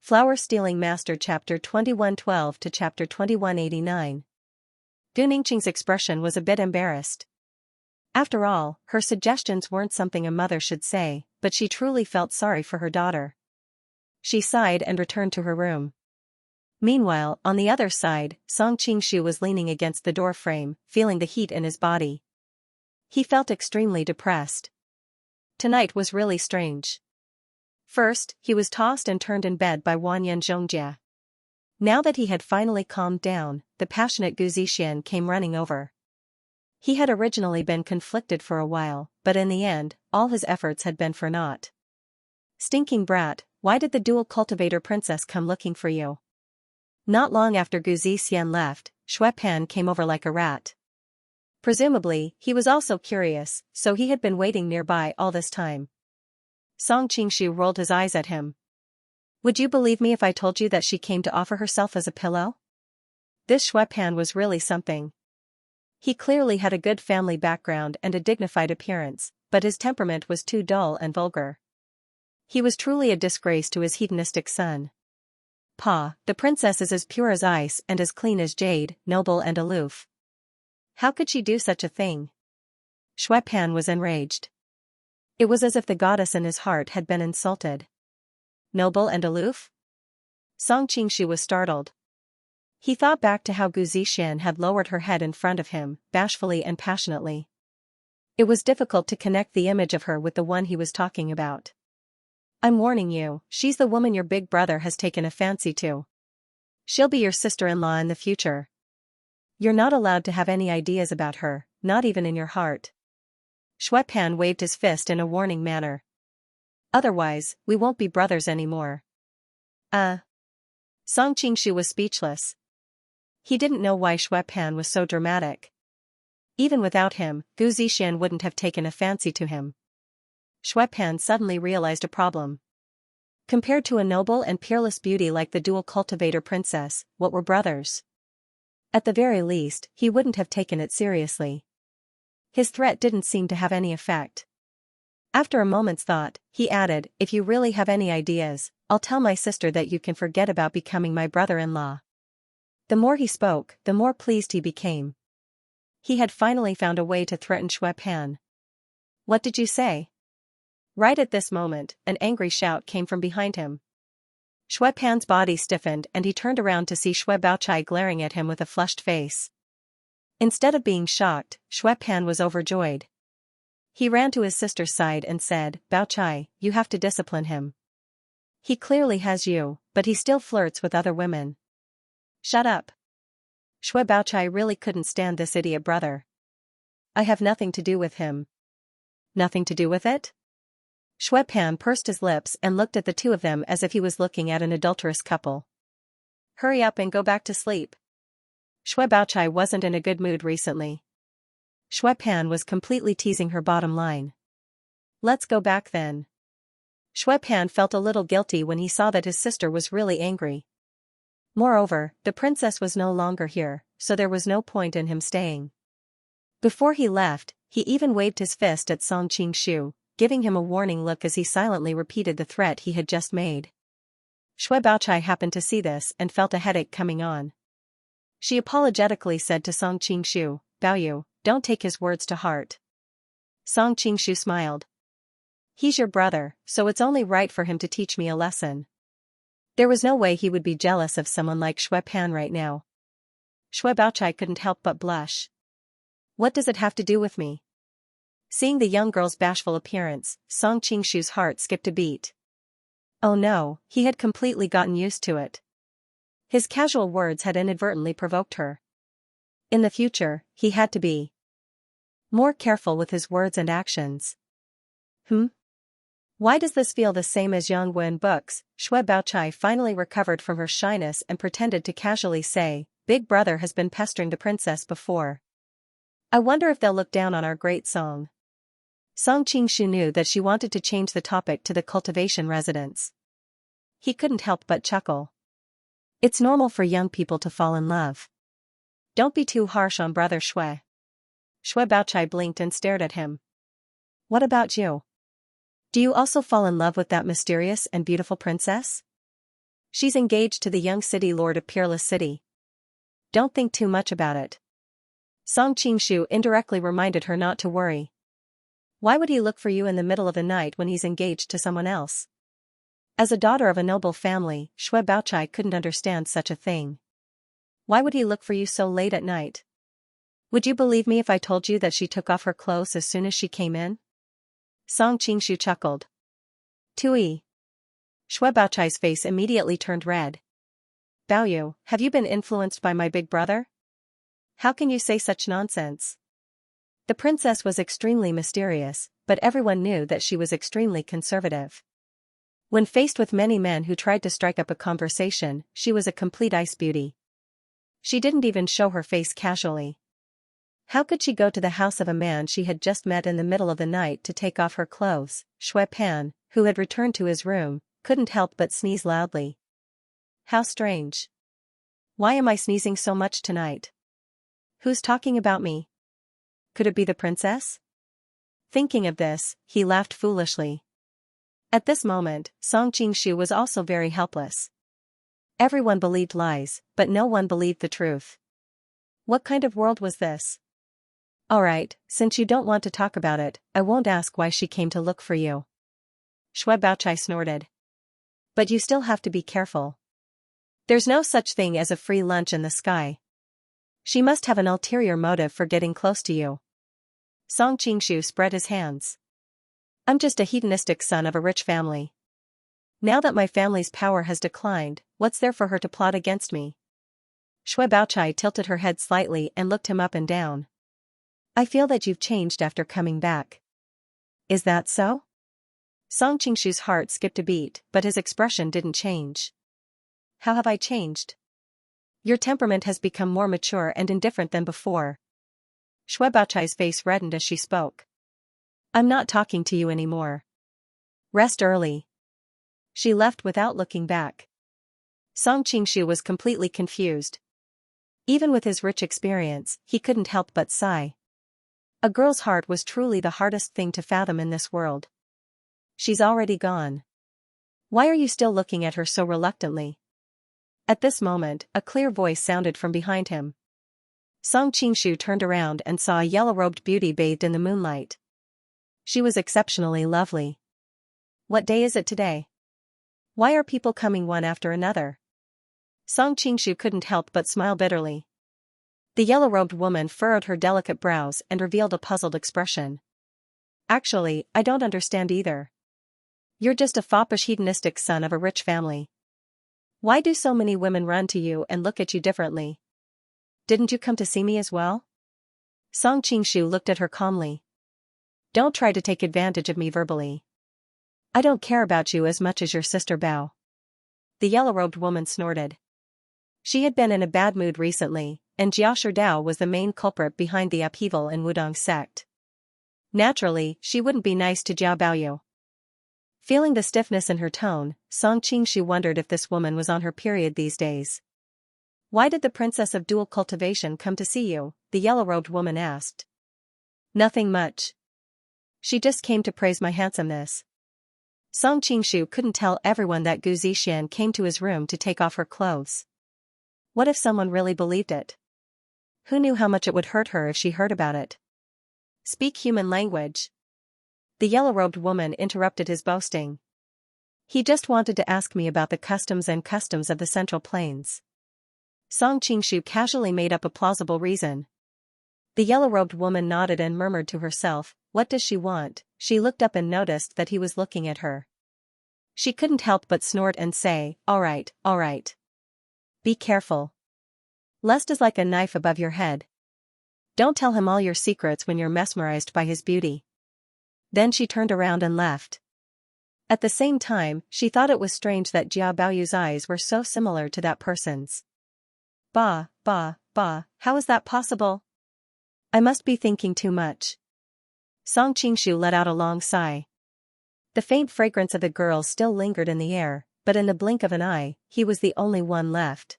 Flower Stealing Master Chapter 2112 to Chapter 2189. Gu Ningqing's expression was a bit embarrassed. After all, her suggestions weren't something a mother should say, but she truly felt sorry for her daughter. She sighed and returned to her room. Meanwhile, on the other side, Song Qingshu was leaning against the door frame, feeling the heat in his body. He felt extremely depressed. Tonight was really strange. First, he was tossed and turned in bed by Wanyan Zhongjia. Now that he had finally calmed down, the passionate Gu Zixian came running over. He had originally been conflicted for a while, but in the end, all his efforts had been for naught. Stinking brat, why did the dual cultivator princess come looking for you? Not long after Gu Zixian left, Xue Pan came over like a rat. Presumably, he was also curious, so he had been waiting nearby all this time. Song Qingshu rolled his eyes at him. Would you believe me if I told you that she came to offer herself as a pillow? This Xue Pan was really something. He clearly had a good family background and a dignified appearance, but his temperament was too dull and vulgar. He was truly a disgrace to his hedonistic son. Pa, the princess is as pure as ice and as clean as jade, noble and aloof. How could she do such a thing? Xue Pan was enraged. It was as if the goddess in his heart had been insulted. Noble and aloof? Song Qingshu was startled. He thought back to how Gu Zixian had lowered her head in front of him, bashfully and passionately. It was difficult to connect the image of her with the one he was talking about. I'm warning you, she's the woman your big brother has taken a fancy to. She'll be your sister-in-law in the future. You're not allowed to have any ideas about her, not even in your heart. Xue Pan waved his fist in a warning manner. Otherwise, we won't be brothers anymore. Song Qingshu was speechless. He didn't know why Xue Pan was so dramatic. Even without him, Gu Zixian wouldn't have taken a fancy to him. Xue Pan suddenly realized a problem. Compared to a noble and peerless beauty like the dual cultivator princess, what were brothers? At the very least, he wouldn't have taken it seriously. His threat didn't seem to have any effect. After a moment's thought, he added, if you really have any ideas, I'll tell my sister that you can forget about becoming my brother-in-law. The more he spoke, the more pleased he became. He had finally found a way to threaten Xue Pan. What did you say? Right at this moment, an angry shout came from behind him. Xue Pan's body stiffened and he turned around to see Xue Baochai glaring at him with a flushed face. Instead of being shocked, Xue Pan was overjoyed. He ran to his sister's side and said, Baochai, you have to discipline him. He clearly has you, but he still flirts with other women. Shut up. Xue Baochai really couldn't stand this idiot brother. I have nothing to do with him. Nothing to do with it? Xue Pan pursed his lips and looked at the two of them as if he was looking at an adulterous couple. Hurry up and go back to sleep. Xue Baochai wasn't in a good mood recently. Xue Pan was completely teasing her bottom line. Let's go back then. Xue Pan felt a little guilty when he saw that his sister was really angry. Moreover, the princess was no longer here, so there was no point in him staying. Before he left, he even waved his fist at Song Qingshu, giving him a warning look as he silently repeated the threat he had just made. Xue Baochai happened to see this and felt a headache coming on. She apologetically said to Song Qingshu, Baoyu, don't take his words to heart. Song Qingshu smiled. He's your brother, so it's only right for him to teach me a lesson. There was no way he would be jealous of someone like Xue Pan right now. Xue Baochai couldn't help but blush. What does it have to do with me? Seeing the young girl's bashful appearance, Song Qingshu's heart skipped a beat. Oh no, he had completely gotten used to it. His casual words had inadvertently provoked her. In the future, he had to be more careful with his words and actions. Why does this feel the same as Yangwen books? Xue Baochai finally recovered from her shyness and pretended to casually say, Big brother has been pestering the princess before. I wonder if they'll look down on our great song. Song Qingshu knew that she wanted to change the topic to the cultivation residence. He couldn't help but chuckle. It's normal for young people to fall in love. Don't be too harsh on brother Xue. Xue Baochai blinked and stared at him. What about you? Do you also fall in love with that mysterious and beautiful princess? She's engaged to the young city lord of Peerless City. Don't think too much about it. Song Qingshu indirectly reminded her not to worry. Why would he look for you in the middle of the night when he's engaged to someone else? As a daughter of a noble family, Shui Baochai couldn't understand such a thing. Why would he look for you so late at night? Would you believe me if I told you that she took off her clothes as soon as she came in? Song Qingshu chuckled. Tui. Shui Baochai's face immediately turned red. Baoyu, have you been influenced by my big brother? How can you say such nonsense? The princess was extremely mysterious, but everyone knew that she was extremely conservative. When faced with many men who tried to strike up a conversation, she was a complete ice beauty. She didn't even show her face casually. How could she go to the house of a man she had just met in the middle of the night to take off her clothes? Shui Pan, who had returned to his room, couldn't help but sneeze loudly. How strange. Why am I sneezing so much tonight? Who's talking about me? Could it be the princess? Thinking of this, he laughed foolishly. At this moment, Song Qingshu was also very helpless. Everyone believed lies, but no one believed the truth. What kind of world was this? Alright, since you don't want to talk about it, I won't ask why she came to look for you. Shui Baochai snorted. But you still have to be careful. There's no such thing as a free lunch in the sky. She must have an ulterior motive for getting close to you. Song Qingshu spread his hands. I'm just a hedonistic son of a rich family. Now that my family's power has declined, what's there for her to plot against me? Shui Baochai tilted her head slightly and looked him up and down. I feel that you've changed after coming back. Is that so? Song Qingshu's heart skipped a beat, but his expression didn't change. How have I changed? Your temperament has become more mature and indifferent than before. Shui Baochai's face reddened as she spoke. I'm not talking to you anymore. Rest early. She left without looking back. Song Qingshu was completely confused. Even with his rich experience, he couldn't help but sigh. A girl's heart was truly the hardest thing to fathom in this world. She's already gone. Why are you still looking at her so reluctantly? At this moment, a clear voice sounded from behind him. Song Qingshu turned around and saw a yellow-robed beauty bathed in the moonlight. She was exceptionally lovely. What day is it today? Why are people coming one after another? Song Qingshu couldn't help but smile bitterly. The yellow-robed woman furrowed her delicate brows and revealed a puzzled expression. Actually, I don't understand either. You're just a foppish hedonistic son of a rich family. Why do so many women run to you and look at you differently? Didn't you come to see me as well? Song Qingshu looked at her calmly. Don't try to take advantage of me verbally. I don't care about you as much as your sister Bao. The yellow-robed woman snorted. She had been in a bad mood recently, and Jia Sherdao was the main culprit behind the upheaval in Wudong sect. Naturally, she wouldn't be nice to Jia Baoyu. Feeling the stiffness in her tone, Song Qingshu wondered if this woman was on her period these days. Why did the princess of dual cultivation come to see you? The yellow-robed woman asked. Nothing much. She just came to praise my handsomeness. Song Qingshu couldn't tell everyone that Gu Zixian came to his room to take off her clothes. What if someone really believed it? Who knew how much it would hurt her if she heard about it? Speak human language. The yellow-robed woman interrupted his boasting. He just wanted to ask me about the customs of the Central Plains. Song Qingshu casually made up a plausible reason. The yellow-robed woman nodded and murmured to herself, what does she want? She looked up and noticed that he was looking at her. She couldn't help but snort and say, all right. Be careful. Lust is like a knife above your head. Don't tell him all your secrets when you're mesmerized by his beauty. Then she turned around and left. At the same time, she thought it was strange that Jia Baoyu's eyes were so similar to that person's. Bah, how is that possible? I must be thinking too much. Song Qingshu let out a long sigh. The faint fragrance of the girl still lingered in the air, but in the blink of an eye, he was the only one left.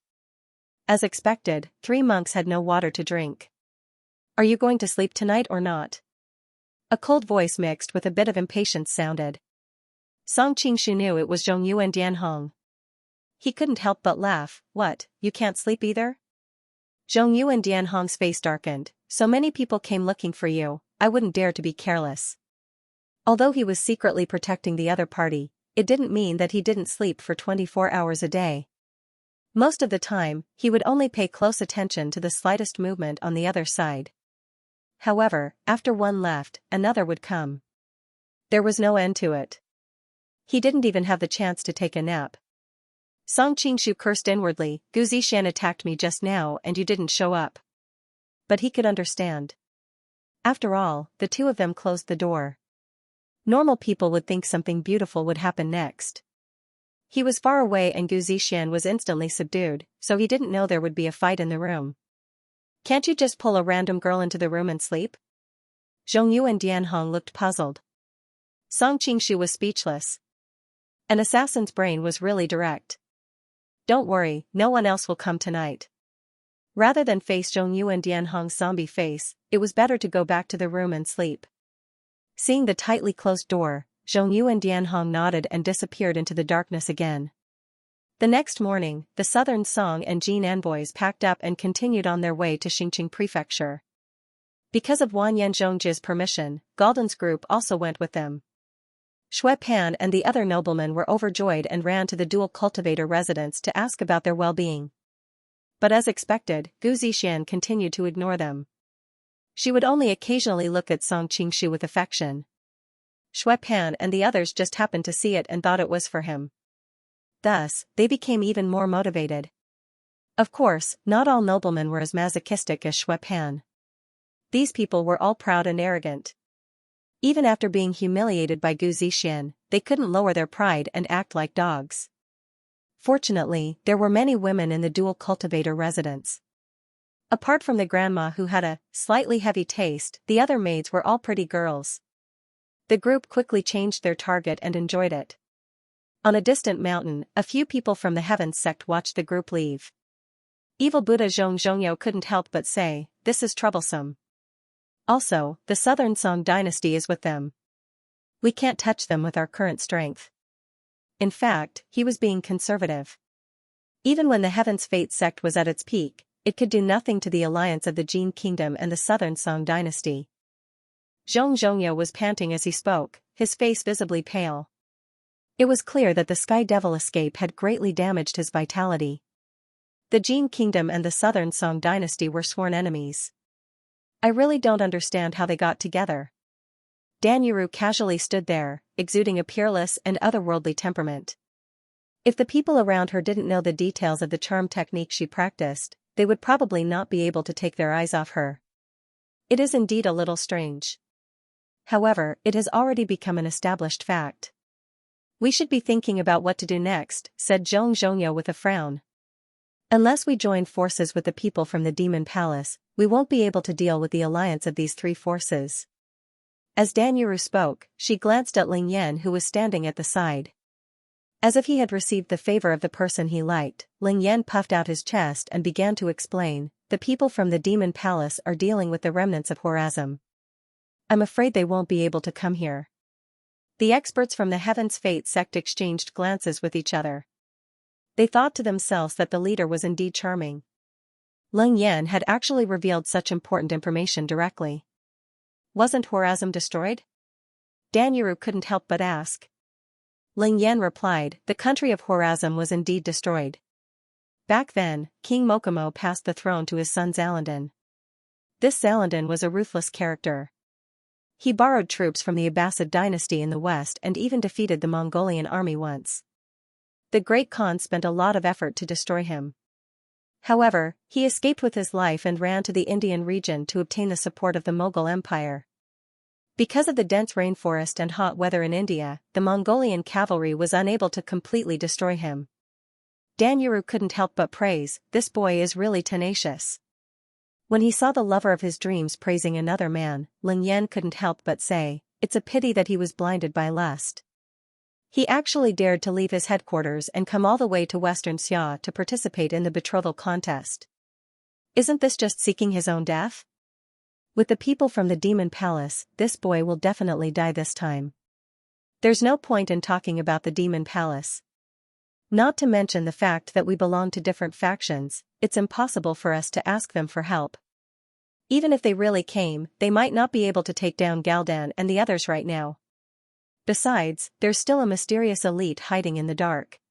As expected, 3 monks had no water to drink. Are you going to sleep tonight or not? A cold voice mixed with a bit of impatience sounded. Song Qingshu knew it was Zhongyu and Dianhong. He couldn't help but laugh. What, you can't sleep either? Zhong Yu and Dian Hong's face darkened. So many people came looking for you, I wouldn't dare to be careless. Although he was secretly protecting the other party, it didn't mean that he didn't sleep for 24 hours a day. Most of the time, he would only pay close attention to the slightest movement on the other side. However, after one left, another would come. There was no end to it. He didn't even have the chance to take a nap. Song Qingshu cursed inwardly. Gu Zixian attacked me just now and you didn't show up. But he could understand. After all, the two of them closed the door. Normal people would think something beautiful would happen next. He was far away and Gu Zixian was instantly subdued, so he didn't know there would be a fight in the room. Can't you just pull a random girl into the room and sleep? Zhong Yu and Dian Hong looked puzzled. Song Qingshu was speechless. An assassin's brain was really direct. Don't worry, no one else will come tonight. Rather than face Zhong Yu and Dian Hong's zombie face, it was better to go back to the room and sleep. Seeing the tightly closed door, Zhong Yu and Dian Hong nodded and disappeared into the darkness again. The next morning, the Southern Song and Jin envoys packed up and continued on their way to Xingqing Prefecture. Because of Wanyan Zhongji's permission, Galdan's group also went with them. Xue Pan and the other noblemen were overjoyed and ran to the dual cultivator residence to ask about their well-being. But as expected, Gu Zixian continued to ignore them. She would only occasionally look at Song Qingshu with affection. Xue Pan and the others just happened to see it and thought it was for him. Thus, they became even more motivated. Of course, not all noblemen were as masochistic as Xue Pan. These people were all proud and arrogant. Even after being humiliated by Gu Zixian, they couldn't lower their pride and act like dogs. Fortunately, there were many women in the dual cultivator residence. Apart from the grandma who had a slightly heavy taste, the other maids were all pretty girls. The group quickly changed their target and enjoyed it. On a distant mountain, a few people from the Heavens sect watched the group leave. Evil Buddha Zhongzhongyo couldn't help but say, "This is troublesome." Also, the Southern Song dynasty is with them. We can't touch them with our current strength. In fact, he was being conservative. Even when the Heavens Fate sect was at its peak, it could do nothing to the alliance of the Jin Kingdom and the Southern Song dynasty. Zhongzhongyo was panting as he spoke, his face visibly pale. It was clear that the Sky Devil escape had greatly damaged his vitality. The Jin Kingdom and the Southern Song dynasty were sworn enemies. I really don't understand how they got together. Dan Yuru casually stood there, exuding a peerless and otherworldly temperament. If the people around her didn't know the details of the charm technique she practiced, they would probably not be able to take their eyes off her. It is indeed a little strange. However, it has already become an established fact. We should be thinking about what to do next, said Zhongzhongyo with a frown. Unless we join forces with the people from the Demon Palace, we won't be able to deal with the alliance of these three forces. As Dan Yuru spoke, she glanced at Ling Yan who was standing at the side. As if he had received the favor of the person he liked, Ling Yan puffed out his chest and began to explain, the people from the Demon Palace are dealing with the remnants of Horazm. I'm afraid they won't be able to come here. The experts from the Heaven's Fate sect exchanged glances with each other. They thought to themselves that the leader was indeed charming. Ling Yan had actually revealed such important information directly. Wasn't Horazm destroyed? Dan Yuru couldn't help but ask. Ling Yan replied, the country of Horazm was indeed destroyed. Back then, King Mokomo passed the throne to his son Zalandan. This Zalandan was a ruthless character. He borrowed troops from the Abbasid dynasty in the west and even defeated the Mongolian army once. The Great Khan spent a lot of effort to destroy him. However, he escaped with his life and ran to the Indian region to obtain the support of the Mughal Empire. Because of the dense rainforest and hot weather in India, the Mongolian cavalry was unable to completely destroy him. Dan Yuru couldn't help but praise, this boy is really tenacious. When he saw the lover of his dreams praising another man, Ling Yan couldn't help but say, it's a pity that he was blinded by lust. He actually dared to leave his headquarters and come all the way to Western Xia to participate in the betrothal contest. Isn't this just seeking his own death? With the people from the Demon Palace, this boy will definitely die this time. There's no point in talking about the Demon Palace. Not to mention the fact that we belong to different factions, it's impossible for us to ask them for help. Even if they really came, they might not be able to take down Galdan and the others right now. Besides, there's still a mysterious elite hiding in the dark.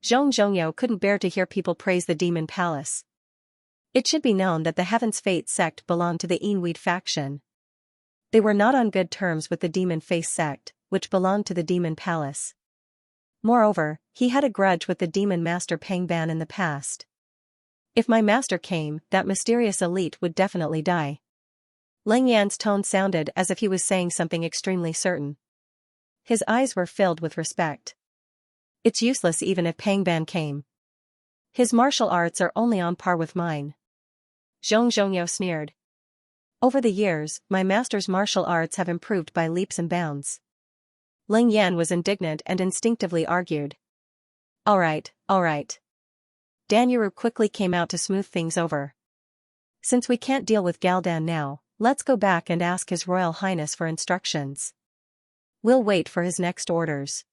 Zhong Zhongyou couldn't bear to hear people praise the Demon Palace. It should be known that the Heaven's Fate sect belonged to the Inweed faction. They were not on good terms with the Demon Face sect, which belonged to the Demon Palace. Moreover, he had a grudge with the Demon Master Peng Ban in the past. If my master came, that mysterious elite would definitely die. Leng Yan's tone sounded as if he was saying something extremely certain. His eyes were filled with respect. It's useless even if Peng Ban came. His martial arts are only on par with mine. Zhong Zhongyou sneered. Over the years, my master's martial arts have improved by leaps and bounds. Leng Yan was indignant and instinctively argued. All right. Dan Yuru quickly came out to smooth things over. Since we can't deal with Galdan now, let's go back and ask His Royal Highness for instructions. We'll wait for his next orders.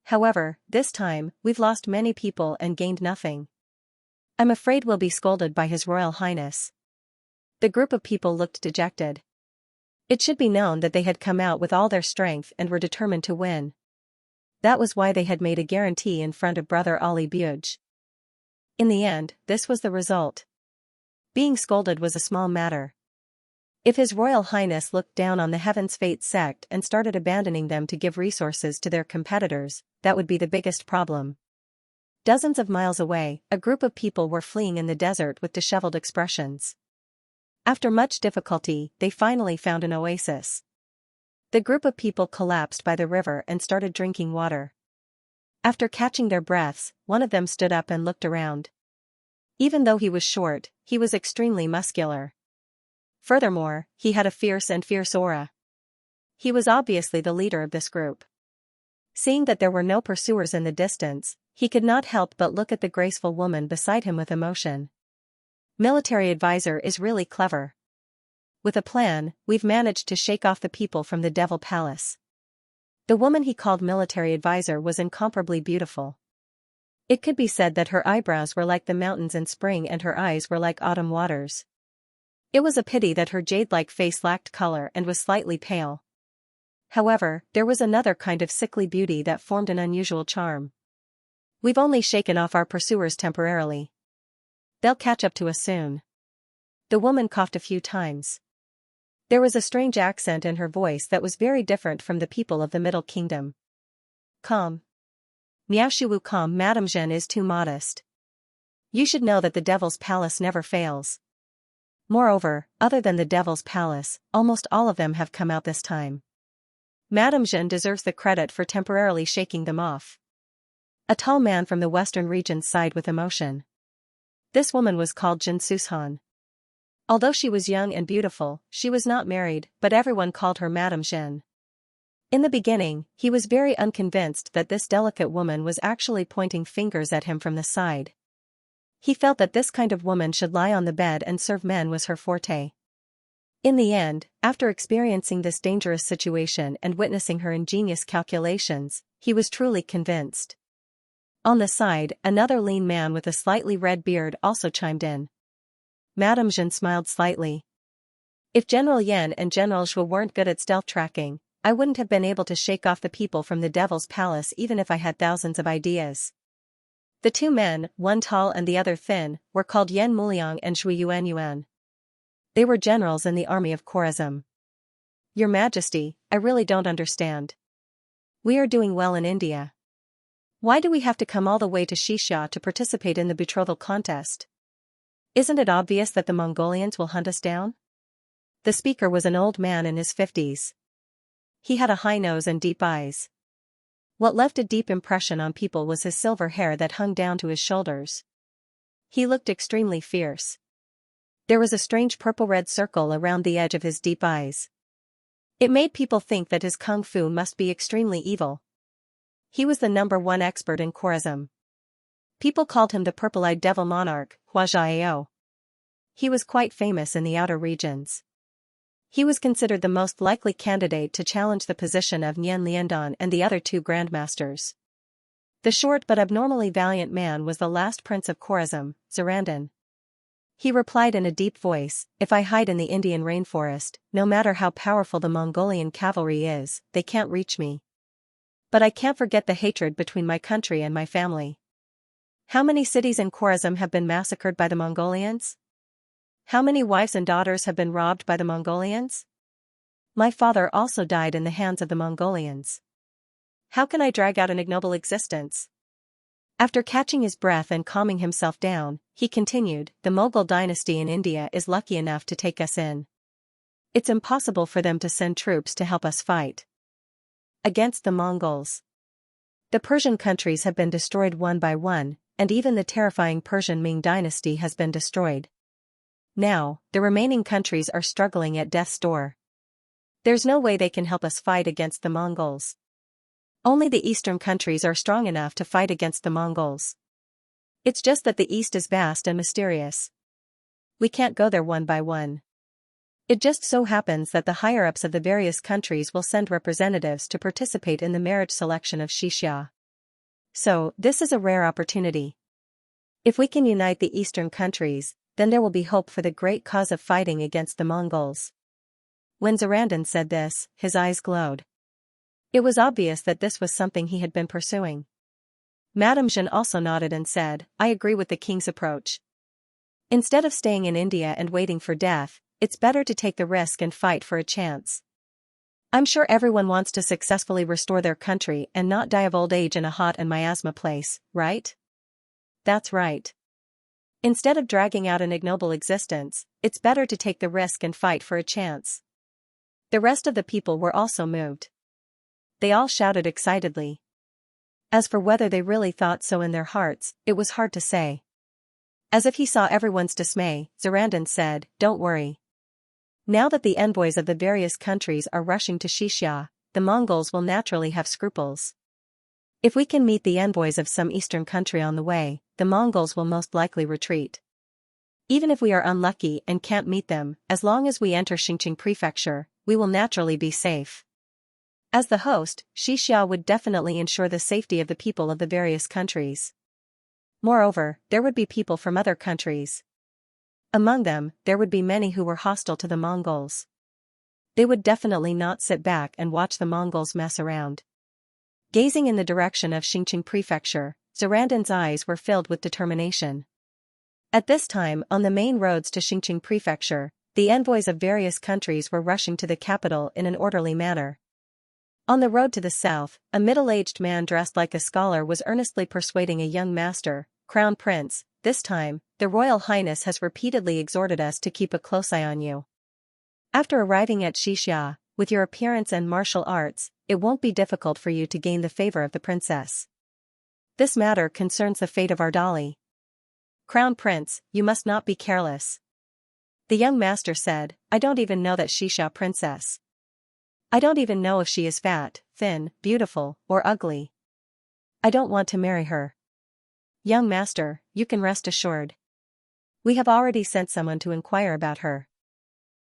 However, this time, we've lost many people and gained nothing. I'm afraid we'll be scolded by His Royal Highness. The group of people looked dejected. It should be known that they had come out with all their strength and were determined to win. That was why they had made a guarantee in front of Brother Ali Buj. In the end, this was the result. Being scolded was a small matter. If His Royal Highness looked down on the Heaven's Fate sect and started abandoning them to give resources to their competitors, that would be the biggest problem. Dozens of miles away, a group of people were fleeing in the desert with disheveled expressions. After much difficulty, they finally found an oasis. The group of people collapsed by the river and started drinking water. After catching their breaths, one of them stood up and looked around. Even though he was short, he was extremely muscular. Furthermore, he had a fierce aura. He was obviously the leader of this group. Seeing that there were no pursuers in the distance, he could not help but look at the graceful woman beside him with emotion. Military advisor is really clever. With a plan, we've managed to shake off the people from the Devil Palace. The woman he called military advisor was incomparably beautiful. It could be said that her eyebrows were like the mountains in spring and her eyes were like autumn waters. It was a pity that her jade-like face lacked color and was slightly pale. However, there was another kind of sickly beauty that formed an unusual charm. We've only shaken off our pursuers temporarily. They'll catch up to us soon. The woman coughed a few times. There was a strange accent in her voice that was very different from the people of the Middle Kingdom. Calm. Miaoshiwu calm, Madame Zhen is too modest. You should know that the Devil's Palace never fails. Moreover, other than the Devil's Palace, almost all of them have come out this time. Madame Zhen deserves the credit for temporarily shaking them off. A tall man from the western region sighed with emotion. This woman was called Jin Sushan. Although she was young and beautiful, she was not married, but everyone called her Madame Zhen. In the beginning, he was very unconvinced that this delicate woman was actually pointing fingers at him from the side. He felt that this kind of woman should lie on the bed and serve men was her forte. In the end, after experiencing this dangerous situation and witnessing her ingenious calculations, he was truly convinced. On the side, another lean man with a slightly red beard also chimed in. Madame Zhen smiled slightly. If General Yan and General Zhuo weren't good at stealth tracking, I wouldn't have been able to shake off the people from the Devil's Palace even if I had thousands of ideas. The two men, one tall and the other thin, were called Yan Muliang and Zhui Yuan. They were generals in the army of Khorasan. Your Majesty, I really don't understand. We are doing well in India. Why do we have to come all the way to Xianxia to participate in the betrothal contest? Isn't it obvious that the Mongolians will hunt us down? The speaker was an old man in his 50s. He had a high nose and deep eyes. What left a deep impression on people was his silver hair that hung down to his shoulders. He looked extremely fierce. There was a strange purple-red circle around the edge of his deep eyes. It made people think that his kung fu must be extremely evil. He was the #1 expert in Khorasan. People called him the purple-eyed devil monarch, Huajiao. He was quite famous in the outer regions. He was considered the most likely candidate to challenge the position of Nian Liandan and the other two grandmasters. The short but abnormally valiant man was the last prince of Khorasan, Zarandin. He replied in a deep voice, "If I hide in the Indian rainforest, no matter how powerful the Mongolian cavalry is, they can't reach me. But I can't forget the hatred between my country and my family. How many cities in Khorasan have been massacred by the Mongolians? How many wives and daughters have been robbed by the Mongolians? My father also died in the hands of the Mongolians. How can I drag out an ignoble existence?" After catching his breath and calming himself down, he continued, "The Mughal dynasty in India is lucky enough to take us in. It's impossible for them to send troops to help us fight against the Mongols. The Persian countries have been destroyed one by one, and even the terrifying Persian Ming dynasty has been destroyed. Now, the remaining countries are struggling at death's door. There's no way they can help us fight against the Mongols. Only the eastern countries are strong enough to fight against the Mongols. It's just that the east is vast and mysterious. We can't go there one by one. It just so happens that the higher-ups of the various countries will send representatives to participate in the marriage selection of Xianxia. So, this is a rare opportunity. If we can unite the eastern countries, then there will be hope for the great cause of fighting against the Mongols." When Zarandin said this, his eyes glowed. It was obvious that this was something he had been pursuing. Madame Jeanne also nodded and said, "I agree with the king's approach. Instead of staying in India and waiting for death, it's better to take the risk and fight for a chance. I'm sure everyone wants to successfully restore their country and not die of old age in a hot and miasma place, right?" "That's right. Instead of dragging out an ignoble existence, it's better to take the risk and fight for a chance." The rest of the people were also moved. They all shouted excitedly. As for whether they really thought so in their hearts, it was hard to say. As if he saw everyone's dismay, Zarandin said, "Don't worry. Now that the envoys of the various countries are rushing to Xianxia, the Mongols will naturally have scruples. If we can meet the envoys of some eastern country on the way, the Mongols will most likely retreat. Even if we are unlucky and can't meet them, as long as we enter Xinjiang Prefecture, we will naturally be safe." As the host, Xianxia would definitely ensure the safety of the people of the various countries. Moreover, there would be people from other countries. Among them, there would be many who were hostile to the Mongols. They would definitely not sit back and watch the Mongols mess around. Gazing in the direction of Xinjiang Prefecture, Zarandin's eyes were filled with determination. At this time, on the main roads to Xinjiang Prefecture, the envoys of various countries were rushing to the capital in an orderly manner. On the road to the south, a middle-aged man dressed like a scholar was earnestly persuading a young master, "Crown Prince, this time, the Royal Highness has repeatedly exhorted us to keep a close eye on you. After arriving at Xianxia, with your appearance and martial arts, it won't be difficult for you to gain the favor of the princess. This matter concerns the fate of our Dolly. Crown Prince, you must not be careless." The young master said, "I don't even know that Xianxia princess. I don't even know if she is fat, thin, beautiful, or ugly. I don't want to marry her." "Young master, you can rest assured. We have already sent someone to inquire about her.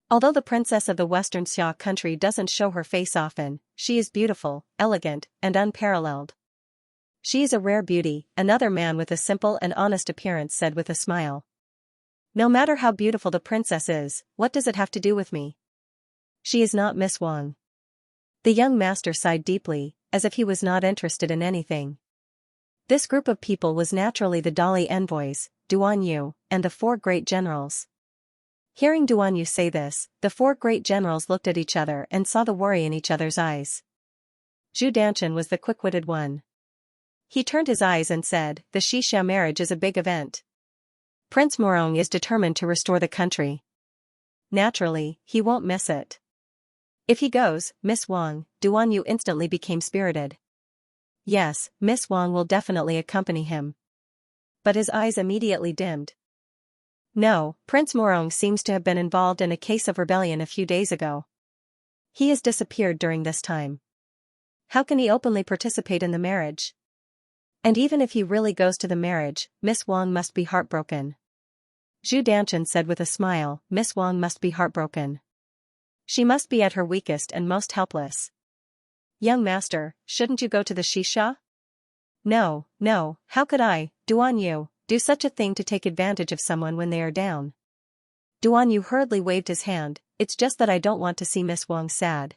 Although the princess of the Western Xia country doesn't show her face often, she is beautiful, elegant, and unparalleled." "She is a rare beauty," another man with a simple and honest appearance said with a smile. "No matter how beautiful the princess is, what does it have to do with me? She is not Miss Wang." The young master sighed deeply, as if he was not interested in anything. This group of people was naturally the Dali envoys, Duan Yu, and the four great generals. Hearing Duan Yu say this, the four great generals looked at each other and saw the worry in each other's eyes. Zhu Danshan was the quick-witted one. He turned his eyes and said, "The Xianxia marriage is a big event. Prince Morong is determined to restore the country. Naturally, he won't miss it. If he goes, Miss Wang," Duan Yu instantly became spirited. "Yes, Miss Wang will definitely accompany him." But his eyes immediately dimmed. "No, Prince Morong seems to have been involved in a case of rebellion a few days ago. He has disappeared during this time. How can he openly participate in the marriage? And even if he really goes to the marriage, Miss Wang must be heartbroken." Zhu Danshan said with a smile, "Miss Wang must be heartbroken. She must be at her weakest and most helpless. Young master, shouldn't you go to the Xianxia?" No, no, how could I, Duan Yu, do such a thing to take advantage of someone when they are down? Duan Yu hurriedly waved his hand, it's just that I don't want to see Miss Wang sad.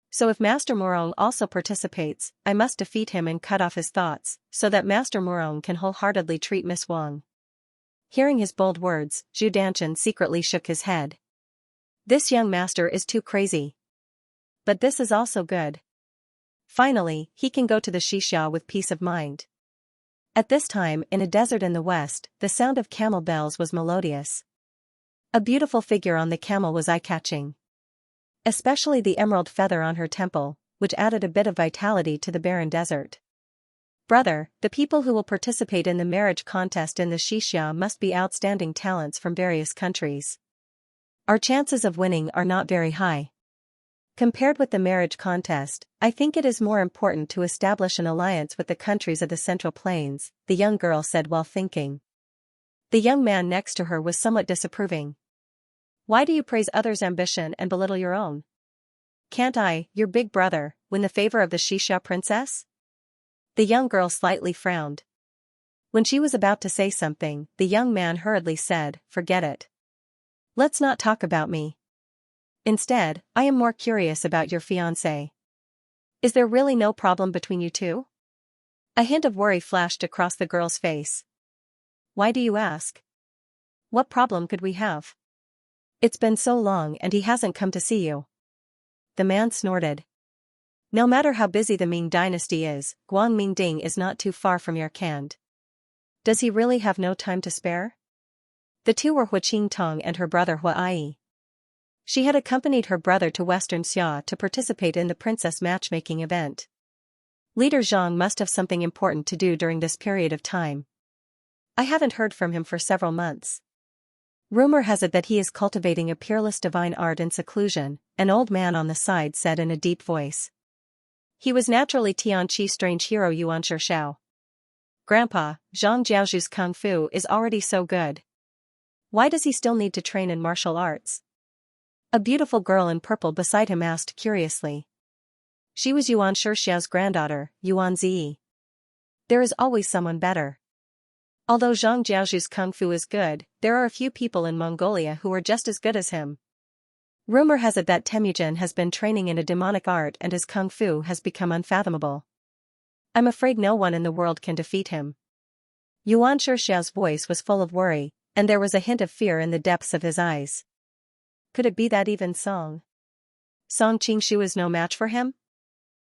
So if Master Murong also participates, I must defeat him and cut off his thoughts, so that Master Murong can wholeheartedly treat Miss Wang. Hearing his bold words, Zhu Danshan secretly shook his head. This young master is too crazy. But this is also good. Finally, he can go to the Xianxia with peace of mind. At this time, in a desert in the west, the sound of camel bells was melodious. A beautiful figure on the camel was eye-catching. Especially the emerald feather on her temple, which added a bit of vitality to the barren desert. Brother, the people who will participate in the marriage contest in the Xianxia must be outstanding talents from various countries. Our chances of winning are not very high. Compared with the marriage contest, I think it is more important to establish an alliance with the countries of the Central Plains, the young girl said while thinking. The young man next to her was somewhat disapproving. Why do you praise others' ambition and belittle your own? Can't I, your big brother, win the favor of the Xianxia princess? The young girl slightly frowned. When she was about to say something, the young man hurriedly said, forget it. Let's not talk about me. Instead, I am more curious about your fiancé. Is there really no problem between you two? A hint of worry flashed across the girl's face. Why do you ask? What problem could we have? It's been so long and he hasn't come to see you. The man snorted. No matter how busy the Ming dynasty is, Guangmingding is not too far from Yarkand. Does he really have no time to spare? The two were Hua Qingtong and her brother Hua Ai. She had accompanied her brother to Western Xia to participate in the princess matchmaking event. Leader Zhang must have something important to do during this period of time. I haven't heard from him for several months. Rumor has it that he is cultivating a peerless divine art in seclusion, an old man on the side said in a deep voice. He was naturally Tianqi's strange hero Yuan Shao. Grandpa, Zhang Jiaozhu's kung fu is already so good. Why does he still need to train in martial arts? A beautiful girl in purple beside him asked curiously. She was Yuan Shixiao's granddaughter, Yuan Ziyi. There is always someone better. Although Zhang Jiaozhu's kung fu is good, there are a few people in Mongolia who are just as good as him. Rumor has it that Temujin has been training in a demonic art and his kung fu has become unfathomable. I'm afraid no one in the world can defeat him. Yuan Shixiao's voice was full of worry, and there was a hint of fear in the depths of his eyes. Could it be that even Song Qingshu is no match for him?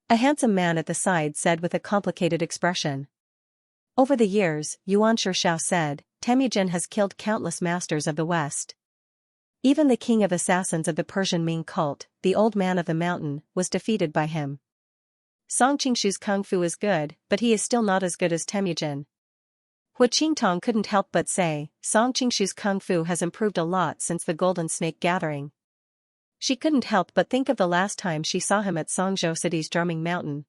A handsome man at the side said with a complicated expression. Over the years, Yuan Shixiao said, Temujin has killed countless masters of the West. Even the king of assassins of the Persian Ming cult, the old man of the mountain, was defeated by him. Song Qingshu's kung fu is good, but he is still not as good as Temujin. Hua Qingtong couldn't help but say, Song Qingshu's kung fu has improved a lot since the Golden Snake Gathering. She couldn't help but think of the last time she saw him at Songzhou City's drumming mountain.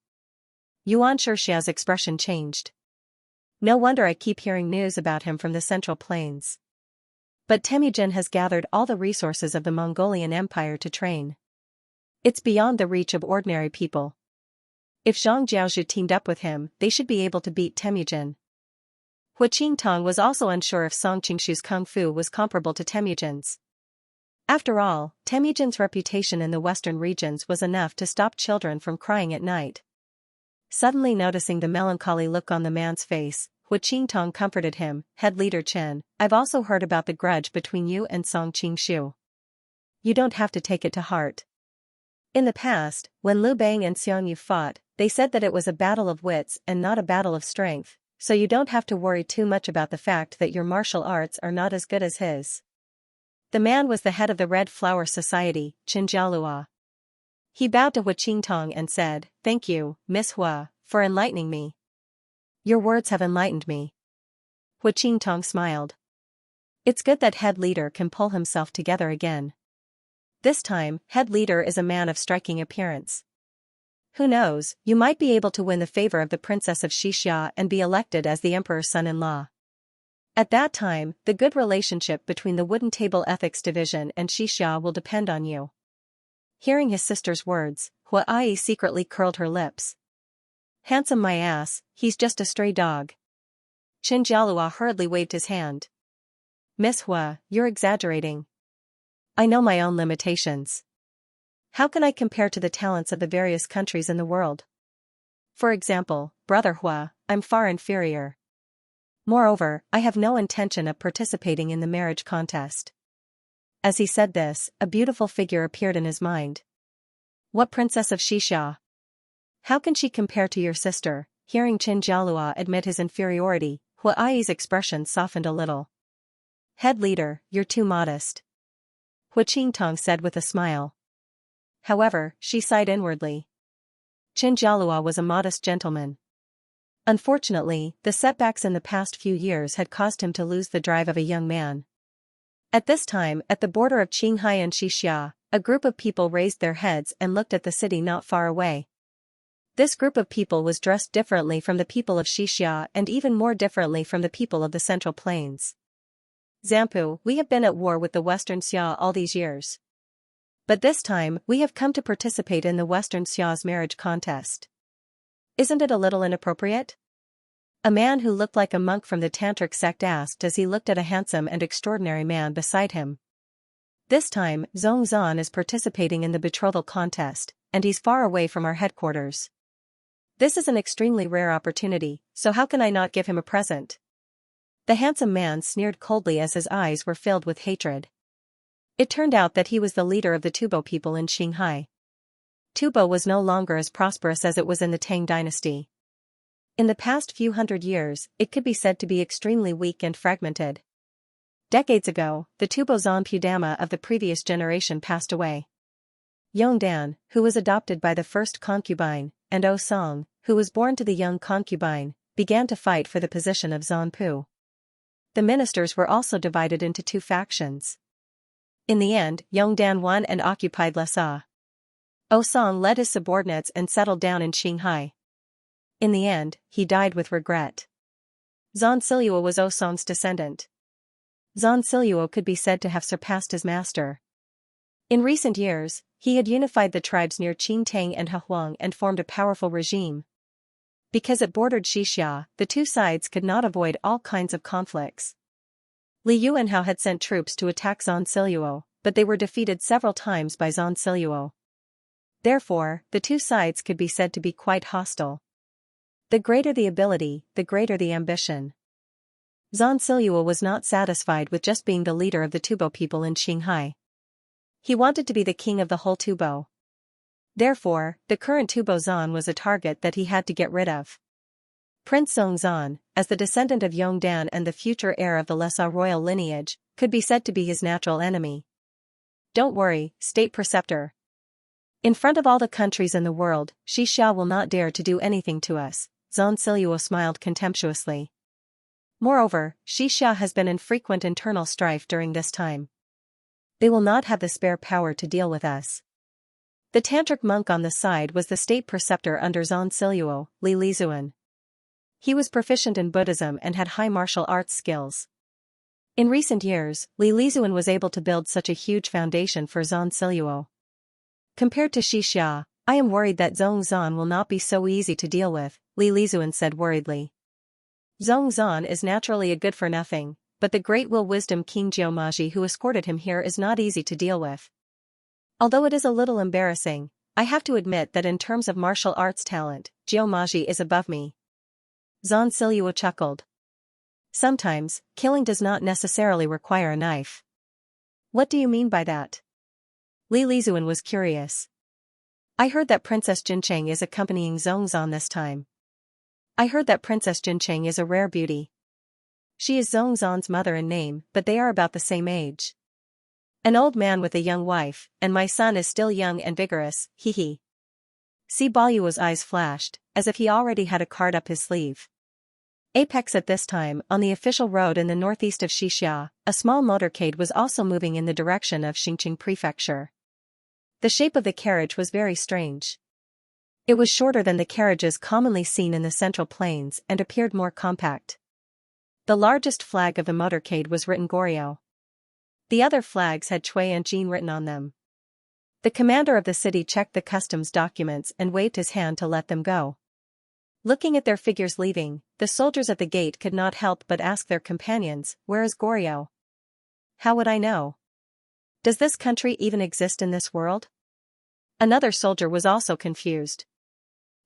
Yuan Shixiao's expression changed. No wonder I keep hearing news about him from the Central Plains. But Temujin has gathered all the resources of the Mongolian Empire to train. It's beyond the reach of ordinary people. If Zhang Jiaozhu teamed up with him, they should be able to beat Temujin. Hua Qingtong was also unsure if Song Qingshu's kung fu was comparable to Temujin's. After all, Temujin's reputation in the western regions was enough to stop children from crying at night. Suddenly noticing the melancholy look on the man's face, Hua Qingtong comforted him, Head Leader Chen, I've also heard about the grudge between you and Song Qingshu. You don't have to take it to heart. In the past, when Liu Bang and Xianyu fought, they said that it was a battle of wits and not a battle of strength, so you don't have to worry too much about the fact that your martial arts are not as good as his. The man was the head of the Red Flower Society, Qin Jialua. He bowed to Hua Qingtong and said, Thank you, Miss Hua, for enlightening me. Your words have enlightened me. Hua Qingtong smiled. It's good that Head Leader can pull himself together again. This time, Head Leader is a man of striking appearance. Who knows, you might be able to win the favor of the Princess of Xianxia and be elected as the Emperor's son-in-law. At that time, the good relationship between the Wooden Table Ethics Division and Xianxia will depend on you. Hearing his sister's words, Hua Ai secretly curled her lips. Handsome my ass, he's just a stray dog. Qin Jialua hurriedly waved his hand. Miss Hua, you're exaggerating. I know my own limitations. How can I compare to the talents of the various countries in the world? For example, Brother Hua, I'm far inferior. Moreover, I have no intention of participating in the marriage contest. As he said this, a beautiful figure appeared in his mind. What princess of Xianxia? How can she compare to your sister? Hearing Qin Jialua admit his inferiority, Hua Ai's expression softened a little. Head leader, you're too modest. Hua Qingtong said with a smile. However, she sighed inwardly. Qin Jialua was a modest gentleman. Unfortunately, the setbacks in the past few years had caused him to lose the drive of a young man. At this time, at the border of Qinghai and Xianxia, a group of people raised their heads and looked at the city not far away. This group of people was dressed differently from the people of Xianxia and even more differently from the people of the Central Plains. Zampu, we have been at war with the Western Xia all these years. But this time, we have come to participate in the Western Xia's marriage contest. Isn't it a little inappropriate? A man who looked like a monk from the Tantric sect asked as he looked at a handsome and extraordinary man beside him. This time, Zhongzhan is participating in the betrothal contest, and he's far away from our headquarters. This is an extremely rare opportunity, so how can I not give him a present? The handsome man sneered coldly as his eyes were filled with hatred. It turned out that he was the leader of the Tubo people in Qinghai. Tubo was no longer as prosperous as it was in the Tang dynasty. In the past few hundred years, it could be said to be extremely weak and fragmented. Decades ago, the Tubo Zanpudama of the previous generation passed away. Yongdan, who was adopted by the first concubine, and O Song, who was born to the young concubine, began to fight for the position of Zanpu. The ministers were also divided into two factions. In the end, Yongdan won and occupied Lhasa. O Song led his subordinates and settled down in Qinghai. In the end, he died with regret. Zan Siluo was O Song's descendant. Zan Siluo could be said to have surpassed his master. In recent years, he had unified the tribes near Qingtang and Hehuang and formed a powerful regime. Because it bordered Xianxia, the two sides could not avoid all kinds of conflicts. Li Yuanhao had sent troops to attack Zan Siluo, but they were defeated several times by Zan Siluo. Therefore, the two sides could be said to be quite hostile. The greater the ability, the greater the ambition. Zan Siluo was not satisfied with just being the leader of the Tubo people in Qinghai. He wanted to be the king of the whole Tubo. Therefore, the current Tubo Zan was a target that he had to get rid of. Prince Zhongzhan, as the descendant of Yongdan and the future heir of the Lhasa royal lineage, could be said to be his natural enemy. Don't worry, state preceptor. In front of all the countries in the world, Xianxia will not dare to do anything to us, Zan Siluo smiled contemptuously. Moreover, Xianxia has been in frequent internal strife during this time. They will not have the spare power to deal with us. The tantric monk on the side was the state preceptor under Zan Siluo, Li Lizuan. He was proficient in Buddhism and had high martial arts skills. In recent years, Li Lizuan was able to build such a huge foundation for Zan Siluo. Compared to Xianxia, I am worried that Zhongzhan will not be so easy to deal with, Li Lizuan said worriedly. Zhongzhan is naturally a good-for-nothing, but the great will-wisdom King Jiumaji who escorted him here is not easy to deal with. Although it is a little embarrassing, I have to admit that in terms of martial arts talent, Jiumaji is above me. Zan Siluo chuckled. Sometimes, killing does not necessarily require a knife. What do you mean by that? Li Lizuan was curious. I heard that Princess Jincheng is accompanying Zhongzhan this time. I heard that Princess Jincheng is a rare beauty. She is Zhongzhan's mother in name, but they are about the same age. An old man with a young wife, and my son is still young and vigorous, hee. Si Baoyuo's eyes flashed, as if he already had a card up his sleeve. Apex at this time, on the official road in the northeast of Xianxia, a small motorcade was also moving in the direction of Xingqing Prefecture. The shape of the carriage was very strange. It was shorter than the carriages commonly seen in the Central Plains and appeared more compact. The largest flag of the motorcade was written Goryeo. The other flags had Chui and Jin written on them. The commander of the city checked the customs documents and waved his hand to let them go. Looking at their figures leaving, the soldiers at the gate could not help but ask their companions, "Where is Goryo?" "How would I know? Does this country even exist in this world?" Another soldier was also confused.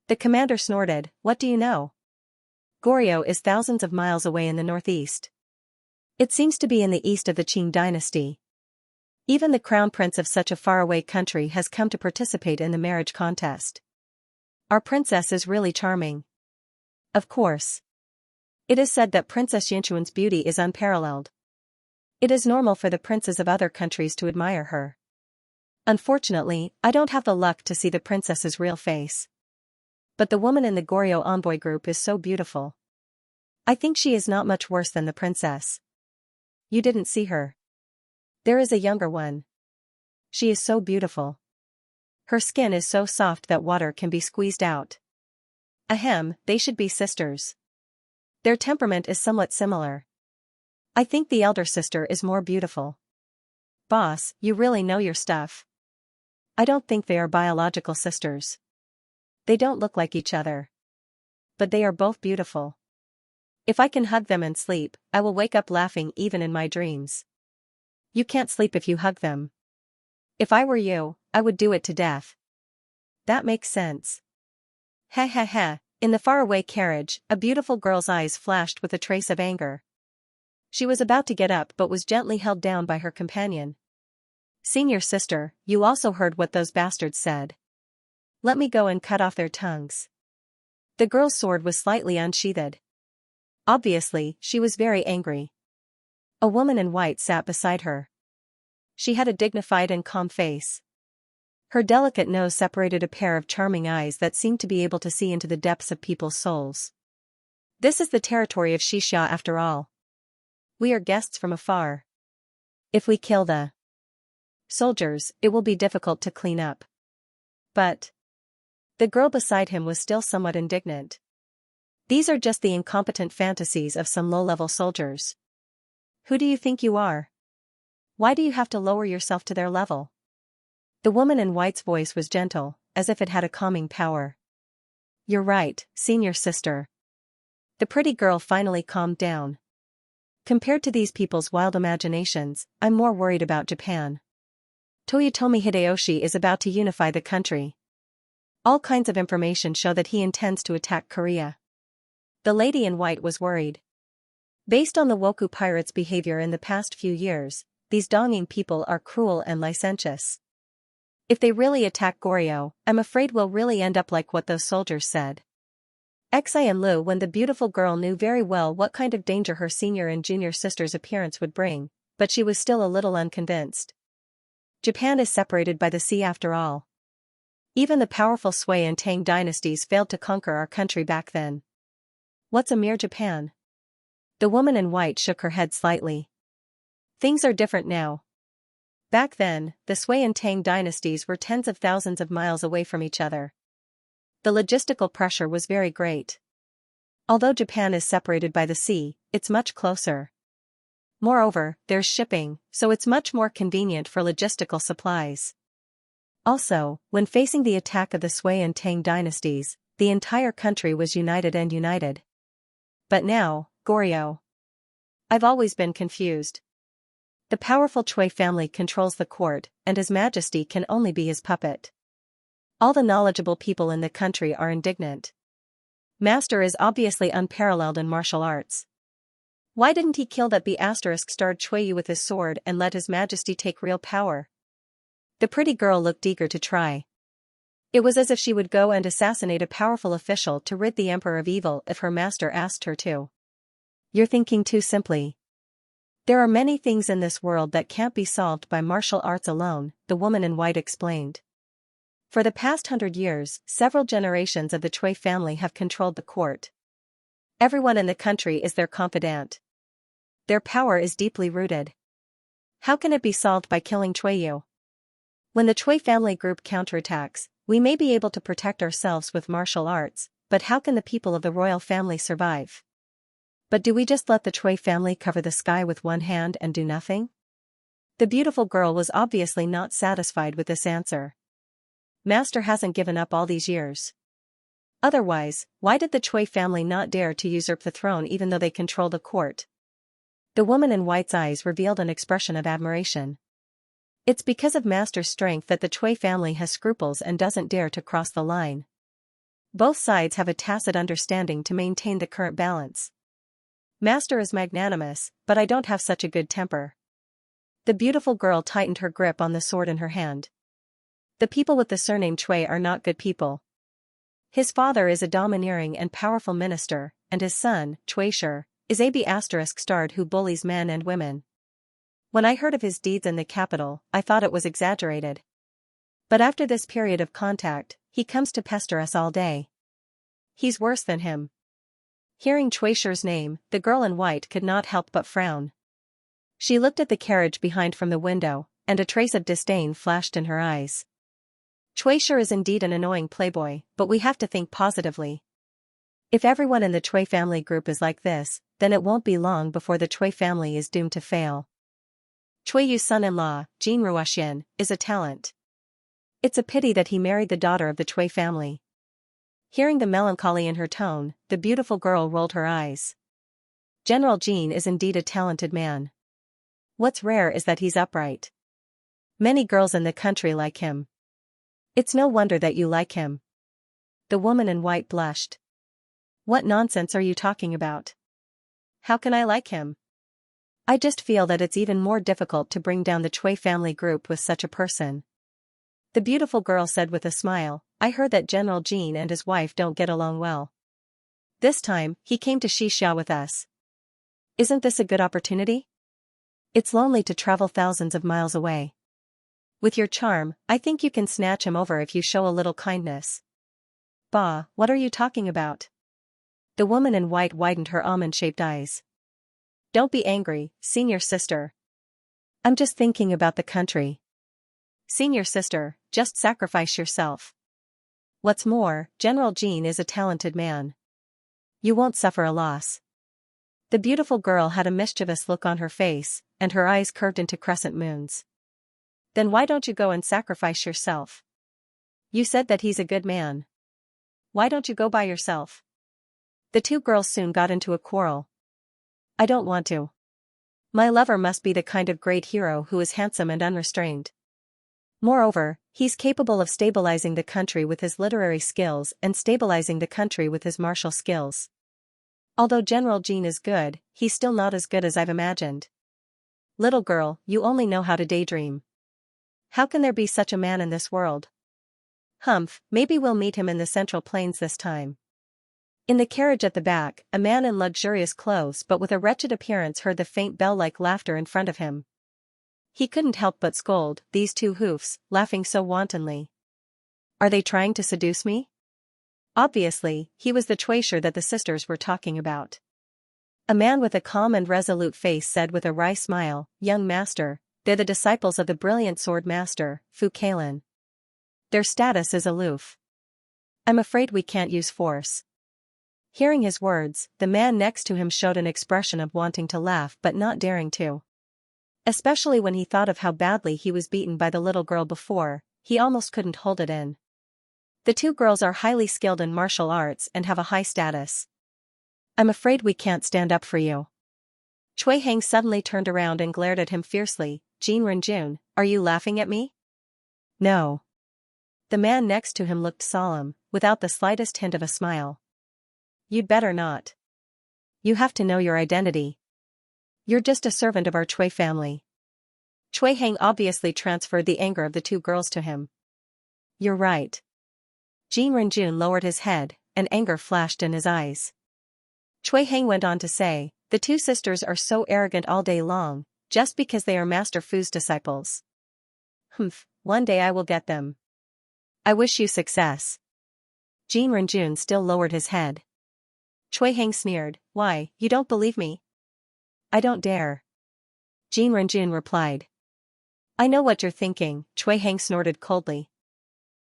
The commander snorted, "What do you know? Goryo is thousands of miles away in the northeast. It seems to be in the east of the Qing dynasty. Even the crown prince of such a faraway country has come to participate in the marriage contest. Our princess is really charming. Of course. It is said that Princess Xianxia's beauty is unparalleled. It is normal for the princes of other countries to admire her. Unfortunately, I don't have the luck to see the princess's real face. But the woman in the Goryo envoy group is so beautiful. I think she is not much worse than the princess." "You didn't see her. There is a younger one. She is so beautiful. Her skin is so soft that water can be squeezed out. Ahem, they should be sisters. Their temperament is somewhat similar. I think the elder sister is more beautiful." "Boss, you really know your stuff." "I don't think they are biological sisters. They don't look like each other. But they are both beautiful. If I can hug them and sleep, I will wake up laughing even in my dreams." "You can't sleep if you hug them." "If I were you, I would do it to death." "That makes sense." "Ha ha ha." In the faraway carriage, a beautiful girl's eyes flashed with a trace of anger. She was about to get up but was gently held down by her companion. "Senior sister, you also heard what those bastards said. Let me go and cut off their tongues." The girl's sword was slightly unsheathed. Obviously, she was very angry. A woman in white sat beside her. She had a dignified and calm face. Her delicate nose separated a pair of charming eyes that seemed to be able to see into the depths of people's souls. "This is the territory of Xianxia after all. We are guests from afar. If we kill the soldiers, it will be difficult to clean up." "But..." The girl beside him was still somewhat indignant. "These are just the incompetent fantasies of some low-level soldiers. Who do you think you are? Why do you have to lower yourself to their level?" The woman in white's voice was gentle, as if it had a calming power. "You're right, senior sister." The pretty girl finally calmed down. "Compared to these people's wild imaginations, I'm more worried about Japan. Toyotomi Hideyoshi is about to unify the country. All kinds of information show that he intends to attack Korea." The lady in white was worried. Based on the Woku pirates' behavior in the past few years, these Donging people are cruel and licentious. If they really attack Goryo, I'm afraid we'll really end up like what those soldiers said. Xian Lu, when the beautiful girl knew very well what kind of danger her senior and junior sister's appearance would bring, but she was still a little unconvinced. Japan is separated by the sea after all. Even the powerful Sui and Tang dynasties failed to conquer our country back then. What's a mere Japan? The woman in white shook her head slightly. Things are different now. Back then, the Sui and Tang dynasties were tens of thousands of miles away from each other. The logistical pressure was very great. Although Japan is separated by the sea, it's much closer. Moreover, there's shipping, so it's much more convenient for logistical supplies. Also, when facing the attack of the Sui and Tang dynasties, the entire country was united. But now, Goryo. I've always been confused. The powerful Chui family controls the court, and His Majesty can only be his puppet. All the knowledgeable people in the country are indignant. Master is obviously unparalleled in martial arts. Why didn't he kill that B***starred Chuiyu with his sword and let His Majesty take real power? The pretty girl looked eager to try. It was as if she would go and assassinate a powerful official to rid the emperor of evil if her master asked her to. You're thinking too simply. There are many things in this world that can't be solved by martial arts alone, the woman in white explained. For the past 100 years, several generations of the Chui family have controlled the court. Everyone in the country is their confidant. Their power is deeply rooted. How can it be solved by killing Chuiyu? When the Chui family group counterattacks, we may be able to protect ourselves with martial arts, but how can the people of the royal family survive? But do we just let the Chui family cover the sky with one hand and do nothing? The beautiful girl was obviously not satisfied with this answer. Master hasn't given up all these years. Otherwise, why did the Chui family not dare to usurp the throne even though they control the court? The woman in white's eyes revealed an expression of admiration. It's because of Master's strength that the Chui family has scruples and doesn't dare to cross the line. Both sides have a tacit understanding to maintain the current balance. Master is magnanimous, but I don't have such a good temper. The beautiful girl tightened her grip on the sword in her hand. The people with the surname Chui are not good people. His father is a domineering and powerful minister, and his son, Chui Shi, is a B***** who bullies men and women. When I heard of his deeds in the capital, I thought it was exaggerated. But after this period of contact, he comes to pester us all day. He's worse than him. Hearing Chui Shi's name, the girl in white could not help but frown. She looked at the carriage behind from the window, and a trace of disdain flashed in her eyes. Chui Shi is indeed an annoying playboy, but we have to think positively. If everyone in the Chui family group is like this, then it won't be long before the Chui family is doomed to fail. Chui Yu's son-in-law, Jin Ruoxian, is a talent. It's a pity that he married the daughter of the Chui family. Hearing the melancholy in her tone, the beautiful girl rolled her eyes. General Jin is indeed a talented man. What's rare is that he's upright. Many girls in the country like him. It's no wonder that you like him. The woman in white blushed. What nonsense are you talking about? How can I like him? I just feel that it's even more difficult to bring down the Chui family group with such a person. The beautiful girl said with a smile, I heard that General Jin and his wife don't get along well. This time, he came to Xianxia with us. Isn't this a good opportunity? It's lonely to travel thousands of miles away. With your charm, I think you can snatch him over if you show a little kindness. Bah, what are you talking about? The woman in white widened her almond-shaped eyes. Don't be angry, senior sister. I'm just thinking about the country. Senior sister, just sacrifice yourself. What's more, General Jin is a talented man. You won't suffer a loss. The beautiful girl had a mischievous look on her face, and her eyes curved into crescent moons. Then why don't you go and sacrifice yourself? You said that he's a good man. Why don't you go by yourself? The two girls soon got into a quarrel. I don't want to. My lover must be the kind of great hero who is handsome and unrestrained. Moreover, he's capable of stabilizing the country with his literary skills and stabilizing the country with his martial skills. Although General Jin is good, he's still not as good as I've imagined. Little girl, you only know how to daydream. How can there be such a man in this world? Humph, maybe we'll meet him in the Central Plains this time. In the carriage at the back, a man in luxurious clothes but with a wretched appearance heard the faint bell-like laughter in front of him. He couldn't help but scold, these two hoofs, laughing so wantonly. Are they trying to seduce me? Obviously, he was the Chui Shi that the sisters were talking about. A man with a calm and resolute face said with a wry smile, Young master, they're the disciples of the brilliant sword master, Fu Cailin. Their status is aloof. I'm afraid we can't use force. Hearing his words, the man next to him showed an expression of wanting to laugh but not daring to. Especially when he thought of how badly he was beaten by the little girl before, he almost couldn't hold it in. The two girls are highly skilled in martial arts and have a high status. I'm afraid we can't stand up for you. Chui Hang suddenly turned around and glared at him fiercely. Jin Renjun, are you laughing at me? No. The man next to him looked solemn, without the slightest hint of a smile. You'd better not. You have to know your identity. You're just a servant of our Chui family. Chui Hang obviously transferred the anger of the two girls to him. You're right. Jin Renjun lowered his head, and anger flashed in his eyes. Chui Hang went on to say, the two sisters are so arrogant all day long, just because they are Master Fu's disciples. Humph, one day I will get them. I wish you success. Jin Renjun still lowered his head. Chui Hang sneered, why, you don't believe me? I don't dare. Jin Renjun replied. I know what you're thinking, Chui Hang snorted coldly.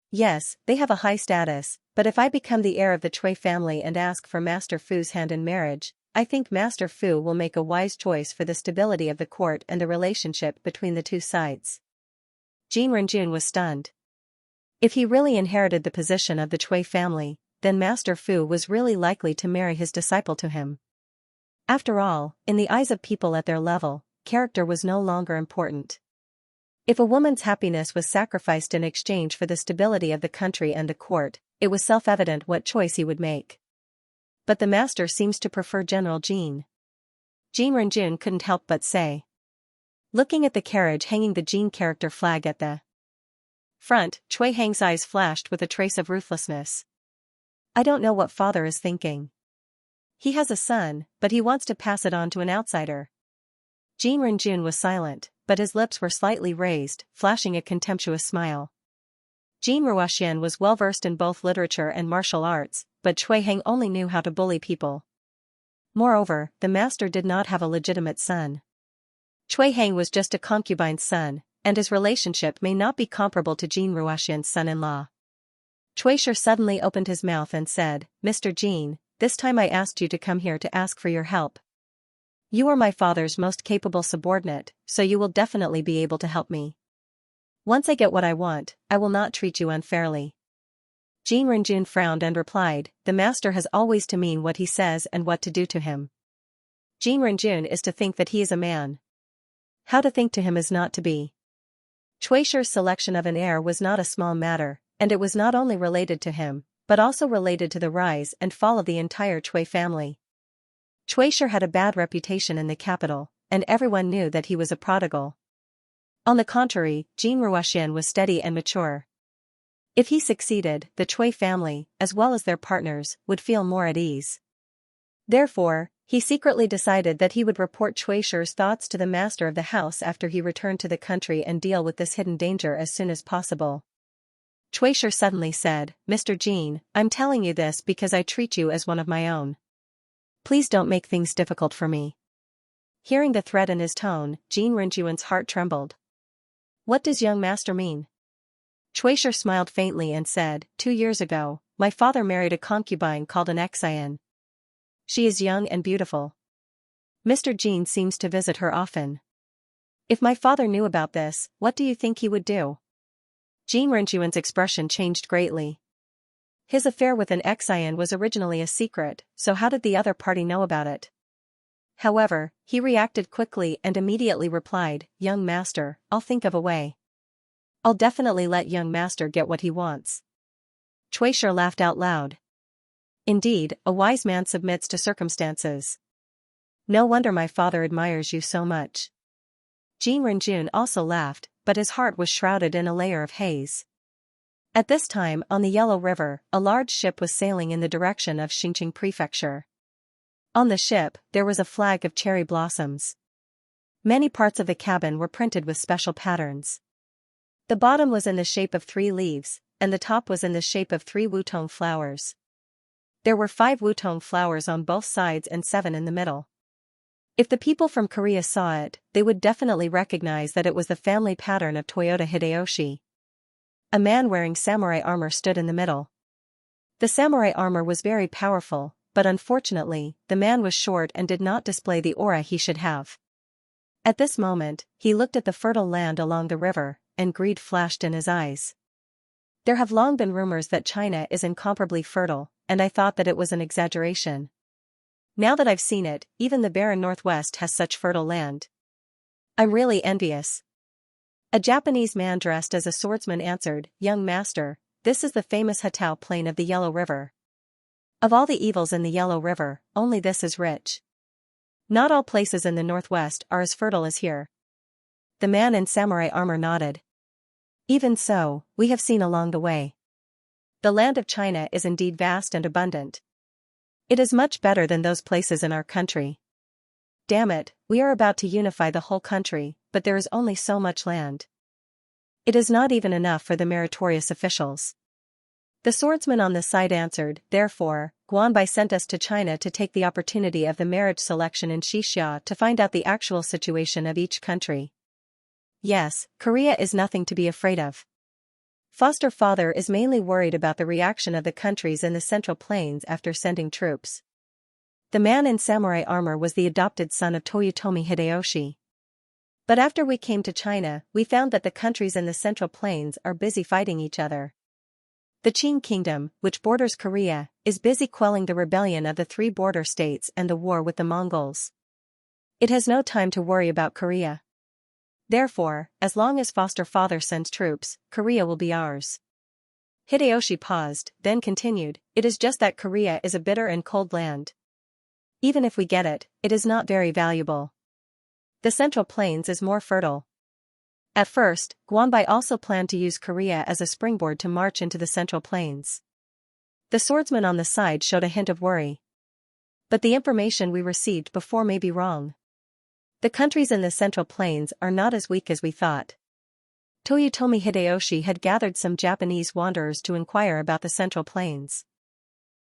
Yes, they have a high status, but if I become the heir of the Chui family and ask for Master Fu's hand in marriage, I think Master Fu will make a wise choice for the stability of the court and the relationship between the two sides. Jin Renjun was stunned. If he really inherited the position of the Chui family, then Master Fu was really likely to marry his disciple to him. After all, in the eyes of people at their level, character was no longer important. If a woman's happiness was sacrificed in exchange for the stability of the country and the court, it was self-evident what choice he would make. But the master seems to prefer General Jin. Jin Renjun couldn't help but say. Looking at the carriage hanging the Jin character flag at the front, Cui Hang's eyes flashed with a trace of ruthlessness. I don't know what father is thinking. He has a son, but he wants to pass it on to an outsider. Jin Renjun was silent, but his lips were slightly raised, flashing a contemptuous smile. Jin Ruoxian was well versed in both literature and martial arts, but Cui Hang only knew how to bully people. Moreover, the master did not have a legitimate son. Cui Hang was just a concubine's son, and his relationship may not be comparable to Jin Ruoxian's son-in-law. Cui Shi suddenly opened his mouth and said, Mr. Jin, this time I asked you to come here to ask for your help. You are my father's most capable subordinate, so you will definitely be able to help me. Once I get what I want, I will not treat you unfairly. Jin Renjun frowned and replied, the master has always to mean what he says and what to do to him. Jin Renjun is to think that he is a man. How to think to him is not to be. Cui Shi's selection of an heir was not a small matter, and it was not only related to him, but also related to the rise and fall of the entire Cui family. Cui Shi had a bad reputation in the capital, and everyone knew that he was a prodigal. On the contrary, Jin Ruoxian was steady and mature. If he succeeded, the Cui family, as well as their partners, would feel more at ease. Therefore, he secretly decided that he would report Cui Shi's thoughts to the master of the house after he returned to the country and deal with this hidden danger as soon as possible. Cui Shi suddenly said, Mr. Jin, I'm telling you this because I treat you as one of my own. Please don't make things difficult for me. Hearing the threat in his tone, Jin Renjuan's heart trembled. What does young master mean? Cui Shi smiled faintly and said, 2 years ago, my father married a concubine called an Xian. She is young and beautiful. Mr. Jin seems to visit her often. If my father knew about this, what do you think he would do? Jin Renjuan's expression changed greatly. His affair with an Xian was originally a secret, so how did the other party know about it? However, he reacted quickly and immediately replied, young master, I'll think of a way. I'll definitely let young master get what he wants. Cui Shi laughed out loud. Indeed, a wise man submits to circumstances. No wonder my father admires you so much. Jin Renjun also laughed, but his heart was shrouded in a layer of haze. At this time, on the Yellow River, a large ship was sailing in the direction of Xinjiang Prefecture. On the ship, there was a flag of cherry blossoms. Many parts of the cabin were printed with special patterns. The bottom was in the shape of 3 leaves, and the top was in the shape of 3 wutong flowers. There were 5 wutong flowers on both sides and 7 in the middle. If the people from Korea saw it, they would definitely recognize that it was the family pattern of Toyota Hideyoshi. A man wearing samurai armor stood in the middle. The samurai armor was very powerful, but unfortunately, the man was short and did not display the aura he should have. At this moment, he looked at the fertile land along the river, and greed flashed in his eyes. There have long been rumors that China is incomparably fertile, and I thought that it was an exaggeration. Now that I've seen it, even the barren Northwest has such fertile land. I'm really envious. A Japanese man dressed as a swordsman answered, young master, this is the famous Hatao Plain of the Yellow River. Of all the evils in the Yellow River, only this is rich. Not all places in the Northwest are as fertile as here. The man in samurai armor nodded. Even so, we have seen along the way. The land of China is indeed vast and abundant. It is much better than those places in our country. Damn it, we are about to unify the whole country, but there is only so much land. It is not even enough for the meritorious officials. The swordsman on the side answered, therefore, Guanbai sent us to China to take the opportunity of the marriage selection in Xianxia to find out the actual situation of each country. Yes, Korea is nothing to be afraid of. Foster father is mainly worried about the reaction of the countries in the Central Plains after sending troops. The man in samurai armor was the adopted son of Toyotomi Hideyoshi. But after we came to China, we found that the countries in the Central Plains are busy fighting each other. The Qing Kingdom, which borders Korea, is busy quelling the rebellion of the three border states and the war with the Mongols. It has no time to worry about Korea. Therefore, as long as foster father sends troops, Korea will be ours. Hideyoshi paused, then continued, it is just that Korea is a bitter and cold land. Even if we get it, it is not very valuable. The Central Plains is more fertile. At first, Guanbai also planned to use Korea as a springboard to march into the Central Plains. The swordsman on the side showed a hint of worry. But the information we received before may be wrong. The countries in the Central Plains are not as weak as we thought. Toyotomi Hideyoshi had gathered some Japanese wanderers to inquire about the Central Plains.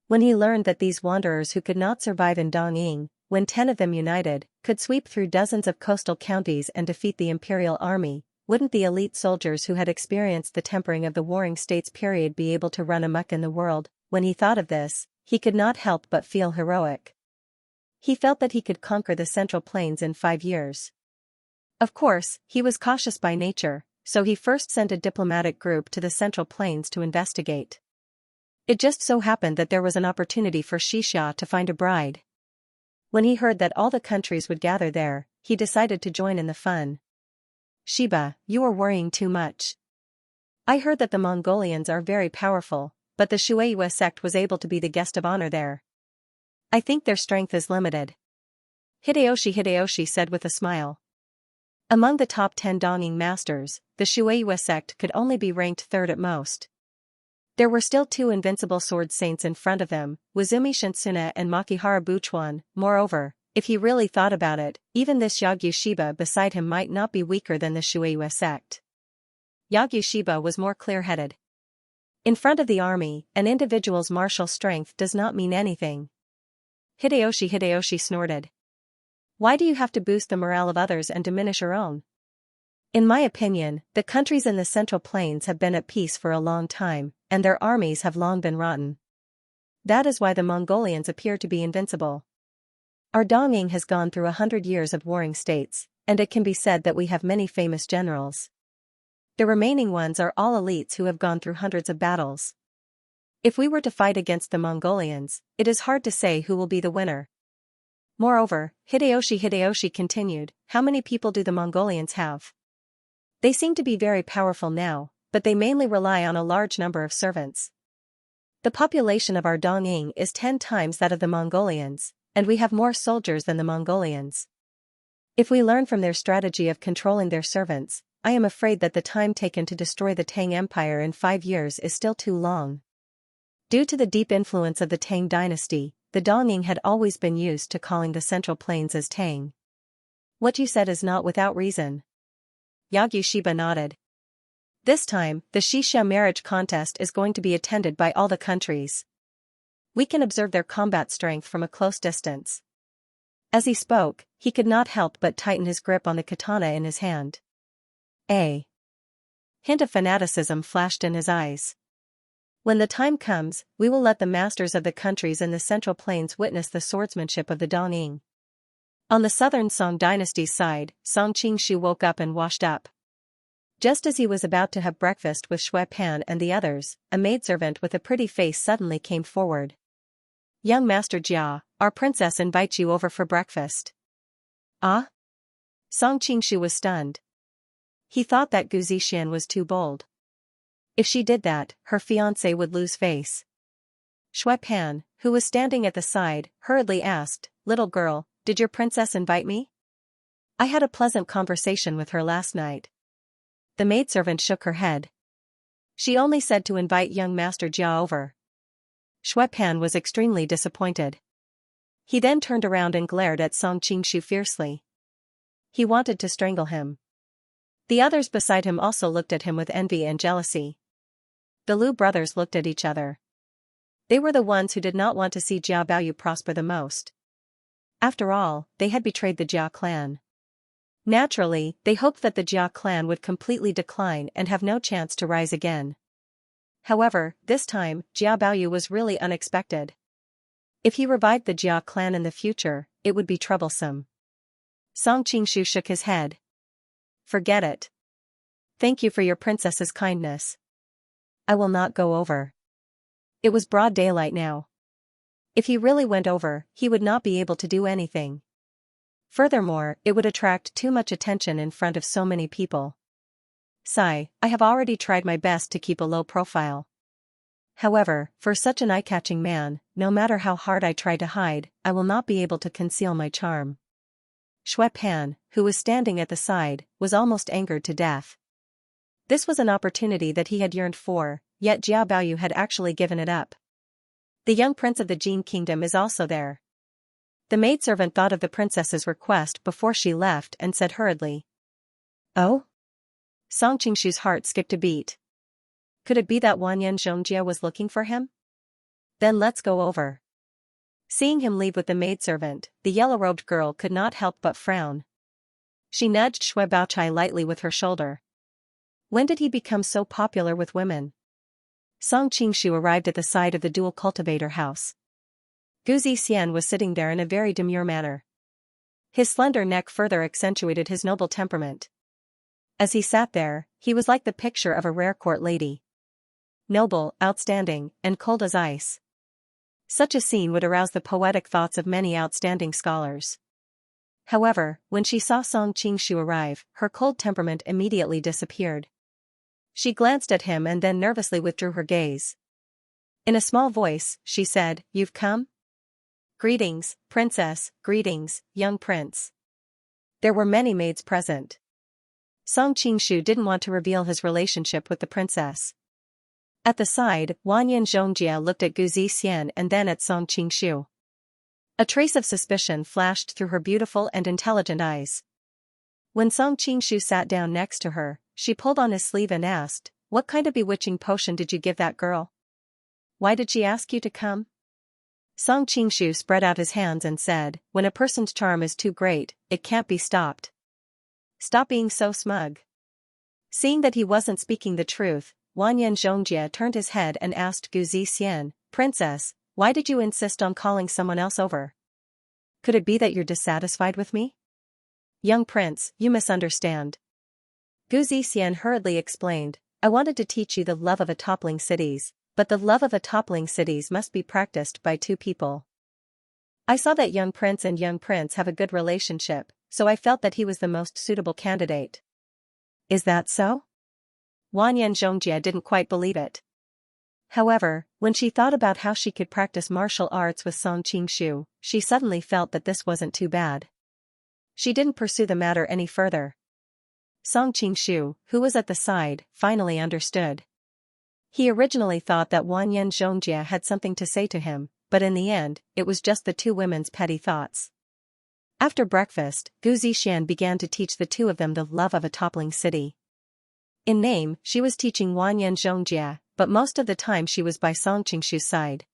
When he learned that these wanderers who could not survive in Dongying, when 10 of them united, could sweep through dozens of coastal counties and defeat the imperial army, wouldn't the elite soldiers who had experienced the tempering of the Warring States period be able to run amok in the world? When he thought of this, he could not help but feel heroic. He felt that he could conquer the Central Plains in 5 years. Of course, he was cautious by nature, so he first sent a diplomatic group to the Central Plains to investigate. It just so happened that there was an opportunity for Xianxia to find a bride. When he heard that all the countries would gather there, he decided to join in the fun. Shiba, you are worrying too much. I heard that the Mongolians are very powerful, but the Shueiyue sect was able to be the guest of honor there. I think their strength is limited. Hideyoshi said with a smile. Among the top 10 Dongying masters, the Shueiyue sect could only be ranked third at most. There were still 2 invincible sword saints in front of them, Wazumi Shinsuna and Makihara Buchuan. Moreover, if he really thought about it, even this Yagyu Shiba beside him might not be weaker than the Shueiyue sect. Yagyu Shiba was more clear-headed. In front of the army, an individual's martial strength does not mean anything. Hideyoshi snorted. Why do you have to boost the morale of others and diminish your own? In my opinion, the countries in the Central Plains have been at peace for a long time, and their armies have long been rotten. That is why the Mongolians appear to be invincible. Our Dongying has gone through 100 years of warring states, and it can be said that we have many famous generals. The remaining ones are all elites who have gone through hundreds of battles. If we were to fight against the Mongolians, it is hard to say who will be the winner. Moreover, Hideyoshi continued, how many people do the Mongolians have? They seem to be very powerful now, but they mainly rely on a large number of servants. The population of our Dongying is 10 times that of the Mongolians, and we have more soldiers than the Mongolians. If we learn from their strategy of controlling their servants, I am afraid that the time taken to destroy the Tang Empire in 5 years is still too long. Due to the deep influence of the Tang dynasty, the Dongying had always been used to calling the Central Plains as Tang. What you said is not without reason. Yagyu Shiba nodded. This time, the Xianxia marriage contest is going to be attended by all the countries. We can observe their combat strength from a close distance. As he spoke, he could not help but tighten his grip on the katana in his hand. A hint of fanaticism flashed in his eyes. When the time comes, we will let the masters of the countries in the Central Plains witness the swordsmanship of the Dongying. On the southern Song dynasty's side, Song Qingshu woke up and washed up. Just as he was about to have breakfast with Shui Pan and the others, a maidservant with a pretty face suddenly came forward. Young Master Jia, our princess invites you over for breakfast. Ah? Song Qingshu was stunned. He thought that Gu Zixian was too bold. If she did that, her fiancé would lose face. Shui Pan, who was standing at the side, hurriedly asked, little girl, did your princess invite me? I had a pleasant conversation with her last night. The maidservant shook her head. She only said to invite young Master Jia over. Shui Pan was extremely disappointed. He then turned around and glared at Song Qingshu fiercely. He wanted to strangle him. The others beside him also looked at him with envy and jealousy. The Liu brothers looked at each other. They were the ones who did not want to see Jia Baoyu prosper the most. After all, they had betrayed the Jia clan. Naturally, they hoped that the Jia clan would completely decline and have no chance to rise again. However, this time, Jia Baoyu was really unexpected. If he revived the Jia clan in the future, it would be troublesome. Song Qingshu shook his head. Forget it. Thank you for your princess's kindness. I will not go over. It was broad daylight now. If he really went over, he would not be able to do anything. Furthermore, it would attract too much attention in front of so many people. Sigh, I have already tried my best to keep a low profile. However, for such an eye-catching man, no matter how hard I try to hide, I will not be able to conceal my charm. Shui Pan, who was standing at the side, was almost angered to death. This was an opportunity that he had yearned for, yet Jiao Baoyu had actually given it up. The young prince of the Jin kingdom is also there. The maidservant thought of the princess's request before she left and said hurriedly. Oh? Song Qingshu's heart skipped a beat. Could it be that Wanyan Zhongjia was looking for him? Then let's go over. Seeing him leave with the maidservant, the yellow-robed girl could not help but frown. She nudged Shui Baochai lightly with her shoulder. When did he become so popular with women? Song Qingshu arrived at the side of the dual cultivator house. Gu Zixian was sitting there in a very demure manner. His slender neck further accentuated his noble temperament. As he sat there, he was like the picture of a rare court lady. Noble, outstanding, and cold as ice. Such a scene would arouse the poetic thoughts of many outstanding scholars. However, when she saw Song Qingshu arrive, her cold temperament immediately disappeared. She glanced at him and then nervously withdrew her gaze. In a small voice, she said, "You've come?" "Greetings, princess, greetings, young prince." There were many maids present. Song Qingshu didn't want to reveal his relationship with the princess. At the side, Wanyan Zhongjia looked at Gu Zixian and then at Song Qingshu. A trace of suspicion flashed through her beautiful and intelligent eyes. When Song Qingshu sat down next to her, she pulled on his sleeve and asked, "What kind of bewitching potion did you give that girl? Why did she ask you to come?" Song Qingshu spread out his hands and said, "When a person's charm is too great, it can't be stopped. Stop being so smug." Seeing that he wasn't speaking the truth, Wanyan Zhongjia turned his head and asked Gu Zixian, "Princess, why did you insist on calling someone else over? Could it be that you're dissatisfied with me?" "Young prince, you misunderstand." Gu Zixian hurriedly explained, "I wanted to teach you the love of a toppling cities, but the love of a toppling cities must be practiced by two people. I saw that young prince and young prince have a good relationship, so I felt that he was the most suitable candidate." "Is that so?" Wanyan Zhongjia didn't quite believe it. However, when she thought about how she could practice martial arts with Song Qingshu, she suddenly felt that this wasn't too bad. She didn't pursue the matter any further. Song Qingshu, who was at the side, finally understood. He originally thought that Wanyan Zhongjia had something to say to him, but in the end, it was just the two women's petty thoughts. After breakfast, Gu Zixian began to teach the two of them the love of a toppling city. In name, she was teaching Wanyan Zhongjia, but most of the time she was by Song Qingshu's side.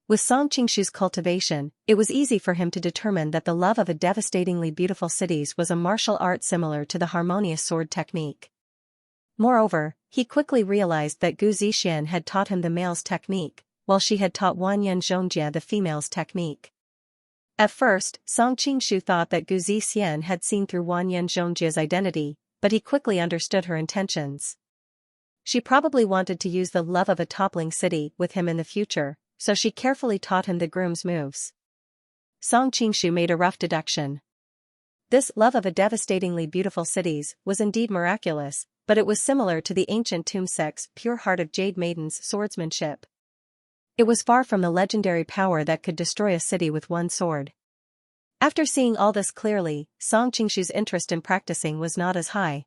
With Song Qingshu's cultivation, it was easy for him to determine that the love of a devastatingly beautiful cities was a martial art similar to the harmonious sword technique. Moreover, he quickly realized that Gu Zixian had taught him the male's technique, while she had taught Wanyan Zhongjia the female's technique. At first, Song Qingshu thought that Gu Zixian had seen through Wanyan Zhongjia's identity, but he quickly understood her intentions. She probably wanted to use the love of a toppling city with him in the future, so she carefully taught him the groom's moves. Song Qingshu made a rough deduction. This love of a devastatingly beautiful cities was indeed miraculous, but it was similar to the ancient tomb sect's pure heart of jade maidens' swordsmanship. It was far from the legendary power that could destroy a city with one sword. After seeing all this clearly, Song Qingshu's interest in practicing was not as high.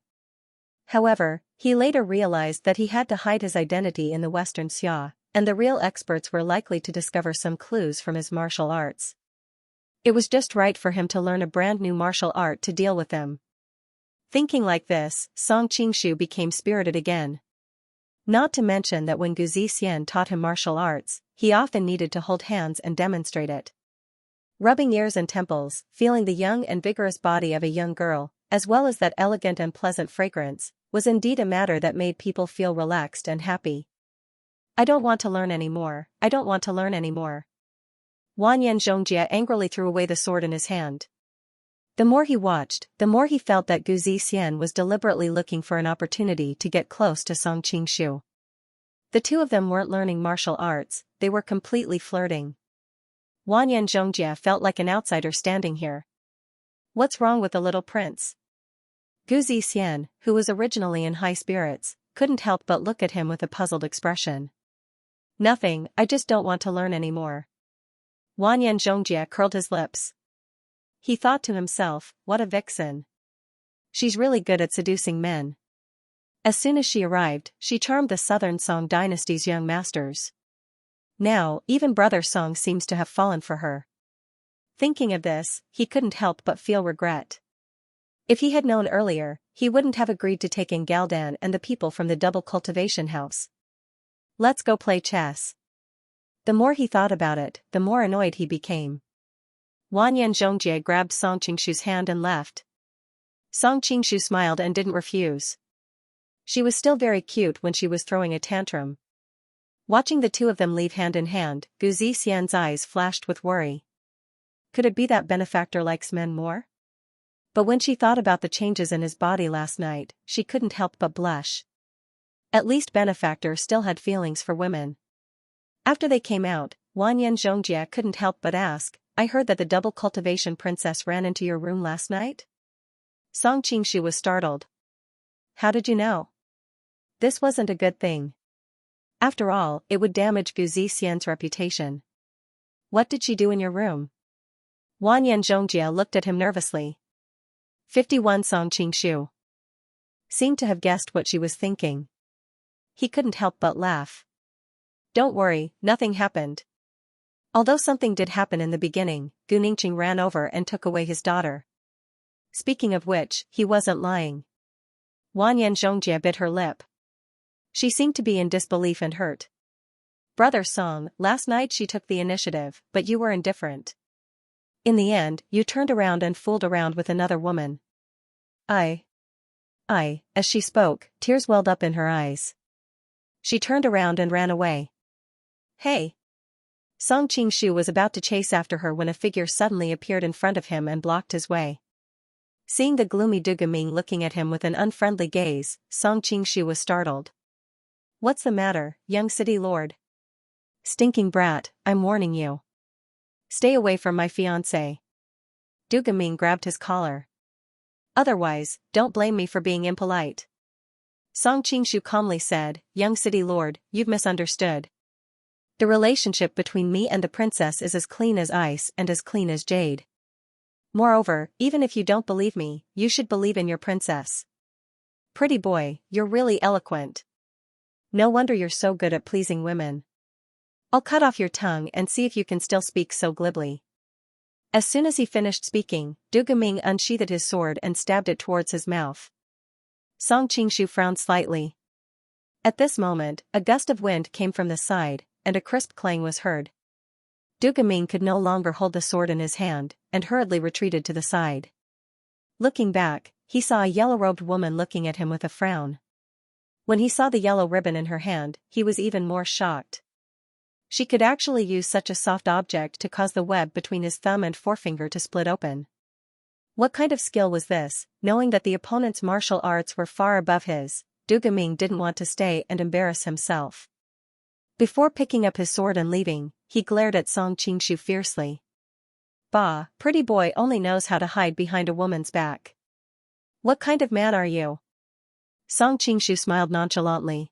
However, he later realized that he had to hide his identity in the Western Xia, and the real experts were likely to discover some clues from his martial arts. It was just right for him to learn a brand new martial art to deal with them. Thinking like this, Song Qingshu became spirited again. Not to mention that when Gu Zixian taught him martial arts, he often needed to hold hands and demonstrate it. Rubbing ears and temples, feeling the young and vigorous body of a young girl, as well as that elegant and pleasant fragrance, was indeed a matter that made people feel relaxed and happy. "I don't want to learn anymore, I don't want to learn anymore." Wanyan Zhongjia angrily threw away the sword in his hand. The more he watched, the more he felt that Gu Zixian was deliberately looking for an opportunity to get close to Song Qingshu. The two of them weren't learning martial arts, they were completely flirting. Wanyan Zhongjia felt like an outsider standing here. What's wrong with the little prince? Gu Zixian, who was originally in high spirits, couldn't help but look at him with a puzzled expression. Nothing, I just don't want to learn anymore. Wanyan Zhongjia curled his lips. He thought to himself, what a vixen. She's really good at seducing men. As soon as she arrived, she charmed the Southern Song dynasty's young masters. Now, even Brother Song seems to have fallen for her. Thinking of this, he couldn't help but feel regret. If he had known earlier, he wouldn't have agreed to take in Galdan and the people from the double cultivation house. Let's go play chess. The more he thought about it, the more annoyed he became. Wanyan Zhongjie grabbed Song Qingshu's hand and left. Song Qingshu smiled and didn't refuse. She was still very cute when she was throwing a tantrum. Watching the two of them leave hand in hand, Gu Zixian's eyes flashed with worry. Could it be that benefactor likes men more? But when she thought about the changes in his body last night, she couldn't help but blush. At least benefactor still had feelings for women. After they came out, Wanyan Zhongjie couldn't help but ask, I heard that the double cultivation princess ran into your room last night? Song Qingshu was startled. How did you know? This wasn't a good thing. After all, it would damage Gu Zixian's reputation. What did she do in your room? Wanyan Zhongjie looked at him nervously. 51 Song Qingshu seemed to have guessed what she was thinking. He couldn't help but laugh. Don't worry, nothing happened. Although something did happen in the beginning, Gu Ningqing ran over and took away his daughter. Speaking of which, he wasn't lying. Wanyan Zhongjie bit her lip. She seemed to be in disbelief and hurt. Brother Song, last night she took the initiative, but you were indifferent. In the end, you turned around and fooled around with another woman. As she spoke, tears welled up in her eyes. She turned around and ran away. Hey! Song Qingshu was about to chase after her when a figure suddenly appeared in front of him and blocked his way. Seeing the gloomy Du Gaming looking at him with an unfriendly gaze, Song Qingshu was startled. What's the matter, young city lord? Stinking brat, I'm warning you. Stay away from my fiancé. Du Gaming grabbed his collar. Otherwise, don't blame me for being impolite. Song Qingshu calmly said, young city lord, you've misunderstood. The relationship between me and the princess is as clean as ice and as clean as jade. Moreover, even if you don't believe me, you should believe in your princess. Pretty boy, you're really eloquent. No wonder you're so good at pleasing women. I'll cut off your tongue and see if you can still speak so glibly. As soon as he finished speaking, Du Gaming unsheathed his sword and stabbed it towards his mouth. Song Qingshu frowned slightly. At this moment, a gust of wind came from the side, and a crisp clang was heard. Du Gaming could no longer hold the sword in his hand, and hurriedly retreated to the side. Looking back, he saw a yellow-robed woman looking at him with a frown. When he saw the yellow ribbon in her hand, he was even more shocked. She could actually use such a soft object to cause the web between his thumb and forefinger to split open. What kind of skill was this? Knowing that the opponent's martial arts were far above his, Du Gaming didn't want to stay and embarrass himself. Before picking up his sword and leaving, he glared at Song Qingshu fiercely. Bah, pretty boy only knows how to hide behind a woman's back. What kind of man are you? Song Qingshu smiled nonchalantly.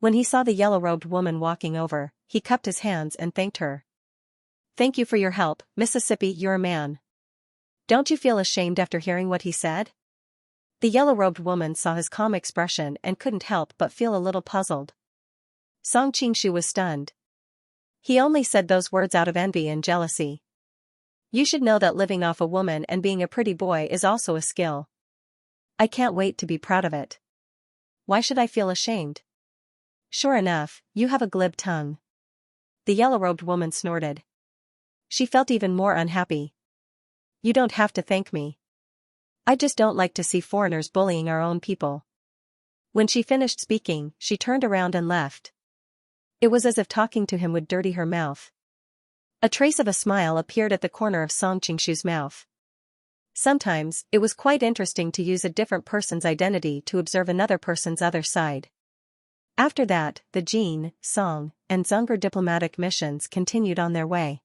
When he saw the yellow-robed woman walking over, he cupped his hands and thanked her. Thank you for your help, Mississippi, you're a man. Don't you feel ashamed after hearing what he said? The yellow-robed woman saw his calm expression and couldn't help but feel a little puzzled. Song Qingshu was stunned. He only said those words out of envy and jealousy. You should know that living off a woman and being a pretty boy is also a skill. I can't wait to be proud of it. Why should I feel ashamed? Sure enough, you have a glib tongue. The yellow-robed woman snorted. She felt even more unhappy. You don't have to thank me. I just don't like to see foreigners bullying our own people. When she finished speaking, she turned around and left. It was as if talking to him would dirty her mouth. A trace of a smile appeared at the corner of Song Qingshu's mouth. Sometimes, it was quite interesting to use a different person's identity to observe another person's other side. After that, the Jin, Song, and Zungar diplomatic missions continued on their way.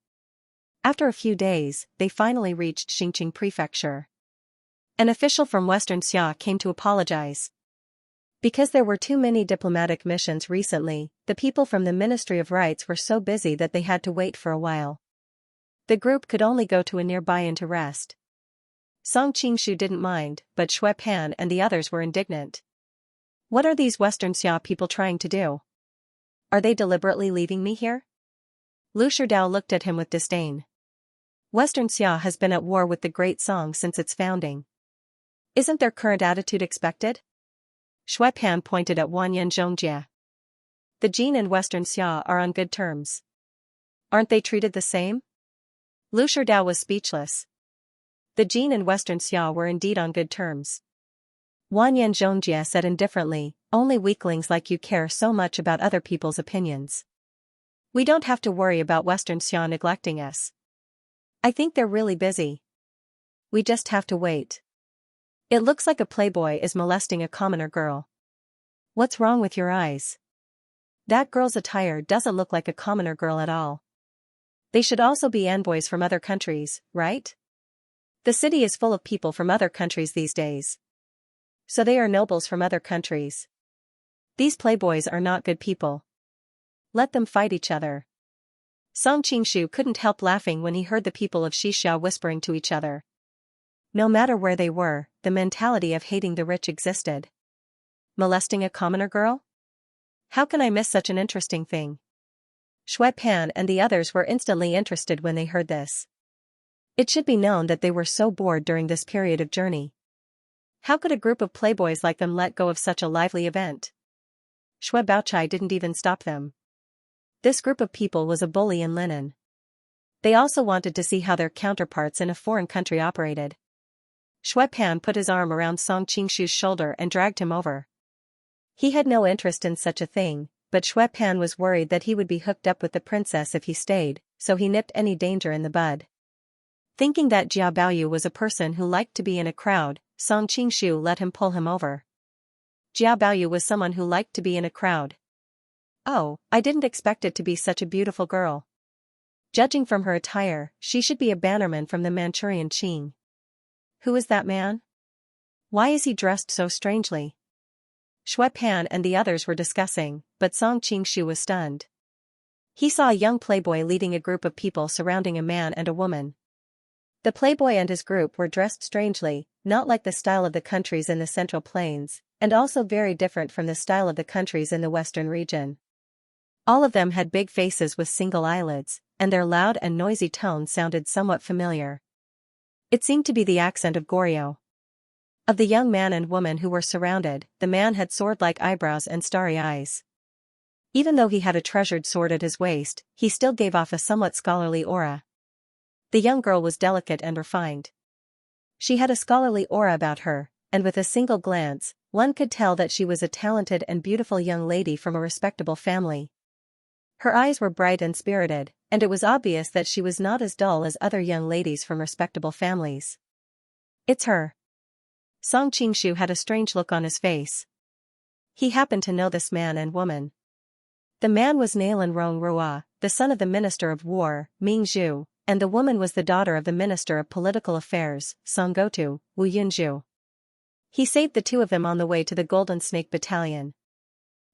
After a few days, they finally reached Xinqing Prefecture. An official from Western Xia came to apologize. Because there were too many diplomatic missions recently, the people from the Ministry of Rights were so busy that they had to wait for a while. The group could only go to a nearby inn to rest. Song Qingshu didn't mind, but Xue Pan and the others were indignant. What are these Western Xia people trying to do? Are they deliberately leaving me here? Lu Sherdao looked at him with disdain. Western Xia has been at war with the Great Song since its founding. Isn't their current attitude expected? Xue Pan pointed at Wanyan Zhongjie. The Jin and Western Xia are on good terms. Aren't they treated the same? Lu Sherdao was speechless. The Jin and Western Xia were indeed on good terms. Wanyan Zhongjie said indifferently, only weaklings like you care so much about other people's opinions. We don't have to worry about Western Xia neglecting us. I think they're really busy. We just have to wait. It looks like a playboy is molesting a commoner girl. What's wrong with your eyes? That girl's attire doesn't look like a commoner girl at all. They should also be envoys from other countries, right? The city is full of people from other countries these days. So they are nobles from other countries. These playboys are not good people. Let them fight each other. Song Qingshu couldn't help laughing when he heard the people of Xixia whispering to each other. No matter where they were, the mentality of hating the rich existed. Molesting a commoner girl? How can I miss such an interesting thing? Xue Pan and the others were instantly interested when they heard this. It should be known that they were so bored during this period of journey. How could a group of playboys like them let go of such a lively event? Xue Baochai didn't even stop them. This group of people was a bully in linen. They also wanted to see how their counterparts in a foreign country operated. Xue Pan put his arm around Song Qingshu's shoulder and dragged him over. He had no interest in such a thing, but Xue Pan was worried that he would be hooked up with the princess if he stayed, so he nipped any danger in the bud. Thinking that Jia Baoyu was a person who liked to be in a crowd, Song Qingshu let him pull him over. Jia Baoyu was someone who liked to be in a crowd. Oh, I didn't expect it to be such a beautiful girl. Judging from her attire, she should be a bannerman from the Manchurian Qing. Who is that man? Why is he dressed so strangely? Xue Pan and the others were discussing, but Song Qingshu was stunned. He saw a young playboy leading a group of people surrounding a man and a woman. The playboy and his group were dressed strangely, not like the style of the countries in the Central Plains, and also very different from the style of the countries in the Western region. All of them had big faces with single eyelids, and their loud and noisy tones sounded somewhat familiar. It seemed to be the accent of Goryeo. Of the young man and woman who were surrounded, the man had sword-like eyebrows and starry eyes. Even though he had a treasured sword at his waist, he still gave off a somewhat scholarly aura. The young girl was delicate and refined. She had a scholarly aura about her, and with a single glance, one could tell that she was a talented and beautiful young lady from a respectable family. Her eyes were bright and spirited, and it was obvious that she was not as dull as other young ladies from respectable families. It's her. Song Qingshu had a strange look on his face. He happened to know this man and woman. The man was Nailan Rongrua, the son of the Minister of War, Ming Zhu, and the woman was the daughter of the Minister of Political Affairs, Song Gotu, Wu Yunzhu. He saved the two of them on the way to the Golden Snake Battalion.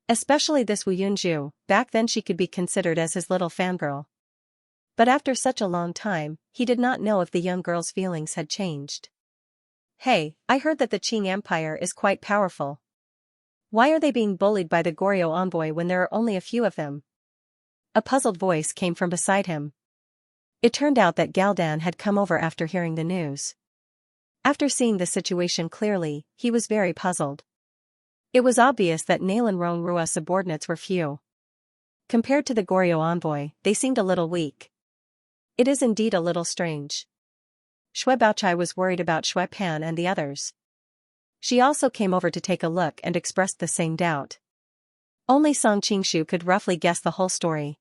Especially this Wu Yunzhu, back then she could be considered as his little fangirl. But after such a long time, he did not know if the young girl's feelings had changed. Hey, I heard that the Qing Empire is quite powerful. Why are they being bullied by the Goryeo envoy when there are only a few of them? A puzzled voice came from beside him. It turned out that Galdan had come over after hearing the news. After seeing the situation clearly, he was very puzzled. It was obvious that Nailan Rongrua subordinates were few. Compared to the Goryeo envoy, they seemed a little weak. It is indeed a little strange. Xue Baochai was worried about Xue Pan and the others. She also came over to take a look and expressed the same doubt. Only Song Qingshu could roughly guess the whole story.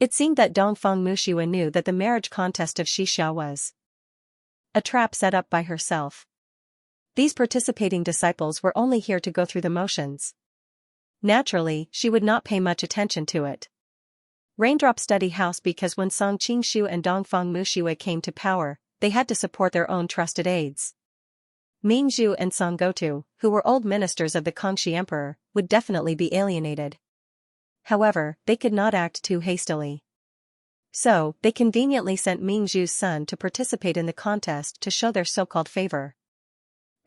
It seemed that Dongfeng Muxua knew that the marriage contest of Xixia was a trap set up by herself. These participating disciples were only here to go through the motions. Naturally, she would not pay much attention to it. Raindrop Study House because when Song Qingshu and Dongfang Mushui came to power, they had to support their own trusted aides. Ming Zhu and Song Gotu, who were old ministers of the Kangxi Emperor, would definitely be alienated. However, they could not act too hastily. So, they conveniently sent Ming Zhu's son to participate in the contest to show their so-called favor.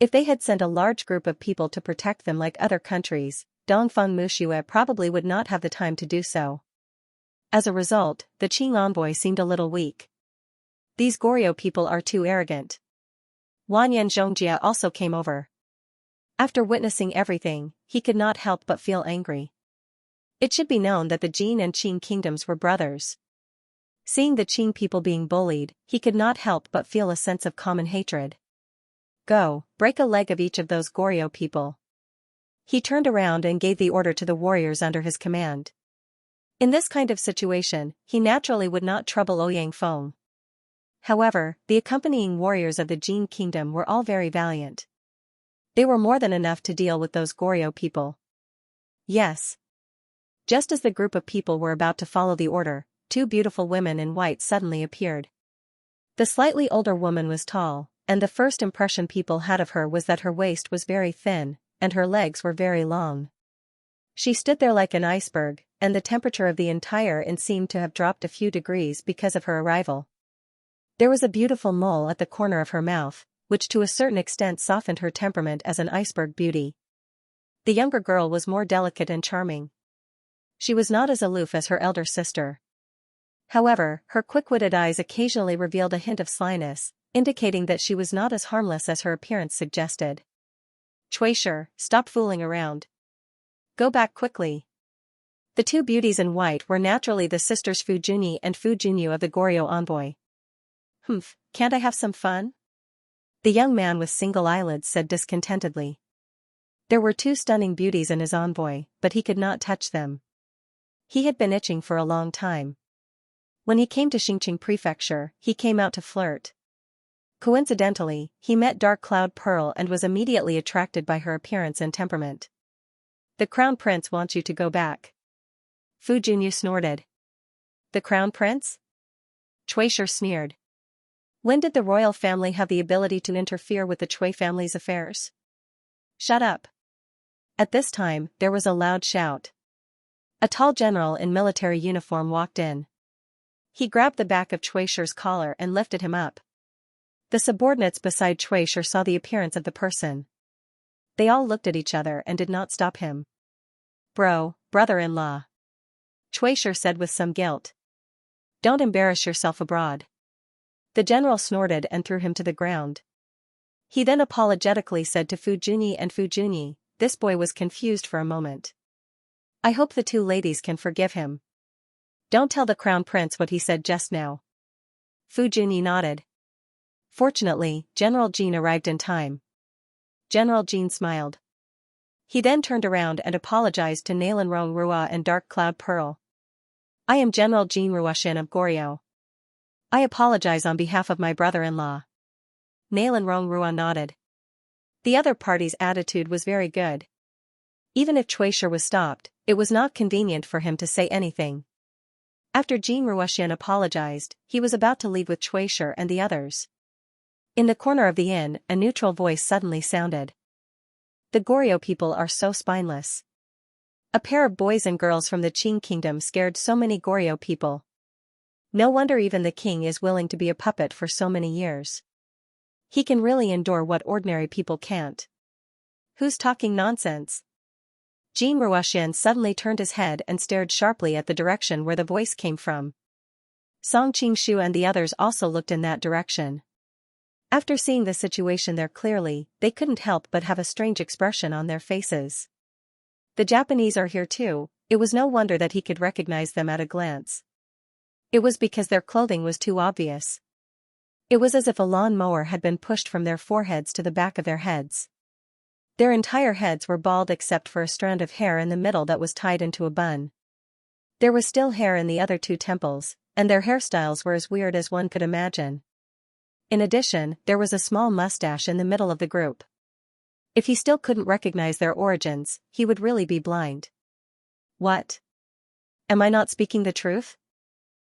If they had sent a large group of people to protect them like other countries, Dongfang Mushui probably would not have the time to do so. As a result, the Qing envoy seemed a little weak. These Goryeo people are too arrogant. Wanyan Zhongjia also came over. After witnessing everything, he could not help but feel angry. It should be known that the Jin and Qing kingdoms were brothers. Seeing the Qing people being bullied, he could not help but feel a sense of common hatred. Go, break a leg of each of those Goryeo people. He turned around and gave the order to the warriors under his command. In this kind of situation, he naturally would not trouble Ouyang Feng. However, the accompanying warriors of the Jin kingdom were all very valiant. They were more than enough to deal with those Goryeo people. Yes. Just as the group of people were about to follow the order, two beautiful women in white suddenly appeared. The slightly older woman was tall, and the first impression people had of her was that her waist was very thin, and her legs were very long. She stood there like an iceberg, and the temperature of the entire inn seemed to have dropped a few degrees because of her arrival. There was a beautiful mole at the corner of her mouth, which to a certain extent softened her temperament as an iceberg beauty. The younger girl was more delicate and charming. She was not as aloof as her elder sister. However, her quick-witted eyes occasionally revealed a hint of slyness, indicating that she was not as harmless as her appearance suggested. Chuishi, stop fooling around. Go back quickly. The two beauties in white were naturally the sisters Fu Junyi and Fu Junyu of the Goryeo envoy. Humph, can't I have some fun? The young man with single eyelids said discontentedly. There were two stunning beauties in his envoy, but he could not touch them. He had been itching for a long time. When he came to Xingqing Prefecture, he came out to flirt. Coincidentally, he met Dark Cloud Pearl and was immediately attracted by her appearance and temperament. The Crown Prince wants you to go back. Fu Junyu snorted. The Crown Prince? Chuishi sneered. When did the royal family have the ability to interfere with the Chui family's affairs? Shut up. At this time, there was a loud shout. A tall general in military uniform walked in. He grabbed the back of Chuishi's collar and lifted him up. The subordinates beside Chuishi saw the appearance of the person. They all looked at each other and did not stop him. Brother-in-law. Chuishi said with some guilt. Don't embarrass yourself abroad. The general snorted and threw him to the ground. He then apologetically said to Fu Junyi and Fu Junyi, this boy was confused for a moment. I hope the two ladies can forgive him. Don't tell the Crown Prince what he said just now. Fu Junyi nodded. Fortunately, General Jin arrived in time. General Jin smiled. He then turned around and apologized to Nalan Rong Rua and Dark Cloud Pearl. I am General Jin Ruashin of Goryeo. I apologize on behalf of my brother-in-law. Nalan Rong Rua nodded. The other party's attitude was very good. Even if Chuishi was stopped, it was not convenient for him to say anything. After Jin Ruashin apologized, he was about to leave with Chuishi and the others. In the corner of the inn, a neutral voice suddenly sounded. The Goryeo people are so spineless. A pair of boys and girls from the Qing kingdom scared so many Goryeo people. No wonder even the king is willing to be a puppet for so many years. He can really endure what ordinary people can't. Who's talking nonsense? Jin Ruashin suddenly turned his head and stared sharply at the direction where the voice came from. Song Qingshu and the others also looked in that direction. After seeing the situation there clearly, they couldn't help but have a strange expression on their faces. The Japanese are here too, it was no wonder that he could recognize them at a glance. It was because their clothing was too obvious. It was as if a lawn mower had been pushed from their foreheads to the back of their heads. Their entire heads were bald except for a strand of hair in the middle that was tied into a bun. There was still hair in the other two temples, and their hairstyles were as weird as one could imagine. In addition, there was a small mustache in the middle of the group. If he still couldn't recognize their origins, he would really be blind. What? Am I not speaking the truth?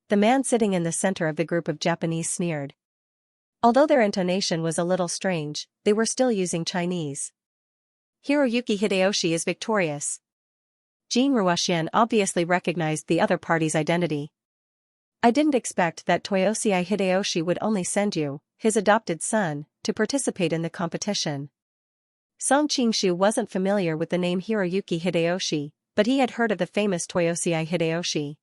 The man sitting in the center of the group of Japanese sneered. Although their intonation was a little strange, they were still using Chinese. Hiroyuki Hideyoshi is victorious. Jin Ruoxian obviously recognized the other party's identity. I didn't expect that Toyosi Hideyoshi would only send you, his adopted son, to participate in the competition. Song Qingshu wasn't familiar with the name Hiroyuki Hideyoshi, but he had heard of the famous Toyosi Hideyoshi.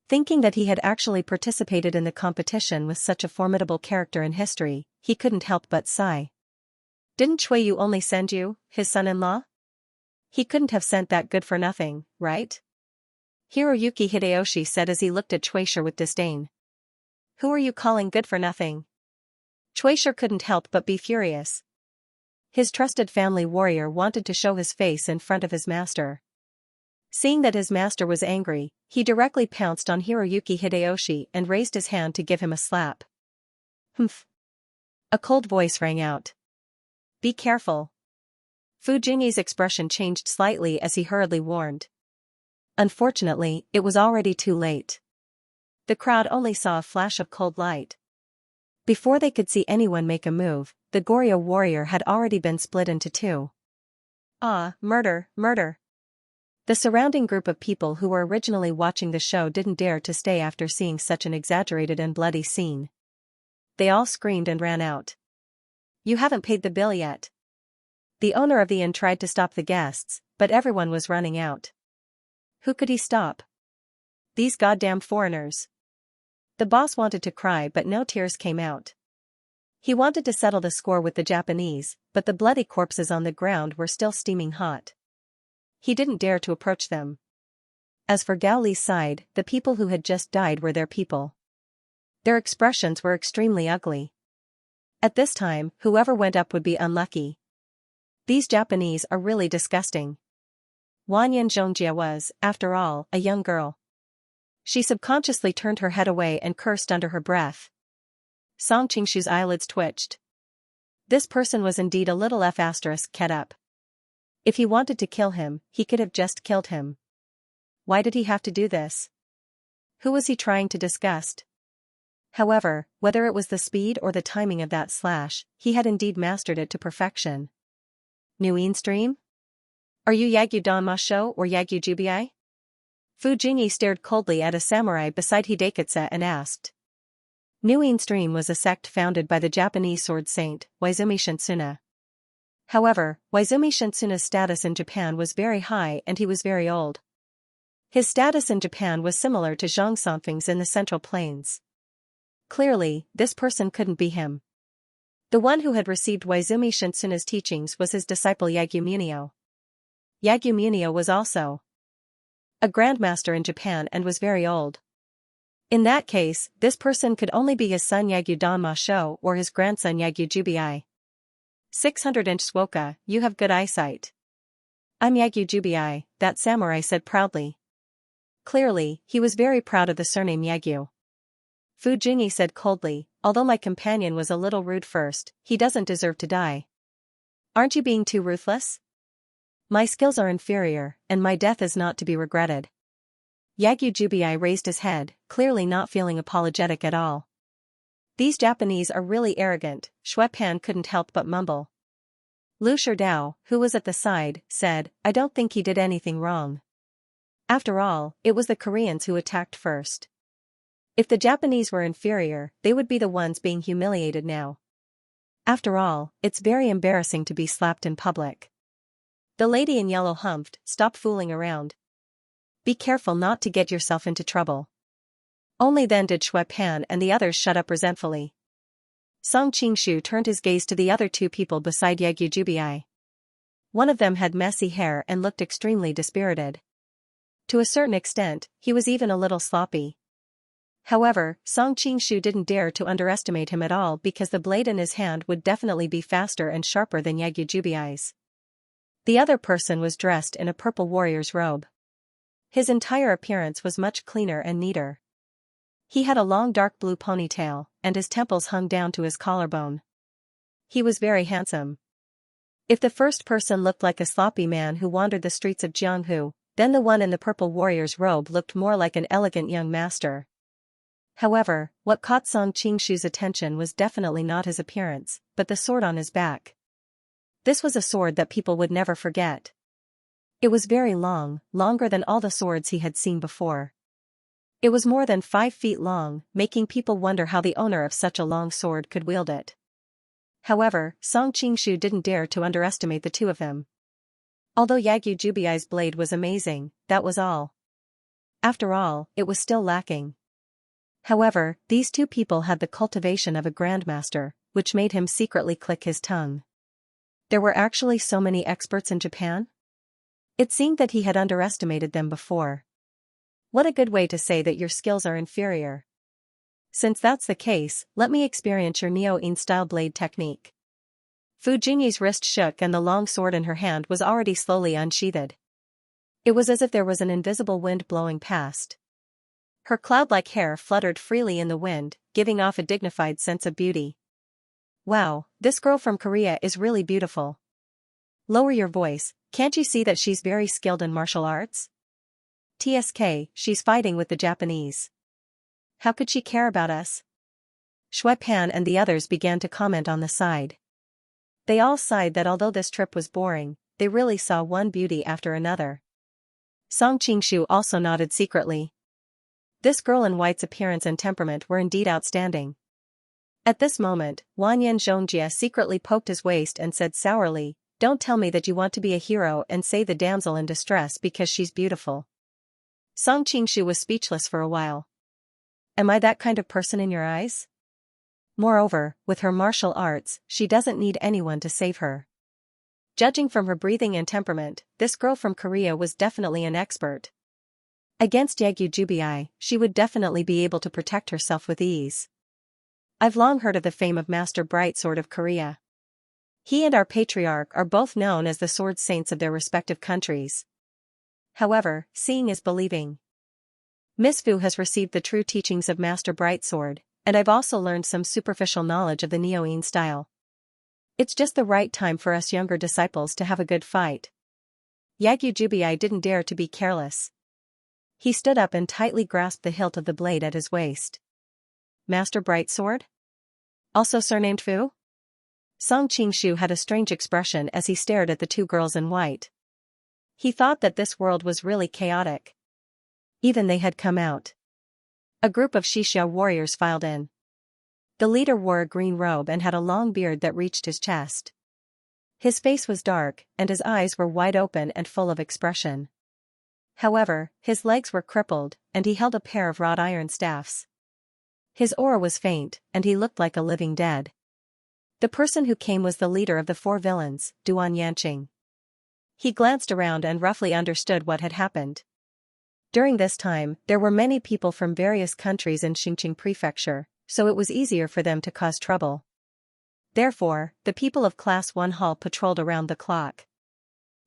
Thinking that he had actually participated in the competition with such a formidable character in history, he couldn't help but sigh. Didn't Chuiyu only send you, his son-in-law? He couldn't have sent that good for nothing, right? Hiroyuki Hideyoshi said as he looked at Chuishi with disdain. Who are you calling good for nothing? Chuishi couldn't help but be furious. His trusted family warrior wanted to show his face in front of his master. Seeing that his master was angry, he directly pounced on Hiroyuki Hideyoshi and raised his hand to give him a slap. Humph. A cold voice rang out. Be careful. Fu Jingyi's expression changed slightly as he hurriedly warned. Unfortunately, it was already too late. The crowd only saw a flash of cold light. Before they could see anyone make a move, the Goryeo warrior had already been split into two. Ah, murder, murder. The surrounding group of people who were originally watching the show didn't dare to stay after seeing such an exaggerated and bloody scene. They all screamed and ran out. You haven't paid the bill yet. The owner of the inn tried to stop the guests, but everyone was running out. Who could he stop? These goddamn foreigners. The boss wanted to cry but no tears came out. He wanted to settle the score with the Japanese, but the bloody corpses on the ground were still steaming hot. He didn't dare to approach them. As for Gao Li's side, the people who had just died were their people. Their expressions were extremely ugly. At this time, whoever went up would be unlucky. These Japanese are really disgusting. Wanyan Xianxia was, after all, a young girl. She subconsciously turned her head away and cursed under her breath. Song Qingshu's eyelids twitched. This person was indeed a little **ket up. If he wanted to kill him, he could have just killed him. Why did he have to do this? Who was he trying to disgust? However, whether it was the speed or the timing of that slash, he had indeed mastered it to perfection. New stream? Are you Yagyu Danmasho or Yagyu Jubai? Fu Jingyi stared coldly at a samurai beside Hidekatsu and asked. New stream was a sect founded by the Japanese sword saint, Waizumi Shinsuna. However, Waizumi Shinsuna's status in Japan was very high and he was very old. His status in Japan was similar to Zhang Sanfeng's in the Central Plains. Clearly, this person couldn't be him. The one who had received Waizumi Shinsuna's teachings was his disciple Yagyu Munio. Yagyu Munio was also a grandmaster in Japan and was very old. In that case, this person could only be his son Yagyu Danmasho or his grandson Yagyu Jubai. 600-inch Swoka, you have good eyesight. I'm Yagyu Jubai, that samurai said proudly. Clearly, he was very proud of the surname Yagyu. Fu Jingyi said coldly, although my companion was a little rude first, he doesn't deserve to die. Aren't you being too ruthless? My skills are inferior, and my death is not to be regretted. Yagyu Jubai raised his head, clearly not feeling apologetic at all. These Japanese are really arrogant, Xue Pan couldn't help but mumble. Lu Sherdao, who was at the side, said, I don't think he did anything wrong. After all, it was the Koreans who attacked first. If the Japanese were inferior, they would be the ones being humiliated now. After all, it's very embarrassing to be slapped in public. The lady in yellow humphed, stop fooling around. Be careful not to get yourself into trouble. Only then did Xue Pan and the others shut up resentfully. Song Qingshu turned his gaze to the other two people beside Yagyu Jubai. One of them had messy hair and looked extremely dispirited. To a certain extent, he was even a little sloppy. However, Song Qingshu didn't dare to underestimate him at all because the blade in his hand would definitely be faster and sharper than Yagyu Jubai's. The other person was dressed in a purple warrior's robe. His entire appearance was much cleaner and neater. He had a long dark blue ponytail, and his temples hung down to his collarbone. He was very handsome. If the first person looked like a sloppy man who wandered the streets of Jianghu, Then the one in the purple warrior's robe looked more like an elegant young master. However, what caught Song Qingshu's attention was definitely not his appearance, but the sword on his back. This was a sword that people would never forget. It was very long, longer than all the swords he had seen before. It was more than 5 feet long, making people wonder how the owner of such a long sword could wield it. However, Song Qingshu didn't dare to underestimate the two of them. Although Yagyu Jubiai's blade was amazing, that was all. After all, it was still lacking. However, these two people had the cultivation of a grandmaster, which made him secretly click his tongue. There were actually so many experts in Japan? It seemed that he had underestimated them before. What a good way to say that your skills are inferior. Since that's the case, let me experience your Neo-In style blade technique. Fu Junyi's wrist shook and the long sword in her hand was already slowly unsheathed. It was as if there was an invisible wind blowing past. Her cloud-like hair fluttered freely in the wind, giving off a dignified sense of beauty. Wow, this girl from Korea is really beautiful. Lower your voice, can't you see that she's very skilled in martial arts? TSK, she's fighting with the Japanese. How could she care about us? Shui Pan and the others began to comment on the side. They all sighed that although this trip was boring, they really saw one beauty after another. Song Qingshu also nodded secretly. This girl in white's appearance and temperament were indeed outstanding. At this moment, Wanyan Zhongjia secretly poked his waist and said sourly, "Don't tell me that you want to be a hero and save the damsel in distress because she's beautiful." Song Qingshu was speechless for a while. Am I that kind of person in your eyes? Moreover, with her martial arts, she doesn't need anyone to save her. Judging from her breathing and temperament, this girl from Korea was definitely an expert. Against Yagyu Jubiai, she would definitely be able to protect herself with ease. I've long heard of the fame of Master Brightsword of Korea. He and our patriarch are both known as the sword saints of their respective countries. However, seeing is believing. Miss Fu has received the true teachings of Master Brightsword, and I've also learned some superficial knowledge of the Neo-In style. It's just the right time for us younger disciples to have a good fight. Yagyu Jubiai didn't dare to be careless. He stood up and tightly grasped the hilt of the blade at his waist. Master Brightsword? Also surnamed Fu? Song Qingshu had a strange expression as he stared at the two girls in white. He thought that this world was really chaotic. Even they had come out. A group of Xianxia warriors filed in. The leader wore a green robe and had a long beard that reached his chest. His face was dark, and his eyes were wide open and full of expression. However, his legs were crippled, and he held a pair of wrought iron staffs. His aura was faint, and he looked like a living dead. The person who came was the leader of the 4 villains, Duan Yanqing. He glanced around and roughly understood what had happened. During this time, there were many people from various countries in Xinqing Prefecture, so it was easier for them to cause trouble. Therefore, the people of Class 1 Hall patrolled around the clock.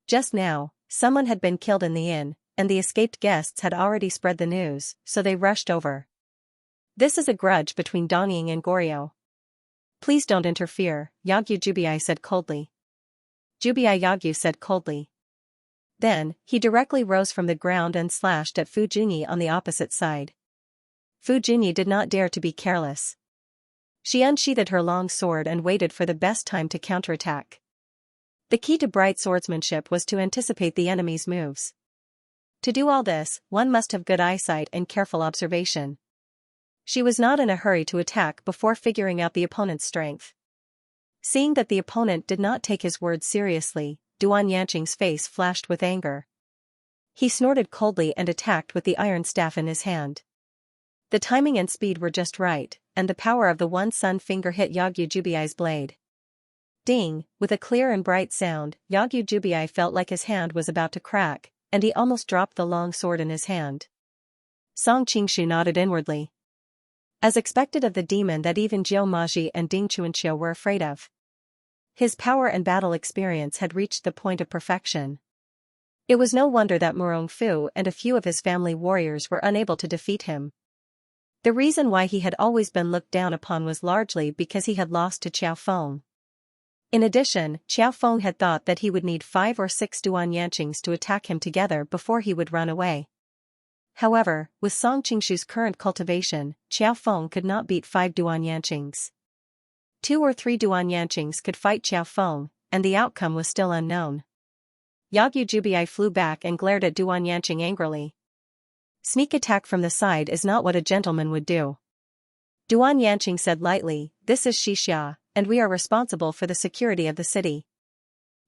Just now, someone had been killed in the inn, and the escaped guests had already spread the news, so they rushed over. This is a grudge between Dongying and Goryeo. Please don't interfere, Yagyu Jubiai said coldly. Jubiai Yagyu said coldly. Then, he directly rose from the ground and slashed at Fu Junyi on the opposite side. Fu Junyi did not dare to be careless. She unsheathed her long sword and waited for the best time to counterattack. The key to bright swordsmanship was to anticipate the enemy's moves. To do all this, one must have good eyesight and careful observation. She was not in a hurry to attack before figuring out the opponent's strength. Seeing that the opponent did not take his words seriously, Duan Yanqing's face flashed with anger. He snorted coldly and attacked with the iron staff in his hand. The timing and speed were just right, and the power of the one sun finger hit Yagyu Jubiai's blade. Ding! With a clear and bright sound, Yagyu Jubiai felt like his hand was about to crack, and he almost dropped the long sword in his hand. Song Qingshu nodded inwardly. As expected of the demon that even Jiu Maji and Ding Chuanqiu were afraid of. His power and battle experience had reached the point of perfection. It was no wonder that Murong Fu and a few of his family warriors were unable to defeat him. The reason why he had always been looked down upon was largely because he had lost to Qiao Feng. In addition, Xiao Feng had thought that he would need 5 or 6 Duanyanqings to attack him together before he would run away. However, with Song Qingshu's current cultivation, Xiao Feng could not beat 5 Duanyanqings. 2 or 3 Duanyanqings could fight Xiao Feng, and the outcome was still unknown. Yagyu Jubai flew back and glared at Duanyanqing angrily. Sneak attack from the side is not what a gentleman would do. Duanyanqing said lightly, "This is Xianxia, and we are responsible for the security of the city.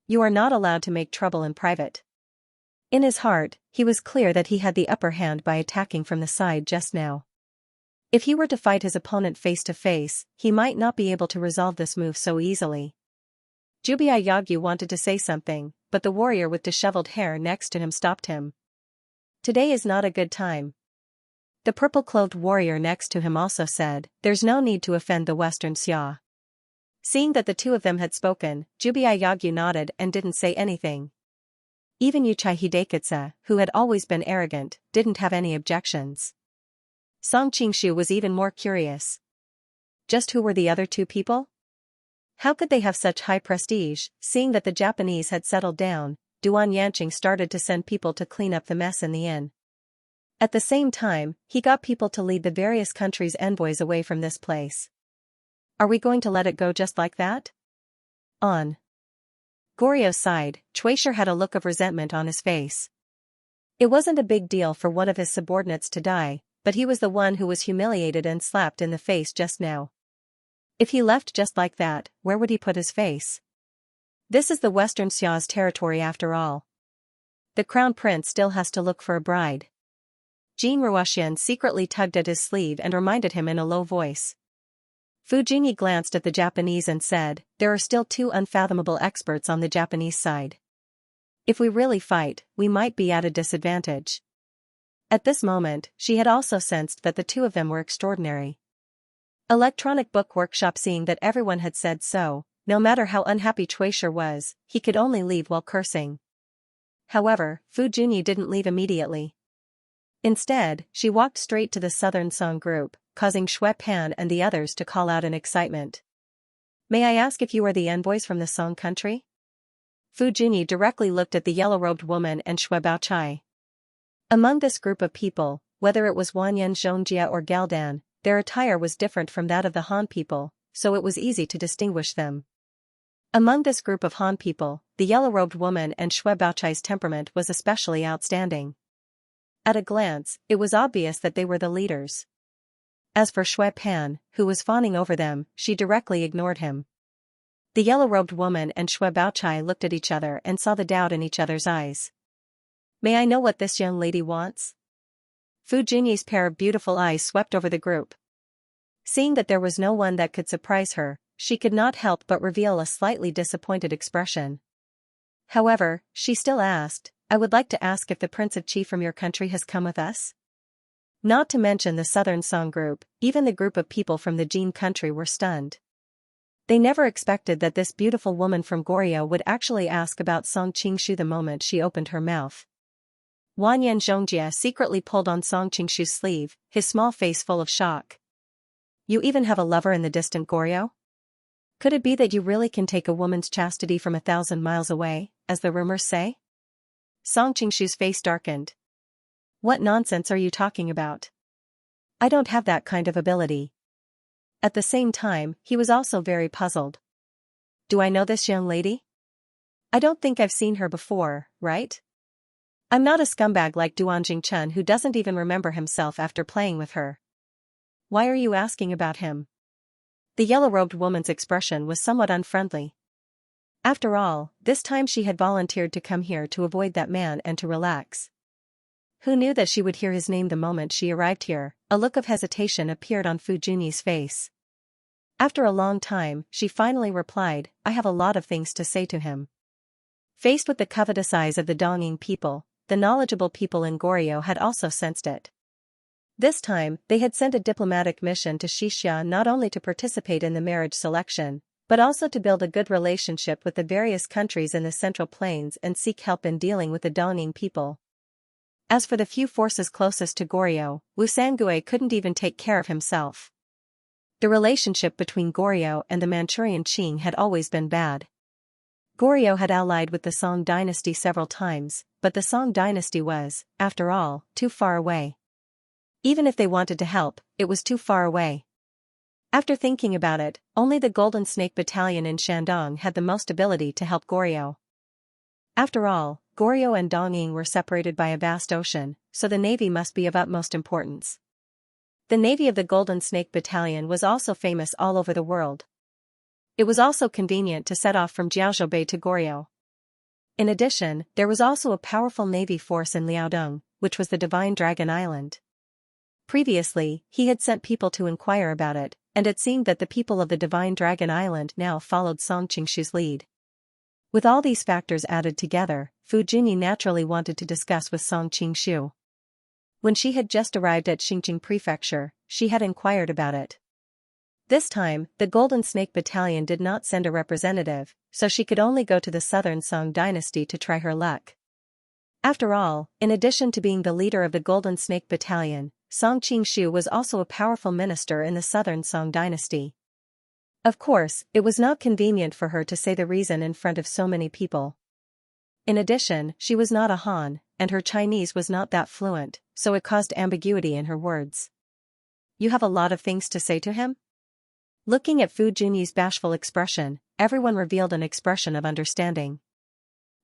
You are not allowed to make trouble in private." In his heart, he was clear that he had the upper hand by attacking from the side just now. If he were to fight his opponent face to face, he might not be able to resolve this move so easily. Jubai Yagyu wanted to say something, but the warrior with disheveled hair next to him stopped him. "Today is not a good time." The purple-clothed warrior next to him also said, "There's no need to offend the Western Xia." Seeing that the two of them had spoken, Jubai Yagyu nodded and didn't say anything. Even Yuchai Hidekatsu, who had always been arrogant, didn't have any objections. Song Qingshu was even more curious. Just who were the other two people? How could they have such high prestige? Seeing that the Japanese had settled down, Duanyanqing started to send people to clean up the mess in the inn. At the same time, he got people to lead the various countries' envoys away from this place. Are we going to let it go just like that? On Goryo's side, Chuisher had a look of resentment on his face. It wasn't a big deal for one of his subordinates to die, but he was the one who was humiliated and slapped in the face just now. If he left just like that, where would he put his face? This is the Western Xia's territory after all. The crown prince still has to look for a bride. Jin Ruoxian secretly tugged at his sleeve and reminded him in a low voice. Fu Junyi glanced at the Japanese and said, "There are still 2 unfathomable experts on the Japanese side. If we really fight, we might be at a disadvantage." At this moment, she had also sensed that the two of them were extraordinary. Electronic Book Workshop. Seeing that everyone had said so, no matter how unhappy Chuisher was, he could only leave while cursing. However, Fu Junyi didn't leave immediately. Instead, she walked straight to the Southern Song group, causing Xue Pan and the others to call out in excitement. "May I ask if you are the envoys from the Song country?" Fu Junyi directly looked at the yellow-robed woman and Xue Baochai. Among this group of people, whether it was Wanyan Xianxia or Galdan, their attire was different from that of the Han people, so it was easy to distinguish them. Among this group of Han people, the yellow-robed woman and Xue Baochai's temperament was especially outstanding. At a glance, it was obvious that they were the leaders. As for Xue Pan, who was fawning over them, she directly ignored him. The yellow-robed woman and Xue Baochai looked at each other and saw the doubt in each other's eyes. "May I know what this young lady wants?" Fu Junyi's pair of beautiful eyes swept over the group. Seeing that there was no one that could surprise her, she could not help but reveal a slightly disappointed expression. However, she still asked, "I would like to ask if the Prince of Qi from your country has come with us?" Not to mention the Southern Song group, even the group of people from the Jin country were stunned. They never expected that this beautiful woman from Goryeo would actually ask about Song Qingshu the moment she opened her mouth. Wanyan Xianxia secretly pulled on Song Qingshu's sleeve, his small face full of shock. "You even have a lover in the distant Goryeo? Could it be that you really can take a woman's chastity from 1,000 miles away, as the rumors say?" Song Qingshu's face darkened. "What nonsense are you talking about? I don't have that kind of ability." At the same time, he was also very puzzled. "Do I know this young lady? I don't think I've seen her before, right? I'm not a scumbag like Duan Jingchen who doesn't even remember himself after playing with her. Why are you asking about him?" The yellow-robed woman's expression was somewhat unfriendly. After all, this time she had volunteered to come here to avoid that man and to relax. Who knew that she would hear his name the moment she arrived here? A look of hesitation appeared on Fu Junyi's face. After a long time, she finally replied, "I have a lot of things to say to him." Faced with the covetous eyes of the Dongying people, the knowledgeable people in Goryeo had also sensed it. This time, they had sent a diplomatic mission to Xianxia not only to participate in the marriage selection, but also to build a good relationship with the various countries in the Central Plains and seek help in dealing with the Dongying people. As for the few forces closest to Goryeo, Wu Sangue couldn't even take care of himself. The relationship between Goryeo and the Manchurian Qing had always been bad. Goryeo had allied with the Song dynasty several times, but the Song dynasty was, after all, too far away. Even if they wanted to help, it was too far away. After thinking about it, only the Golden Snake Battalion in Shandong had the most ability to help Goryeo. After all, Goryeo and Dongying were separated by a vast ocean, so the navy must be of utmost importance. The navy of the Golden Snake Battalion was also famous all over the world. It was also convenient to set off from Jiaozhou Bay to Goryeo. In addition, there was also a powerful navy force in Liaodong, which was the Divine Dragon Island. Previously, he had sent people to inquire about it, and it seemed that the people of the Divine Dragon Island now followed Song Qingshu's lead. With all these factors added together, Fu Junyi naturally wanted to discuss with Song Qingshu. When she had just arrived at Xinjiang Prefecture, she had inquired about it. This time, the Golden Snake Battalion did not send a representative, so she could only go to the southern Song dynasty to try her luck. After all, in addition to being the leader of the Golden Snake Battalion, Song Qingshu was also a powerful minister in the southern Song dynasty. Of course, it was not convenient for her to say the reason in front of so many people. In addition, she was not a Han, and her Chinese was not that fluent, so it caused ambiguity in her words. "You have a lot of things to say to him?" Looking at Fu Junyi's bashful expression, everyone revealed an expression of understanding.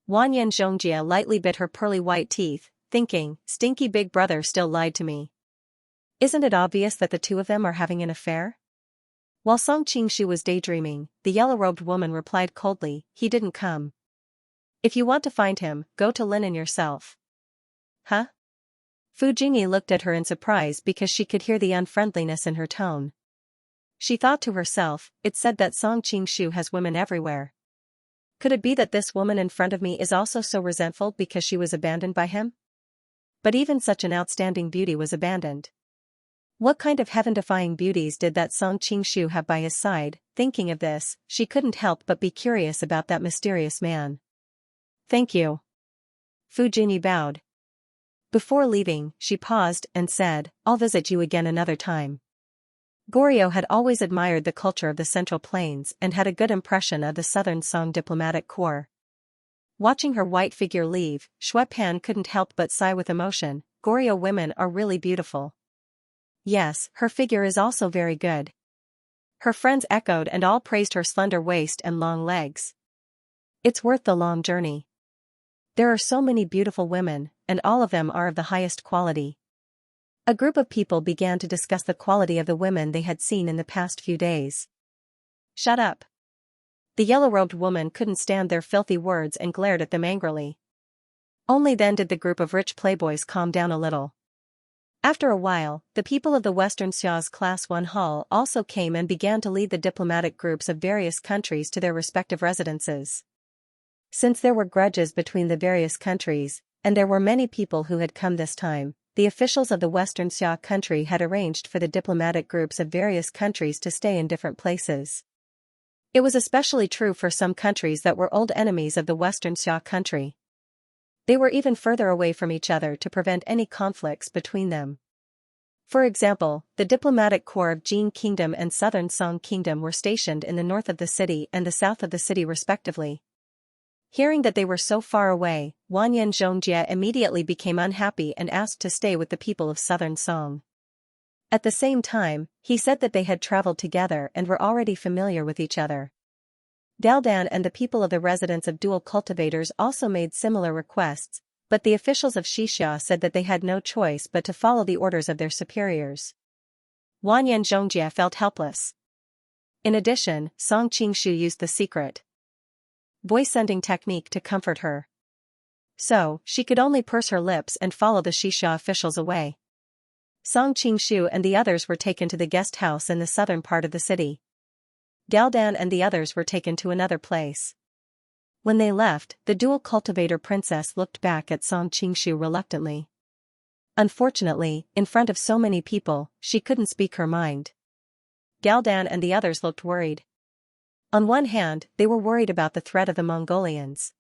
Wanyan Xianxia lightly bit her pearly white teeth, thinking, "Stinky big brother still lied to me. Isn't it obvious that the two of them are having an affair?" While Song Qingshu was daydreaming, the yellow-robed woman replied coldly, "He didn't come. If you want to find him, go to Linen yourself." Huh? Fu Junyi looked at her in surprise because she could hear the unfriendliness in her tone. She thought to herself, "It said that Song Qingshu has women everywhere. Could it be that this woman in front of me is also so resentful because she was abandoned by him?" But even such an outstanding beauty was abandoned. What kind of heaven-defying beauties did that Song Qingshu have by his side? Thinking of this, she couldn't help but be curious about that mysterious man. "Thank you." Fu Junyi bowed. Before leaving, she paused and said, "I'll visit you again another time." Goryeo had always admired the culture of the Central Plains and had a good impression of the Southern Song diplomatic corps. Watching her white figure leave, Xue Pan couldn't help but sigh with emotion. Goryeo women are really beautiful. Yes, her figure is also very good. Her friends echoed and all praised her slender waist and long legs. It's worth the long journey. There are so many beautiful women, and all of them are of the highest quality. A group of people began to discuss the quality of the women they had seen in the past few days. "Shut up." The yellow-robed woman couldn't stand their filthy words and glared at them angrily. Only then did the group of rich playboys calm down a little. After a while, the people of the Western Xia's Class 1 hall also came and began to lead the diplomatic groups of various countries to their respective residences. Since there were grudges between the various countries, and there were many people who had come this time, the officials of the Western Xia country had arranged for the diplomatic groups of various countries to stay in different places. It was especially true for some countries that were old enemies of the Western Xia country. They were even further away from each other to prevent any conflicts between them. For example, the diplomatic corps of Jin Kingdom and Southern Song Kingdom were stationed in the north of the city and the south of the city respectively. Hearing that they were so far away, Wanyan Zhongjie immediately became unhappy and asked to stay with the people of Southern Song. At the same time, he said that they had traveled together and were already familiar with each other. Daldan and the people of the residence of dual cultivators also made similar requests, but the officials of Xianxia said that they had no choice but to follow the orders of their superiors. Wanyan Zhongjie felt helpless. In addition, Song Qingshu used the secret voice-sending technique to comfort her. So, she could only purse her lips and follow the Xianxia officials away. Song Qingshu and the others were taken to the guest house in the southern part of the city. Daldan and the others were taken to another place. When they left, the dual cultivator princess looked back at Song Qingshu reluctantly. Unfortunately, in front of so many people, she couldn't speak her mind. Daldan and the others looked worried. On one hand, they were worried about the threat of the Mongolians.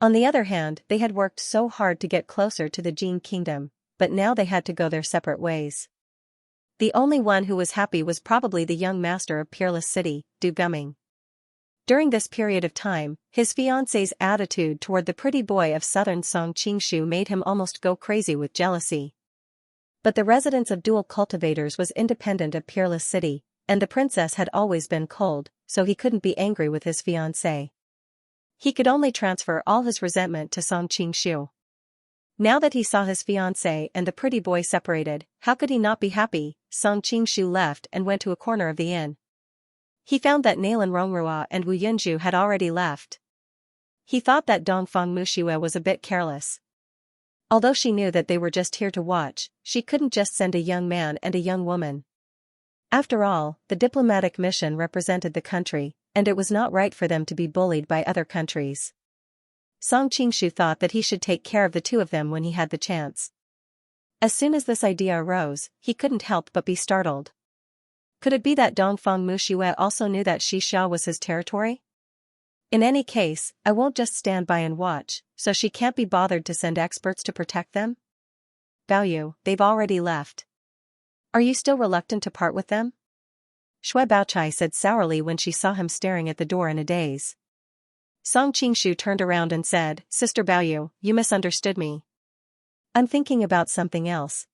On the other hand, they had worked so hard to get closer to the Jin kingdom, but now they had to go their separate ways. The only one who was happy was probably the young master of Peerless City, Du Gumming. During this period of time, his fiancée's attitude toward the pretty boy of southern Song Qingshu made him almost go crazy with jealousy. But the residence of dual cultivators was independent of Peerless City, and the princess had always been cold, so he couldn't be angry with his fiancée. He could only transfer all his resentment to Song Qingshu. Now that he saw his fiancée and the pretty boy separated, how could he not be happy? Song Qingshu left and went to a corner of the inn. He found that Nalan Rongrua and Wu Yunju had already left. He thought that Dongfang Muxue was a bit careless. Although she knew that they were just here to watch, she couldn't just send a young man and a young woman. After all, the diplomatic mission represented the country, and it was not right for them to be bullied by other countries. Song Qingshu thought that he should take care of the two of them when he had the chance. As soon as this idea arose, he couldn't help but be startled. Could it be that Dongfang Muxue also knew that Xianxia was his territory? In any case, I won't just stand by and watch, so she can't be bothered to send experts to protect them? Baoyu, they've already left. Are you still reluctant to part with them? Shui Baochai said sourly when she saw him staring at the door in a daze. Song Qingshu turned around and said, Sister Baoyu, you misunderstood me. I'm thinking about something else.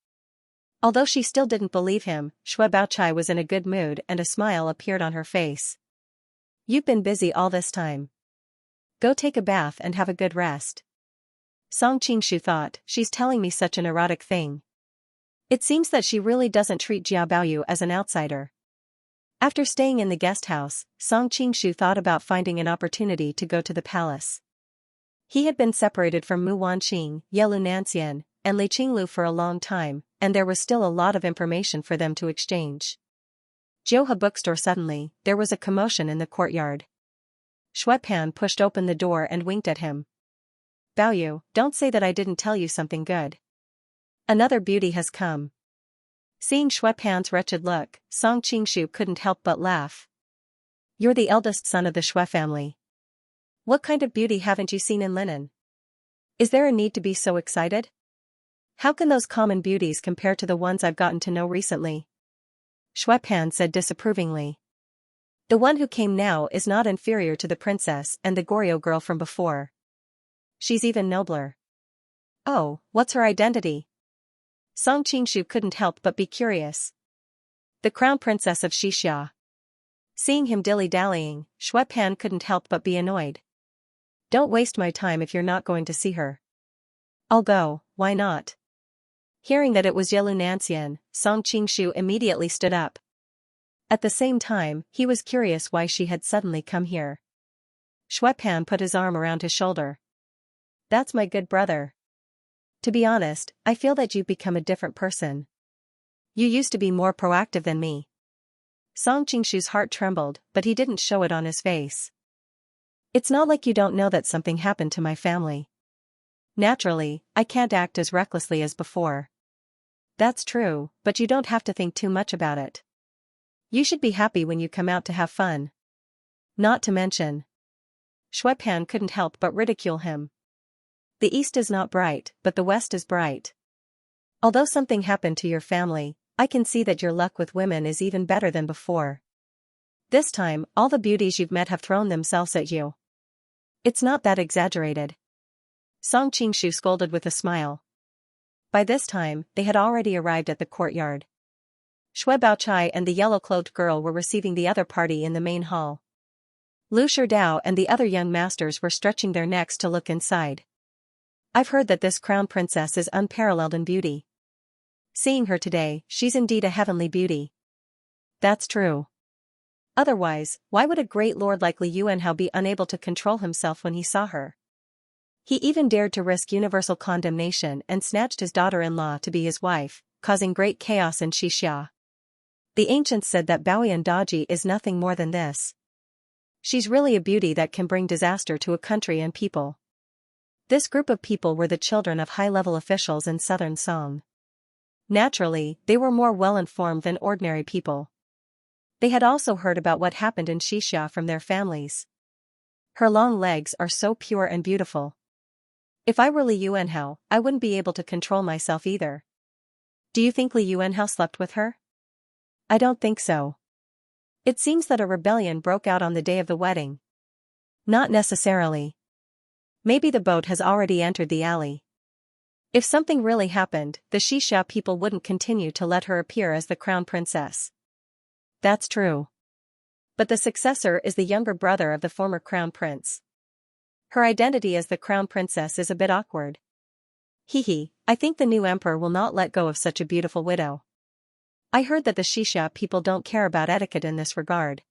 Although she still didn't believe him, Shui Baochai was in a good mood and a smile appeared on her face. You've been busy all this time. Go take a bath and have a good rest. Song Qingshu thought, she's telling me such an erotic thing. It seems that she really doesn't treat Jia Baoyu as an outsider. After staying in the guest house, Song Qingshu thought about finding an opportunity to go to the palace. He had been separated from Mu Wanqing, Yelu Nanxian, and Li Qinglu for a long time, and there was still a lot of information for them to exchange. Joha bookstore. Suddenly, there was a commotion in the courtyard. Shui Pan pushed open the door and winked at him. Baoyu, don't say that I didn't tell you something good. Another beauty has come. Seeing Shui Pan's wretched look, Song Qingshu couldn't help but laugh. You're the eldest son of the Shui family. What kind of beauty haven't you seen in linen? Is there a need to be so excited? How can those common beauties compare to the ones I've gotten to know recently? Shui Pan said disapprovingly. The one who came now is not inferior to the princess and the Goryeo girl from before. She's even nobler. Oh, what's her identity? Song Qingshu couldn't help but be curious. The crown princess of Xianxia. Seeing him dilly-dallying, Shui Pan couldn't help but be annoyed. Don't waste my time if you're not going to see her. I'll go, why not? Hearing that it was Yelu Nanxian, Song Qingshu immediately stood up. At the same time, he was curious why she had suddenly come here. Shui Pan put his arm around his shoulder. That's my good brother. To be honest, I feel that you've become a different person. You used to be more proactive than me. Song Qingshu's heart trembled, but he didn't show it on his face. It's not like you don't know that something happened to my family. Naturally, I can't act as recklessly as before. That's true, but you don't have to think too much about it. You should be happy when you come out to have fun. Not to mention. Shui Pan couldn't help but ridicule him. The east is not bright, but the west is bright. Although something happened to your family, I can see that your luck with women is even better than before. This time, all the beauties you've met have thrown themselves at you. It's not that exaggerated. Song Qingshu scolded with a smile. By this time, they had already arrived at the courtyard. Shui Baochai and the yellow-clothed girl were receiving the other party in the main hall. Lu Sherdao and the other young masters were stretching their necks to look inside. I've heard that this crown princess is unparalleled in beauty. Seeing her today, she's indeed a heavenly beauty. That's true. Otherwise, why would a great lord like Li Yuanhao be unable to control himself when he saw her? He even dared to risk universal condemnation and snatched his daughter-in-law to be his wife, causing great chaos in Xianxia. The ancients said that Baoyan Daji is nothing more than this. She's really a beauty that can bring disaster to a country and people. This group of people were the children of high-level officials in southern Song. Naturally, they were more well-informed than ordinary people. They had also heard about what happened in Xianxia from their families. Her long legs are so pure and beautiful. If I were Li Yuanhao, I wouldn't be able to control myself either. Do you think Li Yuanhao slept with her? I don't think so. It seems that a rebellion broke out on the day of the wedding. Not necessarily. Maybe the boat has already entered the alley. If something really happened, the Xianxia people wouldn't continue to let her appear as the crown princess. That's true. But the successor is the younger brother of the former crown prince. Her identity as the crown princess is a bit awkward. I think the new emperor will not let go of such a beautiful widow. I heard that the Xianxia people don't care about etiquette in this regard.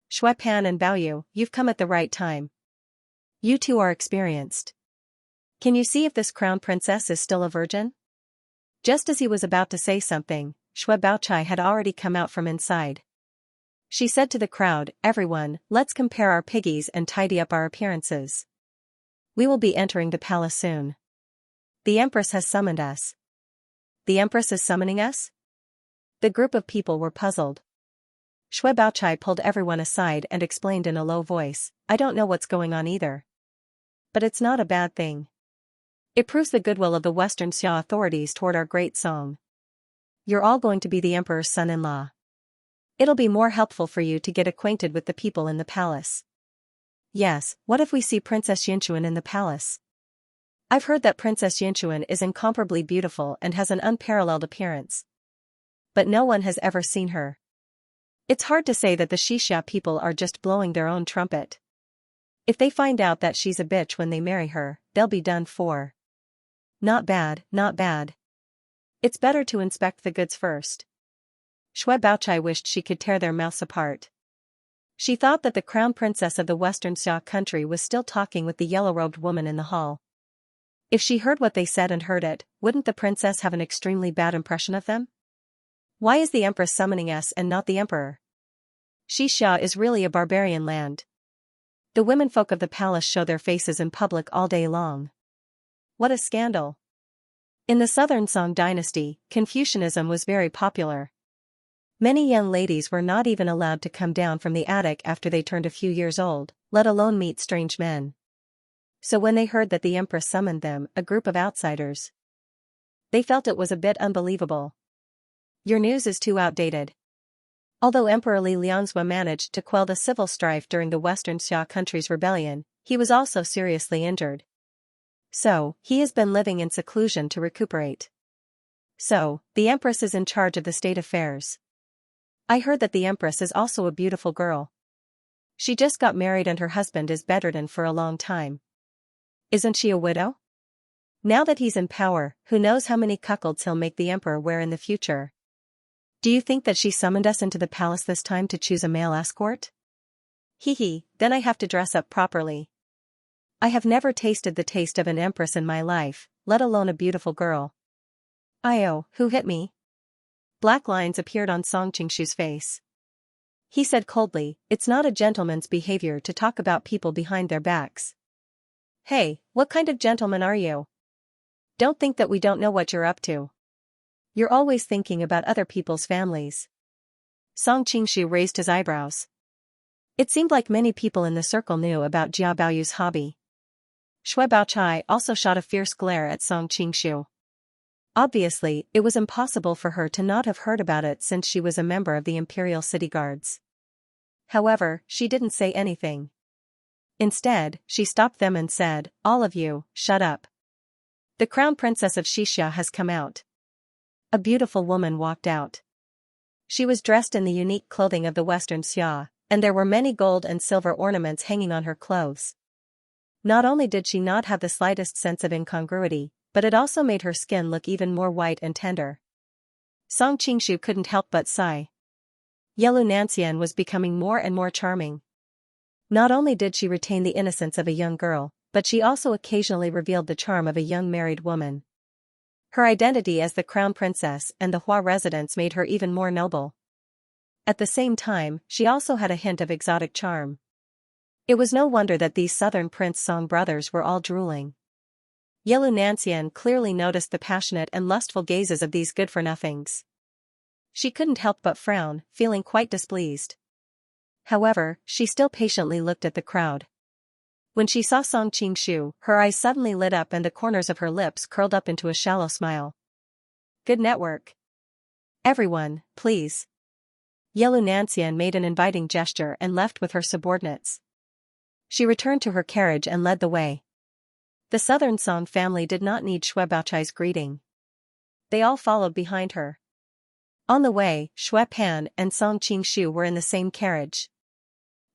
Shui Pan and Baoyu, you've come at the right time. You two are experienced. Can you see if this crown princess is still a virgin? Just as he was about to say something, Shui Baochai had already come out from inside. She said to the crowd, everyone, let's compare our piggies and tidy up our appearances. We will be entering the palace soon. The Empress has summoned us. The Empress is summoning us? The group of people were puzzled. Shui Baochai pulled everyone aside and explained in a low voice, I don't know what's going on either. But it's not a bad thing. It proves the goodwill of the Western Xia authorities toward our great song. You're all going to be the emperor's son-in-law. It'll be more helpful for you to get acquainted with the people in the palace. Yes, what if we see Princess Xianxia in the palace? I've heard that Princess Xianxia is incomparably beautiful and has an unparalleled appearance. But no one has ever seen her. It's hard to say that the Xianxia people are just blowing their own trumpet. If they find out that she's a bitch when they marry her, they'll be done for. Not bad, not bad. It's better to inspect the goods first. Shui Baochai wished she could tear their mouths apart. She thought that the crown princess of the Western Xia country was still talking with the yellow-robed woman in the hall. If she heard what they said and heard it, wouldn't the princess have an extremely bad impression of them? Why is the empress summoning us and not the emperor? Xianxia is really a barbarian land. The womenfolk of the palace show their faces in public all day long. What a scandal. In the southern Song dynasty, Confucianism was very popular. Many young ladies were not even allowed to come down from the attic after they turned a few years old, let alone meet strange men. So when they heard that the empress summoned them, a group of outsiders, they felt it was a bit unbelievable. Your news is too outdated. Although Emperor Li Liangzhua managed to quell the civil strife during the Western Xia country's rebellion, he was also seriously injured. So, he has been living in seclusion to recuperate. So, the empress is in charge of the state affairs. I heard that the empress is also a beautiful girl. She just got married and her husband is bedridden for a long time. Isn't she a widow? Now that he's in power, who knows how many cuckolds he'll make the emperor wear in the future. Do you think that she summoned us into the palace this time to choose a male escort? Then I have to dress up properly. I have never tasted the taste of an empress in my life, let alone a beautiful girl. Who hit me? Black lines appeared on Song Qingshu's face. He said coldly, it's not a gentleman's behavior to talk about people behind their backs. Hey, what kind of gentleman are you? Don't think that we don't know what you're up to. You're always thinking about other people's families. Song Qingshu raised his eyebrows. It seemed like many people in the circle knew about Jia Baoyu's hobby. Shui Baochai also shot a fierce glare at Song Qingshu. Obviously, it was impossible for her to not have heard about it since she was a member of the Imperial City Guards. However, she didn't say anything. Instead, she stopped them and said, all of you, shut up. The crown princess of Xianxia has come out. A beautiful woman walked out. She was dressed in the unique clothing of the Western Xia, and there were many gold and silver ornaments hanging on her clothes. Not only did she not have the slightest sense of incongruity, but it also made her skin look even more white and tender. Song Qingshu couldn't help but sigh. Yelu Nanxian was becoming more and more charming. Not only did she retain the innocence of a young girl, but she also occasionally revealed the charm of a young married woman. Her identity as the crown princess and the Hua residence made her even more noble. At the same time, she also had a hint of exotic charm. It was no wonder that these southern Prince Song brothers were all drooling. Yelu Nanxian clearly noticed the passionate and lustful gazes of these good-for-nothings. She couldn't help but frown, feeling quite displeased. However, she still patiently looked at the crowd. When she saw Song Qingshu, her eyes suddenly lit up and the corners of her lips curled up into a shallow smile. Good network. Everyone, please. Yelu Nancian made an inviting gesture and left with her subordinates. She returned to her carriage and led the way. The Southern Song family did not need Xue Baochai's greeting. They all followed behind her. On the way, Xue Pan and Song Qingshu were in the same carriage.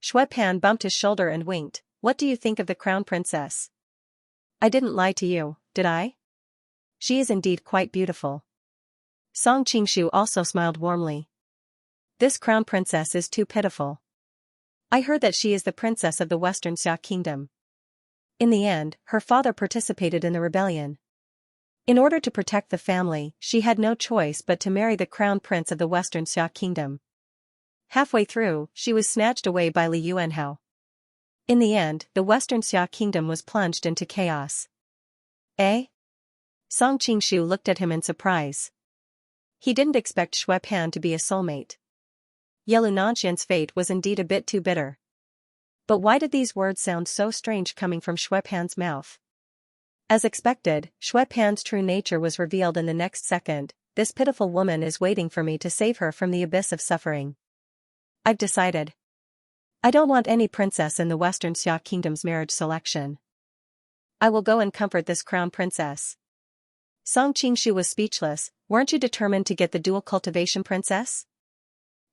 Xue Pan bumped his shoulder and winked. "What do you think of the crown princess?" "I didn't lie to you, did I? She is indeed quite beautiful." Song Qingshu also smiled warmly. "This crown princess is too pitiful. I heard that she is the princess of the Western Xia kingdom. In the end, her father participated in the rebellion. In order to protect the family, she had no choice but to marry the crown prince of the Western Xia kingdom. Halfway through, she was snatched away by Li Yuanhao. In the end, the Western Xia kingdom was plunged into chaos." "Eh?" Song Qingshu looked at him in surprise. He didn't expect Xue Pan to be a soulmate. Yelu Nancian's fate was indeed a bit too bitter. But why did these words sound so strange coming from Xue Pan's mouth? As expected, Xue Pan's true nature was revealed in the next second. "This pitiful woman is waiting for me to save her from the abyss of suffering. I've decided. I don't want any princess in the Western Xia kingdom's marriage selection. I will go and comfort this crown princess." Song Qingshu was speechless. "Weren't you determined to get the dual cultivation princess?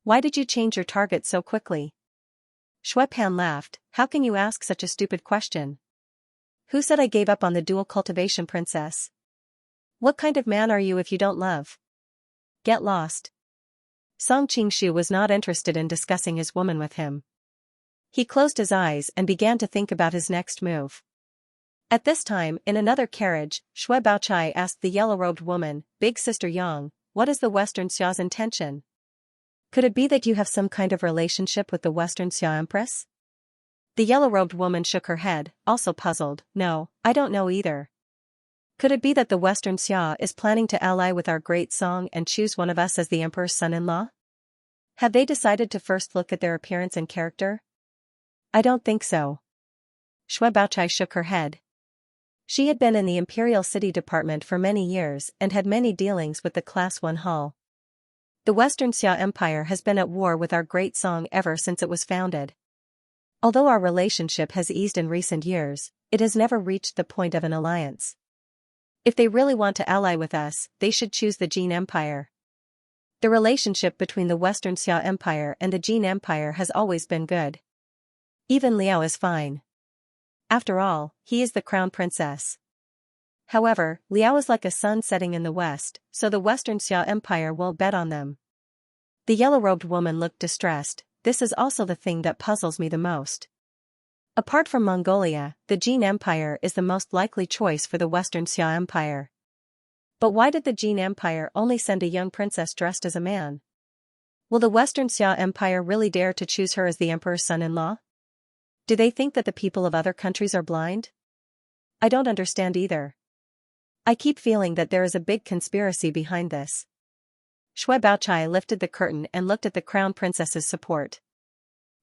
Why did you change your target so quickly?" Xue Pan laughed. "How can you ask such a stupid question? Who said I gave up on the dual cultivation princess? What kind of man are you if you don't love? Get lost." Song Qingshu was not interested in discussing his woman with him. He closed his eyes and began to think about his next move. At this time, in another carriage, Xue Baochai asked the yellow-robed woman, "Big Sister Yang, what is the Western Xia's intention? Could it be that you have some kind of relationship with the Western Xia Empress?" The yellow-robed woman shook her head, also puzzled. "No, I don't know either. Could it be that the Western Xia is planning to ally with our great Song and choose one of us as the emperor's son-in-law? Have they decided to first look at their appearance and character?" "I don't think so." Xue Baochai shook her head. She had been in the Imperial City Department for many years and had many dealings with the Class 1 Hall. The Western Xia Empire has been at war with our great Song ever since it was founded. Although our relationship has eased in recent years, it has never reached the point of an alliance. If they really want to ally with us, they should choose the Jin Empire. The relationship between the Western Xia Empire and the Jin Empire has always been good. Even Liao is fine. After all, he is the crown princess. However, Liao is like a sun setting in the west, so the Western Xia Empire will bet on them. The yellow-robed woman looked distressed. "This is also the thing that puzzles me the most. Apart from Mongolia, the Jin Empire is the most likely choice for the Western Xia Empire. But why did the Jin Empire only send a young princess dressed as a man? Will the Western Xia Empire really dare to choose her as the emperor's son-in-law? Do they think that the people of other countries are blind? I don't understand either. I keep feeling that there is a big conspiracy behind this." Xue Baochai lifted the curtain and looked at the crown princess's support.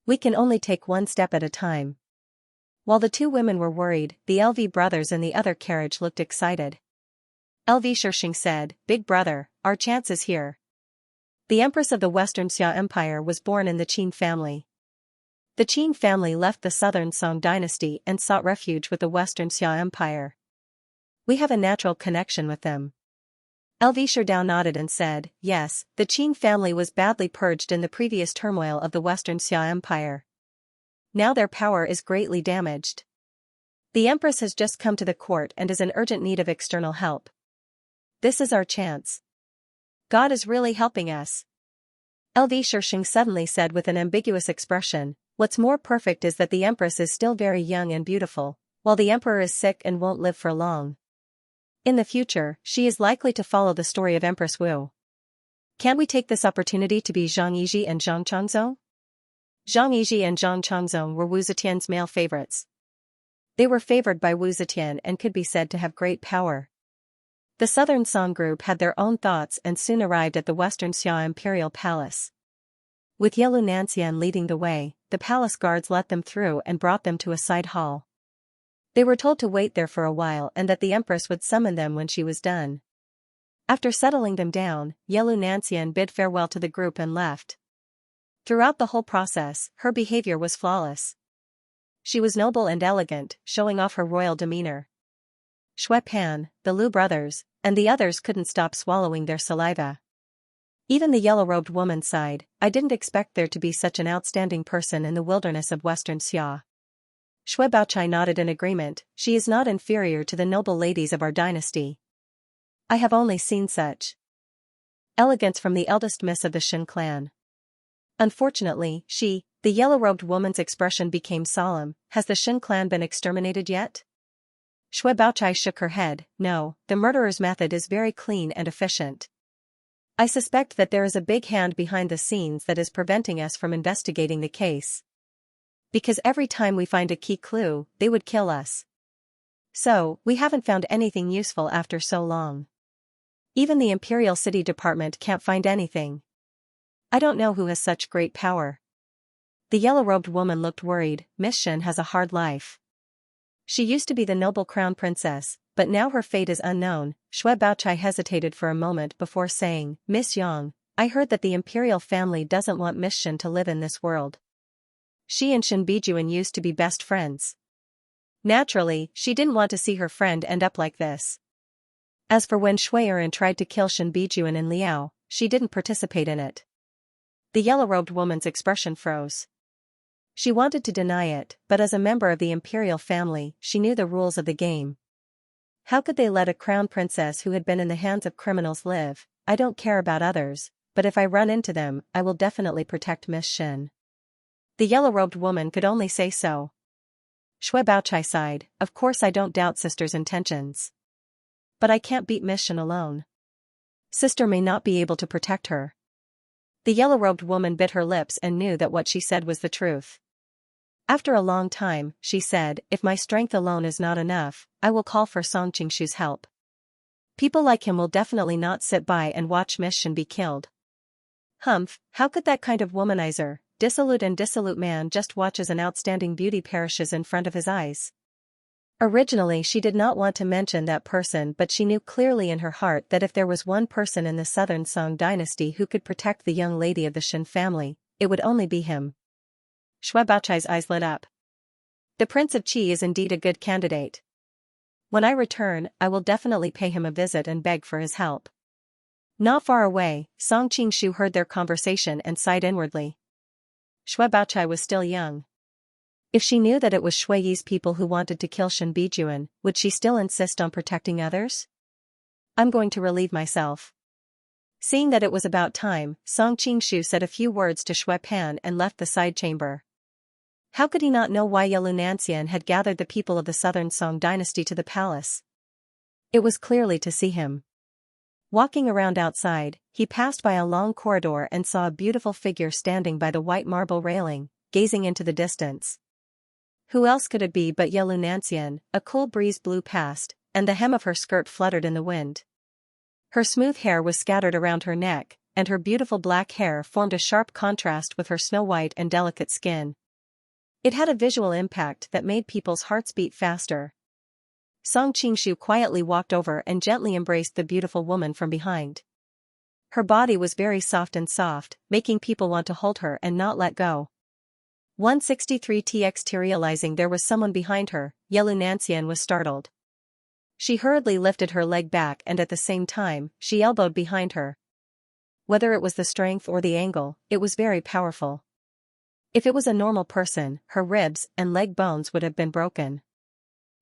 "We can only take one step at a time." While the two women were worried, the LV brothers in the other carriage looked excited. LV Shirxing said, "Big brother, our chance is here. The Empress of the Western Xia Empire was born in the Qin family. The Qin family left the Southern Song dynasty and sought refuge with the Western Xia Empire. We have a natural connection with them." LV Sherdao nodded and said, "Yes, the Qin family was badly purged in the previous turmoil of the Western Xia Empire. Now their power is greatly damaged. The Empress has just come to the court and is in urgent need of external help. This is our chance. God is really helping us." LV Shirxing suddenly said with an ambiguous expression, "What's more perfect is that the Empress is still very young and beautiful, while the Emperor is sick and won't live for long. In the future, she is likely to follow the story of Empress Wu. Can't we take this opportunity to be Zhang Yizhi and Zhang Changzong?" Zhang Yizhi and Zhang Changzong were Wu Zetian's male favorites. They were favored by Wu Zetian and could be said to have great power. The Southern Song group had their own thoughts and soon arrived at the Western Xia Imperial Palace. With Yelu Nancian leading the way, the palace guards let them through and brought them to a side hall. They were told to wait there for a while and that the Empress would summon them when she was done. After settling them down, Yelu Nancian bid farewell to the group and left. Throughout the whole process, her behavior was flawless. She was noble and elegant, showing off her royal demeanor. Shui Pan, the Lu brothers, and the others couldn't stop swallowing their saliva. Even the yellow-robed woman sighed, I didn't expect there to be such an outstanding person in the wilderness of Western Xia. Shui Baochai nodded in agreement, she is not inferior to the noble ladies of our dynasty. I have only seen such elegance from the eldest miss of the Shin clan. Unfortunately, the yellow-robed woman's expression became solemn, has the Shin clan been exterminated yet? Shui Baochai shook her head, no, the murderer's method is very clean and efficient. I suspect that there is a big hand behind the scenes that is preventing us from investigating the case. Because every time we find a key clue, they would kill us. So, we haven't found anything useful after so long. Even the Imperial City Department can't find anything. I don't know who has such great power. The yellow-robed woman looked worried, Miss Shin has a hard life. She used to be the noble crown princess, but now her fate is unknown. Shui Baochai hesitated for a moment before saying, Miss Yang, I heard that the imperial family doesn't want Miss Shin to live in this world. She and Shin Bijuan used to be best friends. Naturally, she didn't want to see her friend end up like this. As for when Shui Erin tried to kill Shin Bijuan and Liao, she didn't participate in it. The yellow-robed woman's expression froze. She wanted to deny it, but as a member of the imperial family, she knew the rules of the game. How could they let a crown princess who had been in the hands of criminals live? I don't care about others, but if I run into them, I will definitely protect Miss Shin. The yellow-robed woman could only say so. Shui Baochai sighed, of course I don't doubt sister's intentions. But I can't beat Miss Shin alone. Sister may not be able to protect her. The yellow-robed woman bit her lips and knew that what she said was the truth. After a long time, she said, if my strength alone is not enough, I will call for Song Qingshu's help. People like him will definitely not sit by and watch Miss Shin be killed. Humph, how could that kind of womanizer, dissolute man just watch as an outstanding beauty perishes in front of his eyes? Originally she did not want to mention that person, but she knew clearly in her heart that if there was one person in the southern Song dynasty who could protect the young lady of the Shin family, it would only be him. Shui Baochai's eyes lit up. The Prince of Qi is indeed a good candidate. When I return, I will definitely pay him a visit and beg for his help. Not far away, Song Qingshu heard their conversation and sighed inwardly. Shui Baochai was still young. If she knew that it was Shui Yi's people who wanted to kill Shin Bijuan, would she still insist on protecting others? I'm going to relieve myself. Seeing that it was about time, Song Qingshu said a few words to Shui Pan and left the side chamber. How could he not know why Xianxia had gathered the people of the southern Song dynasty to the palace? It was clearly to see him. Walking around outside, he passed by a long corridor and saw a beautiful figure standing by the white marble railing, gazing into the distance. Who else could it be but Xianxia? A cool breeze blew past, and the hem of her skirt fluttered in the wind. Her smooth hair was scattered around her neck, and her beautiful black hair formed a sharp contrast with her snow-white and delicate skin. It had a visual impact that made people's hearts beat faster. Song Qingshu quietly walked over and gently embraced the beautiful woman from behind. Her body was very soft, making people want to hold her and not let go. 163 realizing there was someone behind her, Xianxia was startled. She hurriedly lifted her leg back and at the same time, she elbowed behind her. Whether it was the strength or the angle, it was very powerful. If it was a normal person, her ribs and leg bones would have been broken.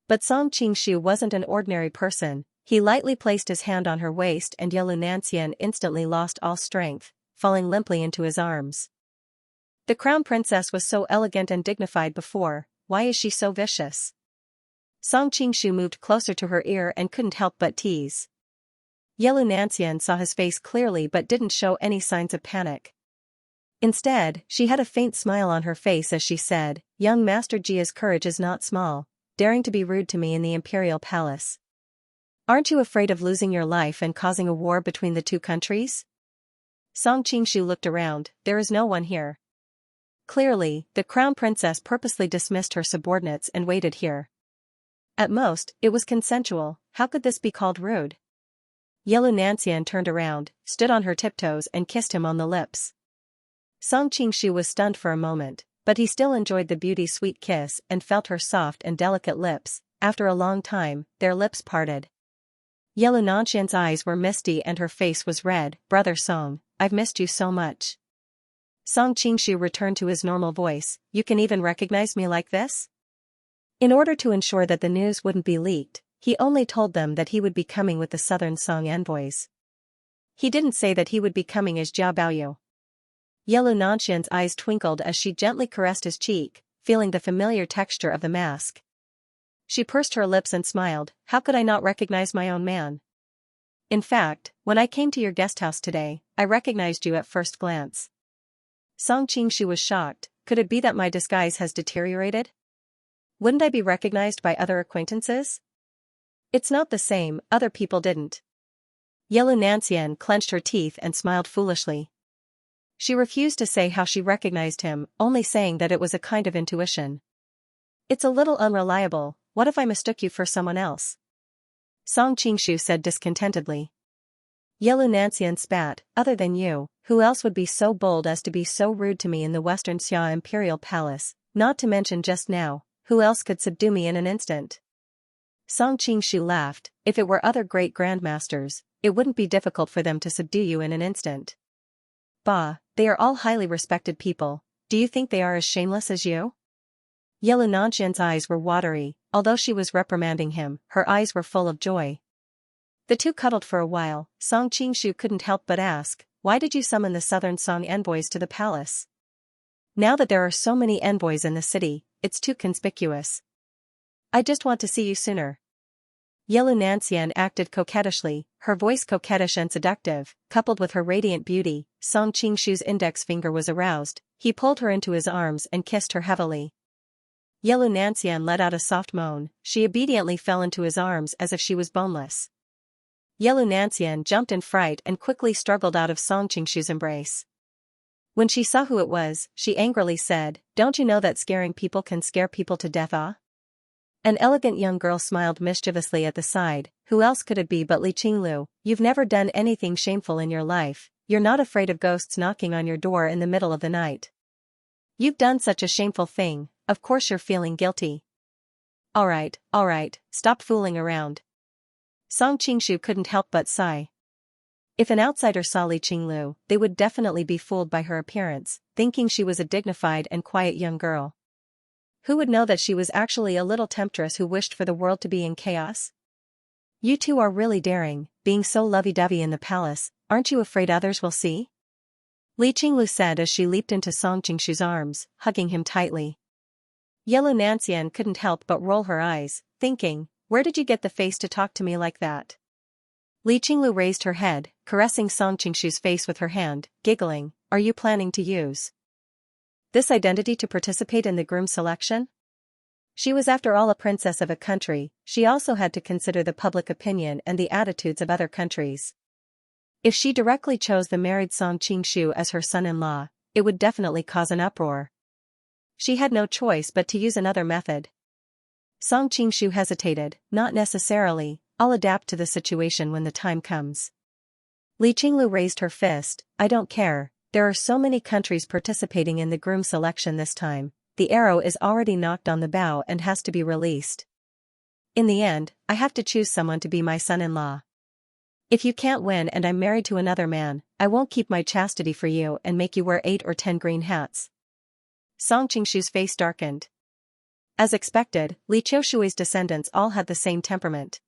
But Song Qingshu wasn't an ordinary person. He lightly placed his hand on her waist and Xianxia instantly lost all strength, falling limply into his arms. The crown princess was so elegant and dignified before, why is she so vicious? Song Qingshu moved closer to her ear and couldn't help but tease. Xianxia saw his face clearly but didn't show any signs of panic. Instead, she had a faint smile on her face as she said, young Master Jia's courage is not small, daring to be rude to me in the imperial palace. Aren't you afraid of losing your life and causing a war between the two countries? Song Qingshu looked around, there is no one here. Clearly, the crown princess purposely dismissed her subordinates and waited here. At most, it was consensual, how could this be called rude? Xianxia turned around, stood on her tiptoes and kissed him on the lips. Song Qingshu was stunned for a moment, but he still enjoyed the beauty's sweet kiss and felt her soft and delicate lips. After a long time, their lips parted. Yellow Nanshan's eyes were misty and her face was red. Brother Song, I've missed you so much. Song Qingshu returned to his normal voice, you can even recognize me like this? In order to ensure that the news wouldn't be leaked, he only told them that he would be coming with the Southern Song envoys. He didn't say that he would be coming as Jia Baoyu. Yellow Nanshan's eyes twinkled as she gently caressed his cheek, feeling the familiar texture of the mask. She pursed her lips and smiled, how could I not recognize my own man? In fact, when I came to your guest house today, I recognized you at first glance. Song Qingshu was shocked, could it be that my disguise has deteriorated? Wouldn't I be recognized by other acquaintances? It's not the same, other people didn't. Yellow Nanshan clenched her teeth and smiled foolishly. She refused to say how she recognized him, only saying that it was a kind of intuition. It's a little unreliable, what if I mistook you for someone else? Song Qingshu said discontentedly. Yellow Nanshan spat, other than you, who else would be so bold as to be so rude to me in the Western Xia Imperial Palace, not to mention just now, who else could subdue me in an instant? Song Qingshu laughed, if it were other great grandmasters, it wouldn't be difficult for them to subdue you in an instant. Bah, they are all highly respected people, do you think they are as shameless as you? Yellow Nanshan's eyes were watery, although she was reprimanding him, her eyes were full of joy. The two cuddled for a while. Song Qingshu couldn't help but ask, why did you summon the Southern Song envoys to the palace? Now that there are so many envoys in the city, it's too conspicuous. I just want to see you sooner. Yellow Nanshan acted coquettishly, her voice coquettish and seductive, coupled with her radiant beauty. Song Qingshu's index finger was aroused, he pulled her into his arms and kissed her heavily. Yellow Nanshan let out a soft moan, she obediently fell into his arms as if she was boneless. Yellow Nanshan jumped in fright and quickly struggled out of Song Qingshu's embrace. When she saw who it was, she angrily said, don't you know that scaring people can scare people to death? An elegant young girl smiled mischievously at the side, who else could it be but Li Qinglu, you've never done anything shameful in your life, you're not afraid of ghosts knocking on your door in the middle of the night. You've done such a shameful thing, of course you're feeling guilty. Alright, stop fooling around. Song Qingshu couldn't help but sigh. If an outsider saw Li Qinglu, they would definitely be fooled by her appearance, thinking she was a dignified and quiet young girl. Who would know that she was actually a little temptress who wished for the world to be in chaos? You two are really daring, being so lovey-dovey in the palace, aren't you afraid others will see? Li Qinglu said as she leaped into Song Qingshu's arms, hugging him tightly. Yellow Nanshan couldn't help but roll her eyes, thinking, where did you get the face to talk to me like that? Li Qinglu raised her head, caressing Song Qingshu's face with her hand, giggling, are you planning to use this identity to participate in the groom selection? She was after all a princess of a country, she also had to consider the public opinion and the attitudes of other countries. If she directly chose the married Song Qingshu as her son-in-law, it would definitely cause an uproar. She had no choice but to use another method. Song Qingshu hesitated, not necessarily, I'll adapt to the situation when the time comes. Li Qinglu raised her fist, I don't care, there are so many countries participating in the groom selection this time, the arrow is already knocked on the bow and has to be released. In the end, I have to choose someone to be my son-in-law. If you can't win and I'm married to another man, I won't keep my chastity for you and make you wear 8 or 10 green hats. Song Qingshu's face darkened. As expected, Li Qiushui's descendants all had the same temperament.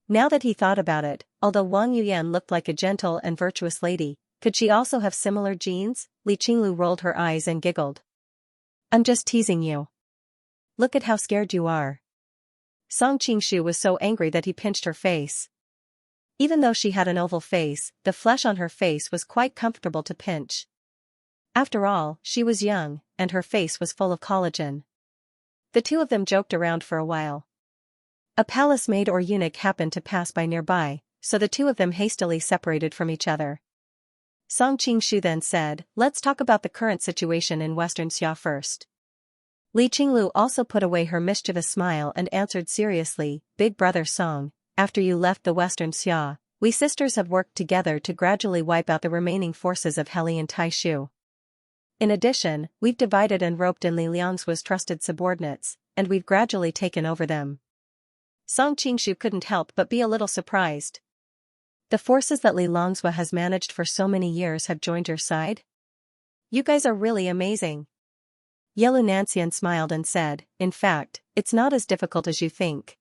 Now that he thought about it, although Wang Yuyan looked like a gentle and virtuous lady, could she also have similar genes? Li Qinglu rolled her eyes and giggled. I'm just teasing you. Look at how scared you are. Song Qingshu was so angry that he pinched her face. Even though she had an oval face, the flesh on her face was quite comfortable to pinch. After all, she was young, and her face was full of collagen. The two of them joked around for a while. A palace maid or eunuch happened to pass by nearby, so the two of them hastily separated from each other. Song Qingshu then said, let's talk about the current situation in Western Xia first. Li Qinglu also put away her mischievous smile and answered seriously, Big Brother Song, after you left the Western Xia, we sisters have worked together to gradually wipe out the remaining forces of Heli and Taishu. In addition, we've divided and roped in Li Liangzuo's trusted subordinates, and we've gradually taken over them. Song Qingshu couldn't help but be a little surprised. The forces that Li Liangzuo has managed for so many years have joined your side? You guys are really amazing. Yelu Nancian smiled and said, in fact, it's not as difficult as you think.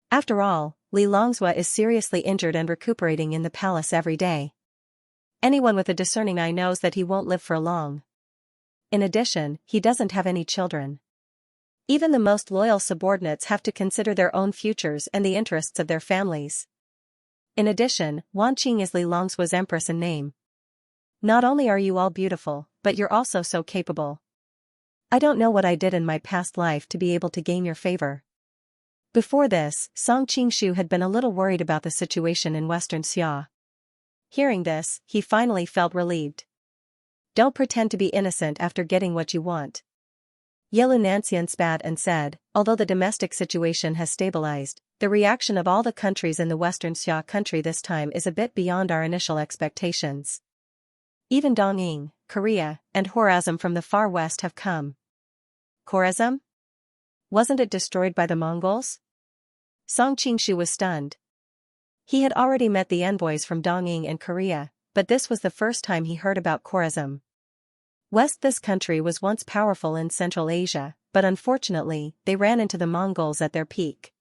After all, Li Liangzuo is seriously injured and recuperating in the palace every day. Anyone with a discerning eye knows that he won't live for long. In addition, he doesn't have any children. Even the most loyal subordinates have to consider their own futures and the interests of their families. In addition, Wan Qing is Li Liangzuo's empress in name. Not only are you all beautiful, but you're also so capable. I don't know what I did in my past life to be able to gain your favor. Before this, Song Qingshu had been a little worried about the situation in Western Xia. Hearing this, he finally felt relieved. Don't pretend to be innocent after getting what you want. Yelu Nancian spat and said, although the domestic situation has stabilized, the reaction of all the countries in the Western Xia country this time is a bit beyond our initial expectations. Even Dongying, Korea, and Khorasan from the far west have come. Khorasan? Wasn't it destroyed by the Mongols? Song Qingshu was stunned. He had already met the envoys from Dongying and Korea, but this was the first time he heard about Khorasan. This country was once powerful in Central Asia, but unfortunately, they ran into the Mongols at their peak.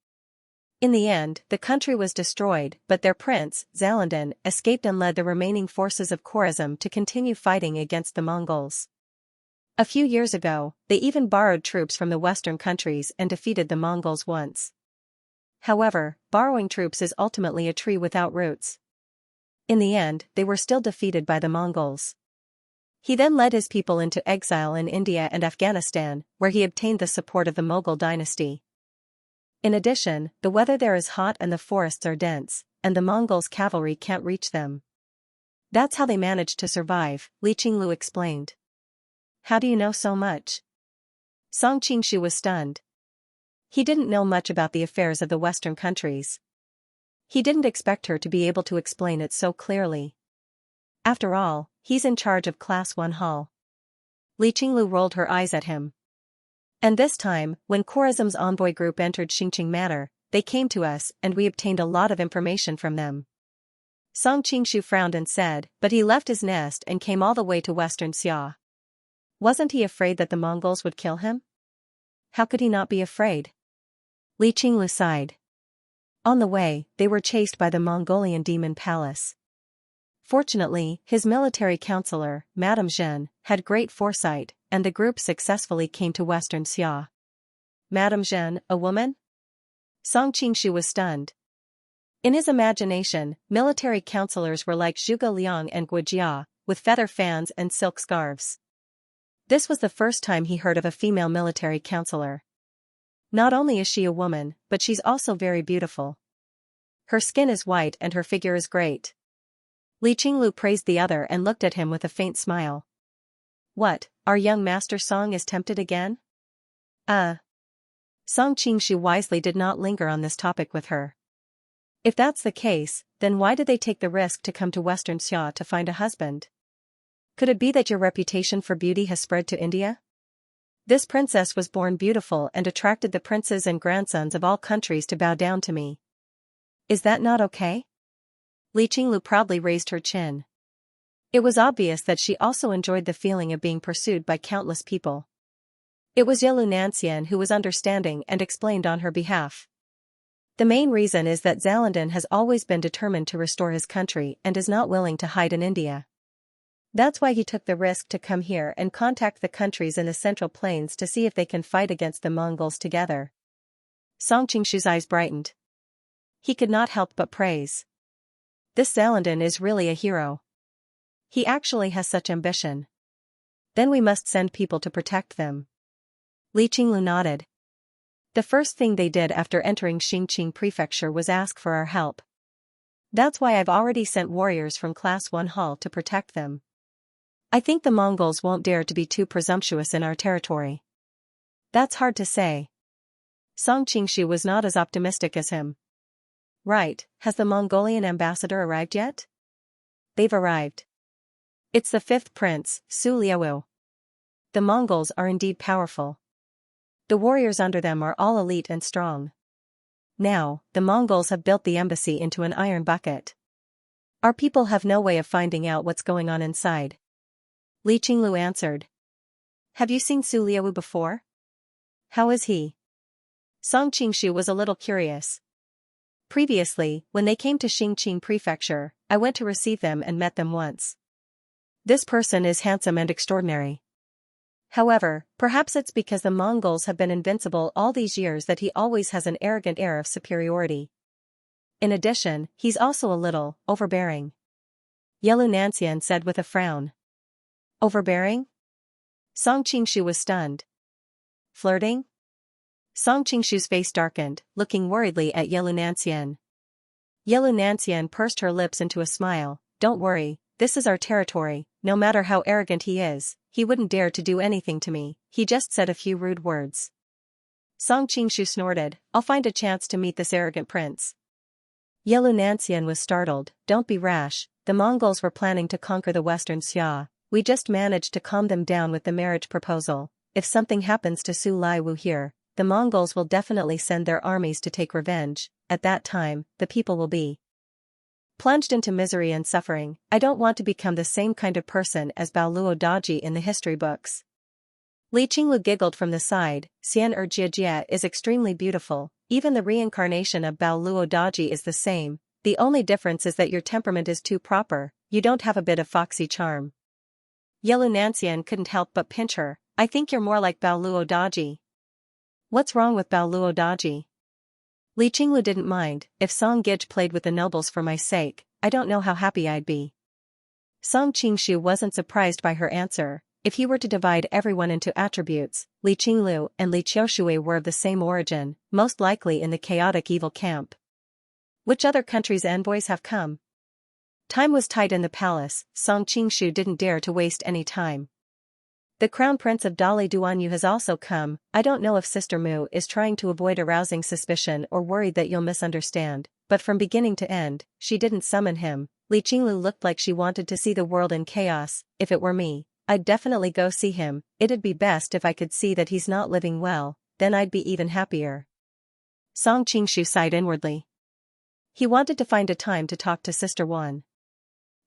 In the end, the country was destroyed, but their prince, Zalanden, escaped and led the remaining forces of Khorasan to continue fighting against the Mongols. A few years ago, they even borrowed troops from the Western countries and defeated the Mongols once. However, borrowing troops is ultimately a tree without roots. In the end, they were still defeated by the Mongols. He then led his people into exile in India and Afghanistan, where he obtained the support of the Mughal dynasty. In addition, the weather there is hot and the forests are dense, and the Mongols' cavalry can't reach them. That's how they managed to survive, Li Qinglu explained. How do you know so much? Song Qingshu was stunned. He didn't know much about the affairs of the Western countries. He didn't expect her to be able to explain it so clearly. After all, he's in charge of Class 1 Hall. Li Qinglu rolled her eyes at him. And this time, when Khorasan's envoy group entered Xingqing Manor, they came to us and we obtained a lot of information from them. Song Qingshu frowned and said, but he left his nest and came all the way to Western Xia. Wasn't he afraid that the Mongols would kill him? How could he not be afraid? Li Qinglu sighed. On the way, they were chased by the Mongolian demon palace. Fortunately, his military counselor, Madame Zhen, had great foresight, and the group successfully came to Western Xia. Madame Zhen, a woman? Song Qingshu was stunned. In his imagination, military counselors were like Zhuge Liang and Guojia, with feather fans and silk scarves. This was the first time he heard of a female military counselor. Not only is she a woman, but she's also very beautiful. Her skin is white and her figure is great. Li Qinglu praised the other and looked at him with a faint smile. What, our young master Song is tempted again? Song Qingshu wisely did not linger on this topic with her. If that's the case, then why did they take the risk to come to Western Xia to find a husband? Could it be that your reputation for beauty has spread to India? This princess was born beautiful and attracted the princes and grandsons of all countries to bow down to me. Is that not okay? Li Qinglu proudly raised her chin. It was obvious that she also enjoyed the feeling of being pursued by countless people. It was Yelu Nancian who was understanding and explained on her behalf. The main reason is that Zalanden has always been determined to restore his country and is not willing to hide in India. That's why he took the risk to come here and contact the countries in the Central Plains to see if they can fight against the Mongols together. Song Qingshu's eyes brightened. He could not help but praise. This Zalanden is really a hero. He actually has such ambition. Then we must send people to protect them. Li Qinglu nodded. The first thing they did after entering Xingqing Prefecture was ask for our help. That's why I've already sent warriors from Class 1 Hall to protect them. I think the Mongols won't dare to be too presumptuous in our territory. That's hard to say. Song Qingshu was not as optimistic as him. Right, has the Mongolian ambassador arrived yet? They've arrived. It's the 5th prince, Su Liaowu. the Mongols are indeed powerful. The warriors under them are all elite and strong. Now, the Mongols have built the embassy into an iron bucket. Our people have no way of finding out what's going on inside. Li Qinglu answered. Have you seen Su Liawu before? How is he? Song Qingshu was a little curious. Previously, when they came to Xingqing Prefecture, I went to receive them and met them once. This person is handsome and extraordinary. However, perhaps it's because the Mongols have been invincible all these years that he always has an arrogant air of superiority. In addition, he's also a little overbearing. Yelu Nanxian said with a frown. Overbearing? Song Qingshu was stunned. Flirting? Song Qingshu's face darkened, looking worriedly at Yelu Nanxian. Yelu Nanxian pursed her lips into a smile. Don't worry, this is our territory. No matter how arrogant he is, he wouldn't dare to do anything to me. He just said a few rude words. Song Qingshu snorted. I'll find a chance to meet this arrogant prince. Yelu Nanxian was startled. Don't be rash. The Mongols were planning to conquer the western Xia. We just managed to calm them down with the marriage proposal. If something happens to Su Liawu here, the Mongols will definitely send their armies to take revenge. At that time, the people will be plunged into misery and suffering. I don't want to become the same kind of person as Bao Luo Daji in the history books. Li Qinglu giggled from the side. Xian Jia is extremely beautiful. Even the reincarnation of Bao Luo Daji is the same. The only difference is that your temperament is too proper. You don't have a bit of foxy charm. Yelu Nanxian couldn't help but pinch her. I think you're more like Bao Luo Daji. What's wrong with Bao Luo Daji? Li Qinglu didn't mind. If Song Gij played with the nobles for my sake, I don't know how happy I'd be. Song Qingshu wasn't surprised by her answer. If he were to divide everyone into attributes, Li Qinglu and Li Qiushui were of the same origin, most likely in the chaotic evil camp. Which other countries' envoys have come? Time was tight in the palace. Song Qingshu didn't dare to waste any time. The Crown Prince of Dali Duanyu has also come. I don't know if Sister Mu is trying to avoid arousing suspicion or worried that you'll misunderstand, but from beginning to end, she didn't summon him. Li Qinglu looked like she wanted to see the world in chaos. If it were me, I'd definitely go see him. It'd be best if I could see that he's not living well, then I'd be even happier. Song Qingshu sighed inwardly. He wanted to find a time to talk to Sister Wan.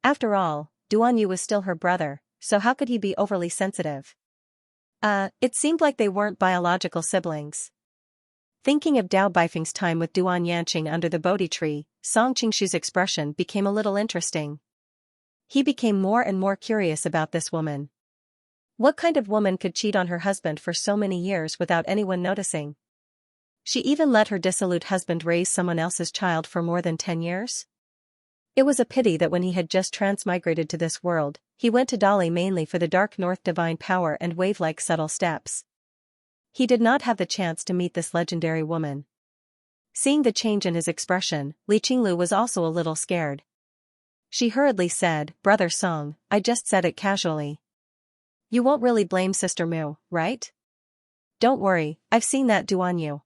After all, Duanyu was still her brother, so how could he be overly sensitive? It seemed like they weren't biological siblings. Thinking of Dao Baifeng's time with Duan Yanqing under the Bodhi tree, Song Qingshu's expression became a little interesting. He became more and more curious about this woman. What kind of woman could cheat on her husband for so many years without anyone noticing? She even let her dissolute husband raise someone else's child for more than 10 years? It was a pity that when he had just transmigrated to this world, he went to Dali mainly for the Dark North divine power and wave-like subtle steps. He did not have the chance to meet this legendary woman. Seeing the change in his expression, Li Qinglu was also a little scared. She hurriedly said, Brother Song, I just said it casually. You won't really blame Sister Mu, right? Don't worry, I've seen that Duanyu.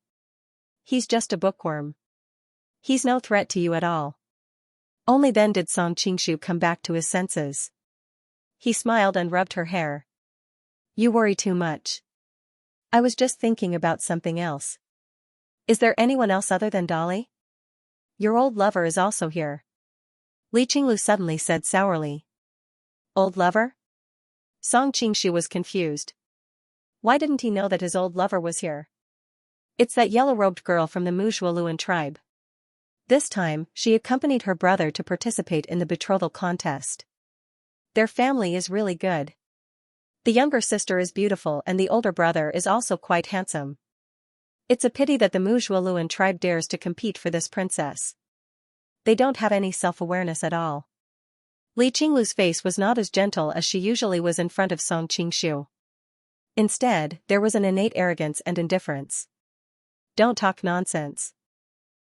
He's just a bookworm. He's no threat to you at all. Only then did Song Qingshu come back to his senses. He smiled and rubbed her hair. You worry too much. I was just thinking about something else. Is there anyone else other than Dali? Your old lover is also here. Li Qinglu suddenly said sourly. Old lover? Song Qingshu was confused. Why didn't he know that his old lover was here? It's that yellow-robed girl from the Muzhualuan tribe. This time, she accompanied her brother to participate in the betrothal contest. Their family is really good. The younger sister is beautiful and the older brother is also quite handsome. It's a pity that the Muzhualuan tribe dares to compete for this princess. They don't have any self-awareness at all. Li Qinglu's face was not as gentle as she usually was in front of Song Qingshu. Instead, there was an innate arrogance and indifference. Don't talk nonsense.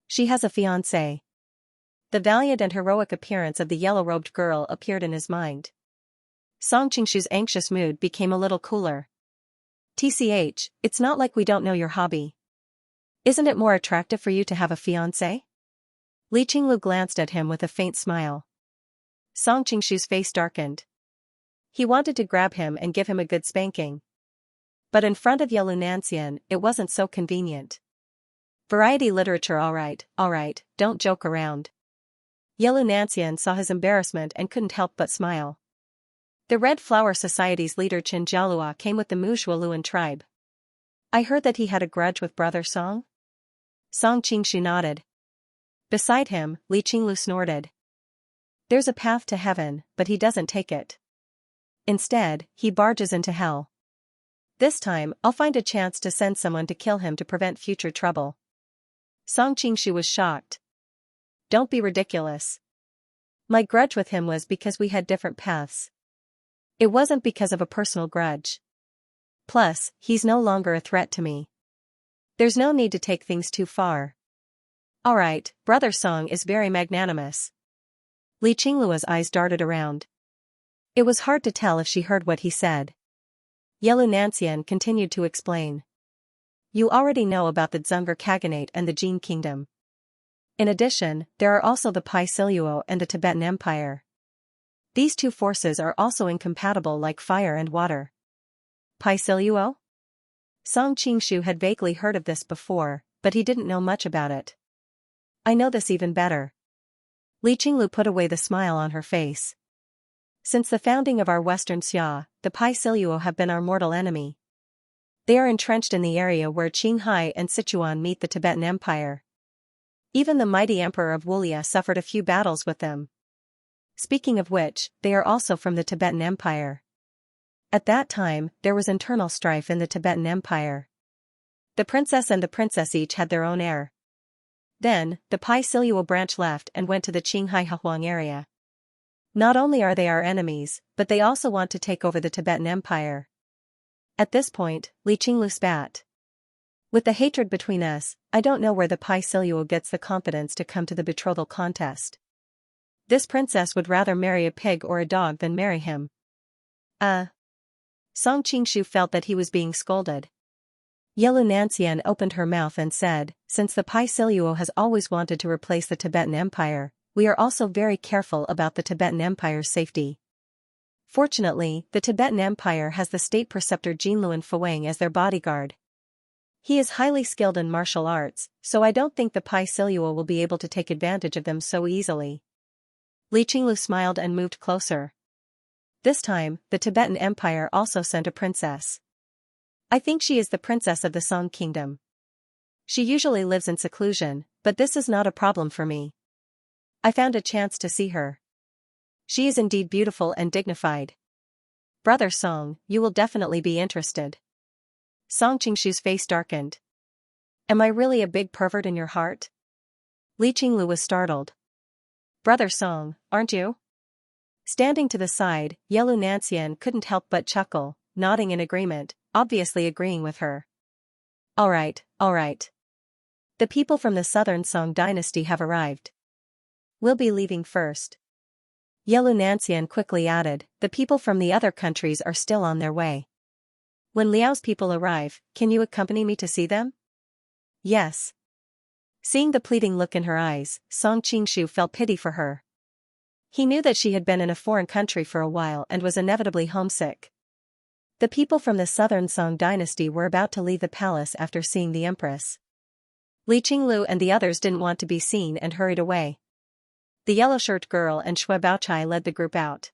She has a fiancé. The valiant and heroic appearance of the yellow-robed girl appeared in his mind. Song Qingshu's anxious mood became a little cooler. TCH, it's not like we don't know your hobby. Isn't it more attractive for you to have a fiancé? Li Qinglu glanced at him with a faint smile. Song Qingshu's face darkened. He wanted to grab him and give him a good spanking. But in front of Yelu Nancian, it wasn't so convenient. Variety literature, alright, don't joke around. Yelu Nancian saw his embarrassment and couldn't help but smile. The Red Flower Society's leader Chen Jialua came with the Muzhualuan tribe. I heard that he had a grudge with Brother Song? Song Qingshu nodded. Beside him, Li Qinglu snorted. There's a path to heaven, but he doesn't take it. Instead, he barges into hell. This time, I'll find a chance to send someone to kill him to prevent future trouble. Song Qingshu was shocked. Don't be ridiculous. My grudge with him was because we had different paths. It wasn't because of a personal grudge. Plus, he's no longer a threat to me. There's no need to take things too far. Alright, Brother Song is very magnanimous. Li Qinglua's eyes darted around. It was hard to tell if she heard what he said. Yelu Nancian continued to explain. You already know about the Dzungar Khaganate and the Jin Kingdom. In addition, there are also the Pai Siluo and the Tibetan Empire. These two forces are also incompatible like fire and water. Pai Siluo? Song Qingshu had vaguely heard of this before, but he didn't know much about it. I know this even better. Li Qinglu put away the smile on her face. Since the founding of our Western Xia, the Pai Siluo have been our mortal enemy. They are entrenched in the area where Qinghai and Sichuan meet the Tibetan Empire. Even the mighty Emperor of Wulia suffered a few battles with them. Speaking of which, they are also from the Tibetan Empire. At that time, there was internal strife in the Tibetan Empire. The princess and the princess each had their own heir. Then, the Pai Siluo branch left and went to the Qinghai Huang area. Not only are they our enemies, but they also want to take over the Tibetan Empire. At this point, Li Qinglu spat. With the hatred between us, I don't know where the Pai Siluo gets the confidence to come to the betrothal contest. This princess would rather marry a pig or a dog than marry him. Song Qingshu felt that he was being scolded. Yelu Nancian opened her mouth and said, since the Pai Siluo has always wanted to replace the Tibetan Empire, we are also very careful about the Tibetan Empire's safety. Fortunately, the Tibetan Empire has the state preceptor Jinluan Fuang as their bodyguard. He is highly skilled in martial arts, so I don't think the Pai Siluo will be able to take advantage of them so easily. Li Qinglu smiled and moved closer. This time, the Tibetan Empire also sent a princess. I think she is the princess of the Song Kingdom. She usually lives in seclusion, but this is not a problem for me. I found a chance to see her. She is indeed beautiful and dignified. Brother Song, you will definitely be interested. Song Qingshu's face darkened. Am I really a big pervert in your heart? Li Qinglu was startled. Brother Song, aren't you? Standing to the side, Yelu Nancian couldn't help but chuckle, nodding in agreement, obviously agreeing with her. Alright. The people from the southern Song dynasty have arrived. We'll be leaving first. Yelu Nancian quickly added, the people from the other countries are still on their way. When Liao's people arrive, can you accompany me to see them? Yes. Seeing the pleading look in her eyes, Song Qingshu felt pity for her. He knew that she had been in a foreign country for a while and was inevitably homesick. The people from the southern Song dynasty were about to leave the palace after seeing the empress. Li Qinglu and the others didn't want to be seen and hurried away. The yellow-shirt girl and Xue Baochai led the group out.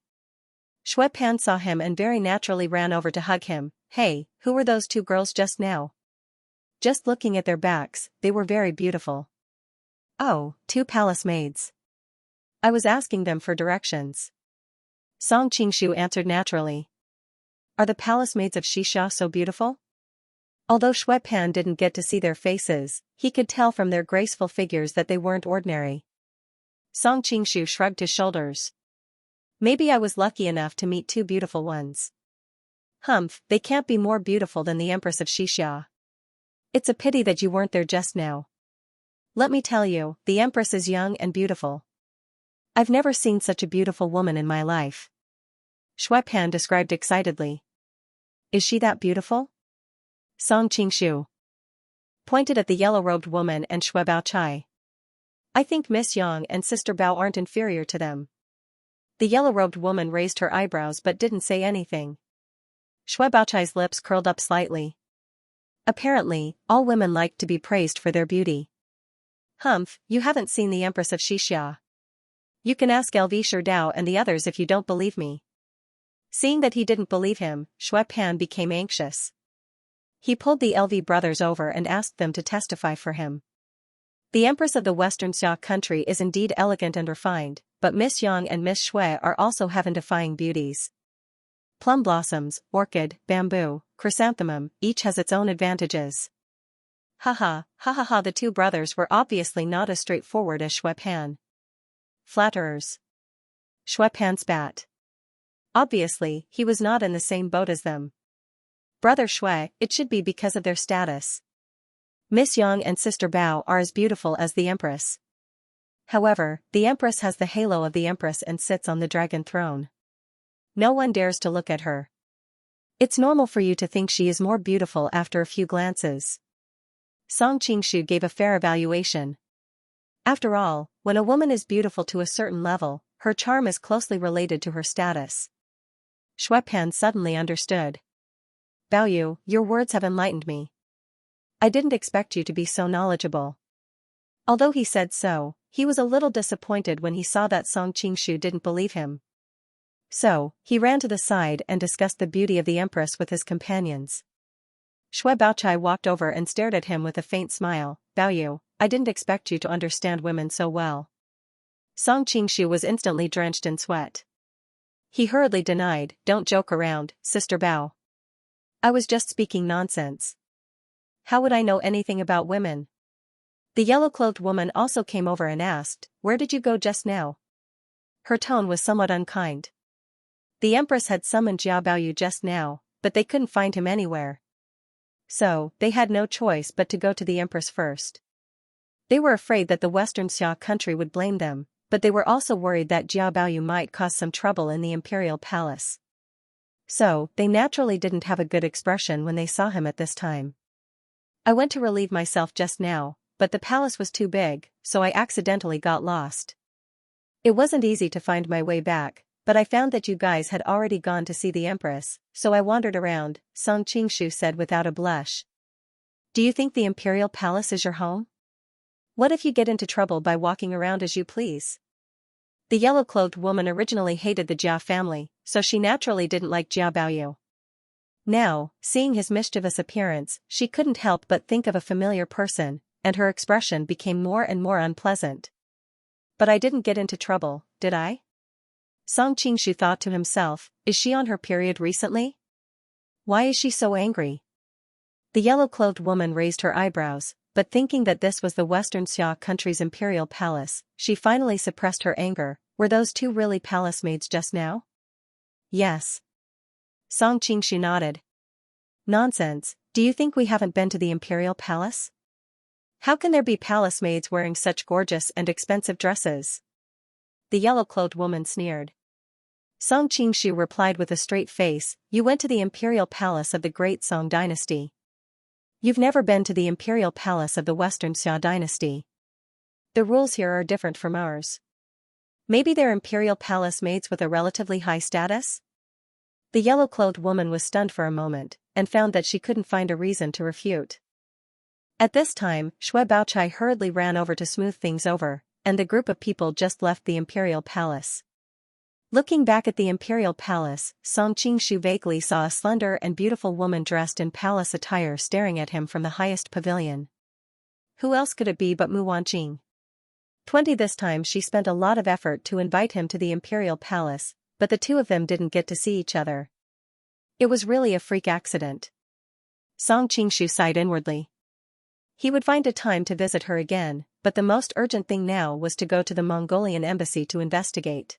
Xue Pan saw him and very naturally ran over to hug him. Hey, who were those two girls just now? Just looking at their backs, they were very beautiful. Oh, two palace maids. I was asking them for directions. Song Qingshu answered naturally. Are the palace maids of Xianxia so beautiful? Although Xue Pan didn't get to see their faces, he could tell from their graceful figures that they weren't ordinary. Song Qingshu shrugged his shoulders. Maybe I was lucky enough to meet two beautiful ones. Humph, they can't be more beautiful than the Empress of Xianxia. It's a pity that you weren't there just now. Let me tell you, the Empress is young and beautiful. I've never seen such a beautiful woman in my life. Xue Pan described excitedly. Is she that beautiful? Song Qingshu pointed at the yellow-robed woman and Xue Baochai. I think Miss Yang and Sister Bao aren't inferior to them. The yellow-robed woman raised her eyebrows but didn't say anything. Shui Baochai's lips curled up slightly. Apparently, all women liked to be praised for their beauty. Humph, you haven't seen the Empress of Xianxia. You can ask LV Dao and the others if you don't believe me. Seeing that he didn't believe him, Shui Pan became anxious. He pulled the LV brothers over and asked them to testify for him. The Empress of the Western Xia country is indeed elegant and refined, but Miss Yang and Miss Shui are also heaven-defying beauties. Plum blossoms, orchid, bamboo, chrysanthemum, each has its own advantages. Ha ha, the two brothers were obviously not as straightforward as Shui Pan. Flatterers. Shui Pan spat. Obviously, he was not in the same boat as them. Brother Shui, it should be because of their status. Miss Yang and Sister Bao are as beautiful as the Empress. However, the Empress has the halo of the Empress and sits on the dragon throne. No one dares to look at her. It's normal for you to think she is more beautiful after a few glances. Song Qingshu gave a fair evaluation. After all, when a woman is beautiful to a certain level, her charm is closely related to her status. Shui Pan suddenly understood. Bao Yu, your words have enlightened me. I didn't expect you to be so knowledgeable. Although he said so, he was a little disappointed when he saw that Song Qingshu didn't believe him. So, he ran to the side and discussed the beauty of the Empress with his companions. Shui Baochai walked over and stared at him with a faint smile. Bao Yu, I didn't expect you to understand women so well. Song Qingshu was instantly drenched in sweat. He hurriedly denied, don't joke around, Sister Bao. I was just speaking nonsense. How would I know anything about women? The yellow-clothed woman also came over and asked, where did you go just now? Her tone was somewhat unkind. The Empress had summoned Jia Baoyu just now, but they couldn't find him anywhere. So, they had no choice but to go to the Empress first. They were afraid that the Western Xia country would blame them, but they were also worried that Jia Baoyu might cause some trouble in the imperial palace. So, they naturally didn't have a good expression when they saw him at this time. I went to relieve myself just now, but the palace was too big, so I accidentally got lost. It wasn't easy to find my way back, but I found that you guys had already gone to see the Empress, so I wandered around, Song Qingshu said without a blush. Do you think the imperial palace is your home? What if you get into trouble by walking around as you please? The yellow-clothed woman originally hated the Jia family, so she naturally didn't like Jia Baoyu. Now, seeing his mischievous appearance, she couldn't help but think of a familiar person, and her expression became more and more unpleasant. But I didn't get into trouble, did I? Song Qingshu thought to himself, is she on her period recently? Why is she so angry? The yellow-clothed woman raised her eyebrows, but thinking that this was the Western Xia country's imperial palace, she finally suppressed her anger. Were those two really palace maids just now? Yes. Song Qingshu nodded. Nonsense, do you think we haven't been to the imperial palace? How can there be palace maids wearing such gorgeous and expensive dresses? The yellow-clothed woman sneered. Song Qingshu replied with a straight face, you went to the imperial palace of the great Song dynasty. You've never been to the imperial palace of the Western Xia dynasty. The rules here are different from ours. Maybe they're imperial palace maids with a relatively high status? The yellow-clothed woman was stunned for a moment, and found that she couldn't find a reason to refute. At this time, Shui Baochai hurriedly ran over to smooth things over, and the group of people just left the imperial palace. Looking back at the imperial palace, Song Qingshu vaguely saw a slender and beautiful woman dressed in palace attire staring at him from the highest pavilion. Who else could it be but Mu Wanqing? 20 This time she spent a lot of effort to invite him to the imperial palace, but the two of them didn't get to see each other. It was really a freak accident. Song Qingshu sighed inwardly. He would find a time to visit her again, but the most urgent thing now was to go to the Mongolian embassy to investigate.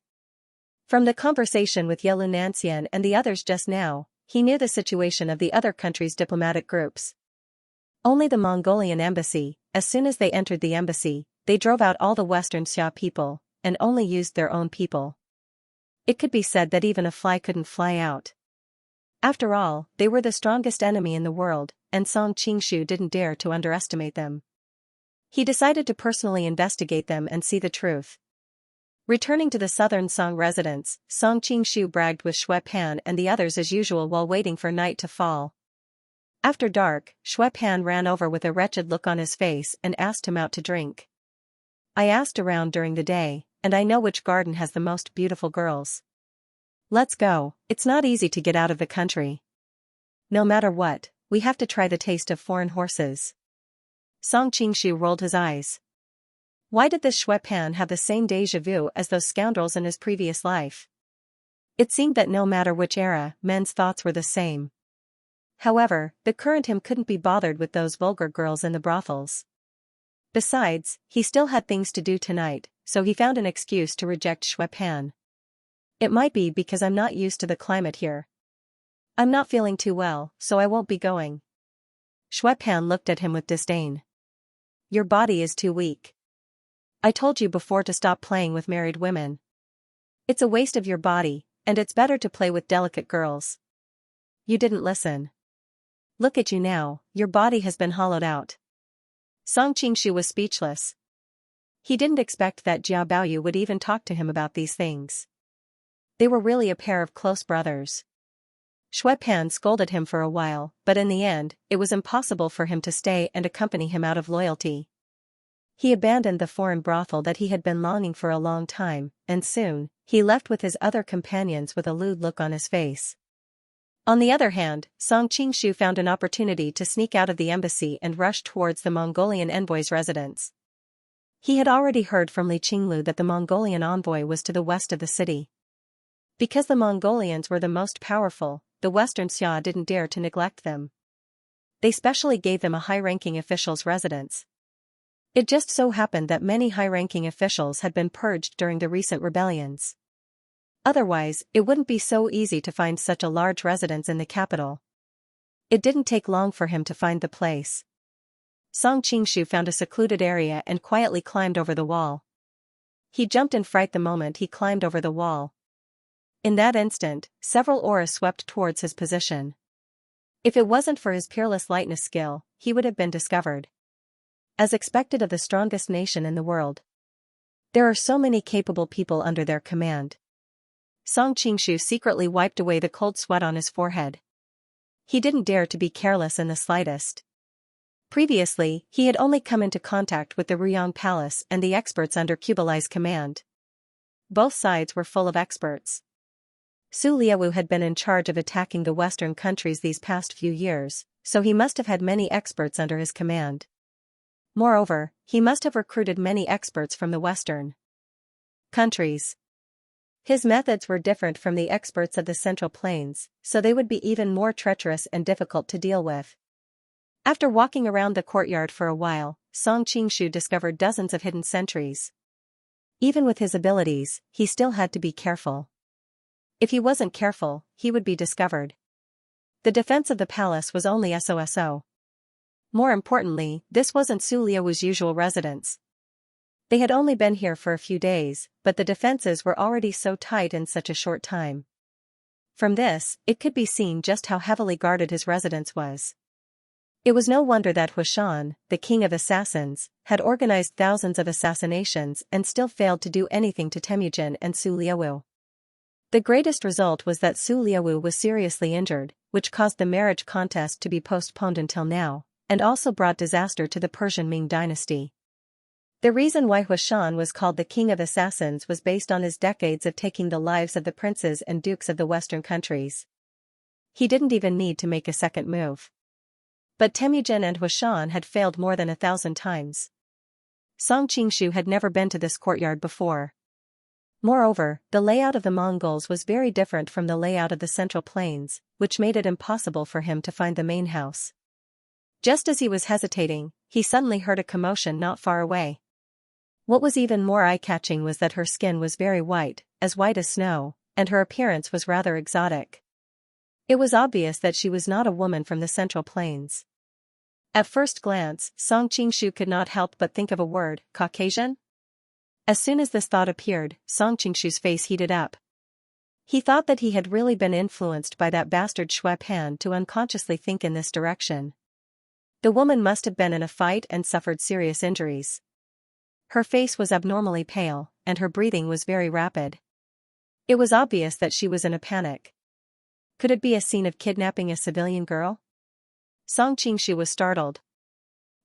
From the conversation with Yelu Nanxian and the others just now, he knew the situation of the other countries' diplomatic groups. Only the Mongolian embassy, as soon as they entered the embassy, they drove out all the Western Xia people, and only used their own people. It could be said that even a fly couldn't fly out. After all, they were the strongest enemy in the world, and Song Qingshu didn't dare to underestimate them. He decided to personally investigate them and see the truth. Returning to the southern Song residence, Song Qingshu bragged with Shui Pan and the others as usual while waiting for night to fall. After dark, Shui Pan ran over with a wretched look on his face and asked him out to drink. I asked around during the day, and I know which garden has the most beautiful girls. Let's go, it's not easy to get out of the country. No matter what, we have to try the taste of foreign horses. Song Qingshu rolled his eyes. Why did this Shui Pan have the same déjà vu as those scoundrels in his previous life? It seemed that no matter which era, men's thoughts were the same. However, the current him couldn't be bothered with those vulgar girls in the brothels. Besides, he still had things to do tonight, so he found an excuse to reject Shui Pan. It might be because I'm not used to the climate here. I'm not feeling too well, so I won't be going. Shui Pan looked at him with disdain. Your body is too weak. I told you before to stop playing with married women. It's a waste of your body, and it's better to play with delicate girls. You didn't listen. Look at you now, your body has been hollowed out. Song Qingshu was speechless. He didn't expect that Jia Baoyu would even talk to him about these things. They were really a pair of close brothers. Shui Pan scolded him for a while, but in the end, it was impossible for him to stay and accompany him out of loyalty. He abandoned the foreign brothel that he had been longing for a long time, and soon, he left with his other companions with a lewd look on his face. On the other hand, Song Qingshu found an opportunity to sneak out of the embassy and rush towards the Mongolian envoy's residence. He had already heard from Li Qinglu that the Mongolian envoy was to the west of the city. Because the Mongolians were the most powerful, the Western Xia didn't dare to neglect them. They specially gave them a high-ranking official's residence. It just so happened that many high-ranking officials had been purged during the recent rebellions. Otherwise, it wouldn't be so easy to find such a large residence in the capital. It didn't take long for him to find the place. Song Qingshu found a secluded area and quietly climbed over the wall. He jumped in fright the moment he climbed over the wall. In that instant, several auras swept towards his position. If it wasn't for his peerless lightness skill, he would have been discovered. As expected of the strongest nation in the world. There are so many capable people under their command. Song Qingshu secretly wiped away the cold sweat on his forehead. He didn't dare to be careless in the slightest. Previously, he had only come into contact with the Ruyang Palace and the experts under Kublai's command. Both sides were full of experts. Su Liawu had been in charge of attacking the Western countries these past few years, so he must have had many experts under his command. Moreover, he must have recruited many experts from the Western countries. His methods were different from the experts of the Central Plains, so they would be even more treacherous and difficult to deal with. After walking around the courtyard for a while, Song Qingshu discovered dozens of hidden sentries. Even with his abilities, he still had to be careful. If he wasn't careful, he would be discovered. The defense of the palace was only SOSO. More importantly, this wasn't Su Liawu's usual residence. They had only been here for a few days, but the defenses were already so tight in such a short time. From this, it could be seen just how heavily guarded his residence was. It was no wonder that Huashan, the king of assassins, had organized thousands of assassinations and still failed to do anything to Temujin and Su Liawu. The greatest result was that Su Liawu was seriously injured, which caused the marriage contest to be postponed until now, and also brought disaster to the Persian Ming dynasty. The reason why Huashan was called the king of assassins was based on his decades of taking the lives of the princes and dukes of the Western countries. He didn't even need to make a second move. But Temujin and Huashan had failed more than 1,000 times. Song Qingshu had never been to this courtyard before. Moreover, the layout of the Mongols was very different from the layout of the Central Plains, which made it impossible for him to find the main house. Just as he was hesitating, he suddenly heard a commotion not far away. What was even more eye-catching was that her skin was very white as snow, and her appearance was rather exotic. It was obvious that she was not a woman from the Central Plains. At first glance, Song Qingshu could not help but think of a word, Caucasian? As soon as this thought appeared, Song Qingshu's face heated up. He thought that he had really been influenced by that bastard Shui Pan to unconsciously think in this direction. The woman must have been in a fight and suffered serious injuries. Her face was abnormally pale, and her breathing was very rapid. It was obvious that she was in a panic. Could it be a scene of kidnapping a civilian girl? Song Qingshu was startled.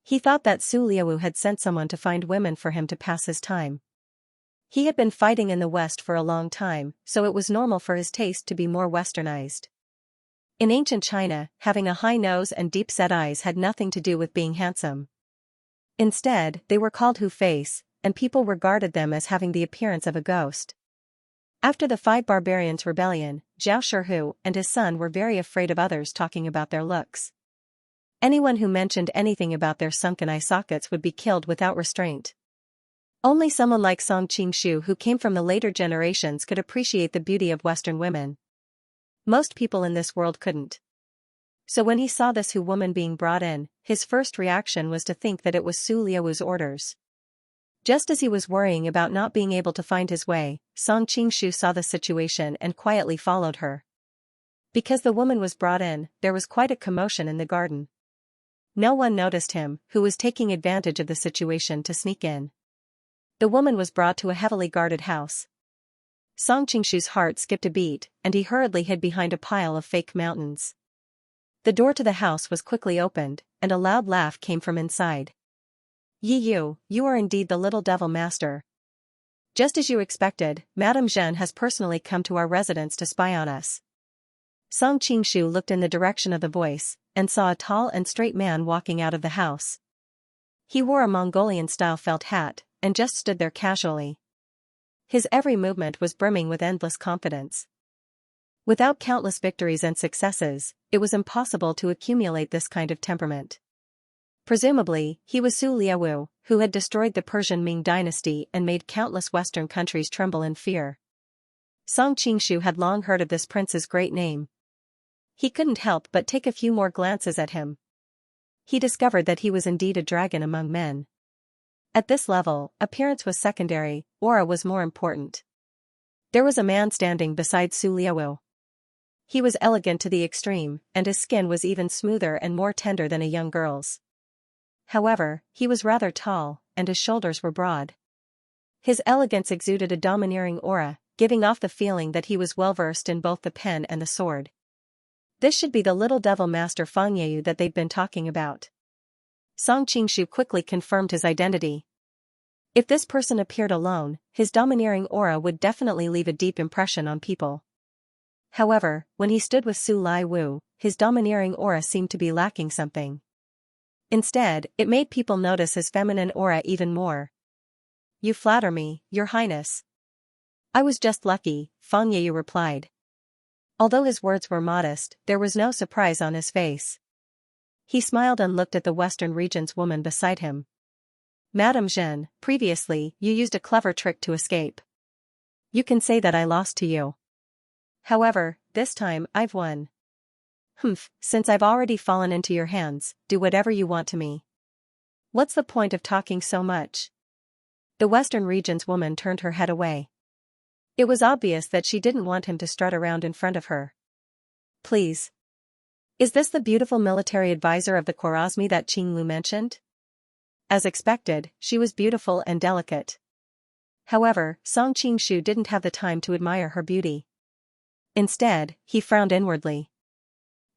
He thought that Su Liaowu had sent someone to find women for him to pass his time. He had been fighting in the West for a long time, so it was normal for his taste to be more westernized. In ancient China, having a high nose and deep-set eyes had nothing to do with being handsome. Instead, they were called Hu Face, and people regarded them as having the appearance of a ghost. After the Five Barbarians' rebellion, Zhao Shihu and his son were very afraid of others talking about their looks. Anyone who mentioned anything about their sunken eye sockets would be killed without restraint. Only someone like Song Qingshu, who came from the later generations, could appreciate the beauty of Western women. Most people in this world couldn't. So when he saw this Hu woman being brought in, his first reaction was to think that it was Su Liaowu's orders. Just as he was worrying about not being able to find his way, Song Qingshu saw the situation and quietly followed her. Because the woman was brought in, there was quite a commotion in the garden. No one noticed him, who was taking advantage of the situation to sneak in. The woman was brought to a heavily guarded house. Song Qingshu's heart skipped a beat, and he hurriedly hid behind a pile of fake mountains. The door to the house was quickly opened, and a loud laugh came from inside. Yi Yu, you are indeed the little devil master. Just as you expected, Madame Zhen has personally come to our residence to spy on us. Song Qingshu looked in the direction of the voice, and saw a tall and straight man walking out of the house. He wore a Mongolian-style felt hat, and just stood there casually. His every movement was brimming with endless confidence. Without countless victories and successes, it was impossible to accumulate this kind of temperament. Presumably, he was Su Liaowu, who had destroyed the Persian Ming dynasty and made countless Western countries tremble in fear. Song Qingshu had long heard of this prince's great name. He couldn't help but take a few more glances at him. He discovered that he was indeed a dragon among men. At this level, appearance was secondary, aura was more important. There was a man standing beside Su Liaowu. He was elegant to the extreme, and his skin was even smoother and more tender than a young girl's. However, he was rather tall, and his shoulders were broad. His elegance exuded a domineering aura, giving off the feeling that he was well-versed in both the pen and the sword. This should be the little devil master Fang Yeyu that they'd been talking about. Song Qingshu quickly confirmed his identity. If this person appeared alone, his domineering aura would definitely leave a deep impression on people. However, when he stood with Su Liaowu, his domineering aura seemed to be lacking something. Instead, it made people notice his feminine aura even more. You flatter me, Your Highness. I was just lucky, Fang Yeyu replied. Although his words were modest, there was no surprise on his face. He smiled and looked at the Western region's woman beside him. Madame Zhen, previously, you used a clever trick to escape. You can say that I lost to you. However, this time, I've won. Humph, since I've already fallen into your hands, do whatever you want to me. What's the point of talking so much? The Western region's woman turned her head away. It was obvious that she didn't want him to strut around in front of her. Please. Is this the beautiful military advisor of the Khwarezmi that Qing Lu mentioned? As expected, she was beautiful and delicate. However, Song Qingshu didn't have the time to admire her beauty. Instead, he frowned inwardly.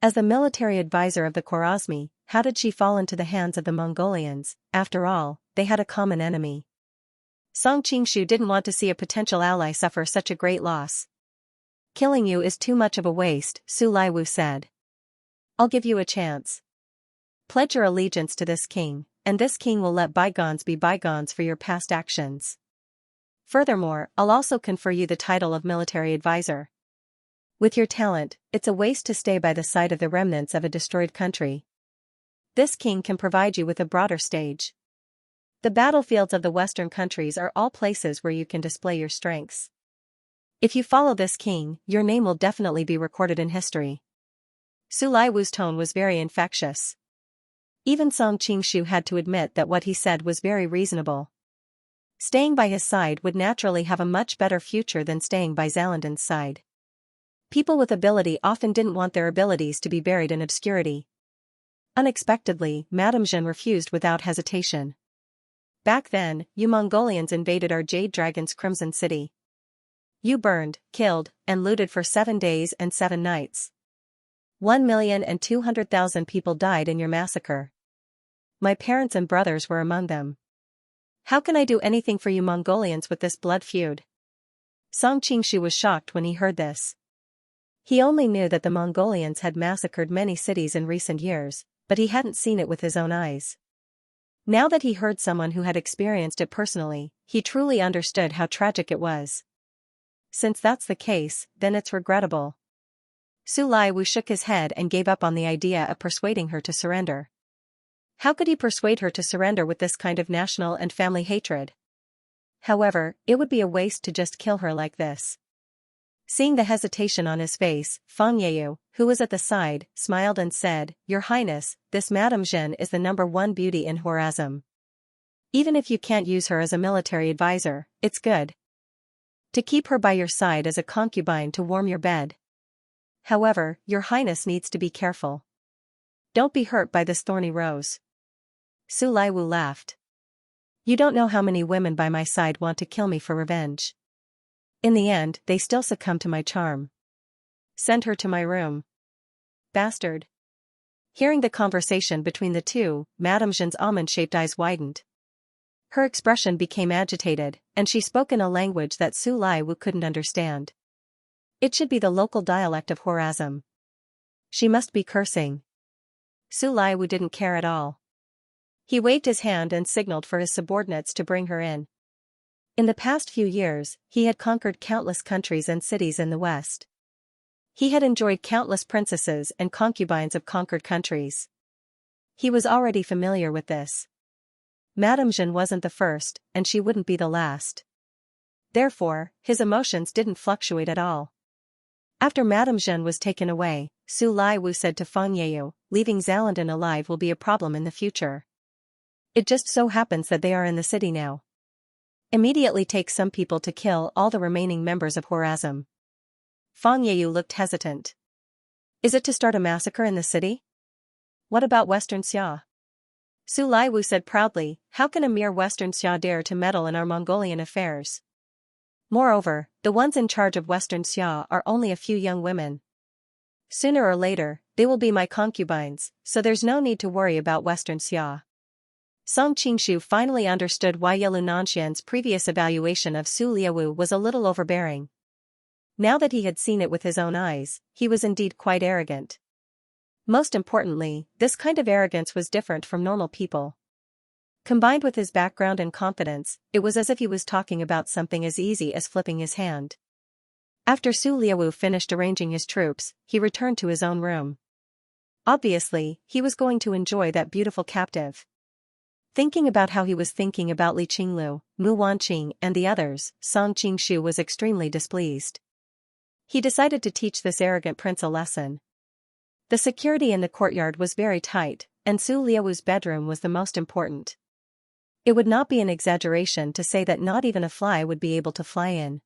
As the military advisor of the Khwarezmi, how did she fall into the hands of the Mongolians? After all, they had a common enemy. Song Qingshu didn't want to see a potential ally suffer such a great loss. Killing you is too much of a waste, Su Liaowu said. I'll give you a chance. Pledge your allegiance to this king, and this king will let bygones be bygones for your past actions. Furthermore, I'll also confer you the title of military advisor. With your talent, it's a waste to stay by the side of the remnants of a destroyed country. This king can provide you with a broader stage. The battlefields of the Western countries are all places where you can display your strengths. If you follow this king, your name will definitely be recorded in history. Su Liaowu's tone was very infectious. Even Song Qingshu had to admit that what he said was very reasonable. Staying by his side would naturally have a much better future than staying by Xalandan's side. People with ability often didn't want their abilities to be buried in obscurity. Unexpectedly, Madame Zhen refused without hesitation. Back then, you Mongolians invaded our Jade Dragon's Crimson City. You burned, killed, and looted for 7 days and 7 nights. 1,200,000 people died in your massacre. My parents and brothers were among them. How can I do anything for you Mongolians with this blood feud? Song Qingshu was shocked when he heard this. He only knew that the Mongolians had massacred many cities in recent years, but he hadn't seen it with his own eyes. Now that he heard someone who had experienced it personally, he truly understood how tragic it was. Since that's the case, then it's regrettable. Su Laiwu shook his head and gave up on the idea of persuading her to surrender. How could he persuade her to surrender with this kind of national and family hatred? However, it would be a waste to just kill her like this. Seeing the hesitation on his face, Fang Yeyu, who was at the side, smiled and said, "Your Highness, this Madame Zhen is the #1 beauty in Horazm. Even if you can't use her as a military advisor, it's good to keep her by your side as a concubine to warm your bed. However, your Highness needs to be careful. Don't be hurt by this thorny rose." Su Laiwu laughed. "You don't know how many women by my side want to kill me for revenge. In the end, they still succumb to my charm. Send her to my room." Bastard. Hearing the conversation between the two, Madame Zhen's almond-shaped eyes widened. Her expression became agitated, and she spoke in a language that Su Laiwu couldn't understand. It should be the local dialect of Horazm. She must be cursing. Su Laiwu didn't care at all. He waved his hand and signaled for his subordinates to bring her in. In the past few years, he had conquered countless countries and cities in the West. He had enjoyed countless princesses and concubines of conquered countries. He was already familiar with this. Madame Zhen wasn't the first, and she wouldn't be the last. Therefore, his emotions didn't fluctuate at all. After Madame Zhen was taken away, Su Laiwu said to Fang Yeyu, "Leaving Zalanden alive will be a problem in the future. It just so happens that they are in the city now. Immediately take some people to kill all the remaining members of Horazm." Fang Yeyu looked hesitant. "Is it to start a massacre in the city? What about Western Xia?" Su Laiwu said proudly, "How can a mere Western Xia dare to meddle in our Mongolian affairs? Moreover, the ones in charge of Western Xia are only a few young women. Sooner or later, they will be my concubines, so there's no need to worry about Western Xia." Song Qingshu finally understood why Yelu Nanxian's previous evaluation of Su Laiwu was a little overbearing. Now that he had seen it with his own eyes, he was indeed quite arrogant. Most importantly, this kind of arrogance was different from normal people. Combined with his background and confidence, it was as if he was talking about something as easy as flipping his hand. After Su Laiwu finished arranging his troops, he returned to his own room. Obviously, he was going to enjoy that beautiful captive. Thinking about how he was thinking about Li Qinglu, Mu Wanqing and the others, Song Qingshu was extremely displeased. He decided to teach this arrogant prince a lesson. The security in the courtyard was very tight, and Su Laiwu's bedroom was the most important. It would not be an exaggeration to say that not even a fly would be able to fly in.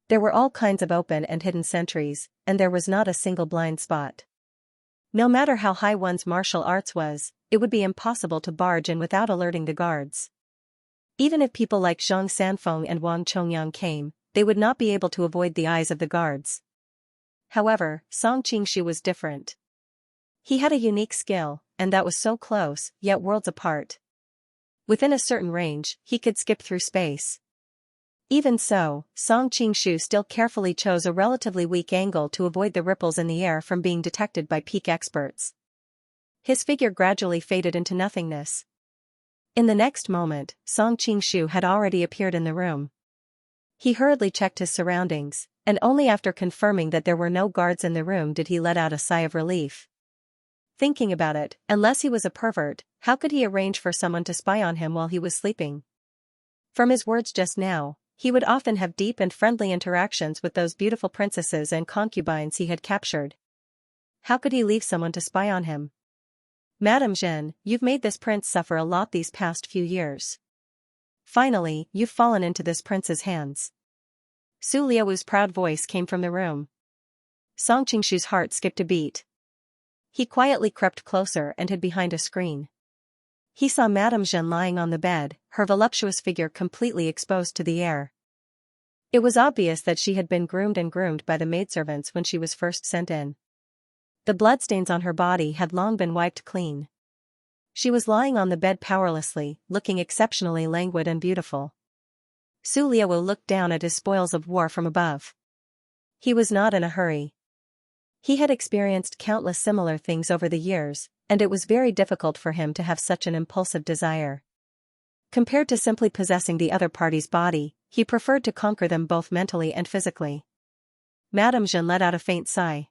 There were all kinds of open and hidden sentries, and there was not a single blind spot. No matter how high one's martial arts was, it would be impossible to barge in without alerting the guards. Even if people like Zhang Sanfeng and Wang Chongyang came, they would not be able to avoid the eyes of the guards. However, Song Qingshu was different. He had a unique skill, and that was so close, yet worlds apart. Within a certain range, he could skip through space. Even so, Song Qingshu still carefully chose a relatively weak angle to avoid the ripples in the air from being detected by peak experts. His figure gradually faded into nothingness. In the next moment, Song Qingshu had already appeared in the room. He hurriedly checked his surroundings, and only after confirming that there were no guards in the room did he let out a sigh of relief. Thinking about it, unless he was a pervert, how could he arrange for someone to spy on him while he was sleeping? From his words just now, he would often have deep and friendly interactions with those beautiful princesses and concubines he had captured. How could he leave someone to spy on him? Madame Zhen, you've made this prince suffer a lot these past few years. Finally, you've fallen into this prince's hands. Su Laiwu's proud voice came from the room. Song Qingshu's heart skipped a beat. He quietly crept closer and hid behind a screen. He saw Madame Zhen lying on the bed, her voluptuous figure completely exposed to the air. It was obvious that she had been groomed by the maidservants when she was first sent in. The bloodstains on her body had long been wiped clean. She was lying on the bed powerlessly, looking exceptionally languid and beautiful. Su Liaowu looked down at his spoils of war from above. He was not in a hurry. He had experienced countless similar things over the years, and it was very difficult for him to have such an impulsive desire. Compared to simply possessing the other party's body, he preferred to conquer them both mentally and physically. Madame Jeanne let out a faint sigh.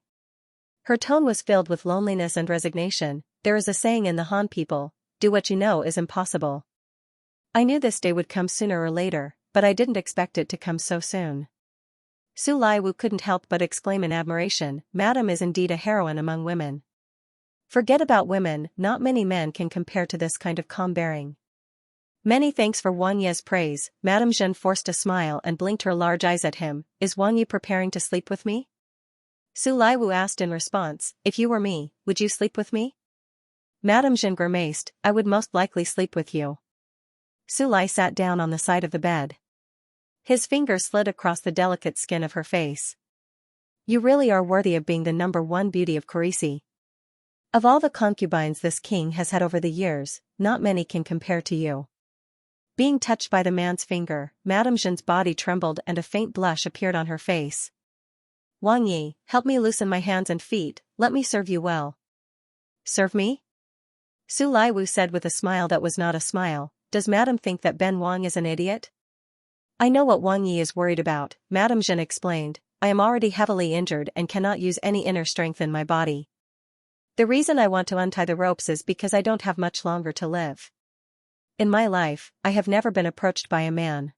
Her tone was filled with loneliness and resignation. There is a saying in the Han people, do what you know is impossible. I knew this day would come sooner or later, but I didn't expect it to come so soon. Su Liaowu couldn't help but exclaim in admiration, Madame is indeed a heroine among women. Forget about women, not many men can compare to this kind of calm bearing. Many thanks for Wang Ye's praise. Madame Jeanne forced a smile and blinked her large eyes at him. Is Wang Ye preparing to sleep with me? Su Liaowu asked in response, if you were me, would you sleep with me? Madame Jeanne grimaced, I would most likely sleep with you. Su Liaowu sat down on the side of the bed. His fingers slid across the delicate skin of her face. You really are worthy of being the #1 beauty of Carisi. Of all the concubines this king has had over the years, not many can compare to you. Being touched by the man's finger, Madame Jeanne's body trembled and a faint blush appeared on her face. Wang Yi, help me loosen my hands and feet, let me serve you well. Serve me? Su Liaowu said with a smile that was not a smile, does Madame think that Ben Wang is an idiot? I know what Wang Yi is worried about, Madame Jeanne explained, I am already heavily injured and cannot use any inner strength in my body. The reason I want to untie the ropes is because I don't have much longer to live. In my life, I have never been approached by a man.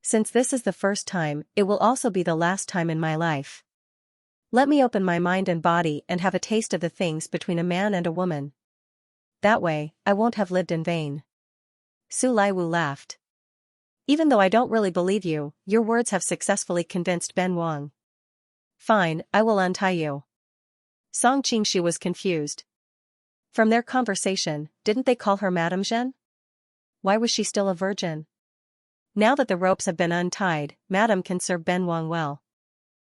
Since this is the first time, it will also be the last time in my life. Let me open my mind and body and have a taste of the things between a man and a woman. That way, I won't have lived in vain. Su Liaowu laughed. Even though I don't really believe you, your words have successfully convinced Ben Wang. Fine, I will untie you. Song Qingxu was confused. From their conversation, didn't they call her Madame Jeanne? Why was she still a virgin? Now that the ropes have been untied, Madame can serve Ben Wang well.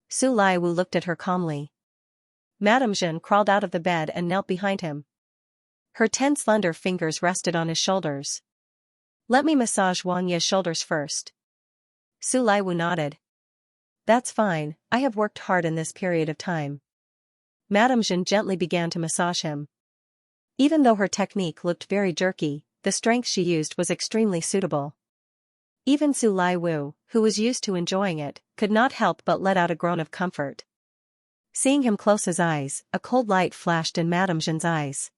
Su Liaowu looked at her calmly. Madame Jeanne crawled out of the bed and knelt behind him. Her 10 slender fingers rested on his shoulders. Let me massage Wang Ye's shoulders first. Su Liaowu nodded. That's fine, I have worked hard in this period of time. Madame Jeanne gently began to massage him. Even though her technique looked very jerky, the strength she used was extremely suitable. Even Su Liaowu, who was used to enjoying it, could not help but let out a groan of comfort. Seeing him close his eyes, a cold light flashed in Madame Jeanne's eyes.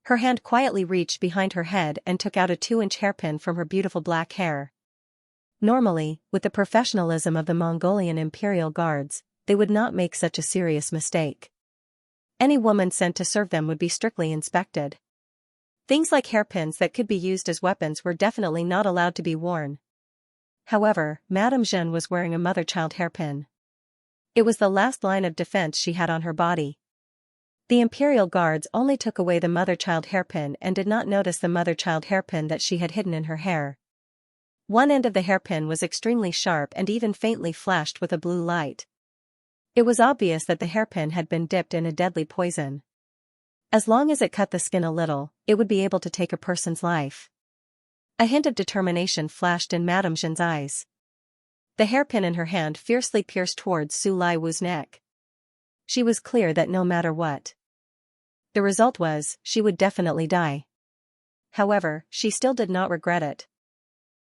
Her hand quietly reached behind her head and took out a 2-inch hairpin from her beautiful black hair. Normally, with the professionalism of the Mongolian imperial guards, they would not make such a serious mistake. Any woman sent to serve them would be strictly inspected. Things like hairpins that could be used as weapons were definitely not allowed to be worn. However, Madame Jeanne was wearing a mother-child hairpin. It was the last line of defense she had on her body. The imperial guards only took away the mother-child hairpin and did not notice the mother-child hairpin that she had hidden in her hair. One end of the hairpin was extremely sharp and even faintly flashed with a blue light. It was obvious that the hairpin had been dipped in a deadly poison. As long as it cut the skin a little, it would be able to take a person's life. A hint of determination flashed in Madame Jeanne's eyes. The hairpin in her hand fiercely pierced towards Su Liaowu's neck. She was clear that no matter what the result was, she would definitely die. However, she still did not regret it.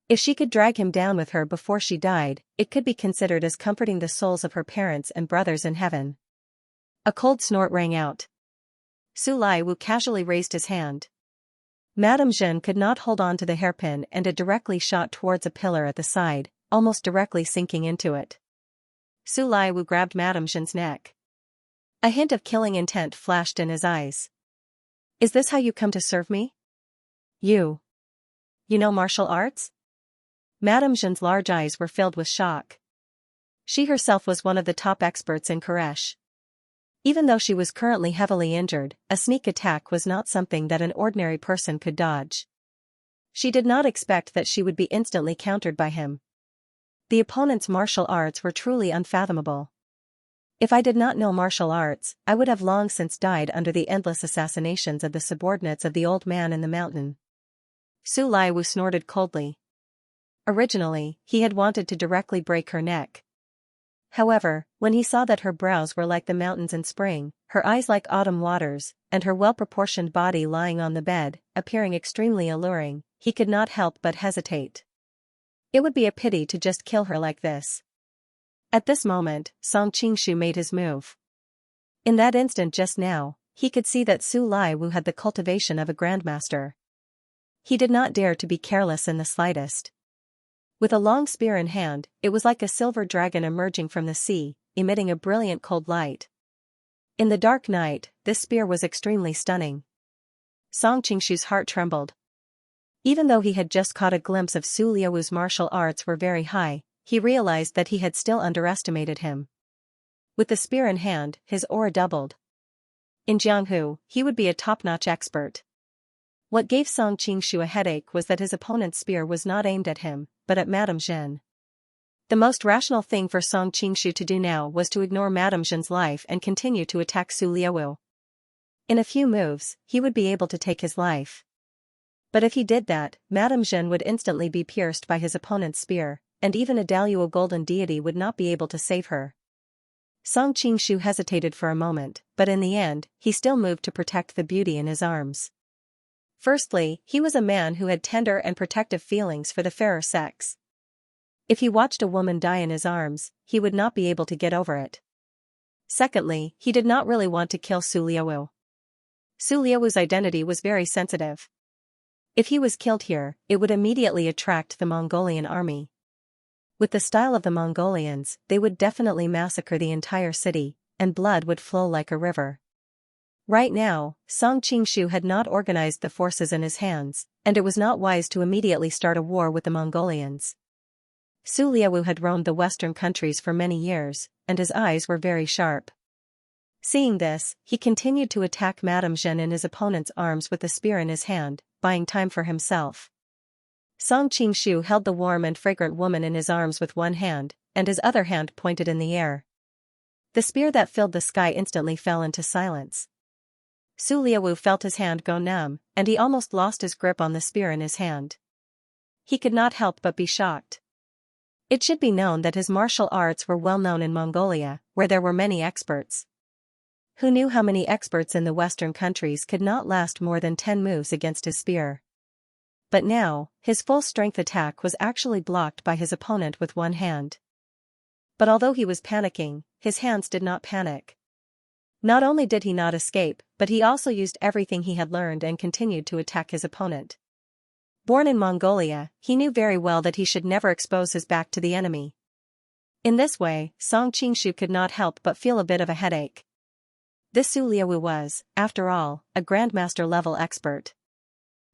If she could drag him down with her before she died, it could be considered as comforting the souls of her parents and brothers in heaven. A cold snort rang out. Su Liaowu casually raised his hand. Madame Jeanne could not hold on to the hairpin and it directly shot towards a pillar at the side, almost directly sinking into it. Su Liaowu grabbed Madame Jeanne's neck. A hint of killing intent flashed in his eyes. Is this how you come to serve me? You know martial arts? Madame Jeanne's large eyes were filled with shock. She herself was one of the top experts in Koresh. Even though she was currently heavily injured, a sneak attack was not something that an ordinary person could dodge. She did not expect that she would be instantly countered by him. The opponent's martial arts were truly unfathomable. If I did not know martial arts, I would have long since died under the endless assassinations of the subordinates of the old man in the mountain. Su Laiwu snorted coldly. Originally, he had wanted to directly break her neck. However, when he saw that her brows were like the mountains in spring, her eyes like autumn waters, and her well-proportioned body lying on the bed, appearing extremely alluring, he could not help but hesitate. It would be a pity to just kill her like this. At this moment, Song Qingshu made his move. In that instant just now, he could see that Su Laiwu had the cultivation of a grandmaster. He did not dare to be careless in the slightest. With a long spear in hand, it was like a silver dragon emerging from the sea, emitting a brilliant cold light. In the dark night, this spear was extremely stunning. Song Qingshu's heart trembled. Even though he had just caught a glimpse of Su Liawu's martial arts were very high, he realized that he had still underestimated him. With the spear in hand, his aura doubled. In Jianghu, he would be a top-notch expert. What gave Song Qingshu a headache was that his opponent's spear was not aimed at him, but at Madame Zhen. The most rational thing for Song Qingshu to do now was to ignore Madame Zhen's life and continue to attack Su Liawu. In a few moves, he would be able to take his life. But if he did that, Madame Zhen would instantly be pierced by his opponent's spear, and even a Daluo golden deity would not be able to save her. Song Qingshu hesitated for a moment, but in the end, he still moved to protect the beauty in his arms. Firstly, he was a man who had tender and protective feelings for the fairer sex. If he watched a woman die in his arms, he would not be able to get over it. Secondly, he did not really want to kill Su Liawu. Su Liawu's identity was very sensitive. If he was killed here, it would immediately attract the Mongolian army. With the style of the Mongolians, they would definitely massacre the entire city, and blood would flow like a river. Right now, Song Qingshu had not organized the forces in his hands, and it was not wise to immediately start a war with the Mongolians. Su Liawu had roamed the western countries for many years, and his eyes were very sharp. Seeing this, he continued to attack Madame Zhen in his opponent's arms with the spear in his hand, buying time for himself. Song Qingshu held the warm and fragrant woman in his arms with one hand, and his other hand pointed in the air. The spear that filled the sky instantly fell into silence. Su Liawu felt his hand go numb, and he almost lost his grip on the spear in his hand. He could not help but be shocked. It should be known that his martial arts were well known in Mongolia, where there were many experts. Who knew how many experts in the western countries could not last more than 10 moves against his spear? But now, his full-strength attack was actually blocked by his opponent with one hand. But although he was panicking, his hands did not panic. Not only did he not escape, but he also used everything he had learned and continued to attack his opponent. Born in Mongolia, he knew very well that he should never expose his back to the enemy. In this way, Song Qingshu could not help but feel a bit of a headache. This Su Liawu was, after all, a grandmaster-level expert.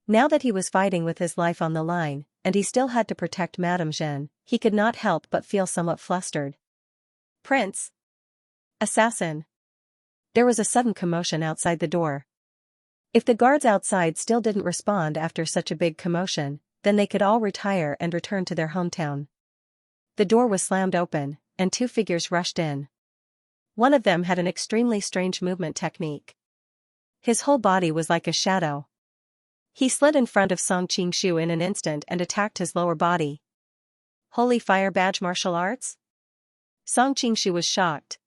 Now that he was fighting with his life on the line, and he still had to protect Madame Zhen, he could not help but feel somewhat flustered. "Prince! Assassin!" There was a sudden commotion outside the door. If the guards outside still didn't respond after such a big commotion, then they could all retire and return to their hometown. The door was slammed open, and 2 figures rushed in. One of them had an extremely strange movement technique. His whole body was like a shadow. He slid in front of Song Qingshu in an instant and attacked his lower body. Holy Fire Badge martial arts? Song Qingshu was shocked.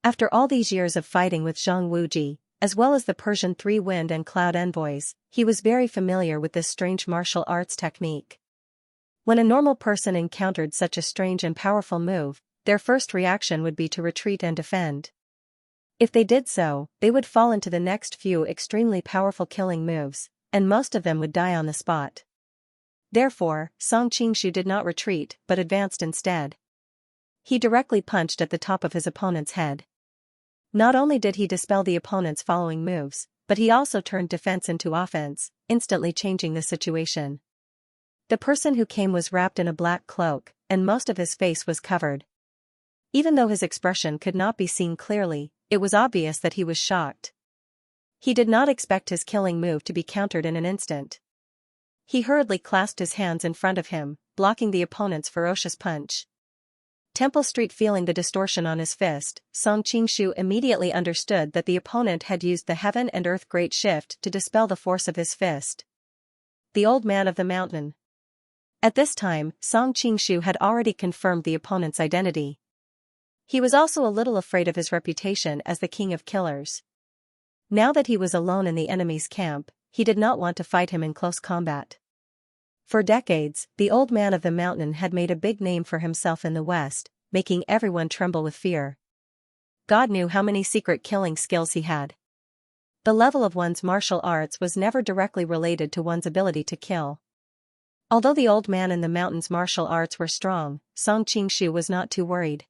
After all these years of fighting with Zhang Wuji, as well as the Persian 3 Wind and Cloud envoys, he was very familiar with this strange martial arts technique. When a normal person encountered such a strange and powerful move, their first reaction would be to retreat and defend. If they did so, they would fall into the next few extremely powerful killing moves, and most of them would die on the spot. Therefore, Song Qingshu did not retreat but advanced instead. He directly punched at the top of his opponent's head. Not only did he dispel the opponent's following moves, but he also turned defense into offense, instantly changing the situation. The person who came was wrapped in a black cloak, and most of his face was covered. Even though his expression could not be seen clearly, it was obvious that he was shocked. He did not expect his killing move to be countered in an instant. He hurriedly clasped his hands in front of him, blocking the opponent's ferocious punch. Temple Street feeling the distortion on his fist, Song Qingshu immediately understood that the opponent had used the heaven and earth great shift to dispel the force of his fist. The old man of the mountain. At this time, Song Qingshu had already confirmed the opponent's identity. He was also a little afraid of his reputation as the king of killers. Now that he was alone in the enemy's camp, he did not want to fight him in close combat. For decades, the old man of the mountain had made a big name for himself in the West, making everyone tremble with fear. God knew how many secret killing skills he had. The level of one's martial arts was never directly related to one's ability to kill. Although the old man in the mountain's martial arts were strong, Song Qingshu was not too worried.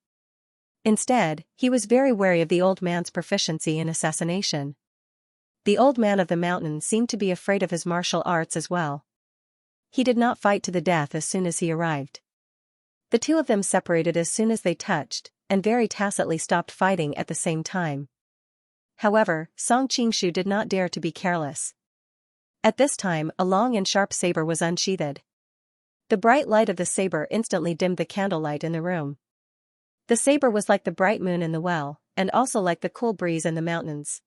Instead, he was very wary of the old man's proficiency in assassination. The old man of the mountain seemed to be afraid of his martial arts as well. He did not fight to the death as soon as he arrived. The two of them separated as soon as they touched, and very tacitly stopped fighting at the same time. However, Song Qingshu did not dare to be careless. At this time, a long and sharp saber was unsheathed. The bright light of the saber instantly dimmed the candlelight in the room. The saber was like the bright moon in the well, and also like the cool breeze in the mountains.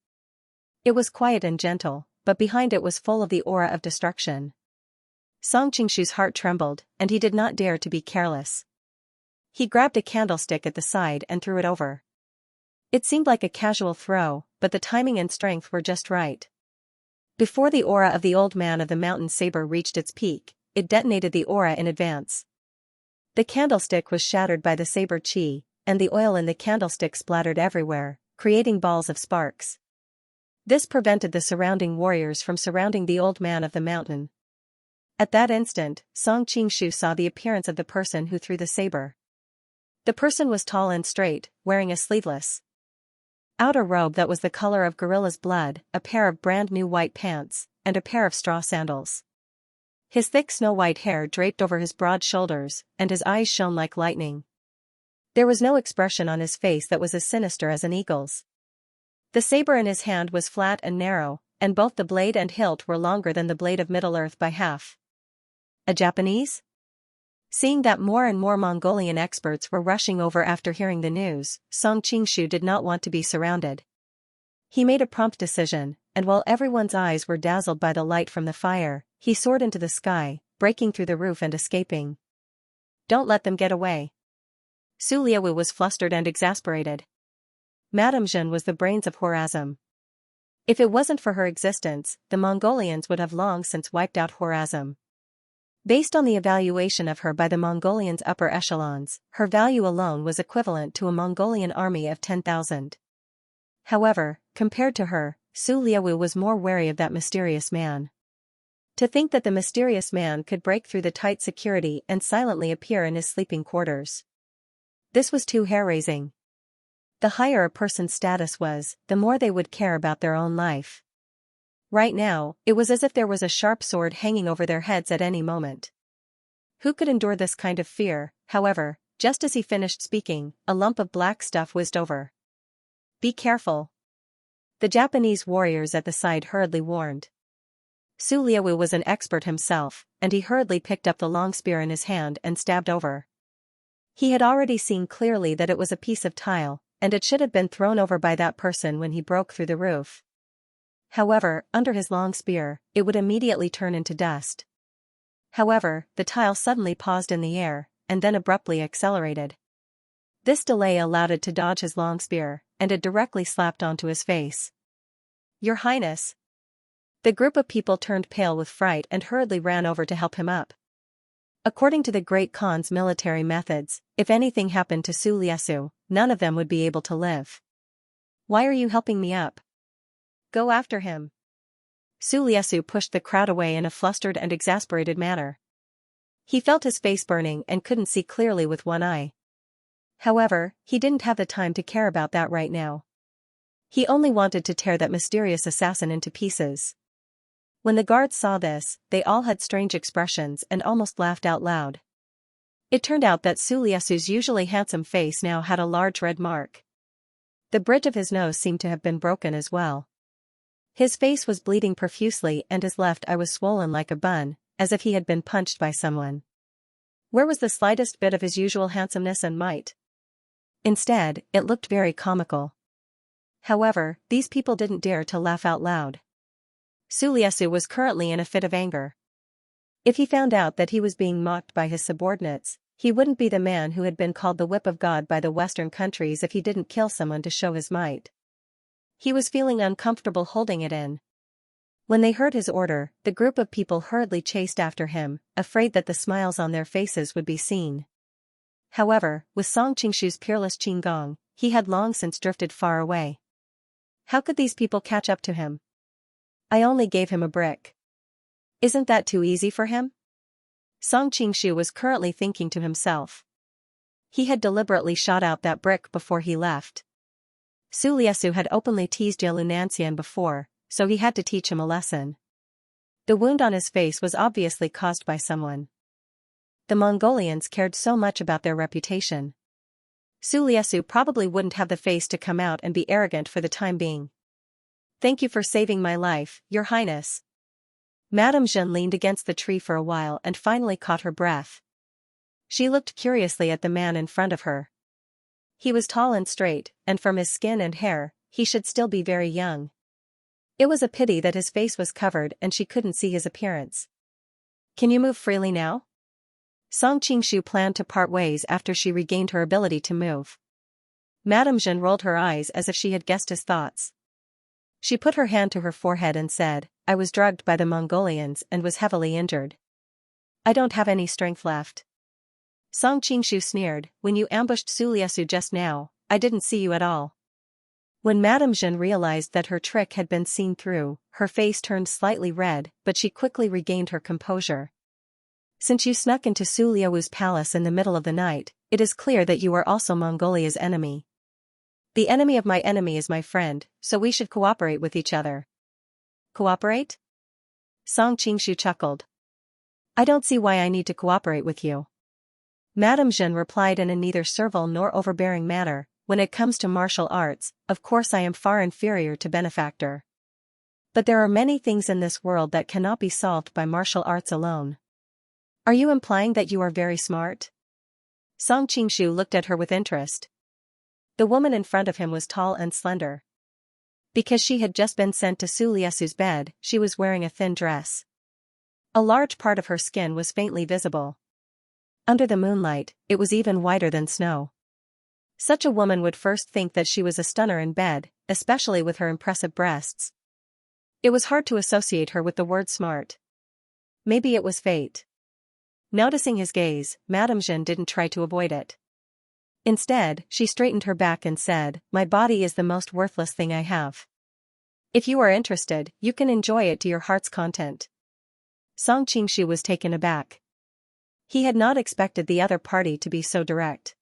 It was quiet and gentle, but behind it was full of the aura of destruction. Song Qingshu's heart trembled, and he did not dare to be careless. He grabbed a candlestick at the side and threw it over. It seemed like a casual throw, but the timing and strength were just right. Before the aura of the old man of the mountain saber reached its peak, it detonated the aura in advance. The candlestick was shattered by the saber chi, and the oil in the candlestick splattered everywhere, creating balls of sparks. This prevented the surrounding warriors from surrounding the old man of the mountain. At that instant, Song Qingshu saw the appearance of the person who threw the saber. The person was tall and straight, wearing a sleeveless outer robe that was the color of gorilla's blood, a pair of brand new white pants, and a pair of straw sandals. His thick snow-white hair draped over his broad shoulders, and his eyes shone like lightning. There was no expression on his face that was as sinister as an eagle's. The saber in his hand was flat and narrow, and both the blade and hilt were longer than the blade of Middle-earth by half. A Japanese? Seeing that more and more Mongolian experts were rushing over after hearing the news, Song Qingshu did not want to be surrounded. He made a prompt decision, and while everyone's eyes were dazzled by the light from the fire, he soared into the sky, breaking through the roof and escaping. Don't let them get away. Su Liaowu was flustered and exasperated. Madame Zhen was the brains of Horazm. If it wasn't for her existence, the Mongolians would have long since wiped out Horazm. Based on the evaluation of her by the Mongolians' upper echelons, her value alone was equivalent to a Mongolian army of 10,000. However, compared to her, Su Liaowu was more wary of that mysterious man. To think that the mysterious man could break through the tight security and silently appear in his sleeping quarters. This was too hair-raising. The higher a person's status was, the more they would care about their own life. Right now, it was as if there was a sharp sword hanging over their heads at any moment. Who could endure this kind of fear? However, just as he finished speaking, a lump of black stuff whizzed over. Be careful. The Japanese warriors at the side hurriedly warned. Su Liaowu was an expert himself, and he hurriedly picked up the long spear in his hand and stabbed over. He had already seen clearly that it was a piece of tile, and it should have been thrown over by that person when he broke through the roof. However, under his long spear, it would immediately turn into dust. However, the tile suddenly paused in the air, and then abruptly accelerated. This delay allowed it to dodge his long spear, and it directly slapped onto his face. Your Highness! The group of people turned pale with fright and hurriedly ran over to help him up. According to the Great Khan's military methods, if anything happened to Su Liaowu, none of them would be able to live. Why are you helping me up? Go after him. Su Liaowu pushed the crowd away in a flustered and exasperated manner. He felt his face burning and couldn't see clearly with one eye. However, he didn't have the time to care about that right now. He only wanted to tear that mysterious assassin into pieces. When the guards saw this, they all had strange expressions and almost laughed out loud. It turned out that Su Liaowu's usually handsome face now had a large red mark. The bridge of his nose seemed to have been broken as well. His face was bleeding profusely and his left eye was swollen like a bun, as if he had been punched by someone. Where was the slightest bit of his usual handsomeness and might? Instead, it looked very comical. However, these people didn't dare to laugh out loud. Suliesu was currently in a fit of anger. If he found out that he was being mocked by his subordinates, he wouldn't be the man who had been called the whip of God by the Western countries if he didn't kill someone to show his might. He was feeling uncomfortable holding it in. When they heard his order, the group of people hurriedly chased after him, afraid that the smiles on their faces would be seen. However, with Song Qingshu's peerless qigong, he had long since drifted far away. How could these people catch up to him? I only gave him a brick. Isn't that too easy for him? Song Qingshu was currently thinking to himself. He had deliberately shot out that brick before he left. Suliesu had openly teased Xianxia before, so he had to teach him a lesson. The wound on his face was obviously caused by someone. The Mongolians cared so much about their reputation. Suliesu probably wouldn't have the face to come out and be arrogant for the time being. Thank you for saving my life, Your Highness. Madame Zhen leaned against the tree for a while and finally caught her breath. She looked curiously at the man in front of her. He was tall and straight, and from his skin and hair, he should still be very young. It was a pity that his face was covered and she couldn't see his appearance. Can you move freely now? Song Qingshu planned to part ways after she regained her ability to move. Madame Zhen rolled her eyes as if she had guessed his thoughts. She put her hand to her forehead and said, I was drugged by the Mongolians and was heavily injured. I don't have any strength left. Song Qingshu sneered, when you ambushed Suliesu just now, I didn't see you at all. When Madame Zhen realized that her trick had been seen through, her face turned slightly red, but she quickly regained her composure. Since you snuck into Suliesu's palace in the middle of the night, it is clear that you are also Mongolia's enemy. The enemy of my enemy is my friend, so we should cooperate with each other. Cooperate? Song Qingshu chuckled. I don't see why I need to cooperate with you. Madame Zhen replied in a neither servile nor overbearing manner, when it comes to martial arts, of course I am far inferior to benefactor. But there are many things in this world that cannot be solved by martial arts alone. Are you implying that you are very smart? Song Qingshu looked at her with interest. The woman in front of him was tall and slender. Because she had just been sent to Suliesu's bed, she was wearing a thin dress. A large part of her skin was faintly visible. Under the moonlight, it was even whiter than snow. Such a woman would first think that she was a stunner in bed, especially with her impressive breasts. It was hard to associate her with the word smart. Maybe it was fate. Noticing his gaze, Madame Zhen didn't try to avoid it. Instead, she straightened her back and said, my body is the most worthless thing I have. If you are interested, you can enjoy it to your heart's content. Song Qingshu was taken aback. He had not expected the other party to be so direct.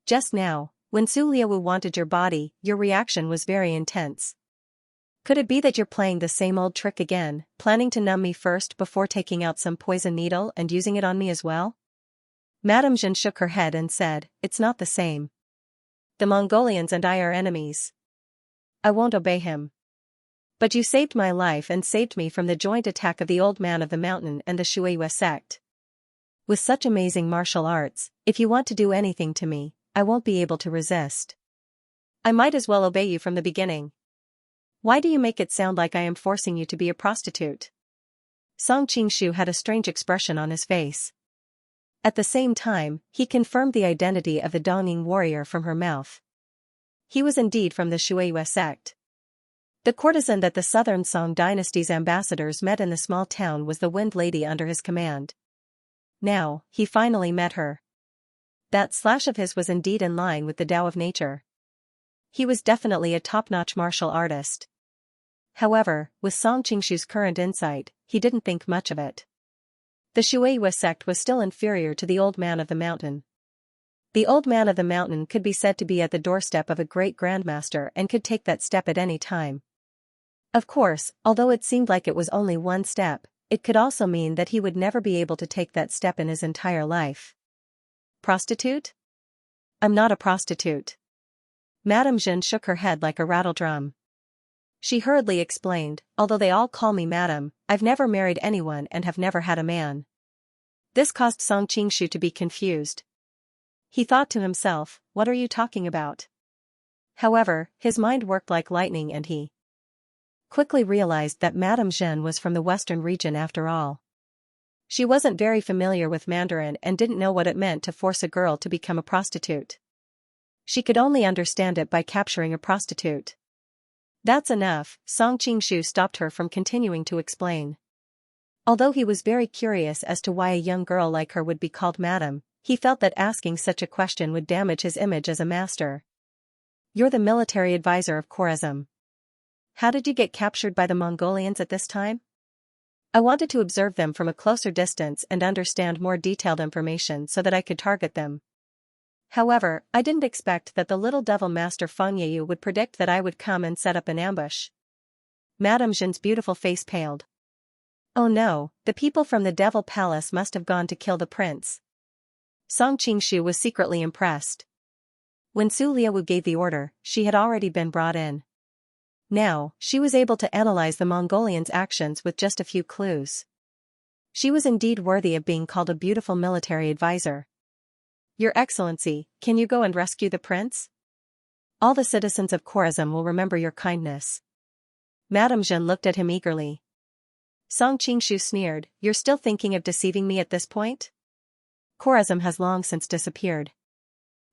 Just now, when Suliesu wanted your body, your reaction was very intense. Could it be that you're playing the same old trick again, planning to numb me first before taking out some poison needle and using it on me as well? Madame Zhen shook her head and said, it's not the same. The Mongolians and I are enemies. I won't obey him. But you saved my life and saved me from the joint attack of the old man of the mountain and the Xianxia sect. With such amazing martial arts, if you want to do anything to me, I won't be able to resist. I might as well obey you from the beginning. Why do you make it sound like I am forcing you to be a prostitute? Song Qingshu had a strange expression on his face. At the same time, he confirmed the identity of the Dongying warrior from her mouth. He was indeed from the Xianxia sect. The courtesan that the southern Song dynasty's ambassadors met in the small town was the Wind Lady under his command. Now, he finally met her. That slash of his was indeed in line with the Tao of nature. He was definitely a top-notch martial artist. However, with Song Qingshu's current insight, he didn't think much of it. The Xianxia sect was still inferior to the Old Man of the Mountain. The Old Man of the Mountain could be said to be at the doorstep of a great grandmaster and could take that step at any time. Of course, although it seemed like it was only one step, it could also mean that he would never be able to take that step in his entire life. Prostitute? I'm not a prostitute. Madame Zhen shook her head like a rattledrum. She hurriedly explained, although they all call me madam, I've never married anyone and have never had a man. This caused Song Qingshu to be confused. He thought to himself, what are you talking about? However, his mind worked like lightning and he quickly realized that Madame Zhen was from the western region after all. She wasn't very familiar with Mandarin and didn't know what it meant to force a girl to become a prostitute. She could only understand it by capturing a prostitute. That's enough, Song Qingshu stopped her from continuing to explain. Although he was very curious as to why a young girl like her would be called madam, he felt that asking such a question would damage his image as a master. You're the military advisor of Khwarezm. How did you get captured by the Mongolians at this time? I wanted to observe them from a closer distance and understand more detailed information so that I could target them. However, I didn't expect that the little devil master Feng Yeyu would predict that I would come and set up an ambush. Madame Zhen's beautiful face paled. Oh no, the people from the Devil Palace must have gone to kill the prince. Song Qingshu was secretly impressed. When Su Liawu gave the order, she had already been brought in. Now, she was able to analyze the Mongolians' actions with just a few clues. She was indeed worthy of being called a beautiful military advisor. Your Excellency, can you go and rescue the prince? All the citizens of Khwarezm will remember your kindness. Madame Zhen looked at him eagerly. Song Qingshu sneered, you're still thinking of deceiving me at this point? Khwarezm has long since disappeared.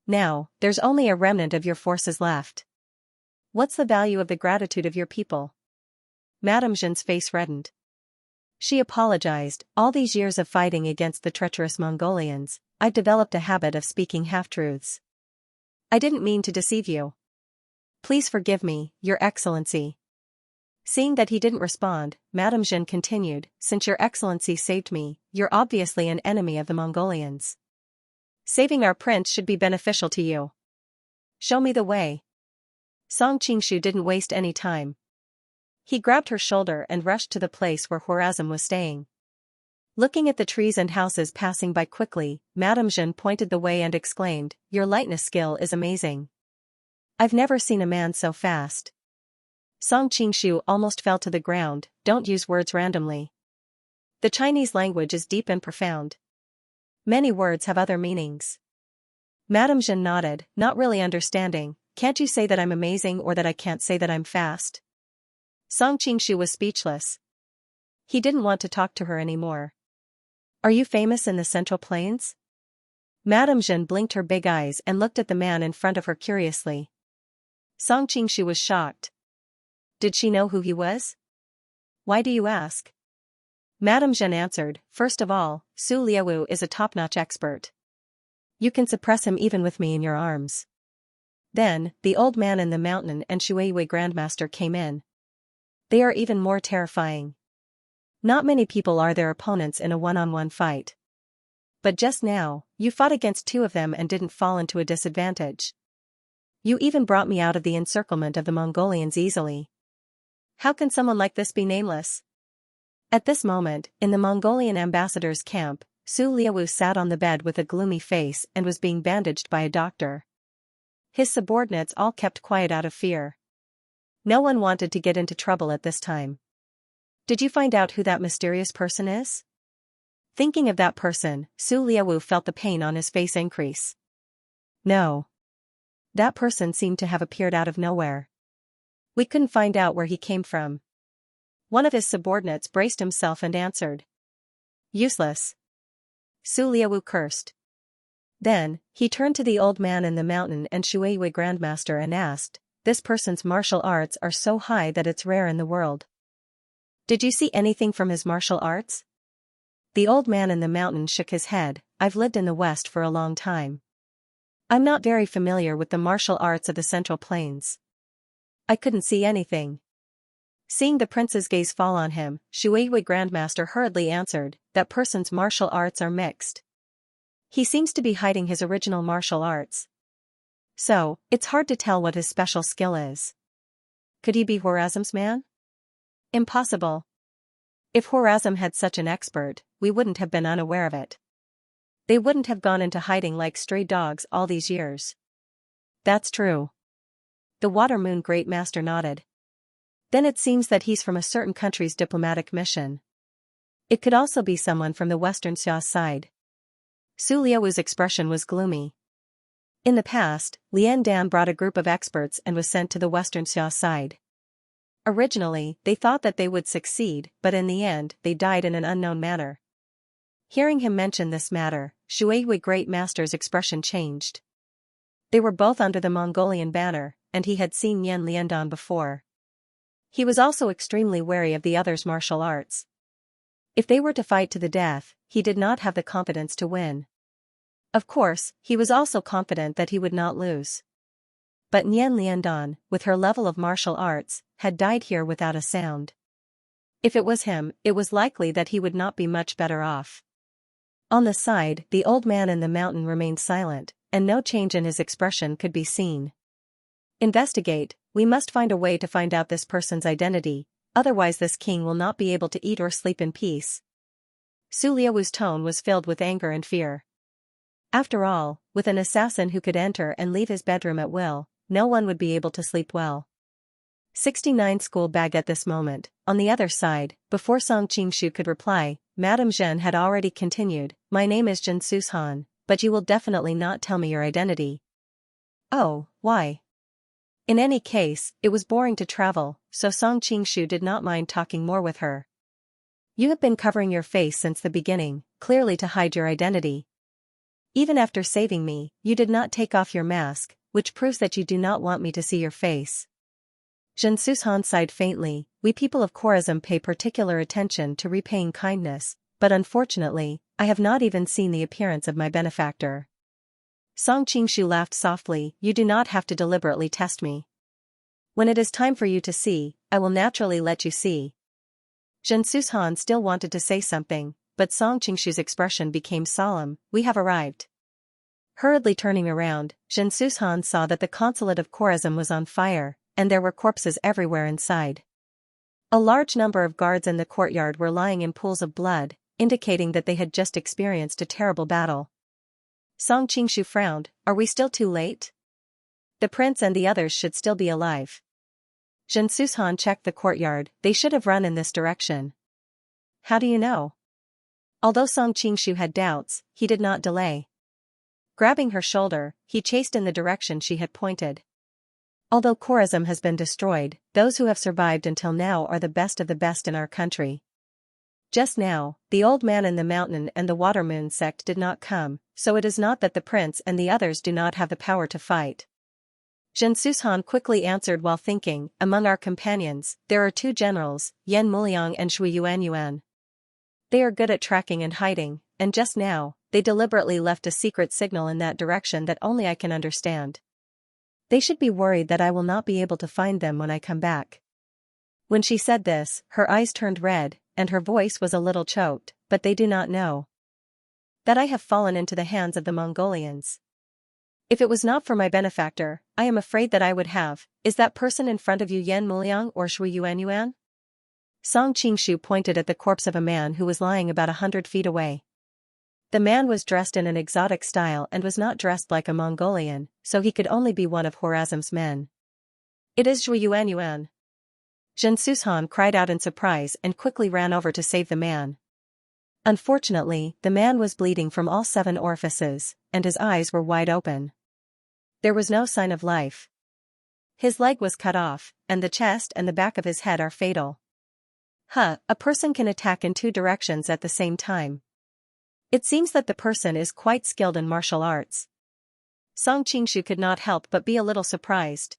Now, there's only a remnant of your forces left. What's the value of the gratitude of your people? Madame Zhen's face reddened. She apologized, all these years of fighting against the treacherous Mongolians, I've developed a habit of speaking half-truths. I didn't mean to deceive you. Please forgive me, Your Excellency. Seeing that he didn't respond, Madame Zhen continued, since Your Excellency saved me, you're obviously an enemy of the Mongolians. Saving our prince should be beneficial to you. Show me the way. Song Qingshu didn't waste any time. He grabbed her shoulder and rushed to the place where Khwarezm was staying. Looking at the trees and houses passing by quickly, Madame Zhen pointed the way and exclaimed, your lightness skill is amazing. I've never seen a man so fast. Song Qingshu almost fell to the ground, don't use words randomly. The Chinese language is deep and profound. Many words have other meanings. Madame Zhen nodded, not really understanding, can't you say that I'm amazing or that I can't say that I'm fast? Song Qingshu was speechless. He didn't want to talk to her anymore. Are you famous in the Central Plains? Madame Zhen blinked her big eyes and looked at the man in front of her curiously. Song Qingshu was shocked. Did she know who he was? Why do you ask? Madame Zhen answered, first of all, Su Liawu is a top-notch expert. You can suppress him even with me in your arms. Then, the old man in the mountain and Shuiwei Grandmaster came in. They are even more terrifying. Not many people are their opponents in a one-on-one fight. But just now, you fought against two of them and didn't fall into a disadvantage. You even brought me out of the encirclement of the Mongolians easily. How can someone like this be nameless? At this moment, in the Mongolian ambassador's camp, Su Liawu sat on the bed with a gloomy face and was being bandaged by a doctor. His subordinates all kept quiet out of fear. No one wanted to get into trouble at this time. Did you find out who that mysterious person is? Thinking of that person, Su Liawu felt the pain on his face increase. No. That person seemed to have appeared out of nowhere. We couldn't find out where he came from. One of his subordinates braced himself and answered. Useless. Su Liawu cursed. Then, he turned to the old man in the mountain and Shuiwei Grandmaster and asked, this person's martial arts are so high that it's rare in the world. Did you see anything from his martial arts? The old man in the mountain shook his head, I've lived in the West for a long time. I'm not very familiar with the martial arts of the Central Plains. I couldn't see anything. Seeing the prince's gaze fall on him, Shuiwei Grandmaster hurriedly answered, that person's martial arts are mixed. He seems to be hiding his original martial arts. So, it's hard to tell what his special skill is. Could he be Khwarezm's man? Impossible. If Khwarezm had such an expert, we wouldn't have been unaware of it. They wouldn't have gone into hiding like stray dogs all these years. That's true. The Water Moon Great Master nodded. Then it seems that he's from a certain country's diplomatic mission. It could also be someone from the Western Xia side. Su Liawu's expression was gloomy. In the past, Lian Dan brought a group of experts and was sent to the Western Xia side. Originally, they thought that they would succeed, but in the end, they died in an unknown manner. Hearing him mention this matter, Shuiyi Great Master's expression changed. They were both under the Mongolian banner, and he had seen Yan Liandan before. He was also extremely wary of the other's martial arts. If they were to fight to the death, he did not have the confidence to win. Of course, he was also confident that he would not lose. But Yan Liandan, with her level of martial arts, had died here without a sound. If it was him, it was likely that he would not be much better off. On the side, the old man in the mountain remained silent, and no change in his expression could be seen. Investigate, we must find a way to find out this person's identity, otherwise this king will not be able to eat or sleep in peace. Su Liawu's tone was filled with anger and fear. After all, with an assassin who could enter and leave his bedroom at will, no one would be able to sleep well. 69 School bag at this moment. On the other side, before Song Qingshu could reply, Madame Zhen had already continued, "My name is Jin Sushan, but you will definitely not tell me your identity." "Oh, why?" In any case, it was boring to travel, so Song Qingshu did not mind talking more with her. "You have been covering your face since the beginning, clearly to hide your identity. Even after saving me, you did not take off your mask, which proves that you do not want me to see your face." Jin Sushan sighed faintly. "We people of Khorazm pay particular attention to repaying kindness, but unfortunately, I have not even seen the appearance of my benefactor." Song Qingshu laughed softly. "You do not have to deliberately test me. When it is time for you to see, I will naturally let you see." Jin Sushan still wanted to say something, but Song Qingshu's expression became solemn. "We have arrived." Hurriedly turning around, Jin Sushan saw that the consulate of Khorazm was on fire, and there were corpses everywhere inside. A large number of guards in the courtyard were lying in pools of blood, indicating that they had just experienced a terrible battle. Song Qingshu frowned. "Are we still too late? The prince and the others should still be alive." Jin Sushan checked the courtyard. "They should have run in this direction." "How do you know?" Although Song Qingshu had doubts, he did not delay. Grabbing her shoulder, he chased in the direction she had pointed. "Although Khorazm has been destroyed, those who have survived until now are the best of the best in our country. Just now, the old man in the mountain and the water moon sect did not come, so it is not that the prince and the others do not have the power to fight." Jin Sushan quickly answered while thinking, "Among our companions, there are two generals, Yan Muliang and Shui Yuanyuan. They are good at tracking and hiding, and just now, they deliberately left a secret signal in that direction that only I can understand. They should be worried that I will not be able to find them when I come back." When she said this, her eyes turned red, and her voice was a little choked, "But they do not know that I have fallen into the hands of the Mongolians. If it was not for my benefactor, I am afraid that I would have. Is that person in front of you Yan Muliang or Shui Yuanyuan?" Song Qingshu pointed at the corpse of a man who was lying about 100 feet away. The man was dressed in an exotic style and was not dressed like a Mongolian, so he could only be one of Khorazm's men. "It is Shui Yuanyuan." Jin Sushan cried out in surprise and quickly ran over to save the man. Unfortunately, the man was bleeding from all 7 orifices, and his eyes were wide open. There was no sign of life. His leg was cut off, and the chest and the back of his head are fatal. A person can attack in 2 directions at the same time. It seems that the person is quite skilled in martial arts. Song Qingshu could not help but be a little surprised.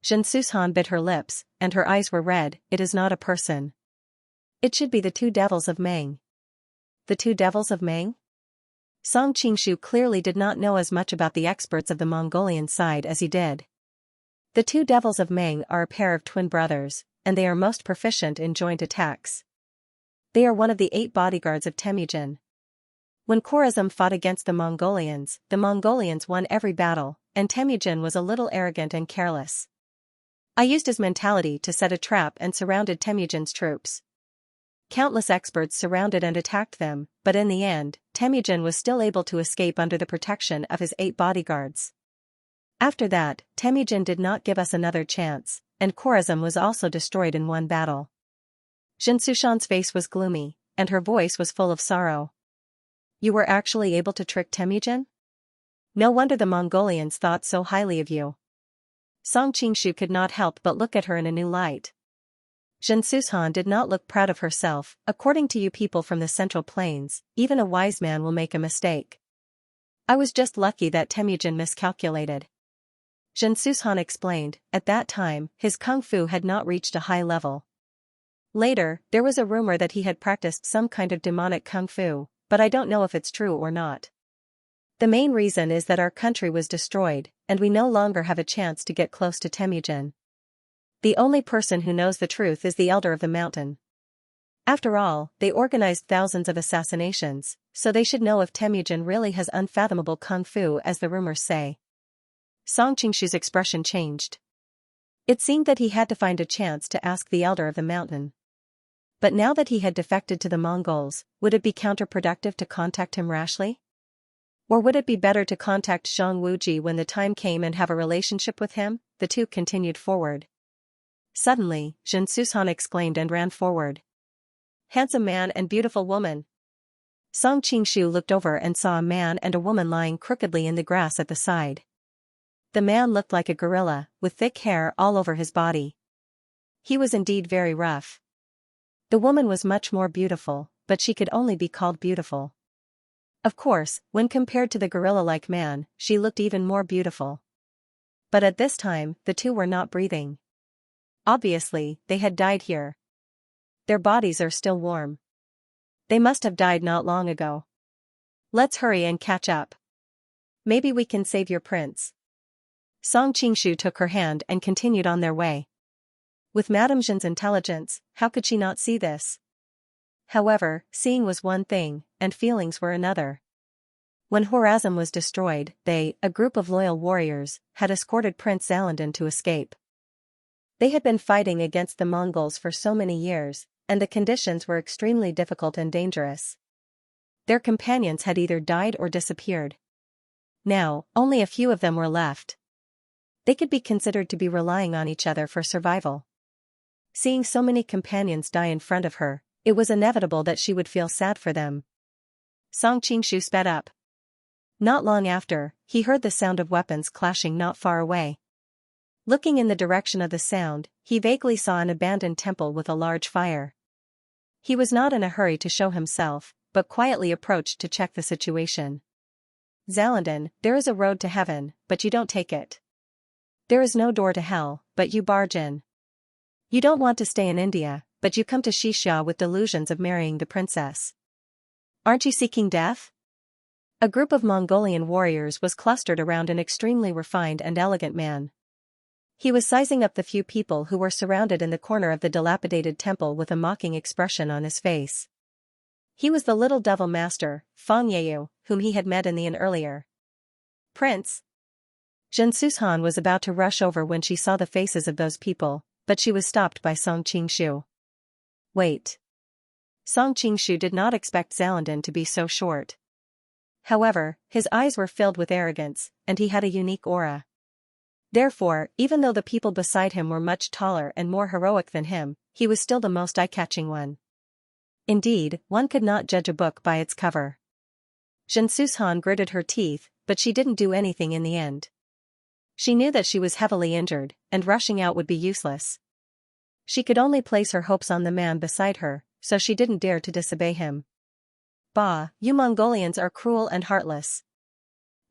Jin Sushan bit her lips, and her eyes were red. "It is not a person. It should be the 2 devils of Meng." "The 2 devils of Meng?" Song Qingshu clearly did not know as much about the experts of the Mongolian side as he did. The 2 devils of Meng are a pair of twin brothers, and they are most proficient in joint attacks. They are one of the 8 bodyguards of Temujin. When Khorazm fought against the Mongolians won every battle, and Temujin was a little arrogant and careless. I used his mentality to set a trap and surrounded Temujin's troops. Countless experts surrounded and attacked them, but in the end, Temujin was still able to escape under the protection of his 8 bodyguards. After that, Temujin did not give us another chance, and Khorazm was also destroyed in one battle. Jinsushan's face was gloomy, and her voice was full of sorrow. You were actually able to trick Temujin? No wonder the Mongolians thought so highly of you. Song Qingshu could not help but look at her in a new light. Jinsushan did not look proud of herself. According to you people from the Central Plains, even a wise man will make a mistake. I was just lucky that Temujin miscalculated. Jinsushan explained, at that time, his kung fu had not reached a high level. Later, there was a rumor that he had practiced some kind of demonic kung fu, but I don't know if it's true or not. The main reason is that our country was destroyed, and we no longer have a chance to get close to Temujin. The only person who knows the truth is the Elder of the Mountain. After all, they organized thousands of assassinations, so they should know if Temujin really has unfathomable kung fu as the rumors say. Song Qingshu's expression changed. It seemed that he had to find a chance to ask the Elder of the Mountain. But now that he had defected to the Mongols, would it be counterproductive to contact him rashly? Or would it be better to contact Zhang Wuji when the time came and have a relationship with him? The two continued forward. Suddenly, Jinsushan exclaimed and ran forward. Handsome man and beautiful woman. Song Qingshu looked over and saw a man and a woman lying crookedly in the grass at the side. The man looked like a gorilla, with thick hair all over his body. He was indeed very rough. The woman was much more beautiful, but she could only be called beautiful. Of course, when compared to the gorilla-like man, she looked even more beautiful. But at this time, the two were not breathing. Obviously, they had died here. Their bodies are still warm. They must have died not long ago. Let's hurry and catch up. Maybe we can save your prince. Song Qingshu took her hand and continued on their way. With Madame Zhen's intelligence, how could she not see this? However, seeing was one thing, and feelings were another. When Khorazm was destroyed, they, a group of loyal warriors, had escorted Prince Zalandan to escape. They had been fighting against the Mongols for so many years, and the conditions were extremely difficult and dangerous. Their companions had either died or disappeared. Now, only a few of them were left. They could be considered to be relying on each other for survival. Seeing so many companions die in front of her, it was inevitable that she would feel sad for them. Song Qingshu sped up. Not long after, he heard the sound of weapons clashing not far away. Looking in the direction of the sound, he vaguely saw an abandoned temple with a large fire. He was not in a hurry to show himself, but quietly approached to check the situation. Zalandan, there is a road to heaven, but you don't take it. There is no door to hell, but you barge in. You don't want to stay in India, but you come to Xianxia with delusions of marrying the princess. Aren't you seeking death? A group of Mongolian warriors was clustered around an extremely refined and elegant man. He was sizing up the few people who were surrounded in the corner of the dilapidated temple with a mocking expression on his face. He was the little devil master, Fang Yeyu, whom he had met in the inn earlier. Prince? Jinsushan was about to rush over when she saw the faces of those people, but she was stopped by Song Qingshu. Wait. Song Qingshu did not expect Zalandan to be so short. However, his eyes were filled with arrogance, and he had a unique aura. Therefore, even though the people beside him were much taller and more heroic than him, he was still the most eye-catching one. Indeed, one could not judge a book by its cover. Jinsushan gritted her teeth, but she didn't do anything in the end. She knew that she was heavily injured, and rushing out would be useless. She could only place her hopes on the man beside her, so she didn't dare to disobey him. Bah, you Mongolians are cruel and heartless.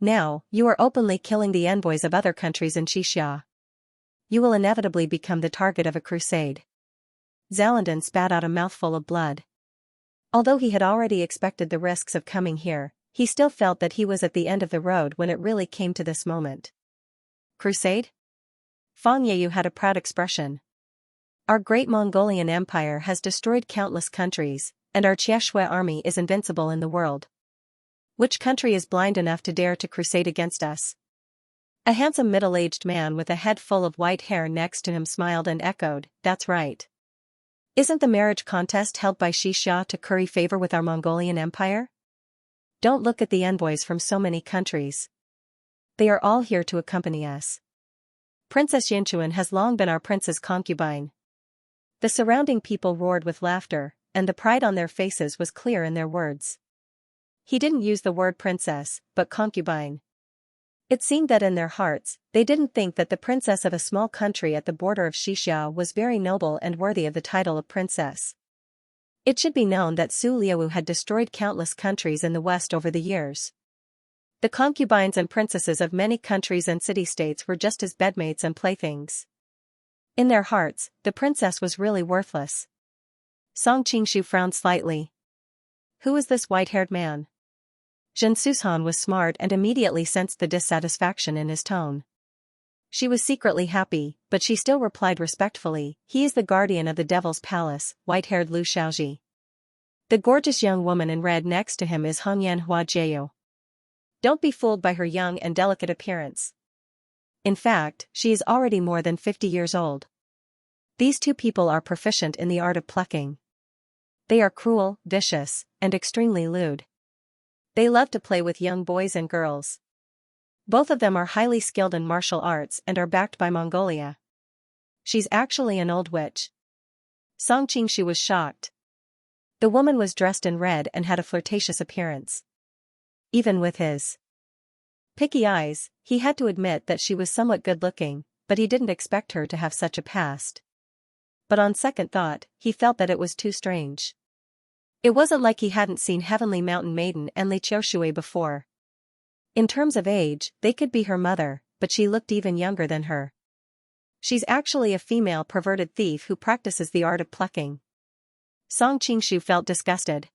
Now, you are openly killing the envoys of other countries in Xianxia. You will inevitably become the target of a crusade. Zalandan spat out a mouthful of blood. Although he had already expected the risks of coming here, he still felt that he was at the end of the road when it really came to this moment. Crusade? Fang Yeyu had a proud expression. Our great Mongolian Empire has destroyed countless countries, and our Xianxia army is invincible in the world. Which country is blind enough to dare to crusade against us? A handsome middle-aged man with a head full of white hair next to him smiled and echoed, that's right. Isn't the marriage contest held by Xianxia to curry favor with our Mongolian Empire? Don't look at the envoys from so many countries. They are all here to accompany us. Princess Xianxia has long been our prince's concubine. The surrounding people roared with laughter, and the pride on their faces was clear in their words. He didn't use the word princess, but concubine. It seemed that in their hearts, they didn't think that the princess of a small country at the border of Xianxia was very noble and worthy of the title of princess. It should be known that Su Liu had destroyed countless countries in the West over the years. The concubines and princesses of many countries and city-states were just as bedmates and playthings. In their hearts, the princess was really worthless. Song Qingshu frowned slightly. Who is this white-haired man? Zhen Sushan was smart and immediately sensed the dissatisfaction in his tone. She was secretly happy, but she still replied respectfully, he is the guardian of the Devil's Palace, white-haired Lu Xiaoji. The gorgeous young woman in red next to him is Hongyan Huajieyu. Don't be fooled by her young and delicate appearance. In fact, she is already more than 50 years old. These two people are proficient in the art of plucking. They are cruel, vicious, and extremely lewd. They love to play with young boys and girls. Both of them are highly skilled in martial arts and are backed by Mongolia. She's actually an old witch. Song Qingshu was shocked. The woman was dressed in red and had a flirtatious appearance. Even with his picky eyes, he had to admit that she was somewhat good-looking, but he didn't expect her to have such a past. But on second thought, he felt that it was too strange. It wasn't like he hadn't seen Heavenly Mountain Maiden and Li Qiushui before. In terms of age, they could be her mother, but she looked even younger than her. She's actually a female perverted thief who practices the art of plucking. Song Qingshu felt disgusted.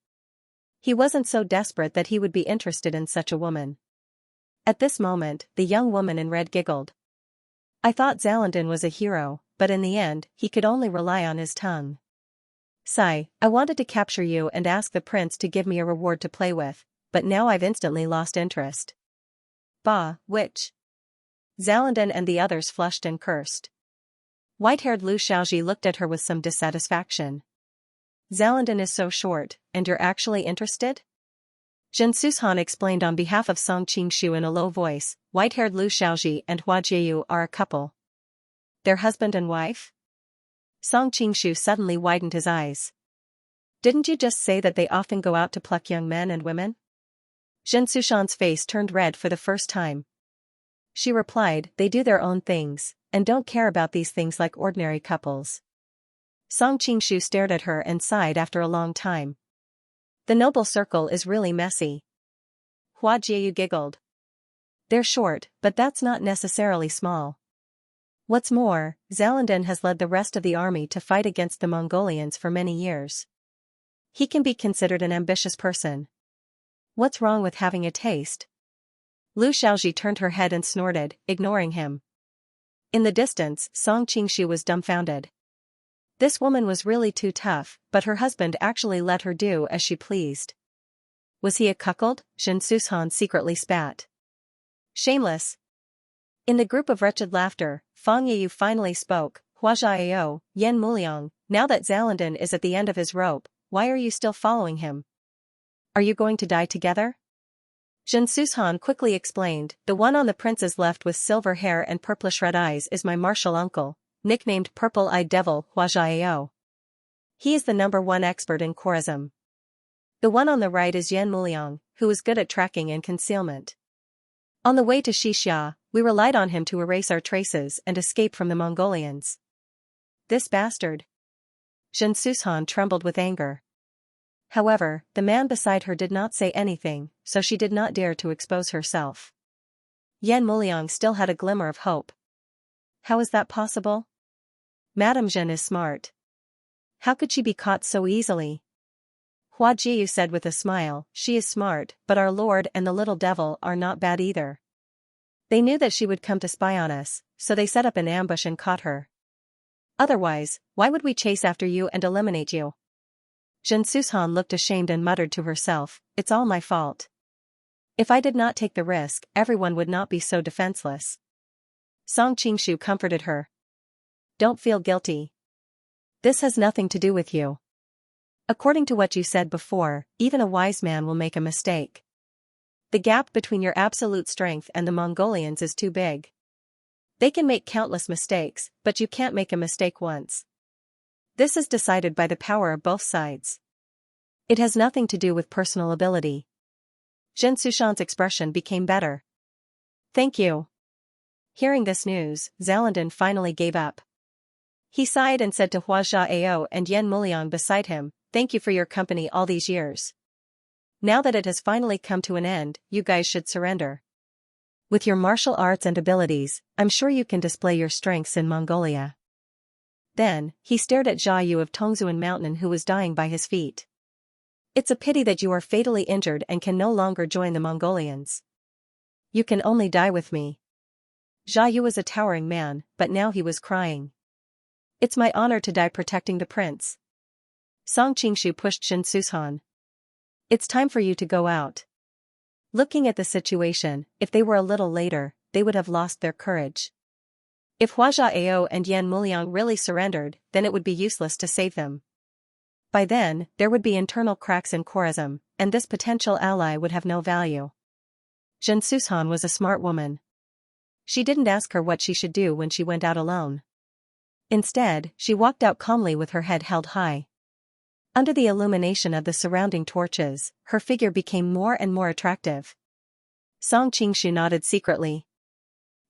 He wasn't so desperate that he would be interested in such a woman. At this moment, the young woman in red giggled. I thought Zalandin was a hero, but in the end, he could only rely on his tongue. Sigh, I wanted to capture you and ask the prince to give me a reward to play with, but now I've instantly lost interest. Bah, witch. Zalandin and the others flushed and cursed. White-haired Lu Xiaoji looked at her with some dissatisfaction. Zalandin is so short, and you're actually interested? Zhen Sushan explained on behalf of Song Qingshu in a low voice, white-haired Lu Xiaoji and Hua Jieyu are a couple. Their husband and wife? Song Qingshu suddenly widened his eyes. Didn't you just say that they often go out to pluck young men and women? Zhen Sushan's face turned red for the first time. She replied, they do their own things, and don't care about these things like ordinary couples. Song Qingshu stared at her and sighed after a long time. The noble circle is really messy. Hua Jieyu giggled. They're short, but that's not necessarily small. What's more, Zalandin has led the rest of the army to fight against the Mongolians for many years. He can be considered an ambitious person. What's wrong with having a taste? Lu Xiaoji turned her head and snorted, ignoring him. In the distance, Song Qingshu was dumbfounded. This woman was really too tough, but her husband actually let her do as she pleased. Was he a cuckold? Zhen Sushan secretly spat. Shameless. In the group of wretched laughter, Fang Yiyu finally spoke, Huazhaio, Yan Muliang, now that Zalandin is at the end of his rope, why are you still following him? Are you going to die together? Zhen Sushan quickly explained, the one on the prince's left with silver hair and purplish red eyes is my martial uncle, nicknamed Purple-Eyed Devil Huazhaio. He is the #1 expert in Khorism. The one on the right is Yan Muliang, who is good at tracking and concealment. On the way to Xianxia, we relied on him to erase our traces and escape from the Mongolians. This bastard. Zhen Sushan trembled with anger. However, the man beside her did not say anything, so she did not dare to expose herself. Yan Muliang still had a glimmer of hope. How is that possible? Madame Zhen is smart. How could she be caught so easily? Hua Jiyu said with a smile, she is smart, but our lord and the little devil are not bad either. They knew that she would come to spy on us, so they set up an ambush and caught her. Otherwise, why would we chase after you and eliminate you? Zhen Sushan looked ashamed and muttered to herself, it's all my fault. If I did not take the risk, everyone would not be so defenseless. Song Qingshu comforted her. Don't feel guilty. This has nothing to do with you. According to what you said before, even a wise man will make a mistake. The gap between your absolute strength and the Mongolians is too big. They can make countless mistakes, but you can't make a mistake once. This is decided by the power of both sides. It has nothing to do with personal ability. Zhen Sushan's expression became better. Thank you. Hearing this news, Zalandan finally gave up. He sighed and said to Hua Xiao and Yan Muliang beside him, "Thank you for your company all these years. Now that it has finally come to an end, you guys should surrender. With your martial arts and abilities, I'm sure you can display your strengths in Mongolia." Then, he stared at Jia Yu of Tongzuan Mountain who was dying by his feet. "It's a pity that you are fatally injured and can no longer join the Mongolians. You can only die with me." Jia Yu was a towering man, but now he was crying. "It's my honor to die protecting the prince." Song Qingshu pushed Zhen Sushan. "It's time for you to go out." Looking at the situation, if they were a little later, they would have lost their courage. If Hua Xiao and Yan Muliang really surrendered, then it would be useless to save them. By then, there would be internal cracks in Khorasan, and this potential ally would have no value. Zhen Sushan was a smart woman. She didn't ask her what she should do when she went out alone. Instead, she walked out calmly with her head held high. Under the illumination of the surrounding torches, her figure became more and more attractive. Song Qingshu nodded secretly.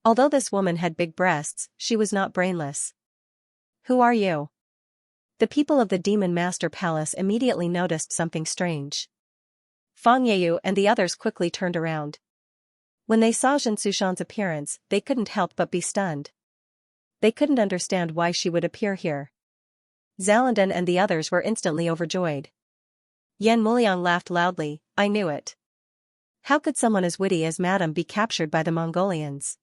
Although this woman had big breasts, she was not brainless. "Who are you?" The people of the Demon Master Palace immediately noticed something strange. Fang Yeyu and the others quickly turned around. When they saw Zhen Sushan's appearance, they couldn't help but be stunned. They couldn't understand why she would appear here. Zalandan and the others were instantly overjoyed. Yan Muliang laughed loudly, "I knew it. How could someone as witty as Madame be captured by the Mongolians?"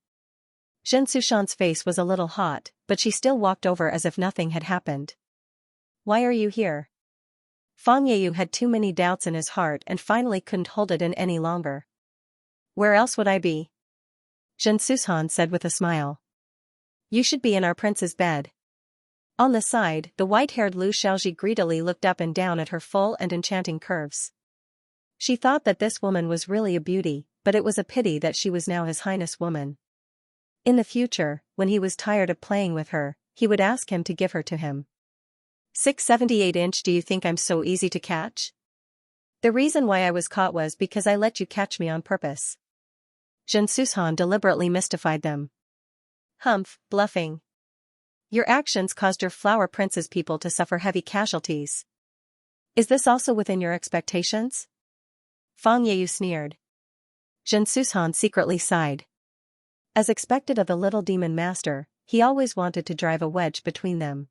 Zhen Sushan's face was a little hot, but she still walked over as if nothing had happened. "Why are you here?" Fang Yeyu had too many doubts in his heart and finally couldn't hold it in any longer. "Where else would I be?" Zhen Sushan said with a smile. "You should be in our prince's bed." On the side, the white-haired Lu Xiaoji greedily looked up and down at her full and enchanting curves. She thought that this woman was really a beauty, but it was a pity that she was now His Highness woman. In the future, when he was tired of playing with her, he would ask him to give her to him. 678-inch. Do you think I'm so easy to catch? The reason why I was caught was because I let you catch me on purpose. Zhen Sushan deliberately mystified them. "Humph, bluffing. Your actions caused your flower prince's people to suffer heavy casualties. Is this also within your expectations?" Fang Yeyu sneered. Zhen Sushan secretly sighed. As expected of the little demon master, he always wanted to drive a wedge between them.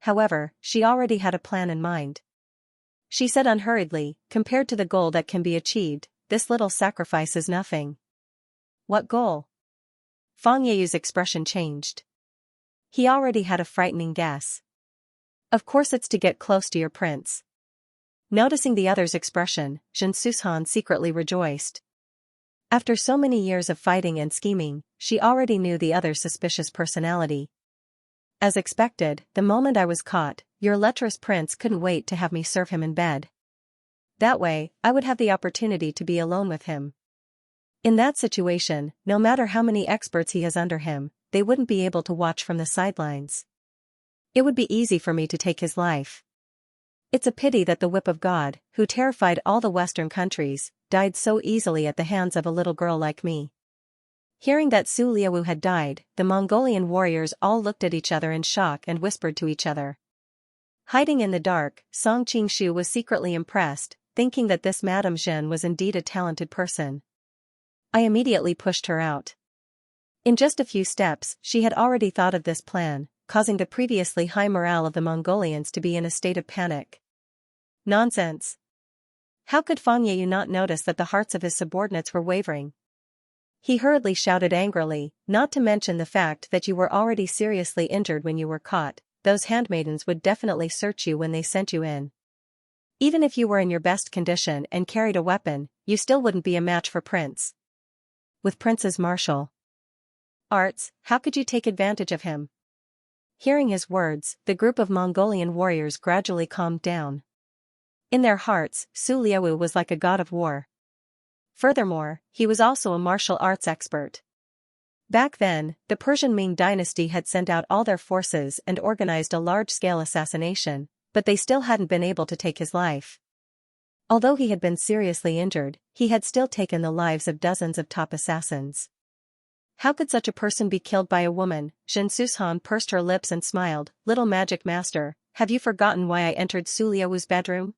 However, she already had a plan in mind. She said unhurriedly, "Compared to the goal that can be achieved, this little sacrifice is nothing." "What goal?" Fang Yeyu's expression changed. He already had a frightening guess. "Of course it's to get close to your prince." Noticing the other's expression, Zhen Sushan secretly rejoiced. After so many years of fighting and scheming, she already knew the other's suspicious personality. "As expected, the moment I was caught, your lecherous prince couldn't wait to have me serve him in bed. That way, I would have the opportunity to be alone with him. In that situation, no matter how many experts he has under him, they wouldn't be able to watch from the sidelines. It would be easy for me to take his life. It's a pity that the whip of God, who terrified all the Western countries, died so easily at the hands of a little girl like me." Hearing that Su Liawu had died, the Mongolian warriors all looked at each other in shock and whispered to each other. Hiding in the dark, Song Qingshu was secretly impressed, thinking that this Madame Zhen was indeed a talented person. I immediately pushed her out. In just a few steps, she had already thought of this plan, causing the previously high morale of the Mongolians to be in a state of panic. Nonsense! How could Fang Yeyu not notice that the hearts of his subordinates were wavering? He hurriedly shouted angrily, "Not to mention the fact that you were already seriously injured when you were caught, those handmaidens would definitely search you when they sent you in. Even if you were in your best condition and carried a weapon, you still wouldn't be a match for Prince. With Prince's martial arts, how could you take advantage of him?" Hearing his words, the group of Mongolian warriors gradually calmed down. In their hearts, Su Liawu was like a god of war. Furthermore, he was also a martial arts expert. Back then, the Persian Ming dynasty had sent out all their forces and organized a large-scale assassination, but they still hadn't been able to take his life. Although he had been seriously injured, he had still taken the lives of dozens of top assassins. How could such a person be killed by a woman? Xianxia pursed her lips and smiled. Little magic master, have you forgotten why I entered Su Liawu's bedroom?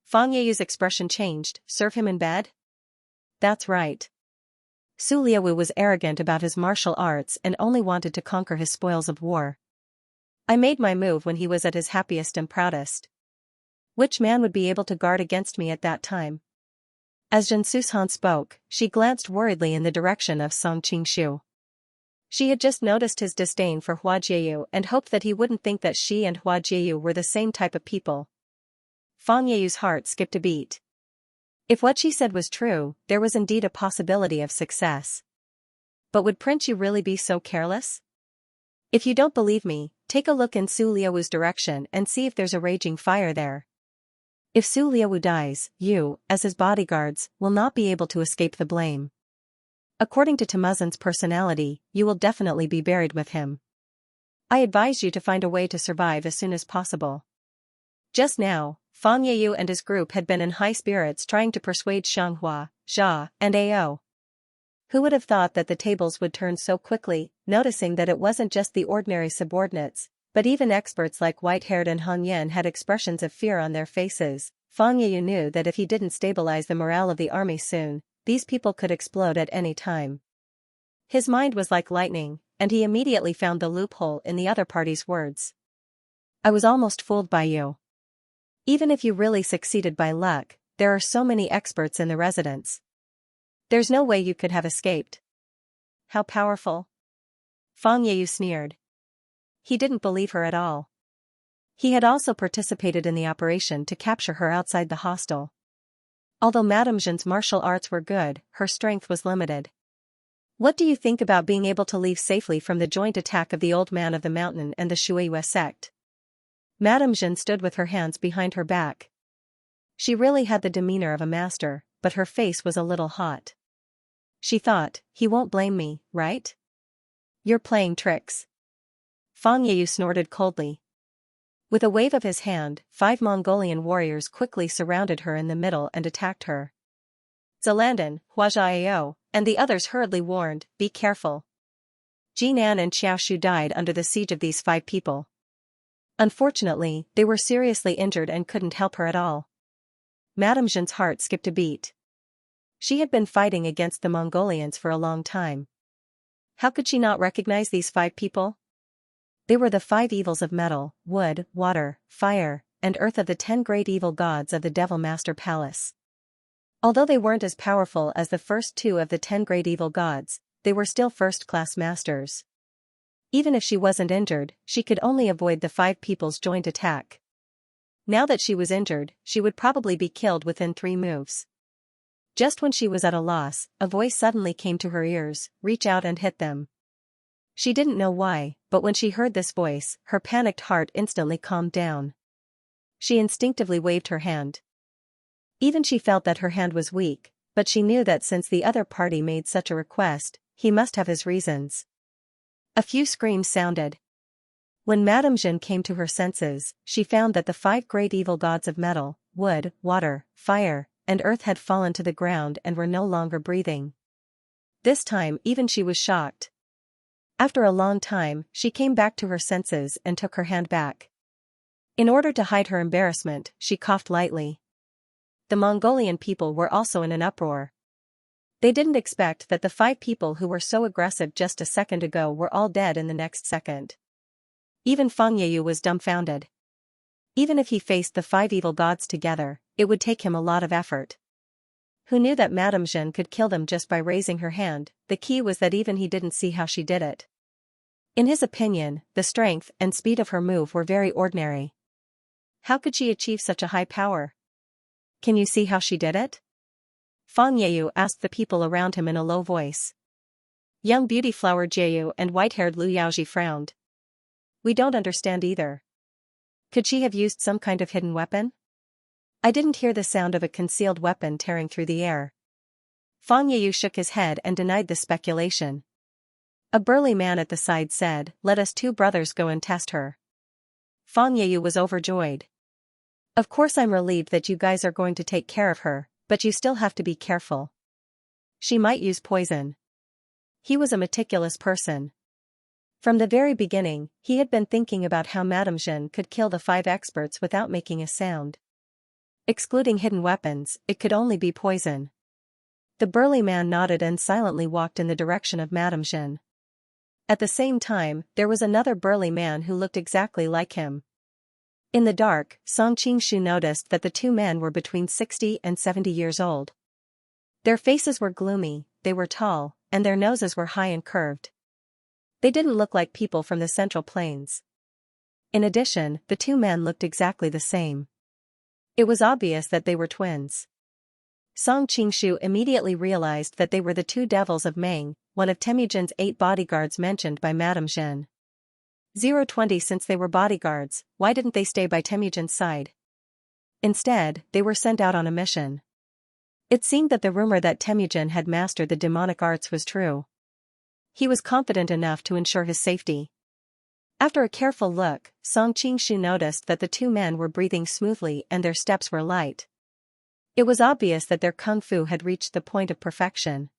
Fang Yeyu's expression changed. Serve him in bed? That's right. Su Liawu was arrogant about his martial arts and only wanted to conquer his spoils of war. I made my move when he was at his happiest and proudest. Which man would be able to guard against me at that time? As Xianxia spoke, she glanced worriedly in the direction of Song Qingshu. She had just noticed his disdain for Hua Jieyu and hoped that he wouldn't think that she and Hua Jieyu were the same type of people. Fang Yeyu's heart skipped a beat. If what she said was true, there was indeed a possibility of success. But would Prince Yu really be so careless? If you don't believe me, take a look in Su Liawu's direction and see if there's a raging fire there. If Su Liawu dies, you, as his bodyguards, will not be able to escape the blame. According to Temujin's personality, you will definitely be buried with him. I advise you to find a way to survive as soon as possible. Just now, Fang Yeyu and his group had been in high spirits trying to persuade Xianxia, Xia, and Ao. Who would have thought that the tables would turn so quickly, noticing that it wasn't just the ordinary subordinates, but even experts like White-haired and Han Yan had expressions of fear on their faces. Fang Yeyu knew that if he didn't stabilize the morale of the army soon, these people could explode at any time. His mind was like lightning, and he immediately found the loophole in the other party's words. I was almost fooled by you. Even if you really succeeded by luck, there are so many experts in the residence. There's no way you could have escaped. How powerful? Fang Yeyu sneered. He didn't believe her at all. He had also participated in the operation to capture her outside the hostel. Although Madame Zhen's martial arts were good, her strength was limited. What do you think about being able to leave safely from the joint attack of the Old Man of the Mountain and the Shuiyue sect? Madame Zhen stood with her hands behind her back. She really had the demeanor of a master, but her face was a little hot. She thought, he won't blame me, right? You're playing tricks. Fang Yeyu snorted coldly. With a wave of his hand, 5 Mongolian warriors quickly surrounded her in the middle and attacked her. Zalanden, Huajiao, and the others hurriedly warned, be careful. Jinan and Xiaoshu died under the siege of these 5 people. Unfortunately, they were seriously injured and couldn't help her at all. Madame Zhen's heart skipped a beat. She had been fighting against the Mongolians for a long time. How could she not recognize these 5 people? They were the 5 evils of metal, wood, water, fire, and earth of the 10 great evil gods of the Devil Master Palace. Although they weren't as powerful as the first 2 of the 10 great evil gods, they were still first-class masters. Even if she wasn't injured, she could only avoid the 5 people's joint attack. Now that she was injured, she would probably be killed within 3 moves. Just when she was at a loss, a voice suddenly came to her ears, reach out and hit them. She didn't know why, but when she heard this voice, her panicked heart instantly calmed down. She instinctively waved her hand. Even she felt that her hand was weak, but she knew that since the other party made such a request, he must have his reasons. A few screams sounded. When Madame Zhen came to her senses, she found that the 5 great evil gods of metal, wood, water, fire, and earth had fallen to the ground and were no longer breathing. This time even she was shocked. After a long time, she came back to her senses and took her hand back. In order to hide her embarrassment, she coughed lightly. The Mongolian people were also in an uproar. They didn't expect that the 5 people who were so aggressive just a second ago were all dead in the next second. Even Fang Yeyu was dumbfounded. Even if he faced the 5 evil gods together, it would take him a lot of effort. Who knew that Madame Zhen could kill them just by raising her hand? The key was that even he didn't see how she did it. In his opinion, the strength and speed of her move were very ordinary. How could she achieve such a high power? Can you see how she did it? Fang Yeyu asked the people around him in a low voice. Young beauty flower Jieyu and white-haired Lu Yaoji frowned. We don't understand either. Could she have used some kind of hidden weapon? I didn't hear the sound of a concealed weapon tearing through the air. Fang Yeyu shook his head and denied the speculation. A burly man at the side said, "Let us two brothers go and test her." Fang Yeyu was overjoyed. "Of course I'm relieved that you guys are going to take care of her, but you still have to be careful. She might use poison." He was a meticulous person. From the very beginning, he had been thinking about how Madame Zhen could kill the 5 experts without making a sound. Excluding hidden weapons, it could only be poison. The burly man nodded and silently walked in the direction of Madame Zhen. At the same time, there was another burly man who looked exactly like him. In the dark, Song Qingshu noticed that the two men were between 60 and 70 years old. Their faces were gloomy, they were tall, and their noses were high and curved. They didn't look like people from the Central Plains. In addition, the two men looked exactly the same. It was obvious that they were twins. Song Qingshu immediately realized that they were the two devils of Meng, one of Temujin's 8 bodyguards mentioned by Madame Zhen. 020 Since they were bodyguards, why didn't they stay by Temujin's side? Instead, they were sent out on a mission. It seemed that the rumor that Temujin had mastered the demonic arts was true. He was confident enough to ensure his safety. After a careful look, Song Qingshu noticed that the two men were breathing smoothly and their steps were light. It was obvious that their kung fu had reached the point of perfection.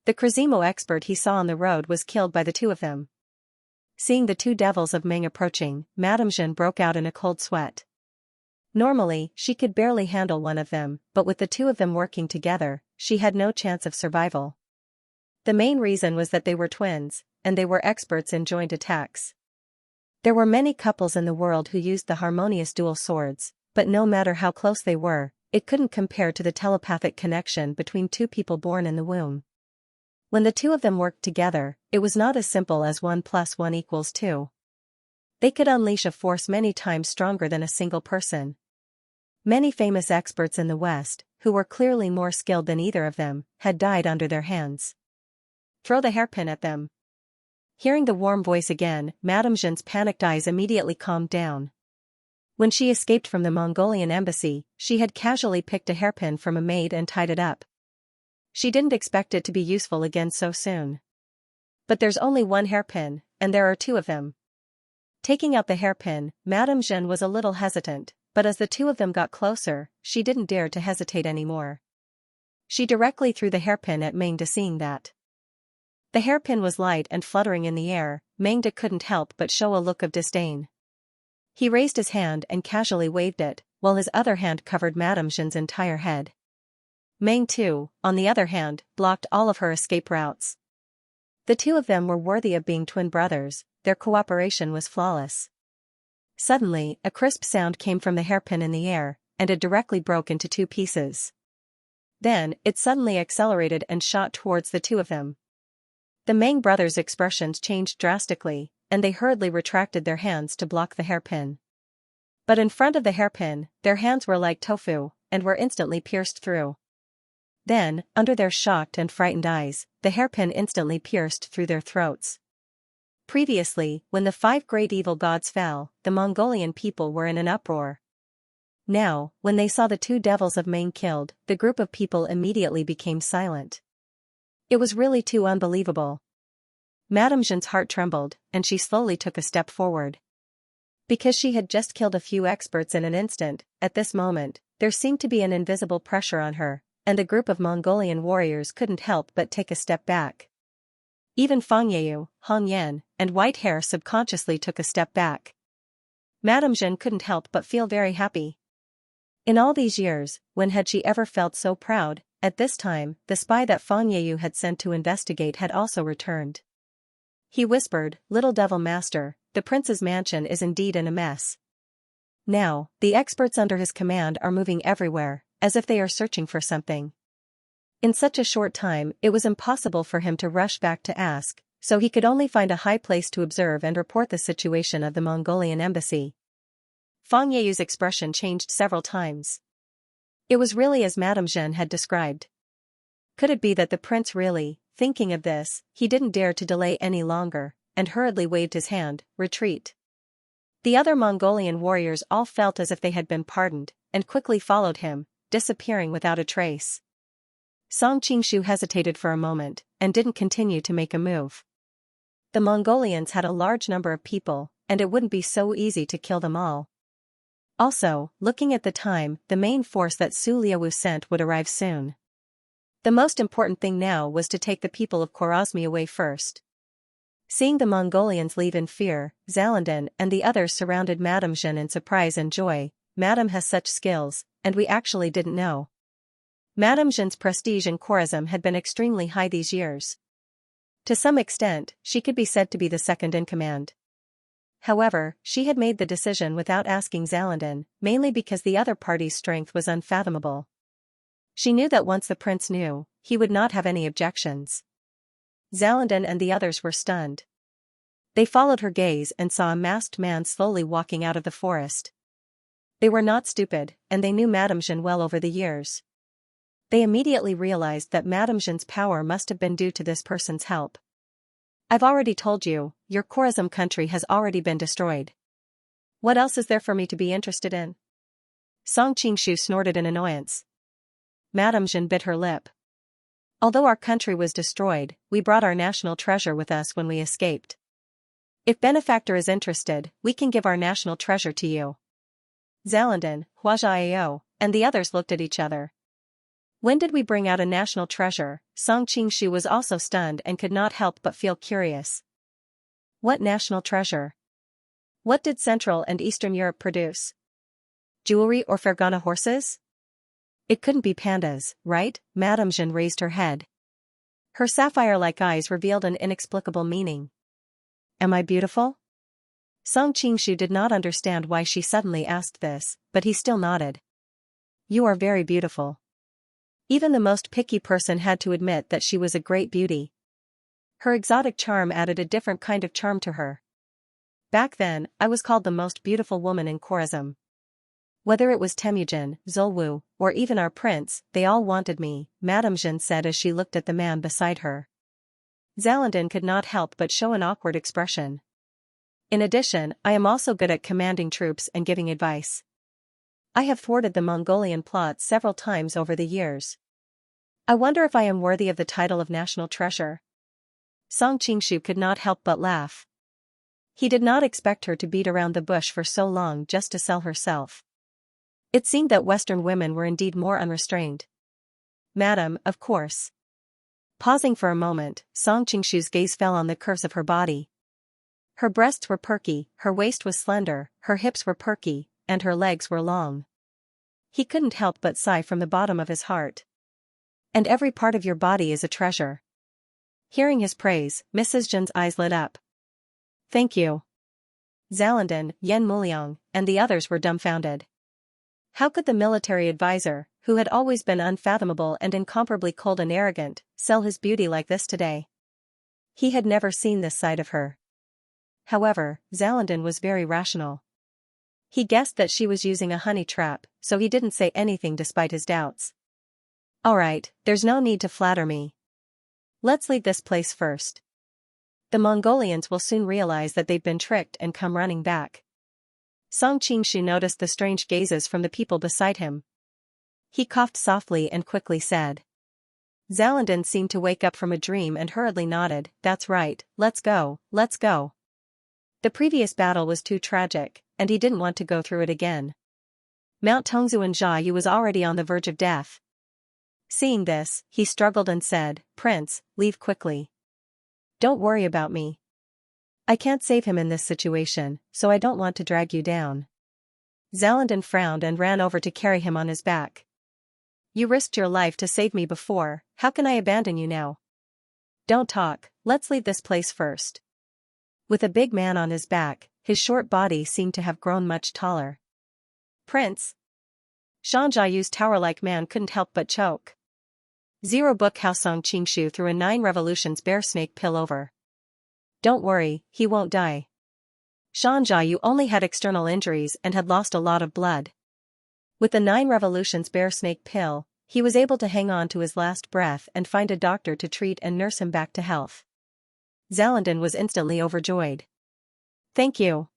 The Crazimo expert he saw on the road was killed by the two of them. Seeing the two devils of Meng approaching, Madame Zhen broke out in a cold sweat. Normally, she could barely handle one of them, but with the two of them working together, she had no chance of survival. The main reason was that they were twins, and they were experts in joint attacks. There were many couples in the world who used the harmonious dual swords, but no matter how close they were, it couldn't compare to the telepathic connection between two people born in the womb. When the two of them worked together, it was not as simple as 1 + 1 = 2. They could unleash a force many times stronger than a single person. Many famous experts in the West, who were clearly more skilled than either of them, had died under their hands. "Throw the hairpin at them." Hearing the warm voice again, Madame Zhen's panicked eyes immediately calmed down. When she escaped from the Mongolian embassy, she had casually picked a hairpin from a maid and tied it up. She didn't expect it to be useful again so soon. But there's only one hairpin, and there are 2 of them. Taking out the hairpin, Madame Zhen was a little hesitant, but as the two of them got closer, she didn't dare to hesitate anymore. She directly threw the hairpin at Mengde. Seeing that the hairpin was light and fluttering in the air, Mengde couldn't help but show a look of disdain. He raised his hand and casually waved it, while his other hand covered Madame Zhen's entire head. Meng too, on the other hand, blocked all of her escape routes. The two of them were worthy of being twin brothers, their cooperation was flawless. Suddenly, a crisp sound came from the hairpin in the air, and it directly broke into 2 pieces. Then, it suddenly accelerated and shot towards the two of them. The Meng brothers' expressions changed drastically, and they hurriedly retracted their hands to block the hairpin. But in front of the hairpin, their hands were like tofu, and were instantly pierced through. Then, under their shocked and frightened eyes, the hairpin instantly pierced through their throats. Previously, when the 5 great evil gods fell, the Mongolian people were in an uproar. Now, when they saw the 2 devils of Meng killed, the group of people immediately became silent. It was really too unbelievable. Madame Zhen's heart trembled, and she slowly took a step forward. Because she had just killed a few experts in an instant, at this moment, there seemed to be an invisible pressure on her, and the group of Mongolian warriors couldn't help but take a step back. Even Fang Yeyu, Hong Yan, and White Hair subconsciously took a step back. Madame Zhen couldn't help but feel very happy. In all these years, when had she ever felt so proud? At this time, the spy that Fang Yeyu had sent to investigate had also returned. He whispered, "Little Devil Master, the prince's mansion is indeed in a mess. Now, the experts under his command are moving everywhere, as if they are searching for something." In such a short time, it was impossible for him to rush back to ask, so he could only find a high place to observe and report the situation of the Mongolian embassy. Fang Yeyu's expression changed several times. It was really as Madame Zhen had described. Could it be that the prince really, thinking of this, he didn't dare to delay any longer, and hurriedly waved his hand, "Retreat." The other Mongolian warriors all felt as if they had been pardoned, and quickly followed him, disappearing without a trace. Song Qingshu hesitated for a moment, and didn't continue to make a move. The Mongolians had a large number of people, and it wouldn't be so easy to kill them all. Also, looking at the time, the main force that Su Liawu sent would arrive soon. The most important thing now was to take the people of Khwarezmi away first. Seeing the Mongolians leave in fear, Zalanden and the others surrounded Madame Jeanne in surprise and joy. Madame has such skills, and we actually didn't know. Madame Jeanne's prestige in Khwarezm had been extremely high these years. To some extent, she could be said to be the second in command. However, she had made the decision without asking Zalanden, mainly because the other party's strength was unfathomable. She knew that once the prince knew, he would not have any objections. Zalanden and the others were stunned. They followed her gaze and saw a masked man slowly walking out of the forest. They were not stupid, and they knew Madame Jeanne well over the years. They immediately realized that Madame Jeanne's power must have been due to this person's help. I've already told you, your Khwarezm country has already been destroyed. What else is there for me to be interested in? Song Qingshu snorted in annoyance. Madame Jeanne bit her lip. Although our country was destroyed, we brought our national treasure with us when we escaped. If Benefactor is interested, we can give our national treasure to you. Zalanden, Huajiao, and the others looked at each other. When did we bring out a national treasure? Song Qingshu was also stunned and could not help but feel curious. What national treasure? What did Central and Eastern Europe produce? Jewelry or Fergana horses? It couldn't be pandas, right? Madame Jeanne raised her head. Her sapphire-like eyes revealed an inexplicable meaning. Am I beautiful? Song Qingshu did not understand why she suddenly asked this, but he still nodded. You are very beautiful. Even the most picky person had to admit that she was a great beauty. Her exotic charm added a different kind of charm to her. Back then, I was called the most beautiful woman in Khwarezm. Whether it was Temujin, Zulwu, or even our prince, they all wanted me, Madame Jeanne said as she looked at the man beside her. Zalanden could not help but show an awkward expression. In addition, I am also good at commanding troops and giving advice. I have thwarted the Mongolian plots several times over the years. I wonder if I am worthy of the title of national treasure. Song Qingshu could not help but laugh. He did not expect her to beat around the bush for so long just to sell herself. It seemed that Western women were indeed more unrestrained. Madam, of course. Pausing for a moment, Song Qingshu's gaze fell on the curves of her body. Her breasts were perky, her waist was slender, her hips were perky, and her legs were long. He couldn't help but sigh from the bottom of his heart. And every part of your body is a treasure. Hearing his praise, Mrs. Jeanne's eyes lit up. Thank you. Zalanden, Yen Muliang, and the others were dumbfounded. How could the military advisor, who had always been unfathomable and incomparably cold and arrogant, sell his beauty like this today? He had never seen this side of her. However, Zalanden was very rational. He guessed that she was using a honey trap, so he didn't say anything despite his doubts. Alright, there's no need to flatter me. Let's leave this place first. The Mongolians will soon realize that they've been tricked and come running back. Song Qingshu noticed the strange gazes from the people beside him. He coughed softly and quickly said. Zalanden seemed to wake up from a dream and hurriedly nodded, that's right, let's go, let's go. The previous battle was too tragic, and he didn't want to go through it again. Mount Tongzuan Jiayu was already on the verge of death. Seeing this, he struggled and said, Prince, leave quickly. Don't worry about me. I can't save him in this situation, so I don't want to drag you down. Zalanden frowned and ran over to carry him on his back. You risked your life to save me before, how can I abandon you now? Don't talk, let's leave this place first. With a big man on his back, his short body seemed to have grown much taller. Prince? Xianxia's tower-like man couldn't help but choke. 0 Book How Song Qingshu threw a 9 revolutions bear snake pill over. Don't worry, he won't die. Xianxia only had external injuries and had lost a lot of blood. With the 9 revolutions bear snake pill, he was able to hang on to his last breath and find a doctor to treat and nurse him back to health. Zalanden was instantly overjoyed. Thank you.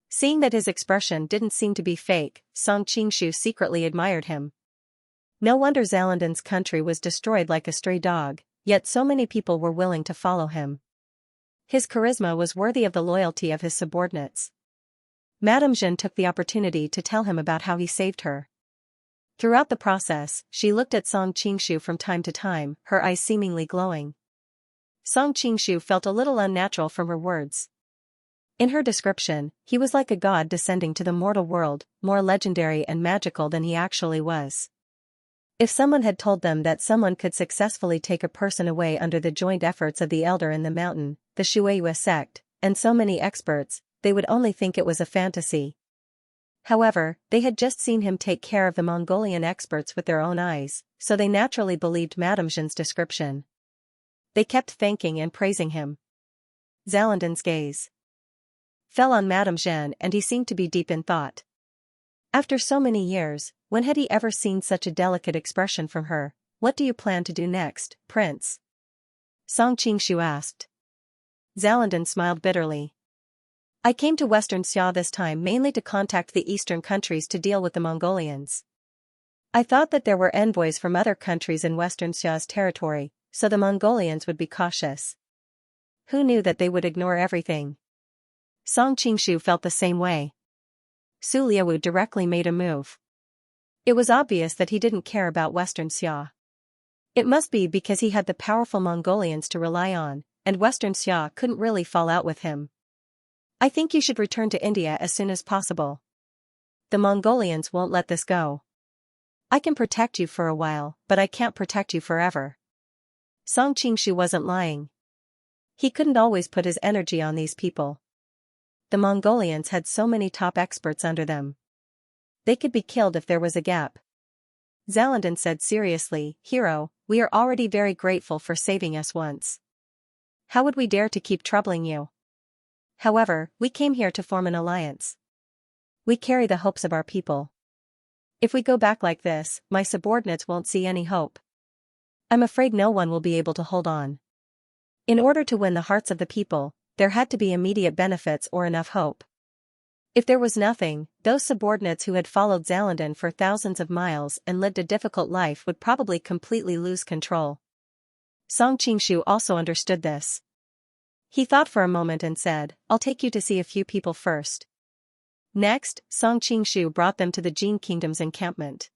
Seeing that his expression didn't seem to be fake, Song Qingshu secretly admired him. No wonder Zalandan's country was destroyed like a stray dog, yet so many people were willing to follow him. His charisma was worthy of the loyalty of his subordinates. Madame Jeanne took the opportunity to tell him about how he saved her. Throughout the process, she looked at Song Qingshu from time to time, her eyes seemingly glowing. Song Qingshu felt a little unnatural from her words. In her description, he was like a god descending to the mortal world, more legendary and magical than he actually was. If someone had told them that someone could successfully take a person away under the joint efforts of the elder in the mountain, the Shueyue sect, and so many experts, they would only think it was a fantasy. However, they had just seen him take care of the Mongolian experts with their own eyes, so they naturally believed Madame Jeanne's description. They kept thanking and praising him. Zalandan's gaze fell on Madame Jeanne and he seemed to be deep in thought. After so many years, when had he ever seen such a delicate expression from her? What do you plan to do next, Prince? Song Qingshu asked. Zalandan smiled bitterly. I came to Western Xia this time mainly to contact the eastern countries to deal with the Mongolians. I thought that there were envoys from other countries in Western Xia's territory, so the Mongolians would be cautious. Who knew that they would ignore everything? Song Qingshu felt the same way. Su Liawu directly made a move. It was obvious that he didn't care about Western Xia. It must be because he had the powerful Mongolians to rely on, and Western Xia couldn't really fall out with him. I think you should return to India as soon as possible. The Mongolians won't let this go. I can protect you for a while, but I can't protect you forever. Song Qingshu wasn't lying. He couldn't always put his energy on these people. The Mongolians had so many top experts under them. They could be killed if there was a gap. Zalandan said seriously, Hero, we are already very grateful for saving us once. How would we dare to keep troubling you? However, we came here to form an alliance. We carry the hopes of our people. If we go back like this, my subordinates won't see any hope. I'm afraid no one will be able to hold on. In order to win the hearts of the people, there had to be immediate benefits or enough hope. If there was nothing, those subordinates who had followed Zalandan for thousands of miles and lived a difficult life would probably completely lose control. Song Qingshu also understood this. He thought for a moment and said, I'll take you to see a few people first. Next, Song Qingshu brought them to the Jin Kingdom's encampment.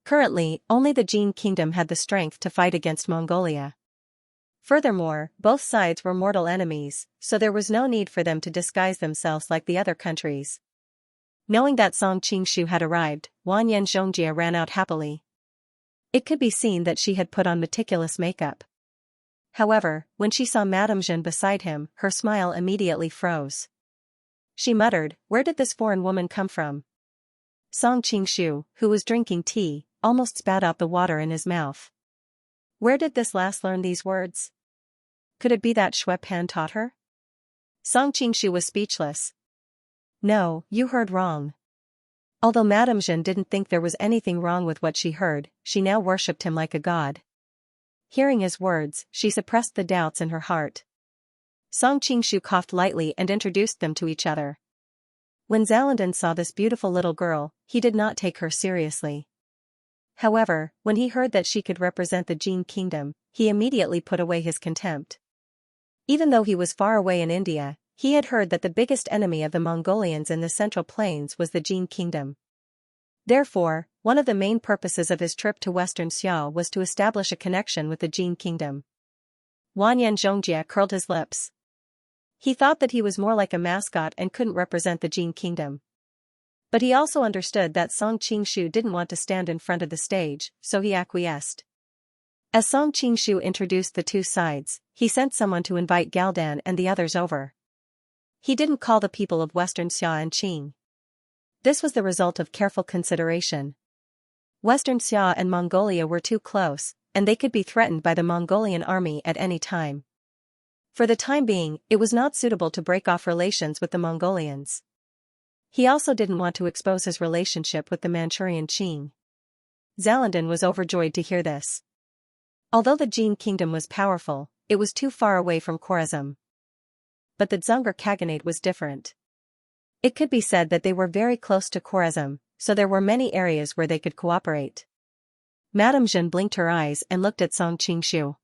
Currently, only the Jin Kingdom had the strength to fight against Mongolia. Furthermore, both sides were mortal enemies, so there was no need for them to disguise themselves like the other countries. Knowing that Song Qingshu had arrived, Wanyan Xianxia ran out happily. It could be seen that she had put on meticulous makeup. However, when she saw Madame Jeanne beside him, her smile immediately froze. She muttered, Where did this foreign woman come from? Song Qingshu, who was drinking tea, almost spat out the water in his mouth. Where did this lass learn these words? Could it be that Xue Pan taught her? Song Qingshu was speechless. No, you heard wrong. Although Madame Jeanne didn't think there was anything wrong with what she heard, she now worshipped him like a god. Hearing his words, she suppressed the doubts in her heart. Song Qingshu coughed lightly and introduced them to each other. When Zalandan saw this beautiful little girl, he did not take her seriously. However, when he heard that she could represent the Jin Kingdom, he immediately put away his contempt. Even though he was far away in India, he had heard that the biggest enemy of the Mongolians in the Central Plains was the Jin Kingdom. Therefore, one of the main purposes of his trip to Western Xia was to establish a connection with the Jin Kingdom. Wanyan Xianxia curled his lips. He thought that he was more like a mascot and couldn't represent the Jin Kingdom. But he also understood that Song Qingshu didn't want to stand in front of the stage, so he acquiesced. As Song Qingshu introduced the two sides, he sent someone to invite Galdan and the others over. He didn't call the people of Western Xia and Qing. This was the result of careful consideration. Western Xia and Mongolia were too close, and they could be threatened by the Mongolian army at any time. For the time being, it was not suitable to break off relations with the Mongolians. He also didn't want to expose his relationship with the Manchurian Qing. Zalandan was overjoyed to hear this. Although the Jin Kingdom was powerful, it was too far away from Khorasan. But the Dzungar Khaganate was different. It could be said that they were very close to Khorasan, so there were many areas where they could cooperate. Madame Jeanne blinked her eyes and looked at Song Qingshu.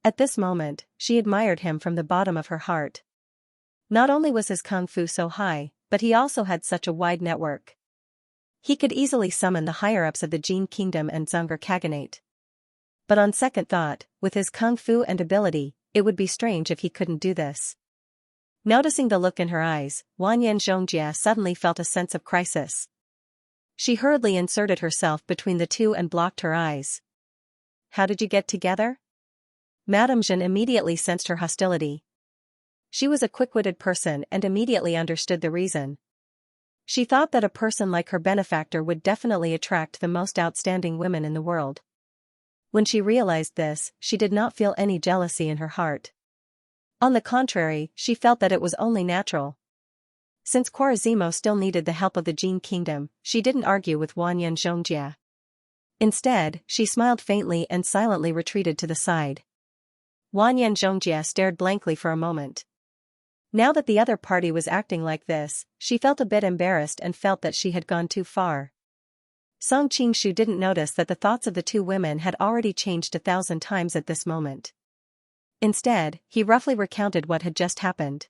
At this moment, she admired him from the bottom of her heart. Not only was his kung fu so high, but he also had such a wide network. He could easily summon the higher-ups of the Jin Kingdom and Dzungar Khaganate. But on second thought, with his kung fu and ability, it would be strange if he couldn't do this. Noticing the look in her eyes, Wanyan Zhongjia suddenly felt a sense of crisis. She hurriedly inserted herself between the two and blocked her eyes. "How did you get together?" Madame Jeanne immediately sensed her hostility. She was a quick-witted person and immediately understood the reason. She thought that a person like her benefactor would definitely attract the most outstanding women in the world. When she realized this, she did not feel any jealousy in her heart. On the contrary, she felt that it was only natural. Since Quarazimo still needed the help of the Jin Kingdom, she didn't argue with Wanyan Zhongjia. Instead, she smiled faintly and silently retreated to the side. Wanyan Zhongjia stared blankly for a moment. Now that the other party was acting like this, she felt a bit embarrassed and felt that she had gone too far. Song Qingshu didn't notice that the thoughts of the two women had already changed 1,000 times at this moment. Instead, he roughly recounted what had just happened.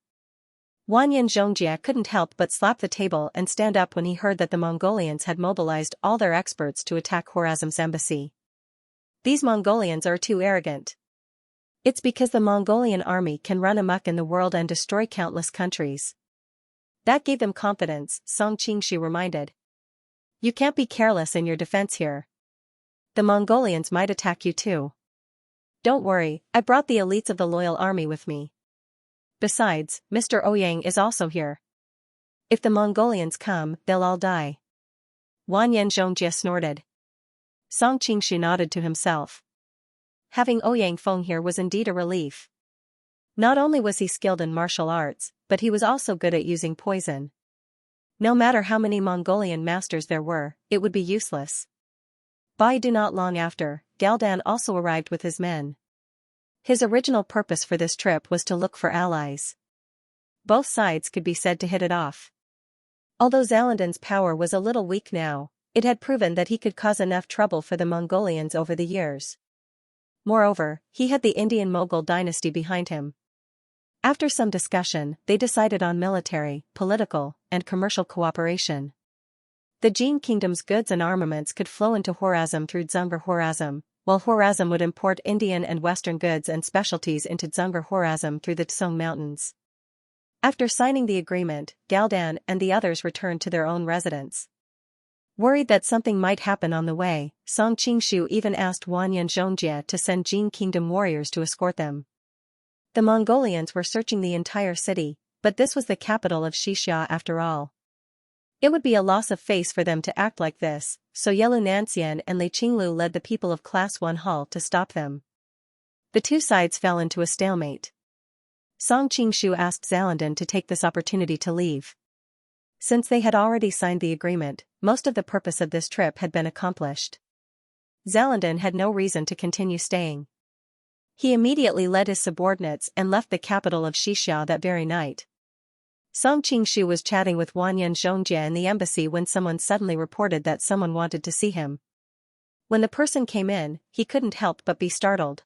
Wanyan Zhongjia couldn't help but slap the table and stand up when he heard that the Mongolians had mobilized all their experts to attack Khwarazm's embassy. These Mongolians are too arrogant. It's because the Mongolian army can run amok in the world and destroy countless countries. That gave them confidence, Song Qingshu reminded. You can't be careless in your defense here. The Mongolians might attack you too. Don't worry, I brought the elites of the loyal army with me. Besides, Mr. Ouyang is also here. If the Mongolians come, they'll all die. Wanyan Zhongjia snorted. Song Qingshu nodded to himself. Having Ouyang Feng here was indeed a relief. Not only was he skilled in martial arts, but he was also good at using poison. No matter how many Mongolian masters there were, it would be useless. Not long after, Galdan also arrived with his men. His original purpose for this trip was to look for allies. Both sides could be said to hit it off. Although Zalandan's power was a little weak now, it had proven that he could cause enough trouble for the Mongolians over the years. Moreover, he had the Indian Mughal dynasty behind him. After some discussion, they decided on military, political, and commercial cooperation. The Jin Kingdom's goods and armaments could flow into Khwarazm through Dzungar Khwarazm, while Khwarazm would import Indian and Western goods and specialties into Dzungar Khwarazm through the Tsung Mountains. After signing the agreement, Galdan and the others returned to their own residence. Worried that something might happen on the way, Song Qingshu even asked Wanyan Zhongjia to send Jin Kingdom warriors to escort them. The Mongolians were searching the entire city, but this was the capital of Xianxia after all. It would be a loss of face for them to act like this, so Yelu Nanxian and Lei Qinglu led the people of Class 1 Hall to stop them. The two sides fell into a stalemate. Song Qingshu asked Zalandan to take this opportunity to leave. Since they had already signed the agreement, most of the purpose of this trip had been accomplished. Zalandan had no reason to continue staying. He immediately led his subordinates and left the capital of Xianxia that very night. Song Qingshu was chatting with Wanyan Zhongjia in the embassy when someone suddenly reported that someone wanted to see him. When the person came in, he couldn't help but be startled.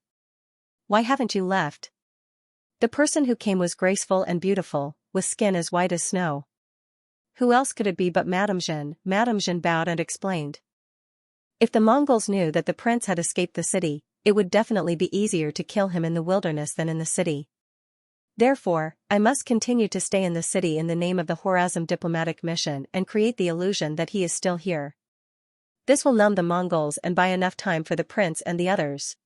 "Why haven't you left?" The person who came was graceful and beautiful, with skin as white as snow. Who else could it be but Madame Jeanne? Madame Jeanne bowed and explained. If the Mongols knew that the prince had escaped the city, it would definitely be easier to kill him in the wilderness than in the city. Therefore, I must continue to stay in the city in the name of the Khwarazm diplomatic mission and create the illusion that he is still here. This will numb the Mongols and buy enough time for the prince and the others.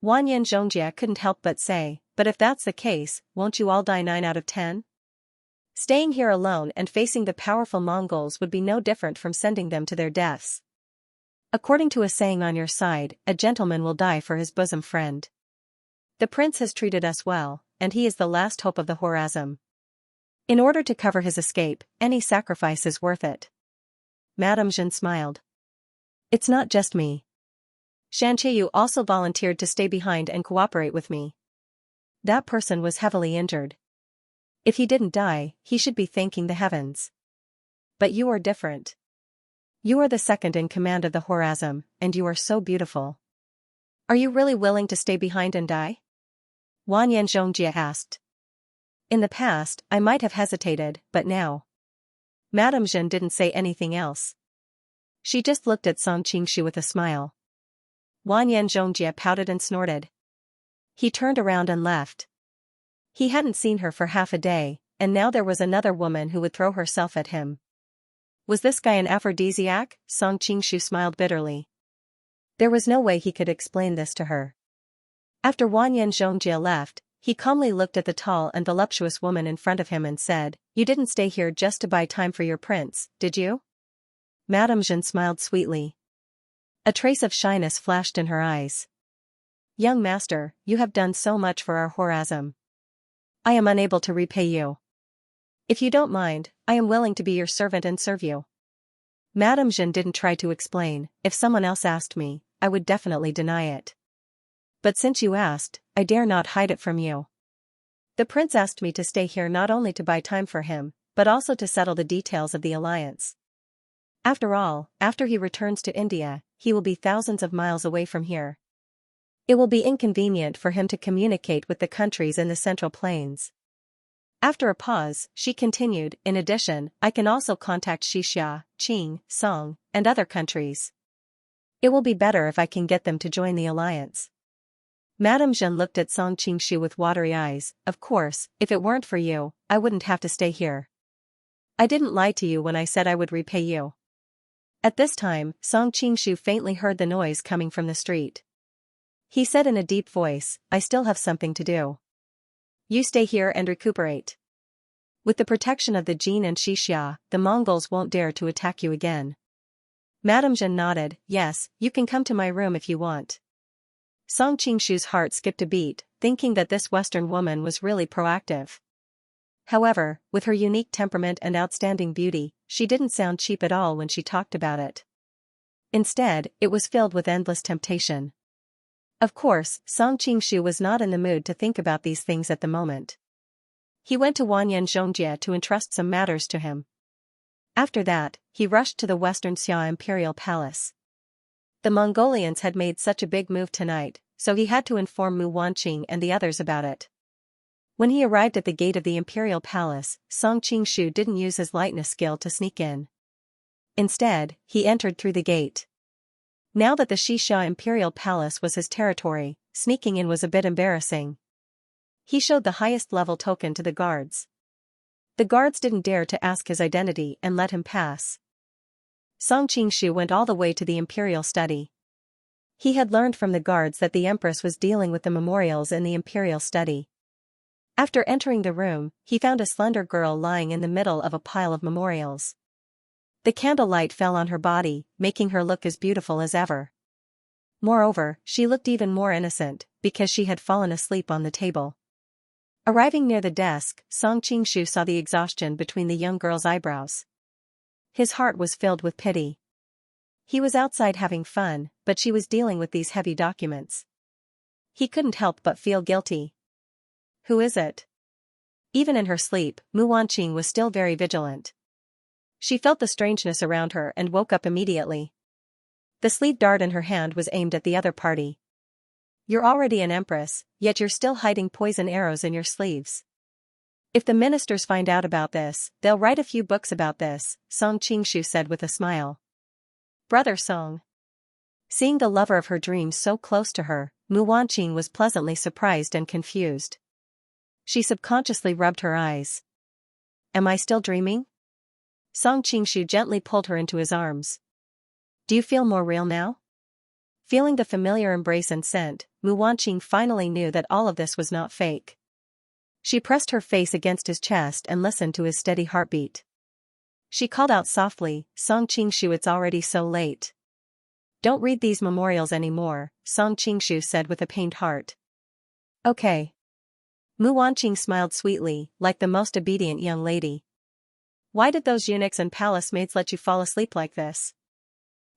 Wanyan Zhongjia couldn't help but say, but if that's the case, won't you all die 9 out of 10? Staying here alone and facing the powerful Mongols would be no different from sending them to their deaths. According to a saying on your side, a gentleman will die for his bosom friend. The prince has treated us well, and he is the last hope of the Khwarazm. In order to cover his escape, any sacrifice is worth it. Madame Jeanne smiled. It's not just me. Xianxia also volunteered to stay behind and cooperate with me. That person was heavily injured. If he didn't die, he should be thanking the heavens. But you are different. You are the second in command of the Horazm, and you are so beautiful. Are you really willing to stay behind and die? Wanyan Zhongjie asked. In the past, I might have hesitated, but now. Madame Zhen didn't say anything else. She just looked at Song Qingshu with a smile. Wanyan Zhongjie pouted and snorted. He turned around and left. He hadn't seen her for half a day, and now there was another woman who would throw herself at him. Was this guy an aphrodisiac? Song Qingshu smiled bitterly. There was no way he could explain this to her. After Wanyan Zhongjie left, he calmly looked at the tall and voluptuous woman in front of him and said, "You didn't stay here just to buy time for your prince, did you?" Madame Zhen smiled sweetly. A trace of shyness flashed in her eyes. "Young master, you have done so much for our Horazm. I am unable to repay you. If you don't mind, I am willing to be your servant and serve you." Madame Zhen didn't try to explain. If someone else asked me, I would definitely deny it. But since you asked, I dare not hide it from you. The prince asked me to stay here not only to buy time for him, but also to settle the details of the alliance. After all, after he returns to India, he will be thousands of miles away from here. It will be inconvenient for him to communicate with the countries in the Central Plains. After a pause, she continued, "In addition, I can also contact Xianxia, Qing, Song, and other countries. It will be better if I can get them to join the alliance." Madame Zhen looked at Song Qingshu with watery eyes. "Of course, if it weren't for you, I wouldn't have to stay here. I didn't lie to you when I said I would repay you." At this time, Song Qingshu faintly heard the noise coming from the street. He said in a deep voice, "I still have something to do. You stay here and recuperate. With the protection of the Jin and Xianxia, the Mongols won't dare to attack you again." Madame Zhen nodded. "Yes, you can come to my room if you want." Song Qingshu's heart skipped a beat, thinking that this Western woman was really proactive. However, with her unique temperament and outstanding beauty, she didn't sound cheap at all when she talked about it. Instead, it was filled with endless temptation. Of course, Song Qingshu was not in the mood to think about these things at the moment. He went to Wanyan Zhongjie to entrust some matters to him. After that, he rushed to the Western Xia Imperial Palace. The Mongolians had made such a big move tonight, so he had to inform Mu Wanqing and the others about it. When he arrived at the gate of the Imperial Palace, Song Qingshu didn't use his lightness skill to sneak in. Instead, he entered through the gate. Now that the Xianxia Imperial Palace was his territory, sneaking in was a bit embarrassing. He showed the highest level token to the guards. The guards didn't dare to ask his identity and let him pass. Song Qingshu went all the way to the Imperial Study. He had learned from the guards that the Empress was dealing with the memorials in the Imperial Study. After entering the room, he found a slender girl lying in the middle of a pile of memorials. The candlelight fell on her body, making her look as beautiful as ever. Moreover, she looked even more innocent, because she had fallen asleep on the table. Arriving near the desk, Song Qingshu saw the exhaustion between the young girl's eyebrows. His heart was filled with pity. He was outside having fun, but she was dealing with these heavy documents. He couldn't help but feel guilty. Who is it? Even in her sleep, Mu Wanqing was still very vigilant. She felt the strangeness around her and woke up immediately. The sleeve dart in her hand was aimed at the other party. "You're already an empress, yet you're still hiding poison arrows in your sleeves. If the ministers find out about this, they'll write a few books about this," Song Qingshu said with a smile. "Brother Song." Seeing the lover of her dreams so close to her, Mu Wanqing was pleasantly surprised and confused. She subconsciously rubbed her eyes. "Am I still dreaming?" Song Qingshu gently pulled her into his arms. "Do you feel more real now?" Feeling the familiar embrace and scent, Mu Wanqing finally knew that all of this was not fake. She pressed her face against his chest and listened to his steady heartbeat. She called out softly, "Song Qingshu, it's already so late." "Don't read these memorials anymore," Song Qingshu said with a pained heart. "Okay." Mu Wanqing smiled sweetly, like the most obedient young lady. "Why did those eunuchs and palace maids let you fall asleep like this?"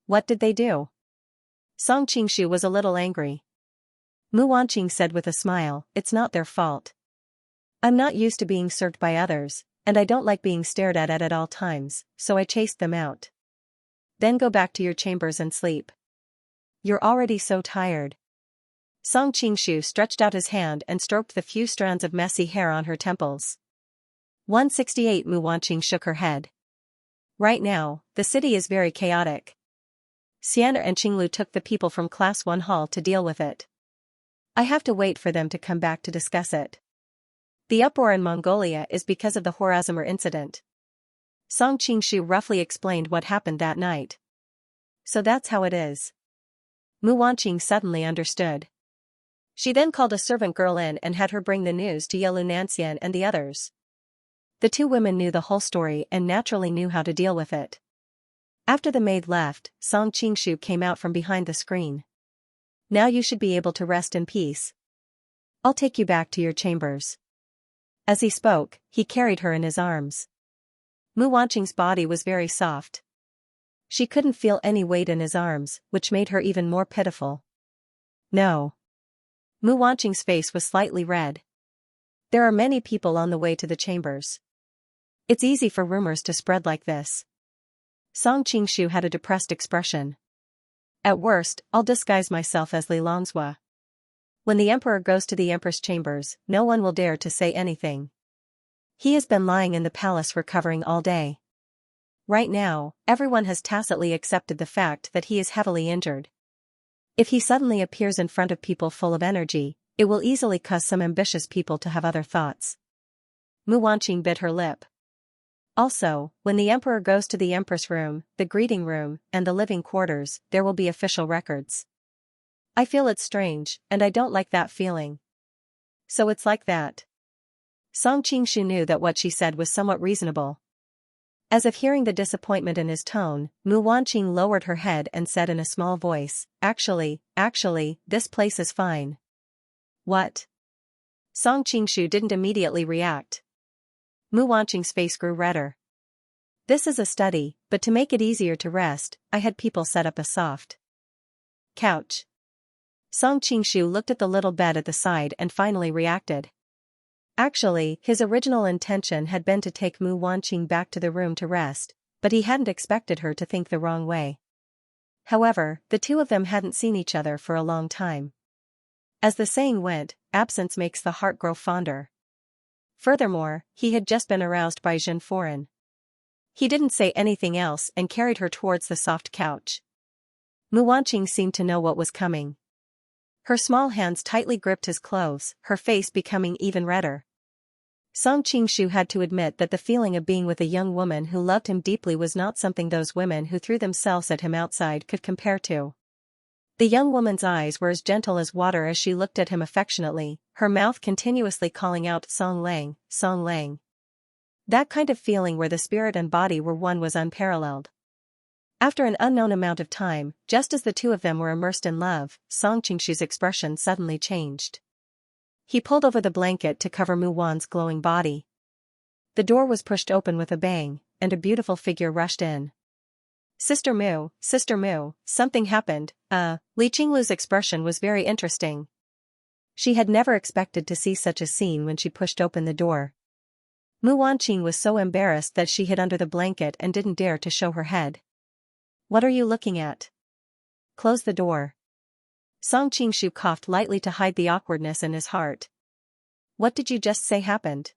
"What did they do?" Song Qingshu was a little angry. Mu Wanqing said with a smile, "It's not their fault. I'm not used to being served by others, and I don't like being stared at all times, so I chased them out." Then go back to your chambers and sleep. You're already so tired. Song Qingshu stretched out his hand and stroked the few strands of messy hair on her temples. 168 Mu Wanqing shook her head. Right now, the city is very chaotic. Xianxia and Qinglu took the people from Class 1 hall to deal with it. I have to wait for them to come back to discuss it. The uproar in Mongolia is because of the Horazmer incident. Song Qingshu roughly explained what happened that night. So that's how it is. Mu Wanqing suddenly understood. She then called a servant girl in and had her bring the news to Yalu Nanxian and the others. The two women knew the whole story and naturally knew how to deal with it. After the maid left, Song Qingshu came out from behind the screen. Now you should be able to rest in peace. I'll take you back to your chambers. As he spoke, he carried her in his arms. Mu Wanqing's body was very soft. She couldn't feel any weight in his arms, which made her even more pitiful. No. Mu Wanqing's face was slightly red. There are many people on the way to the chambers. It's easy for rumors to spread like this. Song Qingshu had a depressed expression. At worst, I'll disguise myself as Li Longzhua. When the emperor goes to the empress chambers, no one will dare to say anything. He has been lying in the palace recovering all day. Right now, everyone has tacitly accepted the fact that he is heavily injured. If he suddenly appears in front of people full of energy, it will easily cause some ambitious people to have other thoughts. Mu Wanqing bit her lip. Also, when the emperor goes to the empress room, the greeting room, and the living quarters, there will be official records. I feel it's strange, and I don't like that feeling. So it's like that. Song Qingshu knew that what she said was somewhat reasonable. As if hearing the disappointment in his tone, Mu Wanqing lowered her head and said in a small voice, Actually, this place is fine. What? Song Qingshu didn't immediately react. Mu Wanqing's face grew redder. This is a study, but to make it easier to rest, I had people set up a soft couch. Song Qingshu looked at the little bed at the side and finally reacted. Actually, his original intention had been to take Mu Wanqing back to the room to rest, but he hadn't expected her to think the wrong way. However, the two of them hadn't seen each other for a long time. As the saying went, absence makes the heart grow fonder. Furthermore, he had just been aroused by Zhen Foran. He didn't say anything else and carried her towards the soft couch. Mu Wanqing seemed to know what was coming. Her small hands tightly gripped his clothes, her face becoming even redder. Song Qingshu had to admit that the feeling of being with a young woman who loved him deeply was not something those women who threw themselves at him outside could compare to. The young woman's eyes were as gentle as water as she looked at him affectionately, her mouth continuously calling out Song Lang, Song Lang. That kind of feeling where the spirit and body were one was unparalleled. After an unknown amount of time, just as the two of them were immersed in love, Song Qingshu's expression suddenly changed. He pulled over the blanket to cover Mu Wan's glowing body. The door was pushed open with a bang, and a beautiful figure rushed in. Sister Mu, something happened. Li Qinglu's expression was very interesting. She had never expected to see such a scene when she pushed open the door. Mu Wanqing was so embarrassed that she hid under the blanket and didn't dare to show her head. What are you looking at? Close the door. Song Qingshu coughed lightly to hide the awkwardness in his heart. What did you just say happened?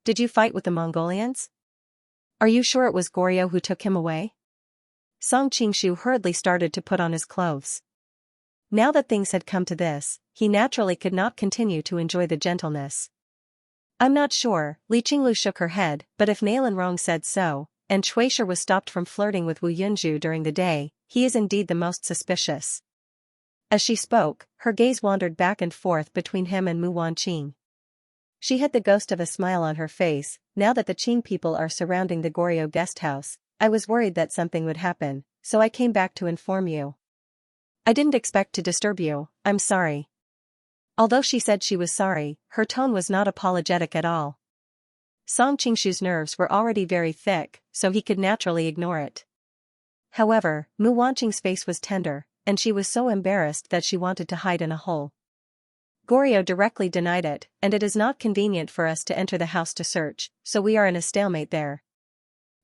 Did you fight with the Mongolians? Are you sure it was Goryeo who took him away? Song Qingshu hurriedly started to put on his clothes. Now that things had come to this, he naturally could not continue to enjoy the gentleness. I'm not sure, Li Qinglu shook her head, but if Nailan Rong said so, and Shueisha was stopped from flirting with Wu Yunju during the day, he is indeed the most suspicious. As she spoke, her gaze wandered back and forth between him and Mu Wanqing. She had the ghost of a smile on her face. Now that the Qing people are surrounding the Goryeo guest house, I was worried that something would happen, so I came back to inform you. I didn't expect to disturb you, I'm sorry. Although she said she was sorry, her tone was not apologetic at all. Song Qingshu's nerves were already very thick, so he could naturally ignore it. However, Mu Wanqing's face was tender, and she was so embarrassed that she wanted to hide in a hole. Goryeo directly denied it, and it is not convenient for us to enter the house to search, so we are in a stalemate there.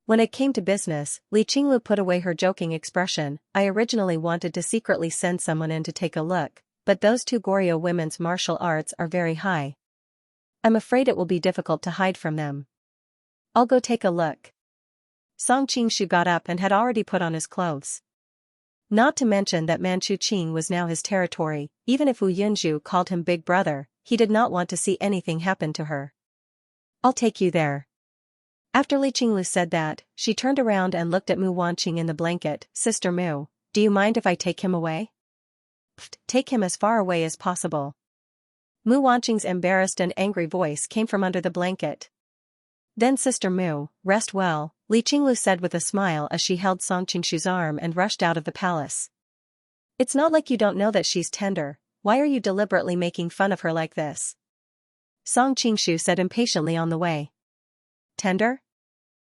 When it came to business, Li Qinglu put away her joking expression. I originally wanted to secretly send someone in to take a look, but those two Goryeo women's martial arts are very high. I'm afraid it will be difficult to hide from them. I'll go take a look. Song Qingshu got up and had already put on his clothes. Not to mention that Manchu Qing was now his territory. Even if Wu Yunju called him big brother, he did not want to see anything happen to her. I'll take you there. After Li Qinglu said that, she turned around and looked at Mu Wanqing in the blanket. Sister Mu, do you mind if I take him away? Pfft, take him as far away as possible. Mu Wanqing's embarrassed and angry voice came from under the blanket. Then Sister Mu, rest well, Li Qinglu said with a smile as she held Song Qingshu's arm and rushed out of the palace. It's not like you don't know that she's tender. Why are you deliberately making fun of her like this? Song Qingshu said impatiently on the way. Tender?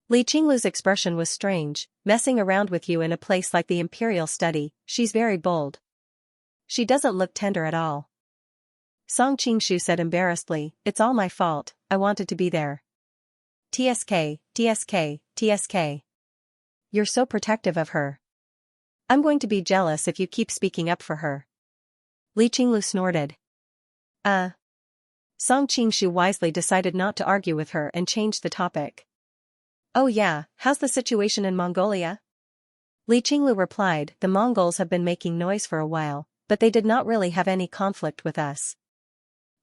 Li Qinglu's expression was strange. Messing around with you in a place like the Imperial Study, she's very bold. She doesn't look tender at all. Song Qingshu said embarrassedly, it's all my fault, I wanted to be there. TSK, TSK, TSK. You're so protective of her. I'm going to be jealous if you keep speaking up for her. Li Qinglu snorted. Song Qingshu wisely decided not to argue with her and changed the topic. Oh yeah, how's the situation in Mongolia? Li Qinglu replied, the Mongols have been making noise for a while, but they did not really have any conflict with us.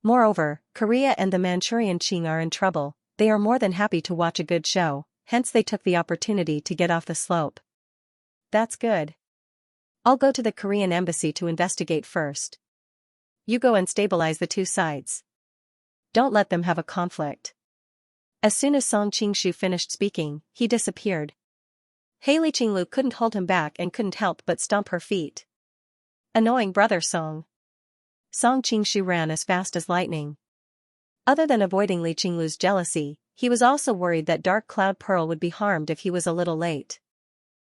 Moreover, Korea and the Manchurian Qing are in trouble. They are more than happy to watch a good show, hence they took the opportunity to get off the slope. That's good. I'll go to the Korean embassy to investigate first. You go and stabilize the two sides. Don't let them have a conflict. As soon as Song Qingshu finished speaking, he disappeared. Li Qinglu couldn't hold him back and couldn't help but stomp her feet. Annoying brother Song. Song Qingshu ran as fast as lightning. Other than avoiding Li Qinglu's jealousy, he was also worried that Dark Cloud Pearl would be harmed if he was a little late.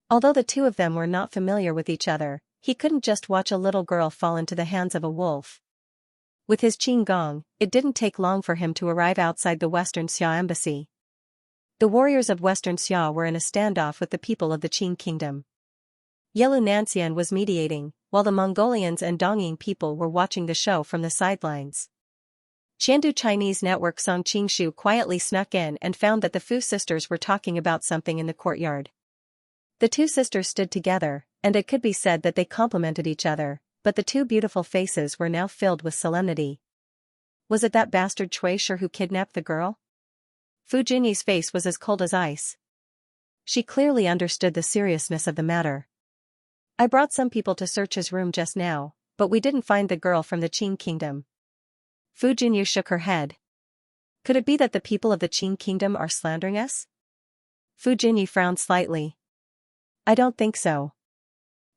Although the two of them were not familiar with each other, he couldn't just watch a little girl fall into the hands of a wolf. With his Qing Gong, it didn't take long for him to arrive outside the Western Xia embassy. The warriors of Western Xia were in a standoff with the people of the Qing kingdom. Yelu Nanxian was mediating, while the Mongolians and Dongying people were watching the show from the sidelines. Qiandu Chinese network Song Qingshu quietly snuck in and found that the Fu sisters were talking about something in the courtyard. The two sisters stood together, and it could be said that they complimented each other, but the two beautiful faces were now filled with solemnity. Was it that bastard Cui Shi who kidnapped the girl? Fu Junyi's face was as cold as ice. She clearly understood the seriousness of the matter. I brought some people to search his room just now, but we didn't find the girl from the Qing kingdom. Fu Junyi shook her head. Could it be that the people of the Qing kingdom are slandering us? Fu Junyi frowned slightly. I don't think so.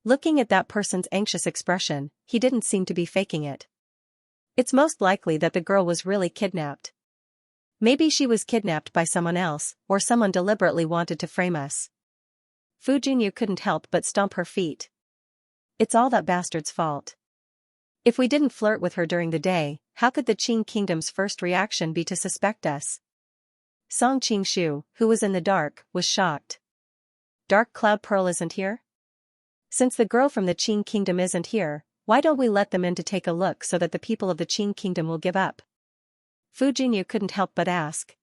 Looking at that person's anxious expression, he didn't seem to be faking it. It's most likely that the girl was really kidnapped. Maybe she was kidnapped by someone else, or someone deliberately wanted to frame us. Fu Junyi couldn't help but stomp her feet. It's all that bastard's fault. If we didn't flirt with her during the day, how could the Qing kingdom's first reaction be to suspect us? Song Qingshu, who was in the dark, was shocked. Dark Cloud Pearl isn't here? Since the girl from the Qing kingdom isn't here, why don't we let them in to take a look so that the people of the Qing kingdom will give up? Fu Junyi couldn't help but ask.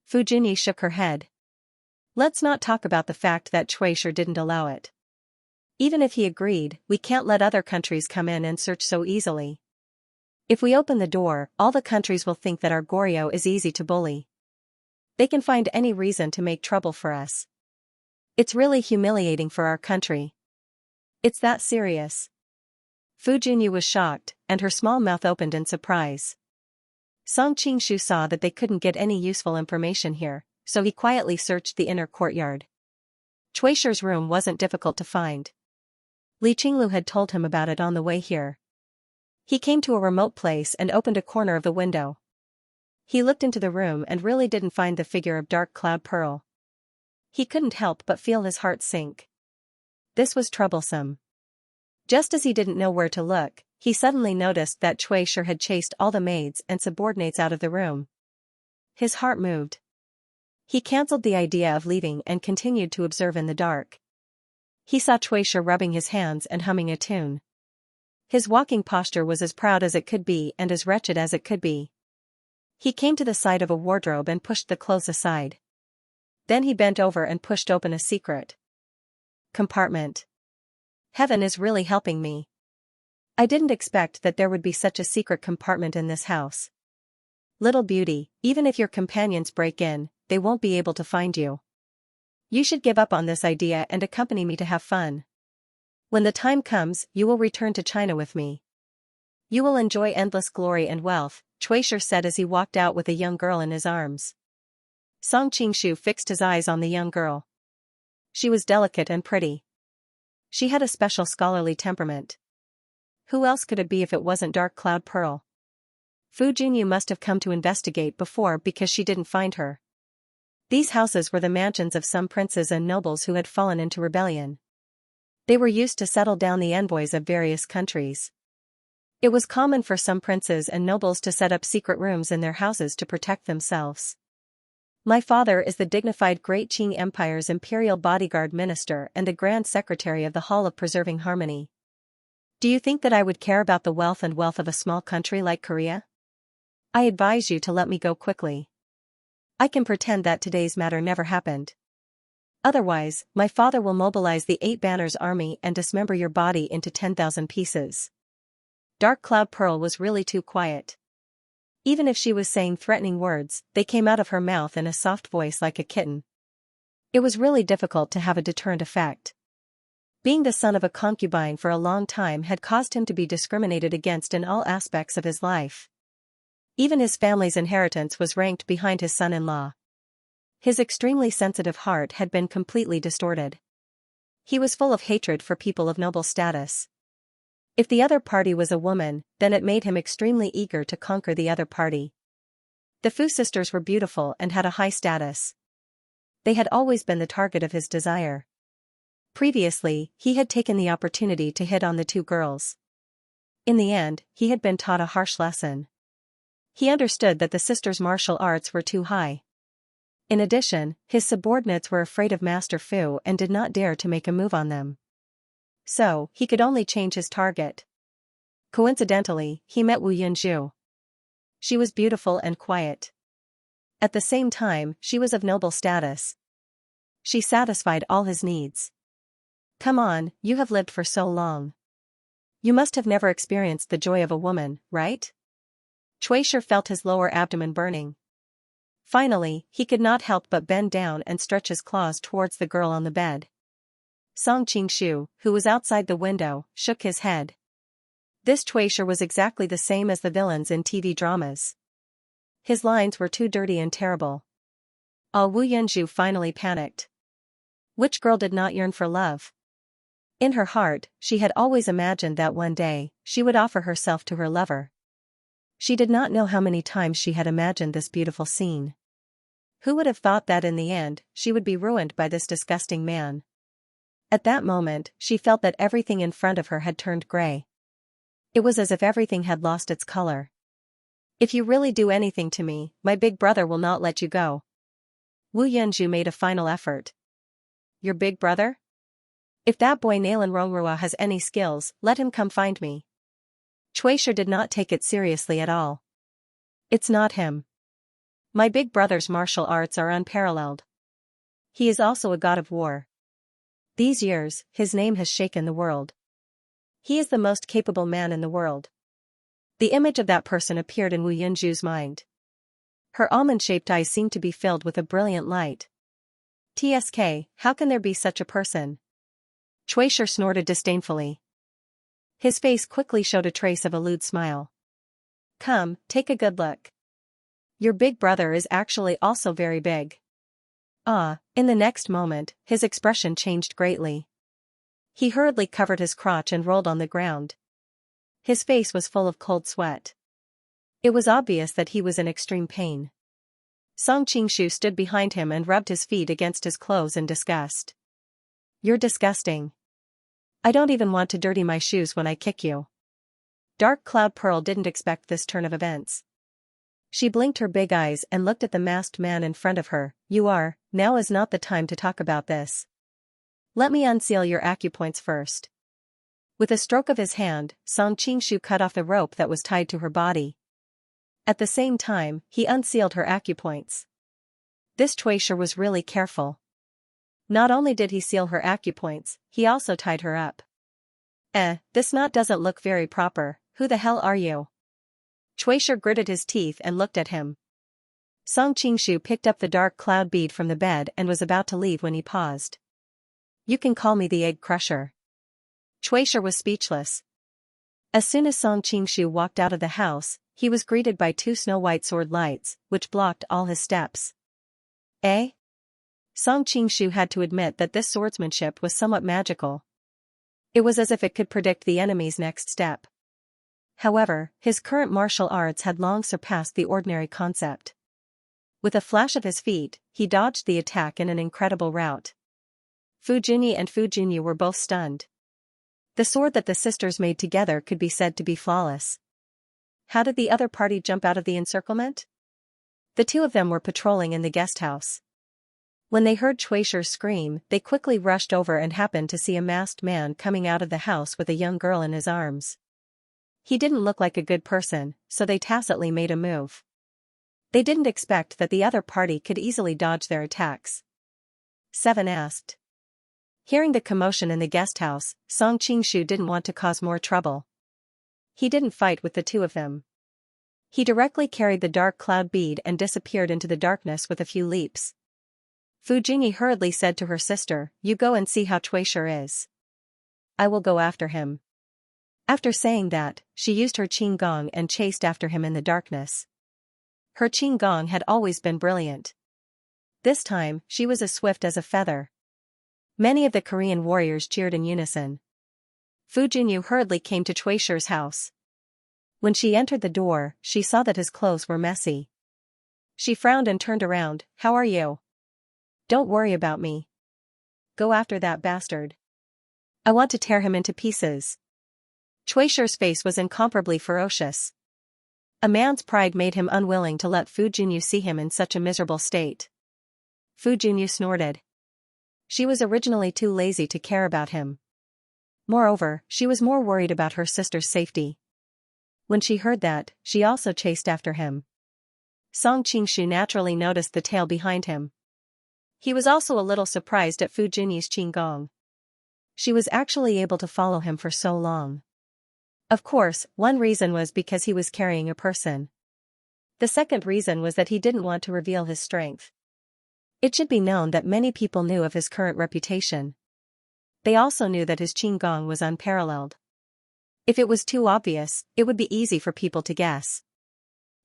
Fu Junyi shook her head. Let's not talk about the fact that Cui Shi didn't allow it. Even if he agreed, we can't let other countries come in and search so easily. If we open the door, all the countries will think that our Goryeo is easy to bully. They can find any reason to make trouble for us. It's really humiliating for our country. It's that serious. Fu Junyi was shocked, and her small mouth opened in surprise. Song Qingshu saw that they couldn't get any useful information here, so he quietly searched the inner courtyard. Cui Shi's room wasn't difficult to find. Li Qinglu had told him about it on the way here. He came to a remote place and opened a corner of the window. He looked into the room and really didn't find the figure of Dark Cloud Pearl. He couldn't help but feel his heart sink. This was troublesome. Just as he didn't know where to look, he suddenly noticed that Cui Shi had chased all the maids and subordinates out of the room. His heart moved. He cancelled the idea of leaving and continued to observe in the dark. He saw Xianxia rubbing his hands and humming a tune. His walking posture was as proud as it could be and as wretched as it could be. He came to the side of a wardrobe and pushed the clothes aside. Then he bent over and pushed open a secret compartment. Heaven is really helping me. I didn't expect that there would be such a secret compartment in this house. Little beauty, even if your companions break in, they won't be able to find you. You should give up on this idea and accompany me to have fun. When the time comes, you will return to China with me. You will enjoy endless glory and wealth, Xianxia said as he walked out with a young girl in his arms. Song Qingshu fixed his eyes on the young girl. She was delicate and pretty. She had a special scholarly temperament. Who else could it be if it wasn't Dark Cloud Pearl? Fu Junyu must have come to investigate before because she didn't find her. These houses were the mansions of some princes and nobles who had fallen into rebellion. They were used to settle down the envoys of various countries. It was common for some princes and nobles to set up secret rooms in their houses to protect themselves. My father is the dignified Great Qing Empire's imperial bodyguard minister and the grand secretary of the Hall of Preserving Harmony. Do you think that I would care about the wealth of a small country like Korea? I advise you to let me go quickly. I can pretend that today's matter never happened. Otherwise, my father will mobilize the 8 Banners army and dismember your body into 10,000 pieces. Dark Cloud Pearl was really too quiet. Even if she was saying threatening words, they came out of her mouth in a soft voice like a kitten. It was really difficult to have a deterrent effect. Being the son of a concubine for a long time had caused him to be discriminated against in all aspects of his life. Even his family's inheritance was ranked behind his son-in-law. His extremely sensitive heart had been completely distorted. He was full of hatred for people of noble status. If the other party was a woman, then it made him extremely eager to conquer the other party. The Fu sisters were beautiful and had a high status. They had always been the target of his desire. Previously, he had taken the opportunity to hit on the 2 girls. In the end, he had been taught a harsh lesson. He understood that the sisters' martial arts were too high. In addition, his subordinates were afraid of Master Fu and did not dare to make a move on them. So, he could only change his target. Coincidentally, he met Wu Yunzhu. She was beautiful and quiet. At the same time, she was of noble status. She satisfied all his needs. Come on, you have lived for so long. You must have never experienced the joy of a woman, right? Xianxia felt his lower abdomen burning. Finally, he could not help but bend down and stretch his claws towards the girl on the bed. Song Qingshu, who was outside the window, shook his head. This Xianxia was exactly the same as the villains in TV dramas. His lines were too dirty and terrible. Wu Yunzhu finally panicked. Which girl did not yearn for love? In her heart, she had always imagined that one day, she would offer herself to her lover. She did not know how many times she had imagined this beautiful scene. Who would have thought that in the end, she would be ruined by this disgusting man? At that moment, she felt that everything in front of her had turned gray. It was as if everything had lost its color. If you really do anything to me, my big brother will not let you go. Wu Yunzhu made a final effort. Your big brother? If that boy Nalan Rongrua has any skills, let him come find me. Xianxia did not take it seriously at all. It's not him. My big brother's martial arts are unparalleled. He is also a god of war. These years, his name has shaken the world. He is the most capable man in the world. The image of that person appeared in Wu Yunzhu's mind. Her almond-shaped eyes seemed to be filled with a brilliant light. TSK, how can there be such a person? Xianxia snorted disdainfully. His face quickly showed a trace of a lewd smile. Come, take a good look. Your big brother is actually also very big. In the next moment, his expression changed greatly. He hurriedly covered his crotch and rolled on the ground. His face was full of cold sweat. It was obvious that he was in extreme pain. Song Qingshu stood behind him and rubbed his feet against his clothes in disgust. You're disgusting. I don't even want to dirty my shoes when I kick you. Dark Cloud Pearl didn't expect this turn of events. She blinked her big eyes and looked at the masked man in front of her. Now is not the time to talk about this. Let me unseal your acupoints first. With a stroke of his hand, Song Qingshu cut off the rope that was tied to her body. At the same time, he unsealed her acupoints. This Chuisher was really careful. Not only did he seal her acupoints, he also tied her up. This knot doesn't look very proper. Who the hell are you? Chuisher gritted his teeth and looked at him. Song Qingshu picked up the dark cloud bead from the bed and was about to leave when he paused. You can call me the egg crusher. Chuisher was speechless. As soon as Song Qingshu walked out of the house, he was greeted by two snow-white sword lights, which blocked all his steps. Song Qingshu had to admit that this swordsmanship was somewhat magical. It was as if it could predict the enemy's next step. However, his current martial arts had long surpassed the ordinary concept. With a flash of his feet, he dodged the attack in an incredible rout. Fu Junyi and Fu Junyi were both stunned. The sword that the sisters made together could be said to be flawless. How did the other party jump out of the encirclement? The two of them were patrolling in the guest house. When they heard Chuisher scream, they quickly rushed over and happened to see a masked man coming out of the house with a young girl in his arms. He didn't look like a good person, so they tacitly made a move. They didn't expect that the other party could easily dodge their attacks. 7 asked. Hearing the commotion in the guest house, Song Qingshu didn't want to cause more trouble. He didn't fight with the two of them. He directly carried the dark cloud bead and disappeared into the darkness with a few leaps. Fu Junyi hurriedly said to her sister, "You go and see how Chuisher is. I will go after him." After saying that, she used her qing gong and chased after him in the darkness. Her qing gong had always been brilliant. This time, she was as swift as a feather. Many of the Korean warriors cheered in unison. Fu Junyi hurriedly came to Chuisher's house. When she entered the door, she saw that his clothes were messy. She frowned and turned around. "How are you? Don't worry about me. Go after that bastard. I want to tear him into pieces." Chuisher's face was incomparably ferocious. A man's pride made him unwilling to let Fu Junyi see him in such a miserable state. Fu Junyi snorted. She was originally too lazy to care about him. Moreover, she was more worried about her sister's safety. When she heard that, she also chased after him. Song Qingshu naturally noticed the tail behind him. He was also a little surprised at Fu Junyi's qinggong. She was actually able to follow him for so long. Of course, one reason was because he was carrying a person. The second reason was that he didn't want to reveal his strength. It should be known that many people knew of his current reputation. They also knew that his qinggong was unparalleled. If it was too obvious, it would be easy for people to guess.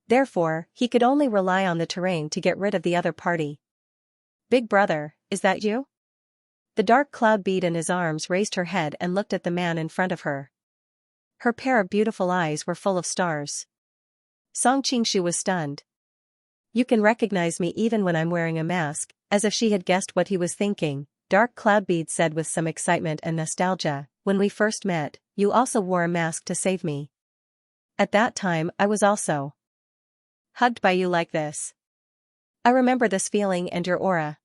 Therefore, he could only rely on the terrain to get rid of the other party. "Big brother, is that you?" The dark cloud bead in his arms raised her head and looked at the man in front of her. Her pair of beautiful eyes were full of stars. Song Qingshu was stunned. "You can recognize me even when I'm wearing a mask," as if she had guessed what he was thinking. Dark Cloud Bead said with some excitement and nostalgia, "When we first met, you also wore a mask to save me. At that time I was also hugged by you like this. I remember this feeling and your aura."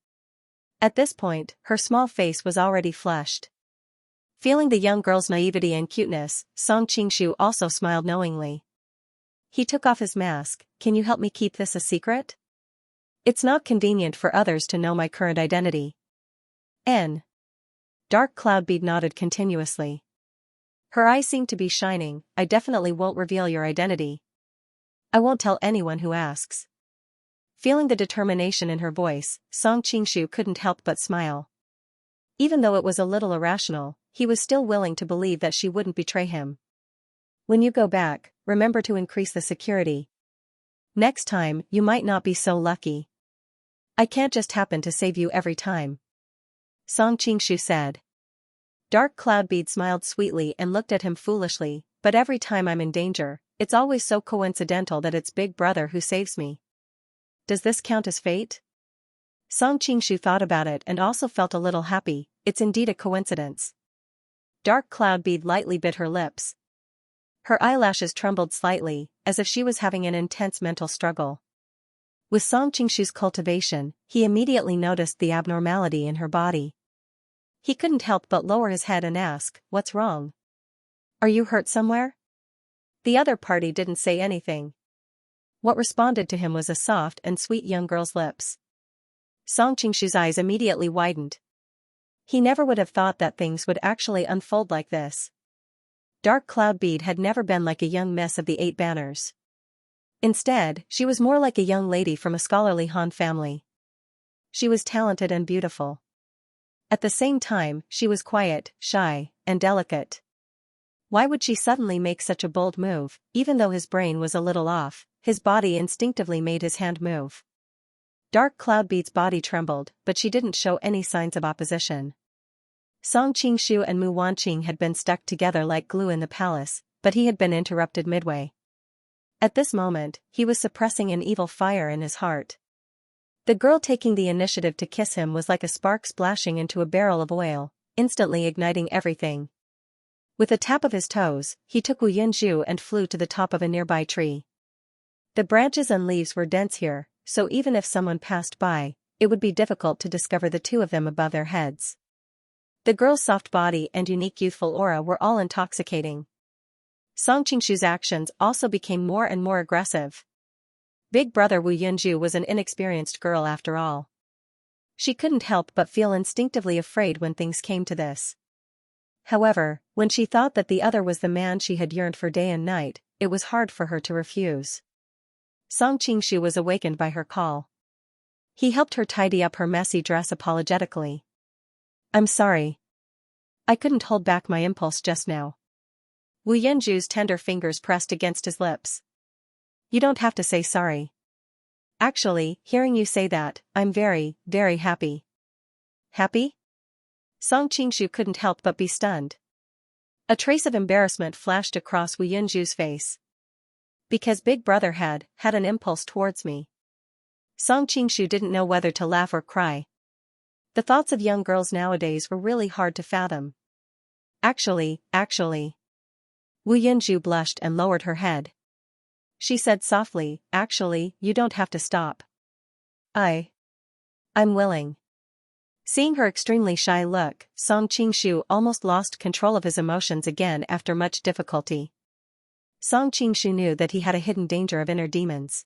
At this point, her small face was already flushed. Feeling the young girl's naivety and cuteness, Song Qingshu also smiled knowingly. He took off his mask. "Can you help me keep this a secret? It's not convenient for others to know my current identity." Dark Cloud Bead nodded continuously. Her eyes seemed to be shining. "I definitely won't reveal your identity. I won't tell anyone who asks." Feeling the determination in her voice, Song Qingshu couldn't help but smile. Even though it was a little irrational, he was still willing to believe that she wouldn't betray him. "When you go back, remember to increase the security. Next time, you might not be so lucky. I can't just happen to save you every time," Song Qingshu said. Dark Cloud Bead smiled sweetly and looked at him foolishly. "But every time I'm in danger, it's always so coincidental that it's Big Brother who saves me. Does this count as fate?" Song Qingshu thought about it and also felt a little happy. It's indeed a coincidence. Dark Cloud Bead lightly bit her lips. Her eyelashes trembled slightly, as if she was having an intense mental struggle. With Song Qingshu's cultivation, he immediately noticed the abnormality in her body. He couldn't help but lower his head and ask, "What's wrong? Are you hurt somewhere?" The other party didn't say anything. What responded to him was a soft and sweet young girl's lips. Song Qingshu's eyes immediately widened. He never would have thought that things would actually unfold like this. Dark Cloud Bead had never been like a young miss of the 8 banners. Instead, she was more like a young lady from a scholarly Han family. She was talented and beautiful. At the same time, she was quiet, shy, and delicate. Why would she suddenly make such a bold move? Even though his brain was a little off, his body instinctively made his hand move. Dark Cloud Bead's body trembled, but she didn't show any signs of opposition. Song Qingshu and Mu Wanqing had been stuck together like glue in the palace, but he had been interrupted midway. At this moment, he was suppressing an evil fire in his heart. The girl taking the initiative to kiss him was like a spark splashing into a barrel of oil, instantly igniting everything. With a tap of his toes, he took Wu Yunju and flew to the top of a nearby tree. The branches and leaves were dense here, so even if someone passed by, it would be difficult to discover the two of them above their heads. The girl's soft body and unique youthful aura were all intoxicating. Song Qingshu's actions also became more and more aggressive. Big brother Wu Yunju was an inexperienced girl after all. She couldn't help but feel instinctively afraid when things came to this. However, when she thought that the other was the man she had yearned for day and night, it was hard for her to refuse. Song Qingshu was awakened by her call. He helped her tidy up her messy dress apologetically. "I'm sorry. I couldn't hold back my impulse just now." Wu Yunju's tender fingers pressed against his lips. "You don't have to say sorry. Actually, hearing you say that, I'm very, very happy." "Happy?" Song Qingshu couldn't help but be stunned. A trace of embarrassment flashed across Wu Yunju's face. "Because Big Brother had an impulse towards me." Song Qingshu didn't know whether to laugh or cry. The thoughts of young girls nowadays were really hard to fathom. Actually. Wu Yunju blushed and lowered her head. She said softly, "Actually, you don't have to stop. I'm willing." Seeing her extremely shy look, Song Qingshu almost lost control of his emotions again after much difficulty. Song Qingshu knew that he had a hidden danger of inner demons.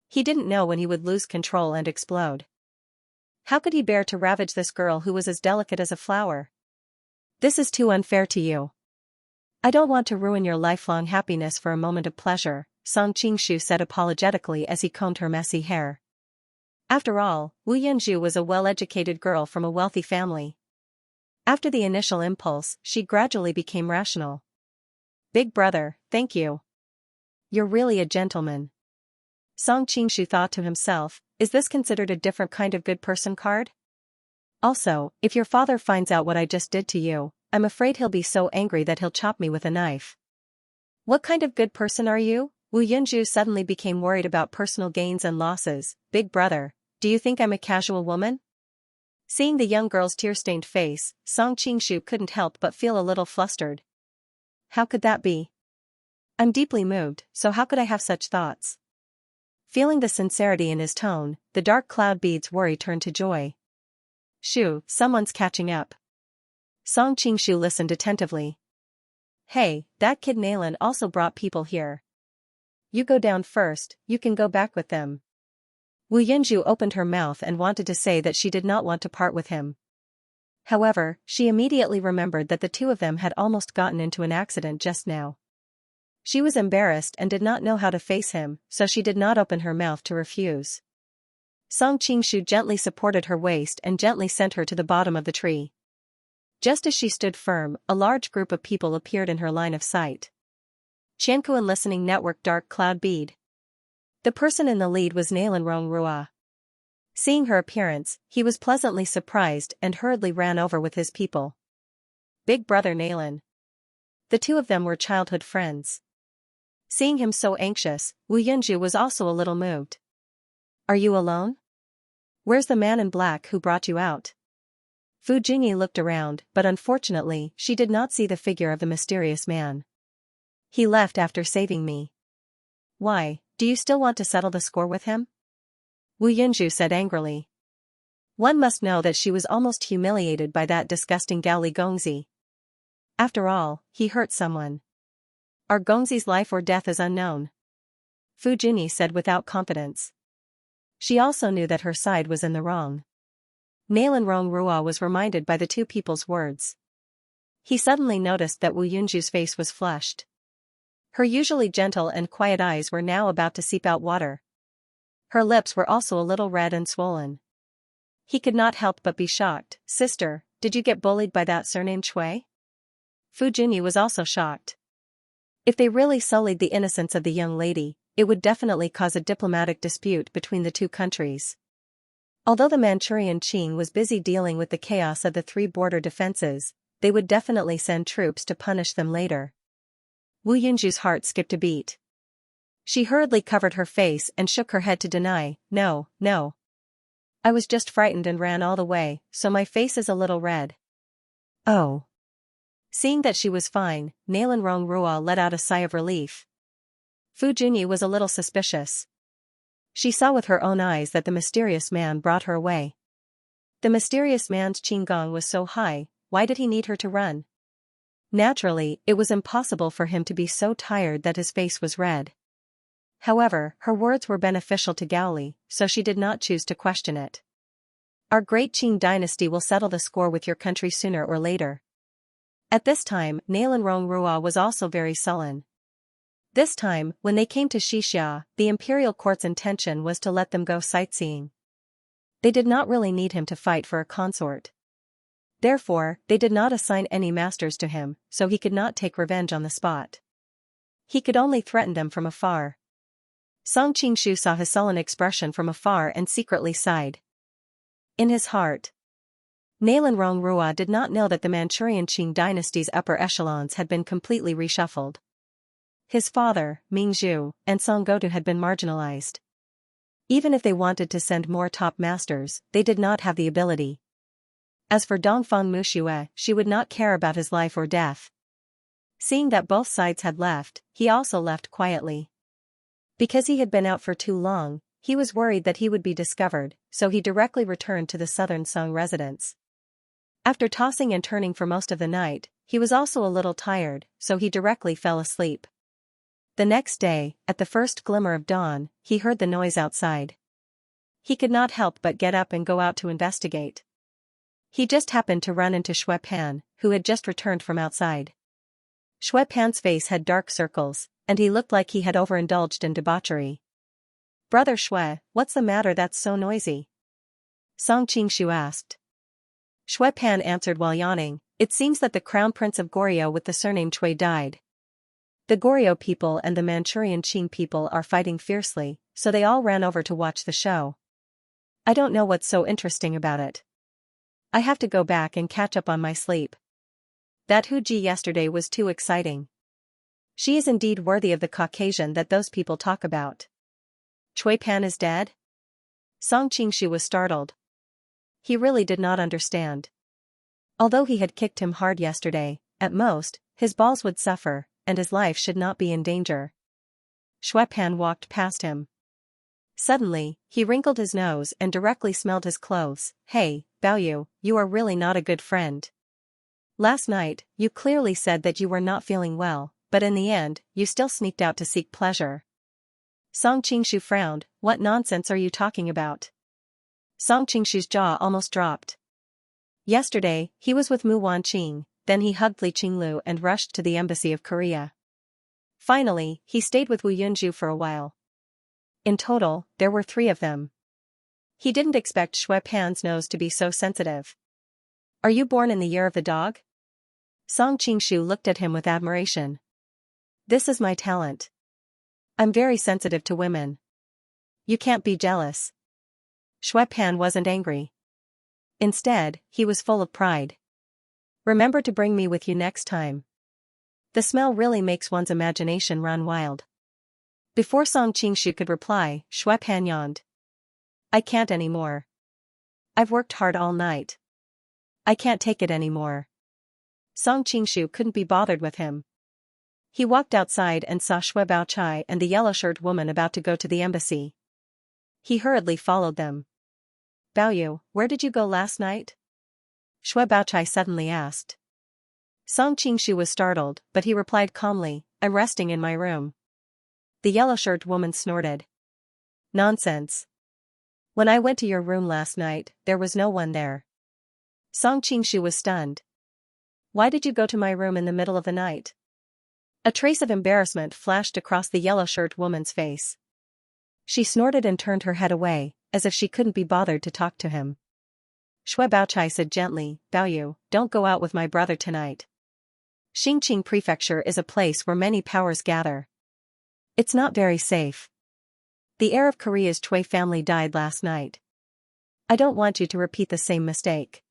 He didn't know when he would lose control and explode. How could he bear to ravage this girl who was as delicate as a flower? "This is too unfair to you. I don't want to ruin your lifelong happiness for a moment of pleasure," Song Qingshu said apologetically as he combed her messy hair. After all, Wu Yunju was a well-educated girl from a wealthy family. After the initial impulse, she gradually became rational. "Big brother, thank you. You're really a gentleman." Song Qingshu thought to himself, is this considered a different kind of good person card? Also, if your father finds out what I just did to you, I'm afraid he'll be so angry that he'll chop me with a knife. "What kind of good person are you?" Wu Yunju suddenly became worried about personal gains and losses. "Big brother, do you think I'm a casual woman?" Seeing the young girl's tear-stained face, Song Qingshu couldn't help but feel a little flustered. How could that be? I'm deeply moved, so how could I have such thoughts? Feeling the sincerity in his tone, the Dark Cloud Bead's worry turned to joy. "Shoo, someone's catching up." Song Qingshu listened attentively. "Hey, that kid Nalan also brought people here. You go down first, you can go back with them." Wu Yunju opened her mouth and wanted to say that she did not want to part with him. However, she immediately remembered that the two of them had almost gotten into an accident just now. She was embarrassed and did not know how to face him, so she did not open her mouth to refuse. Song Qingshu gently supported her waist and gently sent her to the bottom of the tree. Just as she stood firm, a large group of people appeared in her line of sight. Qiankuan Listening Network Dark Cloud Bead. The person in the lead was Nalan Rongrua. Seeing her appearance, he was pleasantly surprised and hurriedly ran over with his people. "Big brother Nalan." The two of them were childhood friends. Seeing him so anxious, Wu Yunju was also a little moved. "Are you alone? Where's the man in black who brought you out?" Fu Jingyi looked around, but unfortunately, she did not see the figure of the mysterious man. He left after saving me. Why, do you still want to settle the score with him? Wu Yunju said angrily. One must know that she was almost humiliated by that disgusting Gao Li Gongzi. After all, he hurt someone. Our Gongzi's life or death is unknown. Fu Junyi said without confidence. She also knew that her side was in the wrong. Nailan Rong Rua was reminded by the two people's words. He suddenly noticed that Wu Yunju's face was flushed. Her usually gentle and quiet eyes were now about to seep out water. Her lips were also a little red and swollen. He could not help but be shocked. Sister, did you get bullied by that surnamed Shui? Fu Junyi was also shocked. If they really sullied the innocence of the young lady, it would definitely cause a diplomatic dispute between the two countries. Although the Manchurian Qing was busy dealing with the chaos of the three border defenses, they would definitely send troops to punish them later. Wu Yunju's heart skipped a beat. She hurriedly covered her face and shook her head to deny. No. I was just frightened and ran all the way, so my face is a little red. Oh. Seeing that she was fine, Nailan Rong Rua let out a sigh of relief. Fu Junyi was a little suspicious. She saw with her own eyes that the mysterious man brought her away. The mysterious man's qinggong was so high, why did he need her to run? Naturally, it was impossible for him to be so tired that his face was red. However, her words were beneficial to Gao Li, so she did not choose to question it. Our great Qing dynasty will settle the score with your country sooner or later. At this time, Nailan Rong Rua was also very sullen. This time, when they came to Xianxia, the imperial court's intention was to let them go sightseeing. They did not really need him to fight for a consort. Therefore, they did not assign any masters to him, so he could not take revenge on the spot. He could only threaten them from afar. Song Qingshu saw his sullen expression from afar and secretly sighed. In his heart, Nailan Rong Rua did not know that the Manchurian Qing dynasty's upper echelons had been completely reshuffled. His father, Mingzhu, and Song Godu had been marginalized. Even if they wanted to send more top masters, they did not have the ability. As for Dongfang Muxue, she would not care about his life or death. Seeing that both sides had left, he also left quietly. Because he had been out for too long, he was worried that he would be discovered, so he directly returned to the southern Song residence. After tossing and turning for most of the night, he was also a little tired, so he directly fell asleep. The next day, at the first glimmer of dawn, he heard the noise outside. He could not help but get up and go out to investigate. He just happened to run into Shui Pan, who had just returned from outside. Shui Pan's face had dark circles, and he looked like he had overindulged in debauchery. Brother Shui, what's the matter that's so noisy? Song Qingshu asked. Shui Pan answered while yawning, it seems that the crown prince of Goryeo with the surname Chui died. The Goryeo people and the Manchurian Qing people are fighting fiercely, so they all ran over to watch the show. I don't know what's so interesting about it. I have to go back and catch up on my sleep. That Hu Ji yesterday was too exciting. She is indeed worthy of the Caucasian that those people talk about. Chui Pan is dead? Song Qingshu was startled. He really did not understand. Although he had kicked him hard yesterday, at most, his balls would suffer, and his life should not be in danger. Shui Pan walked past him. Suddenly, he wrinkled his nose and directly smelled his clothes. Hey, Baoyu, you are really not a good friend. Last night, you clearly said that you were not feeling well, but in the end, you still sneaked out to seek pleasure. Song Qingshu frowned. What nonsense are you talking about? Song Qingshu's jaw almost dropped. Yesterday, he was with Mu Wanqing, then he hugged Li Qinglu and rushed to the embassy of Korea. Finally, he stayed with Wu Yunju for a while. In total, there were 3 of them. He didn't expect Shui Pan's nose to be so sensitive. Are you born in the year of the dog? Song Qingshu looked at him with admiration. This is my talent. I'm very sensitive to women. You can't be jealous. Shui Pan wasn't angry. Instead, he was full of pride. Remember to bring me with you next time. The smell really makes one's imagination run wild. Before Song Qingshu could reply, Shui Pan yawned. I can't anymore. I've worked hard all night. I can't take it anymore. Song Qingshu couldn't be bothered with him. He walked outside and saw Shui Baochai and the yellow-shirt woman about to go to the embassy. He hurriedly followed them. Baoyu, where did you go last night? Shui Baochai suddenly asked. Song Qingshu was startled, but he replied calmly, I'm resting in my room. The yellow-shirt woman snorted. Nonsense. When I went to your room last night, there was no one there. Song Qingshu was stunned. Why did you go to my room in the middle of the night? A trace of embarrassment flashed across the yellow-shirt woman's face. She snorted and turned her head away, as if she couldn't be bothered to talk to him. Shui Baochai said gently, Baoyu, don't go out with my brother tonight. Xingqing Prefecture is a place where many powers gather. It's not very safe. The heir of Korea's Chui family died last night. I don't want you to repeat the same mistake.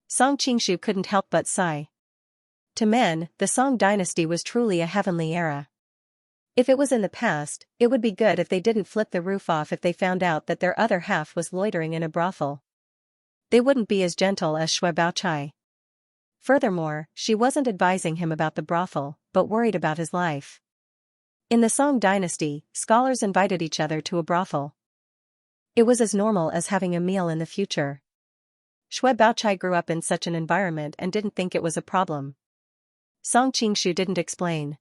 Song Qingshu couldn't help but sigh. To men, the Song dynasty was truly a heavenly era. If it was in the past, it would be good if they didn't flip the roof off if they found out that their other half was loitering in a brothel. They wouldn't be as gentle as Shui Baochai. Furthermore, she wasn't advising him about the brothel, but worried about his life. In the Song dynasty, scholars invited each other to a brothel. It was as normal as having a meal in the future. Shui Baochai grew up in such an environment and didn't think it was a problem. Song Qingshu didn't explain.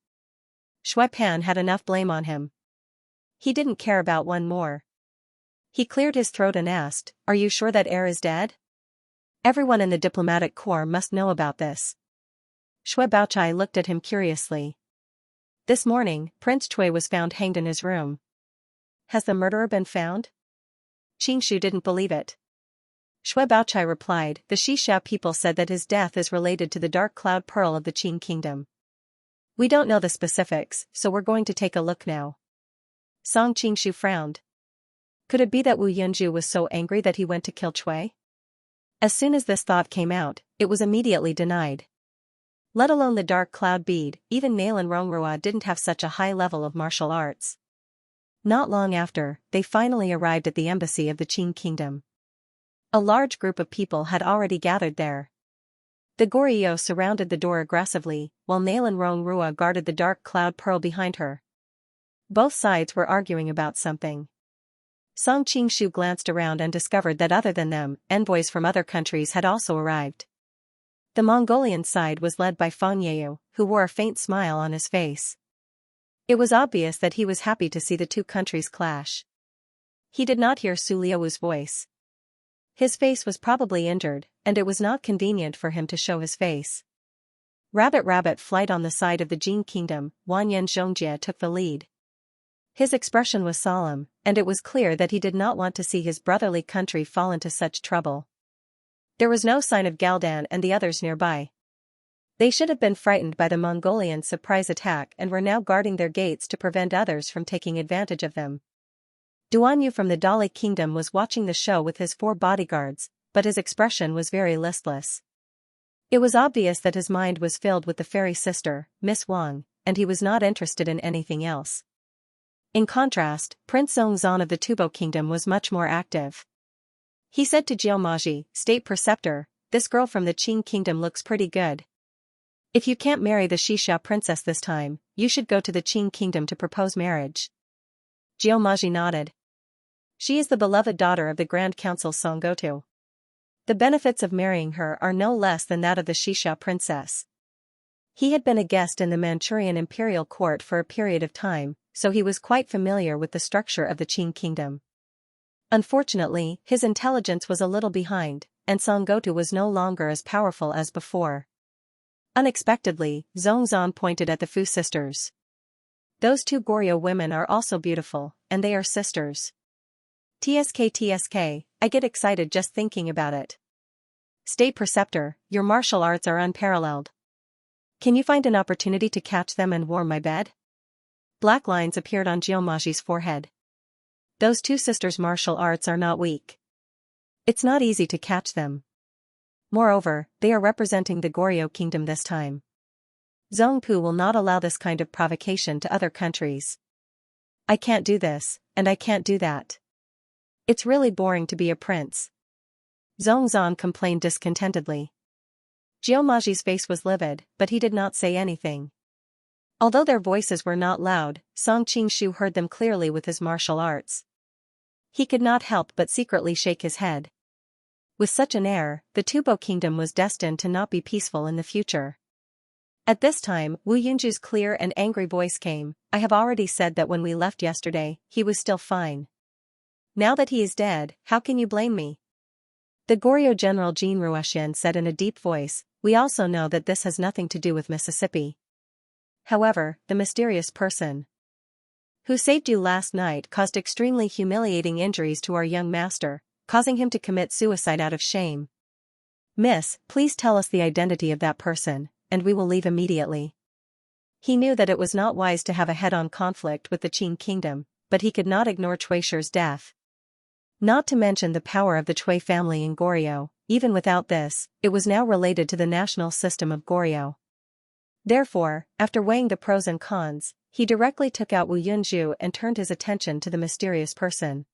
Shui Pan had enough blame on him. He didn't care about one more. He cleared his throat and asked, Are you sure that heir is dead? Everyone in the diplomatic corps must know about this. Shui Baochai looked at him curiously. This morning, Prince Chui was found hanged in his room. Has the murderer been found? Qingshu didn't believe it. Shui Baochai replied, The Xianxia people said that his death is related to the dark cloud pearl of the Qing kingdom. We don't know the specifics, so we're going to take a look now. Song Qingshu frowned. Could it be that Wu Yunju was so angry that he went to kill Chui? As soon as this thought came out, it was immediately denied. Let alone the dark cloud bead, even Nailan Rongrua didn't have such a high level of martial arts. Not long after, they finally arrived at the embassy of the Qing kingdom. A large group of people had already gathered there. The Goryeo surrounded the door aggressively, while Nailan Rongrua guarded the dark cloud pearl behind her. Both sides were arguing about something. Song Qingshu glanced around and discovered that other than them, envoys from other countries had also arrived. The Mongolian side was led by Fang Yeu, who wore a faint smile on his face. It was obvious that he was happy to see the two countries clash. He did not hear Su Liuwu's voice. His face was probably injured, and it was not convenient for him to show his face. Rabbit flight on the side of the Jin kingdom, Wanyan Xianxia took the lead. His expression was solemn, and it was clear that he did not want to see his brotherly country fall into such trouble. There was no sign of Galdan and the others nearby. They should have been frightened by the Mongolian surprise attack and were now guarding their gates to prevent others from taking advantage of them. Duan Yu from the Dali kingdom was watching the show with his 4 bodyguards, but his expression was very listless. It was obvious that his mind was filled with the fairy sister, Miss Wang, and he was not interested in anything else. In contrast, Prince Zongzan of the Tubo kingdom was much more active. He said to Jiumaji, State Preceptor, this girl from the Qing kingdom looks pretty good. If you can't marry the Xianxia princess this time, you should go to the Qing kingdom to propose marriage. Jiumaji nodded. She is the beloved daughter of the Grand Council Songgotu. The benefits of marrying her are no less than that of the Xianxia princess. He had been a guest in the Manchurian imperial court for a period of time, so he was quite familiar with the structure of the Qing kingdom. Unfortunately, his intelligence was a little behind, and Songgotu was no longer as powerful as before. Unexpectedly, Zongzan pointed at the Fu sisters. Those 2 Goryeo women are also beautiful, and they are sisters. TSK, I get excited just thinking about it. State Preceptor, your martial arts are unparalleled. Can you find an opportunity to catch them and warm my bed? Black lines appeared on Jiumaji's forehead. Those 2 sisters' martial arts are not weak. It's not easy to catch them. Moreover, they are representing the Goryeo kingdom this time. Zongpu will not allow this kind of provocation to other countries. I can't do this, and I can't do that. It's really boring to be a prince. Zongzan complained discontentedly. Jiumaji's face was livid, but he did not say anything. Although their voices were not loud, Song Qingshu heard them clearly with his martial arts. He could not help but secretly shake his head. With such an air, the Tubo kingdom was destined to not be peaceful in the future. At this time, Wu Yunju's clear and angry voice came. I have already said that when we left yesterday, he was still fine. Now that he is dead, how can you blame me? The Goryeo General Jin Ruoxian said in a deep voice. We also know that this has nothing to do with Mississippi. However, the mysterious person who saved you last night caused extremely humiliating injuries to our young master, causing him to commit suicide out of shame. Miss, please tell us the identity of that person, and we will leave immediately. He knew that it was not wise to have a head-on conflict with the Qin kingdom, but he could not ignore Cui Shi's death. Not to mention the power of the Cui family in Goryeo. Even without this, it was now related to the national system of Goryeo. Therefore, after weighing the pros and cons, he directly took out Wu Yunju and turned his attention to the mysterious person.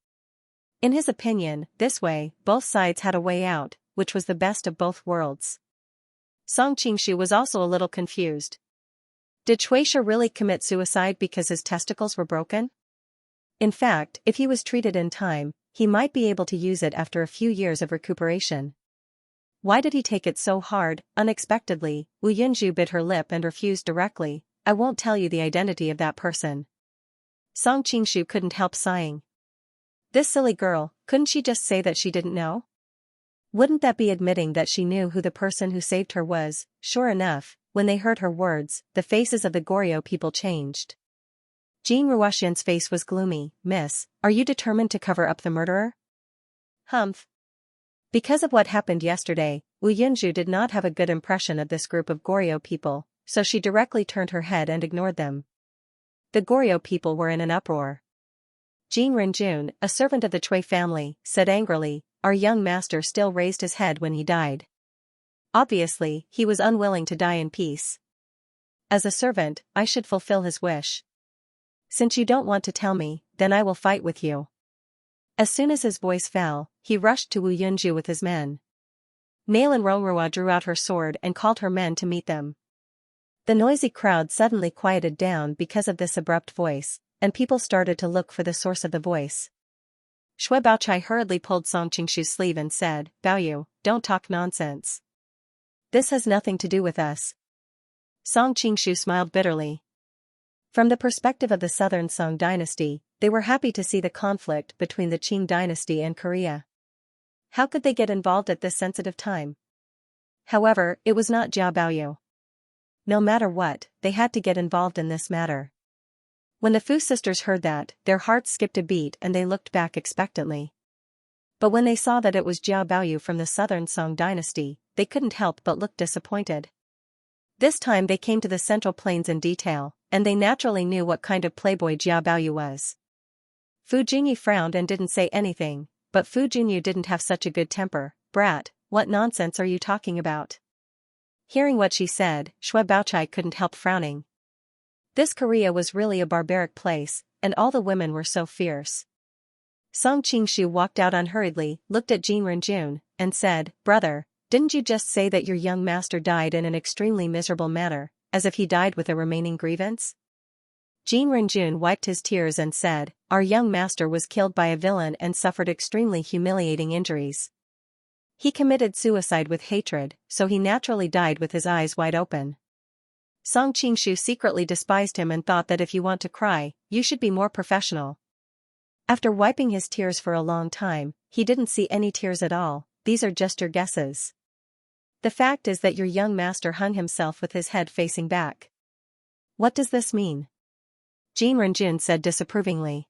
In his opinion, this way, both sides had a way out, which was the best of both worlds. Song Qingshu was also a little confused. Did Cui Shi really commit suicide because his testicles were broken? In fact, if he was treated in time, he might be able to use it after a few years of recuperation. Why did he take it so hard? Unexpectedly, Wu Yunju bit her lip and refused directly. I won't tell you the identity of that person. Song Qingshu couldn't help sighing. This silly girl, couldn't she just say that she didn't know? Wouldn't that be admitting that she knew who the person who saved her was? Sure enough, when they heard her words, the faces of the Goryeo people changed. Jin Ruoxian's face was gloomy. Miss, are you determined to cover up the murderer? Humph. Because of what happened yesterday, Wu Yunju did not have a good impression of this group of Goryeo people, so she directly turned her head and ignored them. The Goryeo people were in an uproar. Jin Renjun, a servant of the Cui family, said angrily, our young master still raised his head when he died. Obviously, he was unwilling to die in peace. As a servant, I should fulfill his wish. Since you don't want to tell me, then I will fight with you. As soon as his voice fell, he rushed to Wu Yunju with his men. Nalan Rongrua drew out her sword and called her men to meet them. The noisy crowd suddenly quieted down because of this abrupt voice, and people started to look for the source of the voice. Shui Baochai hurriedly pulled Song Qingshu's sleeve and said, Baoyu, don't talk nonsense. This has nothing to do with us. Song Qingshu smiled bitterly. From the perspective of the southern Song dynasty, they were happy to see the conflict between the Qing dynasty and Korea. How could they get involved at this sensitive time? However, it was not Jia Baoyu. No matter what, they had to get involved in this matter. When the Fu sisters heard that, their hearts skipped a beat and they looked back expectantly. But when they saw that it was Jia Baoyu from the southern Song dynasty, they couldn't help but look disappointed. This time they came to the Central Plains in detail, and they naturally knew what kind of playboy Jia Baoyu was. Fu Jinyu frowned and didn't say anything, but Fu Jinyu didn't have such a good temper. Brat, what nonsense are you talking about? Hearing what she said, Shui Baochai couldn't help frowning. This Korea was really a barbaric place, and all the women were so fierce. Song Qingshu walked out unhurriedly, looked at Jin Renjun, and said, Brother, didn't you just say that your young master died in an extremely miserable manner, as if he died with a remaining grievance? Jin Renjun wiped his tears and said, Our young master was killed by a villain and suffered extremely humiliating injuries. He committed suicide with hatred, so he naturally died with his eyes wide open. Song Qingshu secretly despised him and thought that if you want to cry, you should be more professional. After wiping his tears for a long time, he didn't see any tears at all. These are just your guesses. The fact is that your young master hung himself with his head facing back. What does this mean? Jin Renjun said disapprovingly.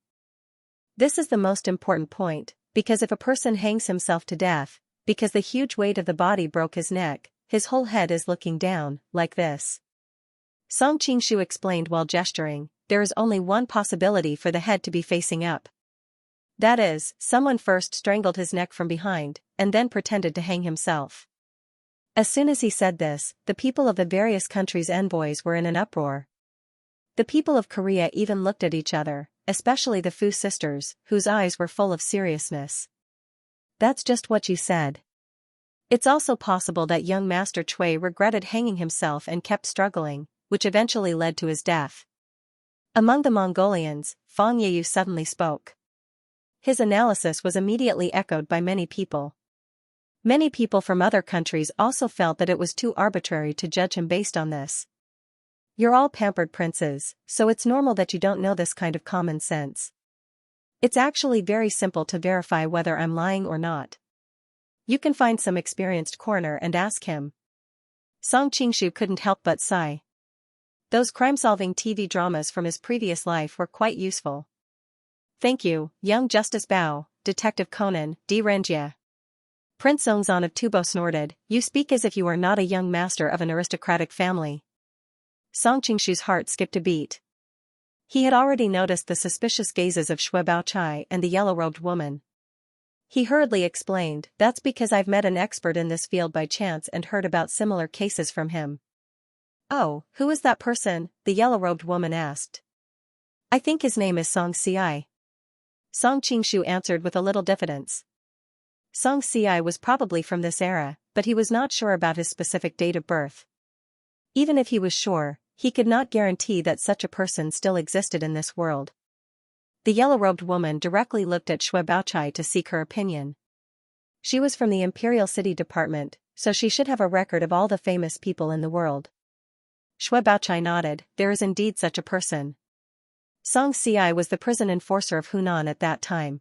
This is the most important point, because if a person hangs himself to death, because the huge weight of the body broke his neck, his whole head is looking down, like this. Song Qingshu explained while gesturing, there is only one possibility for the head to be facing up. That is, someone first strangled his neck from behind, and then pretended to hang himself. As soon as he said this, the people of the various countries' envoys were in an uproar. The people of Korea even looked at each other, especially the Fu sisters, whose eyes were full of seriousness. That's just what you said. It's also possible that young Master Cui regretted hanging himself and kept struggling, which eventually led to his death. Among the Mongolians, Fang Yeyu suddenly spoke. His analysis was immediately echoed by many people. Many people from other countries also felt that it was too arbitrary to judge him based on this. You're all pampered princes, so it's normal that you don't know this kind of common sense. It's actually very simple to verify whether I'm lying or not. You can find some experienced coroner and ask him. Song Qingshu couldn't help but sigh. Those crime-solving TV dramas from his previous life were quite useful. Thank you, young Justice Bao, Detective Conan, D. Renjia. Prince Songzan of Tubo snorted, you speak as if you are not a young master of an aristocratic family. Song Qingshu's heart skipped a beat. He had already noticed the suspicious gazes of Shui Baochai and the yellow-robed woman. He hurriedly explained, that's because I've met an expert in this field by chance and heard about similar cases from him. Oh, who is that person? The yellow-robed woman asked. I think his name is Song Ci. Song Qingshu answered with a little diffidence. Song Ci was probably from this era, but he was not sure about his specific date of birth. Even if he was sure, he could not guarantee that such a person still existed in this world. The yellow-robed woman directly looked at Shui Baochai to seek her opinion. She was from the Imperial City Department, so she should have a record of all the famous people in the world. Shui Baochai nodded, there is indeed such a person. Song Ci was the prison enforcer of Hunan at that time.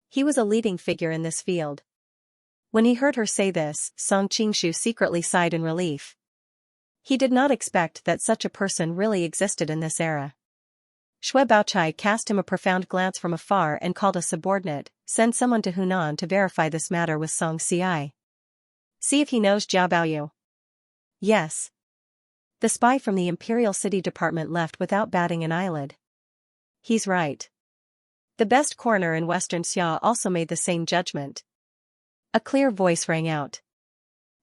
He was a leading figure in this field. When he heard her say this, Song Qingshu secretly sighed in relief. He did not expect that such a person really existed in this era. Shui Baochai cast him a profound glance from afar and called a subordinate, send someone to Hunan to verify this matter with Song Ci. See if he knows Jiao Baoyu. Yes. The spy from the Imperial City Department left without batting an eyelid. He's right. The best coroner in Western Xia also made the same judgment. A clear voice rang out.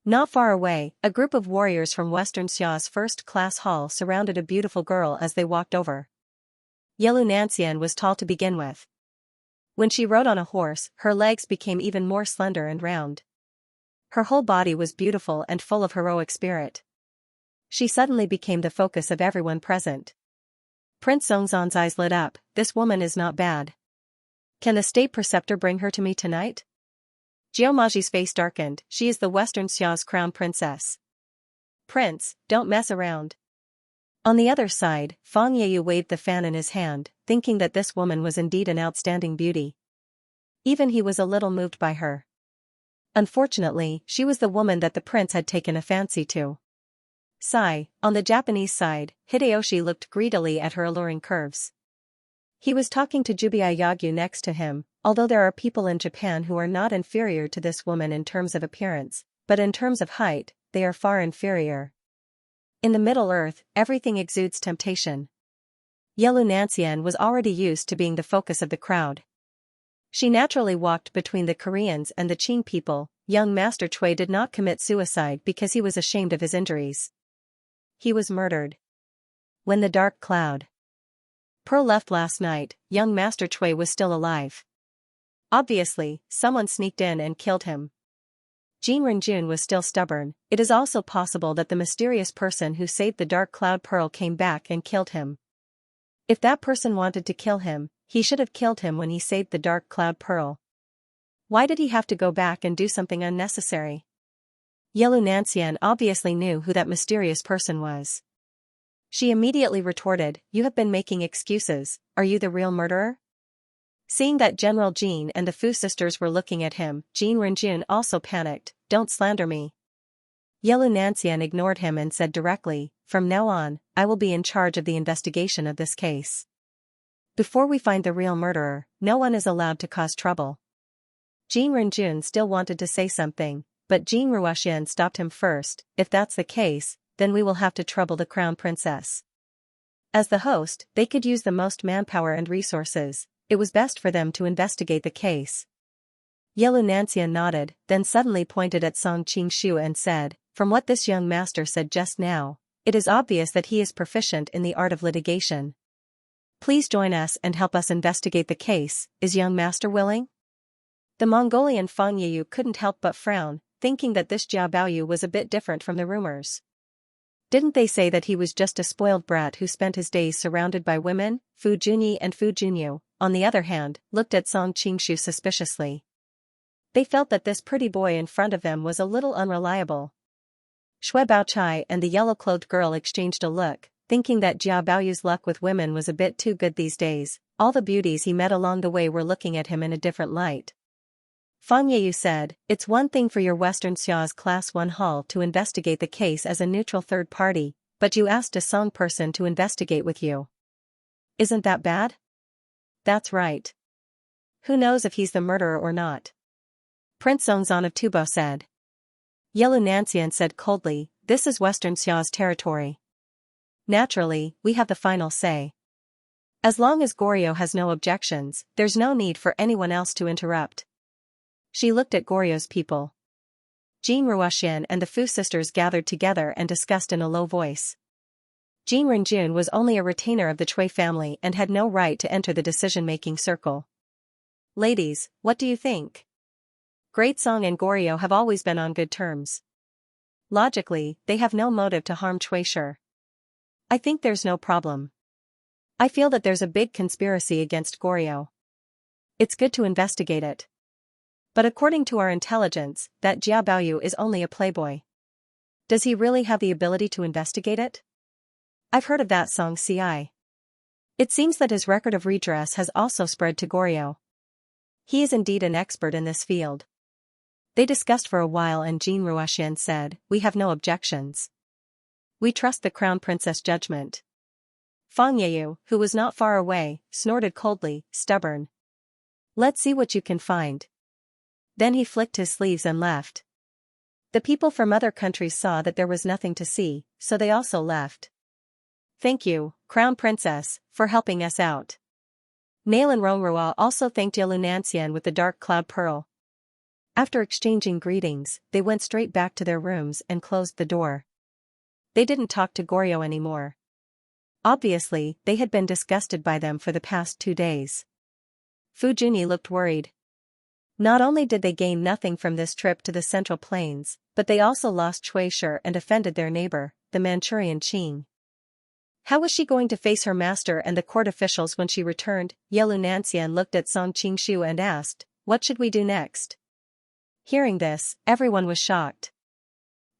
Not far away, a group of warriors from Western Xia's first-class hall surrounded a beautiful girl as they walked over. Yelu Nanxian was tall to begin with. When she rode on a horse, her legs became even more slender and round. Her whole body was beautiful and full of heroic spirit. She suddenly became the focus of everyone present. Prince Songzan's eyes lit up, this woman is not bad. Can the state preceptor bring her to me tonight? Jiao Maji's face darkened, she is the Western Xia's crown princess. Prince, don't mess around. On the other side, Fang Yeyu waved the fan in his hand, thinking that this woman was indeed an outstanding beauty. Even he was a little moved by her. Unfortunately, she was the woman that the prince had taken a fancy to. Sigh, on the Japanese side, Hideyoshi looked greedily at her alluring curves. He was talking to Jubiai Yagyu next to him, although there are people in Japan who are not inferior to this woman in terms of appearance, but in terms of height, they are far inferior. In the Middle Earth, everything exudes temptation. Yelu Nanxian was already used to being the focus of the crowd. She naturally walked between the Koreans and the Qing people. Young Master Chui did not commit suicide because he was ashamed of his injuries. He was murdered. When the dark cloud Pearl left last night, young Master Chui was still alive. Obviously, someone sneaked in and killed him. Jin Renjun was still stubborn. It is also possible that the mysterious person who saved the dark cloud Pearl came back and killed him. If that person wanted to kill him, he should have killed him when he saved the dark cloud Pearl. Why did he have to go back and do something unnecessary? Yelu Nanxian obviously knew who that mysterious person was. She immediately retorted, you have been making excuses, are you the real murderer? Seeing that General Jin and the Fu sisters were looking at him, Jin Renjun also panicked, don't slander me. Yelu Nanxian ignored him and said directly, from now on, I will be in charge of the investigation of this case. Before we find the real murderer, no one is allowed to cause trouble. Jin Renjun still wanted to say something, but Jin Ruoxian stopped him first, if that's the case, then we will have to trouble the crown princess. As the host, they could use the most manpower and resources, it was best for them to investigate the case. Yelu Nanxian nodded, then suddenly pointed at Song Qingshu and said, from what this young master said just now, it is obvious that he is proficient in the art of litigation. Please join us and help us investigate the case, is young master willing? The Mongolian Fang Yeyu couldn't help but frown, thinking that this Jiao Baoyu was a bit different from the rumors. Didn't they say that he was just a spoiled brat who spent his days surrounded by women? Fu Junyi and Fu Junyu, on the other hand, looked at Song Qingshu suspiciously. They felt that this pretty boy in front of them was a little unreliable. Xue Baochai and the yellow-clothed girl exchanged a look, thinking that Jia Baoyu's luck with women was a bit too good these days. All the beauties he met along the way were looking at him in a different light. Fang Yeyu said, "It's one thing for your Western Xia's Class 1 Hall to investigate the case as a neutral third party, but you asked a Song person to investigate with you. Isn't that bad?" "That's right. Who knows if he's the murderer or not?" Prince Zongzan of Tubo said. Yelu Nancian said coldly, "This is Western Xia's territory. Naturally, we have the final say. As long as Goryeo has no objections, there's no need for anyone else to interrupt." She looked at Goryeo's people. Jin Ruoxian and the Fu sisters gathered together and discussed in a low voice. Jin Renjun was only a retainer of the Chui family and had no right to enter the decision-making circle. "Ladies, what do you think? Great Song and Goryeo have always been on good terms. Logically, they have no motive to harm Chui Shi. I think there's no problem. I feel that there's a big conspiracy against Goryeo. It's good to investigate it. But according to our intelligence, that Jia Baoyu is only a playboy. Does he really have the ability to investigate it? I've heard of that Song Ci. It seems that his record of redress has also spread to Goryeo. He is indeed an expert in this field." They discussed for a while and Jin Ruoxian said, "We have no objections. We trust the Crown Princess' judgment." Fang Yeyu, who was not far away, snorted coldly, "Stubborn. Let's see what you can find." Then he flicked his sleeves and left. The people from other countries saw that there was nothing to see, so they also left. "Thank you, Crown Princess, for helping us out." Nail and Rongrua also thanked Yelu Nancian with the dark cloud pearl. After exchanging greetings, they went straight back to their rooms and closed the door. They didn't talk to Goryeo anymore. Obviously, they had been disgusted by them for the past 2 days. Fu Junyi looked worried. Not only did they gain nothing from this trip to the Central Plains, but they also lost Chui Shi and offended their neighbor, the Manchurian Qing. How was she going to face her master and the court officials when she returned? Yelu Nancian looked at Song Qingshu and asked, "What should we do next?" Hearing this, everyone was shocked.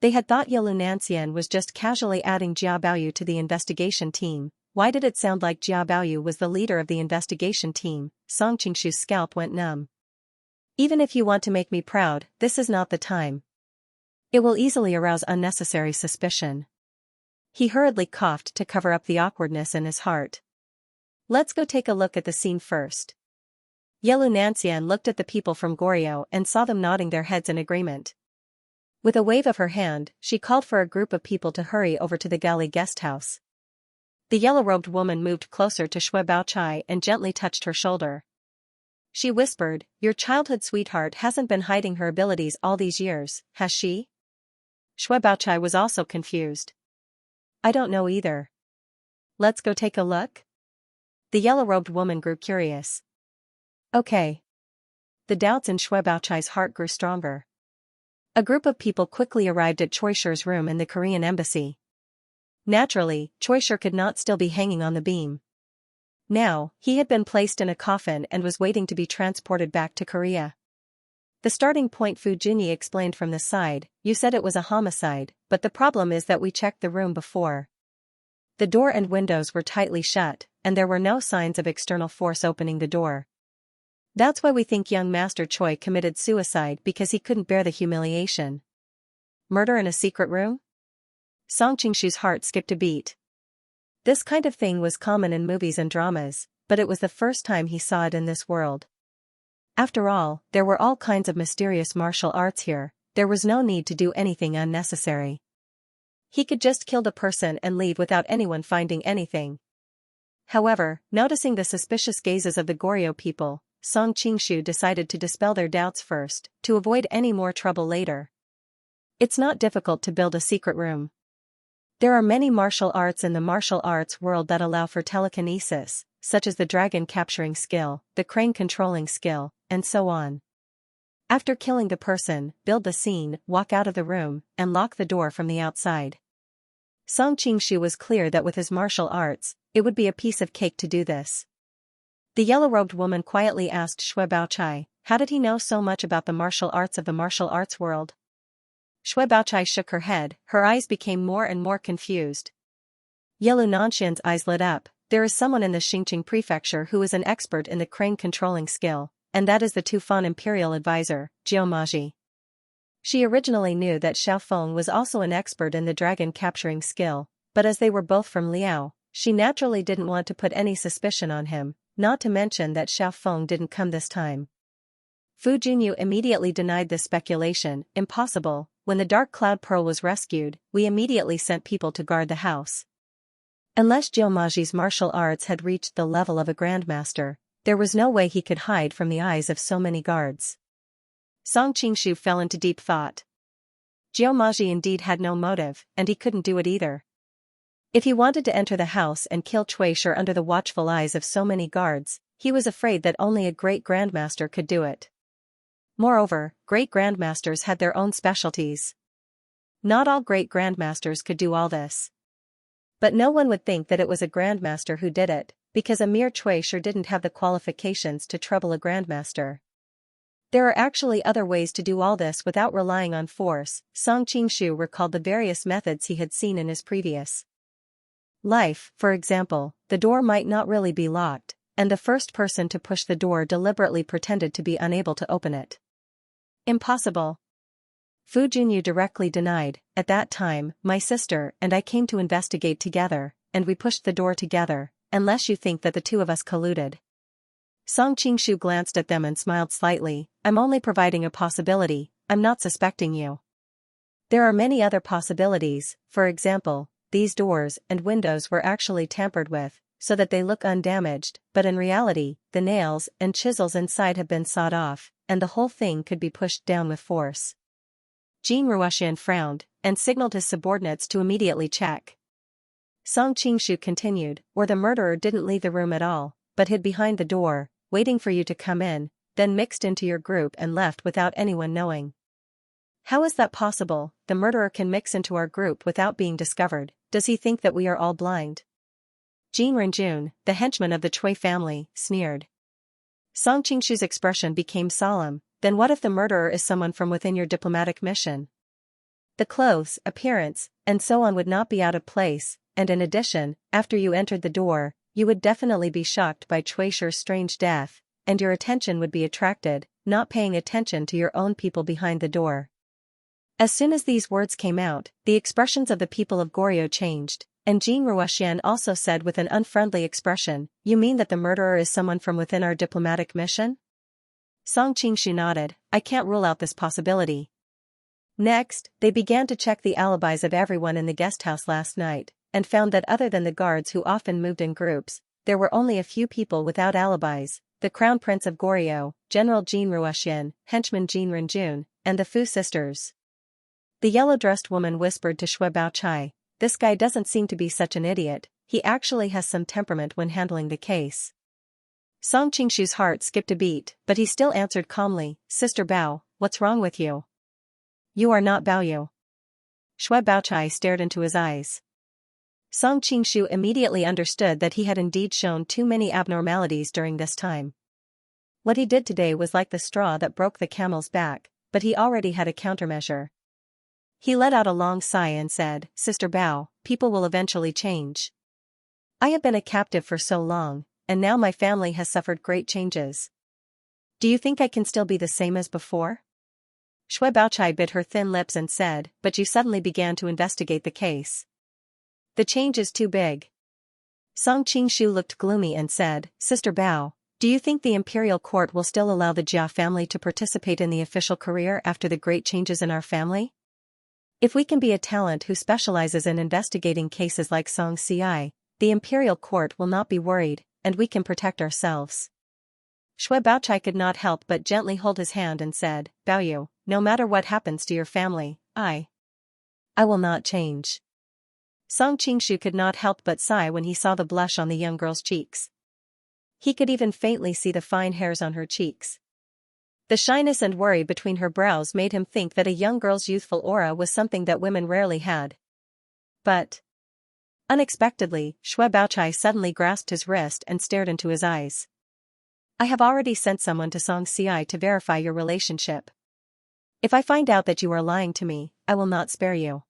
They had thought Yelu Nancian was just casually adding Jia Baoyu to the investigation team. Why did it sound like Jia Baoyu was the leader of the investigation team? Song Qingshu's scalp went numb. "Even if you want to make me proud, this is not the time. It will easily arouse unnecessary suspicion." He hurriedly coughed to cover up the awkwardness in his heart. "Let's go take a look at the scene first." Yelu Nancian looked at the people from Goryeo and saw them nodding their heads in agreement. With a wave of her hand, she called for a group of people to hurry over to the galley guest house. The yellow-robed woman moved closer to Xue Baochai and gently touched her shoulder. She whispered, "Your childhood sweetheart hasn't been hiding her abilities all these years, has she?" Xue Baochai was also confused. "I don't know either." "Let's go take a look?" The yellow-robed woman grew curious. "Okay." The doubts in Xue Baochai's heart grew stronger. A group of people quickly arrived at Chui Shi's room in the Korean embassy. Naturally, Chui Shi could not still be hanging on the beam. Now, he had been placed in a coffin and was waiting to be transported back to Korea. The starting point, Fu Junyi explained from the side, "You said it was a homicide, but the problem is that we checked the room before. The door and windows were tightly shut, and there were no signs of external force opening the door. That's why we think young Master Choi committed suicide, because he couldn't bear the humiliation." "Murder in a secret room?" Song Qingshu's heart skipped a beat. This kind of thing was common in movies and dramas, but it was the first time he saw it in this world. After all, there were all kinds of mysterious martial arts here. There was no need to do anything unnecessary. He could just kill the person and leave without anyone finding anything. However, noticing the suspicious gazes of the Goryeo people, Song Qingshu decided to dispel their doubts first, to avoid any more trouble later. It's not difficult to build a secret room. There are many martial arts in the martial arts world that allow for telekinesis, such as the dragon capturing skill, the crane controlling skill, and so on. After killing the person, build the scene, walk out of the room, and lock the door from the outside. Song Qingshu was clear that with his martial arts, it would be a piece of cake to do this. The yellow-robed woman quietly asked Shui Baochai, how did he know so much about the martial arts of the martial arts world? Shui Baochai shook her head, her eyes became more and more confused. Yellow Nanxian's eyes lit up. There is someone in the Xingqing prefecture who is an expert in the crane controlling skill, and that is the Tufan imperial advisor, Jiao Maji. She originally knew that Xiao Feng was also an expert in the dragon capturing skill, but as they were both from Liao, she naturally didn't want to put any suspicion on him, not to mention that Xiao Feng didn't come this time. Fu Junyu immediately denied this speculation, impossible. When the Dark Cloud Pearl was rescued, we immediately sent people to guard the house. Unless Jiao Maji's martial arts had reached the level of a grandmaster, there was no way he could hide from the eyes of so many guards. Song Qingshu fell into deep thought. Jiao Maji indeed had no motive, and he couldn't do it either. If he wanted to enter the house and kill Cui Shi under the watchful eyes of so many guards, he was afraid that only a great grandmaster could do it. Moreover, great grandmasters had their own specialties. Not all great grandmasters could do all this. But no one would think that it was a grandmaster who did it, because a mere Cui Shi didn't have the qualifications to trouble a grandmaster. There are actually other ways to do all this without relying on force. Song Qingshu recalled the various methods he had seen in his previous life. For example, the door might not really be locked, and the first person to push the door deliberately pretended to be unable to open it. Impossible. Fu Junyu directly denied. At that time, my sister and I came to investigate together, and we pushed the door together, unless you think that the two of us colluded. Song Qingshu glanced at them and smiled slightly. I'm only providing a possibility, I'm not suspecting you. There are many other possibilities. For example, these doors and windows were actually tampered with, so that they look undamaged, but in reality, the nails and chisels inside have been sawed off, and the whole thing could be pushed down with force. Jin Ruoxian frowned, and signaled his subordinates to immediately check. Song Qingshu continued, or the murderer didn't leave the room at all, but hid behind the door, waiting for you to come in, then mixed into your group and left without anyone knowing. How is that possible? The murderer can mix into our group without being discovered. Does he think that we are all blind? Jin Renjun, the henchman of the Cui family, sneered. Song Qingshu's expression became solemn. Then what if the murderer is someone from within your diplomatic mission? The clothes, appearance, and so on would not be out of place, and in addition, after you entered the door, you would definitely be shocked by Cui Shi's strange death, and your attention would be attracted, not paying attention to your own people behind the door. As soon as these words came out, the expressions of the people of Goryeo changed, and Jin Ruoxian also said with an unfriendly expression, you mean that the murderer is someone from within our diplomatic mission? Song Qingshu nodded, I can't rule out this possibility. Next, they began to check the alibis of everyone in the guesthouse last night, and found that other than the guards who often moved in groups, there were only a few people without alibis, the Crown Prince of Goryeo, General Jin Ruoxian, henchman Jin Renjun, and the Fu sisters. The yellow-dressed woman whispered to Shui Baochai, this guy doesn't seem to be such an idiot, he actually has some temperament when handling the case. Song Qingshu's heart skipped a beat, but he still answered calmly, Sister Bao, what's wrong with you? You are not Baoyu. Shui Baochai stared into his eyes. Song Qingshu immediately understood that he had indeed shown too many abnormalities during this time. What he did today was like the straw that broke the camel's back, but he already had a countermeasure. He let out a long sigh and said, Sister Bao, people will eventually change. I have been a captive for so long, and now my family has suffered great changes. Do you think I can still be the same as before? Shui Baochai bit her thin lips and said, but you suddenly began to investigate the case. The change is too big. Song Qingshu looked gloomy and said, Sister Bao, do you think the imperial court will still allow the Jia family to participate in the official career after the great changes in our family? If we can be a talent who specializes in investigating cases like Song Ci, the imperial court will not be worried, and we can protect ourselves. Shui Baochai could not help but gently hold his hand and said, Baoyu, no matter what happens to your family, I will not change. Song Qingshu could not help but sigh when he saw the blush on the young girl's cheeks. He could even faintly see the fine hairs on her cheeks. The shyness and worry between her brows made him think that a young girl's youthful aura was something that women rarely had. But Unexpectedly, Shui Baochai suddenly grasped his wrist and stared into his eyes. I have already sent someone to Xianxia to verify your relationship. If I find out that you are lying to me, I will not spare you.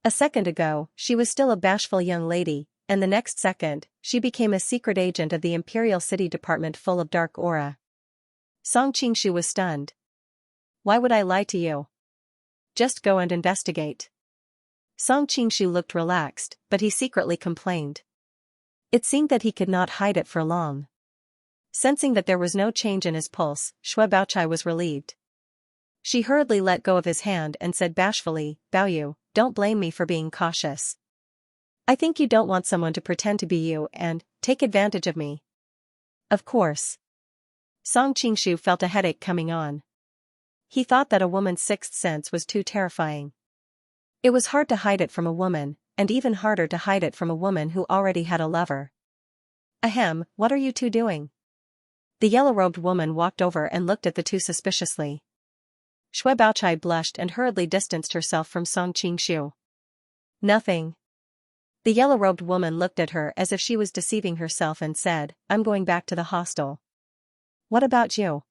A second ago, she was still a bashful young lady, and the next second, she became a secret agent of the Imperial City Department full of dark aura. Song Qingshu was stunned. Why would I lie to you? Just go and investigate. Song Qingshu looked relaxed, but he secretly complained. It seemed that he could not hide it for long. Sensing that there was no change in his pulse, Shui Baochai was relieved. She hurriedly let go of his hand and said bashfully, Baoyu, don't blame me for being cautious. I think you don't want someone to pretend to be you and take advantage of me. Of course. Song Qingshu felt a headache coming on. He thought that a woman's sixth sense was too terrifying. It was hard to hide it from a woman, and even harder to hide it from a woman who already had a lover. Ahem, what are you two doing? The yellow-robed woman walked over and looked at the two suspiciously. Shui Baochai blushed and hurriedly distanced herself from Song Qingshu. Nothing. The yellow-robed woman looked at her as if she was deceiving herself and said, I'm going back to the hostel. What about you?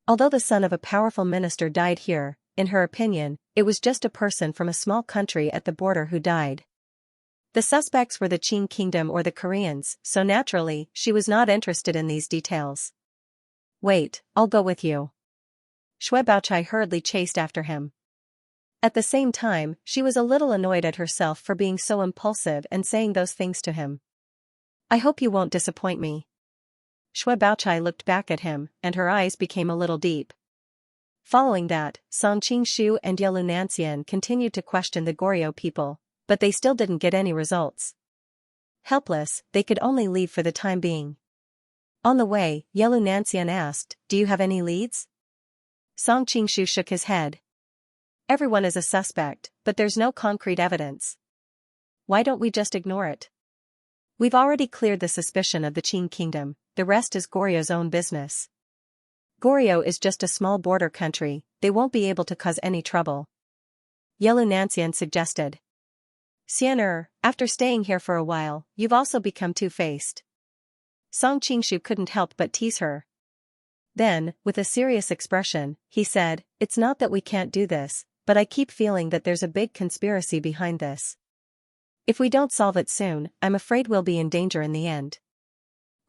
Although the son of a powerful minister died here, in her opinion, it was just a person from a small country at the border who died. The suspects were the Qing kingdom or the Koreans, so naturally, she was not interested in these details. Wait, I'll go with you. Shui Baochai hurriedly chased after him. At the same time, she was a little annoyed at herself for being so impulsive and saying those things to him. I hope you won't disappoint me. Shui Baochai looked back at him, and her eyes became a little deep. Following that, Song Qingshu and Yelu Nanxian continued to question the Goryeo people, but they still didn't get any results. Helpless, they could only leave for the time being. On the way, Yelu Nanxian asked, Do you have any leads? Song Qingshu shook his head. Everyone is a suspect, but there's no concrete evidence. Why don't we just ignore it? We've already cleared the suspicion of the Qing kingdom, the rest is Goryeo's own business. Goryeo is just a small border country, they won't be able to cause any trouble. Yelu Nanxian suggested. Xian'er, after staying here for a while, you've also become two-faced. Song Qingshu couldn't help but tease her. Then, with a serious expression, he said, It's not that we can't do this, but I keep feeling that there's a big conspiracy behind this. If we don't solve it soon, I'm afraid we'll be in danger in the end.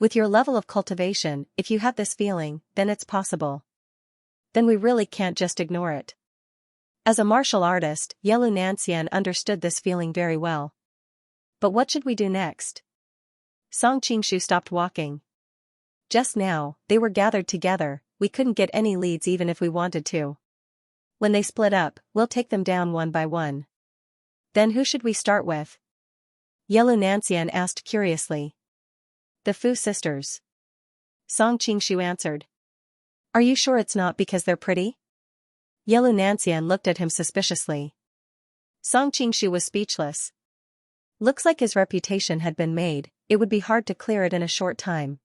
With your level of cultivation, if you have this feeling, then it's possible. Then we really can't just ignore it. As a martial artist, Yelu Nanxian understood this feeling very well. But what should we do next? Song Qingshu stopped walking. Just now, they were gathered together, we couldn't get any leads even if we wanted to. When they split up, we'll take them down one by one. Then who should we start with? Yelu Nanxian asked curiously. The Fu sisters. Song Qingshu answered. Are you sure it's not because they're pretty? Yelu Nanxian looked at him suspiciously. Song Qingshu was speechless. Looks like his reputation had been made, it would be hard to clear it in a short time.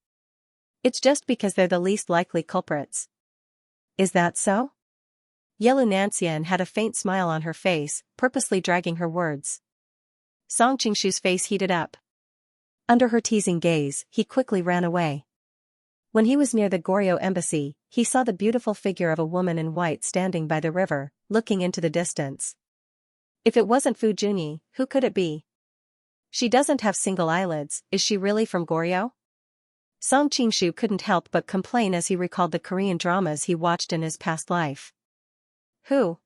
It's just because they're the least likely culprits. Is that so? Yelu Nanxian had a faint smile on her face, purposely dragging her words. Song Qingshu's face heated up. Under her teasing gaze, he quickly ran away. When he was near the Goryeo embassy, he saw the beautiful figure of a woman in white standing by the river, looking into the distance. If it wasn't Fu Junyi, who could it be? She doesn't have single eyelids, is she really from Goryeo? Song Qingshu couldn't help but complain as he recalled the Korean dramas he watched in his past life. Who?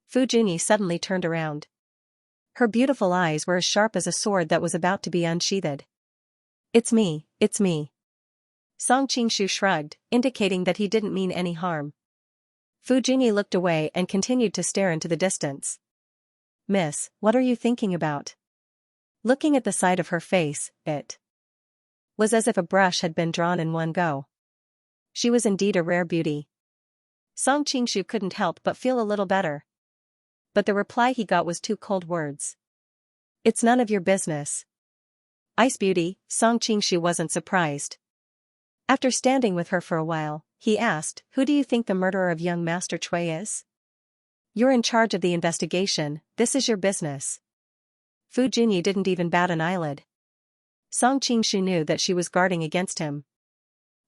Fu Junyi suddenly turned around. Her beautiful eyes were as sharp as a sword that was about to be unsheathed. It's me, it's me. Song Qingshu shrugged, indicating that he didn't mean any harm. Fu Junyi looked away and continued to stare into the distance. Miss, what are you thinking about? Looking at the side of her face, it was as if a brush had been drawn in one go. She was indeed a rare beauty. Song Qingshu couldn't help but feel a little better. But the reply he got was two cold words. It's none of your business. Ice Beauty, Song Qingshu wasn't surprised. After standing with her for a while, he asked, Who do you think the murderer of young Master Cui is? You're in charge of the investigation, this is your business. Fu Junyi didn't even bat an eyelid. Song Qingshu knew that she was guarding against him.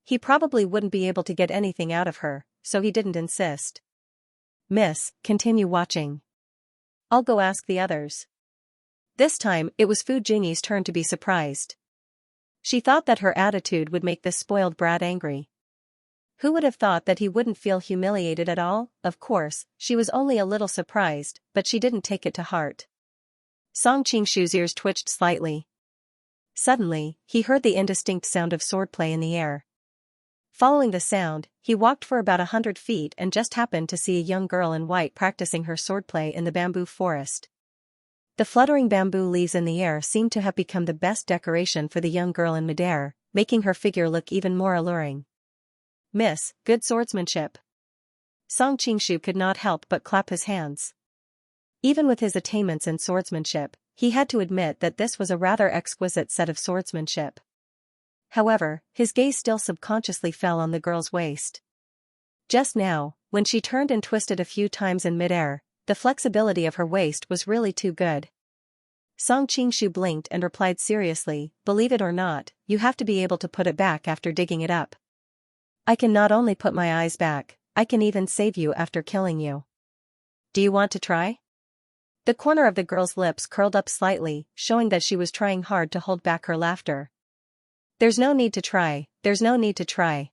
He probably wouldn't be able to get anything out of her, so he didn't insist. Miss, continue watching. I'll go ask the others. This time, it was Fu Junyi's turn to be surprised. She thought that her attitude would make this spoiled brat angry. Who would have thought that he wouldn't feel humiliated at all? Of course, she was only a little surprised, but she didn't take it to heart. Song Qingshu's ears twitched slightly. Suddenly, he heard the indistinct sound of swordplay in the air. Following the sound, he walked for about 100 feet and just happened to see a young girl in white practicing her swordplay in the bamboo forest. The fluttering bamboo leaves in the air seemed to have become the best decoration for the young girl in midair, making her figure look even more alluring. Miss, good swordsmanship. Song Qingshu could not help but clap his hands. Even with his attainments in swordsmanship, he had to admit that this was a rather exquisite set of swordsmanship. However, his gaze still subconsciously fell on the girl's waist. Just now, when she turned and twisted a few times in midair, the flexibility of her waist was really too good. Song Qingshu blinked and replied seriously, believe it or not, you have to be able to put it back after digging it up. I can not only put my eyes back, I can even save you after killing you. Do you want to try? The corner of the girl's lips curled up slightly, showing that she was trying hard to hold back her laughter. There's no need to try, there's no need to try.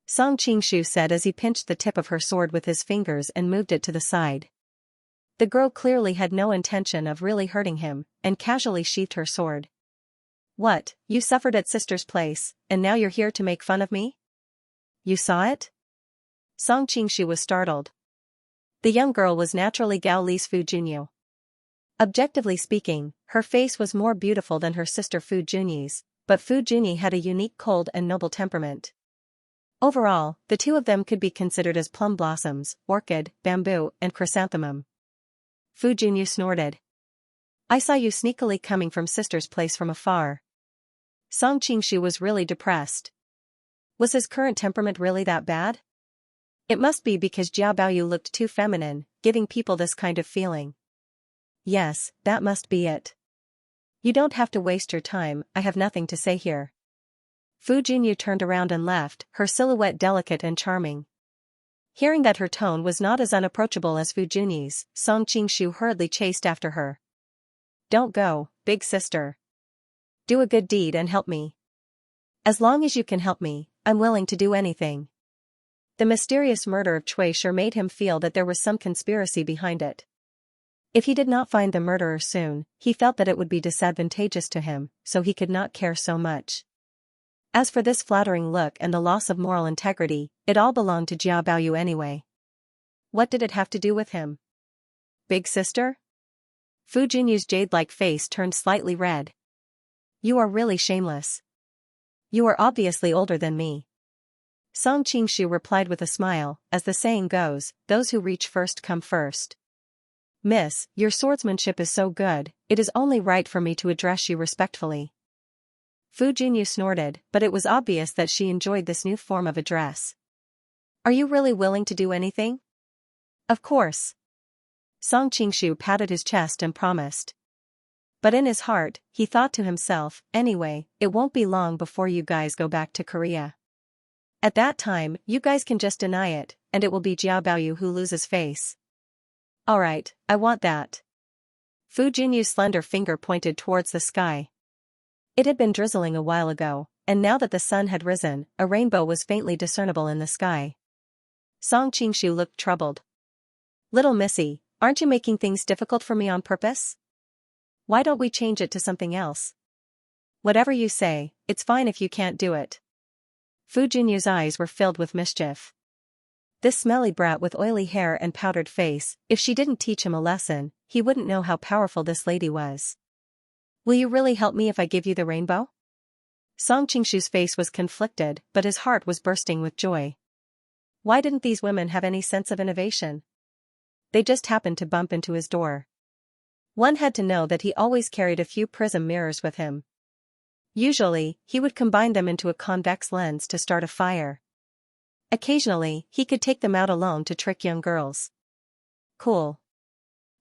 Song Qingshu said as he pinched the tip of her sword with his fingers and moved it to the side. The girl clearly had no intention of really hurting him, and casually sheathed her sword. What, you suffered at sister's place, and now you're here to make fun of me? You saw it? Song Qingshu was startled. The young girl was naturally Gao Li's Fu Junyi. Objectively speaking, her face was more beautiful than her sister Fu Junyi's, but Fu Junyi had a unique cold and noble temperament. Overall, the two of them could be considered as plum blossoms, orchid, bamboo, and chrysanthemum. Fu Junyi snorted. I saw you sneakily coming from sister's place from afar. Song Qingshu was really depressed. Was his current temperament really that bad? It must be because Jiao Baoyu looked too feminine, giving people this kind of feeling. Yes, that must be it. You don't have to waste your time, I have nothing to say here. Fu Junyi turned around and left, her silhouette delicate and charming. Hearing that her tone was not as unapproachable as Fu Junyi's, Song Qingshu hurriedly chased after her. Don't go, big sister. Do a good deed and help me. As long as you can help me, I'm willing to do anything. The mysterious murder of Cui sure made him feel that there was some conspiracy behind it. If he did not find the murderer soon, he felt that it would be disadvantageous to him, so he could not care so much. As for this flattering look and the loss of moral integrity, it all belonged to Jiao Baoyu anyway. What did it have to do with him? Big sister? Fu Junyi's jade-like face turned slightly red. You are really shameless. You are obviously older than me. Song Qingshu replied with a smile, as the saying goes, those who reach first come first. Miss, your swordsmanship is so good, it is only right for me to address you respectfully. Fu Junyi snorted, but it was obvious that she enjoyed this new form of address. Are you really willing to do anything? Of course. Song Qingshu patted his chest and promised. But in his heart, he thought to himself, anyway, it won't be long before you guys go back to Korea. At that time, you guys can just deny it, and it will be Jiao Baoyu who loses face. Alright, I want that. Fu Junyi's slender finger pointed towards the sky. It had been drizzling a while ago, and now that the sun had risen, a rainbow was faintly discernible in the sky. Song Qingshu looked troubled. Little missy, aren't you making things difficult for me on purpose? Why don't we change it to something else? Whatever you say, it's fine if you can't do it. Fu Junyi's eyes were filled with mischief. This smelly brat with oily hair and powdered face, if she didn't teach him a lesson, he wouldn't know how powerful this lady was. Will you really help me if I give you the rainbow? Song Qingshu's face was conflicted, but his heart was bursting with joy. Why didn't these women have any sense of innovation? They just happened to bump into his door. One had to know that he always carried a few prism mirrors with him. Usually, he would combine them into a convex lens to start a fire. Occasionally, he could take them out alone to trick young girls. Cool.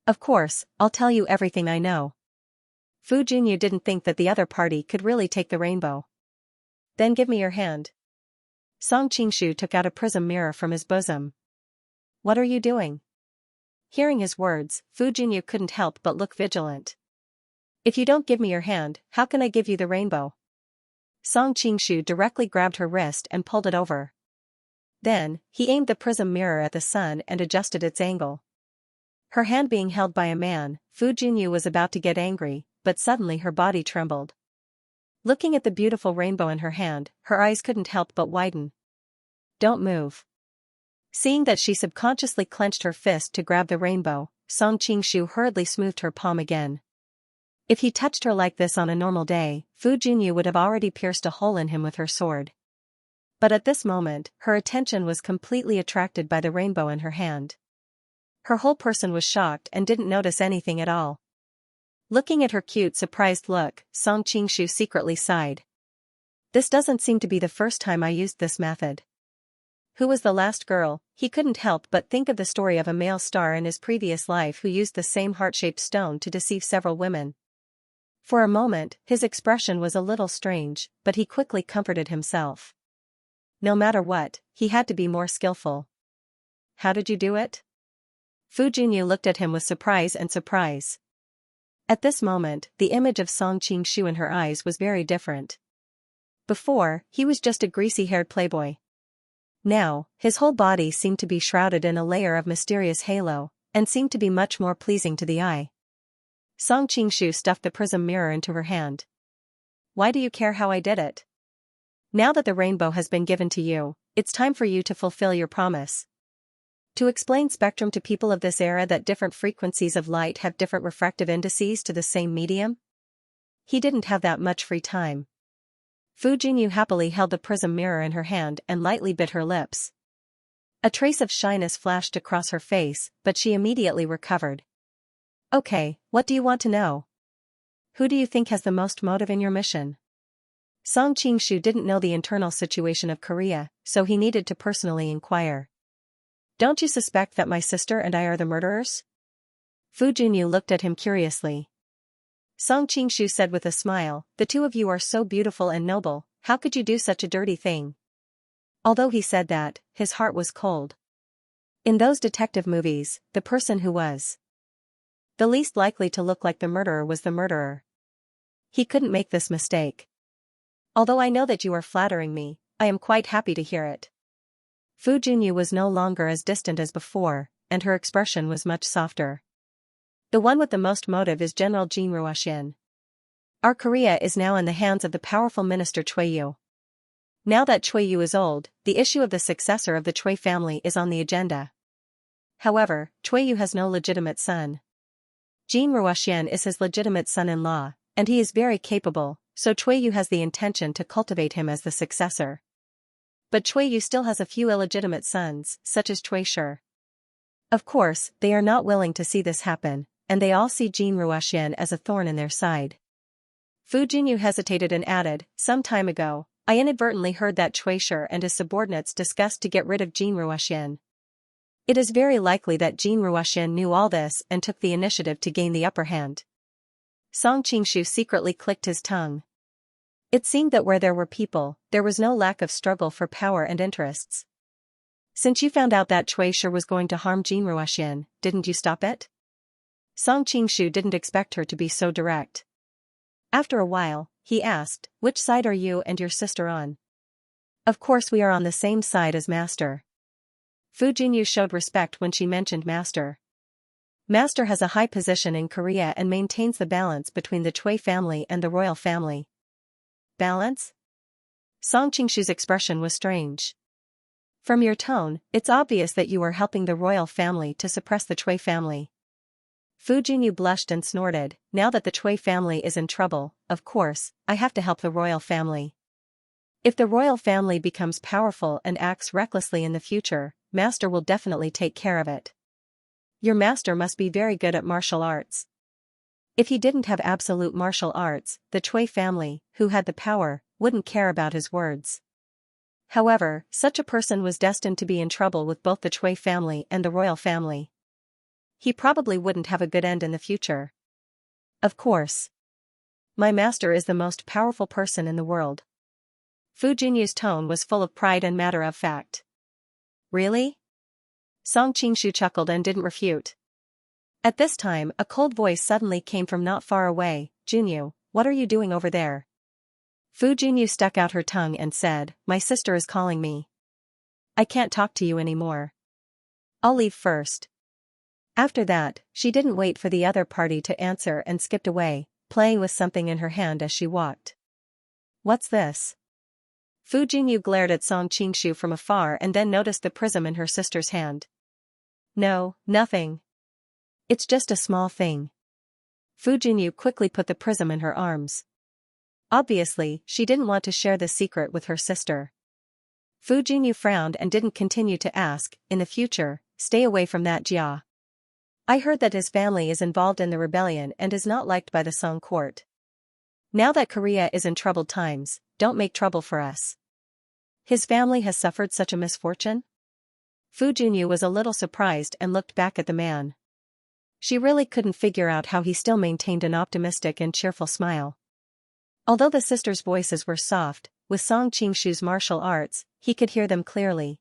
Of course, I'll tell you everything I know. Fu Junyu didn't think that the other party could really take the rainbow. Then give me your hand. Song Qingshu took out a prism mirror from his bosom. What are you doing? Hearing his words, Fu Junyu couldn't help but look vigilant. If you don't give me your hand, how can I give you the rainbow? Song Qingshu directly grabbed her wrist and pulled it over. Then, he aimed the prism mirror at the sun and adjusted its angle. Her hand being held by a man, Fu Junyu was about to get angry, but suddenly her body trembled. Looking at the beautiful rainbow in her hand, her eyes couldn't help but widen. Don't move. Seeing that she subconsciously clenched her fist to grab the rainbow, Song Qingshu hurriedly smoothed her palm again. If he touched her like this on a normal day, Fu Junyu would have already pierced a hole in him with her sword. But at this moment, her attention was completely attracted by the rainbow in her hand. Her whole person was shocked and didn't notice anything at all. Looking at her cute surprised look, Song Qingshu secretly sighed. This doesn't seem to be the first time I used this method. Who was the last girl? He couldn't help but think of the story of a male star in his previous life who used the same heart-shaped stone to deceive several women. For a moment, his expression was a little strange, but he quickly comforted himself. No matter what, he had to be more skillful. How did you do it? Fu Junyu looked at him with surprise. At this moment, the image of Song Qingshu in her eyes was very different. Before, he was just a greasy-haired playboy. Now, his whole body seemed to be shrouded in a layer of mysterious halo, and seemed to be much more pleasing to the eye. Song Qingshu stuffed the prism mirror into her hand. Why do you care how I did it? Now that the rainbow has been given to you, it's time for you to fulfill your promise. To explain spectrum to people of this era that different frequencies of light have different refractive indices to the same medium? He didn't have that much free time. Fu Junyu happily held the prism mirror in her hand and lightly bit her lips. A trace of shyness flashed across her face, but she immediately recovered. Okay, what do you want to know? Who do you think has the most motive in your mission? Song Qingshu didn't know the internal situation of Korea, so he needed to personally inquire. Don't you suspect that my sister and I are the murderers? Fu Junyu looked at him curiously. Song Qingshu said with a smile, the two of you are so beautiful and noble, how could you do such a dirty thing? Although he said that, his heart was cold. In those detective movies, the person who was the least likely to look like the murderer was the murderer. He couldn't make this mistake. Although I know that you are flattering me, I am quite happy to hear it. Fu Junyu was no longer as distant as before, and her expression was much softer. The one with the most motive is General Jin Ruoxian. Our Korea is now in the hands of the powerful minister Cui Yu. Now that Cui Yu is old, the issue of the successor of the Cui family is on the agenda. However, Cui Yu has no legitimate son. Jin Ruoxian is his legitimate son-in-law, and he is very capable, so Cui Yu has the intention to cultivate him as the successor. But Cui Yu still has a few illegitimate sons, such as Cui Shi. Of course, they are not willing to see this happen, and they all see Jin Ruoxian as a thorn in their side. Fu Junyu hesitated and added, some time ago, I inadvertently heard that Cui Shi and his subordinates discussed to get rid of Jin Ruoxian. It is very likely that Jin Ruoxian knew all this and took the initiative to gain the upper hand. Song Qingshu secretly clicked his tongue. It seemed that where there were people, there was no lack of struggle for power and interests. Since you found out that Cui Shi was going to harm Jin Ruoxian, didn't you stop it? Song Qingshu didn't expect her to be so direct. After a while, he asked, which side are you and your sister on? Of course we are on the same side as Master. Fu Junyu showed respect when she mentioned Master. Master has a high position in Korea and maintains the balance between the Cui family and the royal family. Balance? Song Qingshu's expression was strange. From your tone, it's obvious that you are helping the royal family to suppress the Cui family. Fu Junyu blushed and snorted, now that the Cui family is in trouble, of course, I have to help the royal family. If the royal family becomes powerful and acts recklessly in the future, Master will definitely take care of it. Your master must be very good at martial arts. If he didn't have absolute martial arts, the Cui family, who had the power, wouldn't care about his words. However, such a person was destined to be in trouble with both the Cui family and the royal family. He probably wouldn't have a good end in the future. Of course. My master is the most powerful person in the world. Fu Junyu's tone was full of pride and matter of fact. Really? Song Qingshu chuckled and didn't refute. At this time, a cold voice suddenly came from not far away. Junyu, what are you doing over there? Fu Junyu stuck out her tongue and said, my sister is calling me. I can't talk to you anymore. I'll leave first. After that, she didn't wait for the other party to answer and skipped away, playing with something in her hand as she walked. What's this? Fu Junyu glared at Song Qingshu from afar and then noticed the prism in her sister's hand. No, nothing. It's just a small thing. Fu Junyu quickly put the prism in her arms. Obviously, she didn't want to share this secret with her sister. Fu Junyu frowned and didn't continue to ask, in the future, stay away from that Jia. I heard that his family is involved in the rebellion and is not liked by the Song court. Now that Korea is in troubled times, don't make trouble for us. His family has suffered such a misfortune? Fu Junyu was a little surprised and looked back at the man. She really couldn't figure out how he still maintained an optimistic and cheerful smile. Although the sisters' voices were soft, with Song Qingshu's martial arts, he could hear them clearly.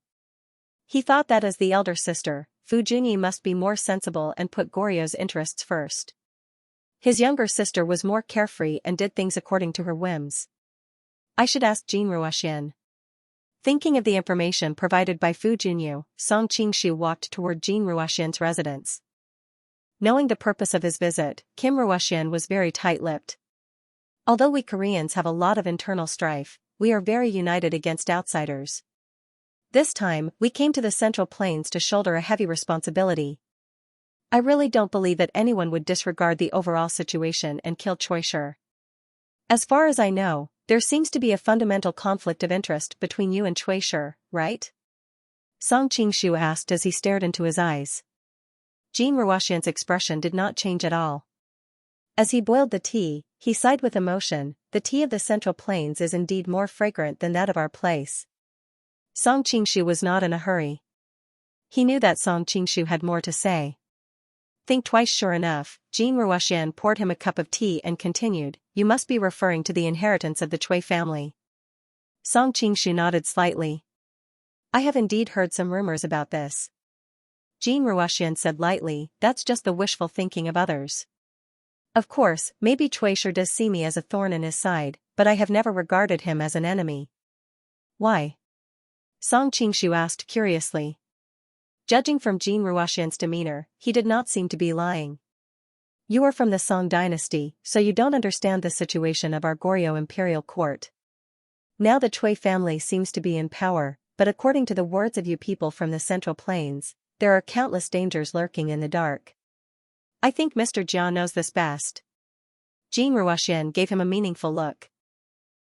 He thought that as the elder sister, Fu Junyi must be more sensible and put Goryo's interests first. His younger sister was more carefree and did things according to her whims. I should ask Jin Ruoxian. Thinking of the information provided by Fu Junyu, Song Qingshu walked toward Jin Ruoxian's residence. Knowing the purpose of his visit, Kim Ruoxian was very tight-lipped. Although we Koreans have a lot of internal strife, we are very united against outsiders. This time, we came to the Central Plains to shoulder a heavy responsibility. I really don't believe that anyone would disregard the overall situation and kill Choi Shi. As far as I know, there seems to be a fundamental conflict of interest between you and Choi Shi, right? Song Qingshu asked as he stared into his eyes. Jin Ruoxian's expression did not change at all. As he boiled the tea, he sighed with emotion. The tea of the Central Plains is indeed more fragrant than that of our place. Song Qingshu was not in a hurry. He knew that Song Qingshu had more to say. Think twice. Sure enough, Jin Ruoxian poured him a cup of tea and continued, you must be referring to the inheritance of the Chui family. Song Qingshu nodded slightly. I have indeed heard some rumors about this. Jin Ruoxian said lightly, that's just the wishful thinking of others. Of course, maybe Chui Shi does see me as a thorn in his side, but I have never regarded him as an enemy. Why? Song Qingshu asked curiously. Judging from Jin Ruoxian's demeanor, he did not seem to be lying. You are from the Song dynasty, so you don't understand the situation of our Goryeo imperial court. Now the Chui family seems to be in power, but according to the words of you people from the Central Plains, there are countless dangers lurking in the dark. I think Mr. Jia knows this best. Jin Ruoxian gave him a meaningful look.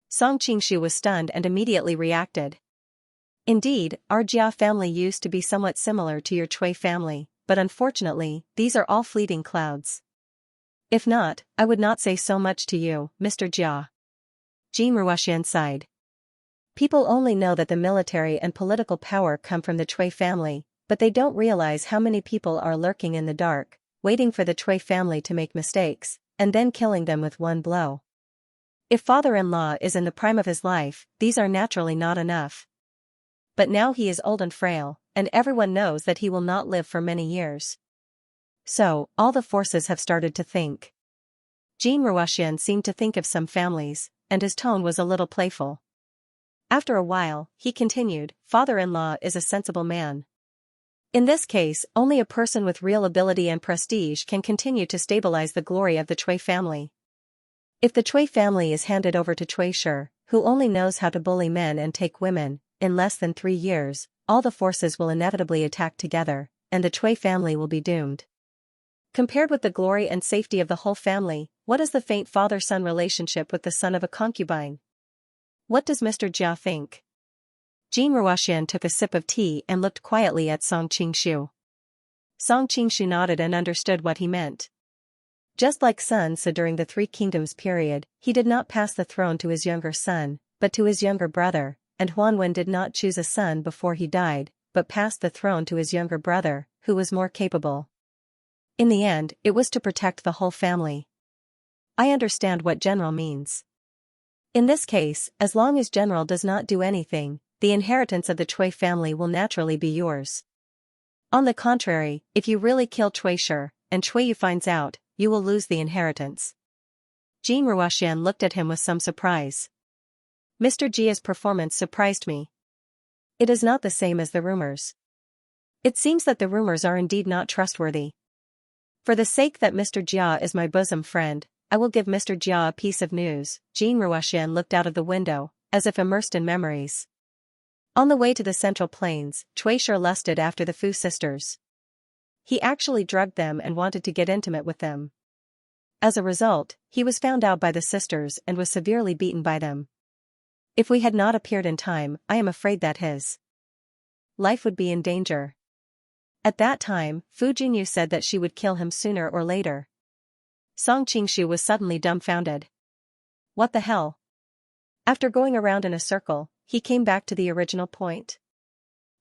Song Qingshu was stunned and immediately reacted. Indeed, our Jia family used to be somewhat similar to your Chui family, but unfortunately, these are all fleeting clouds. If not, I would not say so much to you, Mr. Jia. Jin Ruoxian sighed. People only know that the military and political power come from the Chui family, but they don't realize how many people are lurking in the dark, waiting for the Chui family to make mistakes, and then killing them with one blow. If father-in-law is in the prime of his life, these are naturally not enough. But now he is old and frail, and everyone knows that he will not live for many years. So, all the forces have started to think. Jin Ruoxian seemed to think of some families, and his tone was a little playful. After a while, he continued, father-in-law is a sensible man. In this case, only a person with real ability and prestige can continue to stabilize the glory of the Chui family. If the Chui family is handed over to Chui Shi, who only knows how to bully men and take women, in less than 3 years, all the forces will inevitably attack together, and the Chui family will be doomed. Compared with the glory and safety of the whole family, what is the faint father-son relationship with the son of a concubine? What does Mr. Jia think? Jin Ruoxian took a sip of tea and looked quietly at Song Qingshu. Song Qingshu nodded and understood what he meant. Just like Sun Ce during the Three Kingdoms period, he did not pass the throne to his younger son, but to his younger brother, and Huan Wen did not choose a son before he died, but passed the throne to his younger brother, who was more capable. In the end, it was to protect the whole family. I understand what General means. In this case, as long as General does not do anything, the inheritance of the Chui family will naturally be yours. On the contrary, if you really kill Chui Shi, and Chui Yu finds out, you will lose the inheritance. Jin Ruoxian looked at him with some surprise. Mr. Jia's performance surprised me. It is not the same as the rumors. It seems that the rumors are indeed not trustworthy. For the sake that Mr. Jia is my bosom friend, I will give Mr. Jia a piece of news. Jin Ruoxian looked out of the window, as if immersed in memories. On the way to the Central Plains, Chui Shi lusted after the Fu sisters. He actually drugged them and wanted to get intimate with them. As a result, he was found out by the sisters and was severely beaten by them. If we had not appeared in time, I am afraid that his life would be in danger. At that time, Fu Jinyu said that she would kill him sooner or later. Song Qingshu was suddenly dumbfounded. What the hell? After going around in a circle, he came back to the original point.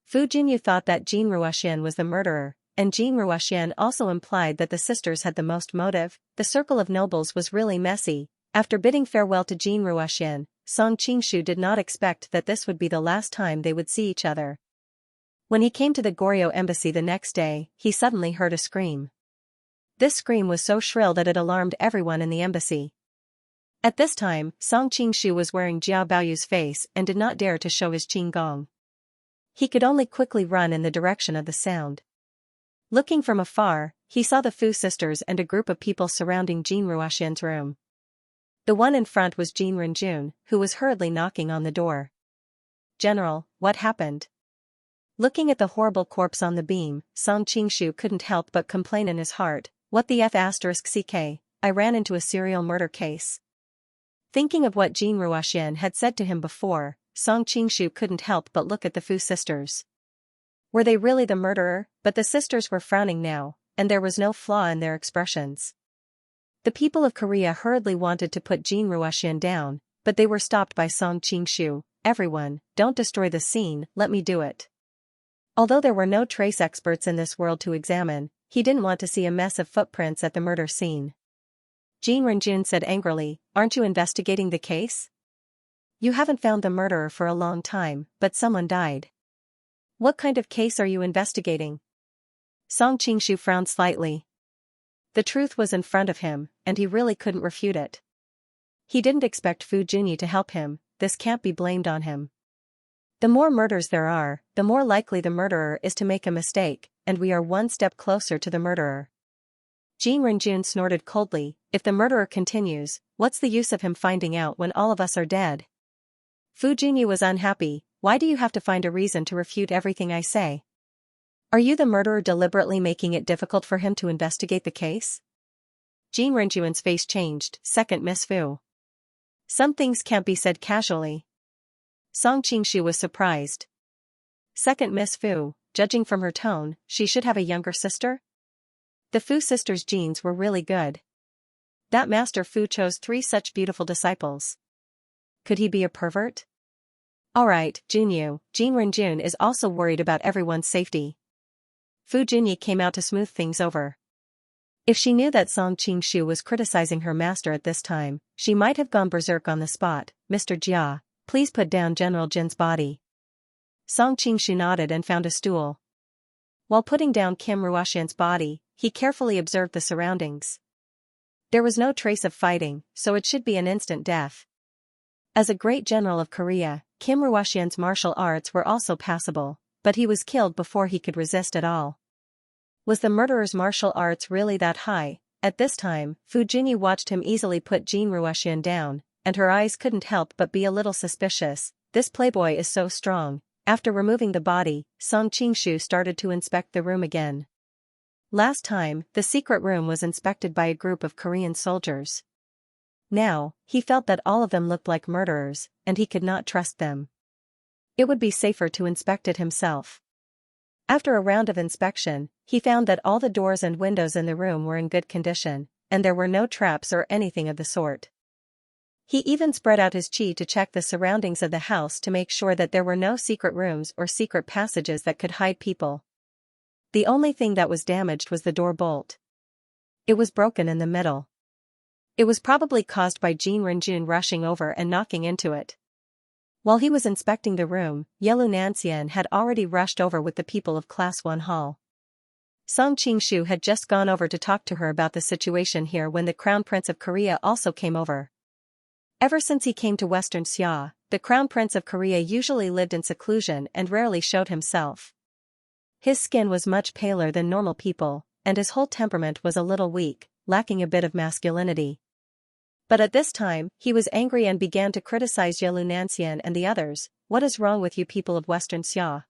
Fu Jinyu thought that Jin Ruoxian was the murderer, and Jin Ruoxian also implied that the sisters had the most motive. The circle of nobles was really messy. After bidding farewell to Jin Ruoxian, Song Qingshu did not expect that this would be the last time they would see each other. When he came to the Goryeo embassy the next day, he suddenly heard a scream. This scream was so shrill that it alarmed everyone in the embassy. At this time, Song Qingshu was wearing Jia Baoyu's face and did not dare to show his qinggong. He could only quickly run in the direction of the sound. Looking from afar, he saw the Fu sisters and a group of people surrounding Jin Ruoxian's room. The one in front was Jin Renjun, who was hurriedly knocking on the door. General, what happened? Looking at the horrible corpse on the beam, Song Qingshu couldn't help but complain in his heart, what the f***ck, I ran into a serial murder case. Thinking of what Jin Ruoxian had said to him before, Song Qingshu couldn't help but look at the Fu sisters. Were they really the murderer? But the sisters were frowning now, and there was no flaw in their expressions. The people of Korea hurriedly wanted to put Jin Ruoxian down, but they were stopped by Song Qingshu. Everyone, don't destroy the scene, let me do it. Although there were no trace experts in this world to examine, he didn't want to see a mess of footprints at the murder scene. Jin Renjun said angrily, aren't you investigating the case? You haven't found the murderer for a long time, but someone died. What kind of case are you investigating? Song Qingshu frowned slightly. The truth was in front of him, and he really couldn't refute it. He didn't expect Fu Junyi to help him, this can't be blamed on him. The more murders there are, the more likely the murderer is to make a mistake, and we are one step closer to the murderer. Jin Renjun snorted coldly, if the murderer continues, what's the use of him finding out when all of us are dead? Fu Junyi was unhappy, why do you have to find a reason to refute everything I say? Are you the murderer deliberately making it difficult for him to investigate the case? Jin Renjun's face changed, second Miss Fu. Some things can't be said casually. Song Qingshu was surprised. Second Miss Fu, judging from her tone, she should have a younger sister? The Fu sisters' genes were really good. That Master Fu chose 3 such beautiful disciples. Could he be a pervert? Alright, Junyu, Jin Renjun is also worried about everyone's safety. Fu Junyi came out to smooth things over. If she knew that Song Qingshu was criticizing her master at this time, she might have gone berserk on the spot. Mr. Jia, please put down General Jin's body. Song Qingshu nodded and found a stool. While putting down Kim Ruoxian's body, he carefully observed the surroundings. There was no trace of fighting, so it should be an instant death. As a great general of Korea, Kim Ruoxian's martial arts were also passable, but he was killed before he could resist at all. Was the murderer's martial arts really that high? At this time, Fu Junyi watched him easily put Jin Ruoxian down, and her eyes couldn't help but be a little suspicious. This playboy is so strong. After removing the body, Song Qingshu started to inspect the room again. Last time, the secret room was inspected by a group of Korean soldiers. Now, he felt that all of them looked like murderers, and he could not trust them. It would be safer to inspect it himself. After a round of inspection, he found that all the doors and windows in the room were in good condition, and there were no traps or anything of the sort. He even spread out his chi to check the surroundings of the house to make sure that there were no secret rooms or secret passages that could hide people. The only thing that was damaged was the door bolt. It was broken in the middle. It was probably caused by Jean Renjun rushing over and knocking into it. While he was inspecting the room, Yelu Nanxian had already rushed over with the people of Class 1 Hall. Song Qingshu had just gone over to talk to her about the situation here when the Crown Prince of Korea also came over. Ever since he came to Western Xia, the Crown Prince of Korea usually lived in seclusion and rarely showed himself. His skin was much paler than normal people, and his whole temperament was a little weak, lacking a bit of masculinity. But at this time, he was angry and began to criticize Yelu Nanxian and the others. What is wrong with you people of Western Xia?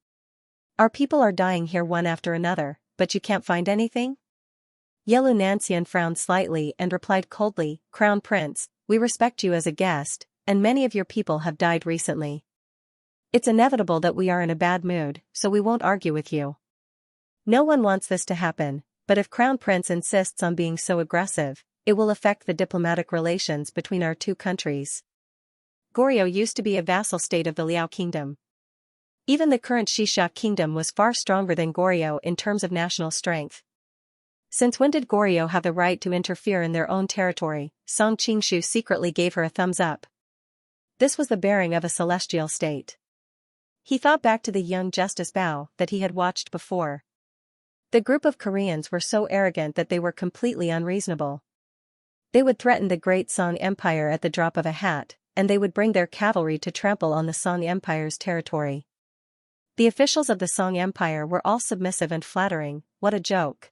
Our people are dying here one after another, but you can't find anything? Yelu Nanxian frowned slightly and replied coldly, Crown Prince, we respect you as a guest, and many of your people have died recently. It's inevitable that we are in a bad mood, so we won't argue with you. No one wants this to happen, but if Crown Prince insists on being so aggressive, it will affect the diplomatic relations between our two countries. Goryeo used to be a vassal state of the Liao Kingdom. Even the current Xianxia Kingdom was far stronger than Goryeo in terms of national strength. Since when did Goryeo have the right to interfere in their own territory? Song Qingshu secretly gave her a thumbs up. This was the bearing of a celestial state. He thought back to the young Justice Bao that he had watched before. The group of Koreans were so arrogant that they were completely unreasonable. They would threaten the great Song Empire at the drop of a hat, and they would bring their cavalry to trample on the Song Empire's territory. The officials of the Song Empire were all submissive and flattering. What a joke.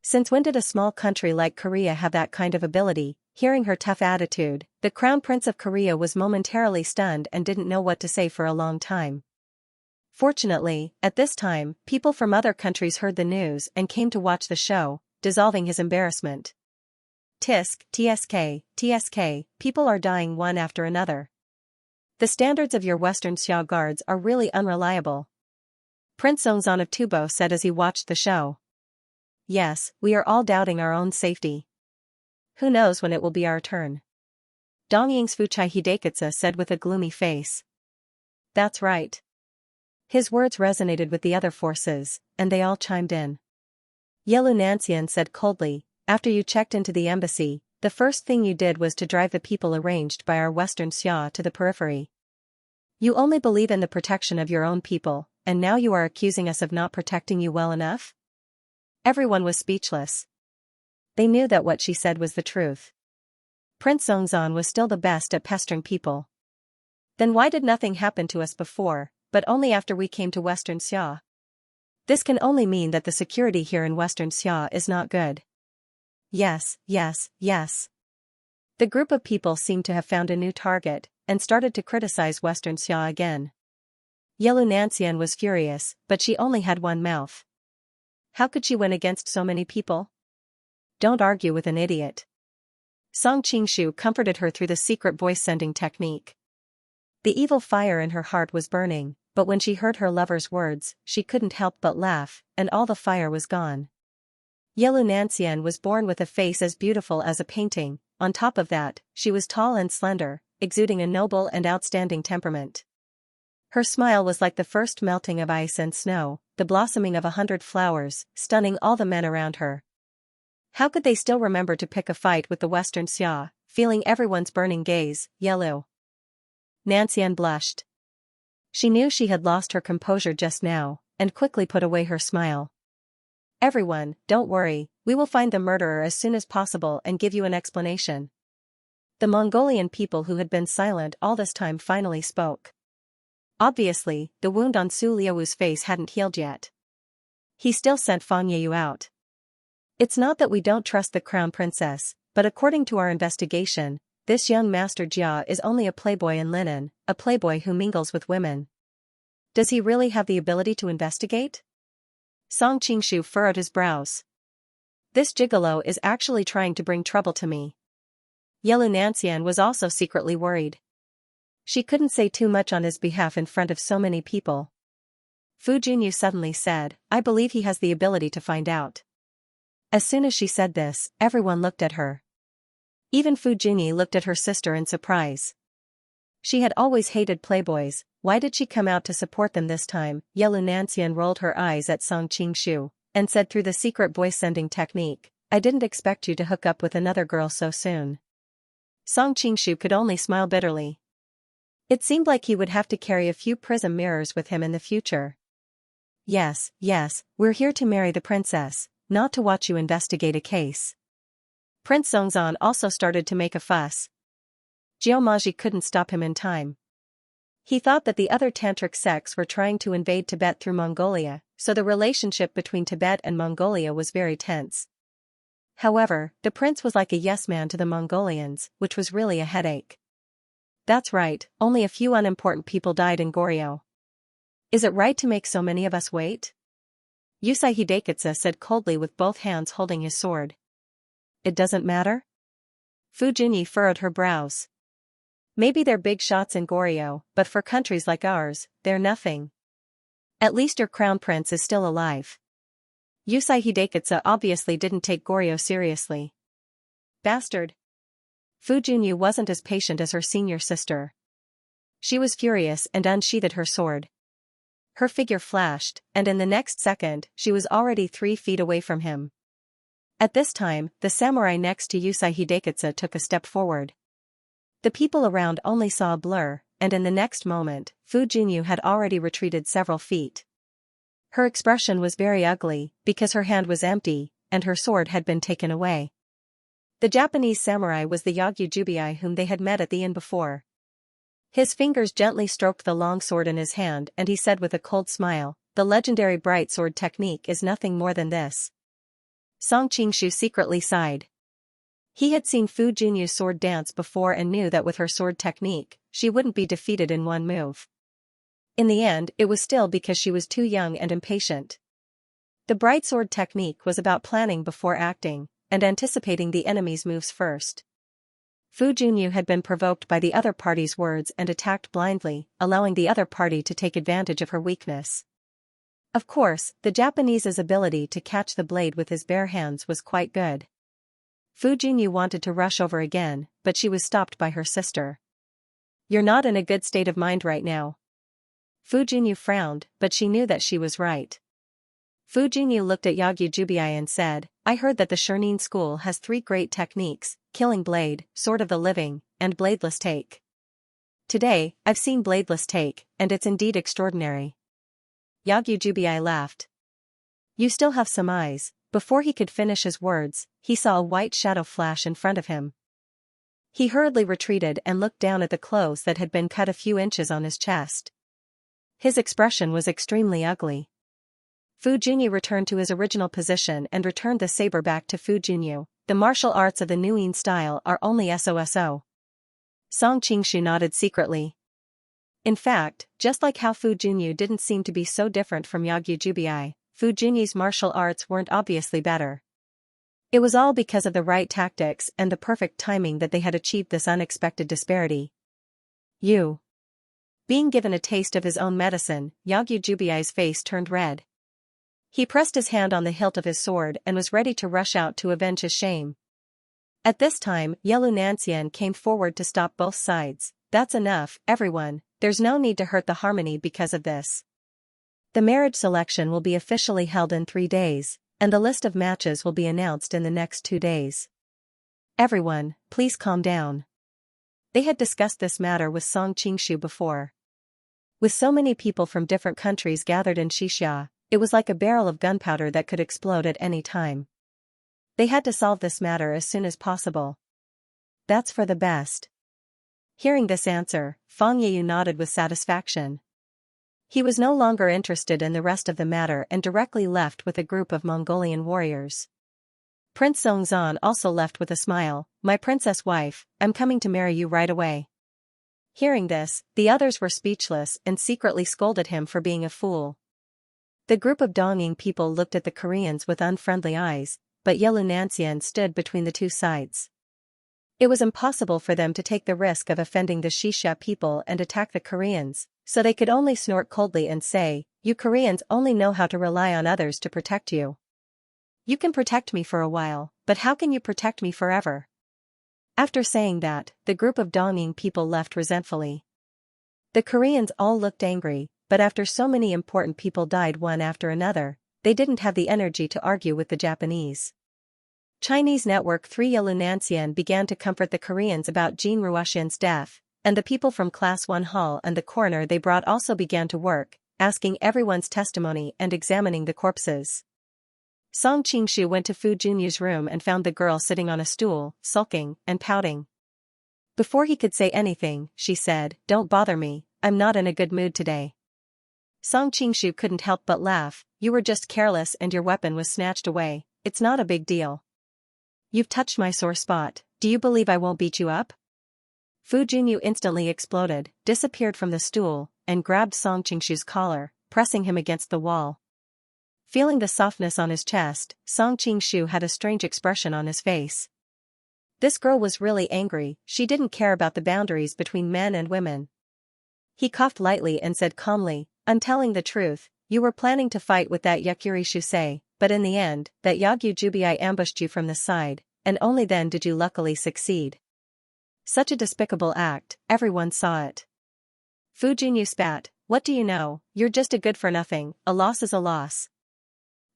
Since when did a small country like Korea have that kind of ability? Hearing her tough attitude, the Crown Prince of Korea was momentarily stunned and didn't know what to say for a long time. Fortunately, at this time, people from other countries heard the news and came to watch the show, dissolving his embarrassment. Tisk, TSK, people are dying one after another. The standards of your Western Xia guards are really unreliable. Prince Zongzan of Tubo said as he watched the show. Yes, we are all doubting our own safety. Who knows when it will be our turn? Dong Ying's Fuchai Hidekatsu said with a gloomy face. That's right. His words resonated with the other forces, and they all chimed in. Yelu Nanxian said coldly, after you checked into the embassy, the first thing you did was to drive the people arranged by our Western Xia to the periphery. You only believe in the protection of your own people, and now you are accusing us of not protecting you well enough? Everyone was speechless. They knew that what she said was the truth. Prince Zongzan was still the best at pestering people. Then why did nothing happen to us before, but only after we came to Western Xia? This can only mean that the security here in Western Xia is not good. Yes. The group of people seemed to have found a new target, and started to criticize Western Xia again. Yelu Nanxian was furious, but she only had one mouth. How could she win against so many people? Don't argue with an idiot. Song Qingshu comforted her through the secret voice-sending technique. The evil fire in her heart was burning, but when she heard her lover's words, she couldn't help but laugh, and all the fire was gone. Yelu Nanxian was born with a face as beautiful as a painting. On top of that, she was tall and slender, exuding a noble and outstanding temperament. Her smile was like the first melting of ice and snow, the blossoming of 100 flowers, stunning all the men around her. How could they still remember to pick a fight with the Western Xia, feeling everyone's burning gaze? Yelu Nanxian blushed. She knew she had lost her composure just now, and quickly put away her smile. Everyone, don't worry, we will find the murderer as soon as possible and give you an explanation. The Mongolian people who had been silent all this time finally spoke. Obviously, the wound on Su Liuwu's face hadn't healed yet. He still sent Fang Yeyu out. It's not that we don't trust the crown princess, but according to our investigation, this young Master Jia is only a playboy in linen, a playboy who mingles with women. Does he really have the ability to investigate? Song Qingshu furrowed his brows. This gigolo is actually trying to bring trouble to me. Yelu Nanxian was also secretly worried. She couldn't say too much on his behalf in front of so many people. Fu Junyu suddenly said, I believe he has the ability to find out. As soon as she said this, everyone looked at her. Even Fu Junyi looked at her sister in surprise. She had always hated playboys, why did she come out to support them this time? Yelu Nanxian rolled her eyes at Song Qingshu, and said through the secret voice-sending technique, I didn't expect you to hook up with another girl so soon. Song Qingshu could only smile bitterly. It seemed like he would have to carry a few prism mirrors with him in the future. Yes, we're here to marry the princess, not to watch you investigate a case. Prince Songzan also started to make a fuss. Jiao couldn't stop him in time. He thought that the other tantric sects were trying to invade Tibet through Mongolia, so the relationship between Tibet and Mongolia was very tense. However, the prince was like a yes-man to the Mongolians, which was really a headache. That's right, only a few unimportant people died in Goryeo. Is it right to make so many of us wait? Yusai Hidekatsu said coldly with both hands holding his sword. It doesn't matter? Fu Junyi furrowed her brows. Maybe they're big shots in Goryeo, but for countries like ours, they're nothing. At least your crown prince is still alive. Yusai Hidekatsu obviously didn't take Goryeo seriously. Bastard. Fu Junyi wasn't as patient as her senior sister. She was furious and unsheathed her sword. Her figure flashed, and in the next second, she was already 3 feet away from him. At this time, the samurai next to Yusai Hidekatsu took a step forward. The people around only saw a blur, and in the next moment, Fu Junyi had already retreated several feet. Her expression was very ugly, because her hand was empty, and her sword had been taken away. The Japanese samurai was the Yagyu Jubai whom they had met at the inn before. His fingers gently stroked the long sword in his hand and he said with a cold smile, the legendary bright sword technique is nothing more than this. Song Qingshu secretly sighed. He had seen Fu Junyu's sword dance before and knew that with her sword technique, she wouldn't be defeated in one move. In the end, it was still because she was too young and impatient. The bright sword technique was about planning before acting, and anticipating the enemy's moves first. Fu Junyu had been provoked by the other party's words and attacked blindly, allowing the other party to take advantage of her weakness. Of course, the Japanese's ability to catch the blade with his bare hands was quite good. Fu Junyu wanted to rush over again, but she was stopped by her sister. You're not in a good state of mind right now. Fu Junyu frowned, but she knew that she was right. Fu Junyu looked at Yagyu Jubai and said, I heard that the Shurnin school has 3 great techniques, Killing Blade, Sword of the Living, and Bladeless Take. Today, I've seen Bladeless Take, and it's indeed extraordinary. Yagyu Jubai laughed. You still have some eyes. Before he could finish his words, he saw a white shadow flash in front of him. He hurriedly retreated and looked down at the clothes that had been cut a few inches on his chest. His expression was extremely ugly. Fu Junyu returned to his original position and returned the saber back to Fu Junyu. The martial arts of the Nuin style are only SOSO. Song Qingshu nodded secretly. In fact, just like how Fu Junyu didn't seem to be so different from Yagyu Jubai, Fu Junyu's martial arts weren't obviously better. It was all because of the right tactics and the perfect timing that they had achieved this unexpected disparity. Being given a taste of his own medicine, Yagyu Jubai's face turned red. He pressed his hand on the hilt of his sword and was ready to rush out to avenge his shame. At this time, Yelu Nanxian came forward to stop both sides. That's enough, everyone, there's no need to hurt the harmony because of this. The marriage selection will be officially held in 3 days, and the list of matches will be announced in the next 2 days. Everyone, please calm down. They had discussed this matter with Song Qingshu before. With so many people from different countries gathered in Xianxia, it was like a barrel of gunpowder that could explode at any time. They had to solve this matter as soon as possible. That's for the best. Hearing this answer, Fang Yeyu nodded with satisfaction. He was no longer interested in the rest of the matter and directly left with a group of Mongolian warriors. Prince Songzan also left with a smile. My princess wife, I'm coming to marry you right away. Hearing this, the others were speechless and secretly scolded him for being a fool. The group of Dongying people looked at the Koreans with unfriendly eyes, but Yelu Nanxian stood between the two sides. It was impossible for them to take the risk of offending the Xianxia people and attack the Koreans, so they could only snort coldly and say, you Koreans only know how to rely on others to protect you. You can protect me for a while, but how can you protect me forever? After saying that, the group of Dongying people left resentfully. The Koreans all looked angry, but after so many important people died one after another, they didn't have the energy to argue with the Japanese. Chinese Network 3 Xianxia began to comfort the Koreans about Jin Ruoxian's death, and the people from Class 1 Hall and the coroner they brought also began to work, asking everyone's testimony and examining the corpses. Song Qingshu went to Fu Junyu's room and found the girl sitting on a stool, sulking and pouting. Before he could say anything, she said, "Don't bother me, I'm not in a good mood today." Song Qingshu couldn't help but laugh. "You were just careless and your weapon was snatched away, it's not a big deal. You've touched my sore spot, do you believe I won't beat you up?" Fu Junyu instantly exploded, disappeared from the stool, and grabbed Song Qingshu's collar, pressing him against the wall. Feeling the softness on his chest, Song Qingshu had a strange expression on his face. This girl was really angry, she didn't care about the boundaries between men and women. He coughed lightly and said calmly, "I'm telling the truth, you were planning to fight with that Yakuri Shusei, but in the end, that Yagyu Jubii ambushed you from the side, and only then did you luckily succeed." Such a despicable act, everyone saw it. Fu Junyu spat, "What do you know, you're just a good-for-nothing, a loss is a loss.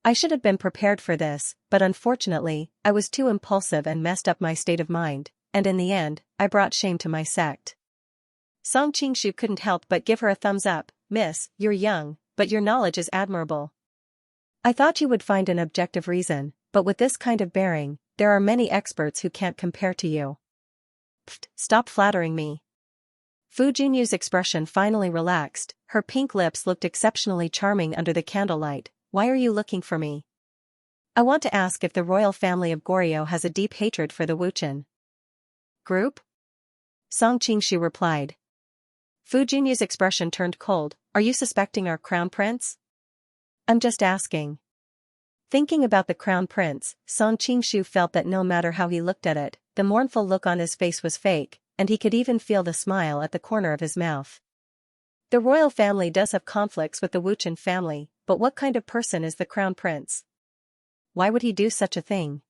I should have been prepared for this, but unfortunately, I was too impulsive and messed up my state of mind, and in the end, I brought shame to my sect." Song Qingshu couldn't help but give her a thumbs up. "Miss, you're young, but your knowledge is admirable. I thought you would find an objective reason, but with this kind of bearing, there are many experts who can't compare to you." "Pfft, stop flattering me." Fu Junyu's expression finally relaxed, her pink lips looked exceptionally charming under the candlelight. "Why are you looking for me?" "I want to ask if the royal family of Goryeo has a deep hatred for the Wuchen group?" Song Qingshu replied. Fu Junyu's expression turned cold. "Are you suspecting our crown prince?" "I'm just asking." Thinking about the crown prince, Song Qingshu felt that no matter how he looked at it, the mournful look on his face was fake, and he could even feel the smile at the corner of his mouth. The royal family does have conflicts with the Wuchen family, but what kind of person is the crown prince? Why would he do such a thing?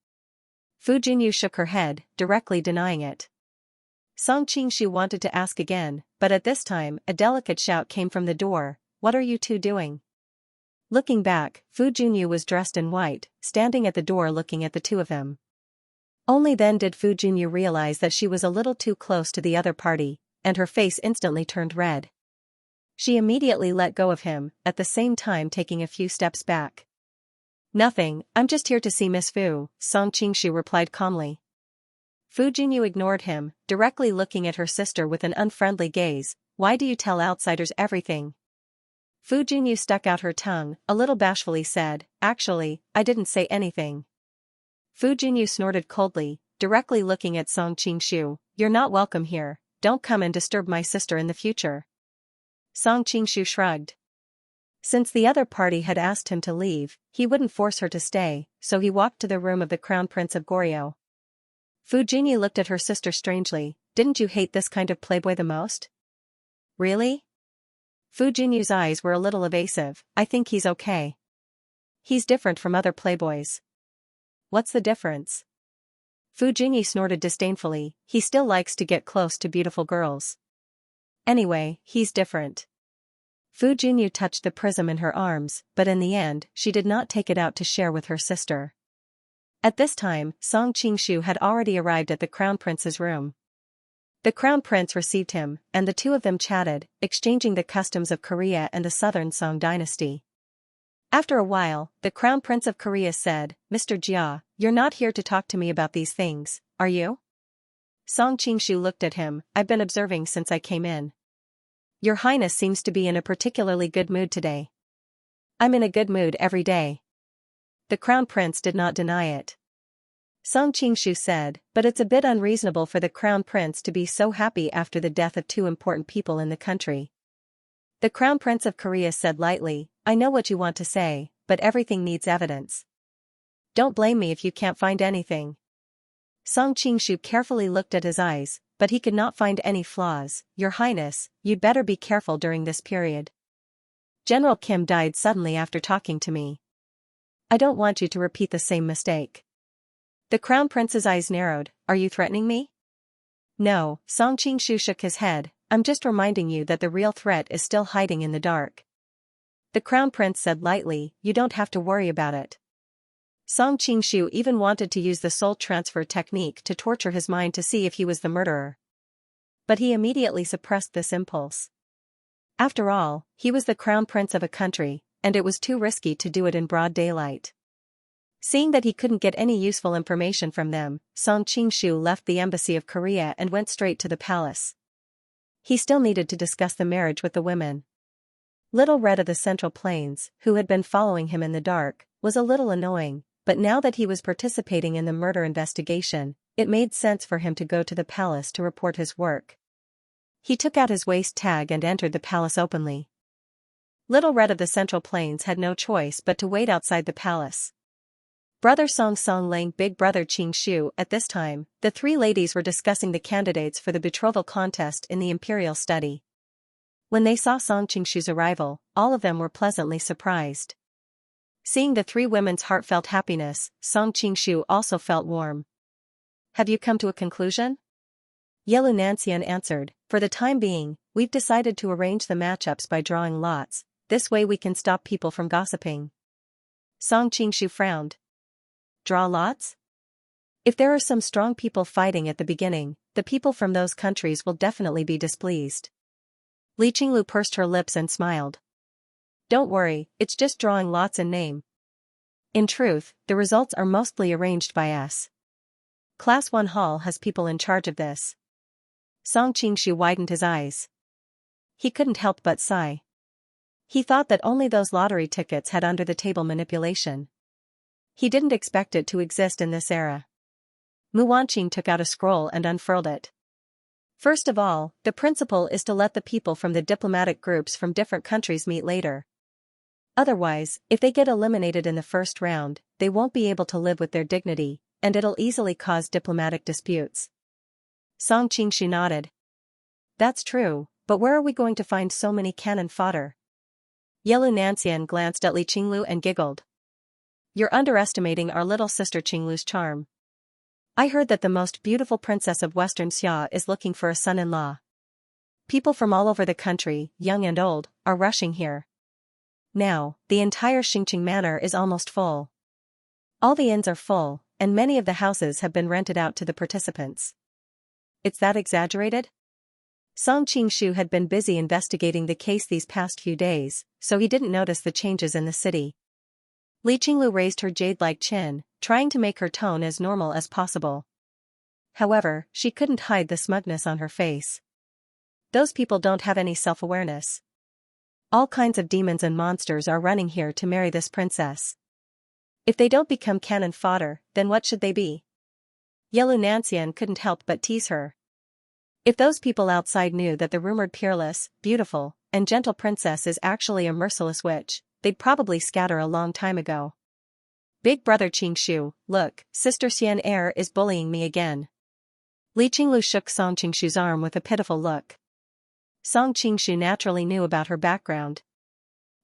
Fu Junyu shook her head, directly denying it. Song Qingshu wanted to ask again, but at this time, a delicate shout came from the door. "What are you two doing?" Looking back, Fu Junyu was dressed in white, standing at the door looking at the two of them. Only then did Fu Junyu realize that she was a little too close to the other party, and her face instantly turned red. She immediately let go of him, at the same time taking a few steps back. "Nothing, I'm just here to see Miss Fu," Song Qingshu replied calmly. Fu Junyu ignored him, directly looking at her sister with an unfriendly gaze. "Why do you tell outsiders everything?" Fu Junyu stuck out her tongue, a little bashfully said, "Actually, I didn't say anything." Fu Junyu snorted coldly, directly looking at Song Qingshu. "You're not welcome here, don't come and disturb my sister in the future." Song Qingshu shrugged. Since the other party had asked him to leave, he wouldn't force her to stay, so he walked to the room of the Crown Prince of Goryeo. Fu Junyu looked at her sister strangely. "Didn't you hate this kind of playboy the most?" "Really?" Fu Junyu's eyes were a little evasive. "I think he's okay. He's different from other playboys." "What's the difference?" Fu Junyu snorted disdainfully. "He still likes to get close to beautiful girls. Anyway, he's different." Fu Junyu touched the prism in her arms, but in the end, she did not take it out to share with her sister. At this time, Song Qingshu had already arrived at the Crown Prince's room. The Crown Prince received him, and the two of them chatted, exchanging the customs of Korea and the southern Song dynasty. After a while, the Crown Prince of Korea said, "Mr. Jia, you're not here to talk to me about these things, are you?" Song Qingshu looked at him. "I've been observing since I came in. Your Highness seems to be in a particularly good mood today." "I'm in a good mood every day." The Crown Prince did not deny it. Song Qingshu said, "But it's a bit unreasonable for the Crown Prince to be so happy after the death of two important people in the country." The Crown Prince of Korea said lightly, "I know what you want to say, but everything needs evidence. Don't blame me if you can't find anything." Song Qingshu carefully looked at his eyes, but he could not find any flaws. "Your Highness, you'd better be careful during this period. General Kim died suddenly after talking to me. I don't want you to repeat the same mistake." The Crown Prince's eyes narrowed. "Are you threatening me?" "No," Song Qingshu shook his head, "I'm just reminding you that the real threat is still hiding in the dark." The Crown Prince said lightly, "You don't have to worry about it." Song Qingshu even wanted to use the soul transfer technique to torture his mind to see if he was the murderer. But he immediately suppressed this impulse. After all, he was the crown prince of a country, and it was too risky to do it in broad daylight. Seeing that he couldn't get any useful information from them, Song Qingshu left the embassy of Korea and went straight to the palace. He still needed to discuss the marriage with the women. Little Red of the Central Plains, who had been following him in the dark, was a little annoying, but now that he was participating in the murder investigation, it made sense for him to go to the palace to report his work. He took out his waist tag and entered the palace openly. Little Red of the Central Plains had no choice but to wait outside the palace. Brother Song Song Lang, big brother Qing Shu. At this time, the three ladies were discussing the candidates for the betrothal contest in the imperial study. When they saw Song Qingshu's arrival, all of them were pleasantly surprised. Seeing the three women's heartfelt happiness, Song Qingshu also felt warm. Have you come to a conclusion? Yelu Nancian answered, for the time being, we've decided to arrange the matchups by drawing lots, this way we can stop people from gossiping. Song Qingshu frowned. Draw lots? If there are some strong people fighting at the beginning, the people from those countries will definitely be displeased. Li Qinglu pursed her lips and smiled. Don't worry, it's just drawing lots in name. In truth, the results are mostly arranged by us. Class 1 Hall has people in charge of this. Song Qingshu widened his eyes. He couldn't help but sigh. He thought that only those lottery tickets had under-the-table manipulation. He didn't expect it to exist in this era. Mu Wanqing took out a scroll and unfurled it. First of all, the principle is to let the people from the diplomatic groups from different countries meet later. Otherwise, if they get eliminated in the first round, they won't be able to live with their dignity, and it'll easily cause diplomatic disputes. Song Qingshu nodded. That's true, but where are we going to find so many cannon fodder? Yelu Nancian glanced at Li Qinglu and giggled. You're underestimating our little sister Qinglu's charm. I heard that the most beautiful princess of Western Xia is looking for a son-in-law. People from all over the country, young and old, are rushing here. Now, the entire Xingqing Manor is almost full. All the inns are full, and many of the houses have been rented out to the participants. It's that exaggerated? Song Qingshu had been busy investigating the case these past few days, so he didn't notice the changes in the city. Li Qinglu raised her jade-like chin, trying to make her tone as normal as possible. However, she couldn't hide the smugness on her face. Those people don't have any self-awareness. All kinds of demons and monsters are running here to marry this princess. If they don't become cannon fodder, then what should they be? Yelu Nancian couldn't help but tease her. If those people outside knew that the rumored peerless, beautiful, and gentle princess is actually a merciless witch, they'd probably scatter a long time ago. Big brother Qingshu, look, Sister Xianxia is bullying me again. Li Qinglu shook Song Qingshu's arm with a pitiful look. Song Qingshu naturally knew about her background.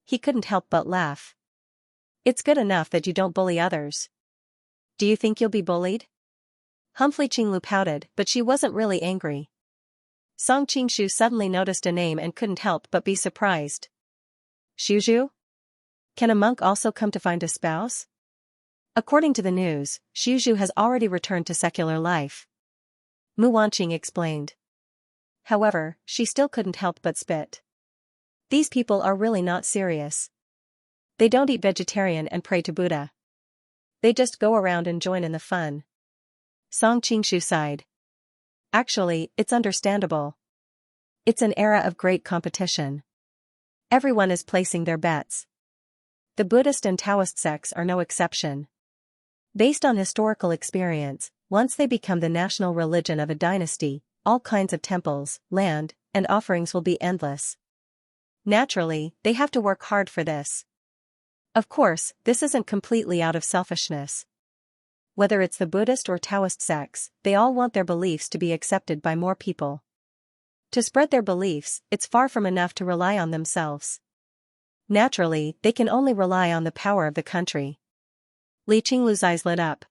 He couldn't help but laugh. It's good enough that you don't bully others. Do you think you'll be bullied? Humphrey Qinglu pouted, but she wasn't really angry. Song Qingshu suddenly noticed a name and couldn't help but be surprised. Shuzhu? Can a monk also come to find a spouse? According to the news, Shuzhu has already returned to secular life. Mu Wanqing explained. However, she still couldn't help but spit. These people are really not serious. They don't eat vegetarian and pray to Buddha. They just go around and join in the fun. Song Qingshu sighed. Actually, it's understandable. It's an era of great competition. Everyone is placing their bets. The Buddhist and Taoist sects are no exception. Based on historical experience, once they become the national religion of a dynasty, all kinds of temples, land, and offerings will be endless. Naturally, they have to work hard for this. Of course, this isn't completely out of selfishness. Whether it's the Buddhist or Taoist sects, they all want their beliefs to be accepted by more people. To spread their beliefs, it's far from enough to rely on themselves. Naturally, they can only rely on the power of the country. Li Qinglu's eyes lit up.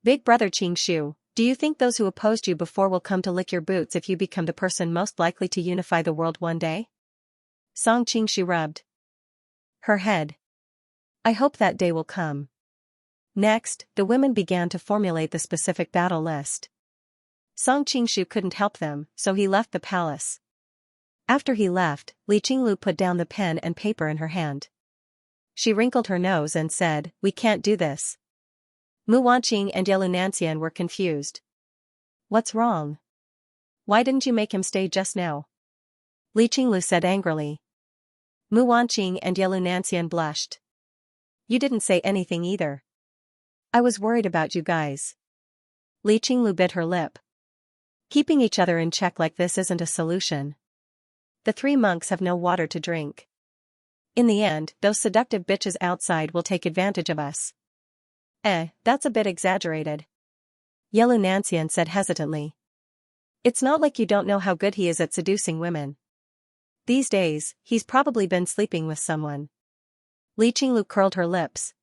Big brother Qingshu, do you think those who opposed you before will come to lick your boots if you become the person most likely to unify the world one day? Song Qingshu rubbed her head. I hope that day will come. Next, the women began to formulate the specific battle list. Song Qingshu couldn't help them, so he left the palace. After he left, Li Qinglu put down the pen and paper in her hand. She wrinkled her nose and said, "We can't do this." Mu Wanqing and Yelu Nanxian were confused. "What's wrong? Why didn't you make him stay just now?" Li Qinglu said angrily. Mu Wanqing and Yelu Nanxian blushed. "You didn't say anything either." "I was worried about you guys." Li Qinglu bit her lip. Keeping each other in check like this isn't a solution. The 3 monks have no water to drink. In the end, those seductive bitches outside will take advantage of us. That's a bit exaggerated. Yelu Nanxian said hesitantly. It's not like you don't know how good he is at seducing women. These days, he's probably been sleeping with someone. Li Qinglu curled her lips.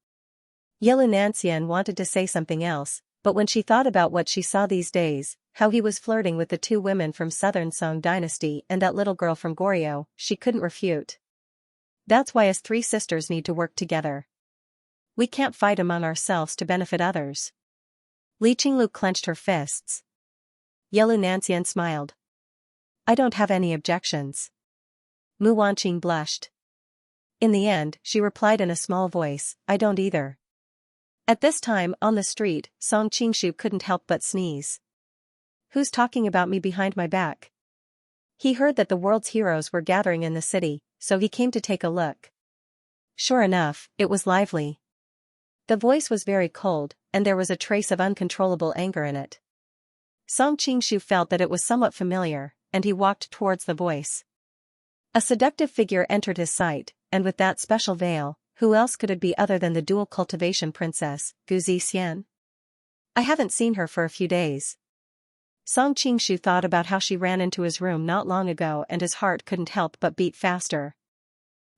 Yelu Nanxian wanted to say something else, but when she thought about what she saw these days, how he was flirting with the 2 women from Southern Song Dynasty and that little girl from Goryeo, she couldn't refute. That's why us 3 sisters need to work together. We can't fight among ourselves to benefit others. Li Qinglu clenched her fists. Yelu Nanxian smiled. I don't have any objections. Mu Wanqing blushed. In the end, she replied in a small voice, I don't either. At this time, on the street, Song Qingshu couldn't help but sneeze. Who's talking about me behind my back? He heard that the world's heroes were gathering in the city, so he came to take a look. Sure enough, it was lively. The voice was very cold, and there was a trace of uncontrollable anger in it. Song Qingshu felt that it was somewhat familiar, and he walked towards the voice. A seductive figure entered his sight, and with that special veil, who else could it be other than the dual cultivation princess, Gu Zixian? I haven't seen her for a few days. Song Qingshu thought about how she ran into his room not long ago and his heart couldn't help but beat faster.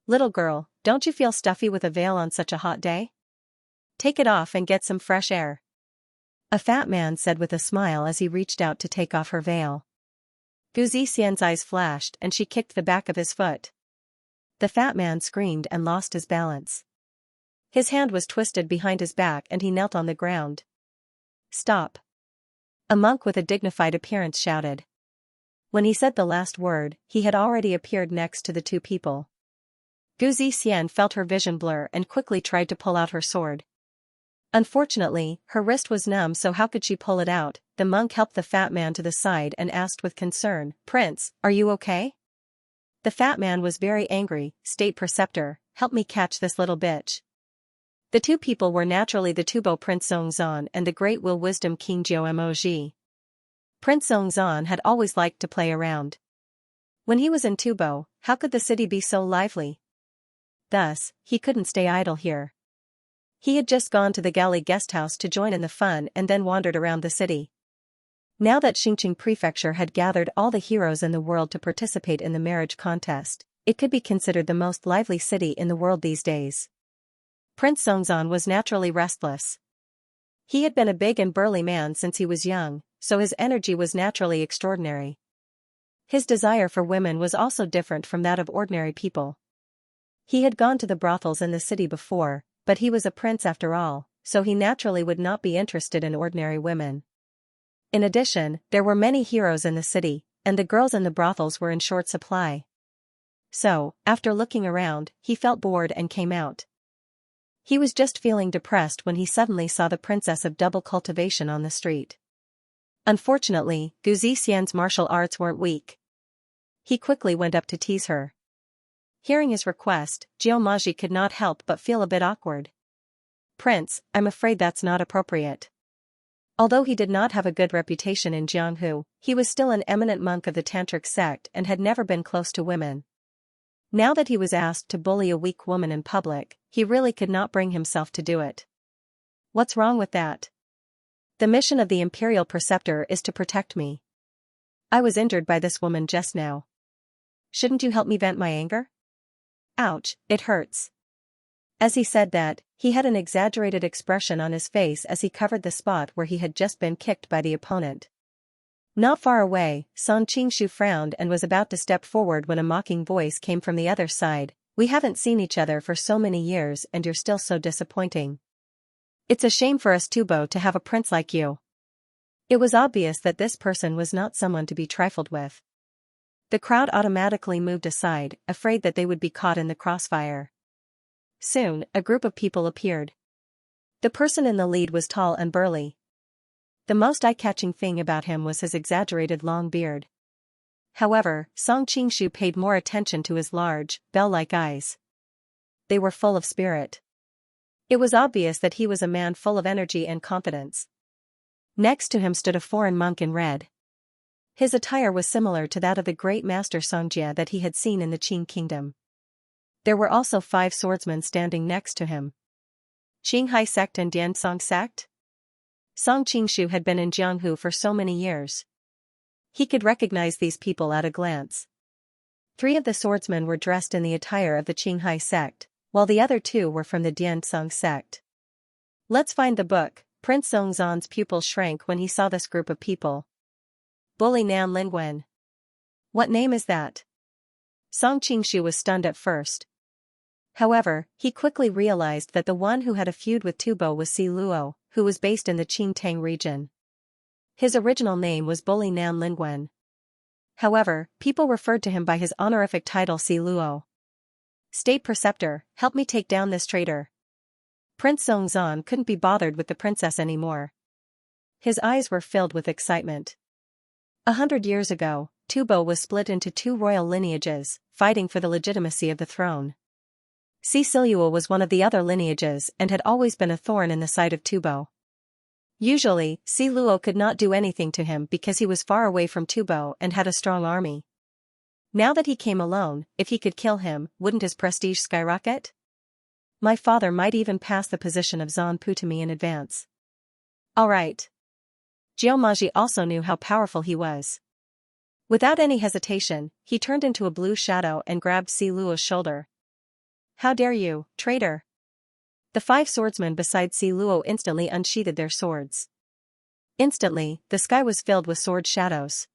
Little girl, don't you feel stuffy with a veil on such a hot day? Take it off and get some fresh air. A fat man said with a smile as he reached out to take off her veil. Gu Zixian's eyes flashed and she kicked the back of his foot. The fat man screamed and lost his balance. His hand was twisted behind his back and he knelt on the ground. Stop. A monk with a dignified appearance shouted. When he said the last word, he had already appeared next to the 2 people. Gu Zixian felt her vision blur and quickly tried to pull out her sword. Unfortunately, her wrist was numb, so how could she pull it out? The monk helped the fat man to the side and asked with concern, Prince, are you okay? The fat man was very angry. State preceptor, help me catch this little bitch. The 2 people were naturally the Tubo Prince Zongzan and the Great Will Wisdom King Jiao. Prince Zongzan had always liked to play around. When he was in Tubo, how could the city be so lively? Thus, he couldn't stay idle here. He had just gone to the galley guesthouse to join in the fun and then wandered around the city. Now that Xingqing Prefecture had gathered all the heroes in the world to participate in the marriage contest, it could be considered the most lively city in the world these days. Prince Zongzan was naturally restless. He had been a big and burly man since he was young, so his energy was naturally extraordinary. His desire for women was also different from that of ordinary people. He had gone to the brothels in the city before, but he was a prince after all, so he naturally would not be interested in ordinary women. In addition, there were many heroes in the city, and the girls in the brothels were in short supply. So, after looking around, he felt bored and came out. He was just feeling depressed when he suddenly saw the princess of double cultivation on the street. Unfortunately, Gu Zixian's martial arts weren't weak. He quickly went up to tease her. Hearing his request, Jiao could not help but feel a bit awkward. Prince, I'm afraid that's not appropriate. Although he did not have a good reputation in Jianghu, he was still an eminent monk of the tantric sect and had never been close to women. Now that he was asked to bully a weak woman in public, he really could not bring himself to do it. What's wrong with that? The mission of the imperial preceptor is to protect me. I was injured by this woman just now. Shouldn't you help me vent my anger? Ouch, it hurts. As he said that, he had an exaggerated expression on his face as he covered the spot where he had just been kicked by the opponent. Not far away, Song Qingshu frowned and was about to step forward when a mocking voice came from the other side. We haven't seen each other for so many years and you're still so disappointing. It's a shame for us Tubo to have a prince like you. It was obvious that this person was not someone to be trifled with. The crowd automatically moved aside, afraid that they would be caught in the crossfire. Soon, a group of people appeared. The person in the lead was tall and burly. The most eye-catching thing about him was his exaggerated long beard. However, Song Qingshu paid more attention to his large, bell-like eyes. They were full of spirit. It was obvious that he was a man full of energy and confidence. Next to him stood a foreign monk in red. His attire was similar to that of the great master Xianxia that he had seen in the Qing kingdom. There were also 5 swordsmen standing next to him. Qinghai sect and Diansong sect? Song Qingshu had been in Jianghu for so many years. He could recognize these people at a glance. 3 of the swordsmen were dressed in the attire of the Qinghai sect, while the other 2 were from the Diansong sect. Let's find the book. Prince Songzan's pupil shrank when he saw this group of people. Bully Nan Lingwen. What name is that? Song Qingshu was stunned at first. However, he quickly realized that the one who had a feud with Tubo was Si Luo, who was based in the Qingtang region. His original name was Bully Nan Lingwen. However, people referred to him by his honorific title Si Luo. State Preceptor, help me take down this traitor. Prince Songzan couldn't be bothered with the princess anymore. His eyes were filled with excitement. 100 years ago, Tubo was split into 2 royal lineages, fighting for the legitimacy of the throne. Si Luo was one of the other lineages and had always been a thorn in the side of Tubo. Usually, Si Luo could not do anything to him because he was far away from Tubo and had a strong army. Now that he came alone, if he could kill him, wouldn't his prestige skyrocket? My father might even pass the position of Zanpu to me in advance. Alright. Jiamaji also knew how powerful he was. Without any hesitation, he turned into a blue shadow and grabbed Si Luo's shoulder. How dare you, traitor! The 5 swordsmen beside Si Luo instantly unsheathed their swords. Instantly, the sky was filled with sword shadows.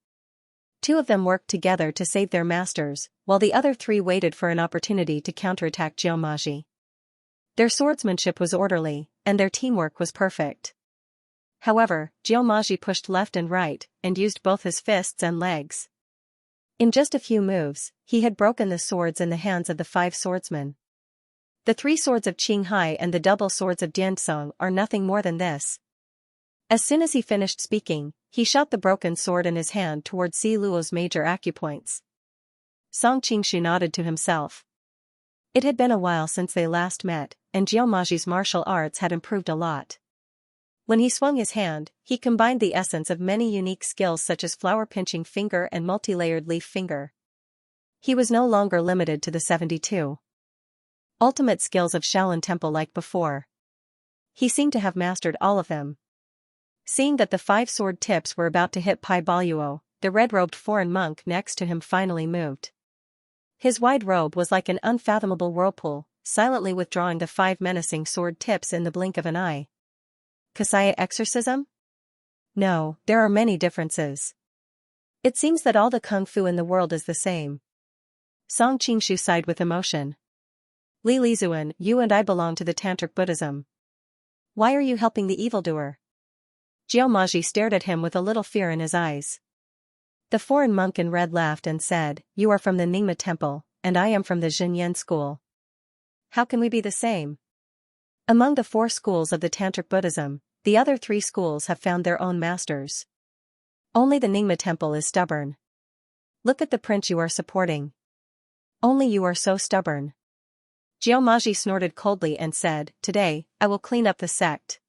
2 of them worked together to save their masters, while the other 3 waited for an opportunity to counterattack Jiamaji. Their swordsmanship was orderly, and their teamwork was perfect. However, Jiamaji pushed left and right, and used both his fists and legs. In just a few moves, he had broken the swords in the hands of the 5 swordsmen. The 3 swords of Qinghai and the double swords of Diansong are nothing more than this. As soon as he finished speaking, he shot the broken sword in his hand toward Si Luo's major acupoints. Song Qingshu nodded to himself. It had been a while since they last met, and Jiamaji's martial arts had improved a lot. When he swung his hand, he combined the essence of many unique skills such as flower-pinching finger and multi-layered leaf finger. He was no longer limited to the 72 ultimate skills of Shaolin Temple like before. He seemed to have mastered all of them. Seeing that the 5 sword tips were about to hit Pai Baluo, the red-robed foreign monk next to him finally moved. His wide robe was like an unfathomable whirlpool, silently withdrawing the 5 menacing sword tips in the blink of an eye. Kasaya exorcism? No, there are many differences. It seems that all the kung fu in the world is the same. Song Qingshu sighed with emotion. Li Lizuan, you and I belong to the Tantric Buddhism. Why are you helping the evildoer? Jiamaji stared at him with a little fear in his eyes. The foreign monk in red laughed and said, You are from the Ningma Temple, and I am from the Zhenyan school. How can we be the same? Among the 4 schools of the Tantric Buddhism, the other 3 schools have found their own masters. Only the Ningma Temple is stubborn. Look at the prince you are supporting. Only you are so stubborn. Jiamaji snorted coldly and said, Today, I will clean up the sect.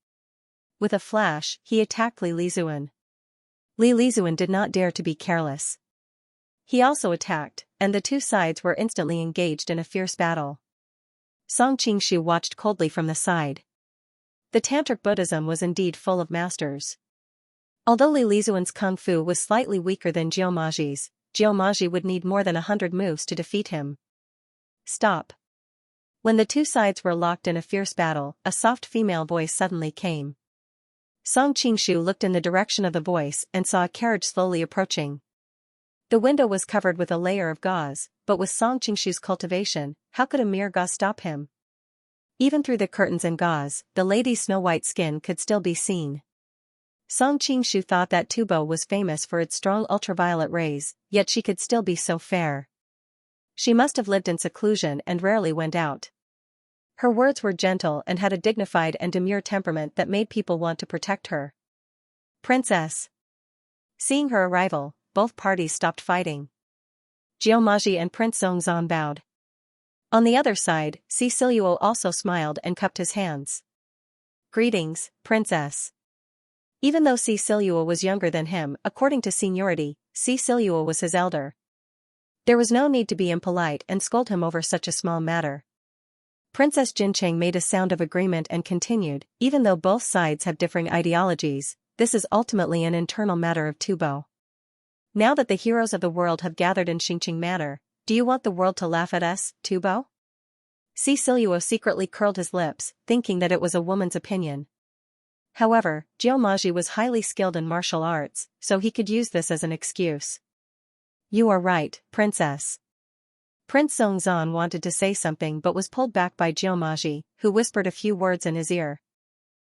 With a flash, he attacked Li Lizuan. Li Lizuan did not dare to be careless. He also attacked, and the 2 sides were instantly engaged in a fierce battle. Song Qingshu watched coldly from the side. The Tantric Buddhism was indeed full of masters. Although Li Lizuan's kung fu was slightly weaker than Jiamaji's, Jiamaji would need more than 100 moves to defeat him. Stop. When the 2 sides were locked in a fierce battle, a soft female voice suddenly came. Song Qingshu looked in the direction of the voice and saw a carriage slowly approaching. The window was covered with a layer of gauze, but with Song Qingshu's cultivation, how could a mere gauze stop him? Even through the curtains and gauze, the lady's snow-white skin could still be seen. Song Qingshu thought that Tubo was famous for its strong ultraviolet rays, yet she could still be so fair. She must have lived in seclusion and rarely went out. Her words were gentle and had a dignified and demure temperament that made people want to protect her. Princess. Seeing her arrival, both parties stopped fighting. Jiamaji and Prince Zongzan bowed. On the other side, Ceciluo also smiled and cupped his hands. Greetings, Princess. Even though Ceciluo was younger than him, according to seniority, Ceciluo was his elder. There was no need to be impolite and scold him over such a small matter. Princess Jincheng made a sound of agreement and continued, even though both sides have differing ideologies, this is ultimately an internal matter of Tubo. Now that the heroes of the world have gathered in Xingqing Manor, do you want the world to laugh at us, Tubo? Ceciluo secretly curled his lips, thinking that it was a woman's opinion. However, Jiamaji was highly skilled in martial arts, so he could use this as an excuse. You are right, Princess. Prince Zongzan wanted to say something but was pulled back by Jiamaji, who whispered a few words in his ear.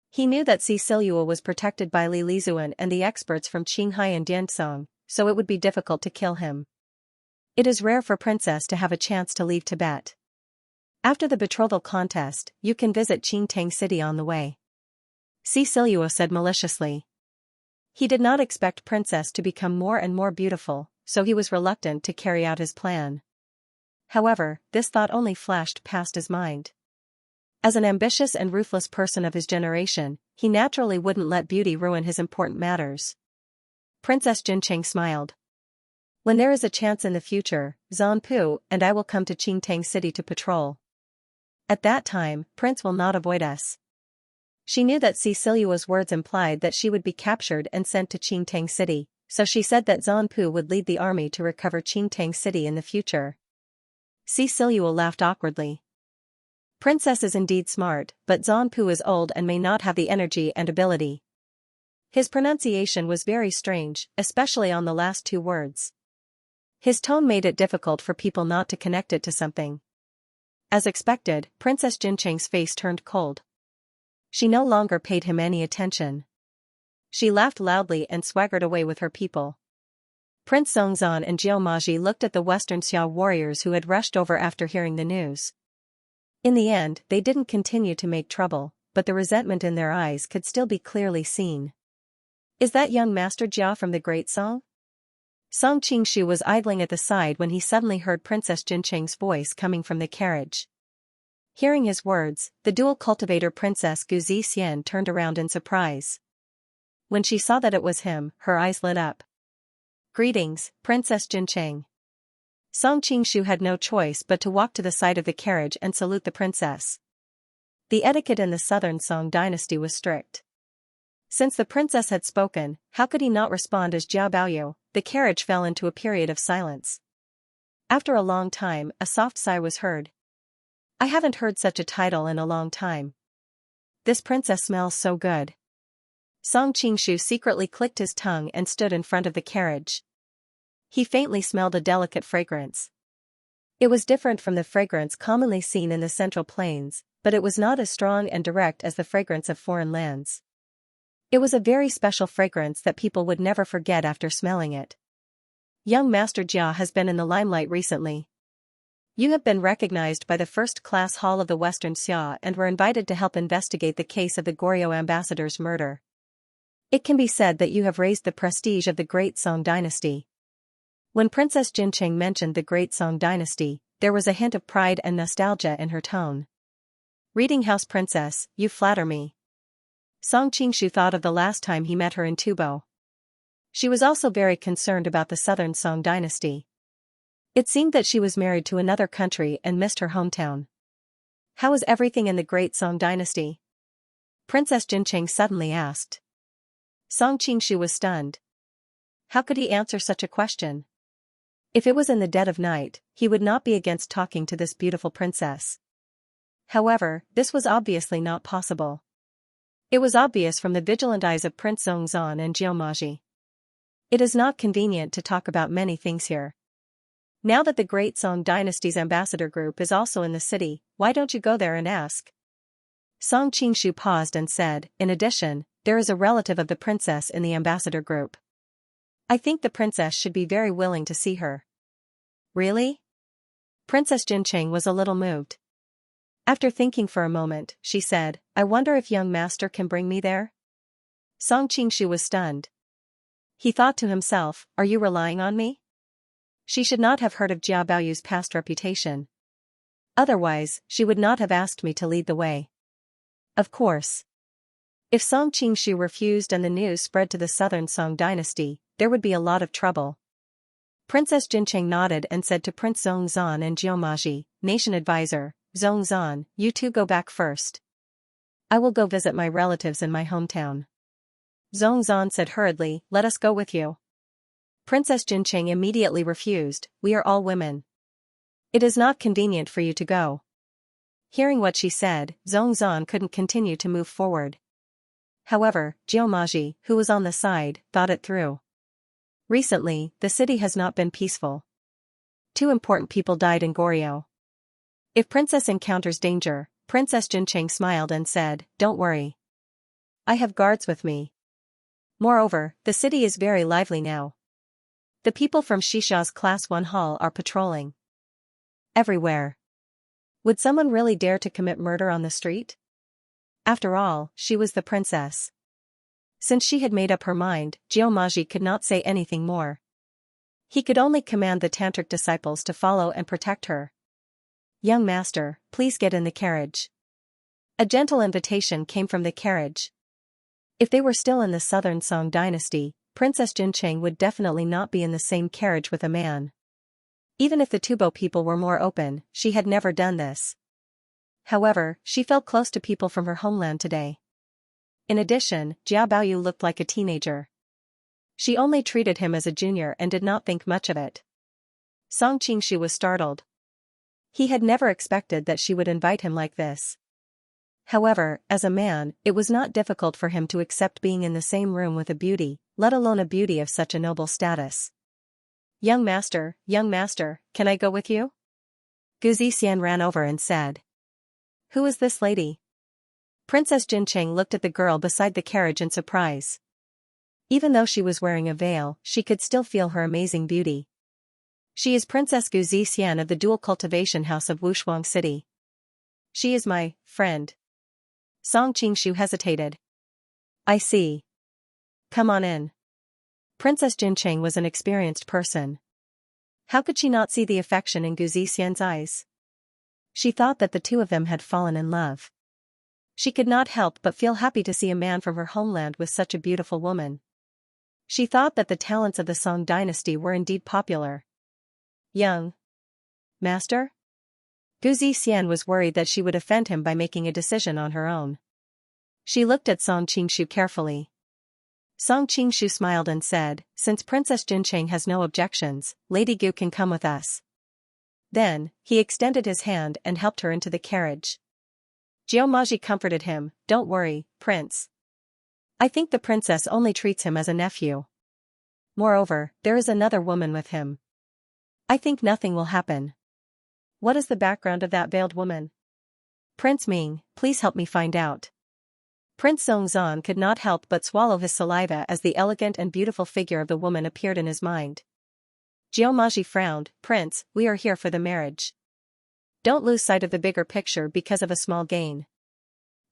He knew that Ceciluo was protected by Li Lizuan and the experts from Qinghai and Diansong, so it would be difficult to kill him. It is rare for Princess to have a chance to leave Tibet. After the betrothal contest, you can visit Qingtang City on the way. Ceciluo said maliciously. He did not expect Princess to become more and more beautiful, so he was reluctant to carry out his plan. However, this thought only flashed past his mind. As an ambitious and ruthless person of his generation, he naturally wouldn't let beauty ruin his important matters. Princess Jincheng smiled. When there is a chance in the future, Zanpu and I will come to Qingtang City to patrol. At that time, Prince will not avoid us. She knew that Ceciluo's words implied that she would be captured and sent to Qingtang City, so she said that Zanpu would lead the army to recover Qingtang City in the future. Ceciluo laughed awkwardly. Princess is indeed smart, but Zanpu is old and may not have the energy and ability. His pronunciation was very strange, especially on the last two words. His tone made it difficult for people not to connect it to something. As expected, Princess Jincheng's face turned cold. She no longer paid him any attention. She laughed loudly and swaggered away with her people. Prince Zongzan and Jiamaji looked at the Western Xia warriors who had rushed over after hearing the news. In the end, they didn't continue to make trouble, but the resentment in their eyes could still be clearly seen. Is that young Master Jia from the Great Song? Song Qingshu was idling at the side when he suddenly heard Princess Jincheng's voice coming from the carriage. Hearing his words, the dual cultivator Princess Gu Zixian turned around in surprise. When she saw that it was him, her eyes lit up. Greetings, Princess Jincheng. Song Qingshu had no choice but to walk to the side of the carriage and salute the princess. The etiquette in the southern Song dynasty was strict. Since the princess had spoken, how could he not respond as Jia Baoyu? The carriage fell into a period of silence. After a long time, a soft sigh was heard. I haven't heard such a title in a long time. This princess smells so good. Song Qingshu secretly clicked his tongue and stood in front of the carriage. He faintly smelled a delicate fragrance. It was different from the fragrance commonly seen in the Central Plains, but it was not as strong and direct as the fragrance of foreign lands. It was a very special fragrance that people would never forget after smelling it. Young Master Jia has been in the limelight recently. You have been recognized by the first-class hall of the Western Xia and were invited to help investigate the case of the Goryeo ambassador's murder. It can be said that you have raised the prestige of the Great Song dynasty. When Princess Jincheng mentioned the Great Song dynasty, there was a hint of pride and nostalgia in her tone. Reading House Princess, you flatter me. Song Qingshu thought of the last time he met her in Tubo. She was also very concerned about the southern Song dynasty. It seemed that she was married to another country and missed her hometown. How is everything in the Great Song dynasty? Princess Jincheng suddenly asked. Song Qingshu was stunned. How could he answer such a question? If it was in the dead of night, he would not be against talking to this beautiful princess. However, this was obviously not possible. It was obvious from the vigilant eyes of Prince Zongzan and Jiamaji. It is not convenient to talk about many things here. Now that the Great Song dynasty's ambassador group is also in the city, why don't you go there and ask? Song Qingshu paused and said, in addition, there is a relative of the princess in the ambassador group. I think the princess should be very willing to see her. Really? Princess Jincheng was a little moved. After thinking for a moment, she said, I wonder if young master can bring me there? Song Qingshu was stunned. He thought to himself, are you relying on me? She should not have heard of Jia Baoyu's past reputation. Otherwise, she would not have asked me to lead the way. Of course. If Song Qingshu refused and the news spread to the southern Song dynasty, there would be a lot of trouble. Princess Jincheng nodded and said to Prince Zongzan and Jiumaji, nation advisor, Zongzan, you two go back first. I will go visit my relatives in my hometown. Zongzan said hurriedly, let us go with you. Princess Jincheng immediately refused, we are all women. It is not convenient for you to go. Hearing what she said, Zongzan couldn't continue to move forward. However, Jiumaji, who was on the side, thought it through. Recently, the city has not been peaceful. 2 important people died in Goryeo. If Princess encounters danger, Princess Jincheng smiled and said, don't worry. I have guards with me. Moreover, the city is very lively now. The people from Xixia's Class 1 hall are patrolling everywhere. Would someone really dare to commit murder on the street? After all, she was the princess. Since she had made up her mind, Jiumaji could not say anything more. He could only command the tantric disciples to follow and protect her. Young master, please get in the carriage. A gentle invitation came from the carriage. If they were still in the southern Song dynasty, Princess Jincheng would definitely not be in the same carriage with a man. Even if the Tubo people were more open, she had never done this. However, she felt close to people from her homeland today. In addition, Jia Baoyu looked like a teenager. She only treated him as a junior and did not think much of it. Song Qingshu was startled. He had never expected that she would invite him like this. However, as a man, it was not difficult for him to accept being in the same room with a beauty, let alone a beauty of such a noble status. Young master, can I go with you? Gu Zixian ran over and said. Who is this lady? Princess Jincheng looked at the girl beside the carriage in surprise. Even though she was wearing a veil, she could still feel her amazing beauty. She is Princess Gu Zixian of the Dual Cultivation House of Wushuang City. She is my friend. Song Qingshu hesitated. I see. Come on in. Princess Jincheng was an experienced person. How could she not see the affection in Gu Zixian's eyes? She thought that the two of them had fallen in love. She could not help but feel happy to see a man from her homeland with such a beautiful woman. She thought that the talents of the Song dynasty were indeed popular. Young master? Gu Zixian was worried that she would offend him by making a decision on her own. She looked at Song Qingshu carefully. Song Qingshu smiled and said, since Princess Jincheng has no objections, Lady Gu can come with us. Then, he extended his hand and helped her into the carriage. Jiumaji comforted him, don't worry, Prince. I think the princess only treats him as a nephew. Moreover, there is another woman with him. I think nothing will happen. What is the background of that veiled woman? Prince Ming, please help me find out. Prince Zongzan could not help but swallow his saliva as the elegant and beautiful figure of the woman appeared in his mind. Jiumaji frowned, Prince, we are here for the marriage. Don't lose sight of the bigger picture because of a small gain.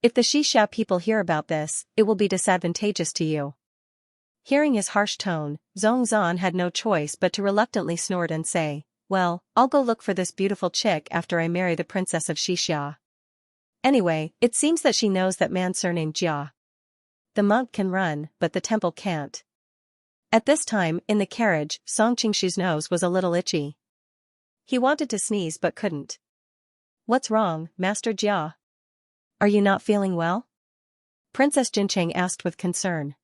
If the Xixia people hear about this, it will be disadvantageous to you. Hearing his harsh tone, Zongzan had no choice but to reluctantly snort and say, well, I'll go look for this beautiful chick after I marry the princess of Xixia. Anyway, it seems that she knows that man surnamed Jia. The monk can run, but the temple can't. At this time, in the carriage, Song Qingshu's nose was a little itchy. He wanted to sneeze but couldn't. What's wrong, Master Jia? Are you not feeling well? Princess Jincheng asked with concern.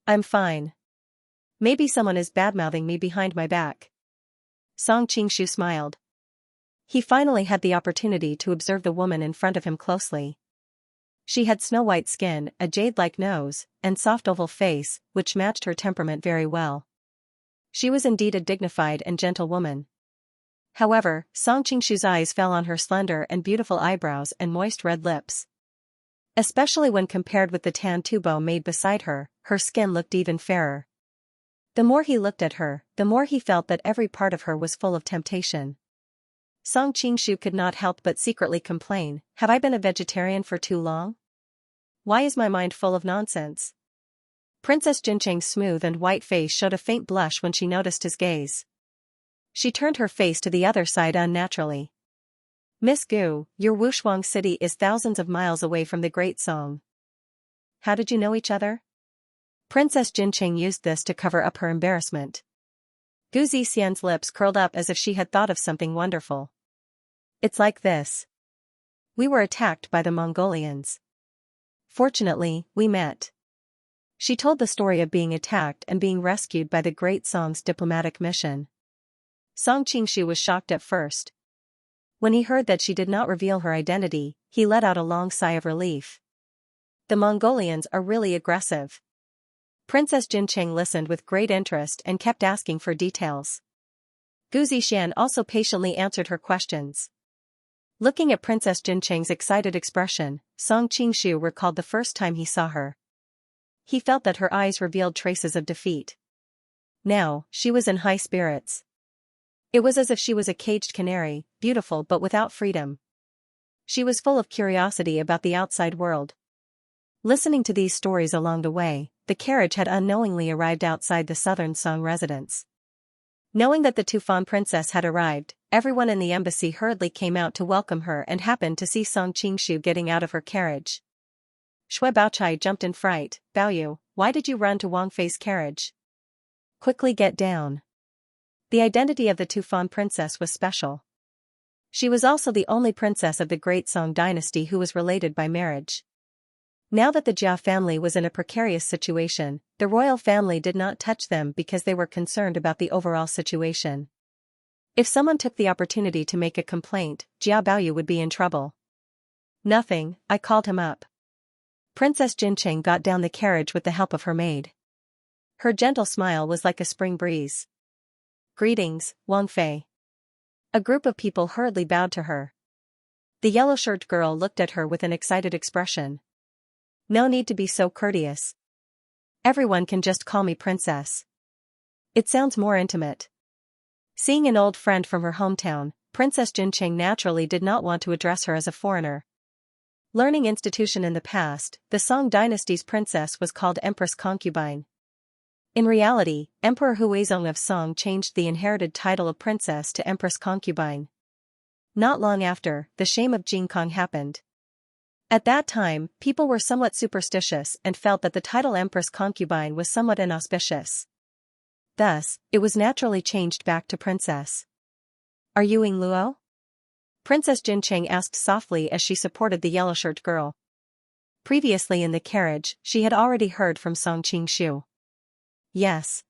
I'm fine. Maybe someone is badmouthing me behind my back. Song Qingshu smiled. He finally had the opportunity to observe the woman in front of him closely. She had snow-white skin, a jade-like nose, and soft oval face, which matched her temperament very well. She was indeed a dignified and gentle woman. However, Song Qingshu's eyes fell on her slender and beautiful eyebrows and moist red lips. Especially when compared with the tan tubo maid beside her, her skin looked even fairer. The more he looked at her, the more he felt that every part of her was full of temptation. Song Qingshu could not help but secretly complain, "Have I been a vegetarian for too long? Why is my mind full of nonsense?" Princess Jincheng's smooth and white face showed a faint blush when she noticed his gaze. She turned her face to the other side unnaturally. "Miss Gu, your Wushuang city is thousands of miles away from the Great Song. How did you know each other?" Princess Jincheng used this to cover up her embarrassment. Gu Zixian's lips curled up as if she had thought of something wonderful. "It's like this. We were attacked by the Mongolians. Fortunately, we met." She told the story of being attacked and being rescued by the Great Song's diplomatic mission. Song Qingshu was shocked at first. When he heard that she did not reveal her identity, he let out a long sigh of relief. The Mongolians are really aggressive. Princess Jincheng listened with great interest and kept asking for details. Gu Zixian also patiently answered her questions. Looking at Princess Jincheng's excited expression, Song Qingshu recalled the first time he saw her. He felt that her eyes revealed traces of defeat. Now, she was in high spirits. It was as if she was a caged canary, beautiful but without freedom. She was full of curiosity about the outside world. Listening to these stories along the way, the carriage had unknowingly arrived outside the southern Song residence. Knowing that the Tufan princess had arrived, everyone in the embassy hurriedly came out to welcome her and happened to see Song Qingshu getting out of her carriage. Shui Baochai jumped in fright. "Baoyu, why did you run to Wang Fei's carriage? Quickly get down." The identity of the Tufan princess was special. She was also the only princess of the Great Song dynasty who was related by marriage. Now that the Jia family was in a precarious situation, the royal family did not touch them because they were concerned about the overall situation. If someone took the opportunity to make a complaint, Jia Baoyu would be in trouble. "Nothing, I called him up." Princess Jincheng got down the carriage with the help of her maid. Her gentle smile was like a spring breeze. "Greetings, Wang Fei." A group of people hurriedly bowed to her. The yellow-shirted girl looked at her with an excited expression. "No need to be so courteous. Everyone can just call me princess. It sounds more intimate." Seeing an old friend from her hometown, Princess Jincheng naturally did not want to address her as a foreigner. Learning institution in the past, the Song dynasty's princess was called Empress Concubine. In reality, Emperor Huizong of Song changed the inherited title of princess to Empress Concubine. Not long after, the shame of Jing Kong happened. At that time, people were somewhat superstitious and felt that the title Empress Concubine was somewhat inauspicious. Thus, it was naturally changed back to princess. "Are you Ying Luo?" Princess Jincheng asked softly as she supported the yellow-shirted girl. Previously in the carriage, she had already heard from Song Qingshu. Yes.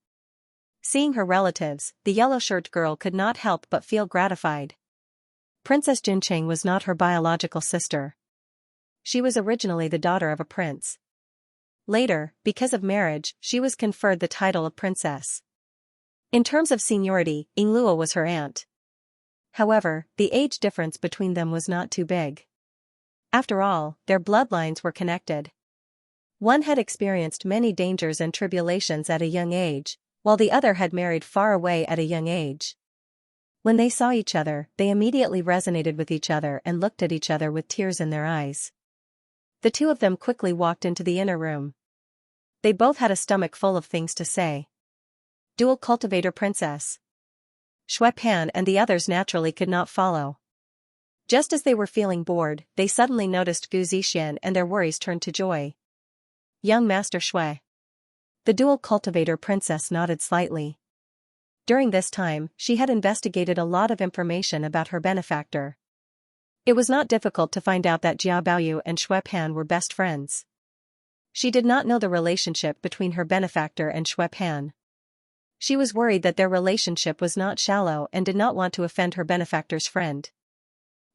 Seeing her relatives, the yellow-shirted girl could not help but feel gratified. Princess Jincheng was not her biological sister. She was originally the daughter of a prince. Later, because of marriage, she was conferred the title of princess. In terms of seniority, Ying Luo was her aunt. However, the age difference between them was not too big. After all, their bloodlines were connected. One had experienced many dangers and tribulations at a young age, while the other had married far away at a young age. When they saw each other, they immediately resonated with each other and looked at each other with tears in their eyes. The two of them quickly walked into the inner room. They both had a stomach full of things to say. Dual cultivator princess. Shui Pan and the others naturally could not follow. Just as they were feeling bored, they suddenly noticed Gu Zixian and their worries turned to joy. Young Master Shui. The dual cultivator princess nodded slightly. During this time, she had investigated a lot of information about her benefactor. It was not difficult to find out that Jia Baoyu and Shui Pan were best friends. She did not know the relationship between her benefactor and Shui Pan. She was worried that their relationship was not shallow and did not want to offend her benefactor's friend.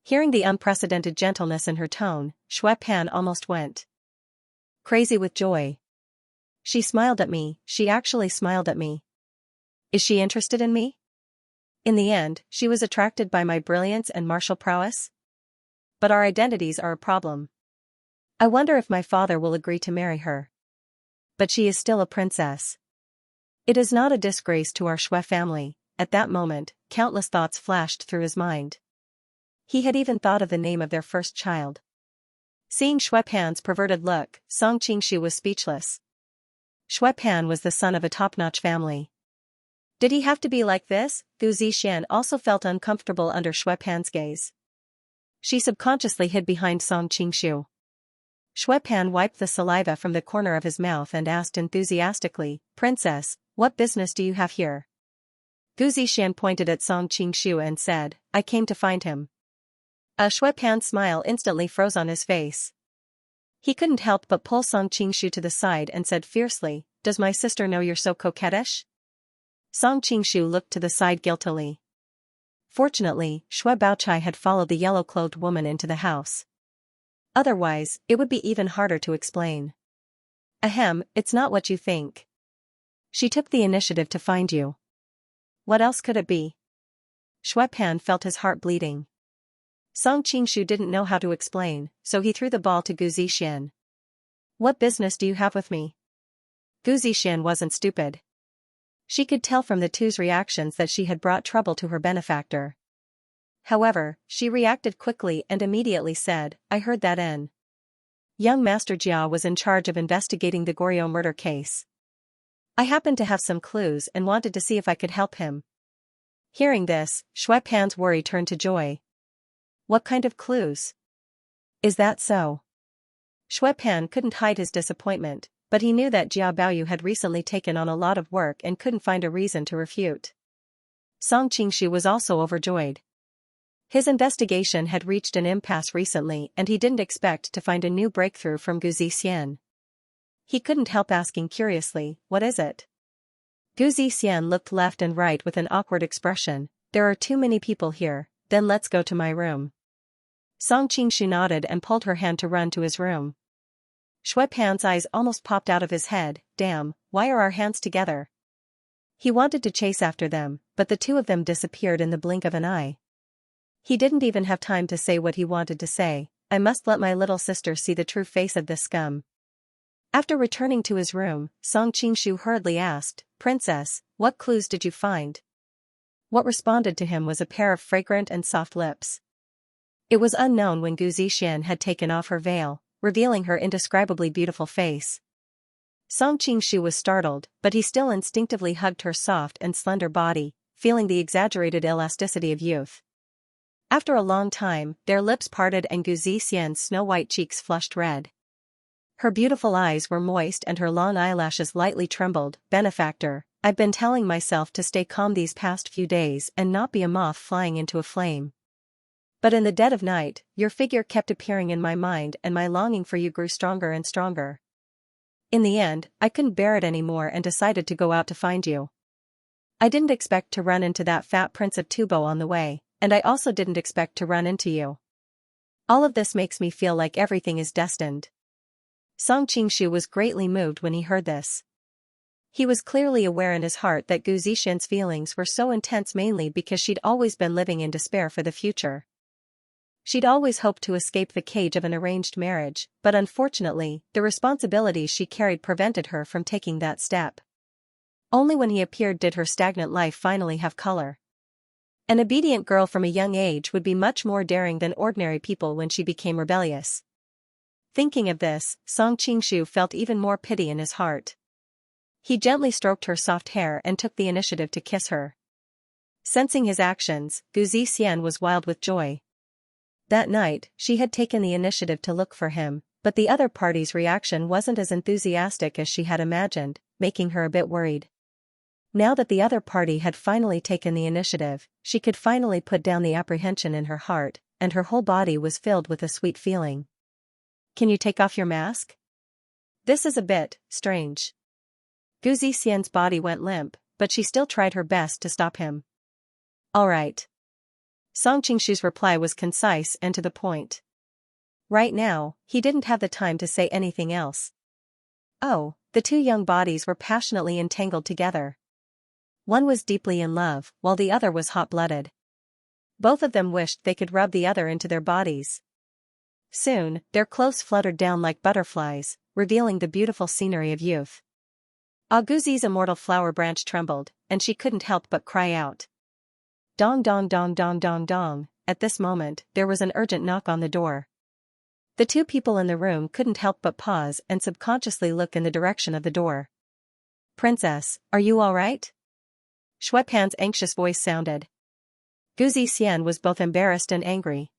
Hearing the unprecedented gentleness in her tone, Shui Pan almost went crazy with joy. She smiled at me, she actually smiled at me. Is she interested in me? In the end, she was attracted by my brilliance and martial prowess? But our identities are a problem. I wonder if my father will agree to marry her. But she is still a princess. It is not a disgrace to our Shui family. At that moment, countless thoughts flashed through his mind. He had even thought of the name of their first child. Seeing Shui Pan's perverted look, Song Qingshu was speechless. Shui Pan was the son of a top-notch family. Did he have to be like this? Gu Zixian also felt uncomfortable under Shui Pan's gaze. She subconsciously hid behind Song Qingshu. Shui Pan wiped the saliva from the corner of his mouth and asked enthusiastically, "Princess, what business do you have here?" Gu Zixian pointed at Song Qingshu and said, "I came to find him." A Shui Pan's smile instantly froze on his face. He couldn't help but pull Song Qingshu to the side and said fiercely, "Does my sister know you're so coquettish?" Song Qingshu looked to the side guiltily. Fortunately, Shui Baochai had followed the yellow-clothed woman into the house. Otherwise, it would be even harder to explain. Ahem, it's not what you think. She took the initiative to find you. What else could it be? Shui Pan felt his heart bleeding. Song Qingshu didn't know how to explain, so he threw the ball to Gu Zixian. "What business do you have with me?" Gu Zixian wasn't stupid. She could tell from the two's reactions that she had brought trouble to her benefactor. However, she reacted quickly and immediately said, "I heard that young Master Jia was in charge of investigating the Goryeo murder case. I happened to have some clues and wanted to see if I could help him." Hearing this, Shui Pan's worry turned to joy. "What kind of clues? Is that so?" Shui Pan couldn't hide his disappointment, but he knew that Jia Baoyu had recently taken on a lot of work and couldn't find a reason to refute. Song Qingshu was also overjoyed. His investigation had reached an impasse recently and he didn't expect to find a new breakthrough from Gu Zixian. He couldn't help asking curiously, "What is it?" Gu Zixian looked left and right with an awkward expression. "There are too many people here, then let's go to my room." Song Qingshu nodded and pulled her hand to run to his room. Shui Pan's eyes almost popped out of his head. Damn, why are our hands together? He wanted to chase after them, but the two of them disappeared in the blink of an eye. He didn't even have time to say what he wanted to say. "I must let my little sister see the true face of this scum." After returning to his room, Song Qingshu hurriedly asked, "Princess, what clues did you find?" What responded to him was a pair of fragrant and soft lips. It was unknown when Gu Zixian had taken off her veil, revealing her indescribably beautiful face. Song Qingshu was startled, but he still instinctively hugged her soft and slender body, feeling the exaggerated elasticity of youth. After a long time, their lips parted and Gu Zixian's snow-white cheeks flushed red. Her beautiful eyes were moist and her long eyelashes lightly trembled. "Benefactor, I've been telling myself to stay calm these past few days and not be a moth flying into a flame. But in the dead of night, your figure kept appearing in my mind and my longing for you grew stronger and stronger. In the end, I couldn't bear it anymore and decided to go out to find you. I didn't expect to run into that fat Prince of Tubo on the way, and I also didn't expect to run into you. All of this makes me feel like everything is destined." Song Qingshu was greatly moved when he heard this. He was clearly aware in his heart that Gu Zixian's feelings were so intense mainly because she'd always been living in despair for the future. She'd always hoped to escape the cage of an arranged marriage, but unfortunately, the responsibilities she carried prevented her from taking that step. Only when he appeared did her stagnant life finally have color. An obedient girl from a young age would be much more daring than ordinary people when she became rebellious. Thinking of this, Song Qingshu felt even more pity in his heart. He gently stroked her soft hair and took the initiative to kiss her. Sensing his actions, Gu Zixian was wild with joy. That night, she had taken the initiative to look for him, but the other party's reaction wasn't as enthusiastic as she had imagined, making her a bit worried. Now that the other party had finally taken the initiative, she could finally put down the apprehension in her heart, and her whole body was filled with a sweet feeling. "Can you take off your mask? This is a bit strange." Gu Zixian's body went limp, but she still tried her best to stop him. "All right." Song Qingshu's reply was concise and to the point. Right now, he didn't have the time to say anything else. Oh, the two young bodies were passionately entangled together. One was deeply in love, while the other was hot-blooded. Both of them wished they could rub the other into their bodies. Soon, their clothes fluttered down like butterflies, revealing the beautiful scenery of youth. Guzi's immortal flower branch trembled, and she couldn't help but cry out. Dong dong dong dong dong dong. At this moment, there was an urgent knock on the door. The two people in the room couldn't help but pause and subconsciously look in the direction of the door. Princess, are you all right? Shui Pan's anxious voice sounded. Xian was both embarrassed and angry.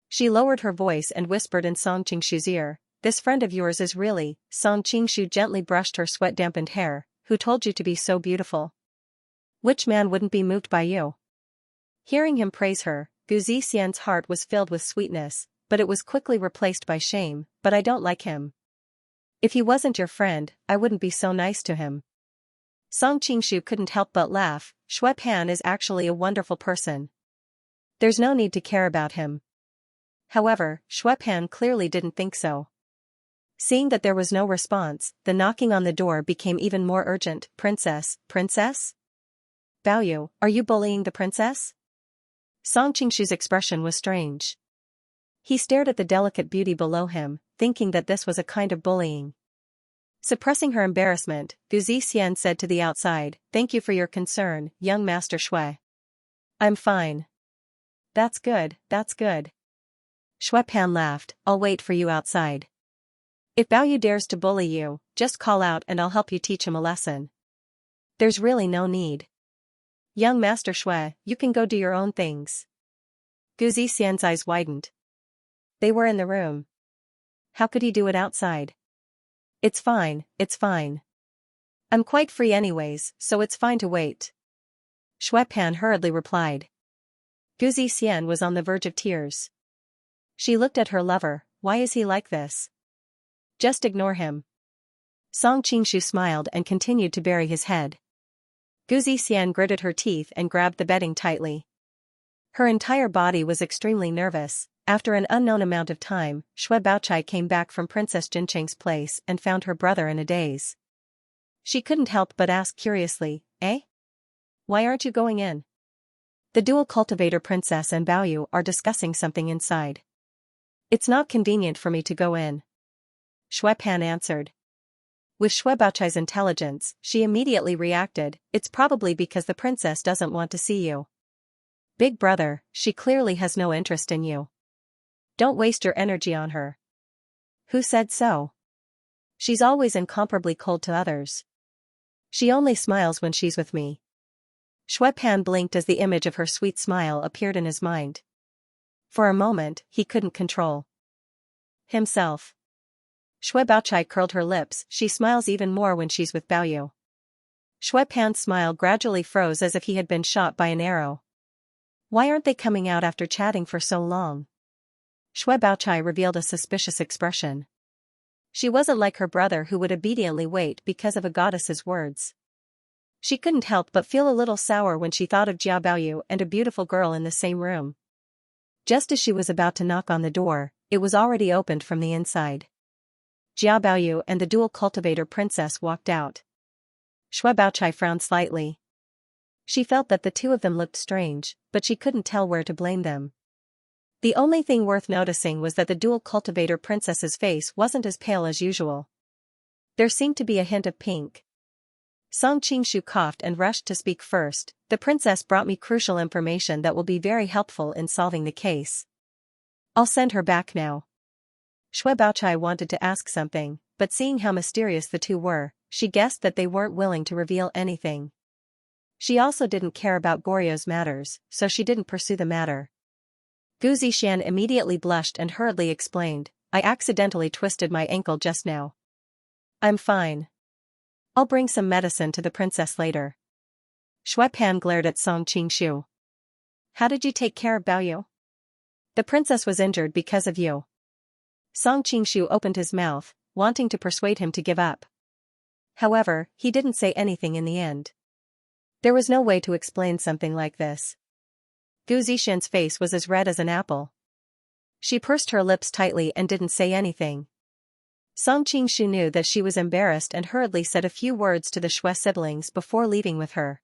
She lowered her voice and whispered in Song Qingshu's ear, "This friend of yours is really..." Song Qingshu gently brushed her sweat-dampened hair. "Who told you to be so beautiful? Which man wouldn't be moved by you?" Hearing him praise her, Xian's heart was filled with sweetness, but it was quickly replaced by shame. "But I don't like him. If he wasn't your friend, I wouldn't be so nice to him." Song Qingshu couldn't help but laugh. "Shui Pan is actually a wonderful person. There's no need to care about him." However, Shui Pan clearly didn't think so. Seeing that there was no response, the knocking on the door became even more urgent. "Princess, princess? Baoyu, are you bullying the princess?" Song Qingshu's expression was strange. He stared at the delicate beauty below him, thinking that this was a kind of bullying. Suppressing her embarrassment, Xian said to the outside, "Thank you for your concern, young Master Shui. I'm fine." That's good, that's good." Shui Pan laughed. "I'll wait for you outside. If Baoyu dares to bully you, just call out and I'll help you teach him a lesson. There's really no need. Young Master Shui, you can go do your own things." Xian's eyes widened. They were in the room. How could he do it outside? It's fine, it's fine. I'm quite free anyways, so it's fine to wait." Shui Pan hurriedly replied. Xian was on the verge of tears. She looked at her lover. Why is he like this? Just ignore him. Song Qingshu smiled and continued to bury his head. Xian gritted her teeth and grabbed the bedding tightly. Her entire body was extremely nervous. After an unknown amount of time, Shui Baochai came back from Princess Jincheng's place and found her brother in a daze. She couldn't help but ask curiously, "Eh? Why aren't you going in?" "The dual cultivator princess and Baoyu are discussing something inside. It's not convenient for me to go in." Shui Pan answered. With Shui Baochai's intelligence, she immediately reacted, "It's probably because the princess doesn't want to see you. Big brother, she clearly has no interest in you. Don't waste your energy on her." "Who said so? She's always incomparably cold to others. She only smiles when she's with me." Shui Pan blinked as the image of her sweet smile appeared in his mind. For a moment, he couldn't control himself. Shui Baochai curled her lips. "She smiles even more when she's with Baoyu." Shui Pan's smile gradually froze as if he had been shot by an arrow. Why aren't they coming out after chatting for so long? Shui Baochai revealed a suspicious expression. She wasn't like her brother who would obediently wait because of a goddess's words. She couldn't help but feel a little sour when she thought of Jia Baoyu and a beautiful girl in the same room. Just as she was about to knock on the door, it was already opened from the inside. Jia Baoyu and the dual cultivator princess walked out. Shui Baochai frowned slightly. She felt that the two of them looked strange, but she couldn't tell where to blame them. The only thing worth noticing was that the dual cultivator princess's face wasn't as pale as usual. There seemed to be a hint of pink. Song Qingshu coughed and rushed to speak first. "The princess brought me crucial information that will be very helpful in solving the case. I'll send her back now." Shui Baochai wanted to ask something, but seeing how mysterious the two were, she guessed that they weren't willing to reveal anything. She also didn't care about Goryeo matters, so she didn't pursue the matter. Xian immediately blushed and hurriedly explained, "I accidentally twisted my ankle just now. I'm fine. I'll bring some medicine to the princess later." Shui Pan glared at Song Qingshu. "How did you take care of Baoyu? The princess was injured because of you." Song Qingshu opened his mouth, wanting to persuade him to give up. However, he didn't say anything in the end. There was no way to explain something like this. Xian's face was as red as an apple. She pursed her lips tightly and didn't say anything. Song Qingshu knew that she was embarrassed and hurriedly said a few words to the Shui siblings before leaving with her.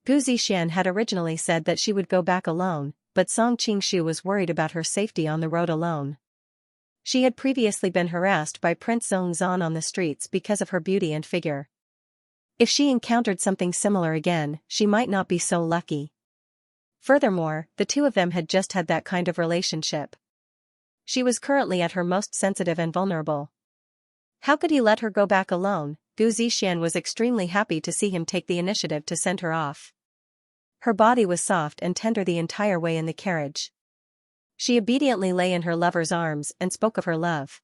Xian had originally said that she would go back alone, but Song Qingshu was worried about her safety on the road alone. She had previously been harassed by Prince Zhongzhan on the streets because of her beauty and figure. If she encountered something similar again, she might not be so lucky. Furthermore, the two of them had just had that kind of relationship. She was currently at her most sensitive and vulnerable. How could he let her go back alone? Gu Zixian was extremely happy to see him take the initiative to send her off. Her body was soft and tender the entire way in the carriage. She obediently lay in her lover's arms and spoke of her love.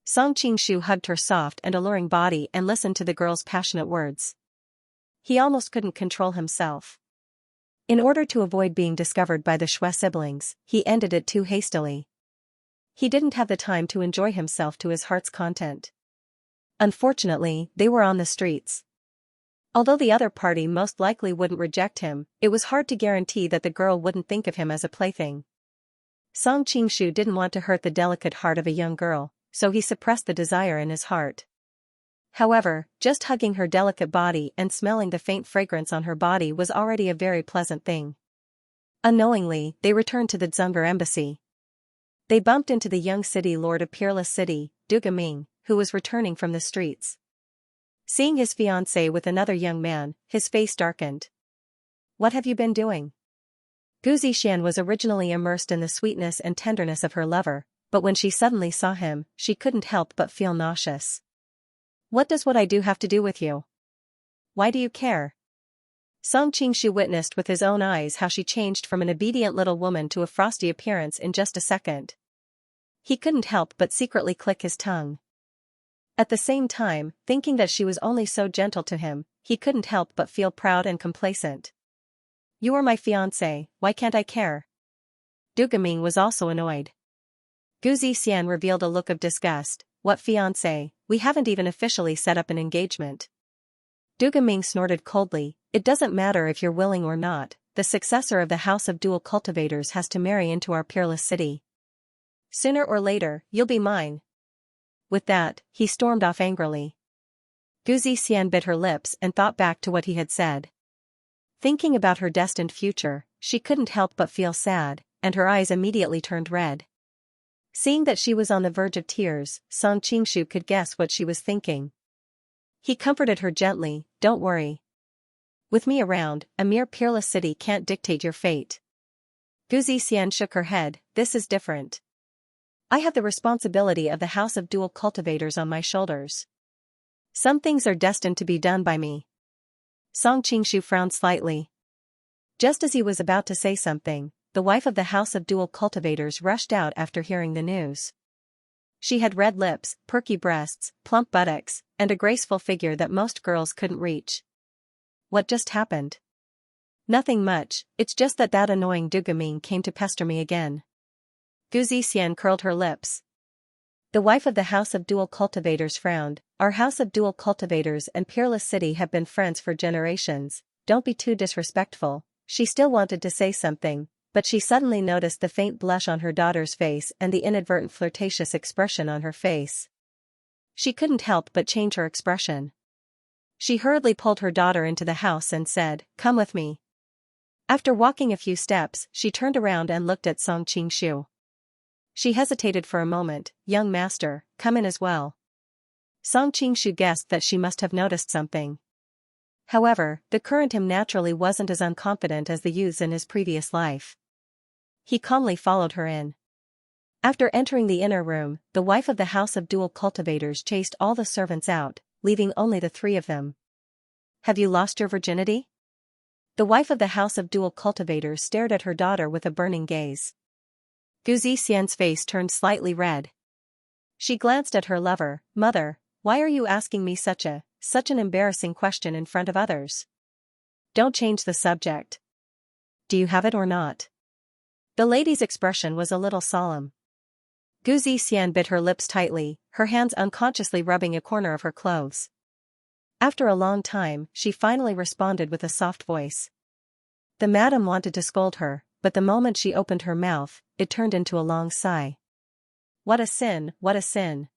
Song Qingshu hugged her soft and alluring body and listened to the girl's passionate words. He almost couldn't control himself. In order to avoid being discovered by the Shui siblings, he ended it too hastily. He didn't have the time to enjoy himself to his heart's content. Unfortunately, they were on the streets. Although the other party most likely wouldn't reject him, it was hard to guarantee that the girl wouldn't think of him as a plaything. Song Qingshu didn't want to hurt the delicate heart of a young girl, so he suppressed the desire in his heart. However, just hugging her delicate body and smelling the faint fragrance on her body was already a very pleasant thing. Unknowingly, they returned to the Zungar embassy. They bumped into the young city lord of Peerless City, Du Gaming, who was returning from the streets. Seeing his fiancée with another young man, his face darkened. "What have you been doing?" Gu Zixian was originally immersed in the sweetness and tenderness of her lover, but when she suddenly saw him, she couldn't help but feel nauseous. "What does what I do have to do with you? Why do you care?" Song Qingshu witnessed with his own eyes how she changed from an obedient little woman to a frosty appearance in just a second. He couldn't help but secretly click his tongue. At the same time, thinking that she was only so gentle to him, he couldn't help but feel proud and complacent. "You are my fiancé, why can't I care?" Du Gaming was also annoyed. Gu Zixian revealed a look of disgust. "What fiancé? We haven't even officially set up an engagement." Du Gaming snorted coldly. "It doesn't matter if you're willing or not, the successor of the House of Dual Cultivators has to marry into our peerless city. Sooner or later, you'll be mine." With that, he stormed off angrily. Gu Zixian bit her lips and thought back to what he had said. Thinking about her destined future, she couldn't help but feel sad, and her eyes immediately turned red. Seeing that she was on the verge of tears, Song Qingshu could guess what she was thinking. He comforted her gently, "Don't worry. With me around, a mere peerless city can't dictate your fate." Gu Zixian shook her head. "This is different. I have the responsibility of the House of Dual Cultivators on my shoulders. Some things are destined to be done by me." Song Qingshu frowned slightly. Just as he was about to say something, the wife of the House of Dual Cultivators rushed out after hearing the news. She had red lips, perky breasts, plump buttocks, and a graceful figure that most girls couldn't reach. "What just happened?" "Nothing much, it's just that annoying Du Gaming came to pester me again." Gu Zixian curled her lips. The wife of the House of Dual Cultivators frowned. "Our House of Dual Cultivators and Peerless City have been friends for generations, don't be too disrespectful." She still wanted to say something, but she suddenly noticed the faint blush on her daughter's face and the inadvertent flirtatious expression on her face. She couldn't help but change her expression. She hurriedly pulled her daughter into the house and said, "Come with me." After walking a few steps, she turned around and looked at Song Qingshu. She hesitated for a moment. "Young master, come in as well." Song Qingshu guessed that she must have noticed something. However, the current him naturally wasn't as unconfident as the youths in his previous life. He calmly followed her in. After entering the inner room, the wife of the House of Dual Cultivators chased all the servants out, leaving only the three of them. "Have you lost your virginity?" The wife of the House of Dual Cultivators stared at her daughter with a burning gaze. Gu Zixian's face turned slightly red. She glanced at her lover. "Mother, why are you asking me such an embarrassing question in front of others? Don't change the subject. Do you have it or not?" The lady's expression was a little solemn. Gu Zixian bit her lips tightly, her hands unconsciously rubbing a corner of her clothes. After a long time, she finally responded with a soft voice. The madam wanted to scold her, but the moment she opened her mouth, it turned into a long sigh. "What a sin, what a sin.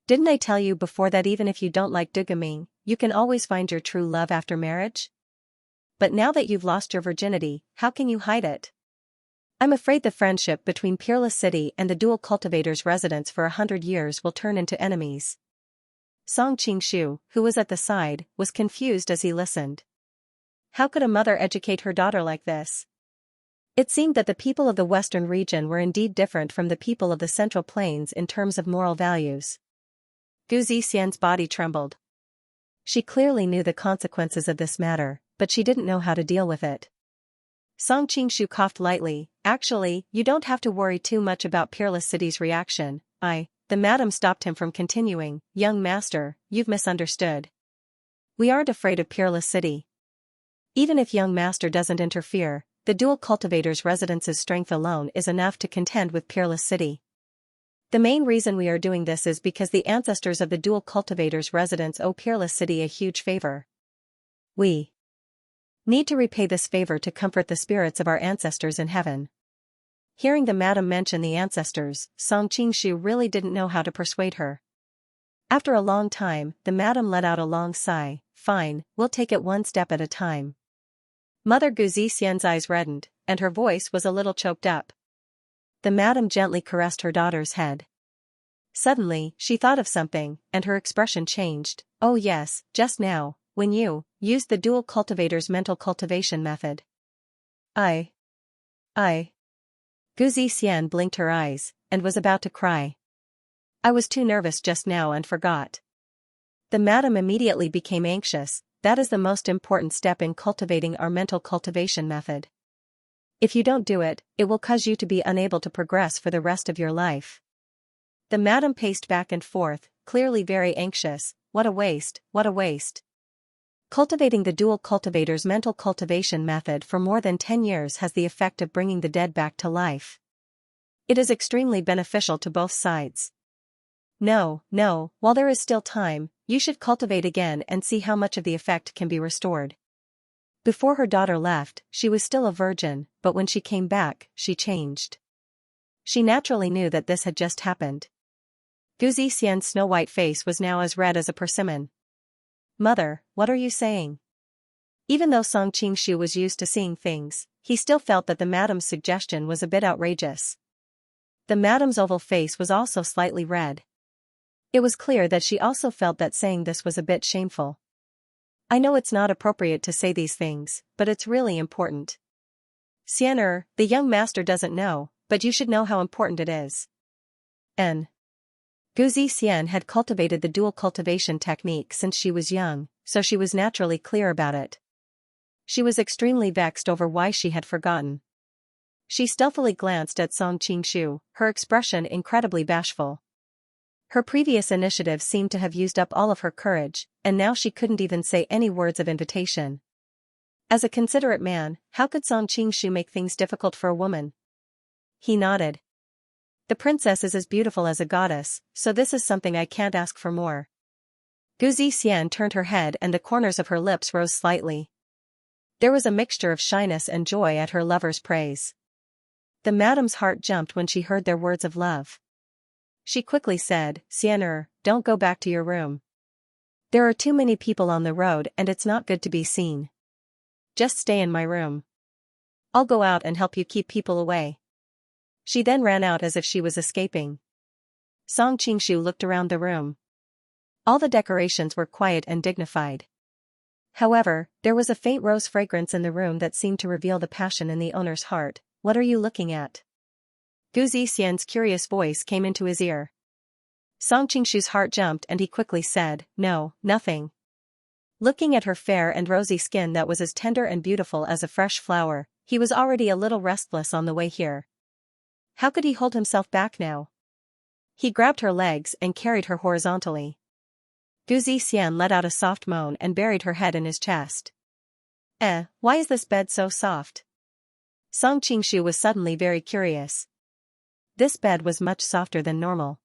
Didn't I tell you before that even if you don't like Du Gaming, you can always find your true love after marriage? But now that you've lost your virginity, how can you hide it?" I'm afraid the friendship between Peerless City and the dual cultivator's residents for 100 years will turn into enemies. Song Qingshu, who was at the side, was confused as he listened. How could a mother educate her daughter like this? It seemed that the people of the western region were indeed different from the people of the Central Plains in terms of moral values. Gu Zixian's body trembled. She clearly knew the consequences of this matter, but she didn't know how to deal with it. Song Qingshu coughed lightly. Actually, you don't have to worry too much about Peerless City's reaction. The madam stopped him from continuing. Young master, you've misunderstood. We aren't afraid of Peerless City. Even if young master doesn't interfere, the dual cultivator's residence's strength alone is enough to contend with Peerless City. The main reason we are doing this is because the ancestors of the dual cultivator's residence owe Peerless City a huge favor. We need to repay this favor to comfort the spirits of our ancestors in heaven. Hearing the madam mention the ancestors, Song Qingshu really didn't know how to persuade her. After a long time, the madam let out a long sigh. Fine, we'll take it one step at a time. Mother Gu Zixian's eyes reddened, and her voice was a little choked up. The madam gently caressed her daughter's head. Suddenly, she thought of something, and her expression changed. Oh yes, just now, when you used the dual cultivator's mental cultivation method. I. Gu Zixian blinked her eyes, and was about to cry. I was too nervous just now and forgot. The madam immediately became anxious. That is the most important step in cultivating our mental cultivation method. If you don't do it, it will cause you to be unable to progress for the rest of your life. The madam paced back and forth, clearly very anxious. What a waste, what a waste. Cultivating the dual cultivator's mental cultivation method for more than 10 years has the effect of bringing the dead back to life. It is extremely beneficial to both sides. No, while there is still time, you should cultivate again and see how much of the effect can be restored. Before her daughter left, she was still a virgin, but when she came back, she changed. She naturally knew that this had just happened. Gu Zixian's snow-white face was now as red as a persimmon. Mother, what are you saying? Even though Song Qingshu was used to seeing things, he still felt that the madam's suggestion was a bit outrageous. The madam's oval face was also slightly red. It was clear that she also felt that saying this was a bit shameful. I know it's not appropriate to say these things, but it's really important. Xianxia, the young master doesn't know, but you should know how important it is. Gu Zixian had cultivated the dual cultivation technique since she was young, so she was naturally clear about it. She was extremely vexed over why she had forgotten. She stealthily glanced at Song Qingshu, her expression incredibly bashful. Her previous initiative seemed to have used up all of her courage, and now she couldn't even say any words of invitation. As a considerate man, how could Song Qingshu make things difficult for a woman? He nodded. The princess is as beautiful as a goddess, so this is something I can't ask for more. Gu Zixian turned her head and the corners of her lips rose slightly. There was a mixture of shyness and joy at her lover's praise. The madam's heart jumped when she heard their words of love. She quickly said, Xianxia, don't go back to your room. There are too many people on the road and it's not good to be seen. Just stay in my room. I'll go out and help you keep people away. She then ran out as if she was escaping. Song Qingshu looked around the room. All the decorations were quiet and dignified. However, there was a faint rose fragrance in the room that seemed to reveal the passion in the owner's heart. What are you looking at? Gu Zixian's curious voice came into his ear. Song Qingshu's heart jumped and he quickly said, No, nothing. Looking at her fair and rosy skin that was as tender and beautiful as a fresh flower, he was already a little restless on the way here. How could he hold himself back now? He grabbed her legs and carried her horizontally. Gu Zixian let out a soft moan and buried her head in his chest. Why is this bed so soft? Song Qingshu was suddenly very curious. This bed was much softer than normal.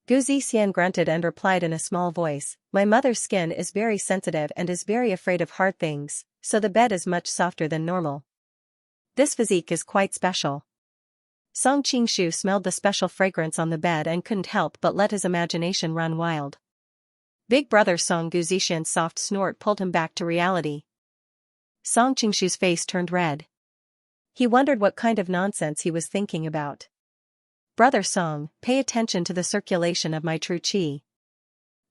Gu Zixian grunted and replied in a small voice, My mother's skin is very sensitive and is very afraid of hard things, so the bed is much softer than normal. This physique is quite special. Song Qingshu smelled the special fragrance on the bed and couldn't help but let his imagination run wild. Big brother Song Gu Zixian's soft snort pulled him back to reality. Song Qingshu's face turned red. He wondered what kind of nonsense he was thinking about. Brother Song, pay attention to the circulation of my true qi.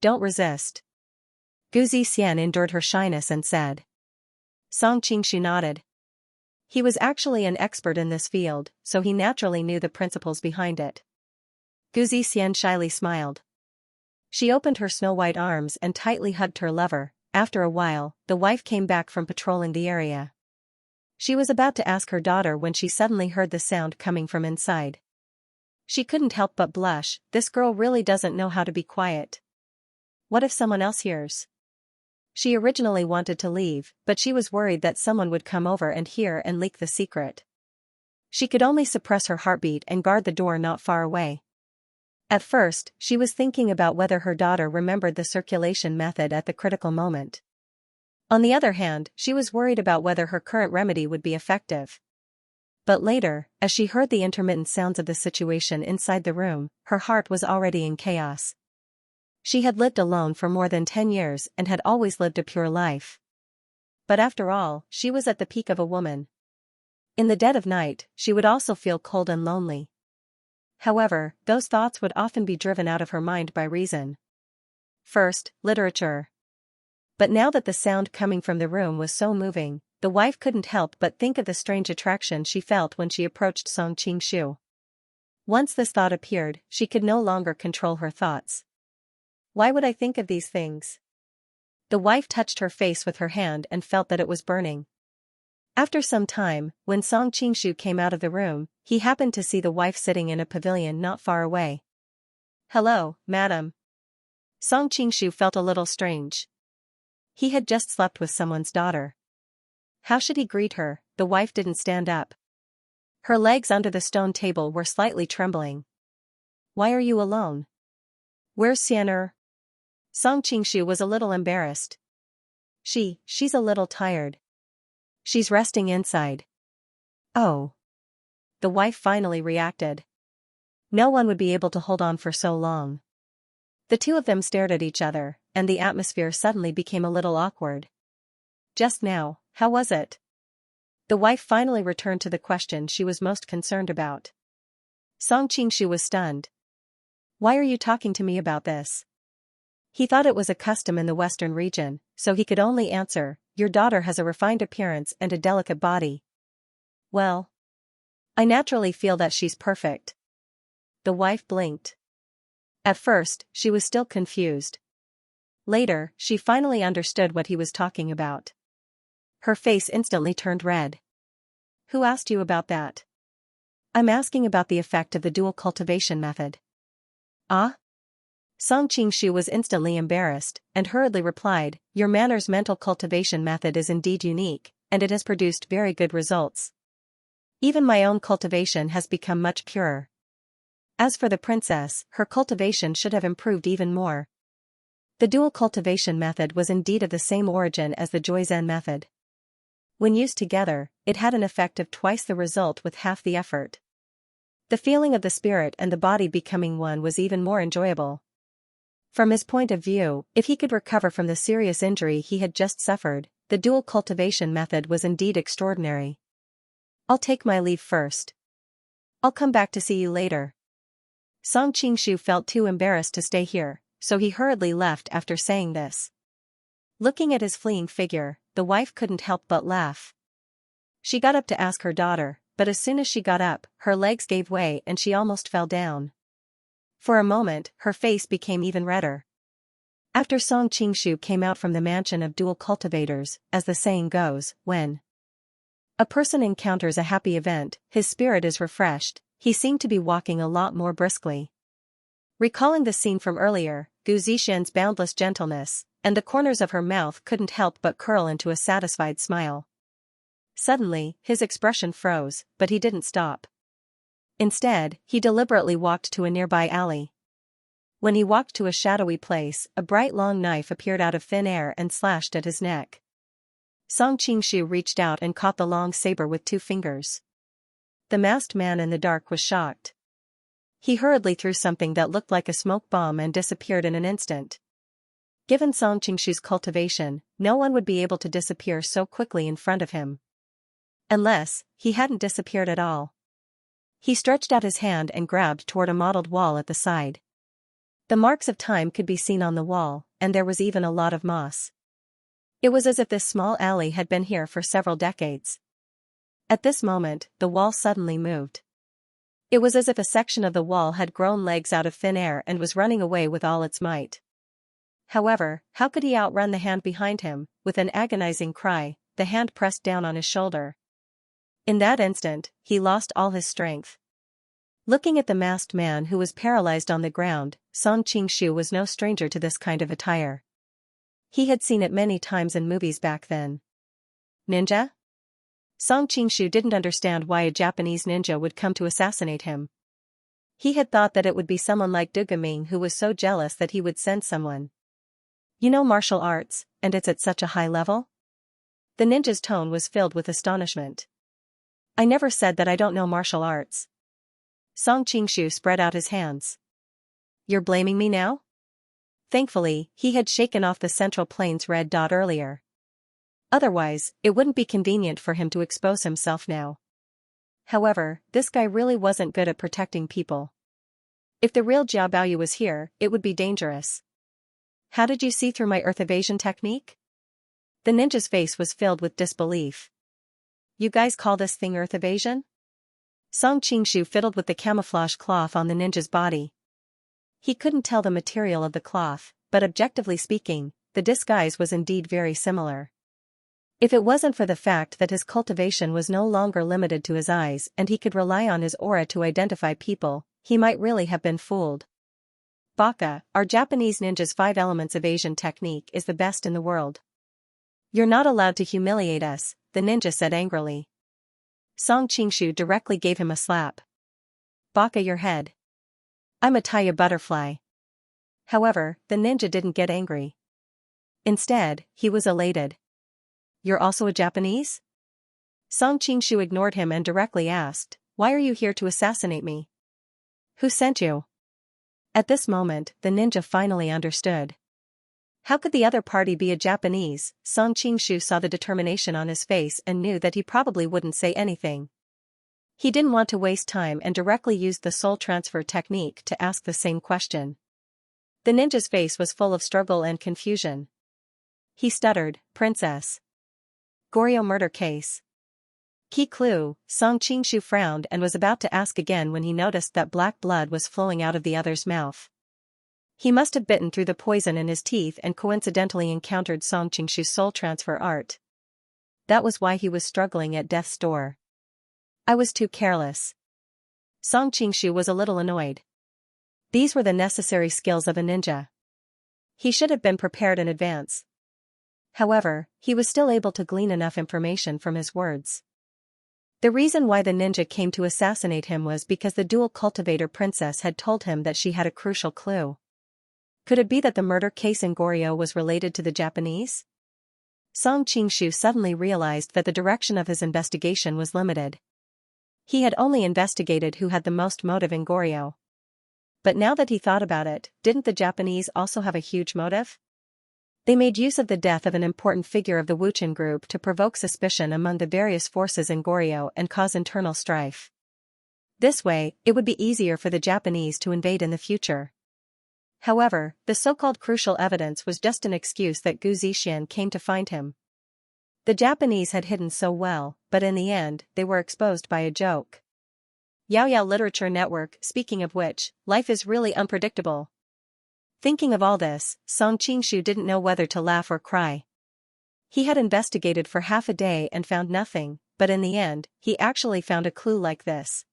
Don't resist. Gu Zixian endured her shyness and said. Song Qingshu nodded. He was actually an expert in this field, so he naturally knew the principles behind it. Gu Zixian shyly smiled. She opened her snow-white arms and tightly hugged her lover. After a while, the wife came back from patrolling the area. She was about to ask her daughter when she suddenly heard the sound coming from inside. She couldn't help but blush. This girl really doesn't know how to be quiet. What if someone else hears? She originally wanted to leave, but she was worried that someone would come over and hear and leak the secret. She could only suppress her heartbeat and guard the door not far away. At first, she was thinking about whether her daughter remembered the circulation method at the critical moment. On the other hand, she was worried about whether her current remedy would be effective. But later, as she heard the intermittent sounds of the situation inside the room, her heart was already in chaos. She had lived alone for more than 10 years and had always lived a pure life. But after all, she was at the peak of a woman. In the dead of night, she would also feel cold and lonely. However, those thoughts would often be driven out of her mind by reason. First, literature. But now that the sound coming from the room was so moving, the wife couldn't help but think of the strange attraction she felt when she approached Song Qingshu. Once this thought appeared, she could no longer control her thoughts. Why would I think of these things? The wife touched her face with her hand and felt that it was burning. After some time, when Song Qingshu came out of the room, he happened to see the wife sitting in a pavilion not far away. Hello, madam. Song Qingshu felt a little strange. He had just slept with someone's daughter. How should he greet her? The wife didn't stand up. Her legs under the stone table were slightly trembling. Why are you alone? Where's Xianxia? Song Qingshu was a little embarrassed. She's a little tired. She's resting inside. Oh. The wife finally reacted. No one would be able to hold on for so long. The two of them stared at each other, and the atmosphere suddenly became a little awkward. Just now, how was it? The wife finally returned to the question she was most concerned about. Song Qingshu was stunned. Why are you talking to me about this? He thought it was a custom in the Western region, so he could only answer, your daughter has a refined appearance and a delicate body. Well, I naturally feel that she's perfect. The wife blinked. At first, she was still confused. Later, she finally understood what he was talking about. Her face instantly turned red. Who asked you about that? I'm asking about the effect of the dual cultivation method. Ah? Song Qingshu was instantly embarrassed, and hurriedly replied, your manners mental cultivation method is indeed unique, and it has produced very good results. Even my own cultivation has become much purer. As for the princess, her cultivation should have improved even more. The dual cultivation method was indeed of the same origin as the Joyzen method. When used together, it had an effect of twice the result with half the effort. The feeling of the spirit and the body becoming one was even more enjoyable. From his point of view, if he could recover from the serious injury he had just suffered, the dual cultivation method was indeed extraordinary. I'll take my leave first. I'll come back to see you later. Song Qingshu felt too embarrassed to stay here, so he hurriedly left after saying this. Looking at his fleeing figure, the wife couldn't help but laugh. She got up to ask her daughter, but as soon as she got up, her legs gave way and she almost fell down. For a moment, her face became even redder. After Song Qingshu came out from the mansion of dual cultivators, as the saying goes, when a person encounters a happy event, his spirit is refreshed, he seemed to be walking a lot more briskly. Recalling the scene from earlier, Gu Zixian's boundless gentleness, and the corners of her mouth couldn't help but curl into a satisfied smile. Suddenly, his expression froze, but he didn't stop. Instead, he deliberately walked to a nearby alley. When he walked to a shadowy place, a bright long knife appeared out of thin air and slashed at his neck. Song Qingshu reached out and caught the long saber with 2 fingers. The masked man in the dark was shocked. He hurriedly threw something that looked like a smoke bomb and disappeared in an instant. Given Song Qingshu's cultivation, no one would be able to disappear so quickly in front of him. Unless, he hadn't disappeared at all. He stretched out his hand and grabbed toward a mottled wall at the side. The marks of time could be seen on the wall, and there was even a lot of moss. It was as if this small alley had been here for several decades. At this moment, the wall suddenly moved. It was as if a section of the wall had grown legs out of thin air and was running away with all its might. However, how could he outrun the hand behind him? With an agonizing cry, the hand pressed down on his shoulder. In that instant, he lost all his strength. Looking at the masked man who was paralyzed on the ground, Song Qingshu was no stranger to this kind of attire. He had seen it many times in movies back then. Ninja? Song Qingshu didn't understand why a Japanese ninja would come to assassinate him. He had thought that it would be someone like Dugaming who was so jealous that he would send someone. You know martial arts, and it's at such a high level? The ninja's tone was filled with astonishment. I never said that I don't know martial arts. Song Qingshu spread out his hands. You're blaming me now? Thankfully, he had shaken off the Central Plains red dot earlier. Otherwise, it wouldn't be convenient for him to expose himself now. However, this guy really wasn't good at protecting people. If the real Jia Baoyu was here, it would be dangerous. How did you see through my earth evasion technique? The ninja's face was filled with disbelief. You guys call this thing earth evasion? Song Qingshu fiddled with the camouflage cloth on the ninja's body. He couldn't tell the material of the cloth, but objectively speaking, the disguise was indeed very similar. If it wasn't for the fact that his cultivation was no longer limited to his eyes and he could rely on his aura to identify people, he might really have been fooled. Baka, our Japanese ninja's 5 elements evasion technique is the best in the world. You're not allowed to humiliate us, the ninja said angrily. Song Qingshu directly gave him a slap. Baka your head. I'm a Taya butterfly. However, the ninja didn't get angry. Instead, he was elated. You're also a Japanese? Song Qingshu ignored him and directly asked, why are you here to assassinate me? Who sent you? At this moment, the ninja finally understood. How could the other party be a Japanese? Song Qingshu saw the determination on his face and knew that he probably wouldn't say anything. He didn't want to waste time and directly used the soul transfer technique to ask the same question. The ninja's face was full of struggle and confusion. He stuttered, Princess. Goryeo murder case. Key clue. Song Qingshu frowned and was about to ask again when he noticed that black blood was flowing out of the other's mouth. He must have bitten through the poison in his teeth and coincidentally encountered Song Qingshu's soul transfer art. That was why he was struggling at death's door. I was too careless. Song Qingshu was a little annoyed. These were the necessary skills of a ninja. He should have been prepared in advance. However, he was still able to glean enough information from his words. The reason why the ninja came to assassinate him was because the dual cultivator princess had told him that she had a crucial clue. Could it be that the murder case in Goryeo was related to the Japanese? Song Qingshu suddenly realized that the direction of his investigation was limited. He had only investigated who had the most motive in Goryeo. But now that he thought about it, didn't the Japanese also have a huge motive? They made use of the death of an important figure of the Wuchen group to provoke suspicion among the various forces in Goryeo and cause internal strife. This way, it would be easier for the Japanese to invade in the future. However, the so-called crucial evidence was just an excuse that Gu Zixian came to find him. The Japanese had hidden so well, but in the end, they were exposed by a joke. Yao Yao Literature Network. Speaking of which, life is really unpredictable. Thinking of all this, Song Qingshu didn't know whether to laugh or cry. He had investigated for half a day and found nothing, but in the end, he actually found a clue like this.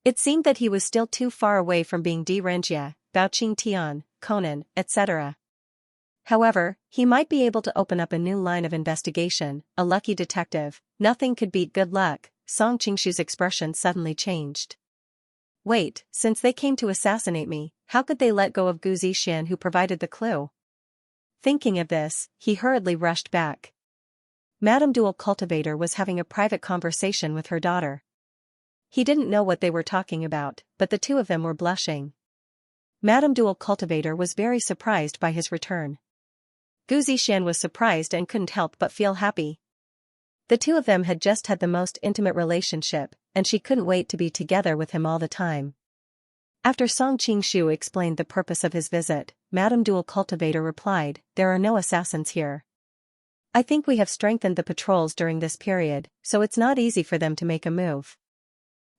It seemed that he was still too far away from being Di Renjia, Baoqing Tian, Conan, etc. However, he might be able to open up a new line of investigation, a lucky detective. Nothing could beat good luck. Song Qingshu's expression suddenly changed. Wait, since they came to assassinate me, how could they let go of Gu Zixian who provided the clue? Thinking of this, he hurriedly rushed back. Madame Dual Cultivator was having a private conversation with her daughter. He didn't know what they were talking about, but the two of them were blushing. Madame Dual Cultivator was very surprised by his return. Gu Zixian was surprised and couldn't help but feel happy. The two of them had just had the most intimate relationship, and she couldn't wait to be together with him all the time. After Song Qingshu explained the purpose of his visit, Madame Dual Cultivator replied, "There are no assassins here. I think we have strengthened the patrols during this period, so it's not easy for them to make a move."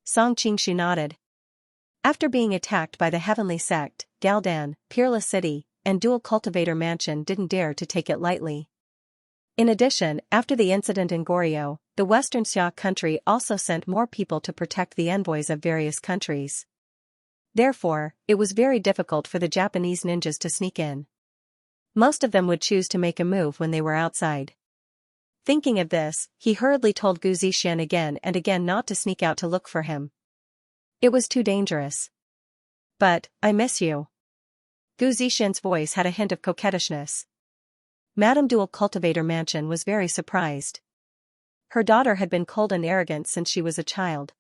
Song Qingshu nodded. After being attacked by the Heavenly Sect, Galdan, Peerless City, and Dual Cultivator Mansion didn't dare to take it lightly. In addition, after the incident in Goryeo, the Western Xia country also sent more people to protect the envoys of various countries. Therefore, it was very difficult for the Japanese ninjas to sneak in. Most of them would choose to make a move when they were outside. Thinking of this, he hurriedly told Gu Zixian again and again not to sneak out to look for him. It was too dangerous. "But, I miss you." Gu Zixian's voice had a hint of coquettishness. Madame Dual Cultivator Mansion was very surprised. Her daughter had been cold and arrogant since she was a child.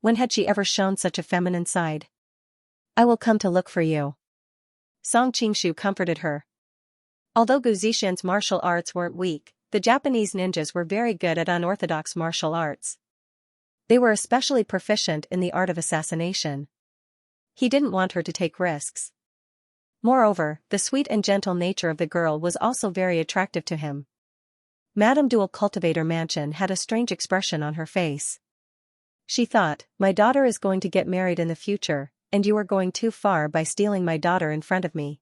When had she ever shown such a feminine side? "I will come to look for you." Song Qingshu comforted her. Although Gu Zixian's martial arts weren't weak, the Japanese ninjas were very good at unorthodox martial arts. They were especially proficient in the art of assassination. He didn't want her to take risks. Moreover, the sweet and gentle nature of the girl was also very attractive to him. Madame Dual Cultivator Mansion had a strange expression on her face. She thought, "My daughter is going to get married in the future, and you are going too far by stealing my daughter in front of me."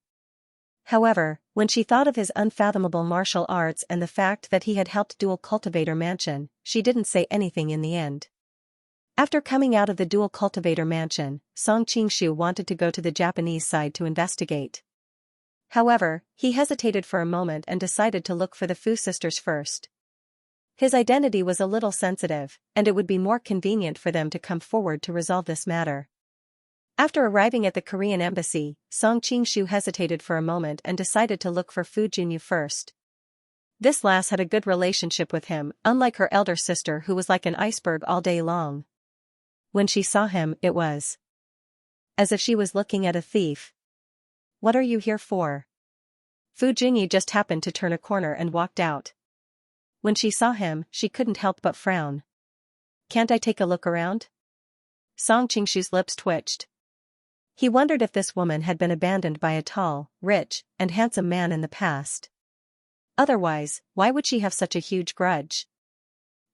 However, when she thought of his unfathomable martial arts and the fact that he had helped Dual Cultivator Mansion, she didn't say anything in the end. After coming out of the Dual Cultivator Mansion, Song Qingshu wanted to go to the Japanese side to investigate. However, he hesitated for a moment and decided to look for the Fu sisters first. His identity was a little sensitive, and it would be more convenient for them to come forward to resolve this matter. After arriving at the Korean embassy, Song Qingshu hesitated for a moment and decided to look for Fu Junyu first. This lass had a good relationship with him, unlike her elder sister who was like an iceberg all day long. When she saw him, it was as if she was looking at a thief. "What are you here for?" Fu Junyu just happened to turn a corner and walked out. When she saw him, she couldn't help but frown. "Can't I take a look around?" Song Qingshu's lips twitched. He wondered if this woman had been abandoned by a tall, rich, and handsome man in the past. Otherwise, why would she have such a huge grudge?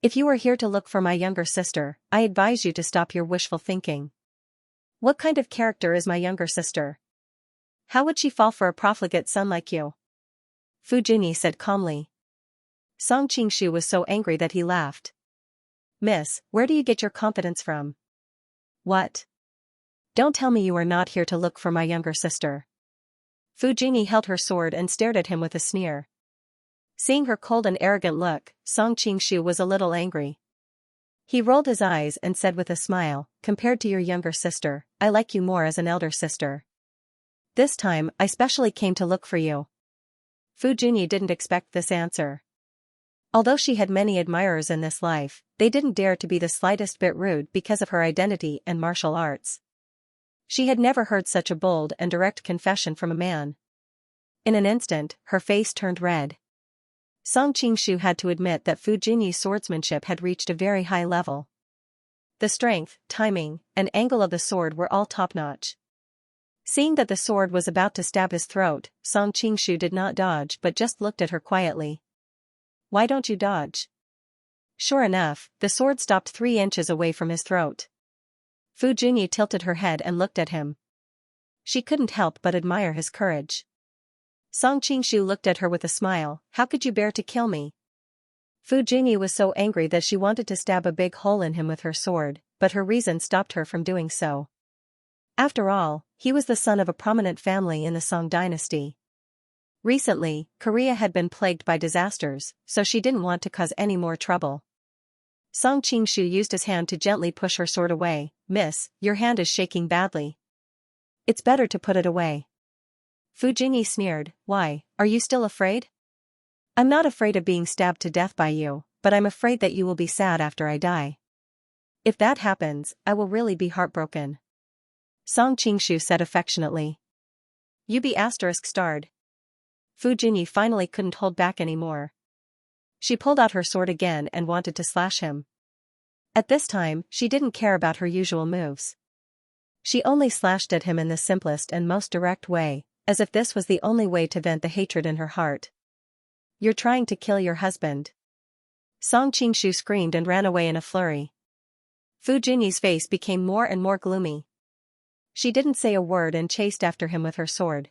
"If you are here to look for my younger sister, I advise you to stop your wishful thinking." "What kind of character is my younger sister? How would she fall for a profligate son like you?" Fu Junyi said calmly. Song Qingshu was so angry that he laughed. "Miss, where do you get your confidence from?" "What? Don't tell me you are not here to look for my younger sister." Fu Junyi held her sword and stared at him with a sneer. Seeing her cold and arrogant look, Song Qingshu was a little angry. He rolled his eyes and said with a smile, "Compared to your younger sister, I like you more as an elder sister. This time, I specially came to look for you." Fu Junyi didn't expect this answer. Although she had many admirers in this life, they didn't dare to be the slightest bit rude because of her identity and martial arts. She had never heard such a bold and direct confession from a man. In an instant, her face turned red. Song Qingshu had to admit that Fu Junyi's swordsmanship had reached a very high level. The strength, timing, and angle of the sword were all top-notch. Seeing that the sword was about to stab his throat, Song Qingshu did not dodge but just looked at her quietly. "Why don't you dodge?" Sure enough, the sword stopped 3 inches away from his throat. Fu Junyi tilted her head and looked at him. She couldn't help but admire his courage. Song Qingshu looked at her with a smile. "How could you bear to kill me?" Fu Junyi was so angry that she wanted to stab a big hole in him with her sword, but her reason stopped her from doing so. After all, he was the son of a prominent family in the Song dynasty. Recently, Korea had been plagued by disasters, so she didn't want to cause any more trouble. Song Qingshu used his hand to gently push her sword away. "Miss, your hand is shaking badly. It's better to put it away." Fu Junyi sneered. "Why, are you still afraid?" "I'm not afraid of being stabbed to death by you, but I'm afraid that you will be sad after I die. If that happens, I will really be heartbroken." Song Qingshu said affectionately. "You be *****. Fu Junyi finally couldn't hold back anymore. She pulled out her sword again and wanted to slash him. At this time, she didn't care about her usual moves. She only slashed at him in the simplest and most direct way, as if this was the only way to vent the hatred in her heart. "You're trying to kill your husband." Song Qingshu screamed and ran away in a flurry. Fu Junyi's face became more and more gloomy. She didn't say a word and chased after him with her sword.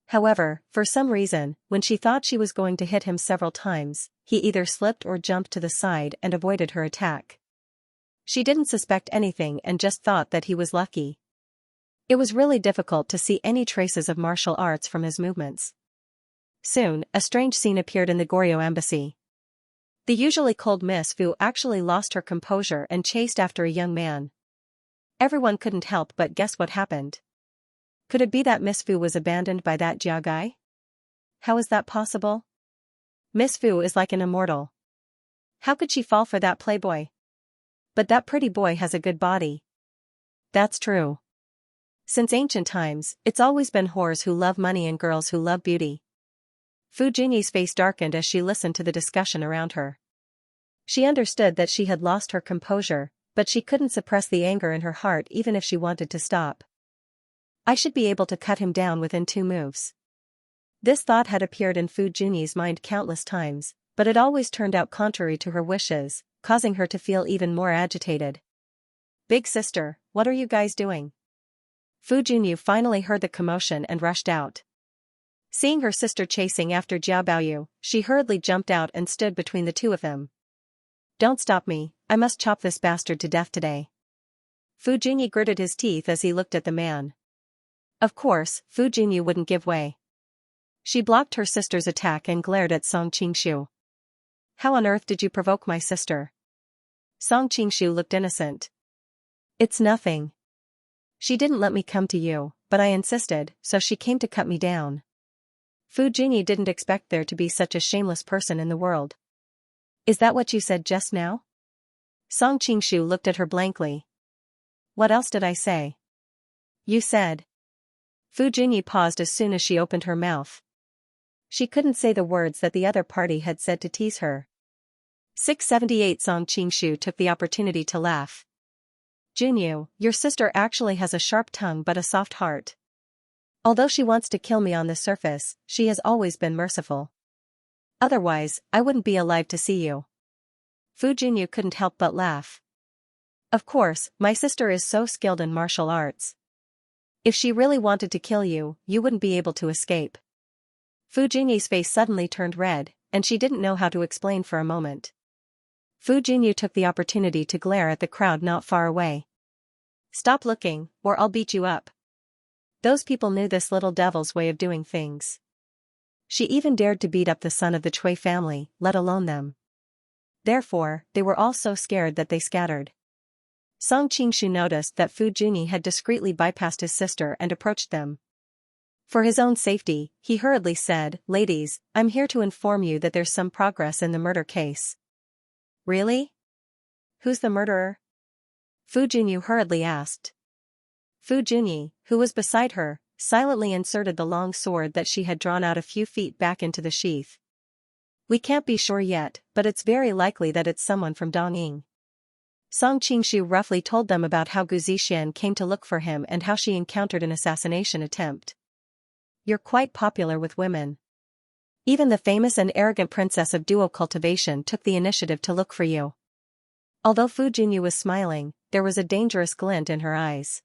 However, for some reason, when she thought she was going to hit him several times, he either slipped or jumped to the side and avoided her attack. She didn't suspect anything and just thought that he was lucky. It was really difficult to see any traces of martial arts from his movements. Soon, a strange scene appeared in the Goryeo embassy. The usually cold Miss Fu actually lost her composure and chased after a young man. Everyone couldn't help but guess what happened. Could it be that Miss Fu was abandoned by that Jia guy? How is that possible? Miss Fu is like an immortal. How could she fall for that playboy? But that pretty boy has a good body. That's true. Since ancient times, it's always been whores who love money and girls who love beauty. Fu Junyi's face darkened as she listened to the discussion around her. She understood that she had lost her composure, but she couldn't suppress the anger in her heart even if she wanted to stop. I should be able to cut him down within 2 moves. This thought had appeared in Fu Junyi's mind countless times, but it always turned out contrary to her wishes, causing her to feel even more agitated. "Big sister, what are you guys doing?" Fu Junyi finally heard the commotion and rushed out. Seeing her sister chasing after Jia Baoyu, she hurriedly jumped out and stood between the two of them. "Don't stop me, I must chop this bastard to death today." Fu Junyi gritted his teeth as he looked at the man. Of course, Fu Junyi wouldn't give way. She blocked her sister's attack and glared at Song Qingshu. "How on earth did you provoke my sister?" Song Qingshu looked innocent. "It's nothing. She didn't let me come to you, but I insisted, so she came to cut me down." Fu Junyi didn't expect there to be such a shameless person in the world. "Is that what you said just now?" Song Qingshu looked at her blankly. "What else did I say?" "You said." Fu Junyi paused as soon as she opened her mouth. She couldn't say the words that the other party had said to tease her. 678 Song Qingshu took the opportunity to laugh. "Junyu, your sister actually has a sharp tongue but a soft heart. Although she wants to kill me on the surface, she has always been merciful. Otherwise, I wouldn't be alive to see you." Fu Junyu couldn't help but laugh. "Of course, my sister is so skilled in martial arts. If she really wanted to kill you, you wouldn't be able to escape." Fu Junyi's face suddenly turned red, and she didn't know how to explain for a moment. Fu Junyi took the opportunity to glare at the crowd not far away. "Stop looking, or I'll beat you up." Those people knew this little devil's way of doing things. She even dared to beat up the son of the Chui family, let alone them. Therefore, they were all so scared that they scattered. Song Qingshu noticed that Fu Junyi had discreetly bypassed his sister and approached them. For his own safety, he hurriedly said, "Ladies, I'm here to inform you that there's some progress in the murder case." "Really? Who's the murderer?" Fu Junyi hurriedly asked. Fu Junyi, who was beside her, silently inserted the long sword that she had drawn out a few feet back into the sheath. "We can't be sure yet, but it's very likely that it's someone from Dongying." Song Qingshu roughly told them about how Gu Zixian came to look for him and how she encountered an assassination attempt. "You're quite popular with women. Even the famous and arrogant princess of Duo Cultivation took the initiative to look for you." Although Fu Junyi was smiling, there was a dangerous glint in her eyes.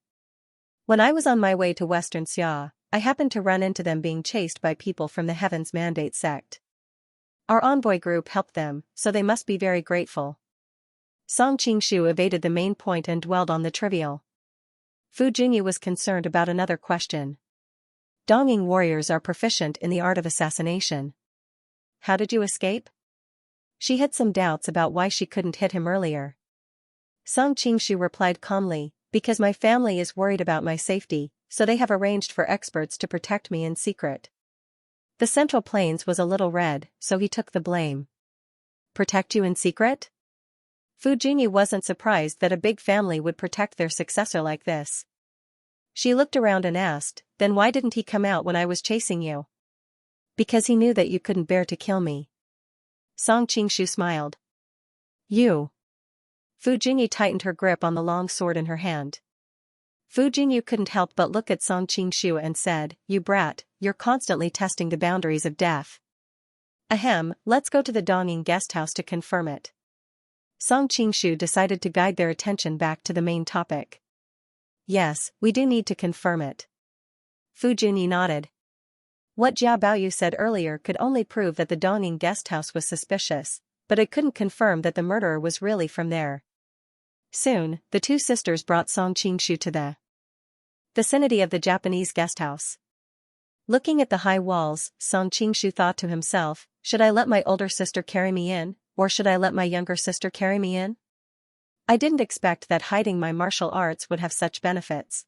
"When I was on my way to Western Xia, I happened to run into them being chased by people from the Heaven's Mandate sect. Our envoy group helped them, so they must be very grateful." Song Qingshu evaded the main point and dwelled on the trivial. Fu Junyi was concerned about another question. "Dongying warriors are proficient in the art of assassination. How did you escape?" She had some doubts about why she couldn't hit him earlier. Song Qingshu replied calmly, "Because my family is worried about my safety, so they have arranged for experts to protect me in secret." The Central Plains was a little red, so he took the blame. "Protect you in secret?" Fu Junyi wasn't surprised that a big family would protect their successor like this. She looked around and asked, "Then why didn't he come out when I was chasing you?" "Because he knew that you couldn't bear to kill me." Song Qingshu smiled. You. Fu Jingyu tightened her grip on the long sword in her hand. Fu Jingyu couldn't help but look at Song Qingshu and said, "You brat, you're constantly testing the boundaries of death." Ahem, let's go to the Dongying guest house to confirm it. Song Qingshu decided to guide their attention back to the main topic. Yes, we do need to confirm it. Fu Junyi nodded. What Jia Baoyu said earlier could only prove that the Dongying guest house was suspicious, but it couldn't confirm that the murderer was really from there. Soon, the two sisters brought Song Qingshu to the vicinity of the Japanese guest house. Looking at the high walls, Song Qingshu thought to himself, should I let my older sister carry me in, or should I let my younger sister carry me in? I didn't expect that hiding my martial arts would have such benefits.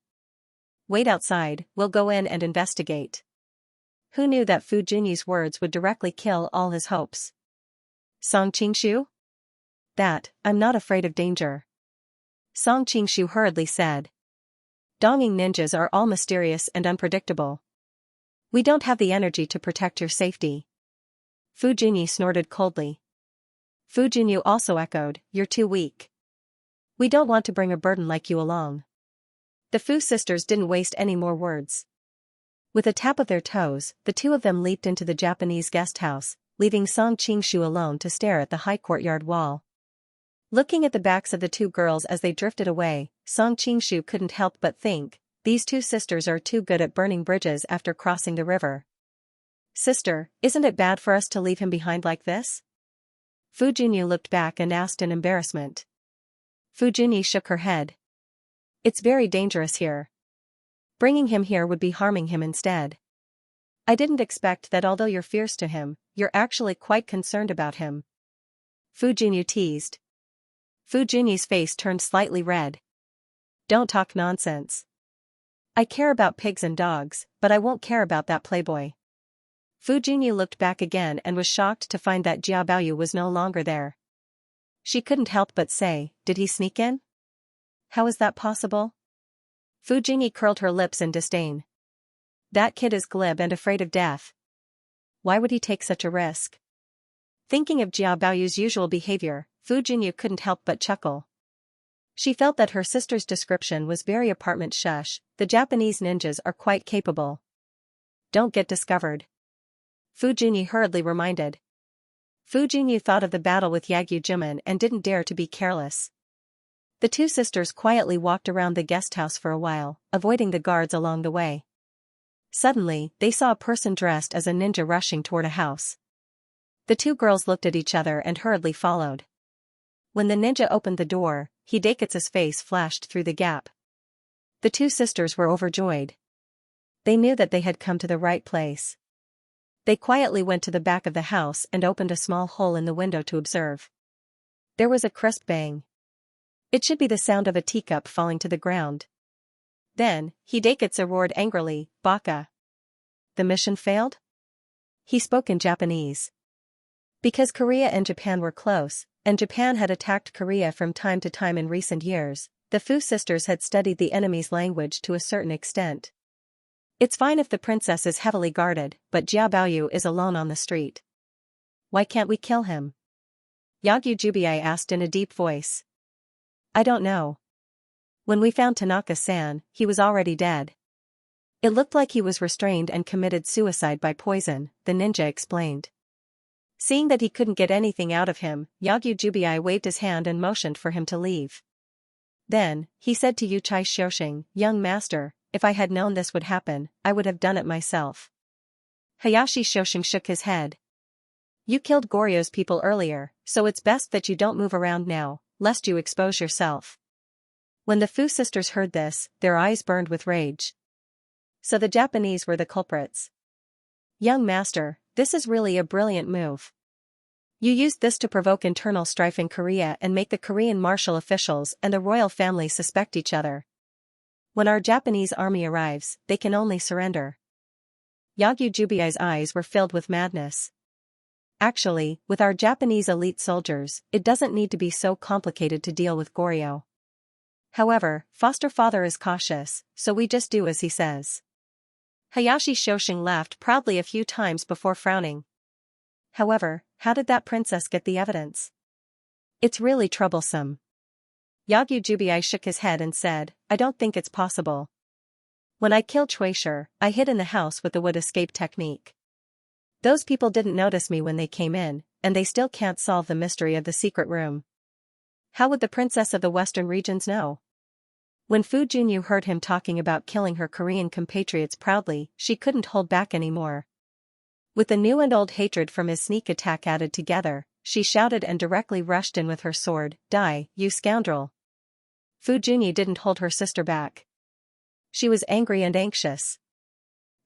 Wait outside, we'll go in and investigate. Who knew that Fu Junyu's words would directly kill all his hopes? Song Qingshu? I'm not afraid of danger. Song Qingshu hurriedly said. Dongying ninjas are all mysterious and unpredictable. We don't have the energy to protect your safety. Fu Junyi snorted coldly. Fu Junyu also echoed, you're too weak. We don't want to bring a burden like you along. The Fu sisters didn't waste any more words. With a tap of their toes, the two of them leaped into the Japanese guest house, leaving Song Qingshu alone to stare at the high courtyard wall. Looking at the backs of the two girls as they drifted away, Song Qingshu couldn't help but think, these two sisters are too good at burning bridges after crossing the river. Sister, isn't it bad for us to leave him behind like this? Fu Junyu looked back and asked in embarrassment. Fu Junyi shook her head. It's very dangerous here. Bringing him here would be harming him instead. I didn't expect that although you're fierce to him, you're actually quite concerned about him. Fu Junyu teased. Fu Junyi's face turned slightly red. Don't talk nonsense. I care about pigs and dogs, but I won't care about that playboy. Fu Junyi looked back again and was shocked to find that Jia Baoyu was no longer there. She couldn't help but say, did he sneak in? How is that possible? Fu Junyi curled her lips in disdain. That kid is glib and afraid of death. Why would he take such a risk? Thinking of Jia Baoyu's usual behavior, Fu Junyi couldn't help but chuckle. She felt that her sister's description was very apartment shush, the Japanese ninjas are quite capable. Don't get discovered. Fu Junyi hurriedly reminded. Fu Junyi thought of the battle with Yagyu Jimin and didn't dare to be careless. The two sisters quietly walked around the guest house for a while, avoiding the guards along the way. Suddenly, they saw a person dressed as a ninja rushing toward a house. The two girls looked at each other and hurriedly followed. When the ninja opened the door, Hidekatsu's face flashed through the gap. The two sisters were overjoyed. They knew that they had come to the right place. They quietly went to the back of the house and opened a small hole in the window to observe. There was a crisp bang. It should be the sound of a teacup falling to the ground. Then, Hidekatsu roared angrily, Baka. The mission failed? He spoke in Japanese. Because Korea and Japan were close, and Japan had attacked Korea from time to time in recent years, the Fu sisters had studied the enemy's language to a certain extent. It's fine if the princess is heavily guarded, but Jia Baoyu is alone on the street. Why can't we kill him? Yagyu Jubiai asked in a deep voice. I don't know. When we found Tanaka-san, he was already dead. It looked like he was restrained and committed suicide by poison, the ninja explained. Seeing that he couldn't get anything out of him, Yagyu Jubiai waved his hand and motioned for him to leave. Then, he said to Yuchai Shoshing, young master, if I had known this would happen, I would have done it myself. Hayashi Shoshing shook his head. You killed Goryo's people earlier, so it's best that you don't move around now, lest you expose yourself. When the Fu sisters heard this, their eyes burned with rage. So the Japanese were the culprits. Young master, this is really a brilliant move. You used this to provoke internal strife in Korea and make the Korean martial officials and the royal family suspect each other. When our Japanese army arrives, they can only surrender. Yagyu Jubiai's eyes were filled with madness. Actually, with our Japanese elite soldiers, it doesn't need to be so complicated to deal with Goryo. However, foster father is cautious, so we just do as he says. Hayashi Shoshing laughed proudly a few times before frowning. However, how did that princess get the evidence? It's really troublesome. Yagyu Jubi shook his head and said, I don't think it's possible. When I killed Shueisha, I hid in the house with the wood escape technique. Those people didn't notice me when they came in, and they still can't solve the mystery of the secret room. How would the princess of the western regions know? When Fu Junyu heard him talking about killing her Korean compatriots proudly, she couldn't hold back anymore. With the new and old hatred from his sneak attack added together, she shouted and directly rushed in with her sword, Die, you scoundrel! Fu Junyu didn't hold her sister back. She was angry and anxious.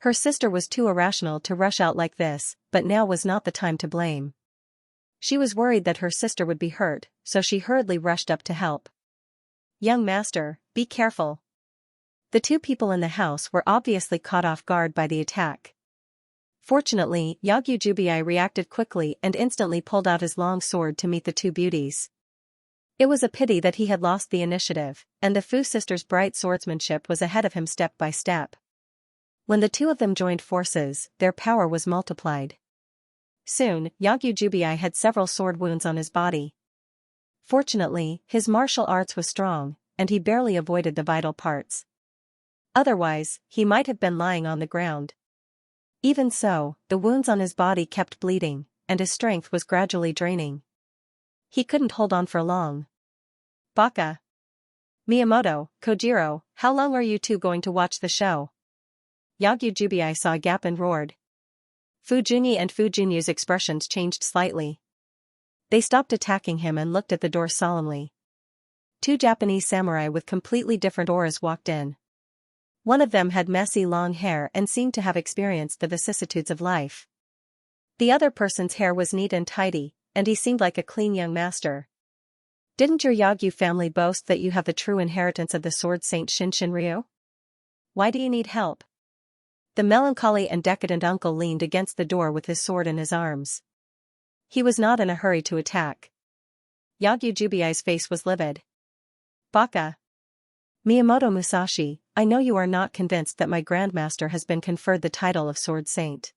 Her sister was too irrational to rush out like this, but now was not the time to blame. She was worried that her sister would be hurt, so she hurriedly rushed up to help. Young master, be careful. The two people in the house were obviously caught off guard by the attack. Fortunately, Yagyu Jubi reacted quickly and instantly pulled out his long sword to meet the two beauties. It was a pity that he had lost the initiative, and the Fu sisters' bright swordsmanship was ahead of him step by step. When the two of them joined forces, their power was multiplied. Soon, Yagyu Jubi had several sword wounds on his body. Fortunately, his martial arts was strong, and he barely avoided the vital parts. Otherwise, he might have been lying on the ground. Even so, the wounds on his body kept bleeding, and his strength was gradually draining. He couldn't hold on for long. Baka! Miyamoto, Kojiro, how long are you two going to watch the show? Yagyu Jubi saw a gap and roared. Fu Junyi and Fu Junyu's expressions changed slightly. They stopped attacking him and looked at the door solemnly. Two Japanese samurai with completely different auras walked in. One of them had messy long hair and seemed to have experienced the vicissitudes of life. The other person's hair was neat and tidy, and he seemed like a clean young master. Didn't your Yagyu family boast that you have the true inheritance of the sword saint Shinshin Ryu? Why do you need help? The melancholy and decadent uncle leaned against the door with his sword in his arms. He was not in a hurry to attack. Yagyu Jubi's face was livid. Baka! Miyamoto Musashi, I know you are not convinced that my grandmaster has been conferred the title of Sword Saint.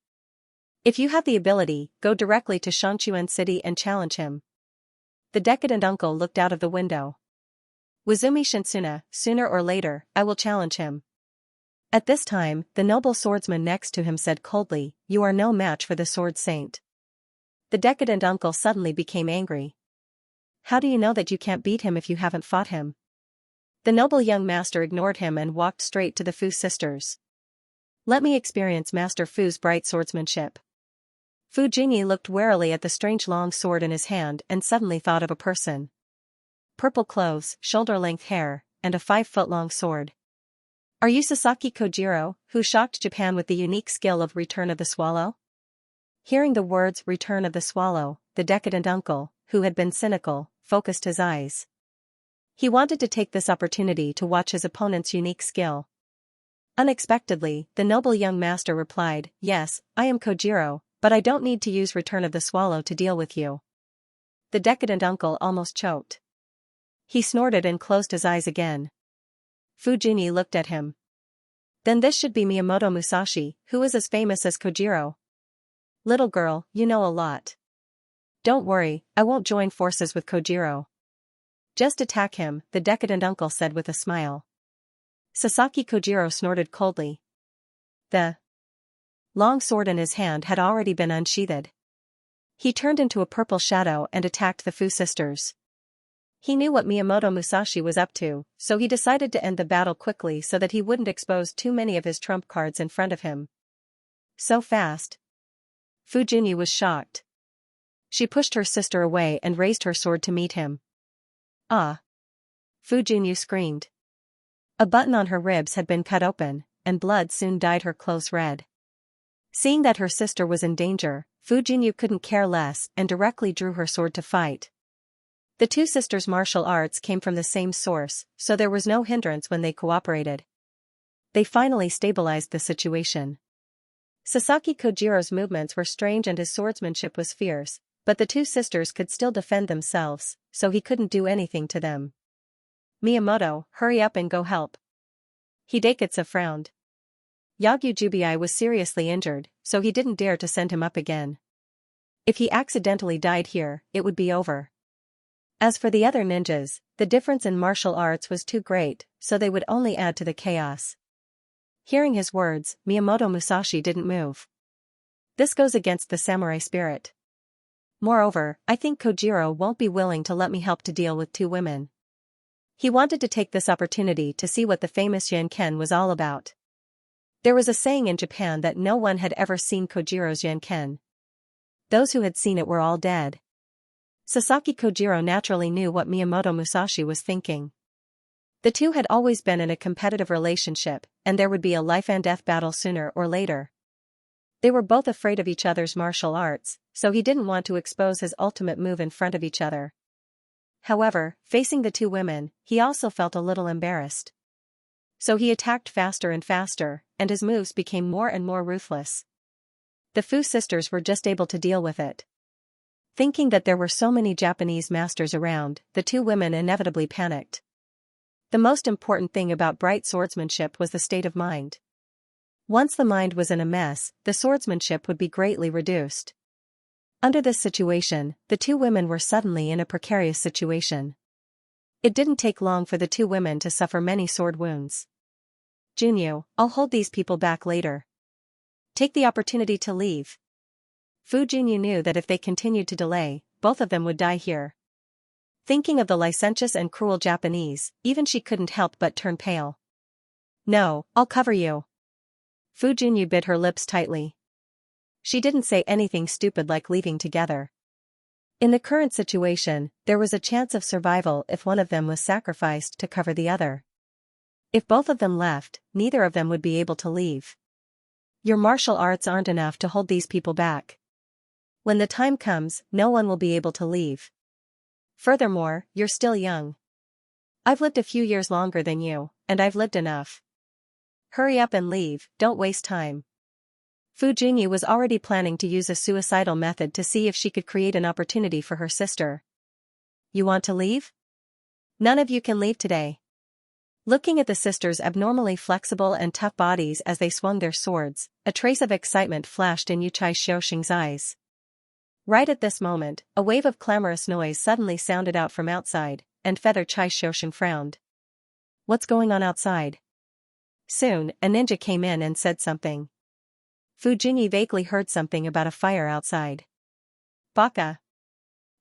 If you have the ability, go directly to Xianxia City and challenge him. The decadent uncle looked out of the window. Wazumi Shinsuna, sooner or later, I will challenge him. At this time, the noble swordsman next to him said coldly, You are no match for the Sword Saint. The decadent uncle suddenly became angry. How do you know that you can't beat him if you haven't fought him? The noble young master ignored him and walked straight to the Fu sisters. Let me experience Master Fu's bright swordsmanship. Fu Junyi looked warily at the strange long sword in his hand and suddenly thought of a person. Purple clothes, shoulder-length hair, and a 5-foot-long sword. Are you Sasaki Kojiro, who shocked Japan with the unique skill of Return of the Swallow? Hearing the words Return of the Swallow, the decadent uncle, who had been cynical, focused his eyes. He wanted to take this opportunity to watch his opponent's unique skill. Unexpectedly, the noble young master replied, Yes, I am Kojiro, but I don't need to use Return of the Swallow to deal with you. The decadent uncle almost choked. He snorted and closed his eyes again. Fu Junyi looked at him. Then this should be Miyamoto Musashi, who is as famous as Kojiro. Little girl, you know a lot. Don't worry, I won't join forces with Kojiro. Just attack him, the decadent uncle said with a smile. Sasaki Kojiro snorted coldly. The long sword in his hand had already been unsheathed. He turned into a purple shadow and attacked the Fu sisters. He knew what Miyamoto Musashi was up to, so he decided to end the battle quickly so that he wouldn't expose too many of his trump cards in front of him. So fast. Fu Junyi was shocked. She pushed her sister away and raised her sword to meet him. Ah! Fu Junyi screamed. A button on her ribs had been cut open, and blood soon dyed her clothes red. Seeing that her sister was in danger, Fu Junyi couldn't care less and directly drew her sword to fight. The two sisters' martial arts came from the same source, so there was no hindrance when they cooperated. They finally stabilized the situation. Sasaki Kojiro's movements were strange and his swordsmanship was fierce, but the two sisters could still defend themselves, so he couldn't do anything to them. Miyamoto, hurry up and go help. Hidekatsu frowned. Yagyu Jubi was seriously injured, so he didn't dare to send him up again. If he accidentally died here, it would be over. As for the other ninjas, the difference in martial arts was too great, so they would only add to the chaos. Hearing his words, Miyamoto Musashi didn't move. This goes against the samurai spirit. Moreover, I think Kojiro won't be willing to let me help to deal with two women. He wanted to take this opportunity to see what the famous Yanken was all about. There was a saying in Japan that no one had ever seen Kojiro's Yanken. Those who had seen it were all dead. Sasaki Kojiro naturally knew what Miyamoto Musashi was thinking. The two had always been in a competitive relationship, and there would be a life-and-death battle sooner or later. They were both afraid of each other's martial arts, so he didn't want to expose his ultimate move in front of each other. However, facing the two women, he also felt a little embarrassed. So he attacked faster and faster, and his moves became more and more ruthless. The Fu sisters were just able to deal with it. Thinking that there were so many Japanese masters around, the two women inevitably panicked. The most important thing about bright swordsmanship was the state of mind. Once the mind was in a mess, the swordsmanship would be greatly reduced. Under this situation, the two women were suddenly in a precarious situation. It didn't take long for the two women to suffer many sword wounds. Junyu, I'll hold these people back later. Take the opportunity to leave. Fu Junyu knew that if they continued to delay, both of them would die here. Thinking of the licentious and cruel Japanese, even she couldn't help but turn pale. No, I'll cover you. Fu Junyu bit her lips tightly. She didn't say anything stupid like leaving together. In the current situation, there was a chance of survival if one of them was sacrificed to cover the other. If both of them left, neither of them would be able to leave. Your martial arts aren't enough to hold these people back. When the time comes, no one will be able to leave. Furthermore, you're still young. I've lived a few years longer than you, and I've lived enough. Hurry up and leave, don't waste time. Fu Junyu was already planning to use a suicidal method to see if she could create an opportunity for her sister. You want to leave? None of you can leave today. Looking at the sisters' abnormally flexible and tough bodies as they swung their swords, a trace of excitement flashed in Yuchai Xiaoxing's eyes. Right at this moment, a wave of clamorous noise suddenly sounded out from outside, and Feather Chai Xiaoxing frowned. What's going on outside? Soon, a ninja came in and said something. Fu Junyu vaguely heard something about a fire outside. Baka.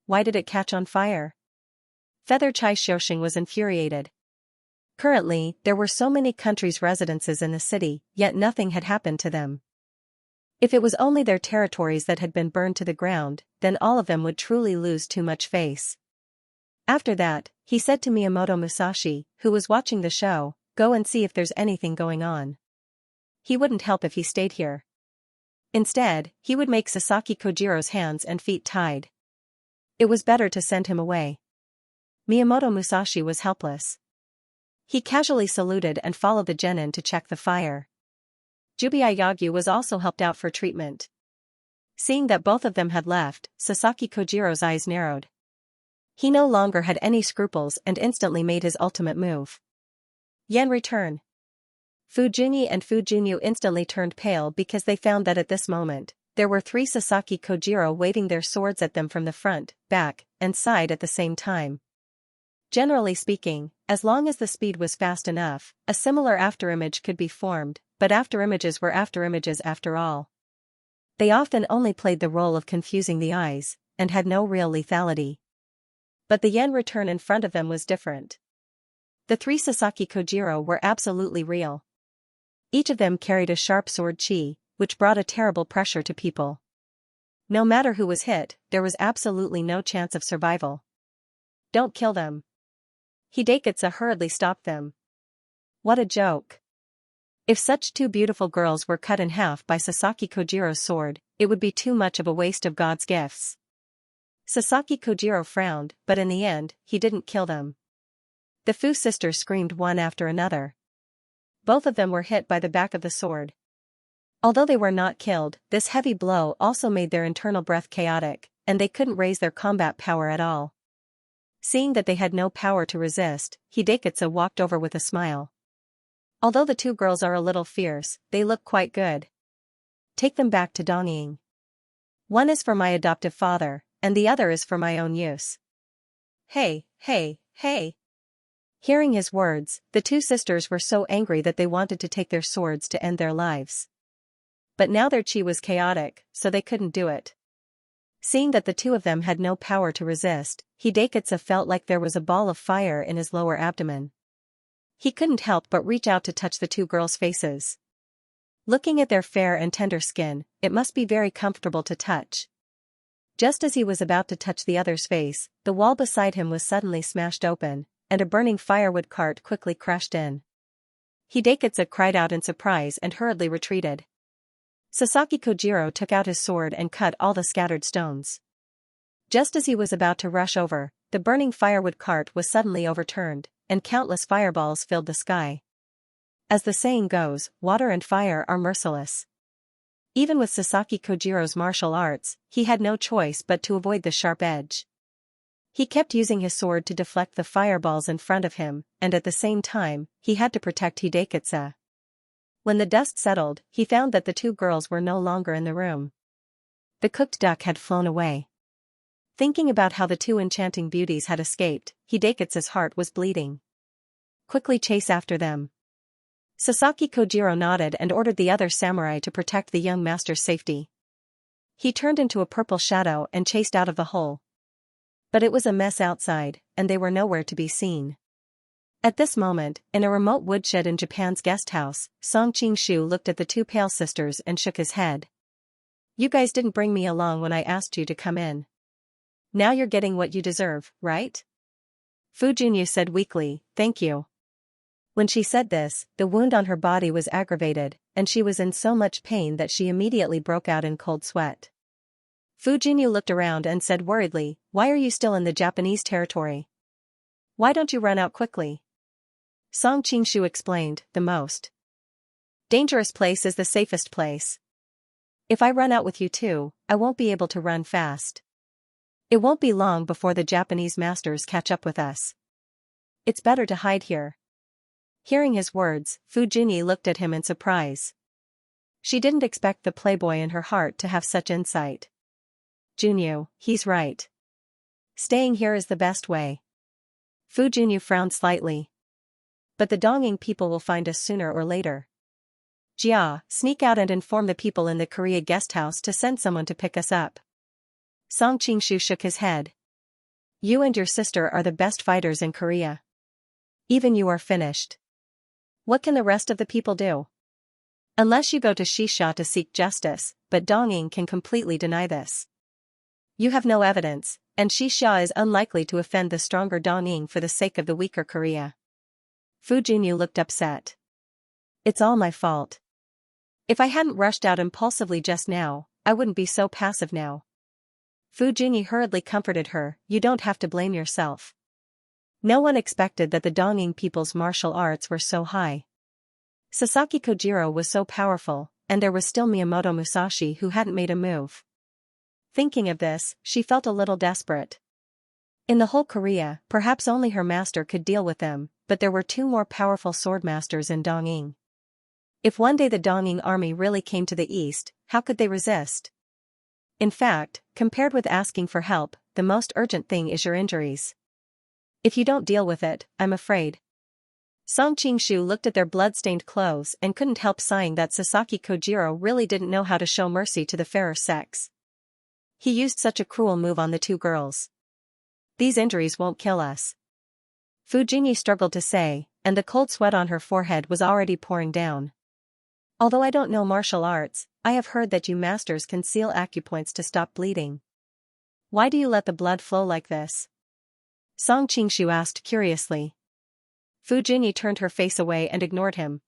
Why did it catch on fire? Feather Chai Xiaoxing was infuriated. Currently, there were so many countries' residences in the city, yet nothing had happened to them. If it was only their territories that had been burned to the ground, then all of them would truly lose too much face. After that, he said to Miyamoto Musashi, who was watching the show, go and see if there's anything going on. He wouldn't help if he stayed here. Instead, he would make Sasaki Kojiro's hands and feet tied. It was better to send him away. Miyamoto Musashi was helpless. He casually saluted and followed the genin to check the fire. Jubiai Yagyu was also helped out for treatment. Seeing that both of them had left, Sasaki Kojiro's eyes narrowed. He no longer had any scruples and instantly made his ultimate move. Yen return. Fu Junyu and Fu Junyu instantly turned pale because they found that at this moment, there were three Sasaki Kojiro waving their swords at them from the front, back, and side at the same time. Generally speaking, as long as the speed was fast enough, a similar afterimage could be formed, but afterimages were afterimages after all. They often only played the role of confusing the eyes, and had no real lethality. But the Yen return in front of them was different. The three Sasaki Kojiro were absolutely real. Each of them carried a sharp sword chi, which brought a terrible pressure to people. No matter who was hit, there was absolutely no chance of survival. Don't kill them. Hidekatsu hurriedly stopped them. What a joke. If such two beautiful girls were cut in half by Sasaki Kojiro's sword, it would be too much of a waste of God's gifts. Sasaki Kojiro frowned, but in the end, he didn't kill them. The Fu sisters screamed one after another. Both of them were hit by the back of the sword. Although they were not killed, this heavy blow also made their internal breath chaotic, and they couldn't raise their combat power at all. Seeing that they had no power to resist, Hidekatsu walked over with a smile. Although the two girls are a little fierce, they look quite good. Take them back to Dongying. One is for my adoptive father, and the other is for my own use. Hey, hey, hey. Hearing his words, the two sisters were so angry that they wanted to take their swords to end their lives. But now their chi was chaotic, so they couldn't do it. Seeing that the two of them had no power to resist, Hidekatsu felt like there was a ball of fire in his lower abdomen. He couldn't help but reach out to touch the two girls' faces. Looking at their fair and tender skin, it must be very comfortable to touch. Just as he was about to touch the other's face, the wall beside him was suddenly smashed open, and a burning firewood cart quickly crashed in. Hidekatsu cried out in surprise and hurriedly retreated. Sasaki Kojiro took out his sword and cut all the scattered stones. Just as he was about to rush over, the burning firewood cart was suddenly overturned, and countless fireballs filled the sky. As the saying goes, water and fire are merciless. Even with Sasaki Kojiro's martial arts, he had no choice but to avoid the sharp edge. He kept using his sword to deflect the fireballs in front of him, and at the same time, he had to protect Hidekatsu. When the dust settled, he found that the two girls were no longer in the room. The cooked duck had flown away. Thinking about how the two enchanting beauties had escaped, Hidekatsu's heart was bleeding. Quickly chase after them. Sasaki Kojiro nodded and ordered the other samurai to protect the young master's safety. He turned into a purple shadow and chased out of the hole. But it was a mess outside, and they were nowhere to be seen. At this moment, in a remote woodshed in Japan's guest house, Song Qingshu looked at the two pale sisters and shook his head. You guys didn't bring me along when I asked you to come in. Now you're getting what you deserve, right? Fu Junyu said weakly, thank you. When she said this, the wound on her body was aggravated, and she was in so much pain that she immediately broke out in cold sweat. Fu Junyu looked around and said worriedly, why are you still in the Japanese territory? Why don't you run out quickly? Song Qingshu explained, the most dangerous place is the safest place. If I run out with you too, I won't be able to run fast. It won't be long before the Japanese masters catch up with us. It's better to hide here. Hearing his words, Fu Junyi looked at him in surprise. She didn't expect the playboy in her heart to have such insight. Junyu, he's right. Staying here is the best way. Fu Junyu frowned slightly. But the Dongying people will find us sooner or later. Jia, sneak out and inform the people in the Korea guest house to send someone to pick us up. Song Qingshu shook his head. You and your sister are the best fighters in Korea. Even you are finished. What can the rest of the people do? Unless you go to Xianxia to seek justice, but Dongying can completely deny this. You have no evidence, and Xianxia is unlikely to offend the stronger Dongying for the sake of the weaker Korea. Fu Junyu looked upset. It's all my fault. If I hadn't rushed out impulsively just now, I wouldn't be so passive now. Fu Junyi hurriedly comforted her, you don't have to blame yourself. No one expected that the Dongying people's martial arts were so high. Sasaki Kojiro was so powerful, and there was still Miyamoto Musashi who hadn't made a move. Thinking of this, she felt a little desperate. In the whole Korea, perhaps only her master could deal with them, but there were two more powerful swordmasters in Dongying. If one day the Dongying army really came to the east, how could they resist? In fact, compared with asking for help, the most urgent thing is your injuries. If you don't deal with it, I'm afraid. Song Qingshu looked at their blood-stained clothes and couldn't help sighing that Sasaki Kojiro really didn't know how to show mercy to the fairer sex. He used such a cruel move on the two girls. These injuries won't kill us. Fu Junyi struggled to say, and the cold sweat on her forehead was already pouring down. Although I don't know martial arts, I have heard that you masters can seal acupoints to stop bleeding. Why do you let the blood flow like this? Song Qingshu asked curiously. Fu Junyi turned her face away and ignored him.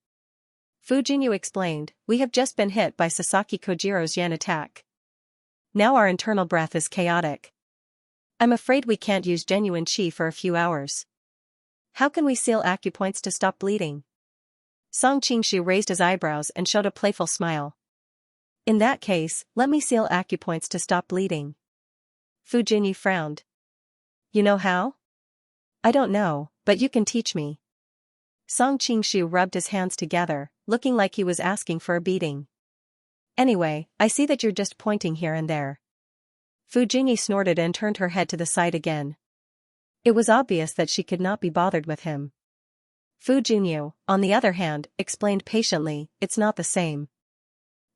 Fu Junyu explained, we have just been hit by Sasaki Kojiro's yen attack. Now our internal breath is chaotic. I'm afraid we can't use genuine chi for a few hours. How can we seal acupoints to stop bleeding? Song Qingshu raised his eyebrows and showed a playful smile. In that case, let me seal acupoints to stop bleeding. Fu Junyi frowned. You know how? I don't know, but you can teach me. Song Qingshu rubbed his hands together, looking like he was asking for a beating. Anyway, I see that you're just pointing here and there. Fu Junyi snorted and turned her head to the side again. It was obvious that she could not be bothered with him. Fu Junyi, on the other hand, explained patiently, it's not the same.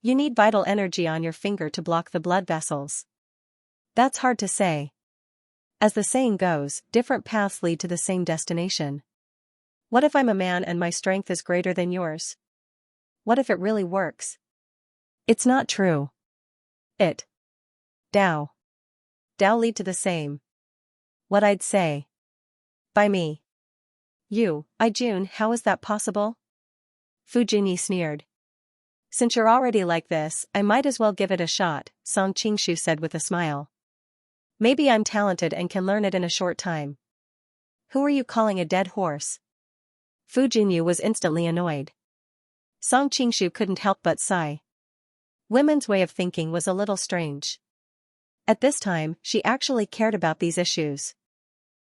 You need vital energy on your finger to block the blood vessels. That's hard to say. As the saying goes, different paths lead to the same destination. What if I'm a man and my strength is greater than yours? What if it really works? It's not true. It. Dao lead to the same. What I'd say. By me. You, Jun, how is that possible? Fu Junyi sneered. Since you're already like this, I might as well give it a shot, Song Qingshu said with a smile. Maybe I'm talented and can learn it in a short time. Who are you calling a dead horse? Fu Junyi was instantly annoyed. Song Qingshu couldn't help but sigh. Women's way of thinking was a little strange. At this time, she actually cared about these issues.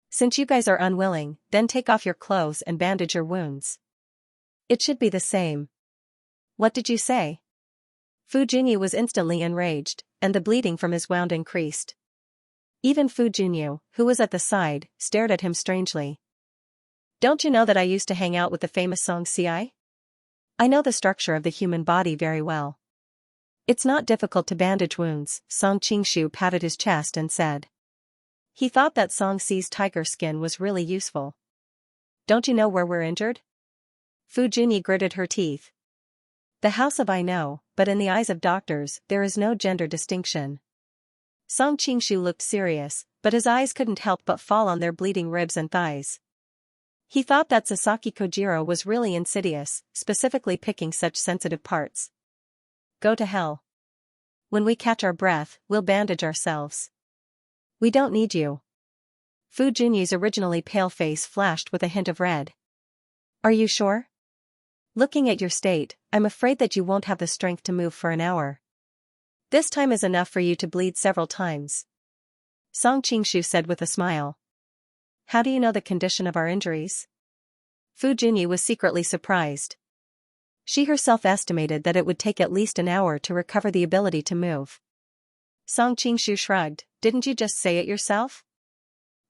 Since you guys are unwilling, then take off your clothes and bandage your wounds. It should be the same. What did you say? Fu Junyi was instantly enraged, and the bleeding from his wound increased. Even Fu Junyi, who was at the side, stared at him strangely. Don't you know that I used to hang out with the famous Xianxia? I know the structure of the human body very well. It's not difficult to bandage wounds, Song Qingshu patted his chest and said. He thought that Xiangxi's tiger skin was really useful. Don't you know where we're injured? Fu Junyi gritted her teeth. The house of I know, but in the eyes of doctors, there is no gender distinction. Song Qingshu looked serious, but his eyes couldn't help but fall on their bleeding ribs and thighs. He thought that Sasaki Kojiro was really insidious, specifically picking such sensitive parts. Go to hell. When we catch our breath, we'll bandage ourselves. We don't need you. Fu Junyi's originally pale face flashed with a hint of red. Are you sure? Looking at your state, I'm afraid that you won't have the strength to move for an hour. This time is enough for you to bleed several times. Song Qingshu said with a smile. How do you know the condition of our injuries? Fu Junyi was secretly surprised. She herself estimated that it would take at least an hour to recover the ability to move. Song Qingshu shrugged, didn't you just say it yourself?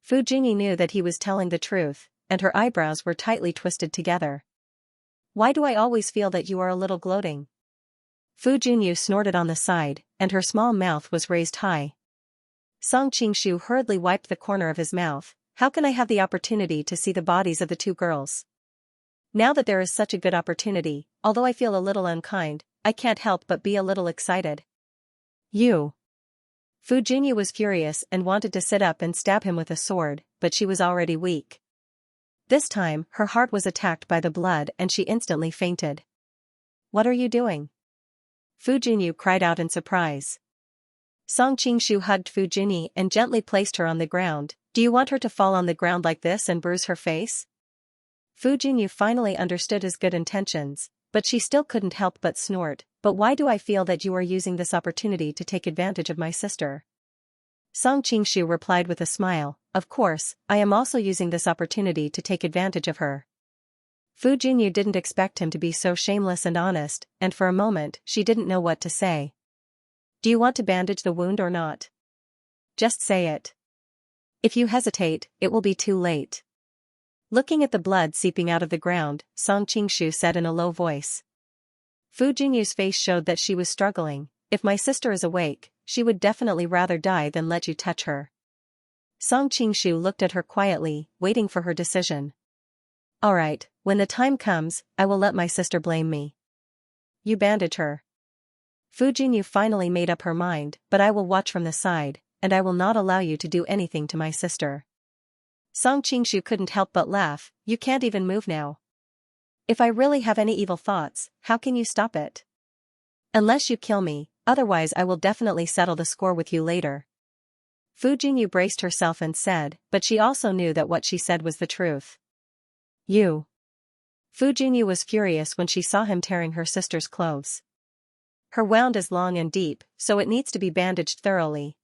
Fu Junyi knew that he was telling the truth, and her eyebrows were tightly twisted together. Why do I always feel that you are a little gloating? Fu Junyi snorted on the side, and her small mouth was raised high. Song Qingshu hurriedly wiped the corner of his mouth. How can I have the opportunity to see the bodies of the two girls? Now that there is such a good opportunity, although I feel a little unkind, I can't help but be a little excited. You. Fu Junyi was furious and wanted to sit up and stab him with a sword, but she was already weak. This time, her heart was attacked by the blood and she instantly fainted. What are you doing? Fu Junyi cried out in surprise. Song Qingshu hugged Fu Junyi and gently placed her on the ground. Do you want her to fall on the ground like this and bruise her face? Fu Junyi finally understood his good intentions, but she still couldn't help but snort. But why do I feel that you are using this opportunity to take advantage of my sister? Song Qingshu replied with a smile, of course, I am also using this opportunity to take advantage of her. Fu Junyi didn't expect him to be so shameless and honest, and for a moment, she didn't know what to say. Do you want to bandage the wound or not? Just say it. If you hesitate, it will be too late. Looking at the blood seeping out of the ground, Song Qingshu said in a low voice. Fu Junyi's face showed that she was struggling. If my sister is awake, she would definitely rather die than let you touch her. Song Qingshu looked at her quietly, waiting for her decision. Alright, when the time comes, I will let my sister blame me. You bandage her. Fu Junyi finally made up her mind, but I will watch from the side, and I will not allow you to do anything to my sister. Song Qingshu couldn't help but laugh, you can't even move now. If I really have any evil thoughts, how can you stop it? Unless you kill me, otherwise I will definitely settle the score with you later. Fu Junyi braced herself and said, but she also knew that what she said was the truth. You. Fu Junyi was furious when she saw him tearing her sister's clothes. Her wound is long and deep, so it needs to be bandaged thoroughly.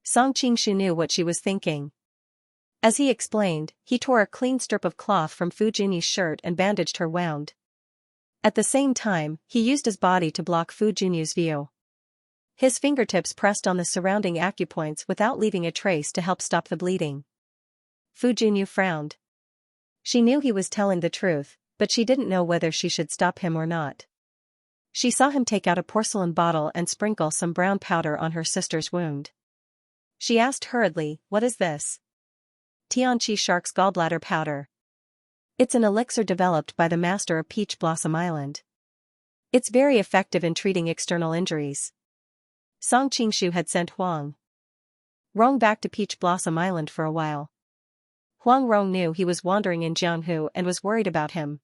Song Qingshu knew what she was thinking. As he explained, he tore a clean strip of cloth from Fu Junyi's shirt and bandaged her wound. At the same time, he used his body to block Fu Junyi's view. His fingertips pressed on the surrounding acupoints without leaving a trace to help stop the bleeding. Fu Junyu frowned. She knew he was telling the truth, but she didn't know whether she should stop him or not. She saw him take out a porcelain bottle and sprinkle some brown powder on her sister's wound. She asked hurriedly, "What is this?" Tianqi Shark's gallbladder powder. It's an elixir developed by the master of Peach Blossom Island. It's very effective in treating external injuries. Song Qingshu had sent Huang Rong back to Peach Blossom Island for a while. Huang Rong knew he was wandering in Jianghu and was worried about him.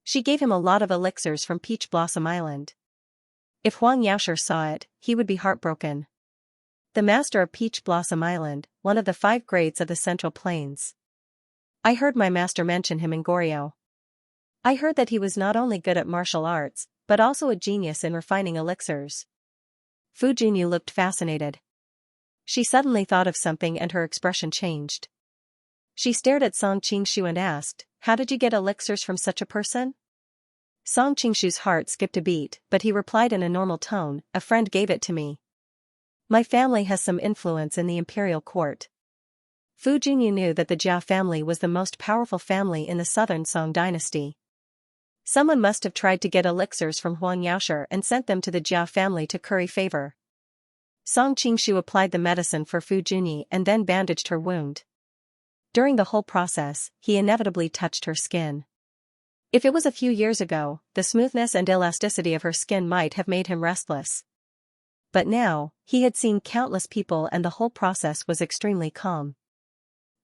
She gave him a lot of elixirs from Peach Blossom Island. If Huang Yaosher saw it, he would be heartbroken. The master of Peach Blossom Island, one of the 5 grades of the Central Plains. I heard my master mention him in Goryeo. I heard that he was not only good at martial arts, but also a genius in refining elixirs. Fu Junyu looked fascinated. She suddenly thought of something and her expression changed. She stared at Song Qingshu and asked, "How did you get elixirs from such a person?" Song Qingshu's heart skipped a beat, but he replied in a normal tone, "A friend gave it to me. My family has some influence in the imperial court." Fu Junyu knew that the Jia family was the most powerful family in the southern Song dynasty. Someone must have tried to get elixirs from Huang Yaosher and sent them to the Jia family to curry favor. Song Qingshu applied the medicine for Fu Junyu and then bandaged her wound. During the whole process, he inevitably touched her skin. If it was a few years ago, the smoothness and elasticity of her skin might have made him restless. But now, he had seen countless people and the whole process was extremely calm.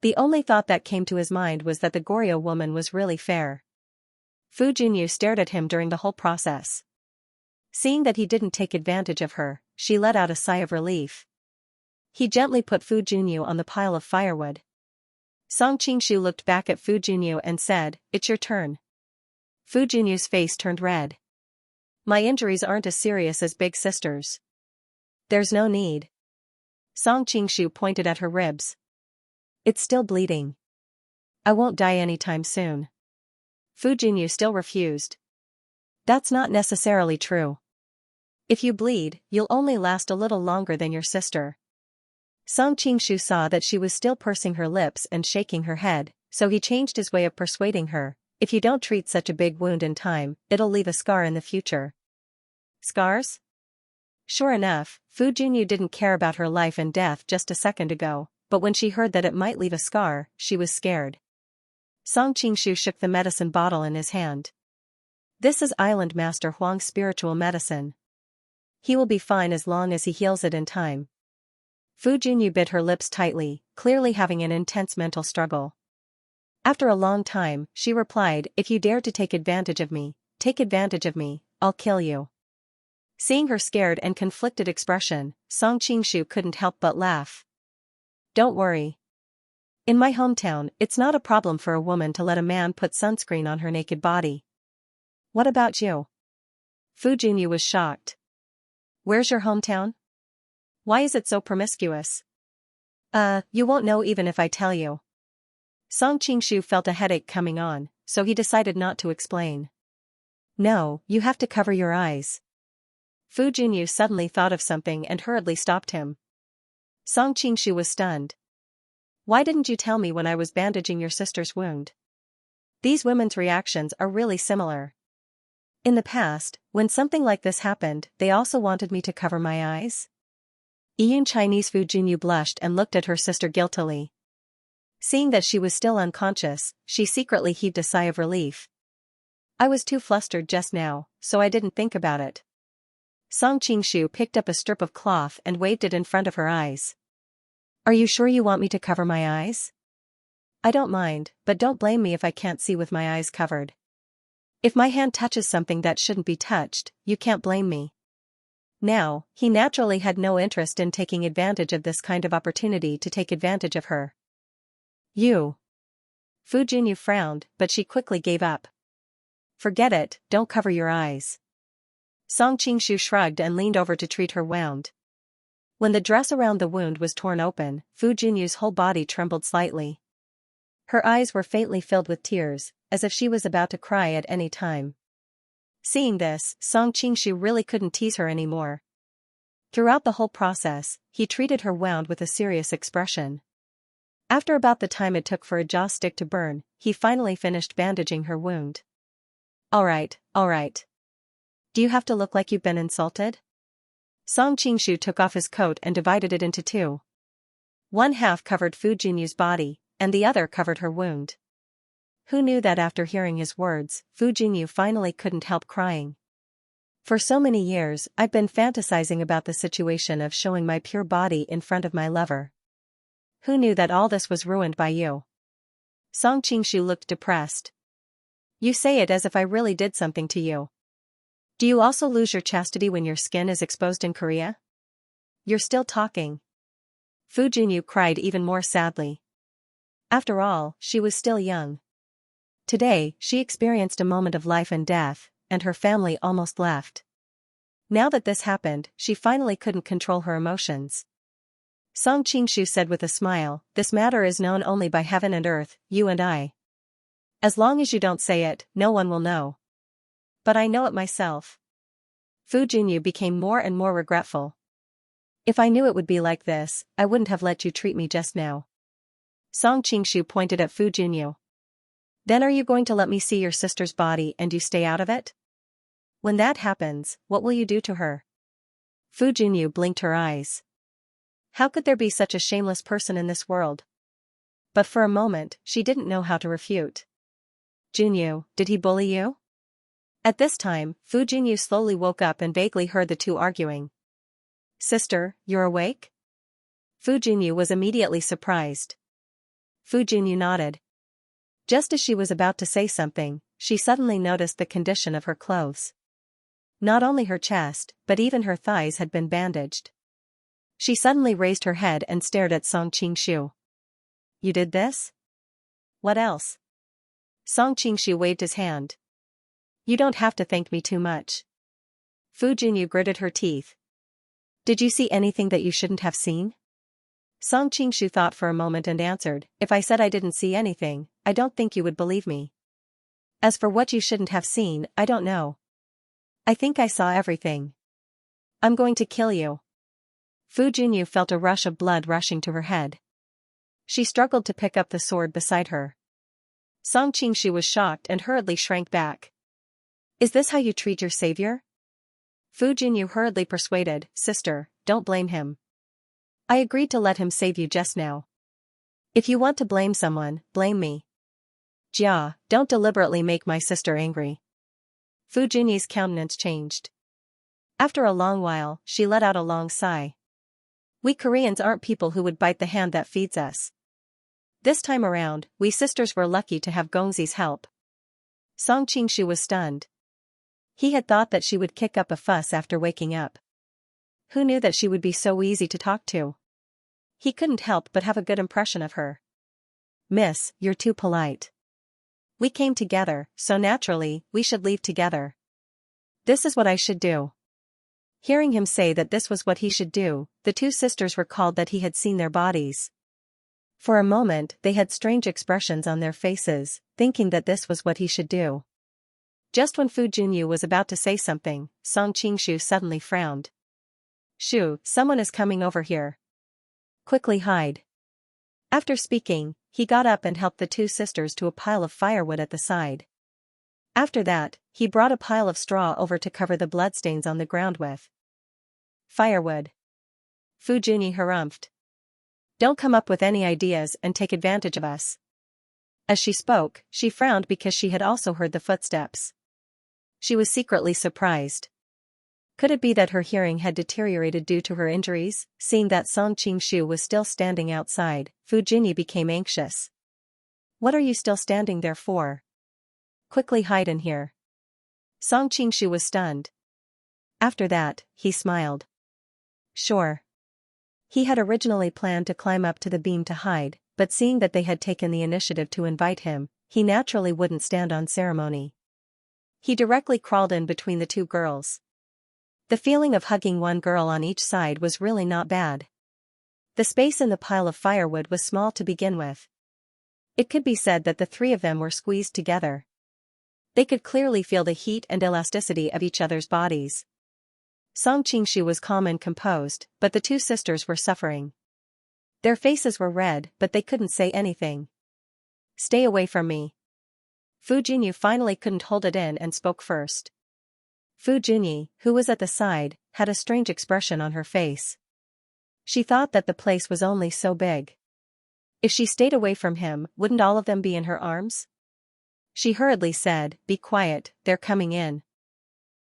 The only thought that came to his mind was that the Goryeo woman was really fair. Fu Junyu stared at him during the whole process. Seeing that he didn't take advantage of her, she let out a sigh of relief. He gently put Fu Junyu on the pile of firewood. Song Qingshu looked back at Fu Junyu and said, "It's your turn." Fu Junyu's face turned red. "My injuries aren't as serious as big sister's." "There's no need." Song Qingshu pointed at her ribs. "It's still bleeding. I won't die anytime soon." Fu Junyu still refused. "That's not necessarily true. If you bleed, you'll only last a little longer than your sister." Song Qingshu saw that she was still pursing her lips and shaking her head, so he changed his way of persuading her, "If you don't treat such a big wound in time, it'll leave a scar in the future." Scars? Sure enough, Fu Junyu didn't care about her life and death just a second ago, but when she heard that it might leave a scar, she was scared. Song Qingshu shook the medicine bottle in his hand. "This is Island Master Huang's spiritual medicine. He will be fine as long as he heals it in time." Fu Junyu bit her lips tightly, clearly having an intense mental struggle. After a long time, she replied, "If you dare to take advantage of me, I'll kill you." Seeing her scared and conflicted expression, Song Qingshu couldn't help but laugh. "Don't worry. In my hometown, it's not a problem for a woman to let a man put sunscreen on her naked body." "What about you?" Fu Junyu was shocked. "Where's your hometown? Why is it so promiscuous?" You won't know even if I tell you." Song Qingshu felt a headache coming on, so he decided not to explain. "No, you have to cover your eyes." Fu Junyu suddenly thought of something and hurriedly stopped him. Song Qingshu was stunned. "Why didn't you tell me when I was bandaging your sister's wound?" These women's reactions are really similar. In the past, when something like this happened, they also wanted me to cover my eyes. Iyun Chinese Fu Junyu blushed and looked at her sister guiltily. Seeing that she was still unconscious, she secretly heaved a sigh of relief. "I was too flustered just now, so I didn't think about it." Song Qingshu picked up a strip of cloth and waved it in front of her eyes. "Are you sure you want me to cover my eyes?" "I don't mind, but don't blame me if I can't see with my eyes covered. If my hand touches something that shouldn't be touched, you can't blame me." Now, he naturally had no interest in taking advantage of this kind of opportunity to take advantage of her. "You." Fu Junyu frowned, but she quickly gave up. "Forget it, don't cover your eyes." Song Qingshu shrugged and leaned over to treat her wound. When the dress around the wound was torn open, Fu Junyu's whole body trembled slightly. Her eyes were faintly filled with tears, as if she was about to cry at any time. Seeing this, Song Qingshu really couldn't tease her anymore. Throughout the whole process, he treated her wound with a serious expression. After about the time it took for a jaw stick to burn, he finally finished bandaging her wound. All right. Do you have to look like you've been insulted? Song Qingshu took off his coat and divided it into two. One half covered Fu Jinyu's body, and the other covered her wound. Who knew that after hearing his words, Fu Jinyu finally couldn't help crying. For so many years, I've been fantasizing about the situation of showing my pure body in front of my lover. Who knew that all this was ruined by you? Song Qingshu looked depressed. You say it as if I really did something to you. Do you also lose your chastity when your skin is exposed in Korea? You're still talking. Fu Jinyu cried even more sadly. After all, she was still young. Today, she experienced a moment of life and death, and her family almost left. Now that this happened, she finally couldn't control her emotions. Song Qingshu said with a smile, this matter is known only by heaven and earth, you and I. As long as you don't say it, no one will know. But I know it myself. Fu Jinyu became more and more regretful. If I knew it would be like this, I wouldn't have let you treat me just now. Song Qingshu pointed at Fu Jinyu. Then are you going to let me see your sister's body and you stay out of it? When that happens, what will you do to her? Fu Jinyu blinked her eyes. How could there be such a shameless person in this world? But for a moment, she didn't know how to refute. Jinyu, did he bully you? At this time, Fu Jinyu slowly woke up and vaguely heard the two arguing. Sister, you're awake? Fu Jinyu was immediately surprised. Fu Jinyu nodded. Just as she was about to say something, she suddenly noticed the condition of her clothes. Not only her chest, but even her thighs had been bandaged. She suddenly raised her head and stared at Song Qingshu. You did this? What else? Song Qingshu waved his hand. You don't have to thank me too much. Fu Jinyu gritted her teeth. Did you see anything that you shouldn't have seen? Song Qingshu thought for a moment and answered, if I said I didn't see anything, I don't think you would believe me. As for what you shouldn't have seen, I don't know. I think I saw everything. I'm going to kill you. Fu Jinyu felt a rush of blood rushing to her head. She struggled to pick up the sword beside her. Song Qingshu was shocked and hurriedly shrank back. Is this how you treat your savior? Fu Jinyu hurriedly persuaded, sister, don't blame him. I agreed to let him save you just now. If you want to blame someone, blame me. Jia, don't deliberately make my sister angry. Fu Jinyu's countenance changed. After a long while, she let out a long sigh. We Koreans aren't people who would bite the hand that feeds us. This time around, we sisters were lucky to have Gongzi's help. Song Qingshu was stunned. He had thought that she would kick up a fuss after waking up. Who knew that she would be so easy to talk to? He couldn't help but have a good impression of her. Miss, you're too polite. We came together, so naturally, we should leave together. This is what I should do. Hearing him say that this was what he should do, the two sisters recalled that he had seen their bodies. For a moment, they had strange expressions on their faces, thinking that this was what he should do. Just when Fu Jinyu was about to say something, Song Qingshu suddenly frowned. Shu, someone is coming over here. Quickly hide. After speaking, he got up and helped the two sisters to a pile of firewood at the side. After that, he brought a pile of straw over to cover the bloodstains on the ground with. Firewood. Fu Jinyu harumphed. Don't come up with any ideas and take advantage of us. As she spoke, she frowned because she had also heard the footsteps. She was secretly surprised. Could it be that her hearing had deteriorated due to her injuries? Seeing that Song Qingshu was still standing outside, Fu Jinyu became anxious. What are you still standing there for? Quickly hide in here. Song Qingshu was stunned. After that, he smiled. Sure. He had originally planned to climb up to the beam to hide, but seeing that they had taken the initiative to invite him, he naturally wouldn't stand on ceremony. He directly crawled in between the two girls. The feeling of hugging one girl on each side was really not bad. The space in the pile of firewood was small to begin with. It could be said that the three of them were squeezed together. They could clearly feel the heat and elasticity of each other's bodies. Song Qingshu was calm and composed, but the two sisters were suffering. Their faces were red, but they couldn't say anything. Stay away from me. Fu Junyi finally couldn't hold it in and spoke first. Fu Junyi, who was at the side, had a strange expression on her face. She thought that the place was only so big. If she stayed away from him, wouldn't all of them be in her arms? She hurriedly said, "Be quiet, they're coming in."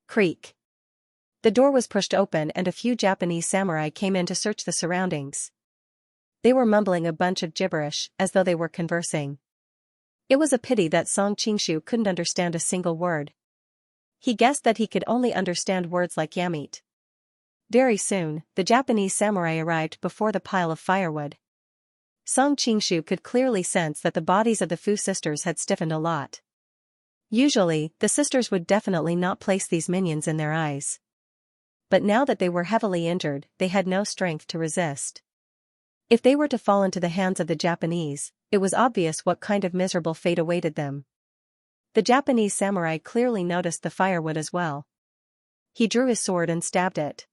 Creak. The door was pushed open and a few Japanese samurai came in to search the surroundings. They were mumbling a bunch of gibberish, as though they were conversing. It was a pity that Song Qingshu couldn't understand a single word. He guessed that he could only understand words like yamit. Very soon, the Japanese samurai arrived before the pile of firewood. Song Qingshu could clearly sense that the bodies of the Fu sisters had stiffened a lot. Usually, the sisters would definitely not place these minions in their eyes. But now that they were heavily injured, they had no strength to resist. If they were to fall into the hands of the Japanese, it was obvious what kind of miserable fate awaited them. The Japanese samurai clearly noticed the firewood as well. He drew his sword and stabbed it.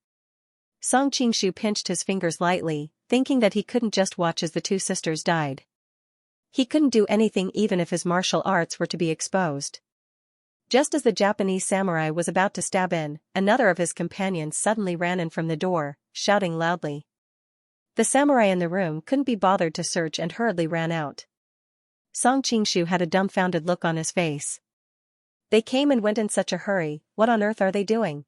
Song Qingshu pinched his fingers lightly, thinking that he couldn't just watch as the two sisters died. He couldn't do anything even if his martial arts were to be exposed. Just as the Japanese samurai was about to stab in, another of his companions suddenly ran in from the door, shouting loudly. The samurai in the room couldn't be bothered to search and hurriedly ran out. Song Qingshu had a dumbfounded look on his face. They came and went in such a hurry, what on earth are they doing?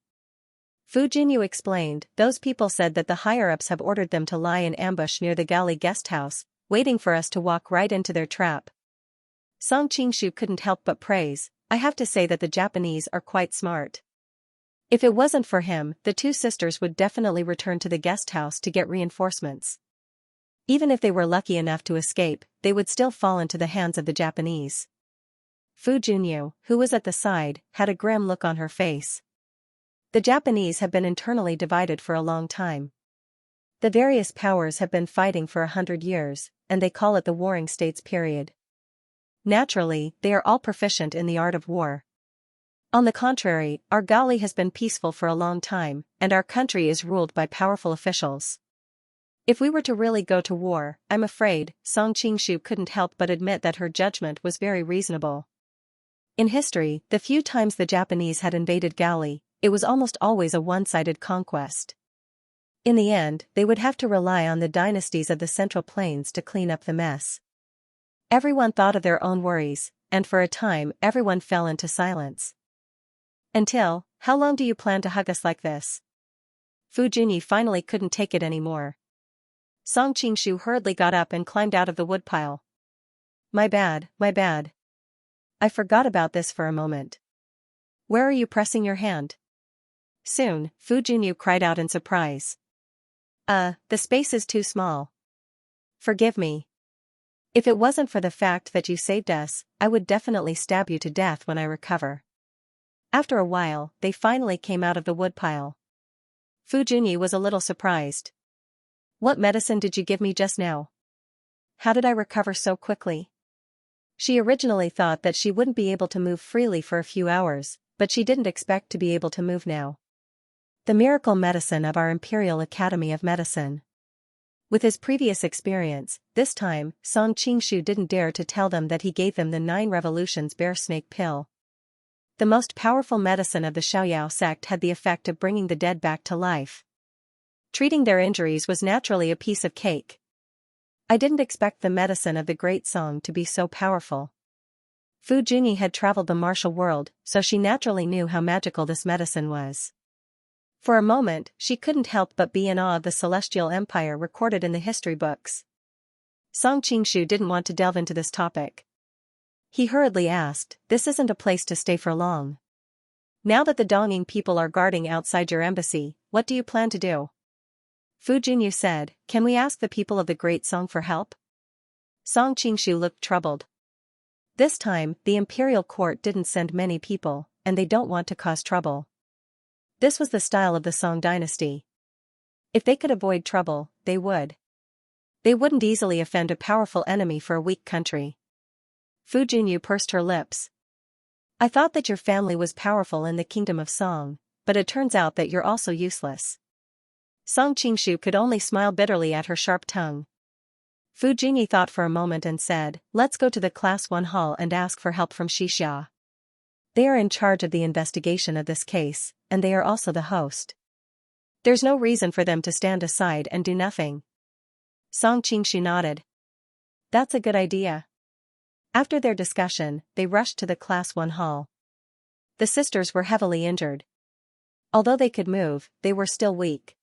Fu Junyi explained, those people said that the higher-ups have ordered them to lie in ambush near the galley guest house, waiting for us to walk right into their trap. Song Qingshu couldn't help but praise, I have to say that the Japanese are quite smart. If it wasn't for him, the two sisters would definitely return to the guest house to get reinforcements. Even if they were lucky enough to escape, they would still fall into the hands of the Japanese. Fu Junyi, who was at the side, had a grim look on her face. The Japanese have been internally divided for a long time. The various powers have been fighting for 100 years, and they call it the Warring States period. Naturally, they are all proficient in the art of war. On the contrary, our Gali has been peaceful for a long time, and our country is ruled by powerful officials. If we were to really go to war, I'm afraid, Song Qingshu couldn't help but admit that her judgment was very reasonable. In history, the few times the Japanese had invaded Gali, it was almost always a one-sided conquest. In the end, they would have to rely on the dynasties of the Central Plains to clean up the mess. Everyone thought of their own worries, and for a time everyone fell into silence. Until, how long do you plan to hug us like this? Fu Junyi finally couldn't take it anymore. Song Qingshu hurriedly got up and climbed out of the woodpile. My bad, my bad. I forgot about this for a moment. Where are you pressing your hand? Soon, Fu Junyi cried out in surprise. The space is too small. Forgive me. If it wasn't for the fact that you saved us, I would definitely stab you to death when I recover. After a while, they finally came out of the woodpile. Fu Junyi was a little surprised. What medicine did you give me just now? How did I recover so quickly? She originally thought that she wouldn't be able to move freely for a few hours, but she didn't expect to be able to move now. The miracle medicine of our Imperial Academy of Medicine. With his previous experience, this time, Song Qingshu didn't dare to tell them that he gave them the 9 Revolutions bear snake pill. The most powerful medicine of the Xiaoyao sect had the effect of bringing the dead back to life. Treating their injuries was naturally a piece of cake. I didn't expect the medicine of the Great Song to be so powerful. Fu Junyi had traveled the martial world, so she naturally knew how magical this medicine was. For a moment, she couldn't help but be in awe of the celestial empire recorded in the history books. Song Qingshu didn't want to delve into this topic. He hurriedly asked, this isn't a place to stay for long. Now that the Dongying people are guarding outside your embassy, what do you plan to do? Fu Junyi said, can we ask the people of the Great Song for help? Song Qingshu looked troubled. This time, the imperial court didn't send many people, and they don't want to cause trouble. This was the style of the Song dynasty. If they could avoid trouble, they would. They wouldn't easily offend a powerful enemy for a weak country. Fu Junyi pursed her lips. I thought that your family was powerful in the kingdom of Song, but it turns out that you're also useless. Song Qingshu could only smile bitterly at her sharp tongue. Fu Jingyi thought for a moment and said, let's go to the Class 1 hall and ask for help from Xianxia. They are in charge of the investigation of this case, and they are also the host. There's no reason for them to stand aside and do nothing. Song Qingshu nodded. That's a good idea. After their discussion, they rushed to the Class 1 hall. The sisters were heavily injured. Although they could move, they were still weak.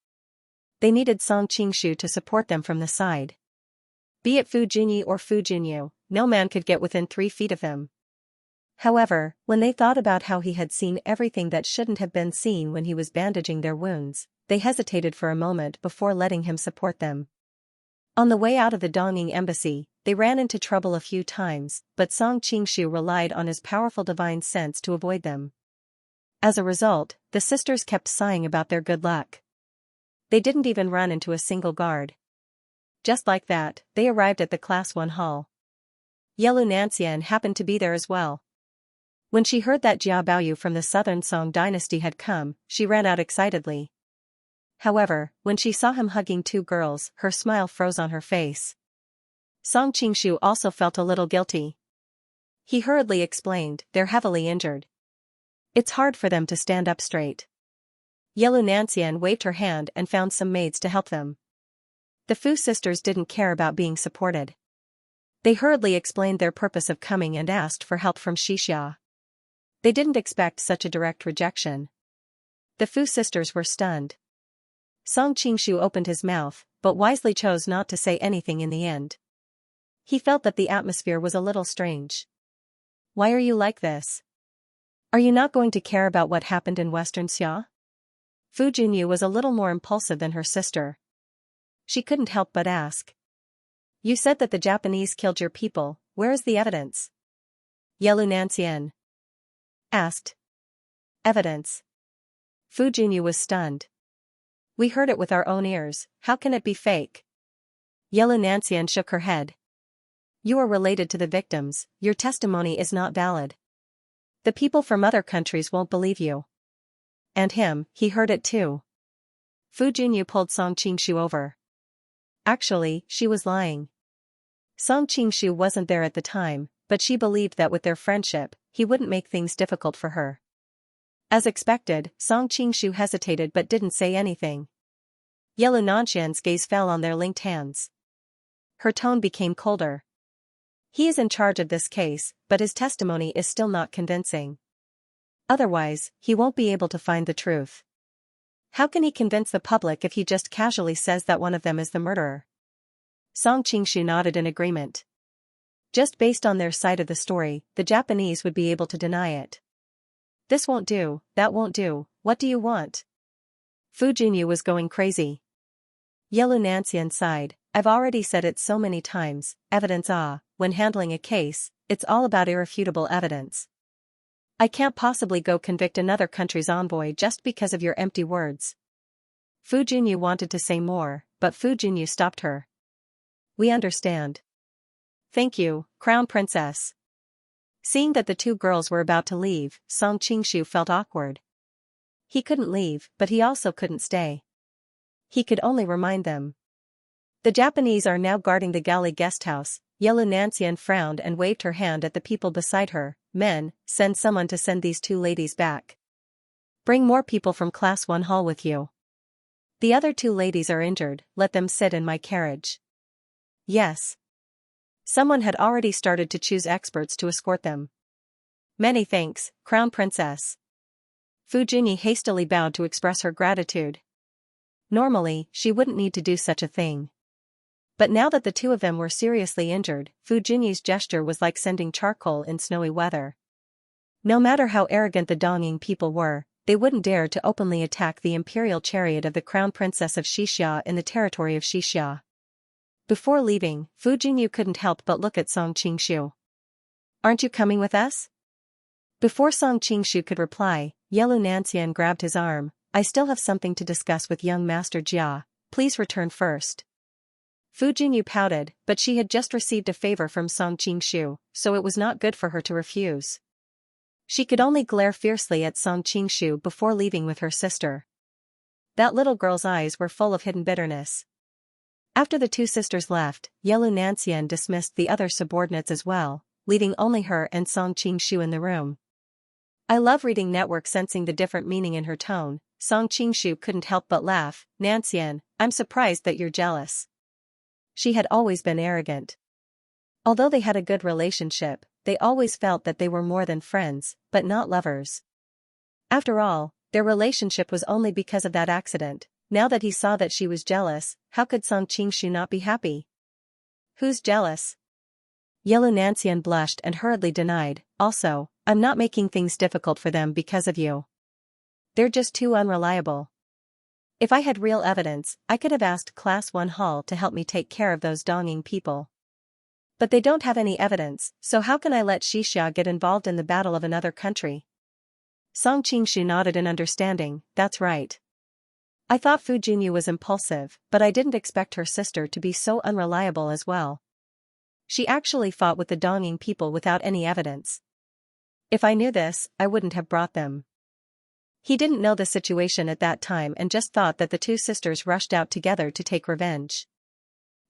They needed Song Qingshu to support them from the side. Be it Fu Jingyi or Fu Jinyu, no man could get within 3 feet of him. However, when they thought about how he had seen everything that shouldn't have been seen when he was bandaging their wounds, they hesitated for a moment before letting him support them. On the way out of the Donging embassy, they ran into trouble a few times, but Song Qingshu relied on his powerful divine sense to avoid them. As a result, the sisters kept sighing about their good luck. They didn't even run into a single guard. Just like that, they arrived at the Class 1 hall. Yelu Nanxian happened to be there as well. When she heard that Jia Baoyu from the Southern Song dynasty had come, she ran out excitedly. However, when she saw him hugging 2 girls, her smile froze on her face. Song Qingshu also felt a little guilty. He hurriedly explained, they're heavily injured. It's hard for them to stand up straight. Yelu Nanxian waved her hand and found some maids to help them. The Fu sisters didn't care about being supported. They hurriedly explained their purpose of coming and asked for help from Xianxia. They didn't expect such a direct rejection. The Fu sisters were stunned. Song Qingshu opened his mouth, but wisely chose not to say anything in the end. He felt that the atmosphere was a little strange. Why are you like this? Are you not going to care about what happened in Western Xia? Fu Jinyu was a little more impulsive than her sister. She couldn't help but ask. You said that the Japanese killed your people, where is the evidence? Yelu Nanxian asked. Evidence? Fu Jinyu was stunned. We heard it with our own ears, how can it be fake? Yelu Nanxian shook her head. You are related to the victims, your testimony is not valid. The people from other countries won't believe you. And him, he heard it too. Fu Jinyu pulled Song Qingshu over. Actually, she was lying. Song Qingshu wasn't there at the time, but she believed that with their friendship, he wouldn't make things difficult for her. As expected, Song Qingshu hesitated but didn't say anything. Yelu Nanxian's gaze fell on their linked hands. Her tone became colder. He is in charge of this case, but his testimony is still not convincing. Otherwise, he won't be able to find the truth. How can he convince the public if he just casually says that one of them is the murderer? Song Qingshu nodded in agreement. Just based on their side of the story, the Japanese would be able to deny it. This won't do, that won't do, what do you want? Fu Jinyu was going crazy. Yelu Nanxian sighed, I've already said it so many times, evidence when handling a case, it's all about irrefutable evidence. I can't possibly go convict another country's envoy just because of your empty words. Fu Jinyu wanted to say more, but Fu Jinyu stopped her. We understand. Thank you, Crown Princess. Seeing that the 2 girls were about to leave, Song Qingshu felt awkward. He couldn't leave, but he also couldn't stay. He could only remind them. The Japanese are now guarding the galley guest house. Yelu Nanxian frowned and waved her hand at the people beside her. Men, send someone to send these 2 ladies back. Bring more people from Class 1 hall with you. The other 2 ladies are injured, let them sit in my carriage. Yes. Someone had already started to choose experts to escort them. Many thanks, Crown Princess. Fu Jinyi hastily bowed to express her gratitude. Normally, she wouldn't need to do such a thing. But now that the 2 of them were seriously injured, Fu Jinyi's gesture was like sending charcoal in snowy weather. No matter how arrogant the Donging people were, they wouldn't dare to openly attack the imperial chariot of the Crown Princess of Xianxia in the territory of Xianxia. Before leaving, Fu Jinyu couldn't help but look at Song Qingshu. Aren't you coming with us? Before Song Qingshu could reply, Yelu Nanxian grabbed his arm. I still have something to discuss with young Master Jia, please return first. Fu Jinyu pouted, but she had just received a favor from Song Qingshu, so it was not good for her to refuse. She could only glare fiercely at Song Qingshu before leaving with her sister. That little girl's eyes were full of hidden bitterness. After the two sisters left, Yelu Nanxian dismissed the other subordinates as well, leaving only her and Song Qingshu in the room. I love reading Network, sensing the different meaning in her tone. Song Qingshu couldn't help but laugh. Nanxian, I'm surprised that you're jealous. She had always been arrogant. Although they had a good relationship, they always felt that they were more than friends, but not lovers. After all, their relationship was only because of that accident. Now that he saw that she was jealous, how could Song Qingshu not be happy? Who's jealous? Yelu Nanxian blushed and hurriedly denied. Also, I'm not making things difficult for them because of you. They're just too unreliable. If I had real evidence, I could have asked Class 1 Hall to help me take care of those Donging people. But they don't have any evidence, so how can I let Xianxia get involved in the battle of another country? Song Qingshu nodded in understanding. That's right. I thought Fu Junyu was impulsive, but I didn't expect her sister to be so unreliable as well. She actually fought with the Donging people without any evidence. If I knew this, I wouldn't have brought them. He didn't know the situation at that time and just thought that the two sisters rushed out together to take revenge.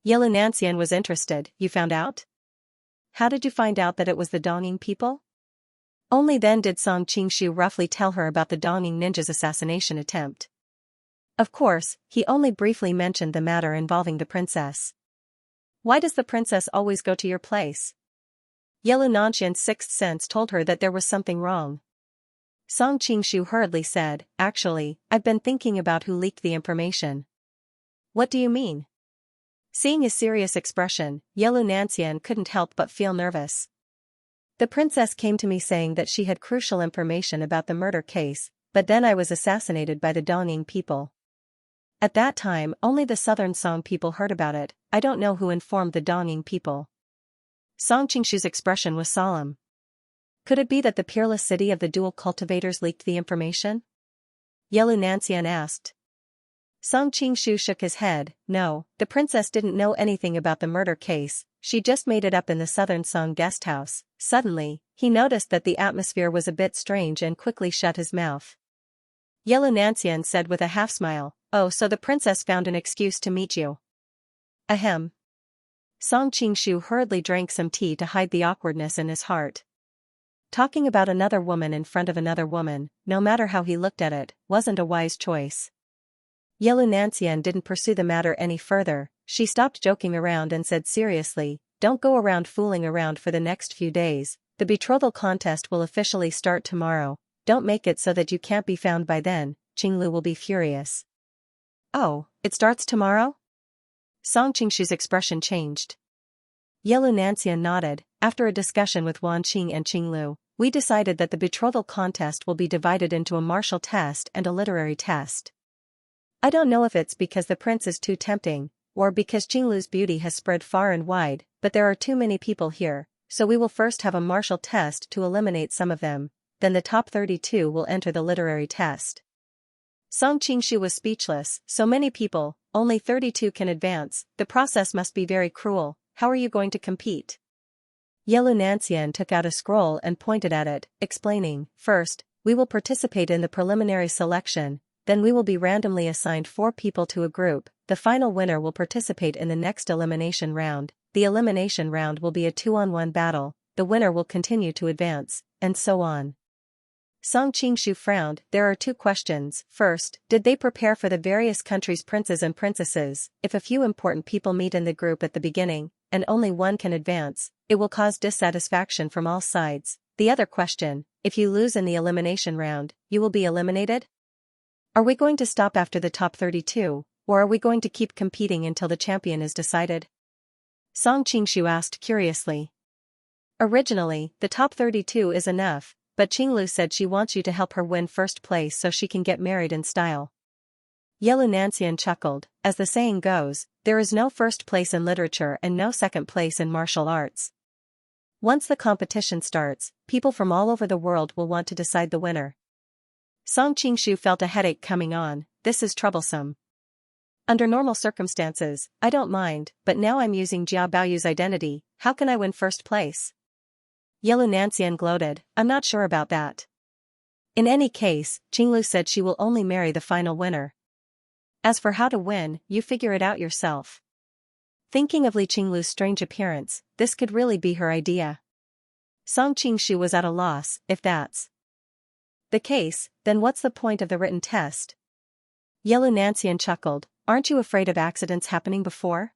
Yelu Nanxian was interested. You found out? How did you find out that it was the Donging people? Only then did Song Qingshu roughly tell her about the Donging ninja's assassination attempt. Of course, he only briefly mentioned the matter involving the princess. Why does the princess always go to your place? Yelu Nanxian's sixth sense told her that there was something wrong. Song Qingshu hurriedly said, Actually, I've been thinking about who leaked the information. What do you mean? Seeing his serious expression, Yelu Nanxian couldn't help but feel nervous. The princess came to me saying that she had crucial information about the murder case, but then I was assassinated by the Donging people. At that time, only the Southern Song people heard about it. I don't know who informed the Donging people. Song Qingshu's expression was solemn. Could it be that the peerless city of the dual cultivators leaked the information? Yelu Nanxian asked. Song Qingshu shook his head. No, the princess didn't know anything about the murder case, she just made it up in the Southern Song guest house. Suddenly, he noticed that the atmosphere was a bit strange and quickly shut his mouth. Yelu Nanxian said with a half-smile, Oh, so the princess found an excuse to meet you. Ahem. Song Qingshu hurriedly drank some tea to hide the awkwardness in his heart. Talking about another woman in front of another woman, no matter how he looked at it, wasn't a wise choice. Yelu Nanxian didn't pursue the matter any further. She stopped joking around and said seriously, Don't go around fooling around for the next few days. The betrothal contest will officially start tomorrow. Don't make it so that you can't be found by then. Qinglu will be furious. Oh, it starts tomorrow? Song Qingshu's expression changed. Yelu Nanxian nodded. After a discussion with Wan Qing and Qinglu, we decided that the betrothal contest will be divided into a martial test and a literary test. I don't know if it's because the prince is too tempting, or because Qinglu's beauty has spread far and wide, but there are too many people here, so we will first have a martial test to eliminate some of them, then the top 32 will enter the literary test. Song Qingshu was speechless. So many people, only 32 can advance, the process must be very cruel. How are you going to compete? Yelu Nanxian took out a scroll and pointed at it, explaining, First, we will participate in the preliminary selection, then we will be randomly assigned 4 people to a group. The final winner will participate in the next elimination round. The elimination round will be a 2-on-1 battle, the winner will continue to advance, and so on. Song Qingshu frowned. There are 2 questions. First, did they prepare for the various countries' princes and princesses? If a few important people meet in the group at the beginning, and only one can advance, it will cause dissatisfaction from all sides. The other question, if you lose in the elimination round, you will be eliminated? Are we going to stop after the top 32, or are we going to keep competing until the champion is decided? Song Qingshu asked curiously. Originally, the top 32 is enough, but Qinglu said she wants you to help her win first place so she can get married in style. Yelu Nanxian chuckled. As the saying goes, there is no first place in literature and no second place in martial arts. Once the competition starts, people from all over the world will want to decide the winner. Song Qingshu felt a headache coming on. This is troublesome. Under normal circumstances, I don't mind, but now I'm using Jia Baoyu's identity. How can I win first place? Yellow Nancian gloated, I'm not sure about that. In any case, Qinglu said she will only marry the final winner. As for how to win, you figure it out yourself. Thinking of Li Qinglu's strange appearance, this could really be her idea. Song Qingshu was at a loss. If that's the case, then what's the point of the written test? Yellow Nancian chuckled, aren't you afraid of accidents happening before?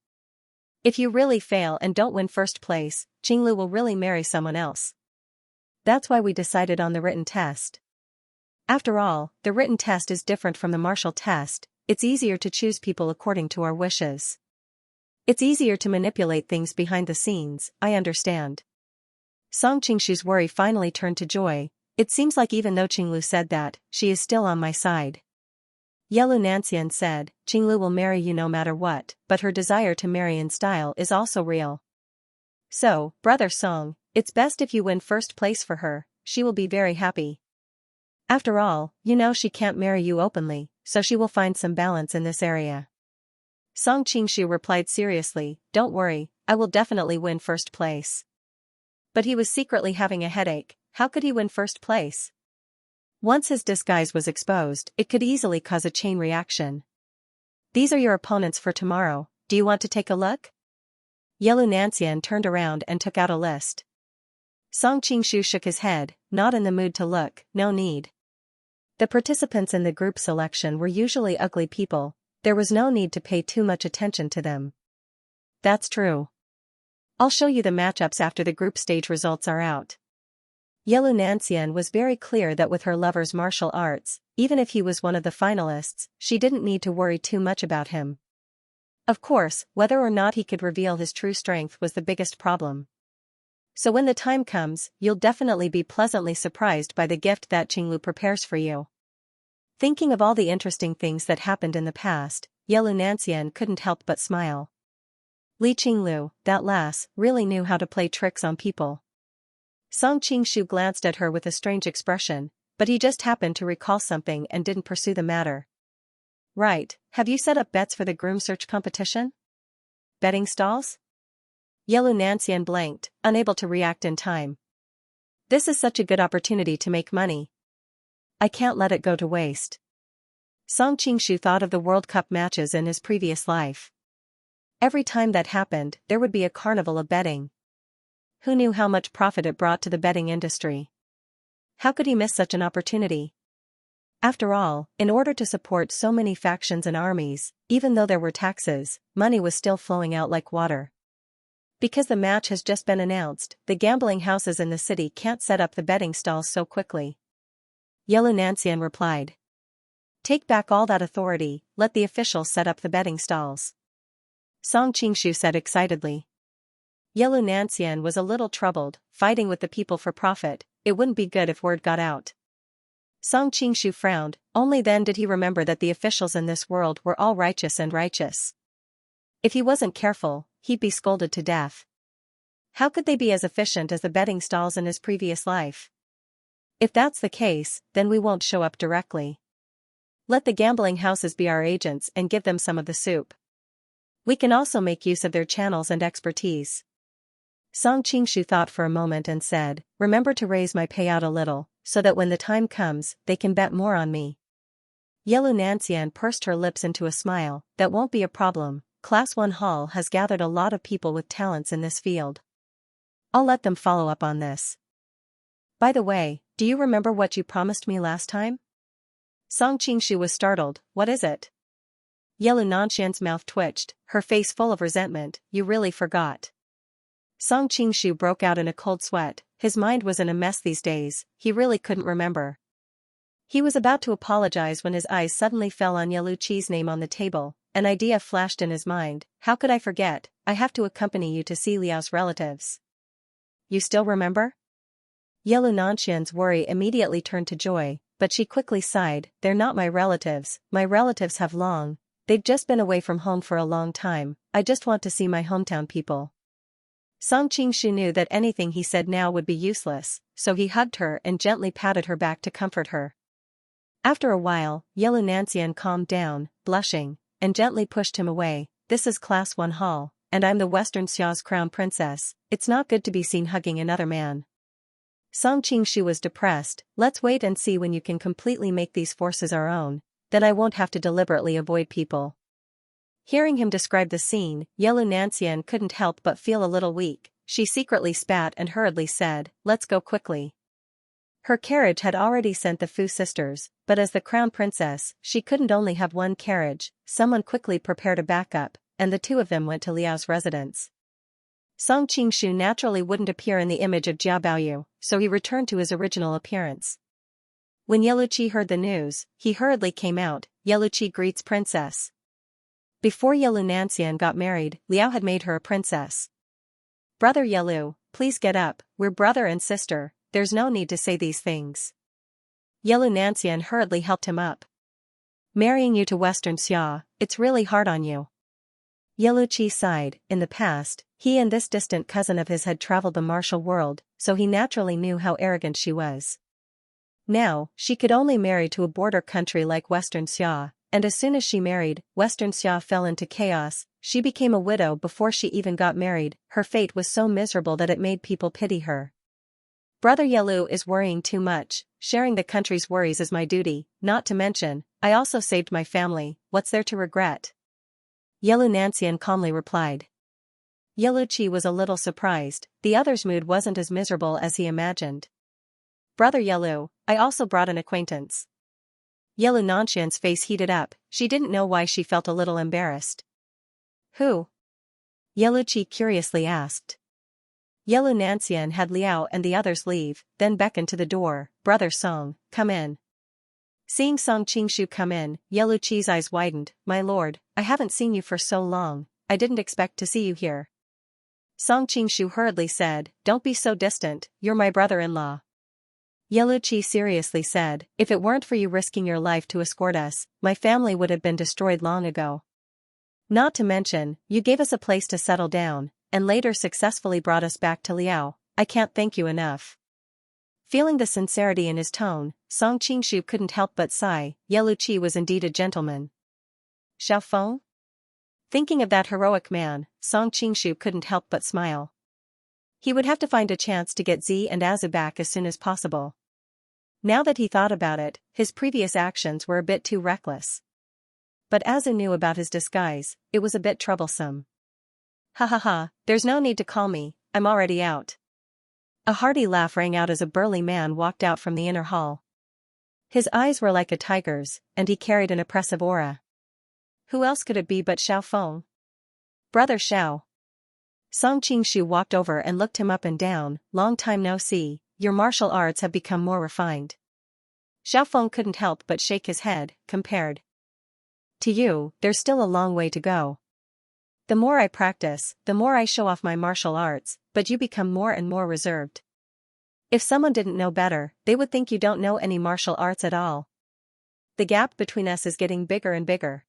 If you really fail and don't win first place, Qinglu will really marry someone else. That's why we decided on the written test. After all, the written test is different from the martial test. It's easier to choose people according to our wishes. It's easier to manipulate things behind the scenes, I understand. Song Qingshu's worry finally turned to joy. It seems like even though Qinglu said that, she is still on my side. Yellow Nancian said, Qinglu will marry you no matter what, but her desire to marry in style is also real. So, Brother Song, it's best if you win first place for her, she will be very happy. After all, you know she can't marry you openly, so she will find some balance in this area. Song Qingshu replied seriously, don't worry, I will definitely win first place. But he was secretly having a headache. How could he win first place? Once his disguise was exposed, it could easily cause a chain reaction. These are your opponents for tomorrow, do you want to take a look? Yellow Nancian turned around and took out a list. Song Qingshu shook his head, not in the mood to look, no need. The participants in the group selection were usually ugly people, there was no need to pay too much attention to them. That's true. I'll show you the matchups after the group stage results are out. Yellow Nancian was very clear that with her lover's martial arts, even if he was one of the finalists, she didn't need to worry too much about him. Of course, whether or not he could reveal his true strength was the biggest problem. So when the time comes, you'll definitely be pleasantly surprised by the gift that Qinglu prepares for you. Thinking of all the interesting things that happened in the past, Yellow Nancian couldn't help but smile. Li Qinglu, that lass, really knew how to play tricks on people. Song Qingshu glanced at her with a strange expression, but he just happened to recall something and didn't pursue the matter. Right, have you set up bets for the groom search competition? Betting stalls? Yellow Nancian blanked, unable to react in time. This is such a good opportunity to make money. I can't let it go to waste. Song Qingshu thought of the World Cup matches in his previous life. Every time that happened, there would be a carnival of betting. Who knew how much profit it brought to the betting industry? How could he miss such an opportunity? After all, in order to support so many factions and armies, even though there were taxes, money was still flowing out like water. Because the match has just been announced, the gambling houses in the city can't set up the betting stalls so quickly. Yellow Nancian replied. Take back all that authority, let the officials set up the betting stalls. Song Qingshu said excitedly. Yellow Nancian was a little troubled, fighting with the people for profit, it wouldn't be good if word got out. Song Qingshu frowned, only then did he remember that the officials in this world were all righteous. If he wasn't careful, he'd be scolded to death. How could they be as efficient as the betting stalls in his previous life? If that's the case, then we won't show up directly. Let the gambling houses be our agents and give them some of the soup. We can also make use of their channels and expertise. Song Qingshu thought for a moment and said, remember to raise my payout a little, so that when the time comes, they can bet more on me. Yellow Nancian pursed her lips into a smile, that won't be a problem, Class 1 Hall has gathered a lot of people with talents in this field. I'll let them follow up on this. By the way, do you remember what you promised me last time? Song Qingshu was startled, what is it? Yellow Nancian's mouth twitched, her face full of resentment, you really forgot. Song Qingshu broke out in a cold sweat, his mind was in a mess these days, he really couldn't remember. He was about to apologize when his eyes suddenly fell on Yellow Qi's name on the table, an idea flashed in his mind, how could I forget, I have to accompany you to see Liao's relatives. You still remember? Yellow Nancian's worry immediately turned to joy, but she quickly sighed, they're not my relatives have long, they've just been away from home for a long time, I just want to see my hometown people. Song Qingshu knew that anything he said now would be useless, so he hugged her and gently patted her back to comfort her. After a while, Yellow Nancian calmed down, blushing, and gently pushed him away, this is Class 1 Hall, and I'm the Western Xia's crown princess, it's not good to be seen hugging another man. Song Qingshu was depressed. Let's wait and see when you can completely make these forces our own, then I won't have to deliberately avoid people. Hearing him describe the scene, Yellow Nancian couldn't help but feel a little weak. She secretly spat and hurriedly said, let's go quickly. Her carriage had already sent the Fu sisters, but as the crown princess, she couldn't only have one carriage. Someone quickly prepared a backup, and the two of them went to Liao's residence. Song Qingshu naturally wouldn't appear in the image of Jia Baoyu, so he returned to his original appearance. When Yeluqi heard the news, he hurriedly came out. Yeluqi greets princess. Before Yelu Nancian got married, Liao had made her a princess. Brother Yelu, please get up, we're brother and sister, there's no need to say these things. Yelu Nancian hurriedly helped him up. Marrying you to Western Xia, it's really hard on you. Yeluqi sighed. In the past, he and this distant cousin of his had traveled the martial world, so he naturally knew how arrogant she was. Now, she could only marry to a border country like Western Xia, and as soon as she married, Western Xia fell into chaos. She became a widow before she even got married. Her fate was so miserable that it made people pity her. Brother Yelu is worrying too much. Sharing the country's worries is my duty, not to mention, I also saved my family, what's there to regret? Yelu Nancian calmly replied. Yeluqi was a little surprised. The other's mood wasn't as miserable as he imagined. Brother Yelu, I also brought an acquaintance. Yelu Nancian's face heated up. She didn't know why she felt a little embarrassed. Who? Yeluqi curiously asked. Yelu Nancian had Liao and the others leave, then beckoned to the door. Brother Song, come in. Seeing Song Qingshu come in, Yeluqi's eyes widened. My lord, I haven't seen you for so long, I didn't expect to see you here. Song Qingshu hurriedly said, don't be so distant, you're my brother-in-law. Yeluqi seriously said, if it weren't for you risking your life to escort us, my family would have been destroyed long ago. Not to mention, you gave us a place to settle down, and later successfully brought us back to Liao. I can't thank you enough. Feeling the sincerity in his tone, Song Qingshu couldn't help but sigh. Yeluqi was indeed a gentleman. Xiaofeng? Thinking of that heroic man, Song Qingshu couldn't help but smile. He would have to find a chance to get Z and Azu back as soon as possible. Now that he thought about it, his previous actions were a bit too reckless. But Azu knew about his disguise, it was a bit troublesome. Ha ha ha, there's no need to call me, I'm already out. A hearty laugh rang out as a burly man walked out from the inner hall. His eyes were like a tiger's, and he carried an oppressive aura. Who else could it be but Xiaofeng? Brother Xiao. Song Qingshu walked over and looked him up and down. Long time no see, your martial arts have become more refined. Xiaofeng couldn't help but shake his head. Compared to you, there's still a long way to go. The more I practice, the more I show off my martial arts, but you become more and more reserved. If someone didn't know better, they would think you don't know any martial arts at all. The gap between us is getting bigger and bigger.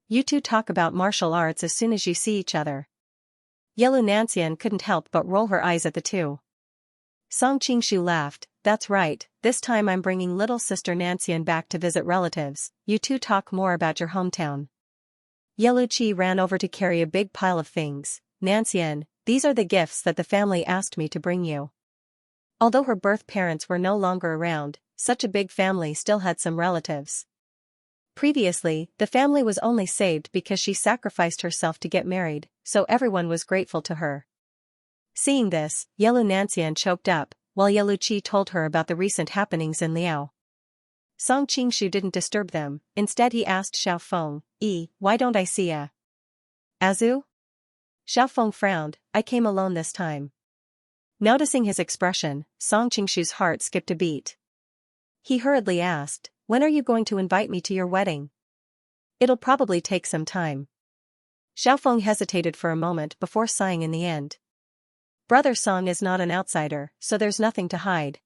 You two talk about martial arts as soon as you see each other. Yelu Nancian couldn't help but roll her eyes at the two. Song Qingshu laughed. That's right, this time I'm bringing little sister Nancian back to visit relatives. You two talk more about your hometown. Yeluqi ran over to carry a big pile of things. Nancian, these are the gifts that the family asked me to bring you. Although her birth parents were no longer around, such a big family still had some relatives. Previously, the family was only saved because she sacrificed herself to get married, so everyone was grateful to her. Seeing this, Yelu Nancian choked up, while Yeluqi told her about the recent happenings in Liao. Song Qingshu didn't disturb them, instead he asked Xiaofeng, why don't I see ya? Azu? Xiaofeng frowned, I came alone this time. Noticing his expression, Song Qingshu's heart skipped a beat. He hurriedly asked, when are you going to invite me to your wedding? It'll probably take some time. Xiaofeng hesitated for a moment before sighing in the end. Brother Song is not an outsider, so there's nothing to hide.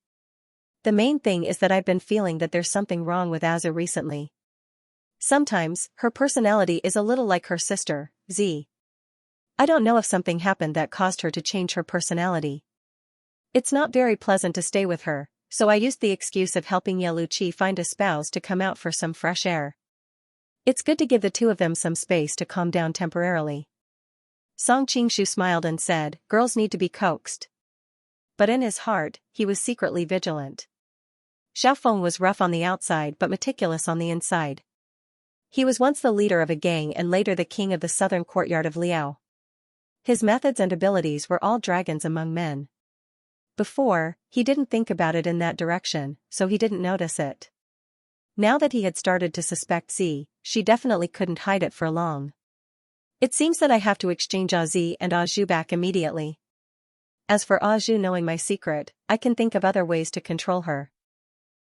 The main thing is that I've been feeling that there's something wrong with Azu recently. Sometimes, her personality is a little like her sister, Z. I don't know if something happened that caused her to change her personality. It's not very pleasant to stay with her, so I used the excuse of helping Yeluqi find a spouse to come out for some fresh air. It's good to give the two of them some space to calm down temporarily. Song Qingshu smiled and said, girls need to be coaxed. but in his heart, he was secretly vigilant. Xiaofeng was rough on the outside but meticulous on the inside. He was once the leader of a gang and later the king of the southern courtyard of Liao. His methods and abilities were all dragons among men. Before, he didn't think about it in that direction, so he didn't notice it. Now that he had started to suspect Z, she definitely couldn't hide it for long. It seems that I have to exchange Z and Zhu back immediately. As for Zhu knowing my secret, I can think of other ways to control her.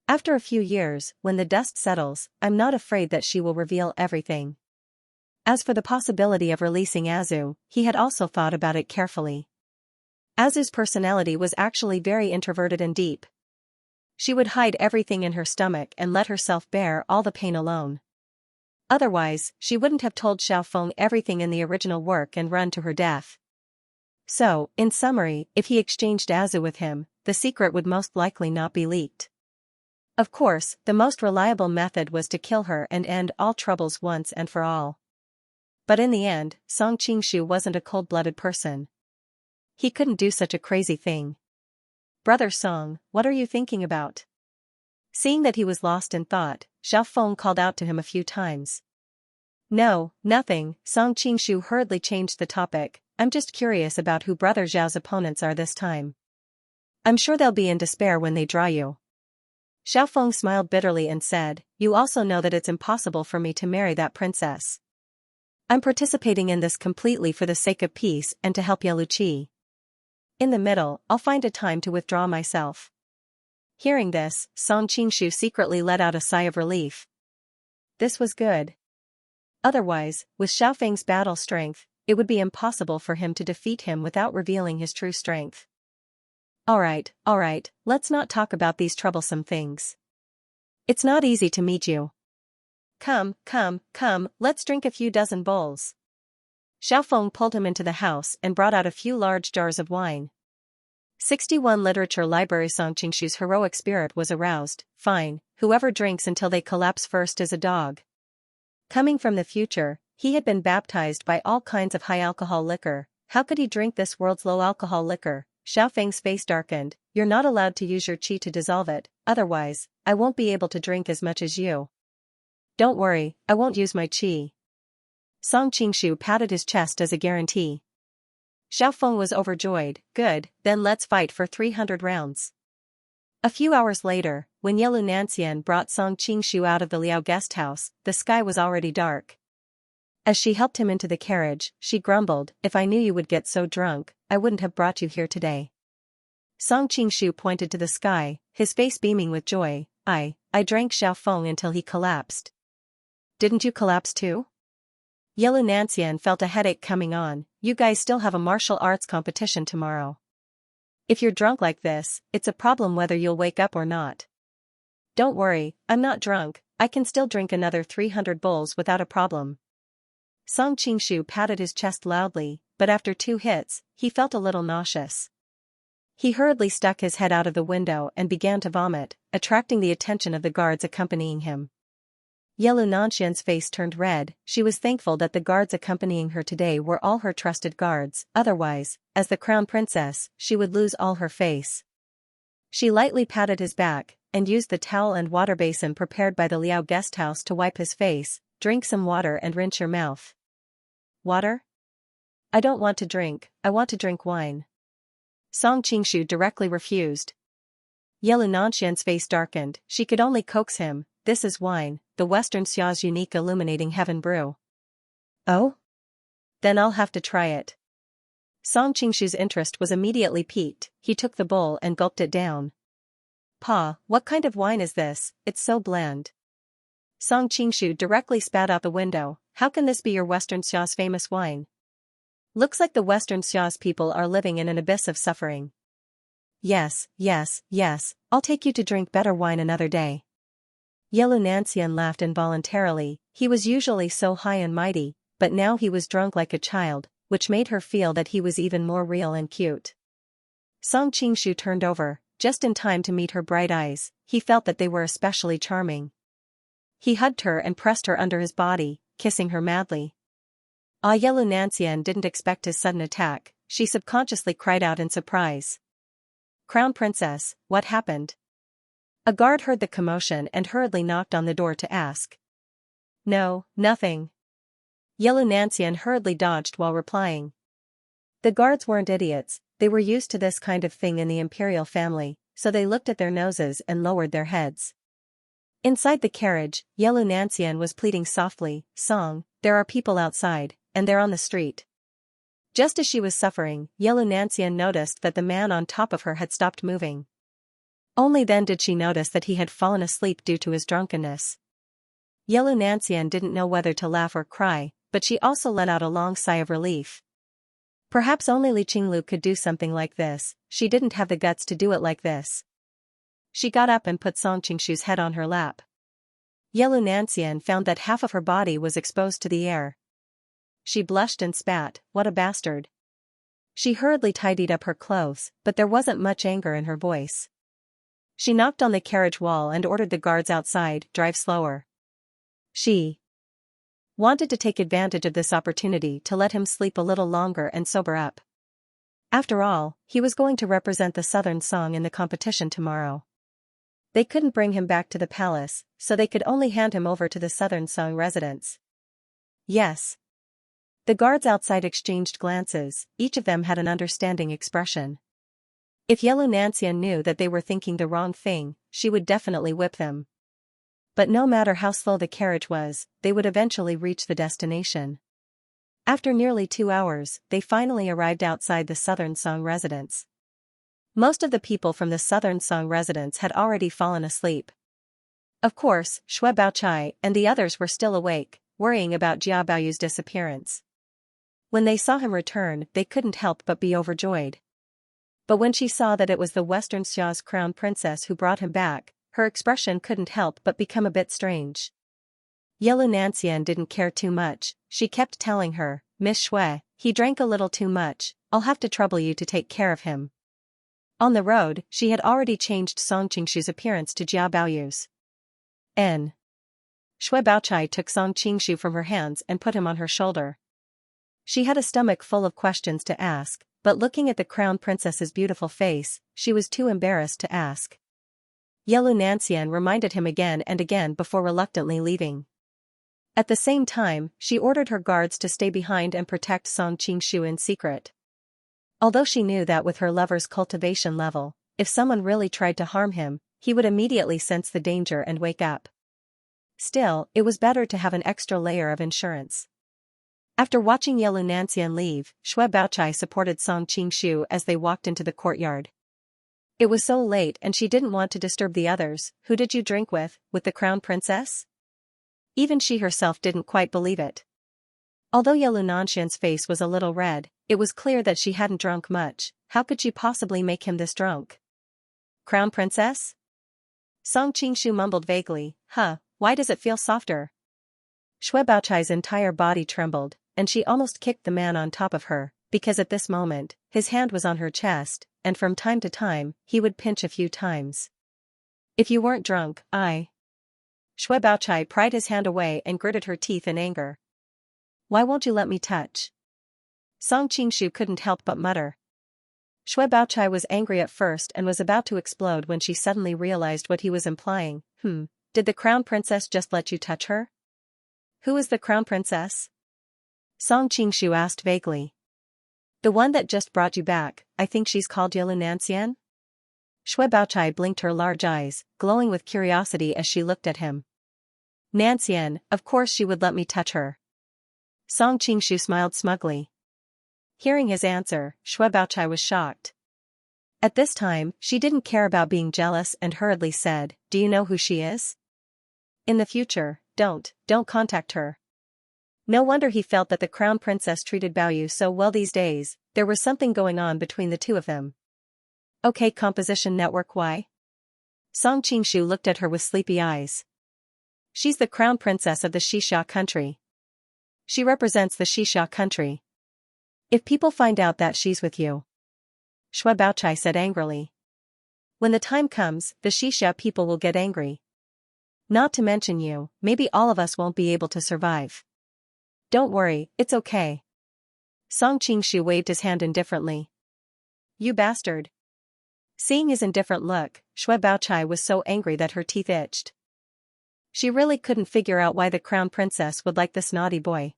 After a few years, when the dust settles, I'm not afraid that she will reveal everything. As for the possibility of releasing Azu, he had also thought about it carefully. Azu's personality was actually very introverted and deep. She would hide everything in her stomach and let herself bear all the pain alone. Otherwise, she wouldn't have told Xiaofeng everything in the original work and run to her death. So, in summary, if he exchanged Azu with him, the secret would most likely not be leaked. Of course, the most reliable method was to kill her and end all troubles once and for all. But in the end, Song Qingshu wasn't a cold-blooded person. He couldn't do such a crazy thing. "Brother Song, what are you thinking about?" Seeing that he was lost in thought, Xiaofeng called out to him a few times. "No, nothing," Song Qingshu hurriedly changed the topic. "I'm just curious about who Brother Zhao's opponents are this time. I'm sure they'll be in despair when they draw you." Xiaofeng smiled bitterly and said, "You also know that it's impossible for me to marry that princess. I'm participating in this completely for the sake of peace and to help Yaluqi. In the middle, I'll find a time to withdraw myself." Hearing this, Song Qingshu secretly let out a sigh of relief. This was good. Otherwise, with Xiaofeng's battle strength, it would be impossible for him to defeat him without revealing his true strength. Alright, let's not talk about these troublesome things. It's not easy to meet you. Come, let's drink a few dozen bowls." Xiaofeng pulled him into the house and brought out a few large jars of wine. 61 Literature Library. Song Qingshu's heroic spirit was aroused. "Fine, whoever drinks until they collapse first is a dog." Coming from the future, he had been baptized by all kinds of high-alcohol liquor. How could he drink this world's low-alcohol liquor? Xiaofeng's face darkened. "You're not allowed to use your qi to dissolve it, otherwise, I won't be able to drink as much as you." "Don't worry, I won't use my qi." Song Qingshu patted his chest as a guarantee. Xiaofeng was overjoyed. "Good, then let's fight for 300 rounds." A few hours later, when Yelu Nanxian brought Song Qingshu out of the Liao guest house, the sky was already dark. As she helped him into the carriage, she grumbled, "If I knew you would get so drunk, I wouldn't have brought you here today." Song Qingshu pointed to the sky, his face beaming with joy. I drank Xiaofeng until he collapsed." "Didn't you collapse too?" Yelu Nanxian felt a headache coming on. "You guys still have a martial arts competition tomorrow. If you're drunk like this, it's a problem whether you'll wake up or not." "Don't worry, I'm not drunk, I can still drink another 300 bowls without a problem." Song Qingshu patted his chest loudly, but after 2 hits, he felt a little nauseous. He hurriedly stuck his head out of the window and began to vomit, attracting the attention of the guards accompanying him. Yelu Nanxian's face turned red. She was thankful that the guards accompanying her today were all her trusted guards, otherwise, as the crown princess, she would lose all her face. She lightly patted his back, and used the towel and water basin prepared by the Liao guest house to wipe his face. "Drink some water and rinse your mouth." "Water? I don't want to drink, I want to drink wine." Song Qingshu directly refused. Yelu Nanxian's face darkened. She could only coax him. "This is wine, the Western Xia's unique illuminating heaven brew." "Oh? Then I'll have to try it." Song Qingshu's interest was immediately piqued. He took the bowl and gulped it down. "Pa, what kind of wine is this? It's so bland." Song Qingshu directly spat out the window. "How can this be your Western Xia's famous wine? Looks like the Western Xia's people are living in an abyss of suffering." Yes, I'll take you to drink better wine another day." Yelu Nanxian laughed involuntarily. He was usually so high and mighty, but now he was drunk like a child, which made her feel that he was even more real and cute. Song Qingshu turned over, just in time to meet her bright eyes. He felt that they were especially charming. He hugged her and pressed her under his body, kissing her madly. Yelu Nanxian didn't expect his sudden attack. She subconsciously cried out in surprise. Crown Princess, what happened? A guard heard the commotion and hurriedly knocked on the door to ask. No, nothing. Yellow Nancian hurriedly dodged while replying. The guards weren't idiots, they were used to this kind of thing in the imperial family, so they looked at their noses and lowered their heads. Inside the carriage, Yellow Nancian was pleading softly, Song, there are people outside, and they're on the street. Just as she was suffering, Yellow Nancian noticed that the man on top of her had stopped moving. Only then did she notice that he had fallen asleep due to his drunkenness. Yellow Nancian didn't know whether to laugh or cry, but she also let out a long sigh of relief. Perhaps only Li Qinglu could do something like this, she didn't have the guts to do it like this. She got up and put Song Qingshu's head on her lap. Yellow Nancian found that half of her body was exposed to the air. She blushed and spat, what a bastard. She hurriedly tidied up her clothes, but there wasn't much anger in her voice. She knocked on the carriage wall and ordered the guards outside, drive slower. She wanted to take advantage of this opportunity to let him sleep a little longer and sober up. After all, he was going to represent the Southern Song in the competition tomorrow. They couldn't bring him back to the palace, so they could only hand him over to the Southern Song residents. Yes. The guards outside exchanged glances, each of them had an understanding expression. If Yellow Nancian knew that they were thinking the wrong thing, she would definitely whip them. But no matter how slow the carriage was, they would eventually reach the destination. After nearly 2 hours, they finally arrived outside the Southern Song residence. Most of the people from the Southern Song residence had already fallen asleep. Of course, Xue Baochai and the others were still awake, worrying about Jia Baoyu's disappearance. When they saw him return, they couldn't help but be overjoyed. But when she saw that it was the Western Xia's crown princess who brought him back, her expression couldn't help but become a bit strange. Yellow Nancian didn't care too much, she kept telling her, Miss Xue, he drank a little too much, I'll have to trouble you to take care of him. On the road, she had already changed Song Qingshu's appearance to Jia Baoyu's. N. Xue Baochai took Song Qingshu from her hands and put him on her shoulder. She had a stomach full of questions to ask, but looking at the crown princess's beautiful face, she was too embarrassed to ask. Yellow Nancian reminded him again and again before reluctantly leaving. At the same time, she ordered her guards to stay behind and protect Song Qingshu in secret. Although she knew that with her lover's cultivation level, if someone really tried to harm him, he would immediately sense the danger and wake up. Still, it was better to have an extra layer of insurance. After watching Yellow Nancian leave, Xue Baochai supported Song Qingshu as they walked into the courtyard. It was so late and she didn't want to disturb the others. Who did you drink with the crown princess? Even she herself didn't quite believe it. Although Yellow Nancian's face was a little red, it was clear that she hadn't drunk much. How could she possibly make him this drunk? Crown princess? Song Qingshu mumbled vaguely, why does it feel softer? Xue Baochai's entire body trembled, and she almost kicked the man on top of her, because at this moment, his hand was on her chest, and from time to time, he would pinch a few times. If you weren't drunk, Xue Baochai pried his hand away and gritted her teeth in anger. Why won't you let me touch? Song Qingshu couldn't help but mutter. Xue Baochai was angry at first and was about to explode when she suddenly realized what he was implying. Did the crown princess just let you touch her? Who is the crown princess? Song Qingshu asked vaguely. The one that just brought you back, I think she's called Yellow Nancian? Xue Baochai blinked her large eyes, glowing with curiosity as she looked at him. Nancian, of course she would let me touch her. Song Qingshu smiled smugly. Hearing his answer, Xue Baochai was shocked. At this time, she didn't care about being jealous and hurriedly said, do you know who she is? In the future, don't contact her. No wonder he felt that the crown princess treated Baoyu so well these days, there was something going on between the two of them. Okay, Composition Network, why? Song Qingshu looked at her with sleepy eyes. She's the crown princess of the Xixia country. She represents the Xixia country. If people find out that she's with you, Xue Baochai said angrily. When the time comes, the Xixia people will get angry. Not to mention you, maybe all of us won't be able to survive. Don't worry, it's okay. Song Qingshu waved his hand indifferently. You bastard. Seeing his indifferent look, Shui Baochai was so angry that her teeth itched. She really couldn't figure out why the crown princess would like this naughty boy.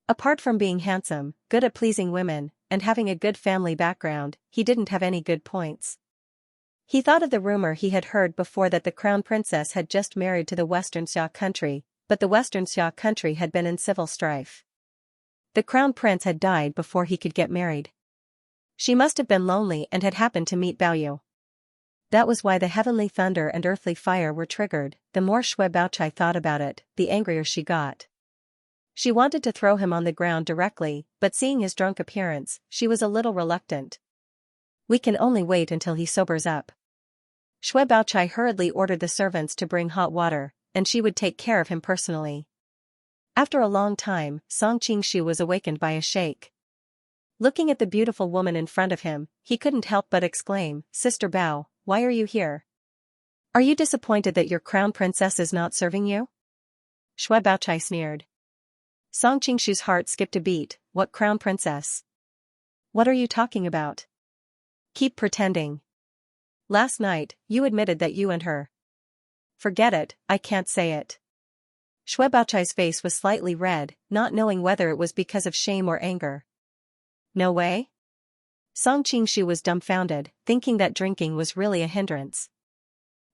Apart from being handsome, good at pleasing women, and having a good family background, he didn't have any good points. He thought of the rumor he had heard before that the crown princess had just married to the Western Xia country, but the Western Xia country had been in civil strife. The crown prince had died before he could get married. She must have been lonely and had happened to meet Baoyu. That was why the heavenly thunder and earthly fire were triggered. The more Shui Baochai thought about it, the angrier she got. She wanted to throw him on the ground directly, but seeing his drunk appearance, she was a little reluctant. We can only wait until he sobers up. Shui Baochai hurriedly ordered the servants to bring hot water, and she would take care of him personally. After a long time, Song Qingshu was awakened by a shake. Looking at the beautiful woman in front of him, he couldn't help but exclaim, "Sister Bao, why are you here? Are you disappointed that your crown princess is not serving you?" Shui Baochai sneered. Song Qingshu's heart skipped a beat. What crown princess? What are you talking about? Keep pretending. Last night, you admitted that you and her. Forget it, I can't say it. Shui Baochai's face was slightly red, not knowing whether it was because of shame or anger. No way? Song Qingshu was dumbfounded, thinking that drinking was really a hindrance.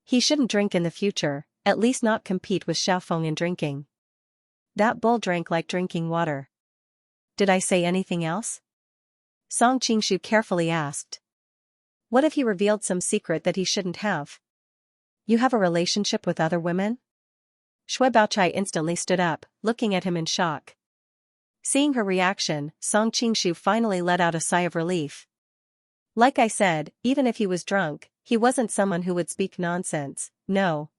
He shouldn't drink in the future, at least not compete with Xiaofeng in drinking. That bull drank like drinking water. Did I say anything else? Song Qingshu carefully asked. What if he revealed some secret that he shouldn't have? You have a relationship with other women? Shui Baochai instantly stood up, looking at him in shock. Seeing her reaction, Song Qingshu finally let out a sigh of relief. Like I said, even if he was drunk, he wasn't someone who would speak nonsense. No,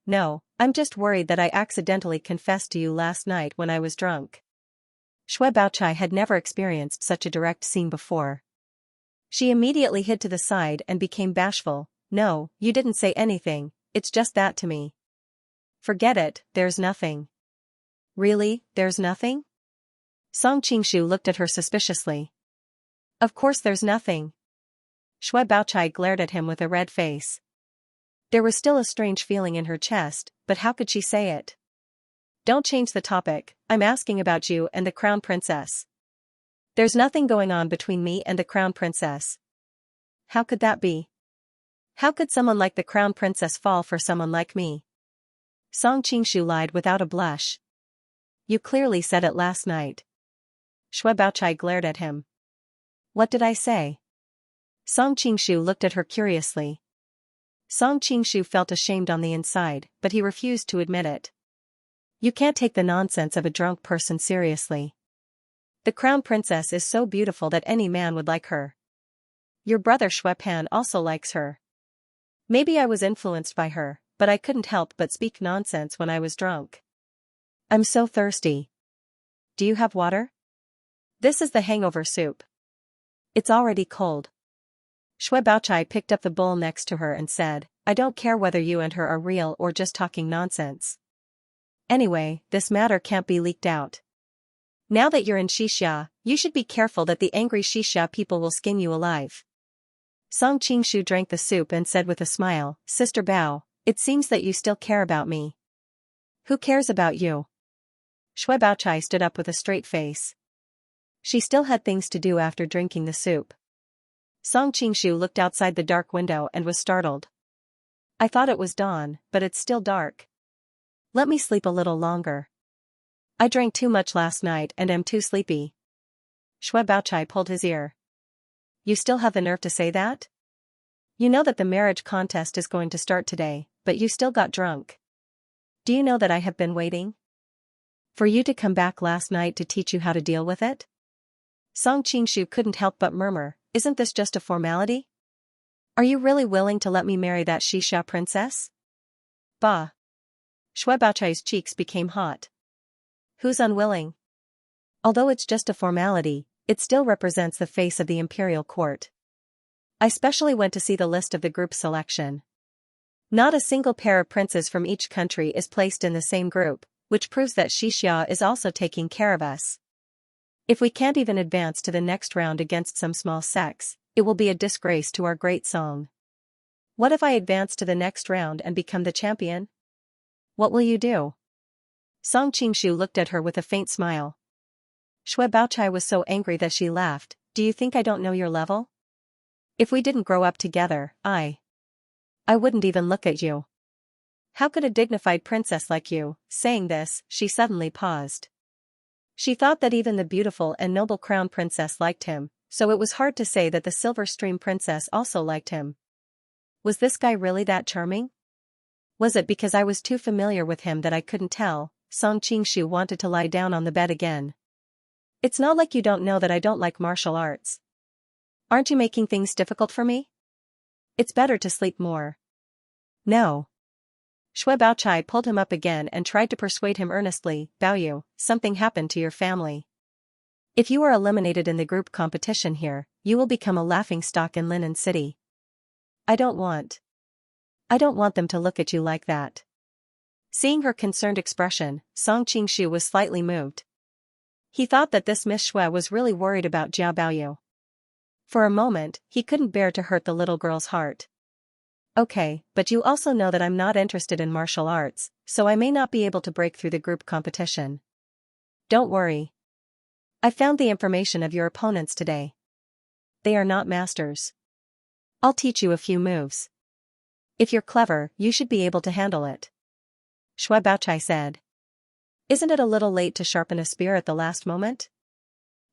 I'm just worried that I accidentally confessed to you last night when I was drunk. Shui Baochai had never experienced such a direct scene before. She immediately hid to the side and became bashful. No, you didn't say anything, it's just that to me. Forget it, there's nothing. Really, there's nothing? Song Qingshu looked at her suspiciously. Of course there's nothing. Shui Baochai glared at him with a red face. There was still a strange feeling in her chest, but how could she say it? Don't change the topic, I'm asking about you and the crown princess. There's nothing going on between me and the crown princess. How could that be? How could someone like the crown princess fall for someone like me? Song Qingshu lied without a blush. You clearly said it last night. Shui Baochai glared at him. What did I say? Song Qingshu looked at her curiously. Song Qingshu felt ashamed on the inside, but he refused to admit it. You can't take the nonsense of a drunk person seriously. The crown princess is so beautiful that any man would like her. Your brother Shui Pan also likes her. Maybe I was influenced by her, but I couldn't help but speak nonsense when I was drunk. I'm so thirsty. Do you have water? This is the hangover soup. It's already cold. Shui Baochai picked up the bowl next to her and said, I don't care whether you and her are real or just talking nonsense. Anyway, this matter can't be leaked out. Now that you're in Xianxia, you should be careful that the angry Xianxia people will skin you alive. Song Qingshu drank the soup and said with a smile, Sister Bao, it seems that you still care about me. Who cares about you? Shui Baochai stood up with a straight face. She still had things to do after drinking the soup. Song Qingshu looked outside the dark window and was startled. I thought it was dawn, but it's still dark. Let me sleep a little longer. I drank too much last night and am too sleepy. Shui Baochai pulled his ear. You still have the nerve to say that? You know that the marriage contest is going to start today, but you still got drunk. Do you know that I have been waiting for you to come back last night to teach you how to deal with it? Song Qingshu couldn't help but murmur, isn't this just a formality? Are you really willing to let me marry that Xianxia princess? Bah. Shui Baochai's cheeks became hot. Who's unwilling? Although it's just a formality, it still represents the face of the imperial court. I specially went to see the list of the group selection. Not a single pair of princes from each country is placed in the same group, which proves that Xianxia is also taking care of us. If we can't even advance to the next round against some small sects, it will be a disgrace to our great song. What if I advance to the next round and become the champion? What will you do? Song Qingshu looked at her with a faint smile. Shui Baochai was so angry that she laughed. Do you think I don't know your level? If we didn't grow up together, I wouldn't even look at you. How could a dignified princess like you? Saying this, she suddenly paused. She thought that even the beautiful and noble crown princess liked him, so it was hard to say that the Silver Stream princess also liked him. Was this guy really that charming? Was it because I was too familiar with him that I couldn't tell? Song Qingshu wanted to lie down on the bed again. It's not like you don't know that I don't like martial arts. Aren't you making things difficult for me? It's better to sleep more. No. Shui Baochai pulled him up again and tried to persuade him earnestly. Baoyu, something happened to your family. If you are eliminated in the group competition here, you will become a laughingstock in Linen City. I don't want them to look at you like that. Seeing her concerned expression, Song Qingshu was slightly moved. He thought that this Miss Shui was really worried about Jiao Baoyu. For a moment, he couldn't bear to hurt the little girl's heart. Okay, but you also know that I'm not interested in martial arts, so I may not be able to break through the group competition. Don't worry. I found the information of your opponents today. They are not masters. I'll teach you a few moves. If you're clever, you should be able to handle it. Shui Baochai said. Isn't it a little late to sharpen a spear at the last moment?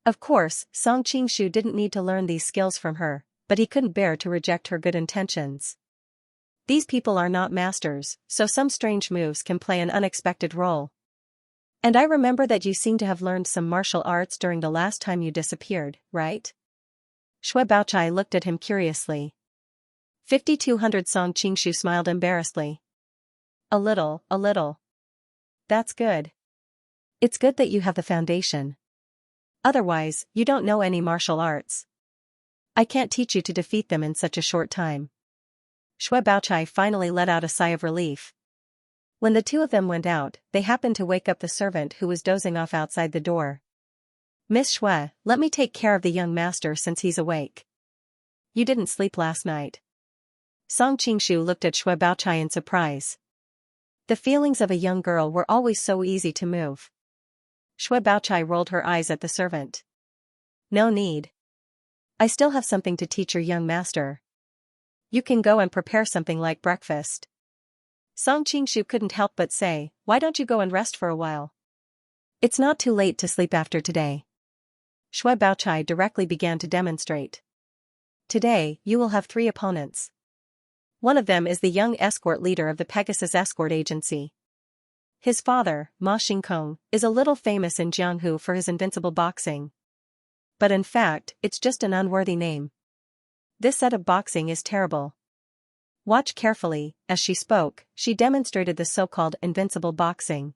Of course, Song Qingshu didn't need to learn these skills from her, but he couldn't bear to reject her good intentions. These people are not masters, so some strange moves can play an unexpected role. And I remember that you seem to have learned some martial arts during the last time you disappeared, right? Shui Baochai looked at him curiously. 5200 Song Qingshu smiled embarrassedly. A little. That's good. It's good that you have the foundation. Otherwise, you don't know any martial arts. I can't teach you to defeat them in such a short time. Shui Baochai finally let out a sigh of relief. When the two of them went out, they happened to wake up the servant who was dozing off outside the door. Miss Shui, let me take care of the young master since he's awake. You didn't sleep last night. Song Qingshu looked at Shui Baochai in surprise. The feelings of a young girl were always so easy to move. Shui Baochai rolled her eyes at the servant. No need. I still have something to teach your young master. You can go and prepare something like breakfast. Song Qingshu couldn't help but say, why don't you go and rest for a while? It's not too late to sleep after today. Shui Baochai directly began to demonstrate. Today, you will have 3 opponents. One of them is the young escort leader of the Pegasus Escort Agency. His father, Ma Xingkong, is a little famous in Jianghu for his invincible boxing. But in fact, it's just an unworthy name. This set of boxing is terrible. Watch carefully. As she spoke, she demonstrated the so-called invincible boxing.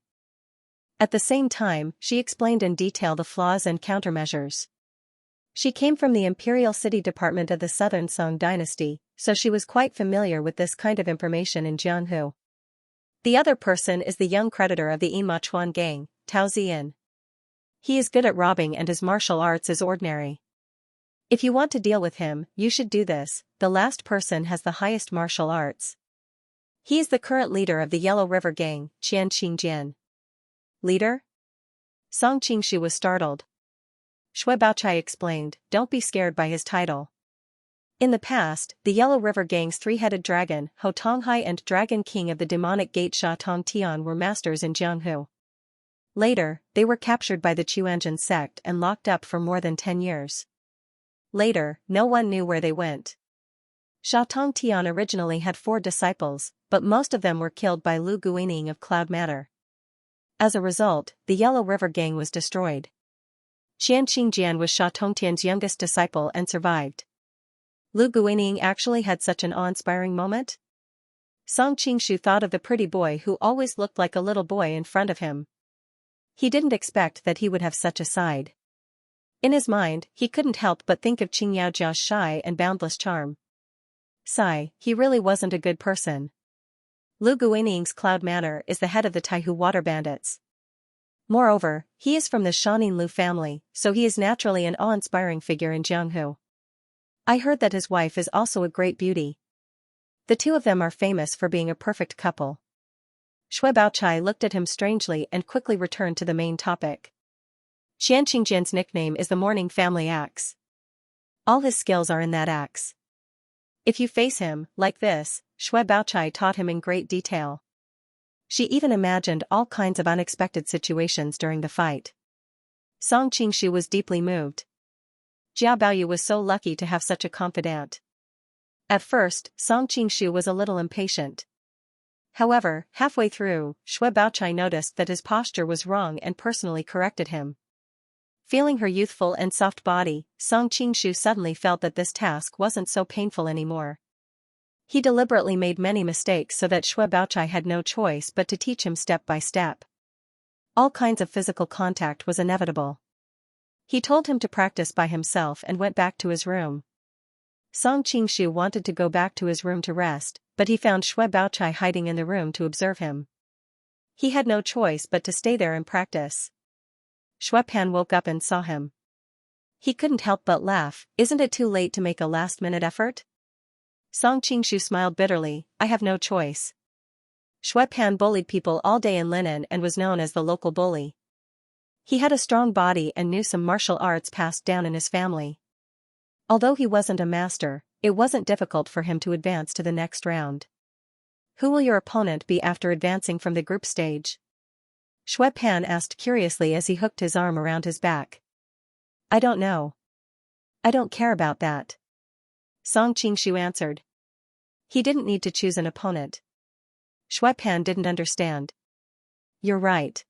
At the same time, she explained in detail the flaws and countermeasures. She came from the Imperial City Department of the Southern Song Dynasty, so she was quite familiar with this kind of information in Jianghu. The other person is the young creditor of the Yinma Chuan gang, Tao Ziyan. He is good at robbing and his martial arts is ordinary. If you want to deal with him, you should do this. The last person has the highest martial arts. He is the current leader of the Yellow River gang, Xianxia. Leader? Song Qingshu was startled. Shui Baochai explained, don't be scared by his title. In the past, the Yellow River gang's 3-headed dragon, Ho Tonghai and Dragon King of the demonic gate Sha Tong Tian were masters in Jianghu. Later, they were captured by the Chuanjin sect and locked up for more than 10 years. Later, no one knew where they went. Sha Tong Tian originally had 4 disciples, but most of them were killed by Lu Guining of Cloud Matter. As a result, the Yellow River gang was destroyed. Qian Xingjian was Sha Tongtian's youngest disciple and survived. Lu Guining actually had such an awe-inspiring moment? Song Qingshu thought of the pretty boy who always looked like a little boy in front of him. He didn't expect that he would have such a side. In his mind, he couldn't help but think of Qing Yaojiao's shy and boundless charm. He really wasn't a good person. Lu Guining's Cloud Manor is the head of the Taihu water bandits. Moreover, he is from the Shanin Lu family, so he is naturally an awe-inspiring figure in Jianghu. I heard that his wife is also a great beauty. The two of them are famous for being a perfect couple. Shui Baochai looked at him strangely and quickly returned to the main topic. Xianxingjian's nickname is the Morning Family Axe. All his skills are in that axe. If you face him, like this, Shui Baochai taught him in great detail. She even imagined all kinds of unexpected situations during the fight. Song Qingshu was deeply moved. Jia Baoyu was so lucky to have such a confidant. At first, Song Qingshu was a little impatient. However, halfway through, Shui Baochai noticed that his posture was wrong and personally corrected him. Feeling her youthful and soft body, Song Qingshu suddenly felt that this task wasn't so painful anymore. He deliberately made many mistakes so that Shui Baochai had no choice but to teach him step by step. All kinds of physical contact was inevitable. He told him to practice by himself and went back to his room. Song Qingshu wanted to go back to his room to rest, but he found Shui Baochai hiding in the room to observe him. He had no choice but to stay there and practice. Shui Pan woke up and saw him. He couldn't help but laugh. Isn't it too late to make a last-minute effort? Song Qingshu smiled bitterly. I have no choice. Shui Pan bullied people all day in Linen and was known as the local bully. He had a strong body and knew some martial arts passed down in his family. Although he wasn't a master, it wasn't difficult for him to advance to the next round. Who will your opponent be after advancing from the group stage? Shui Pan asked curiously as he hooked his arm around his back. I don't know. I don't care about that. Song Qingshu answered. He didn't need to choose an opponent. Shui Pan didn't understand. You're right.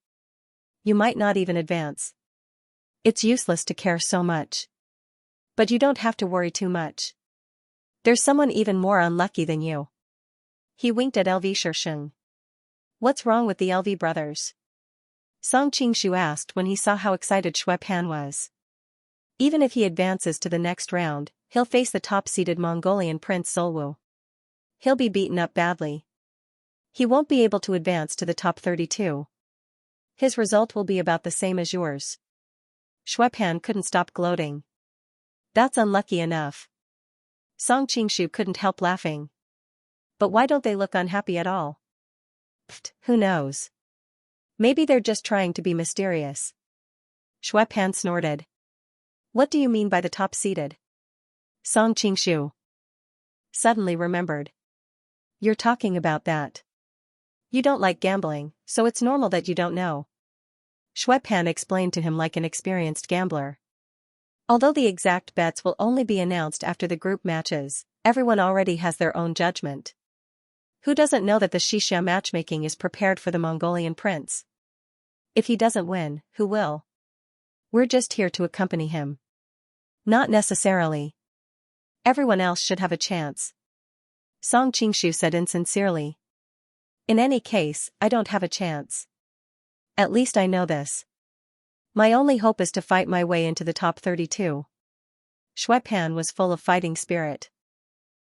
You might not even advance. It's useless to care so much. But you don't have to worry too much. There's someone even more unlucky than you. He winked at LV Shisheng. What's wrong with the LV brothers? Song Qingshu asked when he saw how excited Shui Pan was. Even if he advances to the next round, he'll face the top-seeded Mongolian Prince Zulwu. He'll be beaten up badly. He won't be able to advance to the top 32. His result will be about the same as yours. Shui Pan couldn't stop gloating. That's unlucky enough. Song Qingshu couldn't help laughing. But why don't they look unhappy at all? Pfft, who knows? Maybe they're just trying to be mysterious. Shui Pan snorted. What do you mean by the top-seeded? Song Qingshu suddenly remembered. You're talking about that. You don't like gambling, so it's normal that you don't know. Shui Pan explained to him like an experienced gambler. Although the exact bets will only be announced after the group matches, everyone already has their own judgment. Who doesn't know that the Xianxia matchmaking is prepared for the Mongolian prince? If he doesn't win, who will? We're just here to accompany him. Not necessarily. Everyone else should have a chance. Song Qingshu said insincerely. In any case, I don't have a chance. At least I know this. My only hope is to fight my way into the top 32. Shui Pan was full of fighting spirit.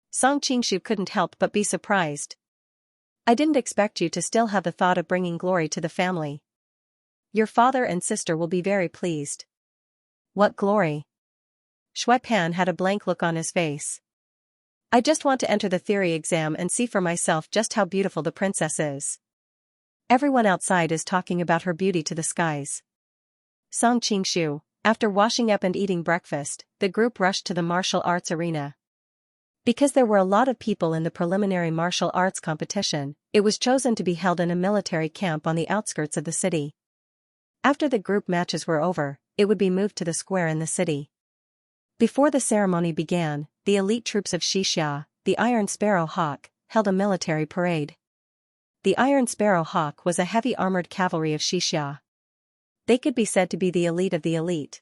Song Qingshu couldn't help but be surprised. I didn't expect you to still have the thought of bringing glory to the family. Your father and sister will be very pleased. What glory? Shui Pan had a blank look on his face. I just want to enter the theory exam and see for myself just how beautiful the princess is. Everyone outside is talking about her beauty to the skies. Song Qingshu, after washing up and eating breakfast, the group rushed to the martial arts arena. Because there were a lot of people in the preliminary martial arts competition, it was chosen to be held in a military camp on the outskirts of the city. After the group matches were over, it would be moved to the square in the city. Before the ceremony began, the elite troops of Xianxia, the Iron Sparrow Hawk, held a military parade. The Iron Sparrow Hawk was a heavy armored cavalry of Xianxia. They could be said to be the elite of the elite.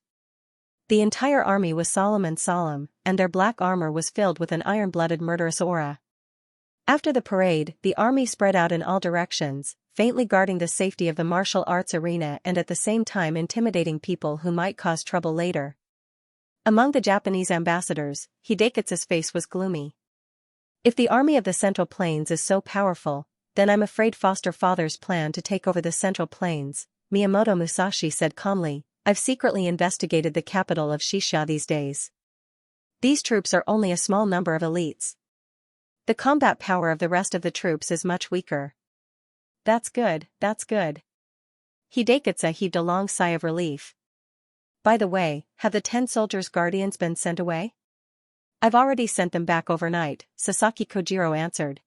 The entire army was solemn, and their black armor was filled with an iron-blooded murderous aura. After the parade, the army spread out in all directions, faintly guarding the safety of the martial arts arena and at the same time intimidating people who might cause trouble later. Among the Japanese ambassadors, Hidekatsu's face was gloomy. If the army of the Central Plains is so powerful, then I'm afraid foster father's plan to take over the Central Plains, Miyamoto Musashi said calmly. I've secretly investigated the capital of Xianxia these days. These troops are only a small number of elites. The combat power of the rest of the troops is much weaker. That's good, that's good. Hidekatsu heaved a long sigh of relief. By the way, have the 10 soldiers' guardians been sent away? I've already sent them back overnight, Sasaki Kojiro answered.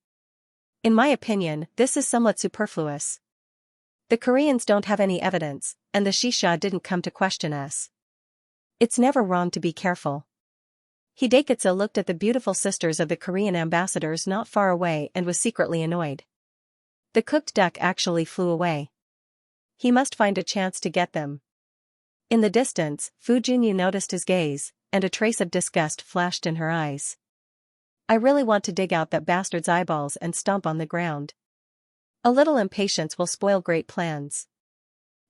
In my opinion, this is somewhat superfluous. The Koreans don't have any evidence, and the Xianxia didn't come to question us. It's never wrong to be careful. Hidekatsu looked at the beautiful sisters of the Korean ambassadors not far away and was secretly annoyed. The cooked duck actually flew away. He must find a chance to get them. In the distance, Fujinyu noticed his gaze, and a trace of disgust flashed in her eyes. I really want to dig out that bastard's eyeballs and stomp on the ground. A little impatience will spoil great plans.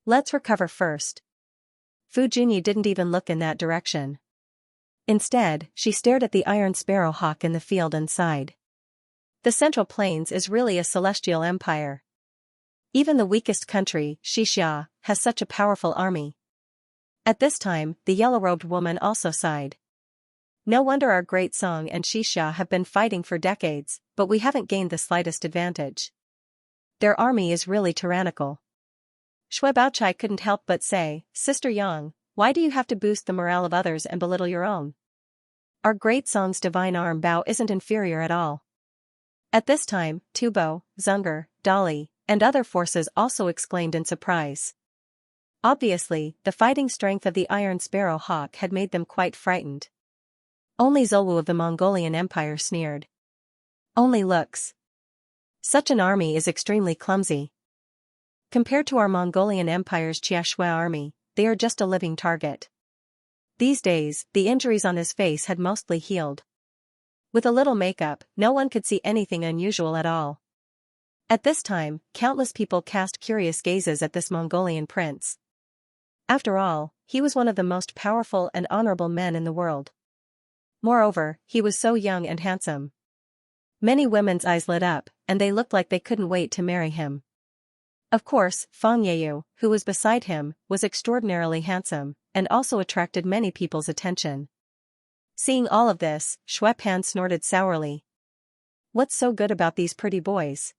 Let's recover first. Fujinyu didn't even look in that direction. Instead, she stared at the iron sparrow hawk in the field and sighed. The Central Plains is really a celestial empire. Even the weakest country, Xianxia, has such a powerful army. At this time, the yellow-robed woman also sighed. No wonder our great Song and Xianxia have been fighting for decades, but we haven't gained the slightest advantage. Their army is really tyrannical. Shui Baochai couldn't help but say, Sister Yang, why do you have to boost the morale of others and belittle your own? Our great Song's divine arm Bao isn't inferior at all. At this time, Tubo, Zunger, Dali, and other forces also exclaimed in surprise. Obviously, the fighting strength of the Iron Sparrow Hawk had made them quite frightened. Only Zolwu of the Mongolian Empire sneered. Only looks. Such an army is extremely clumsy. Compared to our Mongolian Empire's Chiashui army, they are just a living target. These days, the injuries on his face had mostly healed. With a little makeup, no one could see anything unusual at all. At this time, countless people cast curious gazes at this Mongolian prince. After all, he was one of the most powerful and honorable men in the world. Moreover, he was so young and handsome. Many women's eyes lit up, and they looked like they couldn't wait to marry him. Of course, Fang Yeyu, who was beside him, was extraordinarily handsome, and also attracted many people's attention. Seeing all of this, Shui Pan snorted sourly. What's so good about these pretty boys?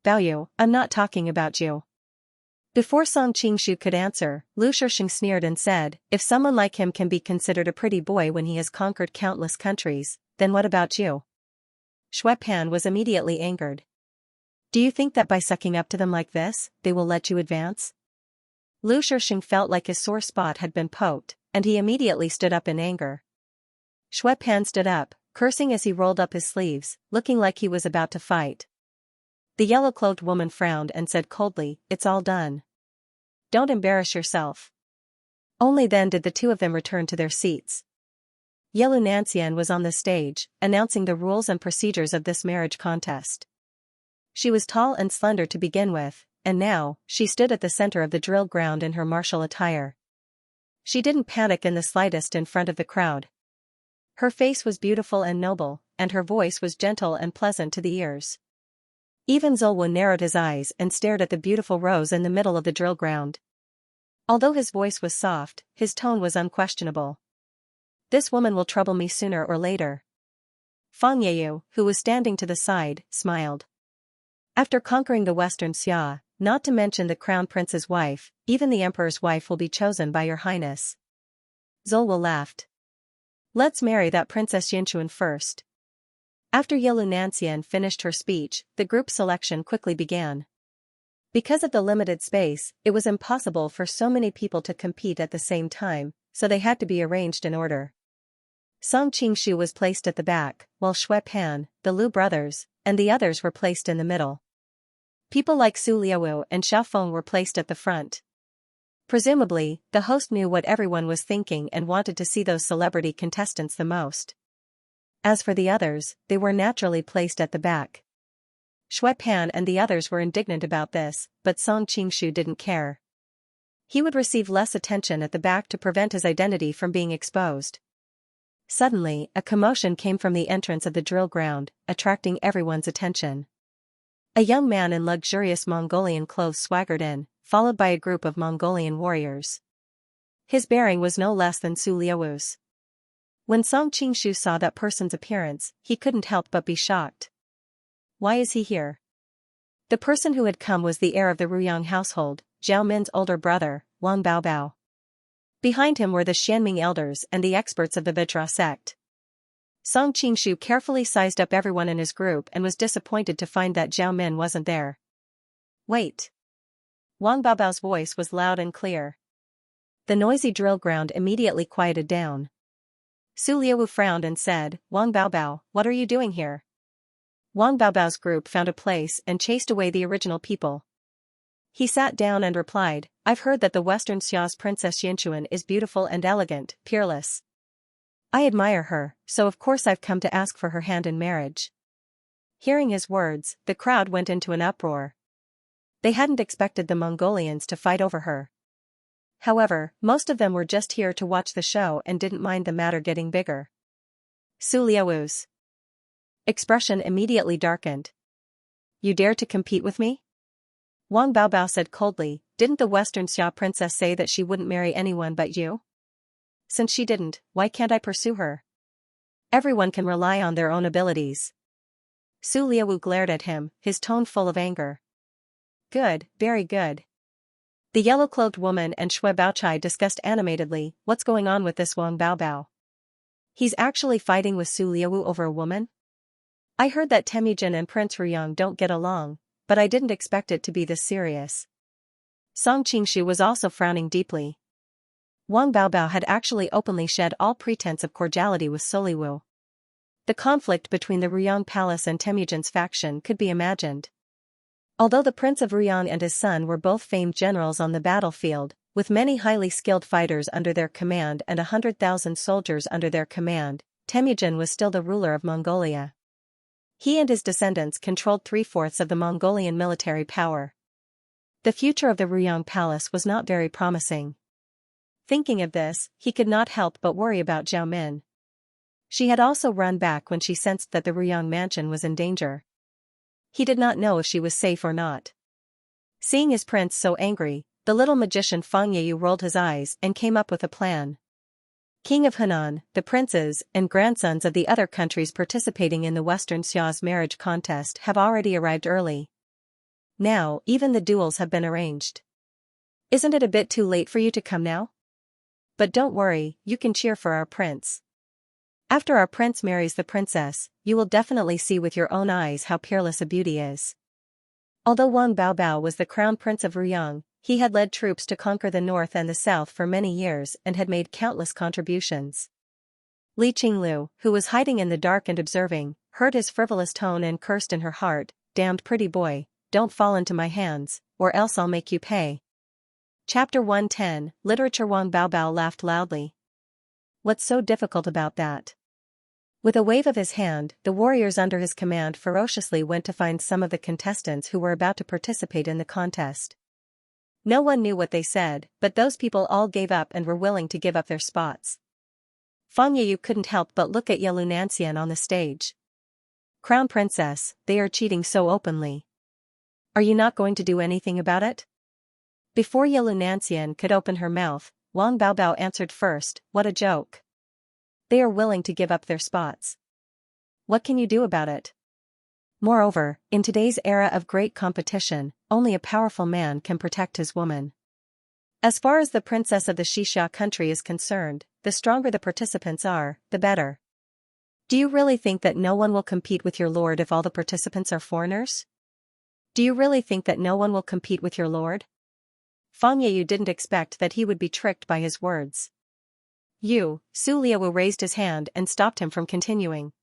Baoyu, I'm not talking about you. Before Song Qingshu could answer, Lu Shisheng sneered and said, if someone like him can be considered a pretty boy when he has conquered countless countries, then what about you? Shui Pan was immediately angered. Do you think that by sucking up to them like this, they will let you advance? Lu Shisheng felt like his sore spot had been poked, and he immediately stood up in anger. Shui Pan stood up, cursing as he rolled up his sleeves, looking like he was about to fight. The yellow-cloaked woman frowned and said coldly, it's all done. Don't embarrass yourself. Only then did the two of them return to their seats. Yelu Nancian was on the stage, announcing the rules and procedures of this marriage contest. She was tall and slender to begin with, and now, she stood at the center of the drill ground in her martial attire. She didn't panic in the slightest in front of the crowd. Her face was beautiful and noble, and her voice was gentle and pleasant to the ears. Even Zolwu narrowed his eyes and stared at the beautiful rose in the middle of the drill ground. Although his voice was soft, his tone was unquestionable. This woman will trouble me sooner or later. Fang Yeyu, who was standing to the side, smiled. After conquering the Western Xia, not to mention the Crown Prince's wife, even the Emperor's wife will be chosen by your highness. Zolwu laughed. Let's marry that Princess Xianxuan first. After Yelu Nancian finished her speech, the group selection quickly began. Because of the limited space, it was impossible for so many people to compete at the same time, so they had to be arranged in order. Song Qingshu was placed at the back, while Shui Pan, the Lu brothers, and the others were placed in the middle. People like Su Liaowu and Xiao Feng were placed at the front. Presumably, the host knew what everyone was thinking and wanted to see those celebrity contestants the most. As for the others, they were naturally placed at the back. Shui Pan and the others were indignant about this, but Song Qingshu didn't care. He would receive less attention at the back to prevent his identity from being exposed. Suddenly, a commotion came from the entrance of the drill ground, attracting everyone's attention. A young man in luxurious Mongolian clothes swaggered in, followed by a group of Mongolian warriors. His bearing was no less than Su Liaowu's. When Song Qingshu saw that person's appearance, he couldn't help but be shocked. Why is he here? The person who had come was the heir of the Ruyang household, Zhao Min's older brother, Wang Baobao. Behind him were the Xianming elders and the experts of the Vajra sect. Song Qingshu carefully sized up everyone in his group and was disappointed to find that Zhao Min wasn't there. Wait. Wang Baobao's voice was loud and clear. The noisy drill ground immediately quieted down. Su Liaowu frowned and said, Wang Baobao, what are you doing here? Wang Baobao's group found a place and chased away the original people. He sat down and replied, I've heard that the Western Xia's Princess Xianxia is beautiful and elegant, peerless. I admire her, so of course I've come to ask for her hand in marriage. Hearing his words, the crowd went into an uproar. They hadn't expected the Mongolians to fight over her. However, most of them were just here to watch the show and didn't mind the matter getting bigger. Su Liaowu's expression immediately darkened. You dare to compete with me? Wang Baobao said coldly, didn't the Western Xia princess say that she wouldn't marry anyone but you? Since she didn't, why can't I pursue her? Everyone can rely on their own abilities. Su Liaowu glared at him, his tone full of anger. Good, very good. The yellow-cloaked woman and Shui Baochai discussed animatedly, what's going on with this Wang Baobao? He's actually fighting with Su Liaowu over a woman? I heard that Temujin and Prince Ruyang don't get along, but I didn't expect it to be this serious. Song Qingshu was also frowning deeply. Wang Baobao had actually openly shed all pretense of cordiality with Soliwu. The conflict between the Ruyang Palace and Temujin's faction could be imagined. Although the Prince of Ruyang and his son were both famed generals on the battlefield, with many highly skilled fighters under their command and 100,000 soldiers under their command, Temujin was still the ruler of Mongolia. He and his descendants controlled 3/4 of the Mongolian military power. The future of the Ruyang Palace was not very promising. Thinking of this, he could not help but worry about Zhao Min. She had also run back when she sensed that the Ruyang mansion was in danger. He did not know if she was safe or not. Seeing his prince so angry, the little magician Fang Yeyu rolled his eyes and came up with a plan. King of Henan, the princes and grandsons of the other countries participating in the Western Xia's marriage contest have already arrived early. Now, even the duels have been arranged. Isn't it a bit too late for you to come now? But don't worry, you can cheer for our prince. After our prince marries the princess, you will definitely see with your own eyes how peerless a beauty is. Although Wang Baobao was the crown prince of Ruyang, he had led troops to conquer the north and the south for many years and had made countless contributions. Li Qinglu, who was hiding in the dark and observing, heard his frivolous tone and cursed in her heart, damned pretty boy, don't fall into my hands, or else I'll make you pay. Chapter 110, Literature. Wang Baobao laughed loudly. What's so difficult about that? With a wave of his hand, the warriors under his command ferociously went to find some of the contestants who were about to participate in the contest. No one knew what they said, but those people all gave up and were willing to give up their spots. Fang Yeyu couldn't help but look at Xianxia on the stage. Crown Princess, they are cheating so openly. Are you not going to do anything about it? Before Xianxia could open her mouth, Wang Baobao answered first, what a joke. They are willing to give up their spots. What can you do about it? Moreover, in today's era of great competition, only a powerful man can protect his woman. As far as the princess of the Xixia country is concerned, the stronger the participants are, the better. Do you really think that no one will compete with your lord if all the participants are foreigners? Do you really think that no one will compete with your lord? Fang Yeyu didn't expect that he would be tricked by his words. Su Liaowu raised his hand and stopped him from continuing.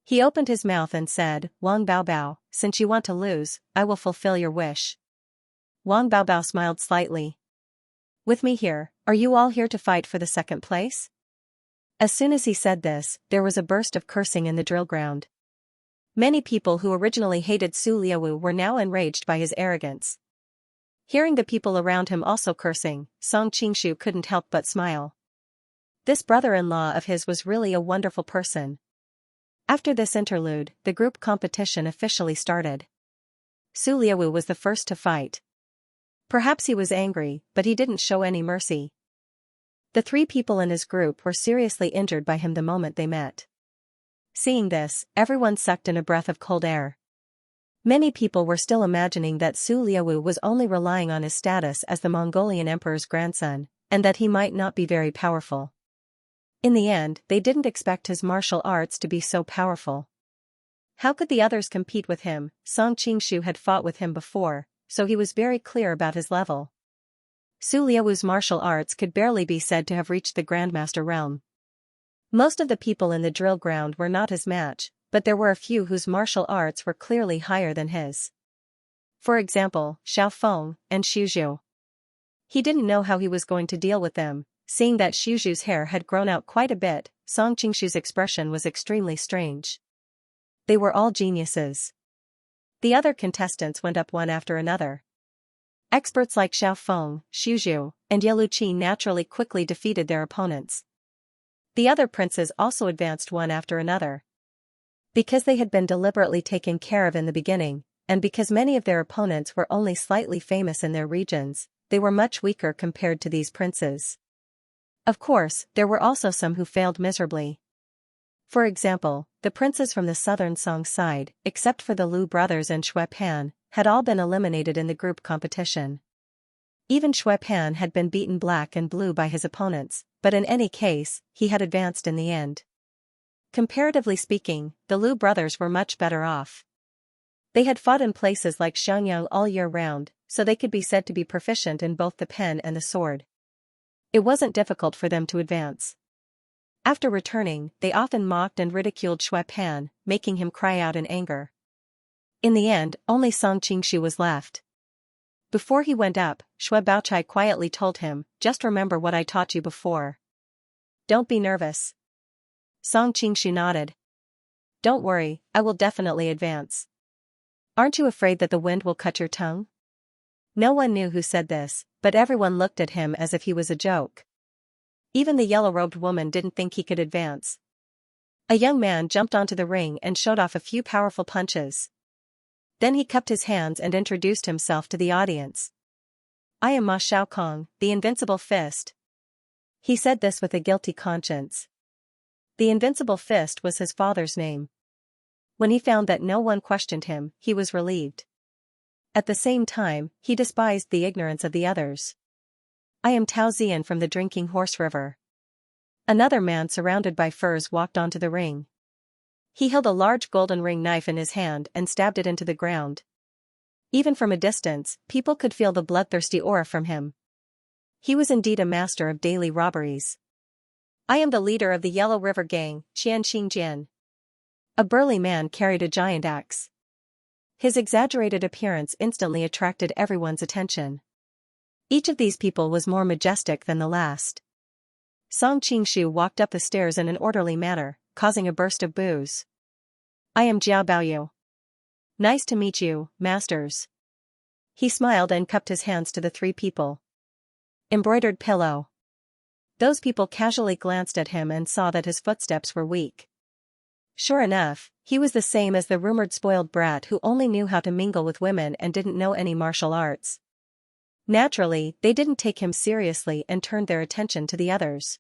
He opened his mouth and said, Wang Baobao, since you want to lose, I will fulfill your wish. Wang Baobao smiled slightly. With me here, are you all here to fight for the second place? As soon as he said this, there was a burst of cursing in the drill ground. Many people who originally hated Su Liaowu were now enraged by his arrogance. Hearing the people around him also cursing, Song Qingshu couldn't help but smile. This brother-in-law of his was really a wonderful person. After this interlude, the group competition officially started. Su Liaowu was the first to fight. Perhaps he was angry, but he didn't show any mercy. The 3 people in his group were seriously injured by him the moment they met. Seeing this, everyone sucked in a breath of cold air. Many people were still imagining that Su Liaowu was only relying on his status as the Mongolian emperor's grandson, and that he might not be very powerful. In the end, they didn't expect his martial arts to be so powerful. How could the others compete with him? Song Qingshu had fought with him before, so he was very clear about his level. Su Liaowu's martial arts could barely be said to have reached the Grandmaster realm. Most of the people in the drill ground were not his match, but there were a few whose martial arts were clearly higher than his. For example, Xiaofeng and Xuzhu. He didn't know how he was going to deal with them. Seeing that Xuzhu's hair had grown out quite a bit, Song Qingshu's expression was extremely strange. They were all geniuses. The other contestants went up one after another. Experts like Xiaofeng, Xuzhu, and Yeluqi naturally quickly defeated their opponents. The other princes also advanced one after another. Because they had been deliberately taken care of in the beginning, and because many of their opponents were only slightly famous in their regions, they were much weaker compared to these princes. Of course, there were also some who failed miserably. For example, the princes from the southern Song side, except for the Lu brothers and Xue Pan, had all been eliminated in the group competition. Even Xue Pan had been beaten black and blue by his opponents, but in any case, he had advanced in the end. Comparatively speaking, the Lu brothers were much better off. They had fought in places like Xianxia all year round, so they could be said to be proficient in both the pen and the sword. It wasn't difficult for them to advance. After returning, they often mocked and ridiculed Xue Pan, making him cry out in anger. In the end, only Song Qingshu was left. Before he went up, Xue Baochai quietly told him, "Just remember what I taught you before. Don't be nervous." Song Qingshu nodded. "Don't worry, I will definitely advance." "Aren't you afraid that the wind will cut your tongue?" No one knew who said this, but everyone looked at him as if he was a joke. Even the yellow-robed woman didn't think he could advance. A young man jumped onto the ring and showed off a few powerful punches. Then he cupped his hands and introduced himself to the audience. "I am Ma Xiaokong, the Invincible Fist." He said this with a guilty conscience. The Invincible Fist was his father's name. When he found that no one questioned him, he was relieved. At the same time, he despised the ignorance of the others. "I am Tao Zian from the Drinking Horse River." Another man surrounded by furs walked onto the ring. He held a large golden ring knife in his hand and stabbed it into the ground. Even from a distance, people could feel the bloodthirsty aura from him. He was indeed a master of daily robberies. "I am the leader of the Yellow River Gang, Xianxia." A burly man carried a giant axe. His exaggerated appearance instantly attracted everyone's attention. Each of these people was more majestic than the last. Song Qingshu walked up the stairs in an orderly manner, causing a burst of boos. "I am Jiao Baoyu. Nice to meet you, masters." He smiled and cupped his hands to the 3 people. Embroidered pillow. Those people casually glanced at him and saw that his footsteps were weak. Sure enough, he was the same as the rumored spoiled brat who only knew how to mingle with women and didn't know any martial arts. Naturally, they didn't take him seriously and turned their attention to the others.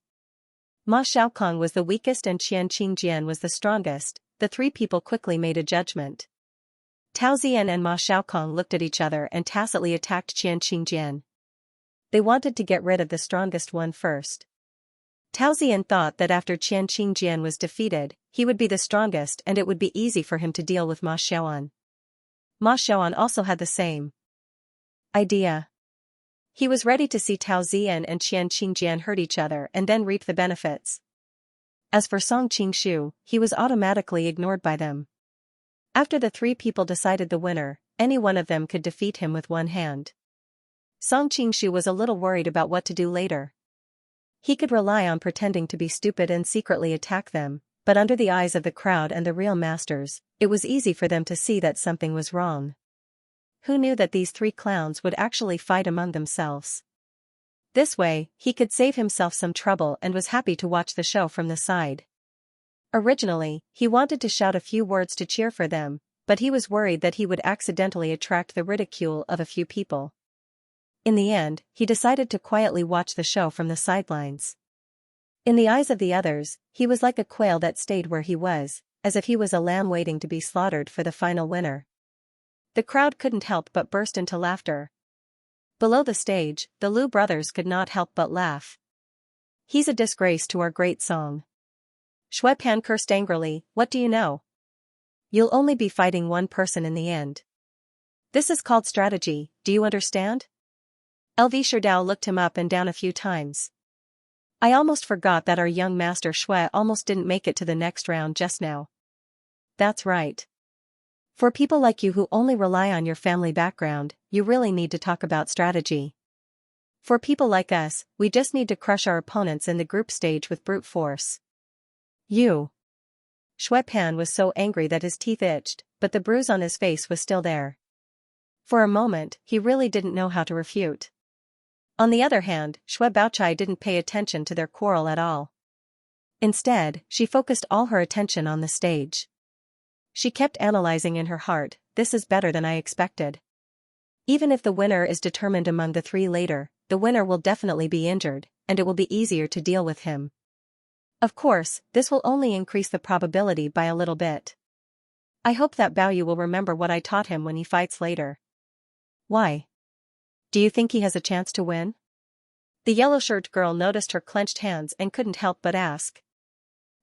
Ma Xiaokong was the weakest and Qian Qingjian was the strongest. The 3 people quickly made a judgment. Tao Zian and Ma Xiaokong looked at each other and tacitly attacked Qian Qingjian. They wanted to get rid of the strongest one first. Tao Zian thought that after Qian Qingjian was defeated, he would be the strongest and it would be easy for him to deal with Ma Xiaoan. Ma Xiaoan also had the same idea. He was ready to see Tao Zian and Qian Qingjian hurt each other and then reap the benefits. As for Song Qingshu, he was automatically ignored by them. After the 3 people decided the winner, any one of them could defeat him with one hand. Song Qingshu was a little worried about what to do later. He could rely on pretending to be stupid and secretly attack them, but under the eyes of the crowd and the real masters, it was easy for them to see that something was wrong. Who knew that these 3 clowns would actually fight among themselves? This way, he could save himself some trouble and was happy to watch the show from the side. Originally, he wanted to shout a few words to cheer for them, but he was worried that he would accidentally attract the ridicule of a few people. In the end, he decided to quietly watch the show from the sidelines. In the eyes of the others, he was like a quail that stayed where he was, as if he was a lamb waiting to be slaughtered for the final winner. The crowd couldn't help but burst into laughter. Below the stage, the Liu brothers could not help but laugh. "He's a disgrace to our great song." Shui Pan cursed angrily, "What do you know? You'll only be fighting one person in the end. This is called strategy, do you understand?" LV Sherdao looked him up and down a few times. "I almost forgot that our young master Shui almost didn't make it to the next round just now." "That's right. For people like you who only rely on your family background, you really need to talk about strategy. For people like us, we just need to crush our opponents in the group stage with brute force." "You." Shui Pan was so angry that his teeth itched, but the bruise on his face was still there. For a moment, he really didn't know how to refute. On the other hand, Shui Baochai didn't pay attention to their quarrel at all. Instead, she focused all her attention on the stage. She kept analyzing in her heart, "This is better than I expected. Even if the winner is determined among the three later, the winner will definitely be injured, and it will be easier to deal with him. Of course, this will only increase the probability by a little bit. I hope that Baoyu will remember what I taught him when he fights later." "Why? Do you think he has a chance to win?" The yellow-shirted girl noticed her clenched hands and couldn't help but ask.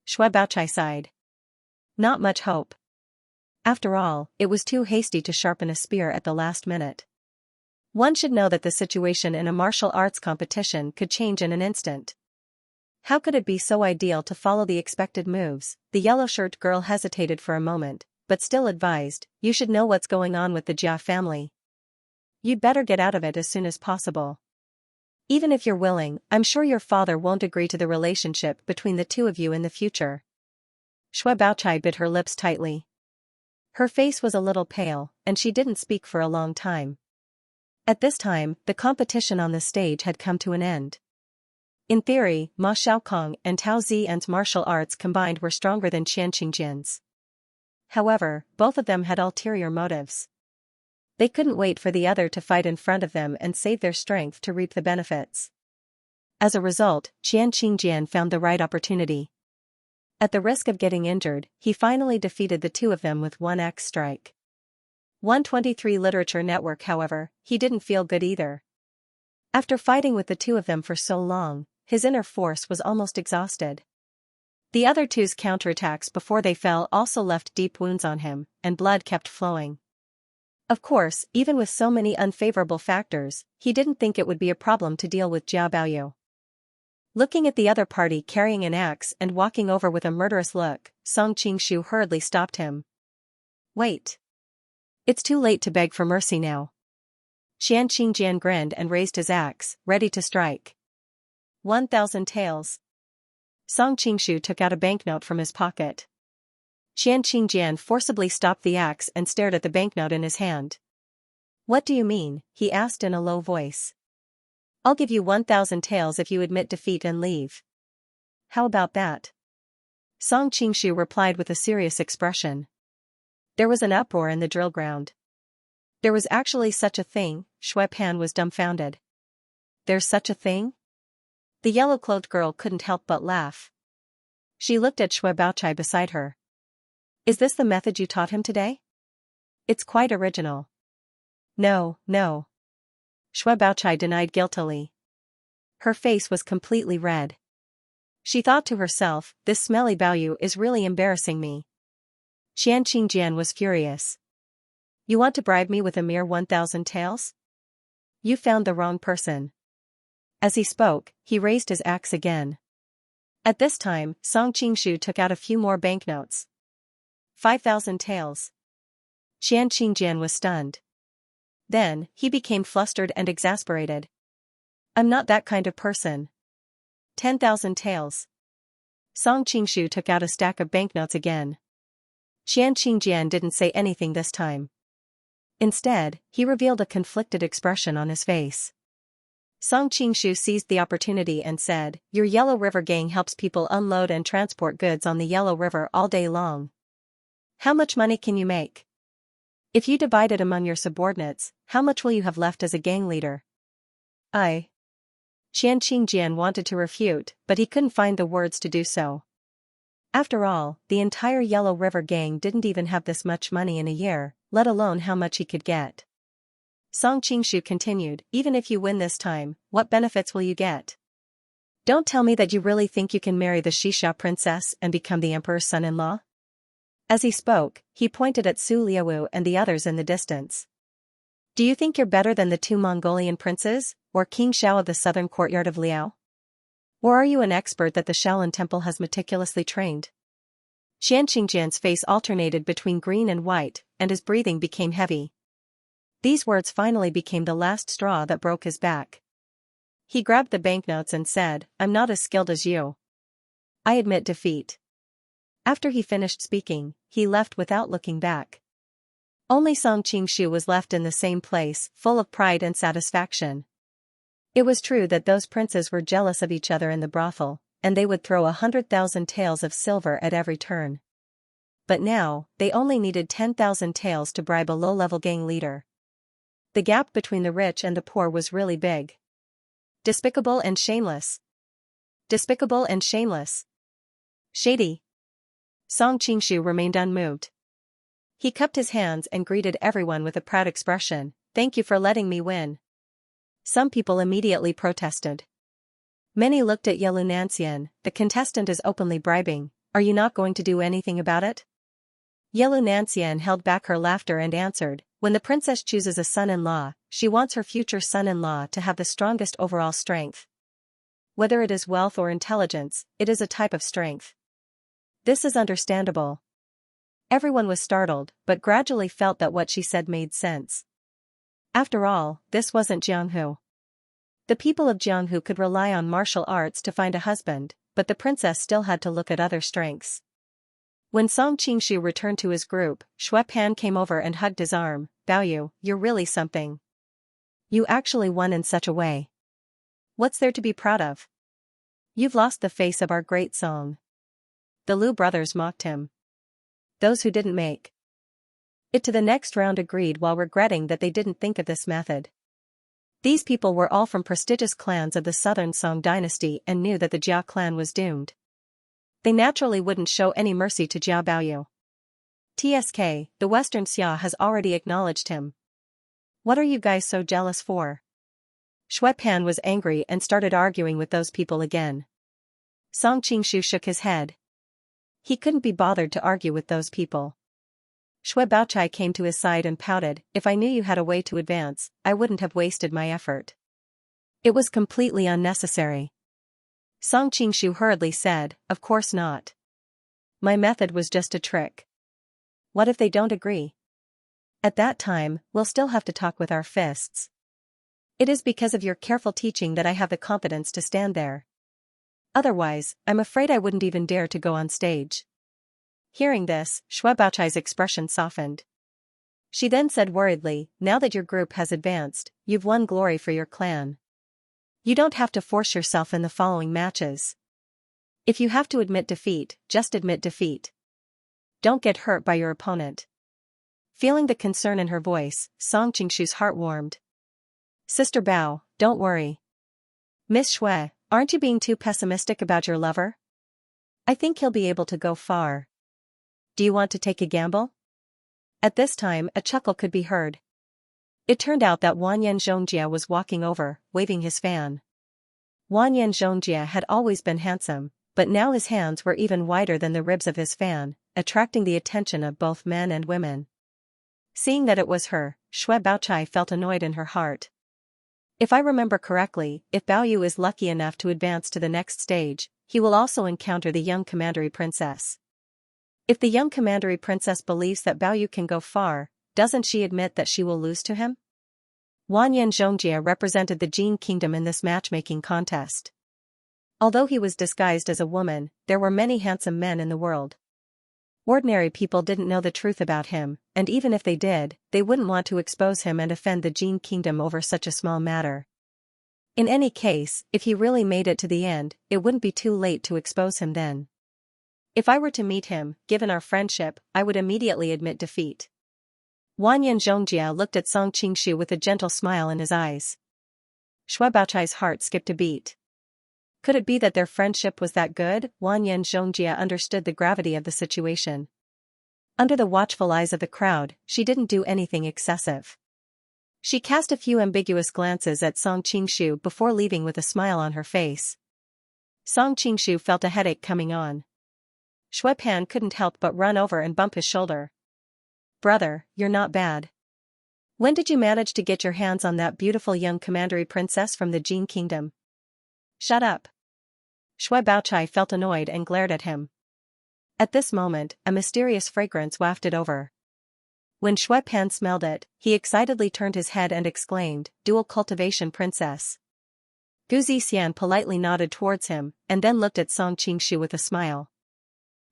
Shui Baochai sighed. "Not much hope. After all, it was too hasty to sharpen a spear at the last minute. One should know that the situation in a martial arts competition could change in an instant. How could it be so ideal to follow the expected moves?" The yellow-shirted girl hesitated for a moment, but still advised, "You should know what's going on with the Jia family. You'd better get out of it as soon as possible. Even if you're willing, I'm sure your father won't agree to the relationship between the two of you in the future." Shui Baochai bit her lips tightly. Her face was a little pale, and she didn't speak for a long time. At this time, the competition on the stage had come to an end. In theory, Ma Xiaokong and Tao Ziyan's martial arts combined were stronger than Xianxinjian's. However, both of them had ulterior motives. They couldn't wait for the other to fight in front of them and save their strength to reap the benefits. As a result, Xianxinjian found the right opportunity. At the risk of getting injured, he finally defeated the two of them with one axe strike. 123 Literature Network. However, he didn't feel good either. After fighting with the two of them for so long, his inner force was almost exhausted. The other two's counterattacks before they fell also left deep wounds on him, and blood kept flowing. Of course, even with so many unfavorable factors, he didn't think it would be a problem to deal with Jia Baoyu. Looking at the other party carrying an axe and walking over with a murderous look, Song Qingshu hurriedly stopped him. "Wait. It's too late to beg for mercy now." Xianxinjian grinned and raised his axe, ready to strike. 1,000 taels. Song Qingshu took out a banknote from his pocket. Xianxinjian forcibly stopped the axe and stared at the banknote in his hand. "What do you mean?" he asked in a low voice. "I'll give you 1,000 taels if you admit defeat and leave." "How about that?" Song Qingshu replied with a serious expression. There was an uproar in the drill ground. There was actually such a thing? Shui Pan was dumbfounded. There's such a thing? The yellow-clothed girl couldn't help but laugh. She looked at Shui Baochai beside her. Is this the method you taught him today? It's quite original. No. Shui Baochai denied guiltily. Her face was completely red. She thought to herself, this smelly Baoyu is really embarrassing me. Xianxinjian was furious. You want to bribe me with a mere 1,000 taels? You found the wrong person. As he spoke, he raised his axe again. At this time, Song Qingshu took out a few more banknotes. 5,000 taels. Xianxinjian was stunned. Then, he became flustered and exasperated. I'm not that kind of person. 10,000 taels. Song Qingshu took out a stack of banknotes again. Xianxinjian didn't say anything this time. Instead, he revealed a conflicted expression on his face. Song Qingshu seized the opportunity and said, Your Yellow River gang helps people unload and transport goods on the Yellow River all day long. How much money can you make? If you divide it among your subordinates, how much will you have left as a gang leader? Xianxia wanted to refute, but he couldn't find the words to do so. After all, the entire Yellow River gang didn't even have this much money in a year, let alone how much he could get. Song Qingshu continued, even if you win this time, what benefits will you get? Don't tell me that you really think you can marry the Xixia princess and become the emperor's son-in-law? As he spoke, he pointed at Su Liaowu and the others in the distance. Do you think you're better than the 2 Mongolian princes, or King Xiao of the southern courtyard of Liao? Or are you an expert that the Shaolin temple has meticulously trained? Xianxingjian's face alternated between green and white, and his breathing became heavy. These words finally became the last straw that broke his back. He grabbed the banknotes and said, I'm not as skilled as you. I admit defeat. After he finished speaking, he left without looking back. Only Song Qingshu was left in the same place, full of pride and satisfaction. It was true that those princes were jealous of each other in the brothel, and they would throw 100,000 taels of silver at every turn. But now, they only needed 10,000 taels to bribe a low-level gang leader. The gap between the rich and the poor was really big. Despicable and shameless. Despicable and shameless. Shady. Song Qingshu remained unmoved. He cupped his hands and greeted everyone with a proud expression, thank you for letting me win. Some people immediately protested. Many looked at Yelu Nanxian, the contestant is openly bribing, are you not going to do anything about it? Yelu Nanxian held back her laughter and answered, when the princess chooses a son-in-law, she wants her future son-in-law to have the strongest overall strength. Whether it is wealth or intelligence, it is a type of strength. This is understandable. Everyone was startled, but gradually felt that what she said made sense. After all, this wasn't Jianghu. The people of Jianghu could rely on martial arts to find a husband, but the princess still had to look at other strengths. When Song Qingshu returned to his group, Xue Pan came over and hugged his arm, Baoyu, you're really something. You actually won in such a way. What's there to be proud of? You've lost the face of our great song. The Liu brothers mocked him. Those who didn't make it to the next round agreed while regretting that they didn't think of this method. These people were all from prestigious clans of the southern Song dynasty and knew that the Jia clan was doomed. They naturally wouldn't show any mercy to Jia Baoyu. TSK, the Western Xia has already acknowledged him. What are you guys so jealous for? Xue Pan was angry and started arguing with those people again. Song Qingshu shook his head. He couldn't be bothered to argue with those people. Xue Baochai came to his side and pouted, if I knew you had a way to advance, I wouldn't have wasted my effort. It was completely unnecessary. Song Qingshu hurriedly said, of course not. My method was just a trick. What if they don't agree? At that time, we'll still have to talk with our fists. It is because of your careful teaching that I have the competence to stand there. Otherwise, I'm afraid I wouldn't even dare to go on stage. Hearing this, Xue Baochai's expression softened. She then said worriedly, now that your group has advanced, you've won glory for your clan. You don't have to force yourself in the following matches. If you have to admit defeat, just admit defeat. Don't get hurt by your opponent. Feeling the concern in her voice, Song Qingshu's heart warmed. Sister Bao, don't worry. Miss Xue, aren't you being too pessimistic about your lover? I think he'll be able to go far. Do you want to take a gamble? At this time, a chuckle could be heard. It turned out that Wanyan Zhongjia was walking over, waving his fan. Wanyan Zhongjia had always been handsome, but now his hands were even wider than the ribs of his fan, attracting the attention of both men and women. Seeing that it was her, Xue Baochai felt annoyed in her heart. If I remember correctly, if Baoyu is lucky enough to advance to the next stage, he will also encounter the young commandery princess. If the young commandery princess believes that Baoyu can go far, doesn't she admit that she will lose to him? Wanyan Zhongjia represented the Jin kingdom in this matchmaking contest. Although he was disguised as a woman, there were many handsome men in the world. Ordinary people didn't know the truth about him, and even if they did, they wouldn't want to expose him and offend the Jin kingdom over such a small matter. In any case, if he really made it to the end, it wouldn't be too late to expose him then. If I were to meet him, given our friendship, I would immediately admit defeat. Wanyan Zhongjia looked at Song Qingshu with a gentle smile in his eyes. Shui Baochai's heart skipped a beat. Could it be that their friendship was that good? Xianxia understood the gravity of the situation. Under the watchful eyes of the crowd, she didn't do anything excessive. She cast a few ambiguous glances at Song Qingshu before leaving with a smile on her face. Song Qingshu felt a headache coming on. Shui Pan couldn't help but run over and bump his shoulder. "Brother, you're not bad. When did you manage to get your hands on that beautiful young commandery princess from the Jin Kingdom?" "Shut up." Shui Baochai felt annoyed and glared at him. At this moment, a mysterious fragrance wafted over. When Shui Pan smelled it, he excitedly turned his head and exclaimed, "Dual cultivation princess." Gu Zixian politely nodded towards him, and then looked at Song Qingshu with a smile.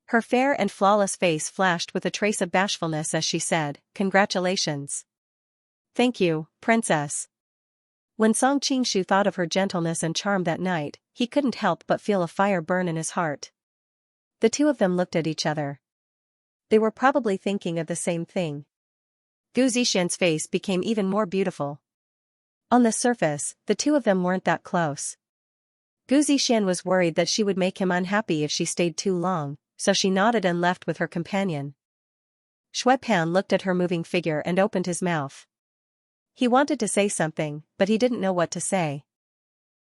Her fair and flawless face flashed with a trace of bashfulness as she said, "Congratulations." "Thank you, princess." When Song Qingshu thought of her gentleness and charm that night, he couldn't help but feel a fire burn in his heart. The two of them looked at each other. They were probably thinking of the same thing. Gu Zixian's face became even more beautiful. On the surface, the two of them weren't that close. Gu Zixian was worried that she would make him unhappy if she stayed too long, so she nodded and left with her companion. Shui Pan looked at her moving figure and opened his mouth. He wanted to say something, but he didn't know what to say.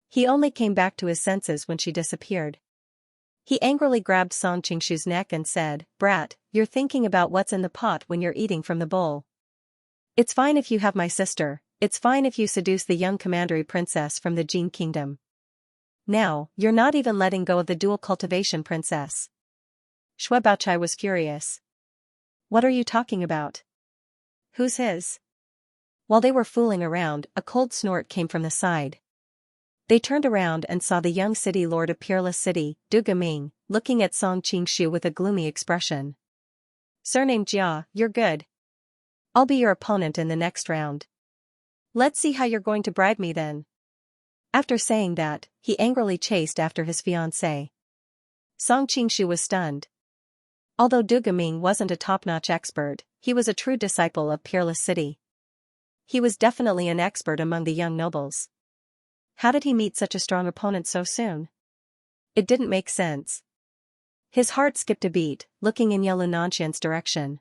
He only came back to his senses when she disappeared. He angrily grabbed Song Qingshu's neck and said, "Brat, you're thinking about what's in the pot when you're eating from the bowl. It's fine if you have my sister, it's fine if you seduce the young commandery princess from the Jin Kingdom. Now, you're not even letting go of the dual cultivation princess." Shui Baochai was furious. "What are you talking about? Who's his?" While they were fooling around, a cold snort came from the side. They turned around and saw the young city lord of Peerless City, Du Gaming, looking at Song Qingshu with a gloomy expression. "Surname Jia, you're good. I'll be your opponent in the next round. Let's see how you're going to bribe me then." After saying that, he angrily chased after his fiancée. Song Qingshu was stunned. Although Du Gaming wasn't a top-notch expert, he was a true disciple of Peerless City. He was definitely an expert among the young nobles. How did he meet such a strong opponent so soon? It didn't make sense. His heart skipped a beat, looking in Yellow Nanshan's direction.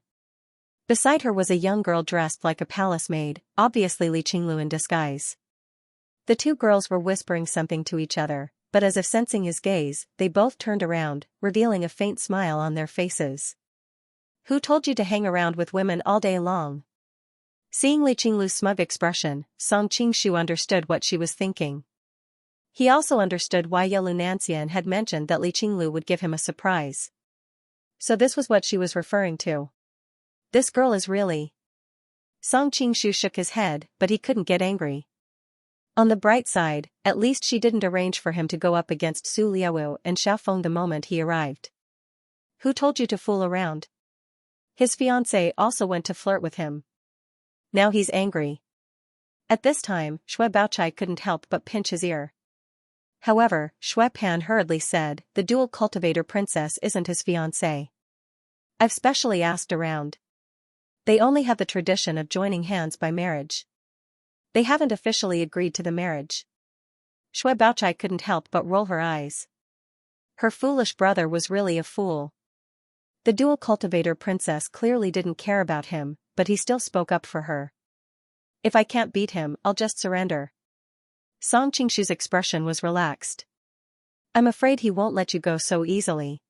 Beside her was a young girl dressed like a palace maid, obviously Li Qinglu in disguise. The two girls were whispering something to each other, but as if sensing his gaze, they both turned around, revealing a faint smile on their faces. "Who told you to hang around with women all day long?" Seeing Li Qinglu's smug expression, Song Qingshu understood what she was thinking. He also understood why Yellow Nanshan had mentioned that Li Qinglu would give him a surprise. So this was what she was referring to. This girl is really... Song Qingshu shook his head, but he couldn't get angry. On the bright side, at least she didn't arrange for him to go up against Su Liaowu and Xiaofeng the moment he arrived. "Who told you to fool around?" His fiancée also went to flirt with him. Now he's angry. At this time, Shui Baochai couldn't help but pinch his ear. However, Shui Pan hurriedly said, "The dual cultivator princess isn't his fiancée. I've specially asked around. They only have the tradition of joining hands by marriage. They haven't officially agreed to the marriage." Shui Baochai couldn't help but roll her eyes. Her foolish brother was really a fool. The dual cultivator princess clearly didn't care about him, but he still spoke up for her. "If I can't beat him, I'll just surrender." Song Qingshu's expression was relaxed. "I'm afraid he won't let you go so easily."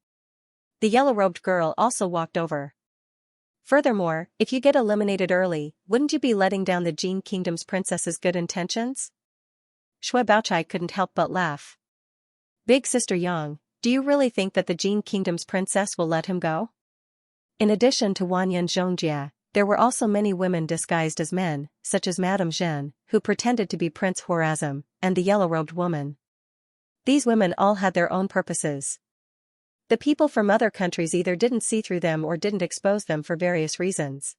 The yellow-robed girl also walked over. "Furthermore, if you get eliminated early, wouldn't you be letting down the Jin Kingdom's princess's good intentions?" Shui Baochai couldn't help but laugh. "Big Sister Yang, do you really think that the Jin Kingdom's princess will let him go?" In addition to Wanyan Zhongjia, there were also many women disguised as men, such as Madame Zhen, who pretended to be Prince Horazm, and the yellow-robed woman. These women all had their own purposes. The people from other countries either didn't see through them or didn't expose them for various reasons.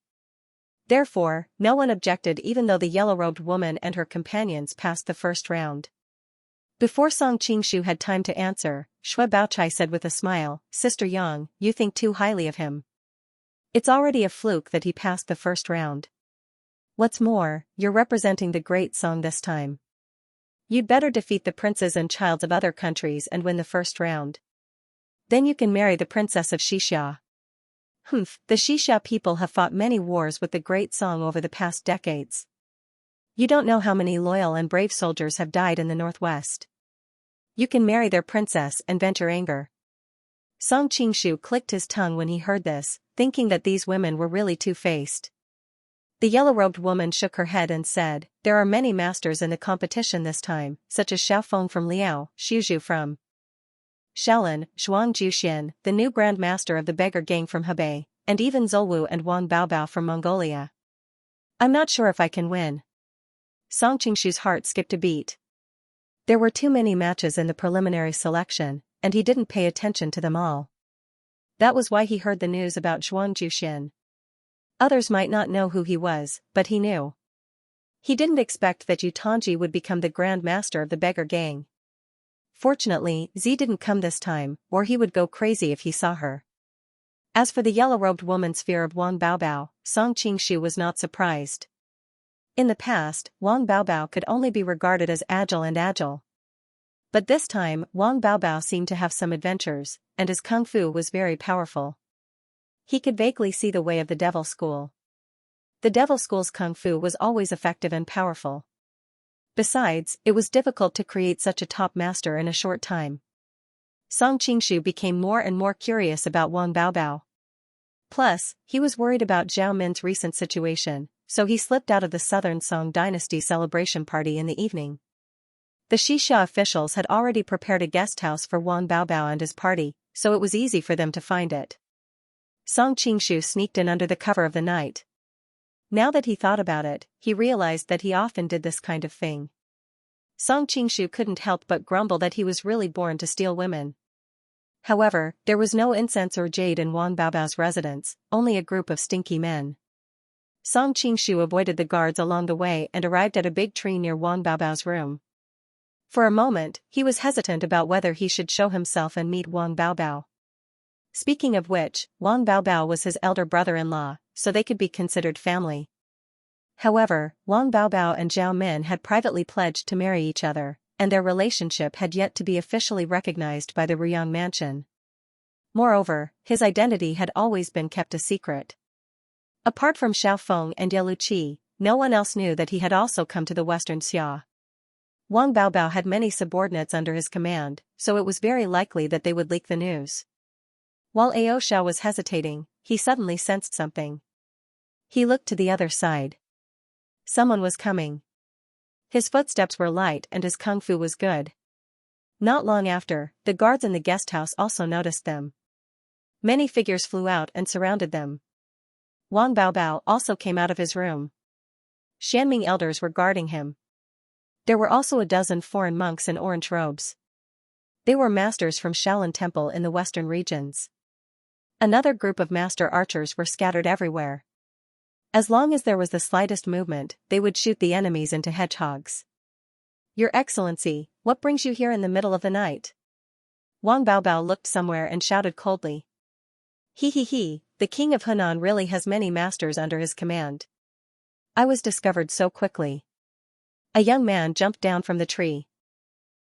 Therefore, no one objected even though the yellow-robed woman and her companions passed the first round. Before Song Qingshu had time to answer, Shui Baochai said with a smile, "Sister Yang, you think too highly of him. It's already a fluke that he passed the first round. What's more, you're representing the great Song this time." You'd better defeat the princes and childs of other countries and win the first round. Then you can marry the princess of Xianxia. The Xianxia people have fought many wars with the Great Song over the past decades. You don't know how many loyal and brave soldiers have died in the northwest. You can marry their princess and vent your anger. Song Qingshu clicked his tongue when he heard this, thinking that these women were really two-faced. The yellow-robed woman shook her head and said, "There are many masters in the competition this time, such as Xiaofeng from Liao, Xuzhu from Shaolin, Zhuang Juxian, the new Grand Master of the beggar gang from Hebei, and even Zolwu and Wang Baobao from Mongolia. I'm not sure if I can win." Song Qingshu's heart skipped a beat. There were too many matches in the preliminary selection, and he didn't pay attention to them all. That was why he heard the news about Zhuang Juxian. Others might not know who he was, but he knew. He didn't expect that Yu Tongji would become the Grand Master of the beggar gang. Fortunately, Z didn't come this time, or he would go crazy if he saw her. As for the yellow-robed woman's fear of Wang Baobao, Song Qingshu was not surprised. In the past, Wang Baobao could only be regarded as agile. But this time, Wang Baobao seemed to have some adventures, and his kung fu was very powerful. He could vaguely see the way of the Devil School. The Devil School's kung fu was always effective and powerful. Besides, it was difficult to create such a top master in a short time. Song Qingshu became more and more curious about Wang Baobao. Plus, he was worried about Zhao Min's recent situation, so he slipped out of the Southern Song Dynasty celebration party in the evening. The Xianxia officials had already prepared a guest house for Wang Baobao and his party, so it was easy for them to find it. Song Qingshu sneaked in under the cover of the night. Now that he thought about it, he realized that he often did this kind of thing. Song Qingshu couldn't help but grumble that he was really born to steal women. However, there was no incense or jade in Wang Baobao's residence, only a group of stinky men. Song Qingshu avoided the guards along the way and arrived at a big tree near Wang Baobao's room. For a moment, he was hesitant about whether he should show himself and meet Wang Baobao. Speaking of which, Wang Baobao was his elder brother-in-law, so they could be considered family. However, Wang Baobao and Zhao Min had privately pledged to marry each other, and their relationship had yet to be officially recognized by the Ruyang mansion. Moreover, his identity had always been kept a secret. Apart from Xiaofeng and Yeluqi, no one else knew that he had also come to the Western Xia. Wang Baobao had many subordinates under his command, so it was very likely that they would leak the news. While Aoshao was hesitating, he suddenly sensed something. He looked to the other side. Someone was coming. His footsteps were light and his kung fu was good. Not long after, the guards in the guest house also noticed them. Many figures flew out and surrounded them. Wang Baobao also came out of his room. Xianming elders were guarding him. There were also a dozen foreign monks in orange robes. They were masters from Shaolin Temple in the western regions. Another group of master archers were scattered everywhere. As long as there was the slightest movement, they would shoot the enemies into hedgehogs. "Your Excellency, what brings you here in the middle of the night?" Wang Baobao looked somewhere and shouted coldly. He, the king of Hunan really has many masters under his command. I was discovered so quickly. A young man jumped down from the tree.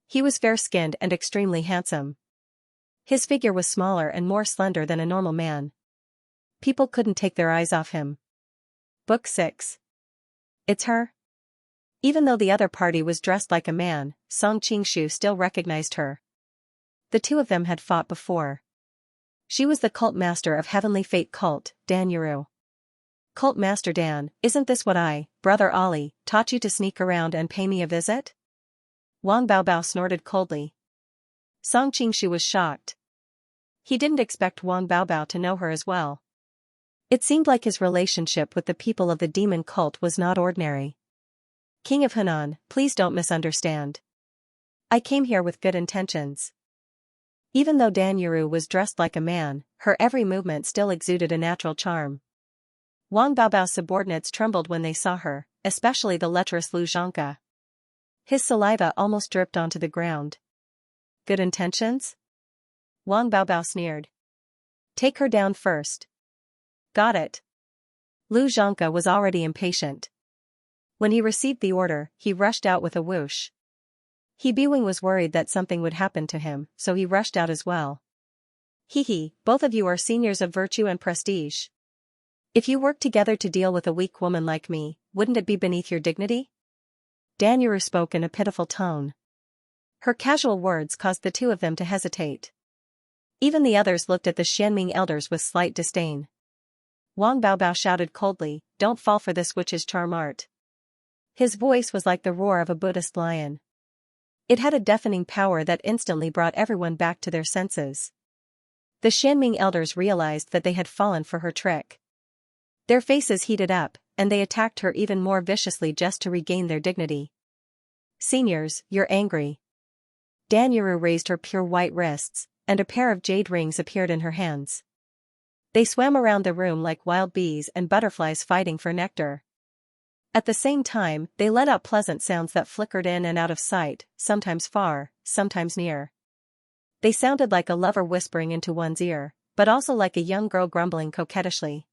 He was fair-skinned and extremely handsome. His figure was smaller and more slender than a normal man. People couldn't take their eyes off him. Book 6. It's her? Even though the other party was dressed like a man, Song Qingshu still recognized her. The two of them had fought before. She was the cult master of Heavenly Fate cult, Dan Yuru. Cult Master Dan, isn't this what I, Brother Ali, taught you to sneak around and pay me a visit? Wang Baobao snorted coldly. Song Qingshu was shocked. He didn't expect Wang Baobao to know her as well. It seemed like his relationship with the people of the demon cult was not ordinary. King of Hunan, please don't misunderstand. I came here with good intentions. Even though Dan Yuru was dressed like a man, her every movement still exuded a natural charm. Wang Baobao's subordinates trembled when they saw her, especially the lecherous Lu Zhangka. His saliva almost dripped onto the ground. Good intentions? Wang Baobao sneered. Take her down first. Got it. Lu Zhangka was already impatient. When he received the order, he rushed out with a whoosh. He Biwing was worried that something would happen to him, so he rushed out as well. Hee, both of you are seniors of virtue and prestige. If you work together to deal with a weak woman like me, wouldn't it be beneath your dignity? Danuru spoke in a pitiful tone. Her casual words caused the two of them to hesitate. Even the others looked at the Xianming elders with slight disdain. Wang Baobao shouted coldly, "Don't fall for this witch's charm art." His voice was like the roar of a Buddhist lion. It had a deafening power that instantly brought everyone back to their senses. The Xianming elders realized that they had fallen for her trick. Their faces heated up, and they attacked her even more viciously just to regain their dignity. "Seniors, you're angry." Danuru raised her pure white wrists, and a pair of jade rings appeared in her hands. They swam around the room like wild bees and butterflies fighting for nectar. At the same time, they let out pleasant sounds that flickered in and out of sight, sometimes far, sometimes near. They sounded like a lover whispering into one's ear, but also like a young girl grumbling coquettishly.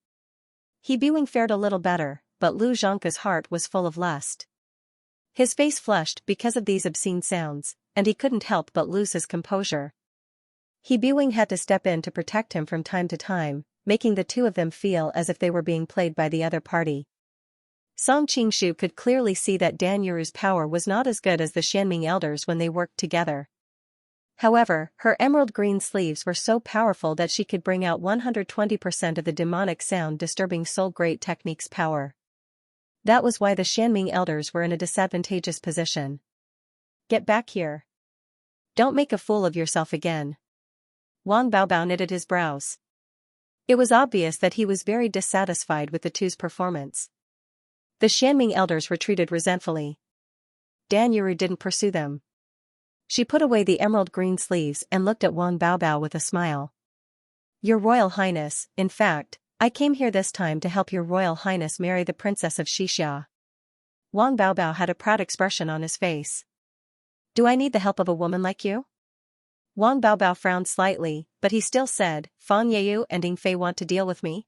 He Biwing fared a little better, but Lu Zhangke's heart was full of lust. His face flushed because of these obscene sounds, and he couldn't help but lose his composure. He Biwing had to step in to protect him from time to time, making the two of them feel as if they were being played by the other party. Song Qingshu could clearly see that Danuru's power was not as good as the Xianming elders when they worked together. However, her emerald green sleeves were so powerful that she could bring out 120% of the demonic sound-disturbing soul great technique's power. That was why the Xianming elders were in a disadvantageous position. "Get back here. Don't make a fool of yourself again." Wang Baobao knitted his brows. It was obvious that he was very dissatisfied with the two's performance. The Xianming elders retreated resentfully. Danuru didn't pursue them. She put away the emerald green sleeves and looked at Wang Baobao with a smile. "Your Royal Highness, in fact, I came here this time to help your Royal Highness marry the Princess of Xianxia." Wang Baobao had a proud expression on his face. "Do I need the help of a woman like you?" Wang Baobao frowned slightly, but he still said, "Fang Yeyu and Ying Fei want to deal with me?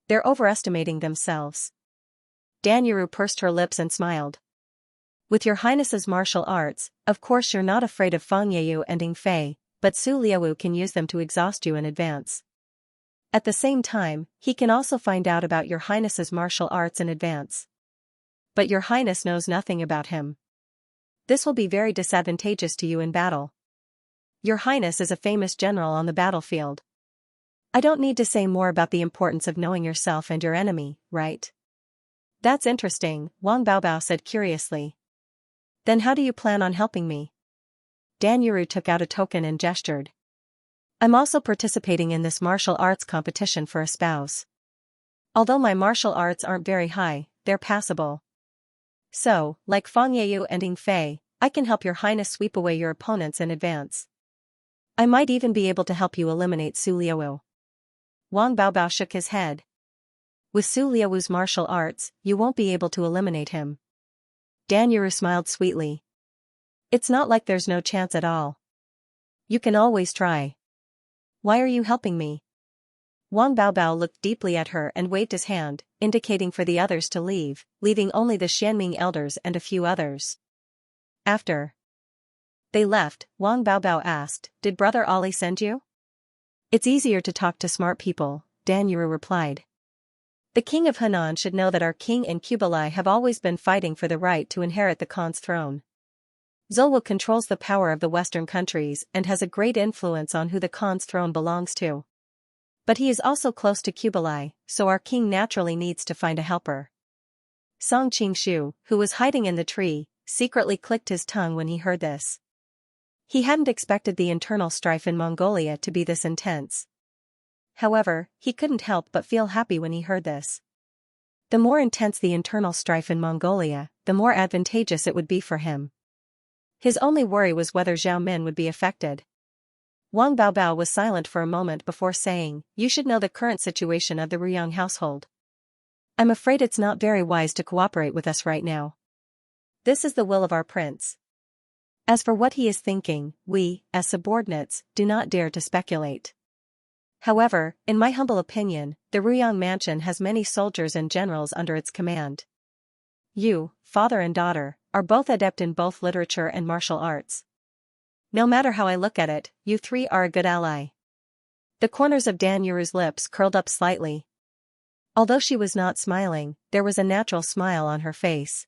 They're overestimating themselves." Danuru pursed her lips and smiled. "With your Highness's martial arts, of course you're not afraid of Fang Yeyu and Ying Fei, but Su Liaowu can use them to exhaust you in advance. At the same time, he can also find out about your Highness's martial arts in advance. But your Highness knows nothing about him. This will be very disadvantageous to you in battle. Your Highness is a famous general on the battlefield. I don't need to say more about the importance of knowing yourself and your enemy, right?" "That's interesting," Wang Baobao said curiously. "Then how do you plan on helping me?" Danuru took out a token and gestured. "I'm also participating in this martial arts competition for a spouse. Although my martial arts aren't very high, they're passable. So, like Fang Yeyu and Ying Fei, I can help your Highness sweep away your opponents in advance. I might even be able to help you eliminate Su Liaowu." Wang Baobao shook his head. "With Su Liaowu's martial arts, you won't be able to eliminate him." Danuru smiled sweetly. "It's not like there's no chance at all. You can always try. Why are you helping me?" Wang Baobao looked deeply at her and waved his hand, indicating for the others to leave, leaving only the Xianming elders and a few others. After they left, Wang Baobao asked, "Did Brother Ali send you?" "It's easier to talk to smart people," Danuru replied. "The king of Henan should know that our king and Kublai have always been fighting for the right to inherit the Khan's throne. Zolwo controls the power of the Western countries and has a great influence on who the Khan's throne belongs to. But he is also close to Kublai, so our king naturally needs to find a helper." Song Qingshu, who was hiding in the tree, secretly clicked his tongue when he heard this. He hadn't expected the internal strife in Mongolia to be this intense. However, he couldn't help but feel happy when he heard this. The more intense the internal strife in Mongolia, the more advantageous it would be for him. His only worry was whether Zhao Min would be affected. Wang Baobao was silent for a moment before saying, "You should know the current situation of the Ruyang household. I'm afraid it's not very wise to cooperate with us right now. This is the will of our prince. As for what he is thinking, we, as subordinates, do not dare to speculate. However, in my humble opinion, the Ruyang mansion has many soldiers and generals under its command. You, father and daughter, are both adept in both literature and martial arts. No matter how I look at it, you three are a good ally. The corners of Dan Yuru's lips curled up slightly. Although she was not smiling, there was a natural smile on her face.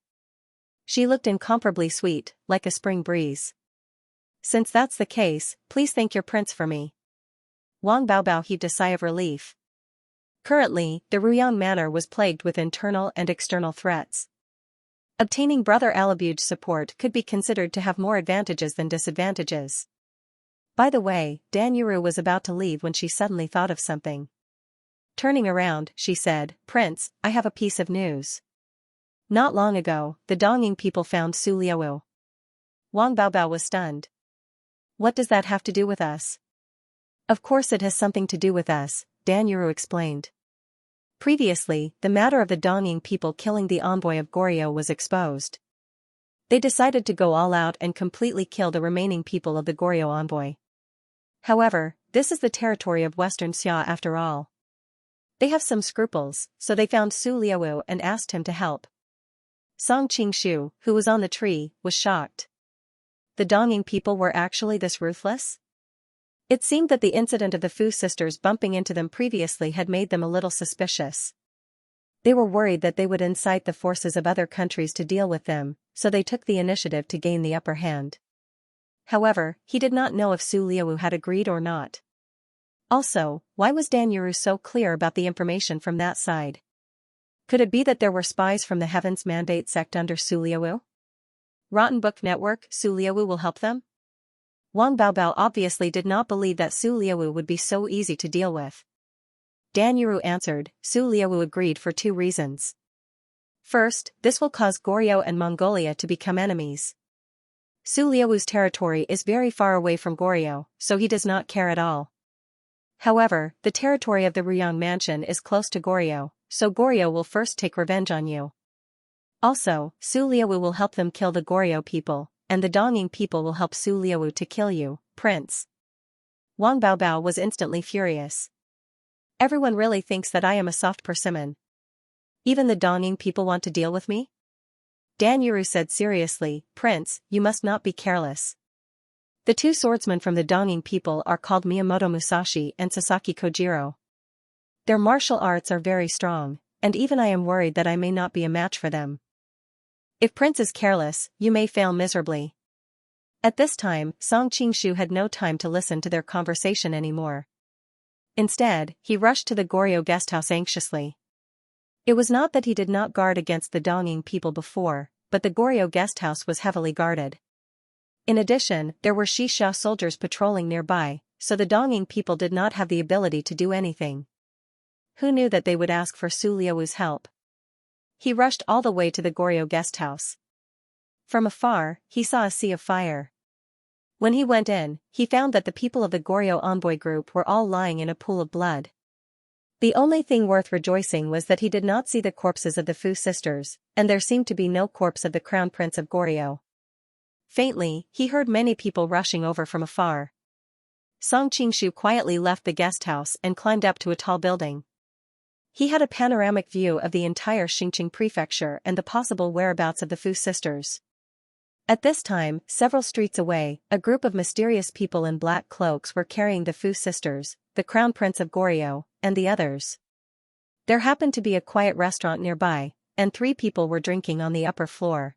She looked incomparably sweet, like a spring breeze. Since that's the case, please thank your prince for me. Wang Baobao heaved a sigh of relief. Currently, the Ruyang manor was plagued with internal and external threats. Obtaining Brother Alabuge's support could be considered to have more advantages than disadvantages. By the way, Dan Yuru was about to leave when she suddenly thought of something. Turning around, she said, "Prince, I have a piece of news. Not long ago, the Dongying people found Su Liaowu." Wang Baobao was stunned. "What does that have to do with us?" "Of course it has something to do with us," Dan Yuru explained. Previously, the matter of the Dongying people killing the envoy of Goryeo was exposed. They decided to go all out and completely kill the remaining people of the Goryeo envoy. However, this is the territory of Western Xia after all. They have some scruples, so they found Su Liaowu and asked him to help. Song Qingshu, who was on the tree, was shocked. The Dongying people were actually this ruthless? It seemed that the incident of the Fu sisters bumping into them previously had made them a little suspicious. They were worried that they would incite the forces of other countries to deal with them, so they took the initiative to gain the upper hand. However, he did not know if Su Liaowu had agreed or not. Also, why was Dan Yuru so clear about the information from that side? Could it be that there were spies from the Heavens Mandate sect under Su Liaowu? Rotten Book Network, Su Liaowu will help them? Wang Baobao obviously did not believe that Su Liaowu would be so easy to deal with. Dan Yuru answered, Su Liaowu agreed for two reasons. First, this will cause Goryeo and Mongolia to become enemies. Su Liaowu's territory is very far away from Goryeo, so he does not care at all. However, the territory of the Ruyang mansion is close to Goryeo, so Goryeo will first take revenge on you. Also, Su Liaowu will help them kill the Goryeo people, and the Dongying people will help Su Liaowu to kill you, Prince. Wang Baobao was instantly furious. Everyone really thinks that I am a soft persimmon. Even the Dongying people want to deal with me? Dan Yuru said seriously, Prince, you must not be careless. The two swordsmen from the Dongying people are called Miyamoto Musashi and Sasaki Kojiro. Their martial arts are very strong, and even I am worried that I may not be a match for them. If Prince is careless, you may fail miserably. At this time, Song Qingshu had no time to listen to their conversation anymore. Instead, he rushed to the Goryeo guesthouse anxiously. It was not that he did not guard against the Dongying people before, but the Goryeo guesthouse was heavily guarded. In addition, there were Xia soldiers patrolling nearby, so the Dongying people did not have the ability to do anything. Who knew that they would ask for Su Liaowu's help? He rushed all the way to the Goryeo guesthouse. From afar, he saw a sea of fire. When he went in, he found that the people of the Goryeo envoy group were all lying in a pool of blood. The only thing worth rejoicing was that he did not see the corpses of the Fu sisters, and there seemed to be no corpse of the Crown Prince of Goryeo. Faintly, he heard many people rushing over from afar. Song Qingshu quietly left the guesthouse and climbed up to a tall building. He had a panoramic view of the entire Xinjiang prefecture and the possible whereabouts of the Fu sisters. At this time, several streets away, a group of mysterious people in black cloaks were carrying the Fu sisters, the Crown Prince of Goryeo, and the others. There happened to be a quiet restaurant nearby, and 3 people were drinking on the upper floor.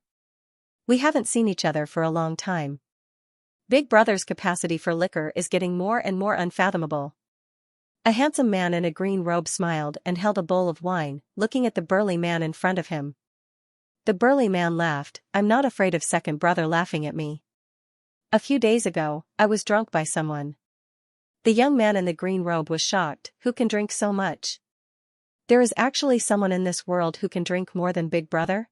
We haven't seen each other for a long time. Big Brother's capacity for liquor is getting more and more unfathomable. A handsome man in a green robe smiled and held a bowl of wine, looking at the burly man in front of him. The burly man laughed, I'm not afraid of second brother laughing at me. A few days ago, I was drunk by someone. The young man in the green robe was shocked, who can drink so much? There is actually someone in this world who can drink more than Big Brother?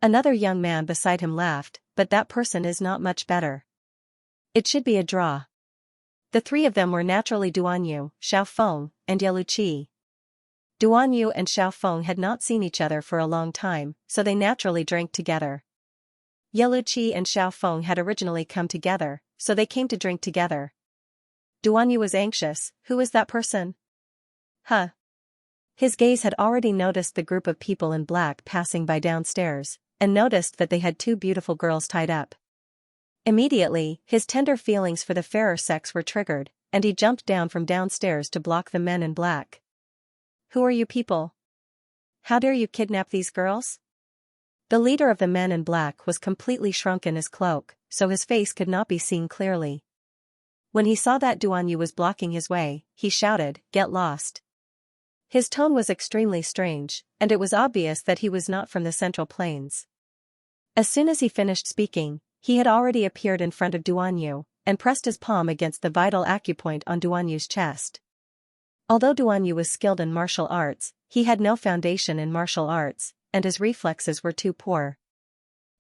Another young man beside him laughed, but that person is not much better. It should be a draw. The 3 of them were naturally Duan Yu, Xiao Feng, and Ye Luqi. Duan Yu and Xiao Feng had not seen each other for a long time, so they naturally drank together. Ye Luqi and Xiao Feng had originally come together, so they came to drink together. Duan Yu was anxious, who is that person? Huh. His gaze had already noticed the group of people in black passing by downstairs, and noticed that they had two beautiful girls tied up. Immediately, his tender feelings for the fairer sex were triggered, and he jumped down from downstairs to block the men in black. "Who are you people? How dare you kidnap these girls?" The leader of the men in black was completely shrunk in his cloak, so his face could not be seen clearly. When he saw that Duan Yu was blocking his way, he shouted, "Get lost." His tone was extremely strange, and it was obvious that he was not from the Central Plains. As soon as he finished speaking, he had already appeared in front of Duan Yu, and pressed his palm against the vital acupoint on Duan Yu's chest. Although Duan Yu was skilled in martial arts, he had no foundation in martial arts, and his reflexes were too poor.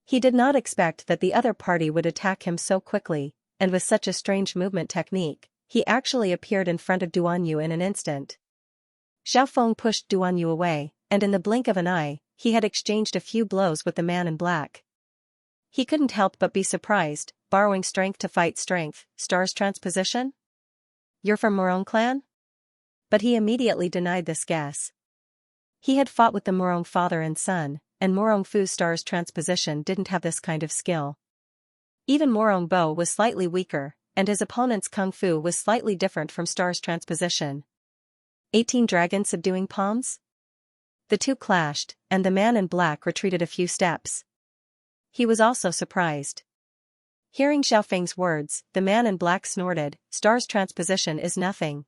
He did not expect that the other party would attack him so quickly, and with such a strange movement technique, he actually appeared in front of Duan Yu in an instant. Xiaofeng pushed Duan Yu away, and in the blink of an eye, he had exchanged a few blows with the man in black. He couldn't help but be surprised, borrowing strength to fight strength, Star's transposition? "You're from Morong clan?" But he immediately denied this guess. He had fought with the Morong father and son, and Morong Fu's Star's transposition didn't have this kind of skill. Even Morong Bo was slightly weaker, and his opponent's Kung Fu was slightly different from Star's transposition. 18 dragons subduing palms? The two clashed, and the man in black retreated a few steps. He was also surprised. Hearing Xiaofeng's words, the man in black snorted, "Star's transposition is nothing."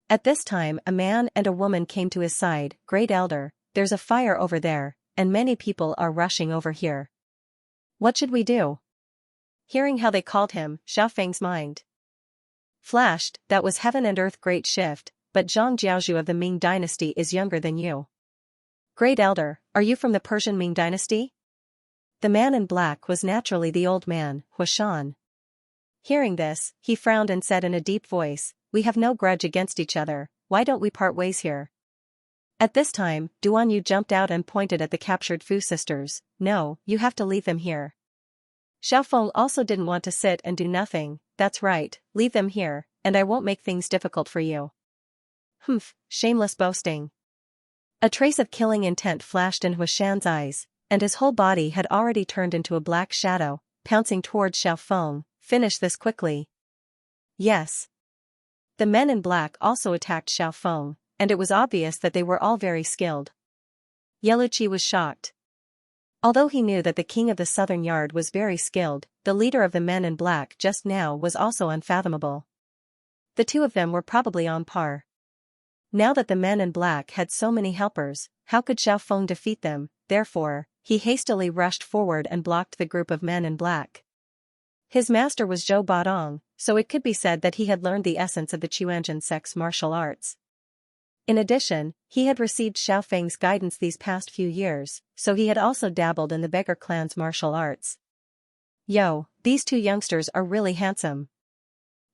At this time a man and a woman came to his side. "Great Elder, there's a fire over there, and many people are rushing over here. What should we do?" Hearing how they called him, Xiaofeng's mind flashed. That was heaven and earth great shift, but Zhang Jiaozhu of the Ming dynasty is younger than you. "Great Elder, are you from the Persian Ming dynasty?" The man in black was naturally the old man, Huashan. Hearing this, he frowned and said in a deep voice, "We have no grudge against each other, why don't we part ways here?" At this time, Duan Yu jumped out and pointed at the captured Fu sisters. "No, you have to leave them here." Xiaofeng also didn't want to sit and do nothing. "That's right, leave them here, and I won't make things difficult for you." "Humph, shameless boasting." A trace of killing intent flashed in Huashan's eyes, and his whole body had already turned into a black shadow, pouncing towards Xiaofeng. "Finish this quickly." "Yes." The men in black also attacked Xiaofeng, and it was obvious that they were all very skilled. Yeluqi was shocked. Although he knew that the king of the southern yard was very skilled, the leader of the men in black just now was also unfathomable. The two of them were probably on par. Now that the men in black had so many helpers, how could Xiaofeng defeat them? Therefore, he hastily rushed forward and blocked the group of men in black. His master was Zhou Badong, so it could be said that he had learned the essence of the Quanzhen sect's martial arts. In addition, he had received Xiaofeng's guidance these past few years, so he had also dabbled in the beggar clan's martial arts. "Yo, these two youngsters are really handsome.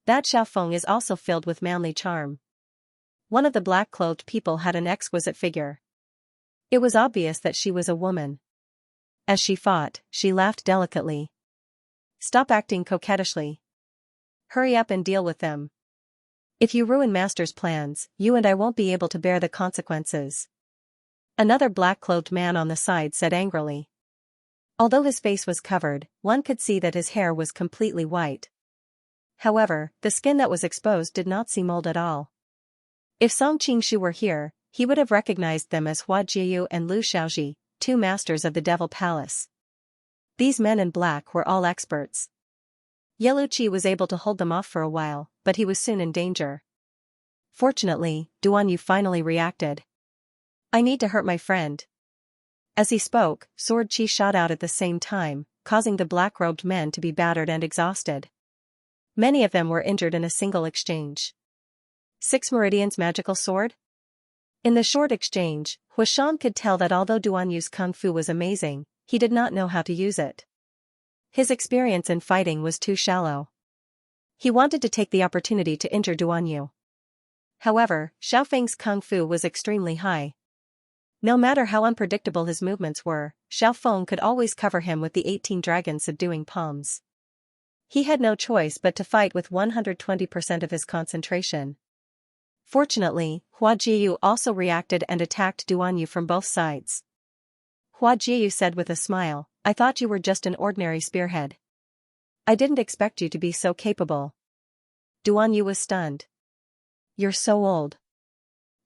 That Xiaofeng is also filled with manly charm." One of the black-clothed people had an exquisite figure. It was obvious that she was a woman. As she fought, she laughed delicately. "Stop acting coquettishly. Hurry up and deal with them. If you ruin Master's plans, you and I won't be able to bear the consequences." Another black-clothed man on the side said angrily. Although his face was covered, one could see that his hair was completely white. However, the skin that was exposed did not seem old at all. If Song Qingshu were here, he would have recognized them as Hua Jiyu and Lu Shaoji, two masters of the Devil Palace. These men in black were all experts. Yeluqi was able to hold them off for a while, but he was soon in danger. Fortunately, Duan Yu finally reacted. "I need to hurt my friend." As he spoke, Sword Chi shot out at the same time, causing the black-robed men to be battered and exhausted. Many of them were injured in a single exchange. 6 Meridian's magical sword? In the short exchange, Huashan could tell that although Duan Yu's kung fu was amazing, he did not know how to use it. His experience in fighting was too shallow. He wanted to take the opportunity to injure Duan Yu. However, Xiaofeng's kung fu was extremely high. No matter how unpredictable his movements were, Xiaofeng could always cover him with the 18 dragons subduing palms. He had no choice but to fight with 120% of his concentration. Fortunately, Hua Jiyu also reacted and attacked Duan Yu from both sides. Hua Jiu said with a smile, I thought you were just an ordinary spearhead. I didn't expect you to be so capable. Duan Yu was stunned. You're so old.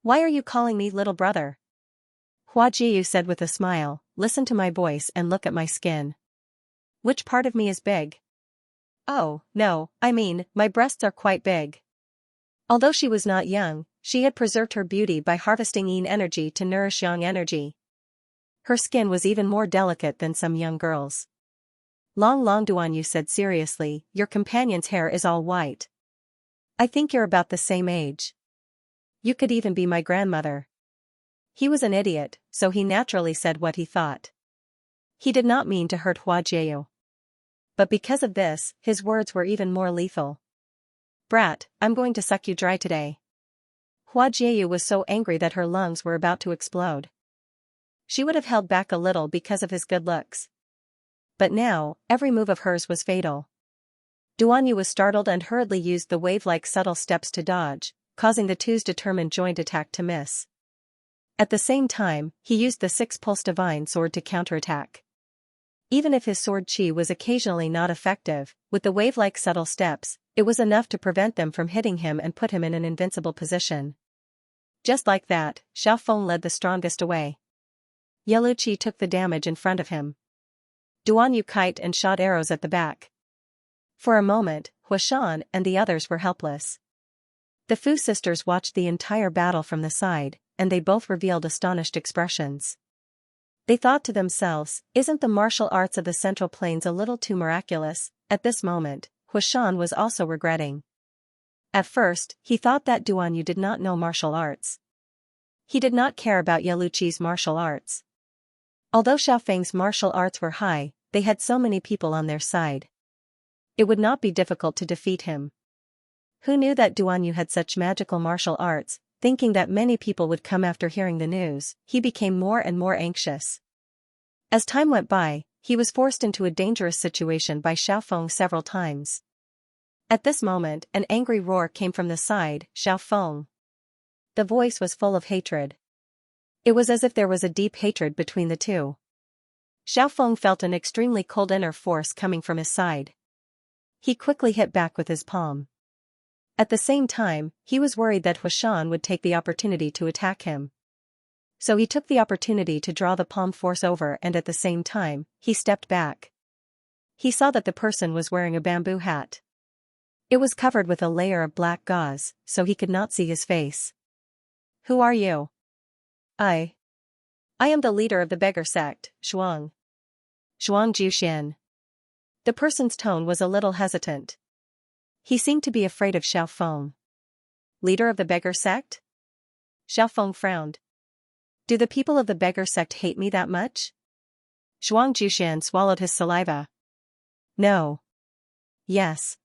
Why are you calling me little brother? Hua Jiu said with a smile, listen to my voice and look at my skin. Which part of me is big? Oh, no, I mean, my breasts are quite big. Although she was not young, she had preserved her beauty by harvesting yin energy to nourish yang energy. Her skin was even more delicate than some young girls. Long Duan Yu said seriously, your companion's hair is all white. I think you're about the same age. You could even be my grandmother. He was an idiot, so he naturally said what he thought. He did not mean to hurt Hua Jiu. But because of this, his words were even more lethal. Brat, I'm going to suck you dry today. Hua Jiu was so angry that her lungs were about to explode. She would have held back a little because of his good looks. But now, every move of hers was fatal. Duan Yu was startled and hurriedly used the wave-like subtle steps to dodge, causing the two's determined joint attack to miss. At the same time, he used the six-pulse divine sword to counterattack. Even if his sword chi was occasionally not effective, with the wave-like subtle steps, it was enough to prevent them from hitting him and put him in an invincible position. Just like that, Xiaofeng led the strongest away. Yeluqi took the damage in front of him. Duan Yu kite and shot arrows at the back. For a moment, Huashan and the others were helpless. The Fu sisters watched the entire battle from the side, and they both revealed astonished expressions. They thought to themselves, isn't the martial arts of the Central Plains a little too miraculous? At this moment, Huashan was also regretting. At first, he thought that Duan Yu did not know martial arts. He did not care about Yeluqi's martial arts. Although Xiaofeng's martial arts were high, they had so many people on their side. It would not be difficult to defeat him. Who knew that Duan Yu had such magical martial arts? Thinking that many people would come after hearing the news, he became more and more anxious. As time went by, he was forced into a dangerous situation by Xiaofeng several times. At this moment, an angry roar came from the side, Xiaofeng. The voice was full of hatred. It was as if there was a deep hatred between the two. Xiaofeng felt an extremely cold inner force coming from his side. He quickly hit back with his palm. At the same time, he was worried that Huashan would take the opportunity to attack him. So he took the opportunity to draw the palm force over and at the same time, he stepped back. He saw that the person was wearing a bamboo hat. It was covered with a layer of black gauze, so he could not see his face. Who are you? I am the leader of the beggar sect, Zhuang Jiuxian. The person's tone was a little hesitant. He seemed to be afraid of Xiaofeng. Leader of the beggar sect? Xiaofeng frowned. Do the people of the beggar sect hate me that much? Zhuang Jiuxian swallowed his saliva. No. Yes.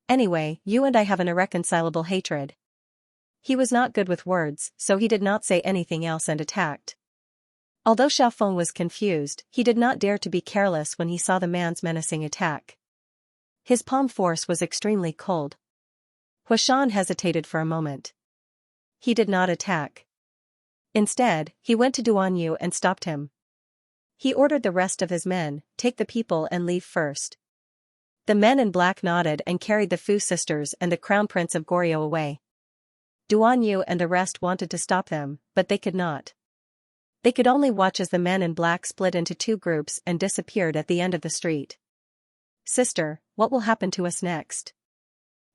Anyway, you and I have an irreconcilable hatred. He was not good with words, so he did not say anything else and attacked. Although Xiaofeng was confused, he did not dare to be careless when he saw the man's menacing attack. His palm force was extremely cold. Huashan hesitated for a moment. He did not attack. Instead, he went to Duan Yu and stopped him. He ordered the rest of his men, take the people and leave first. The men in black nodded and carried the Fu sisters and the crown prince of Goryeo away. Duan Yu and the rest wanted to stop them, but they could not. They could only watch as the men in black split into two groups and disappeared at the end of the street. Sister, what will happen to us next?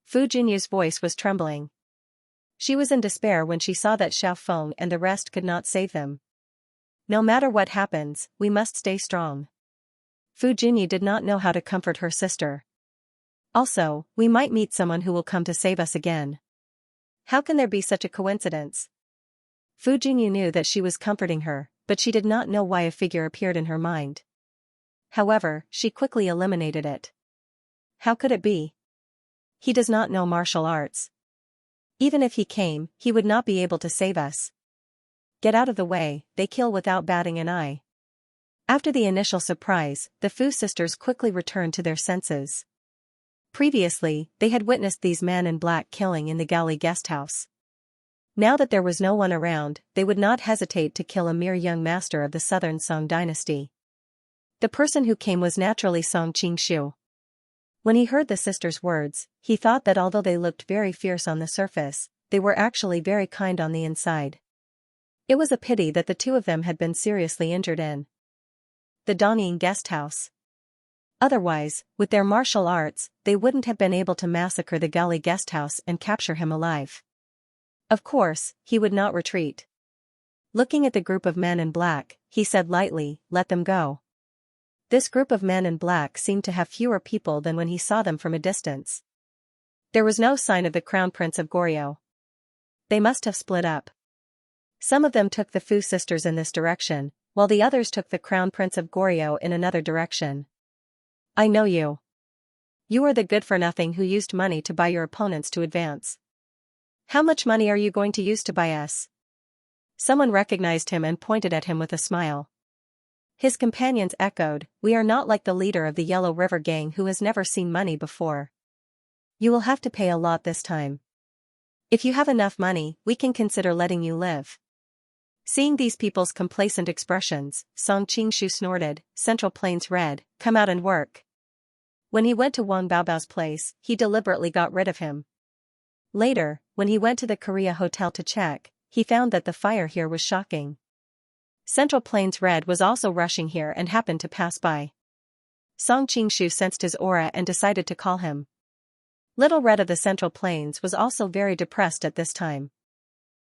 Fu Jinyu's voice was trembling. She was in despair when she saw that Xiaofeng and the rest could not save them. No matter what happens, we must stay strong. Fu Jinyu did not know how to comfort her sister. Also, we might meet someone who will come to save us again. How can there be such a coincidence? Fu Jinyu knew that she was comforting her, but she did not know why a figure appeared in her mind. However, she quickly eliminated it. How could it be? He does not know martial arts. Even if he came, he would not be able to save us. Get out of the way, they kill without batting an eye. After the initial surprise, the Fu sisters quickly returned to their senses. Previously, they had witnessed these men in black killing in the galley guesthouse. Now that there was no one around, they would not hesitate to kill a mere young master of the southern Song dynasty. The person who came was naturally Song Qingshu. When he heard the sisters' words, he thought that although they looked very fierce on the surface, they were actually very kind on the inside. It was a pity that the two of them had been seriously injured in the Donying guest house. Otherwise, with their martial arts, they wouldn't have been able to massacre the galley guest house and capture him alive. Of course, he would not retreat. Looking at the group of men in black, he said lightly, "Let them go." This group of men in black seemed to have fewer people than when he saw them from a distance. There was no sign of the Crown Prince of Goryeo. They must have split up. Some of them took the Fu sisters in this direction, while the others took the Crown Prince of Goryeo in another direction. "I know you. You are the good-for-nothing who used money to buy your opponents to advance. How much money are you going to use to buy us?" Someone recognized him and pointed at him with a smile. His companions echoed, "We are not like the leader of the Yellow River gang who has never seen money before. You will have to pay a lot this time. If you have enough money, we can consider letting you live." Seeing these people's complacent expressions, Song Qingshu snorted, "Central Plains Red, come out and work." When he went to Wang Baobao's place, he deliberately got rid of him. Later, when he went to the Korea Hotel to check, he found that the fire here was shocking. Central Plains Red was also rushing here and happened to pass by. Song Qingshu sensed his aura and decided to call him. Little Red of the Central Plains was also very depressed at this time.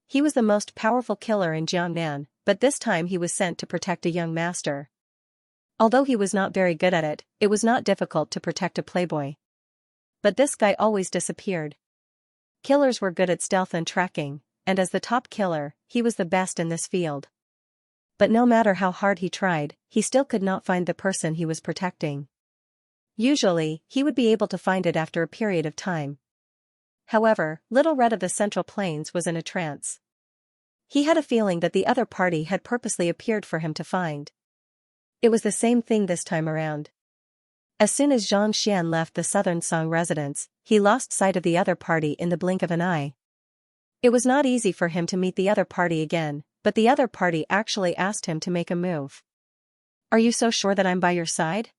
He was the most powerful killer in Jiangnan, but this time he was sent to protect a young master. Although he was not very good at it, it was not difficult to protect a playboy. But this guy always disappeared. Killers were good at stealth and tracking, and as the top killer, he was the best in this field. But no matter how hard he tried, he still could not find the person he was protecting. Usually, he would be able to find it after a period of time. However, Little Red of the Central Plains was in a trance. He had a feeling that the other party had purposely appeared for him to find. It was the same thing this time around. As soon as Xianxia left the Southern Song residence, he lost sight of the other party in the blink of an eye. It was not easy for him to meet the other party again, but the other party actually asked him to make a move. "Are you so sure that I'm by your side?"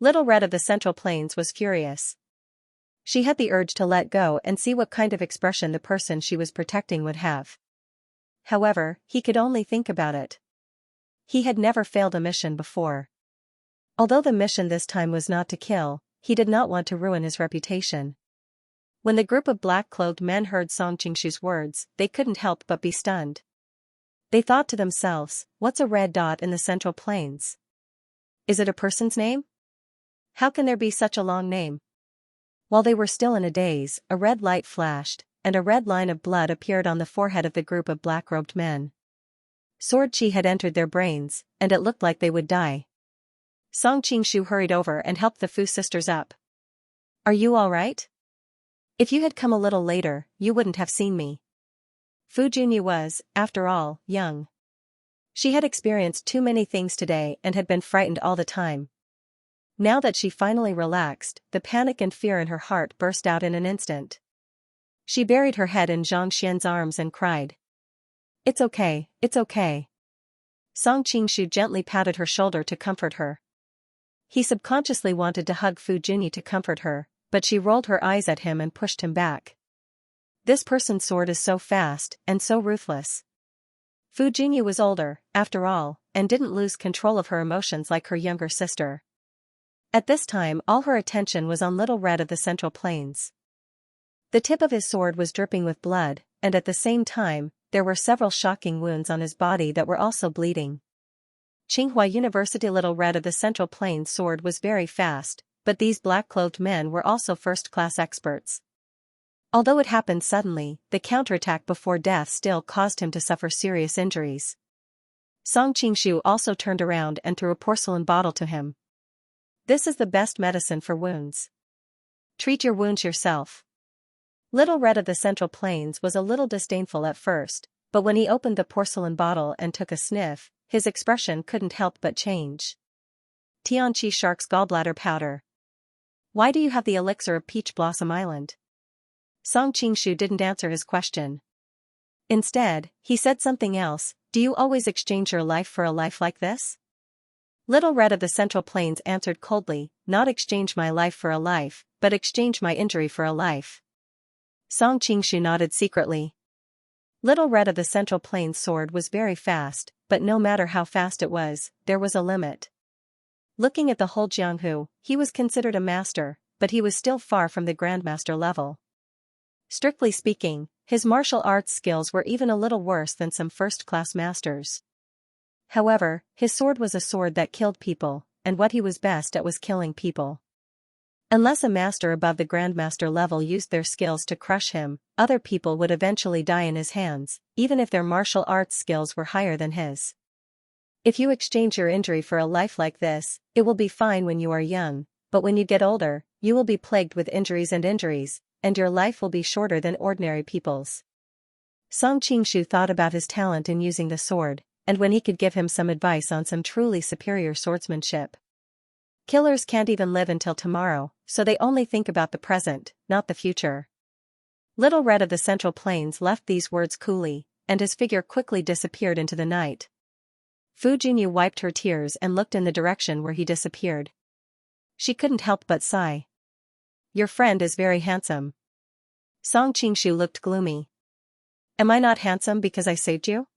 Little Red of the Central Plains was furious. She had the urge to let go and see what kind of expression the person she was protecting would have. However, he could only think about it. He had never failed a mission before. Although the mission this time was not to kill, he did not want to ruin his reputation. When the group of black-clothed men heard Song Qingshu's words, they couldn't help but be stunned. They thought to themselves, "What's a red dot in the Central Plains? Is it a person's name? How can there be such a long name?" While they were still in a daze, a red light flashed, and a red line of blood appeared on the forehead of the group of black-robed men. Sword chi had entered their brains, and it looked like they would die. Song Qingshu hurried over and helped the Fu sisters up. "Are you all right? If you had come a little later, you wouldn't have seen me." Fu Junyi was, after all, young. She had experienced too many things today and had been frightened all the time. Now that she finally relaxed, the panic and fear in her heart burst out in an instant. She buried her head in Zhang Xian's arms and cried. "It's okay, it's okay." Song Qingshu gently patted her shoulder to comfort her. He subconsciously wanted to hug Fu Junyi to comfort her, but she rolled her eyes at him and pushed him back. This person's sword is so fast and so ruthless. Fu Junyi was older, after all, and didn't lose control of her emotions like her younger sister. At this time all her attention was on Little Red of the Central Plains. The tip of his sword was dripping with blood, and at the same time, there were several shocking wounds on his body that were also bleeding. Tsinghua University Little Red of the Central Plains sword was very fast, but these black-clothed men were also first-class experts. Although it happened suddenly, the counterattack before death still caused him to suffer serious injuries. Song Qingshu also turned around and threw a porcelain bottle to him. "This is the best medicine for wounds. Treat your wounds yourself." Little Red of the Central Plains was a little disdainful at first, but when he opened the porcelain bottle and took a sniff, his expression couldn't help but change. "Tianqi Shark's gallbladder powder. Why do you have the elixir of Peach Blossom Island?" Song Qingshu didn't answer his question. Instead, he said something else. Do you always exchange your life for a life like this? Little Red of the Central Plains answered coldly, not exchange my life for a life, but exchange my injury for a life. Song Qingshu nodded secretly. Little Red of the Central Plains' sword was very fast, but no matter how fast it was, there was a limit. Looking at the whole Jianghu, he was considered a master, but he was still far from the grandmaster level. Strictly speaking, his martial arts skills were even a little worse than some first-class masters. However, his sword was a sword that killed people, and what he was best at was killing people. Unless a master above the grandmaster level used their skills to crush him, other people would eventually die in his hands, even if their martial arts skills were higher than his. If you exchange your injury for a life like this, it will be fine when you are young, but when you get older, you will be plagued with injuries, and your life will be shorter than ordinary people's. Song Qingshu thought about his talent in using the sword, and when he could give him some advice on some truly superior swordsmanship. Killers can't even live until tomorrow, so they only think about the present, not the future. Little Red of the Central Plains left these words coolly, and his figure quickly disappeared into the night. Fu Junyu wiped her tears and looked in the direction where he disappeared. She couldn't help but sigh. Your friend is very handsome. Song Qingshu looked gloomy. Am I not handsome because I saved you?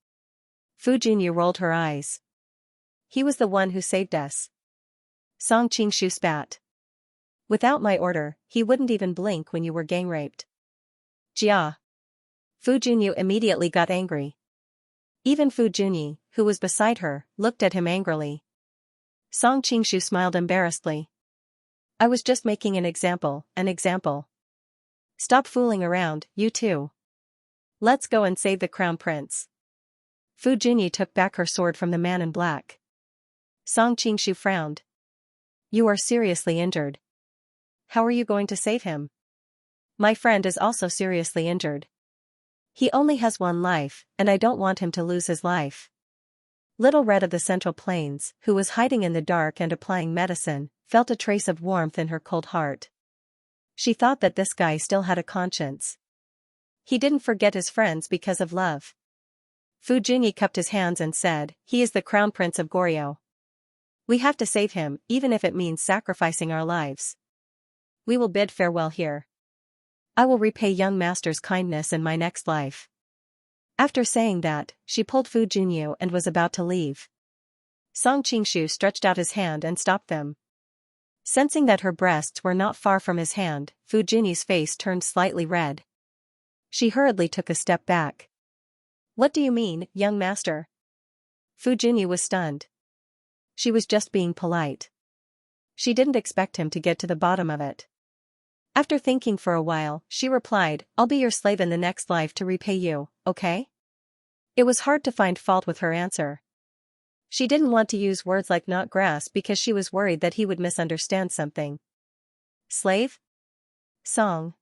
Fu Junyu rolled her eyes. He was the one who saved us. Song Qingshu spat. Without my order, he wouldn't even blink when you were gang raped. Jia. Fu Junyu immediately got angry. Even Fu Junyi, who was beside her, looked at him angrily. Song Qingshu smiled embarrassedly. I was just making an example. Stop fooling around, you two. Let's go and save the crown prince. Fu Junyi took back her sword from the man in black. Song Qingshu frowned. You are seriously injured. How are you going to save him? My friend is also seriously injured. He only has one life, and I don't want him to lose his life. Little Red of the Central Plains, who was hiding in the dark and applying medicine, felt a trace of warmth in her cold heart. She thought that this guy still had a conscience. He didn't forget his friends because of love. Fu Junyi cupped his hands and said, he is the crown prince of Goryeo. We have to save him, even if it means sacrificing our lives. We will bid farewell here. I will repay young master's kindness in my next life. After saying that, she pulled Fu Junyu and was about to leave. Song Qingshu stretched out his hand and stopped them. Sensing that her breasts were not far from his hand, Fu Junyu's face turned slightly red. She hurriedly took a step back. What do you mean, young master? Fu Junyu was stunned. She was just being polite. She didn't expect him to get to the bottom of it. After thinking for a while, she replied, I'll be your slave in the next life to repay you, okay? It was hard to find fault with her answer. She didn't want to use words like not grass because she was worried that he would misunderstand something. Slave? Song.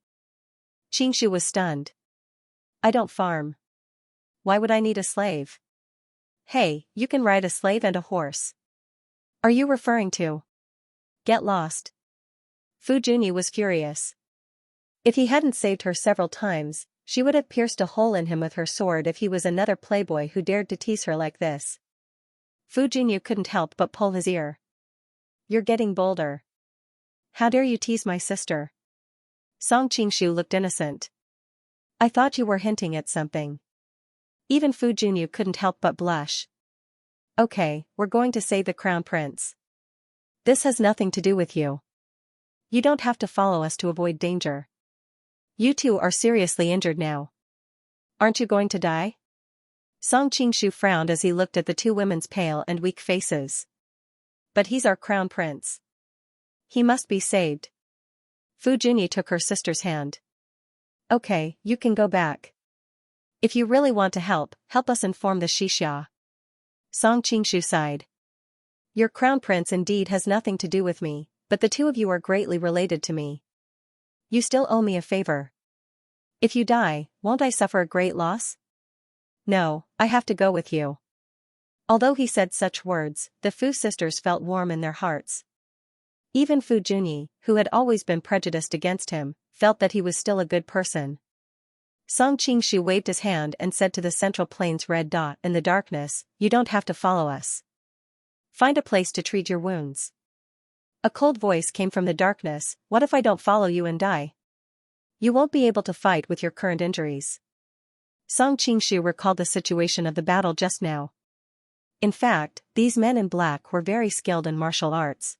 Qingshu was stunned. I don't farm. Why would I need a slave? Hey, you can ride a slave and a horse. Are you referring to? Get lost. Fu Junyi was furious. If he hadn't saved her several times, she would have pierced a hole in him with her sword if he was another playboy who dared to tease her like this. Fu Junyi couldn't help but pull his ear. You're getting bolder. How dare you tease my sister? Song Qingshu looked innocent. I thought you were hinting at something. Even Fu Junyi couldn't help but blush. Okay, we're going to save the crown prince. This has nothing to do with you. You don't have to follow us to avoid danger. You two are seriously injured now. Aren't you going to die? Song Qingshu frowned as he looked at the two women's pale and weak faces. But he's our crown prince. He must be saved. Fu Junyi took her sister's hand. Okay, you can go back. If you really want to help us inform the Xianxia. Song Qingshu sighed. Your crown prince indeed has nothing to do with me, but the two of you are greatly related to me. You still owe me a favor. If you die, won't I suffer a great loss? No, I have to go with you. Although he said such words, the Fu sisters felt warm in their hearts. Even Fu Junyi, who had always been prejudiced against him, felt that he was still a good person. Song Qingshu waved his hand and said to the Central Plains red dot in the darkness, "You don't have to follow us. Find a place to treat your wounds." A cold voice came from the darkness, "What if I don't follow you and die? You won't be able to fight with your current injuries." Song Qingshu recalled the situation of the battle just now. In fact, these men in black were very skilled in martial arts.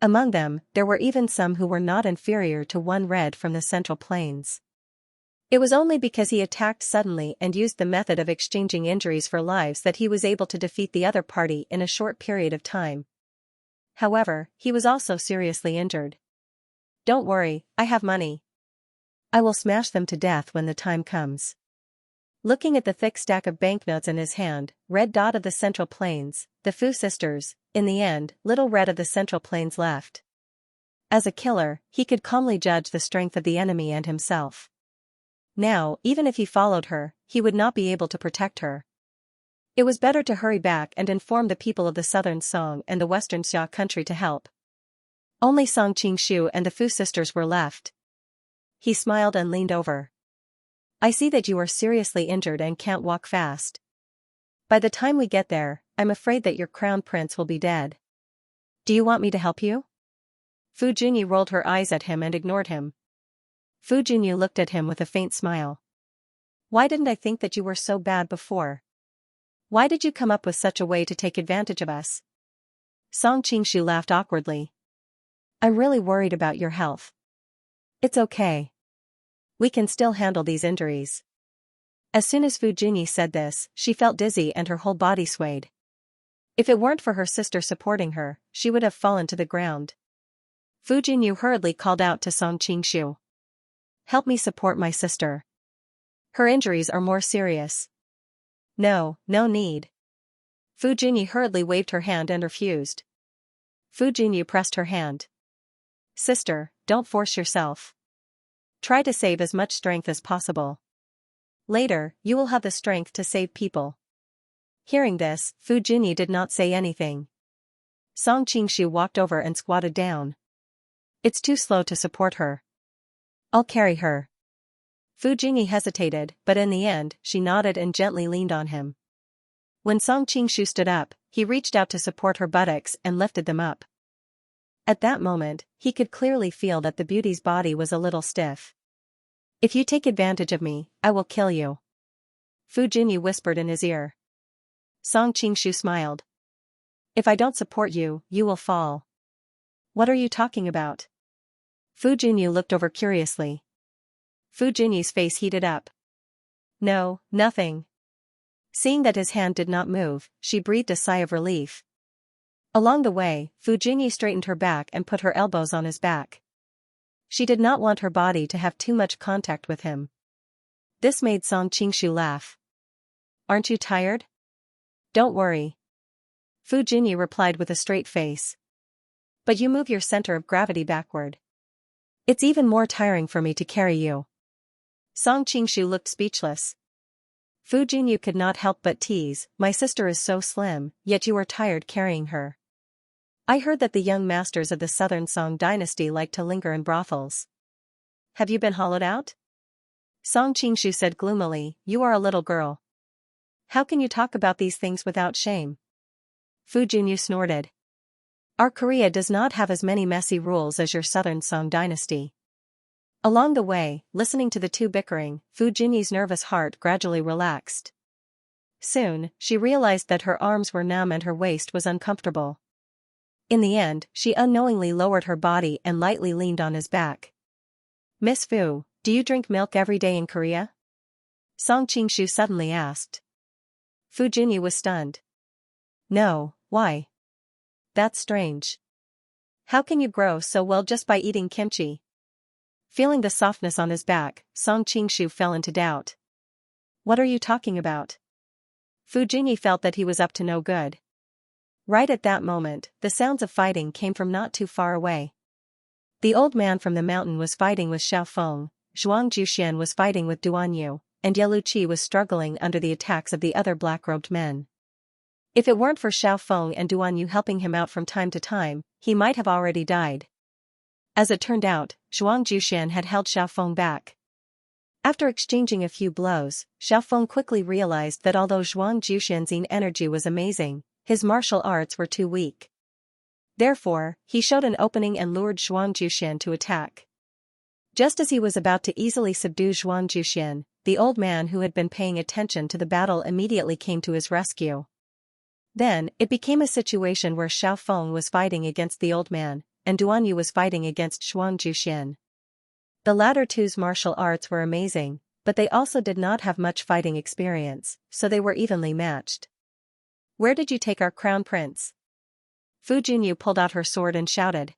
Among them, there were even some who were not inferior to one red from the Central Plains. It was only because he attacked suddenly and used the method of exchanging injuries for lives that he was able to defeat the other party in a short period of time. However, he was also seriously injured. "Don't worry, I have money. I will smash them to death when the time comes." Looking at the thick stack of banknotes in his hand, Red Dot of the Central Plains, the Fu sisters, in the end, Little Red of the Central Plains left. As a killer, he could calmly judge the strength of the enemy and himself. Now, even if he followed her, he would not be able to protect her. It was better to hurry back and inform the people of the southern Song and the western Xia country to help. Only Song Qingshu and the Fu sisters were left. He smiled and leaned over. "I see that you are seriously injured and can't walk fast. By the time we get there, I'm afraid that your crown prince will be dead. Do you want me to help you?" Fu Junyi rolled her eyes at him and ignored him. Fu Junyi looked at him with a faint smile. "Why didn't I think that you were so bad before? Why did you come up with such a way to take advantage of us?" Song Qingshu laughed awkwardly. "I'm really worried about your health." "It's okay. We can still handle these injuries." As soon as Fu Junyi said this, she felt dizzy and her whole body swayed. If it weren't for her sister supporting her, she would have fallen to the ground. Fu Junyi hurriedly called out to Song Qingshu. "Help me support my sister. Her injuries are more serious." "No, no need." Fu Junyi hurriedly waved her hand and refused. Fu Junyi pressed her hand. "Sister, don't force yourself. Try to save as much strength as possible. Later, you will have the strength to save people." Hearing this, Fu Junyi did not say anything. Song Qingshu walked over and squatted down. "It's too slow to support her. I'll carry her." Fu Junyi hesitated, but in the end, she nodded and gently leaned on him. When Song Qingshu stood up, he reached out to support her buttocks and lifted them up. At that moment, he could clearly feel that the beauty's body was a little stiff. "If you take advantage of me, I will kill you," Fu Junyi whispered in his ear. Song Qingshu smiled. "If I don't support you, you will fall." "What are you talking about?" Fu Junyi looked over curiously. Fu Junyi's face heated up. "No, nothing." Seeing that his hand did not move, she breathed a sigh of relief. Along the way, Fu Junyi straightened her back and put her elbows on his back. She did not want her body to have too much contact with him. This made Song Qingshu laugh. "Aren't you tired?" "Don't worry." Fu Junyi replied with a straight face. "But you move your center of gravity backward. It's even more tiring for me to carry you." Song Qingshu looked speechless. Fu Junyi could not help but tease, "My sister is so slim, yet you are tired carrying her. I heard that the young masters of the Southern Song dynasty like to linger in brothels. Have you been hollowed out?" Song Qingshu said gloomily, "You are a little girl. How can you talk about these things without shame?" Fu Junyi snorted. "Our Korea does not have as many messy rules as your Southern Song dynasty." Along the way, listening to the two bickering, Fu Junyi's nervous heart gradually relaxed. Soon, she realized that her arms were numb and her waist was uncomfortable. In the end, she unknowingly lowered her body and lightly leaned on his back. "Miss Fu, do you drink milk every day in Korea?" Song Qingshu suddenly asked. Fu Junyi was stunned. "No, why? That's strange. How can you grow so well just by eating kimchi?" Feeling the softness on his back, Song Qingshu fell into doubt. "What are you talking about?" Fu Junyi felt that he was up to no good. Right at that moment, the sounds of fighting came from not too far away. The old man from the mountain was fighting with Xiaofeng, Zhuang Juxian was fighting with Duan Yu, and Yeluqi was struggling under the attacks of the other black-robed men. If it weren't for Xiaofeng and Duan Yu helping him out from time to time, he might have already died. As it turned out, Zhuang Juxian had held Xiaofeng back. After exchanging a few blows, Xiaofeng quickly realized that although Zhuang Juxian's energy was amazing, his martial arts were too weak. Therefore, he showed an opening and lured Zhuang Juxian to attack. Just as he was about to easily subdue Zhuang Juxian, the old man who had been paying attention to the battle immediately came to his rescue. Then, it became a situation where Xiaofeng was fighting against the old man, and Duanyu was fighting against Zhuang Juxian. The latter two's martial arts were amazing, but they also did not have much fighting experience, so they were evenly matched. "Where did you take our crown prince?" Fu Junyu pulled out her sword and shouted.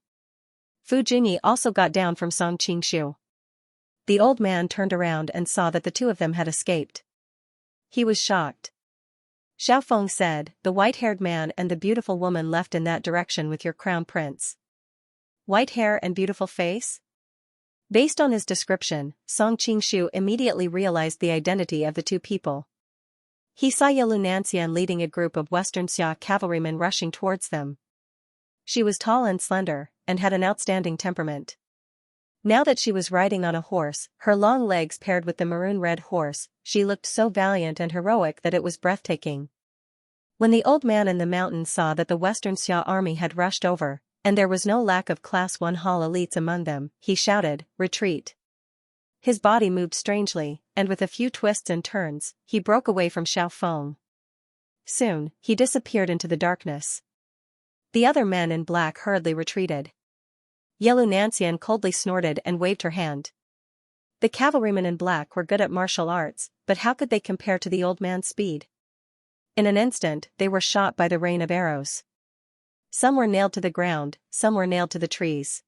Fu Junyi also got down from Song Qingshu. The old man turned around and saw that the two of them had escaped. He was shocked. Xiaofeng said, "The white-haired man and the beautiful woman left in that direction with your crown prince." White hair and beautiful face? Based on his description, Song Qingshu immediately realized the identity of the two people. He saw Xianxia leading a group of Western Xia cavalrymen rushing towards them. She was tall and slender, and had an outstanding temperament. Now that she was riding on a horse, her long legs paired with the maroon-red horse, she looked so valiant and heroic that it was breathtaking. When the old man in the mountain saw that the Western Xia army had rushed over, and there was no lack of Class 1 Hall elites among them, he shouted, "Retreat!" His body moved strangely, and with a few twists and turns, he broke away from Xiaofeng. Soon, he disappeared into the darkness. The other men in black hurriedly retreated. Xianxia coldly snorted and waved her hand. The cavalrymen in black were good at martial arts, but how could they compare to the old man's speed? In an instant, they were shot by the rain of arrows. Some were nailed to the ground, some were nailed to the trees.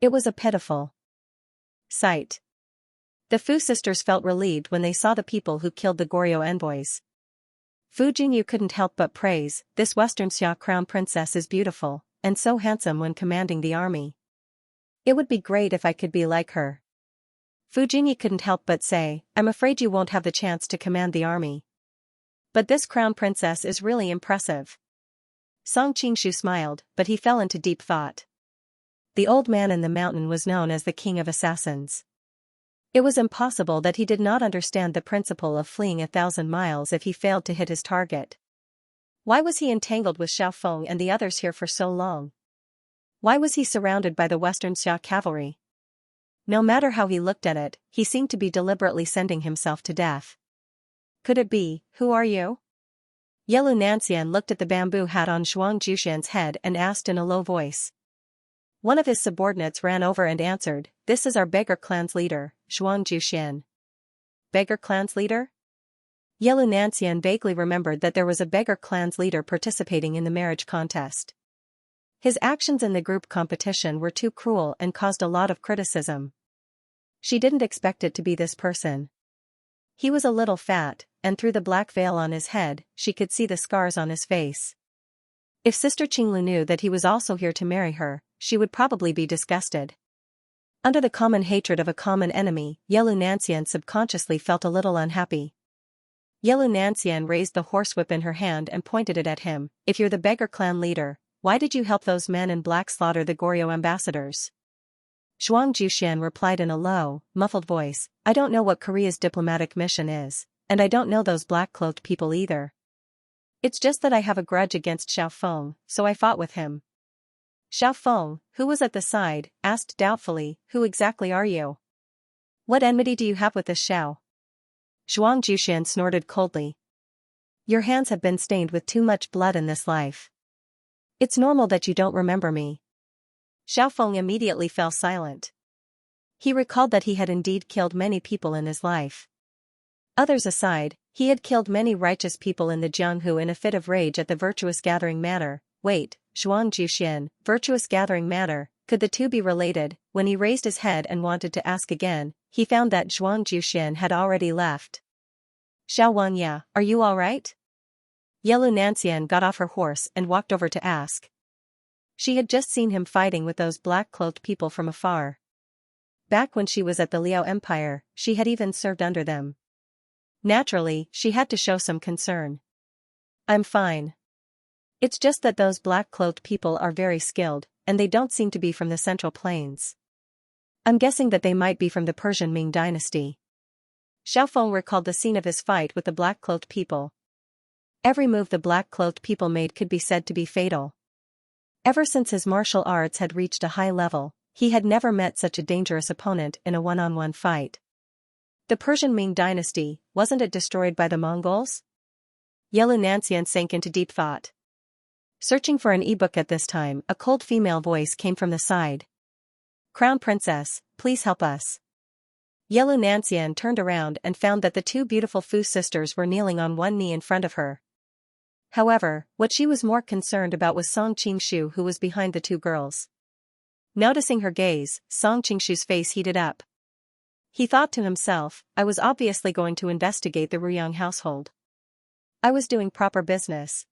It was a pitiful sight. The Fu sisters felt relieved when they saw the people who killed the Goryeo envoys. Fu Junyu couldn't help but praise, "This Western Xia crown princess is beautiful, and so handsome when commanding the army. It would be great if I could be like her." Fu Junyi couldn't help but say, "I'm afraid you won't have the chance to command the army. But this crown princess is really impressive." Song Qingshu smiled, but he fell into deep thought. The old man in the mountain was known as the king of assassins. It was impossible that he did not understand the principle of fleeing 1,000 miles if he failed to hit his target. Why was he entangled with Xiaofeng and the others here for so long? Why was he surrounded by the Western Xia cavalry? No matter how he looked at it, he seemed to be deliberately sending himself to death. Could it be, "Who are you?" Xianxia looked at the bamboo hat on Zhuang Juxian's head and asked in a low voice. One of his subordinates ran over and answered, "This is our beggar clan's leader, Zhuang Juxian." Beggar clan's leader? Xianxia vaguely remembered that there was a beggar clan's leader participating in the marriage contest. His actions in the group competition were too cruel and caused a lot of criticism. She didn't expect it to be this person. He was a little fat, and through the black veil on his head, she could see the scars on his face. If Sister Qinglu knew that he was also here to marry her, she would probably be disgusted. Under the common hatred of a common enemy, Xianxia subconsciously felt a little unhappy. Xianxia raised the horsewhip in her hand and pointed it at him. "If you're the beggar clan leader, why did you help those men in black slaughter the Goryeo ambassadors?" Zhuang Juxian replied in a low, muffled voice, "I don't know what Korea's diplomatic mission is, and I don't know those black-cloaked people either. It's just that I have a grudge against Xiaofeng, so I fought with him." Xiaofeng, who was at the side, asked doubtfully, "Who exactly are you? What enmity do you have with this Xiao?" Zhuang Juxian snorted coldly. "Your hands have been stained with too much blood in this life. It's normal that you don't remember me." Xiaofeng immediately fell silent. He recalled that he had indeed killed many people in his life. Others aside, he had killed many righteous people in the Jianghu in a fit of rage at the Virtuous Gathering Manor. Wait, Zhuang Juxian, Virtuous Gathering Manor, could the two be related? When he raised his head and wanted to ask again, he found that Zhuang Juxian had already left. "Xiaowanya, are you all right?" Xianxia got off her horse and walked over to ask. She had just seen him fighting with those black-cloaked people from afar. Back when she was at the Liao Empire, she had even served under them. Naturally, she had to show some concern. "I'm fine. It's just that those black-cloaked people are very skilled, and they don't seem to be from the Central Plains. I'm guessing that they might be from the Persian Ming dynasty." Xiaofeng recalled the scene of his fight with the black-cloaked people. Every move the black-cloaked people made could be said to be fatal. Ever since his martial arts had reached a high level, he had never met such a dangerous opponent in a one-on-one fight. The Persian Ming dynasty, wasn't it destroyed by the Mongols? Xianxia sank into deep thought. Searching for an ebook at this time, a cold female voice came from the side. Crown Princess, please help us. Xianxia turned around and found that the two beautiful Fu sisters were kneeling on one knee in front of her. However, what she was more concerned about was Song Qingshu, who was behind the two girls. Noticing her gaze, Song Qingshu's face heated up. He thought to himself, I was obviously going to investigate the Ruyang household. I was doing proper business.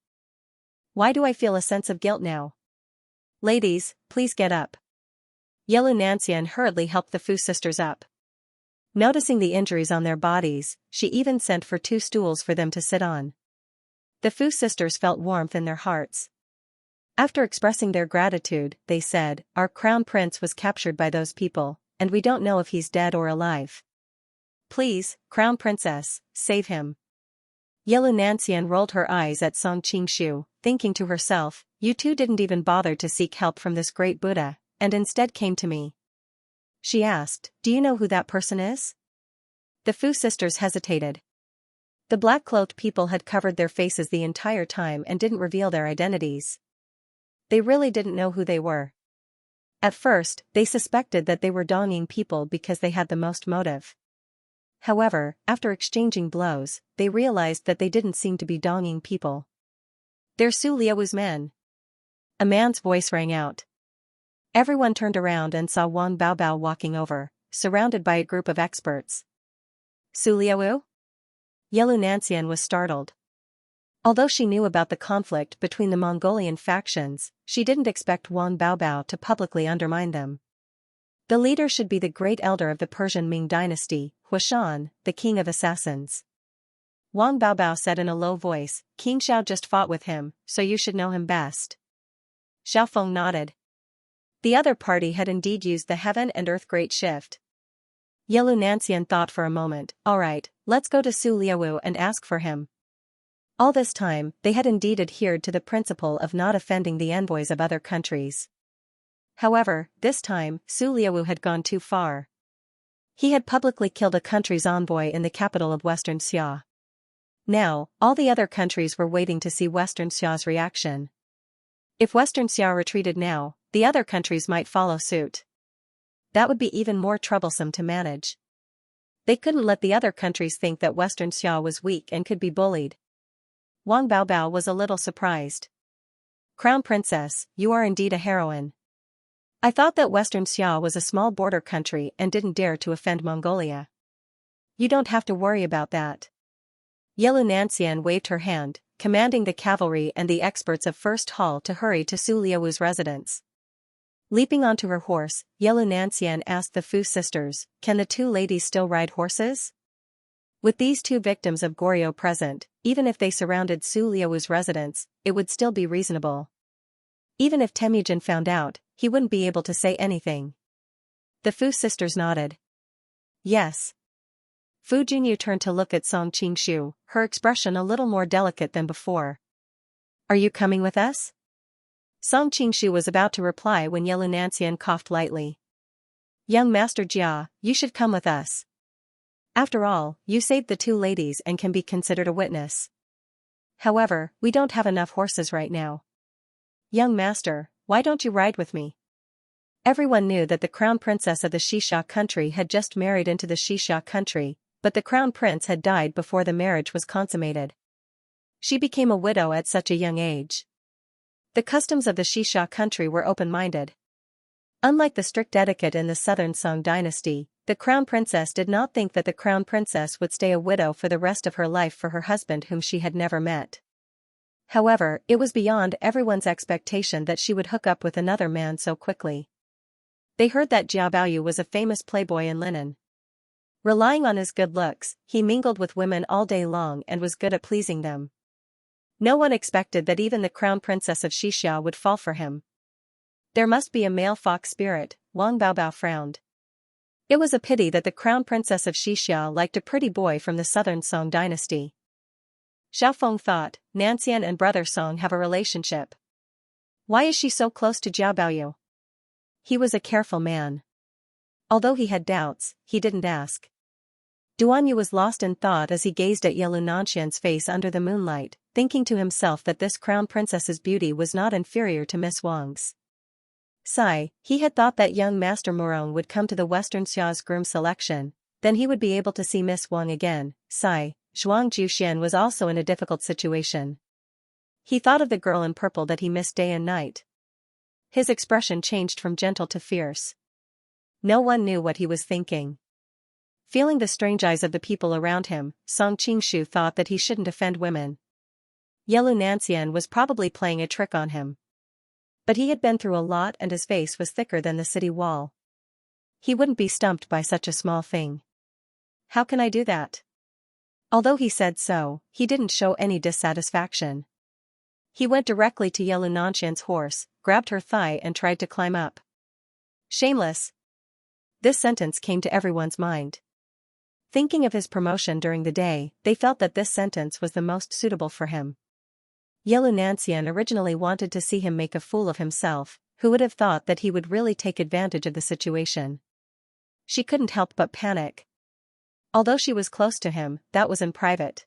Why do I feel a sense of guilt now? Ladies, please get up. Xianxia hurriedly helped the Fu sisters up. Noticing the injuries on their bodies, she even sent for 2 stools for them to sit on. The Fu sisters felt warmth in their hearts. After expressing their gratitude, they said, our crown prince was captured by those people, and we don't know if he's dead or alive. Please, crown princess, save him. Xianxia rolled her eyes at Song Qingshu, thinking to herself, you two didn't even bother to seek help from this great Buddha, and instead came to me. She asked, do you know who that person is? The Fu sisters hesitated. The black-cloaked people had covered their faces the entire time and didn't reveal their identities. They really didn't know who they were. At first, they suspected that they were Dongying people because they had the most motive. However, after exchanging blows, they realized that they didn't seem to be Dongying people. They're Su Liawu's men. A man's voice rang out. Everyone turned around and saw Wang Baobao walking over, surrounded by a group of experts. Su Liawu? Xianxia was startled. Although she knew about the conflict between the Mongolian factions, she didn't expect Wang Baobao to publicly undermine them. The leader should be the great elder of the Persian Ming dynasty, Huashan, the king of assassins. Wang Baobao said in a low voice, King Xiao just fought with him, so you should know him best. Xiaofeng nodded. The other party had indeed used the heaven and earth great shift. Xianxia thought for a moment, alright, let's go to Su Liawu and ask for him. All this time, they had indeed adhered to the principle of not offending the envoys of other countries. However, this time, Su Liawu had gone too far. He had publicly killed a country's envoy in the capital of Western Xia. Now, all the other countries were waiting to see Western Xia's reaction. If Western Xia retreated now, the other countries might follow suit. That would be even more troublesome to manage. They couldn't let the other countries think that Western Xia was weak and could be bullied. Wang Baobao was a little surprised. Crown Princess, you are indeed a heroine. I thought that Western Xia was a small border country and didn't dare to offend Mongolia. You don't have to worry about that. Xianxia waved her hand, commanding the cavalry and the experts of First Hall to hurry to Su Liawu's residence. Leaping onto her horse, Xianxia asked the Fu sisters, can the two ladies still ride horses? With these two victims of Goryeo present, even if they surrounded Su Liawu's residence, it would still be reasonable. Even if Temujin found out, he wouldn't be able to say anything. The Fu sisters nodded. Yes. Fu Junyu turned to look at Song Qingshu, her expression a little more delicate than before. Are you coming with us? Song Qingshu was about to reply when Xianxia coughed lightly. Young Master Jia, you should come with us. After all, you saved the two ladies and can be considered a witness. However, we don't have enough horses right now. Young Master, why don't you ride with me? Everyone knew that the crown princess of the Xixia country had just married into the Xixia country, but the crown prince had died before the marriage was consummated. She became a widow at such a young age. The customs of the Xixia country were open-minded. Unlike the strict etiquette in the southern Song dynasty, the crown princess did not think that the crown princess would stay a widow for the rest of her life for her husband whom she had never met. However, it was beyond everyone's expectation that she would hook up with another man so quickly. They heard that Jia Baoyu was a famous playboy in linen. Relying on his good looks, he mingled with women all day long and was good at pleasing them. No one expected that even the crown princess of Xixia would fall for him. There must be a male fox spirit, Wang Baobao frowned. It was a pity that the crown princess of Xianxia liked a pretty boy from the southern Song dynasty. Xiaofeng thought, Nanxian and brother Song have a relationship. Why is she so close to Jiao Baoyu? He was a careful man. Although he had doubts, he didn't ask. Duanyu was lost in thought as he gazed at Yelu Nanxian's face under the moonlight, thinking to himself that this crown princess's beauty was not inferior to Miss Wang's. He had thought that young Master Morong would come to the Western Xia's groom selection, then he would be able to see Miss Wang again. Zhuang Juxian was also in a difficult situation. He thought of the girl in purple that he missed day and night. His expression changed from gentle to fierce. No one knew what he was thinking. Feeling the strange eyes of the people around him, Song Qingshu thought that he shouldn't offend women. Yelu Nanxian was probably playing a trick on him. But he had been through a lot and his face was thicker than the city wall. He wouldn't be stumped by such a small thing. How can I do that? Although he said so, he didn't show any dissatisfaction. He went directly to Yelu Nanxian's horse, grabbed her thigh and tried to climb up. Shameless! This sentence came to everyone's mind. Thinking of his promotion during the day, they felt that this sentence was the most suitable for him. Yelu Nanxian originally wanted to see him make a fool of himself, who would have thought that he would really take advantage of the situation. She couldn't help but panic. Although she was close to him, that was in private.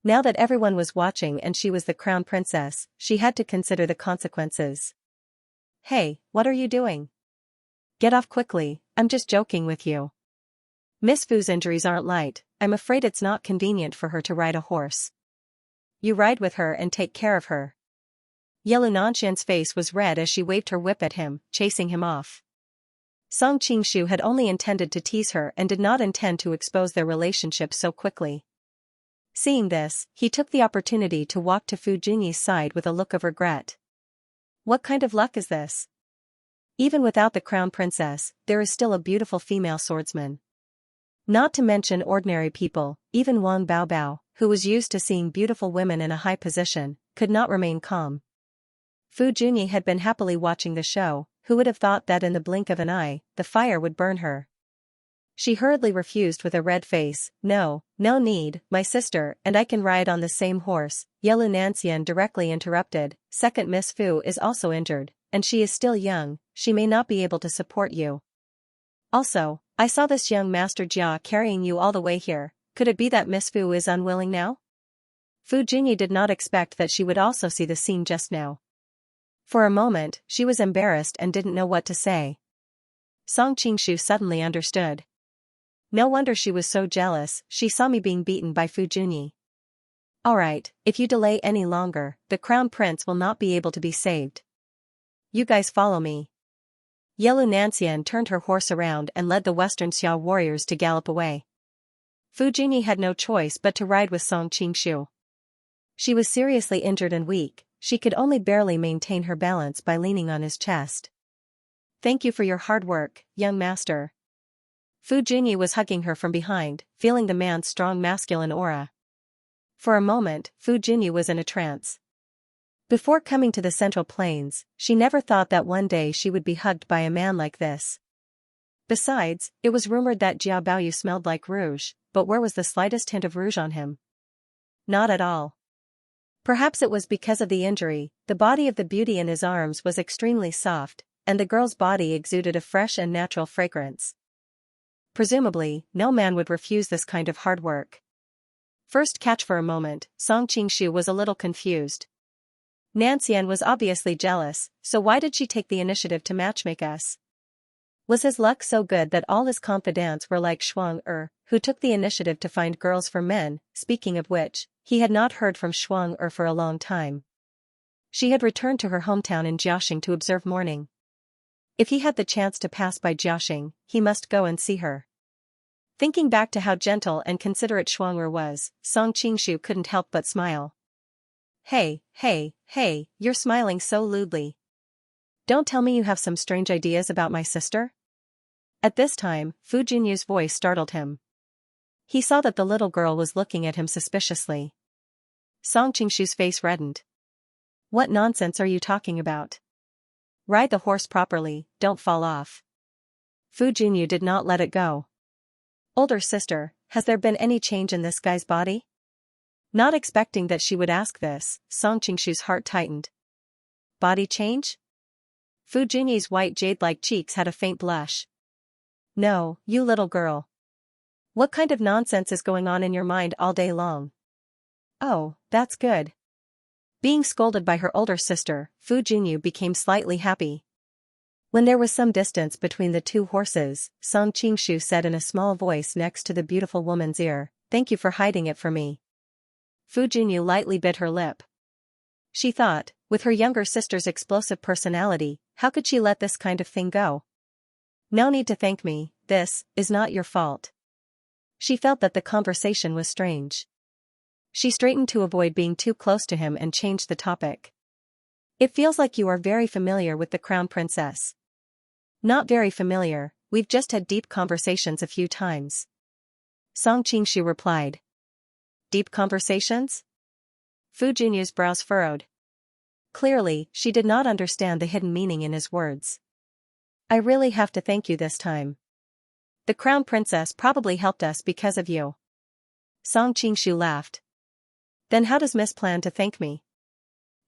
Now that everyone was watching and she was the crown princess, she had to consider the consequences. Hey, what are you doing? Get off quickly, I'm just joking with you. Miss Fu's injuries aren't light, I'm afraid it's not convenient for her to ride a horse. You ride with her and take care of her. Yelu Nanxian's face was red as she waved her whip at him, chasing him off. Song Qingshu had only intended to tease her and did not intend to expose their relationship so quickly. Seeing this, he took the opportunity to walk to Fu Junyi's side with a look of regret. What kind of luck is this? Even without the crown princess, there is still a beautiful female swordsman. Not to mention ordinary people, even Wang Baobao, who was used to seeing beautiful women in a high position, could not remain calm. Fu Junyi had been happily watching the show, who would have thought that in the blink of an eye, the fire would burn her. She hurriedly refused with a red face, No need, my sister and I can ride on the same horse. Yelu Nanxian directly interrupted, Second Miss Fu is also injured, and she is still young, she may not be able to support you. Also, I saw this young Master Jia carrying you all the way here, could it be that Miss Fu is unwilling now? Fu Junyi did not expect that she would also see the scene just now. For a moment, she was embarrassed and didn't know what to say. Song Qingshu suddenly understood. No wonder she was so jealous, she saw me being beaten by Fu Junyi. Alright, if you delay any longer, the crown prince will not be able to be saved. You guys follow me. Yelu Nanxian turned her horse around and led the Western Xia warriors to gallop away. Fu Junyi had no choice but to ride with Song Qingshu. She was seriously injured and weak, she could only barely maintain her balance by leaning on his chest. Thank you for your hard work, young master. Fu Junyi was hugging her from behind, feeling the man's strong masculine aura. For a moment, Fu Junyi was in a trance. Before coming to the Central Plains, she never thought that one day she would be hugged by a man like this. Besides, it was rumored that Jiao Baoyu smelled like rouge, but where was the slightest hint of rouge on him? Not at all. Perhaps it was because of the injury, the body of the beauty in his arms was extremely soft, and the girl's body exuded a fresh and natural fragrance. Presumably, no man would refuse this kind of hard work. First catch for a moment, Song Qingshu was a little confused. Nanxian was obviously jealous, so why did she take the initiative to matchmake us? Was his luck so good that all his confidants were like Shuang who took the initiative to find girls for men? Speaking of which, he had not heard from Shuang for a long time. She had returned to her hometown in Jiaxing to observe mourning. If he had the chance to pass by Jiaxing, he must go and see her. Thinking back to how gentle and considerate Shuang was, Song Qingshu couldn't help but smile. Hey, you're smiling so lewdly. Don't tell me you have some strange ideas about my sister? At this time, Fu Junyu's voice startled him. He saw that the little girl was looking at him suspiciously. Song Qingshu's face reddened. What nonsense are you talking about? Ride the horse properly, don't fall off. Fu Junyu did not let it go. Older sister, has there been any change in this guy's body? Not expecting that she would ask this, Song Qingshu's heart tightened. Body change? Fu Junyu's white jade-like cheeks had a faint blush. No, you little girl. What kind of nonsense is going on in your mind all day long? Oh, that's good. Being scolded by her older sister, Fu Junyu became slightly happy. When there was some distance between the two horses, Song Qingshu said in a small voice next to the beautiful woman's ear, "Thank you for hiding it from me." Fu Junyu lightly bit her lip. She thought, with her younger sister's explosive personality, how could she let this kind of thing go? No need to thank me, this is not your fault. She felt that the conversation was strange. She straightened to avoid being too close to him and changed the topic. It feels like you are very familiar with the crown princess. Not very familiar, we've just had deep conversations a few times. Song Qingshu replied. Deep conversations? Fu Junyu's brows furrowed. Clearly, she did not understand the hidden meaning in his words. I really have to thank you this time. The crown princess probably helped us because of you. Song Qingshu laughed. Then how does Miss plan to thank me?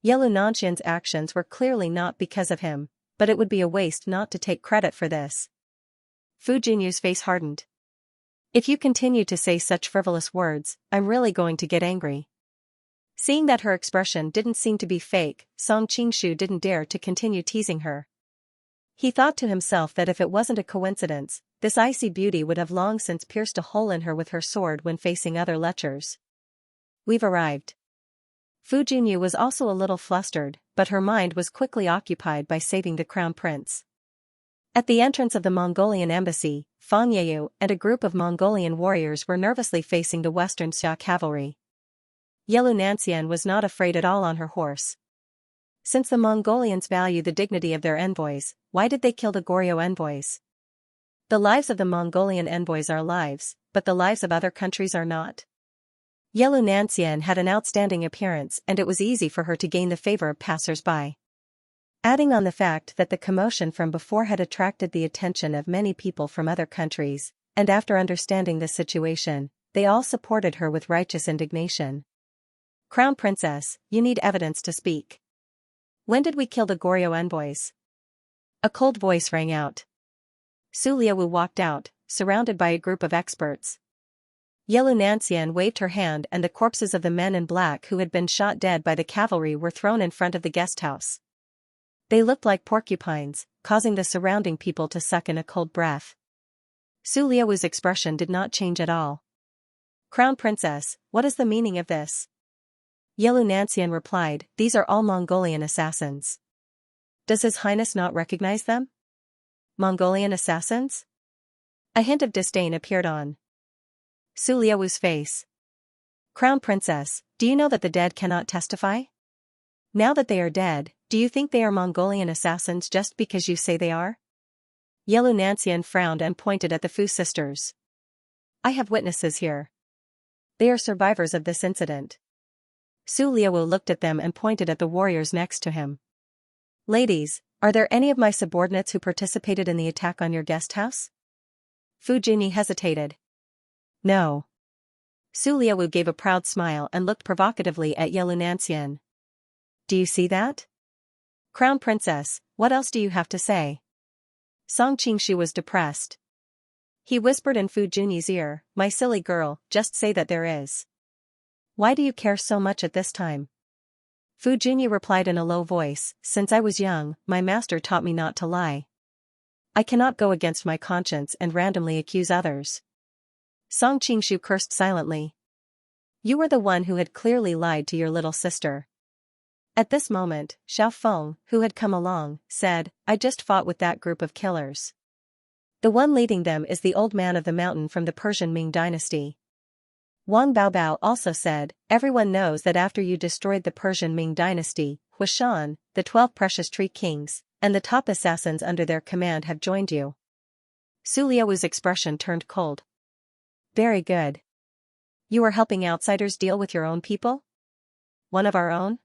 Yelu Nanxian's actions were clearly not because of him, but it would be a waste not to take credit for this. Fu Junyu's face hardened. If you continue to say such frivolous words, I'm really going to get angry. Seeing that her expression didn't seem to be fake, Song Qingshu didn't dare to continue teasing her. He thought to himself that if it wasn't a coincidence, this icy beauty would have long since pierced a hole in her with her sword when facing other lechers. We've arrived. Fu Junyu was also a little flustered, but her mind was quickly occupied by saving the crown prince. At the entrance of the Mongolian embassy, Fang Yeyu and a group of Mongolian warriors were nervously facing the Western Xia cavalry. Yelu Nanxian was not afraid at all on her horse. Since the Mongolians value the dignity of their envoys, why did they kill the Goryeo envoys? The lives of the Mongolian envoys are lives, but the lives of other countries are not. Yelu Nanxian had an outstanding appearance and it was easy for her to gain the favor of passers-by. Adding on the fact that the commotion from before had attracted the attention of many people from other countries, and after understanding the situation, they all supported her with righteous indignation. Crown Princess, you need evidence to speak. When did we kill the Goryeo envoys? A cold voice rang out. Su Liawu walked out, surrounded by a group of experts. Yelu Nanxian waved her hand and the corpses of the men in black who had been shot dead by the cavalry were thrown in front of the guest house. They looked like porcupines, causing the surrounding people to suck in a cold breath. Su Liawu's expression did not change at all. Crown Princess, what is the meaning of this? Yelu Nanxian replied, these are all Mongolian assassins. Does His Highness not recognize them? Mongolian assassins? A hint of disdain appeared on Su Liawu's face. Crown Princess, do you know that the dead cannot testify? Now that they are dead, do you think they are Mongolian assassins just because you say they are? Yelu Nanxian frowned and pointed at the Fu sisters. I have witnesses here. They are survivors of this incident. Su Liawu looked at them and pointed at the warriors next to him. Ladies, are there any of my subordinates who participated in the attack on your guest house? Fu Junyi hesitated. No. Su Liawu gave a proud smile and looked provocatively at Yelu Nanxian. Do you see that? Crown Princess, what else do you have to say? Song Qingshu was depressed. He whispered in Fu Junyi's ear, my silly girl, just say that there is. Why do you care so much at this time? Fu Junyi replied in a low voice, since I was young, my master taught me not to lie. I cannot go against my conscience and randomly accuse others. Song Qingshu cursed silently. You were the one who had clearly lied to your little sister. At this moment, Xiao Feng, who had come along, said, I just fought with that group of killers. The one leading them is the old man of the mountain from the Persian Ming dynasty. Wang Baobao also said, everyone knows that after you destroyed the Persian Ming dynasty, Huishan, the 12 precious tree kings, and the top assassins under their command have joined you. Su Liawu's expression turned cold. Very good. You are helping outsiders deal with your own people? One of our own?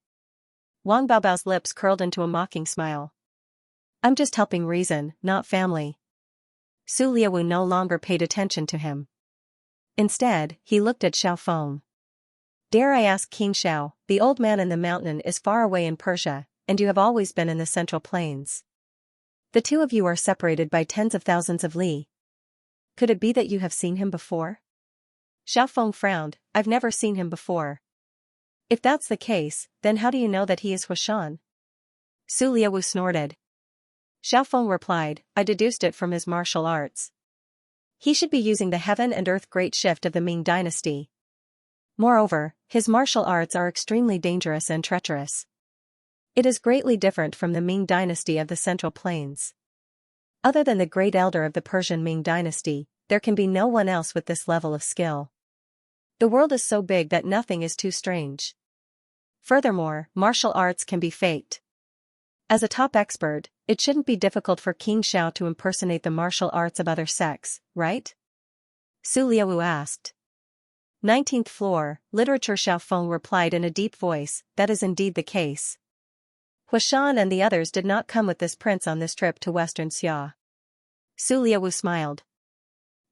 Wang Baobao's lips curled into a mocking smile. I'm just helping reason, not family. Su Liaowu no longer paid attention to him. Instead, he looked at Xiaofeng. Dare I ask, King Xiao, the old man in the mountain is far away in Persia, and you have always been in the central plains. The two of you are separated by tens of thousands of li. Could it be that you have seen him before? Xiaofeng frowned. I've never seen him before. If that's the case, then how do you know that he is Huashan? Su Liaowu snorted. Xiaofeng replied, I deduced it from his martial arts. He should be using the heaven and earth great shift of the Ming dynasty. Moreover, his martial arts are extremely dangerous and treacherous. It is greatly different from the Ming dynasty of the Central Plains. Other than the great elder of the Persian Ming dynasty, there can be no one else with this level of skill. The world is so big that nothing is too strange. Furthermore, martial arts can be faked. As a top expert, it shouldn't be difficult for King Xiao to impersonate the martial arts of other sects, right? Su Liaowu asked. 19th floor, literature. Xiaofeng replied in a deep voice, that is indeed the case. Huashan and the others did not come with this prince on this trip to Western Xia. Su Liaowu smiled.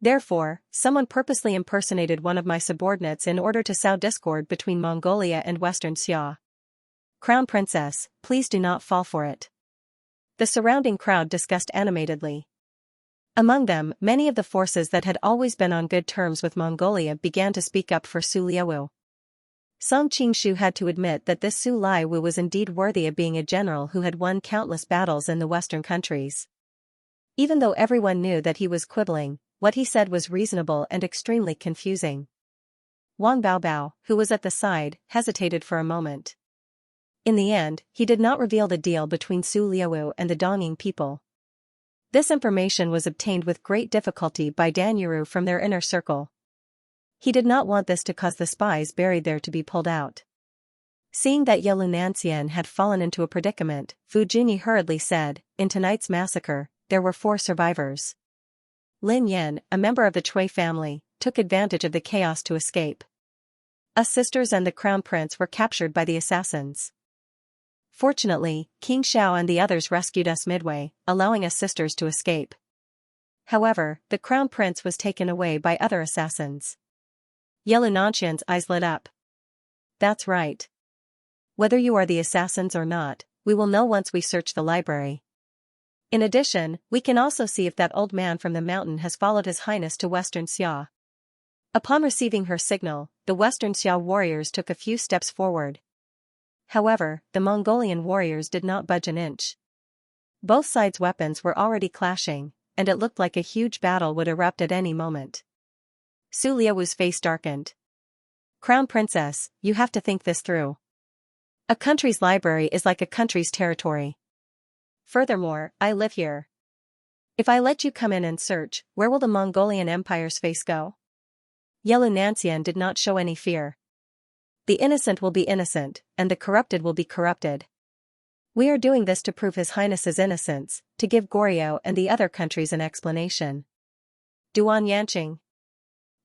Therefore, someone purposely impersonated one of my subordinates in order to sow discord between Mongolia and Western Xia. Crown Princess, please do not fall for it. The surrounding crowd discussed animatedly. Among them, many of the forces that had always been on good terms with Mongolia began to speak up for Su Liaowu. Song Qingshu had to admit that this Su Liaowu was indeed worthy of being a general who had won countless battles in the Western countries. Even though everyone knew that he was quibbling, what he said was reasonable and extremely confusing. Wang Baobao, who was at the side, hesitated for a moment. In the end, he did not reveal the deal between Su Liaowu and the Dongying people. This information was obtained with great difficulty by Dan Yuru from their inner circle. He did not want this to cause the spies buried there to be pulled out. Seeing that Xianxia had fallen into a predicament, Fu Junyi hurriedly said, in tonight's massacre, there were 4 survivors. Lin Yan, a member of the Chui family, took advantage of the chaos to escape. Us sisters and the crown prince were captured by the assassins. Fortunately, King Xiao and the others rescued us midway, allowing us sisters to escape. However, the crown prince was taken away by other assassins. Xianxia's eyes lit up. That's right. Whether you are the assassins or not, we will know once we search the library. In addition, we can also see if that old man from the mountain has followed His Highness to Western Xia. Upon receiving her signal, the Western Xia warriors took a few steps forward. However, the Mongolian warriors did not budge an inch. Both sides' weapons were already clashing, and it looked like a huge battle would erupt at any moment. Su Liaowu's face darkened. Crown Princess, you have to think this through. A country's library is like a country's territory. Furthermore, I live here. If I let you come in and search, where will the Mongolian Empire's face go? Xianxia did not show any fear. The innocent will be innocent, and the corrupted will be corrupted. We are doing this to prove His Highness's innocence, to give Goryeo and the other countries an explanation. Duan Yanqing.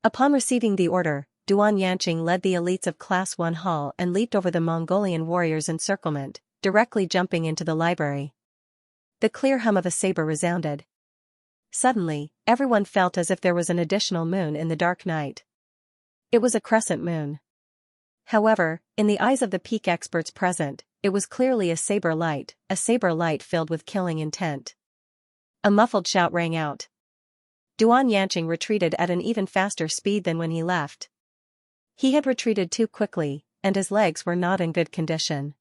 Upon receiving the order, Duan Yanqing led the elites of Class 1 Hall and leaped over the Mongolian warriors' encirclement, directly jumping into the library. The clear hum of a saber resounded. Suddenly, everyone felt as if there was an additional moon in the dark night. It was a crescent moon. However, in the eyes of the peak experts present, it was clearly a saber light filled with killing intent. A muffled shout rang out. Duan Yanqing retreated at an even faster speed than when he left. He had retreated too quickly, and his legs were not in good condition.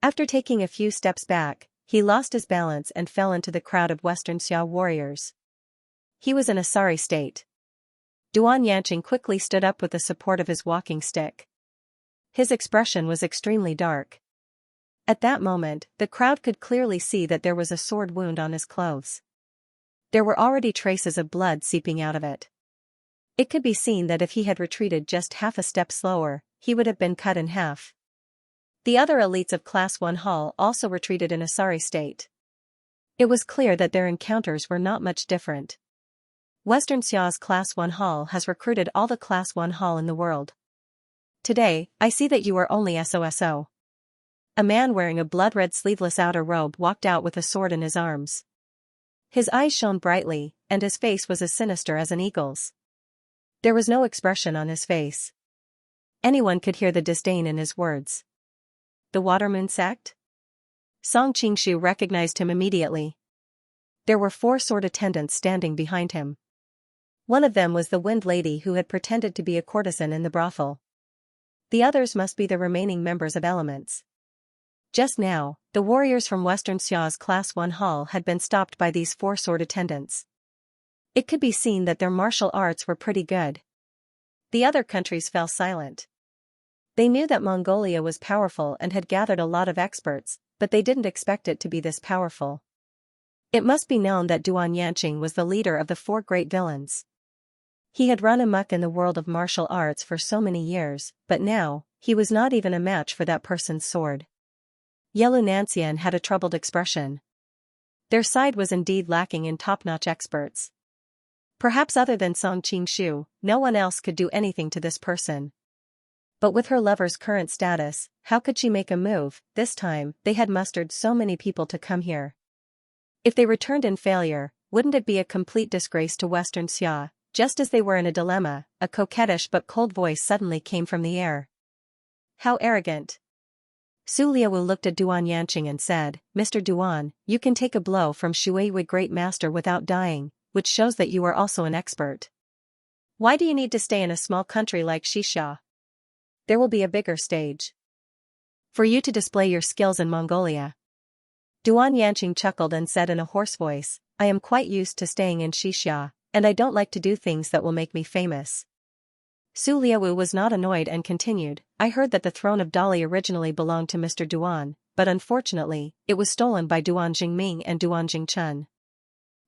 After taking a few steps back, he lost his balance and fell into the crowd of Western Xia warriors. He was in a sorry state. Duan Yanqing quickly stood up with the support of his walking stick. His expression was extremely dark. At that moment, the crowd could clearly see that there was a sword wound on his clothes. There were already traces of blood seeping out of it. It could be seen that if he had retreated just half a step slower, he would have been cut in half. The other elites of Class 1 Hall also retreated in a sorry state. It was clear that their encounters were not much different. Western Xia's Class 1 Hall has recruited all the Class 1 Hall in the world. Today, I see that you are only SOSO. A man wearing a blood-red sleeveless outer robe walked out with a sword in his arms. His eyes shone brightly, and his face was as sinister as an eagle's. There was no expression on his face. Anyone could hear the disdain in his words. The Watermoon sect? Song Qingshu recognized him immediately. There were 4 sword attendants standing behind him. One of them was the Wind Lady who had pretended to be a courtesan in the brothel. The others must be the remaining members of Elements. Just now, the warriors from Western Xia's Class 1 hall had been stopped by these 4 sword attendants. It could be seen that their martial arts were pretty good. The other countries fell silent. They knew that Mongolia was powerful and had gathered a lot of experts, but they didn't expect it to be this powerful. It must be known that Duan Yanqing was the leader of the 4 great villains. He had run amok in the world of martial arts for so many years, but now, he was not even a match for that person's sword. Yelu Nancian had a troubled expression. Their side was indeed lacking in top-notch experts. Perhaps other than Song Qingshu, no one else could do anything to this person. But with her lover's current status, how could she make a move? This time, they had mustered so many people to come here. If they returned in failure, wouldn't it be a complete disgrace to Western Xia? Just as they were in a dilemma, a coquettish but cold voice suddenly came from the air. How arrogant! Su Liawu looked at Duan Yanqing and said, Mr. Duan, you can take a blow from Shuiyi Great Master without dying, which shows that you are also an expert. Why do you need to stay in a small country like Xianxia? There will be a bigger stage for you to display your skills in Mongolia. Duan Yanqing chuckled and said in a hoarse voice, I am quite used to staying in Xianxia, and I don't like to do things that will make me famous. Su Liawu was not annoyed and continued, I heard that the throne of Dali originally belonged to Mr. Duan, but unfortunately, it was stolen by Duan Jingming and Duan Jingchun.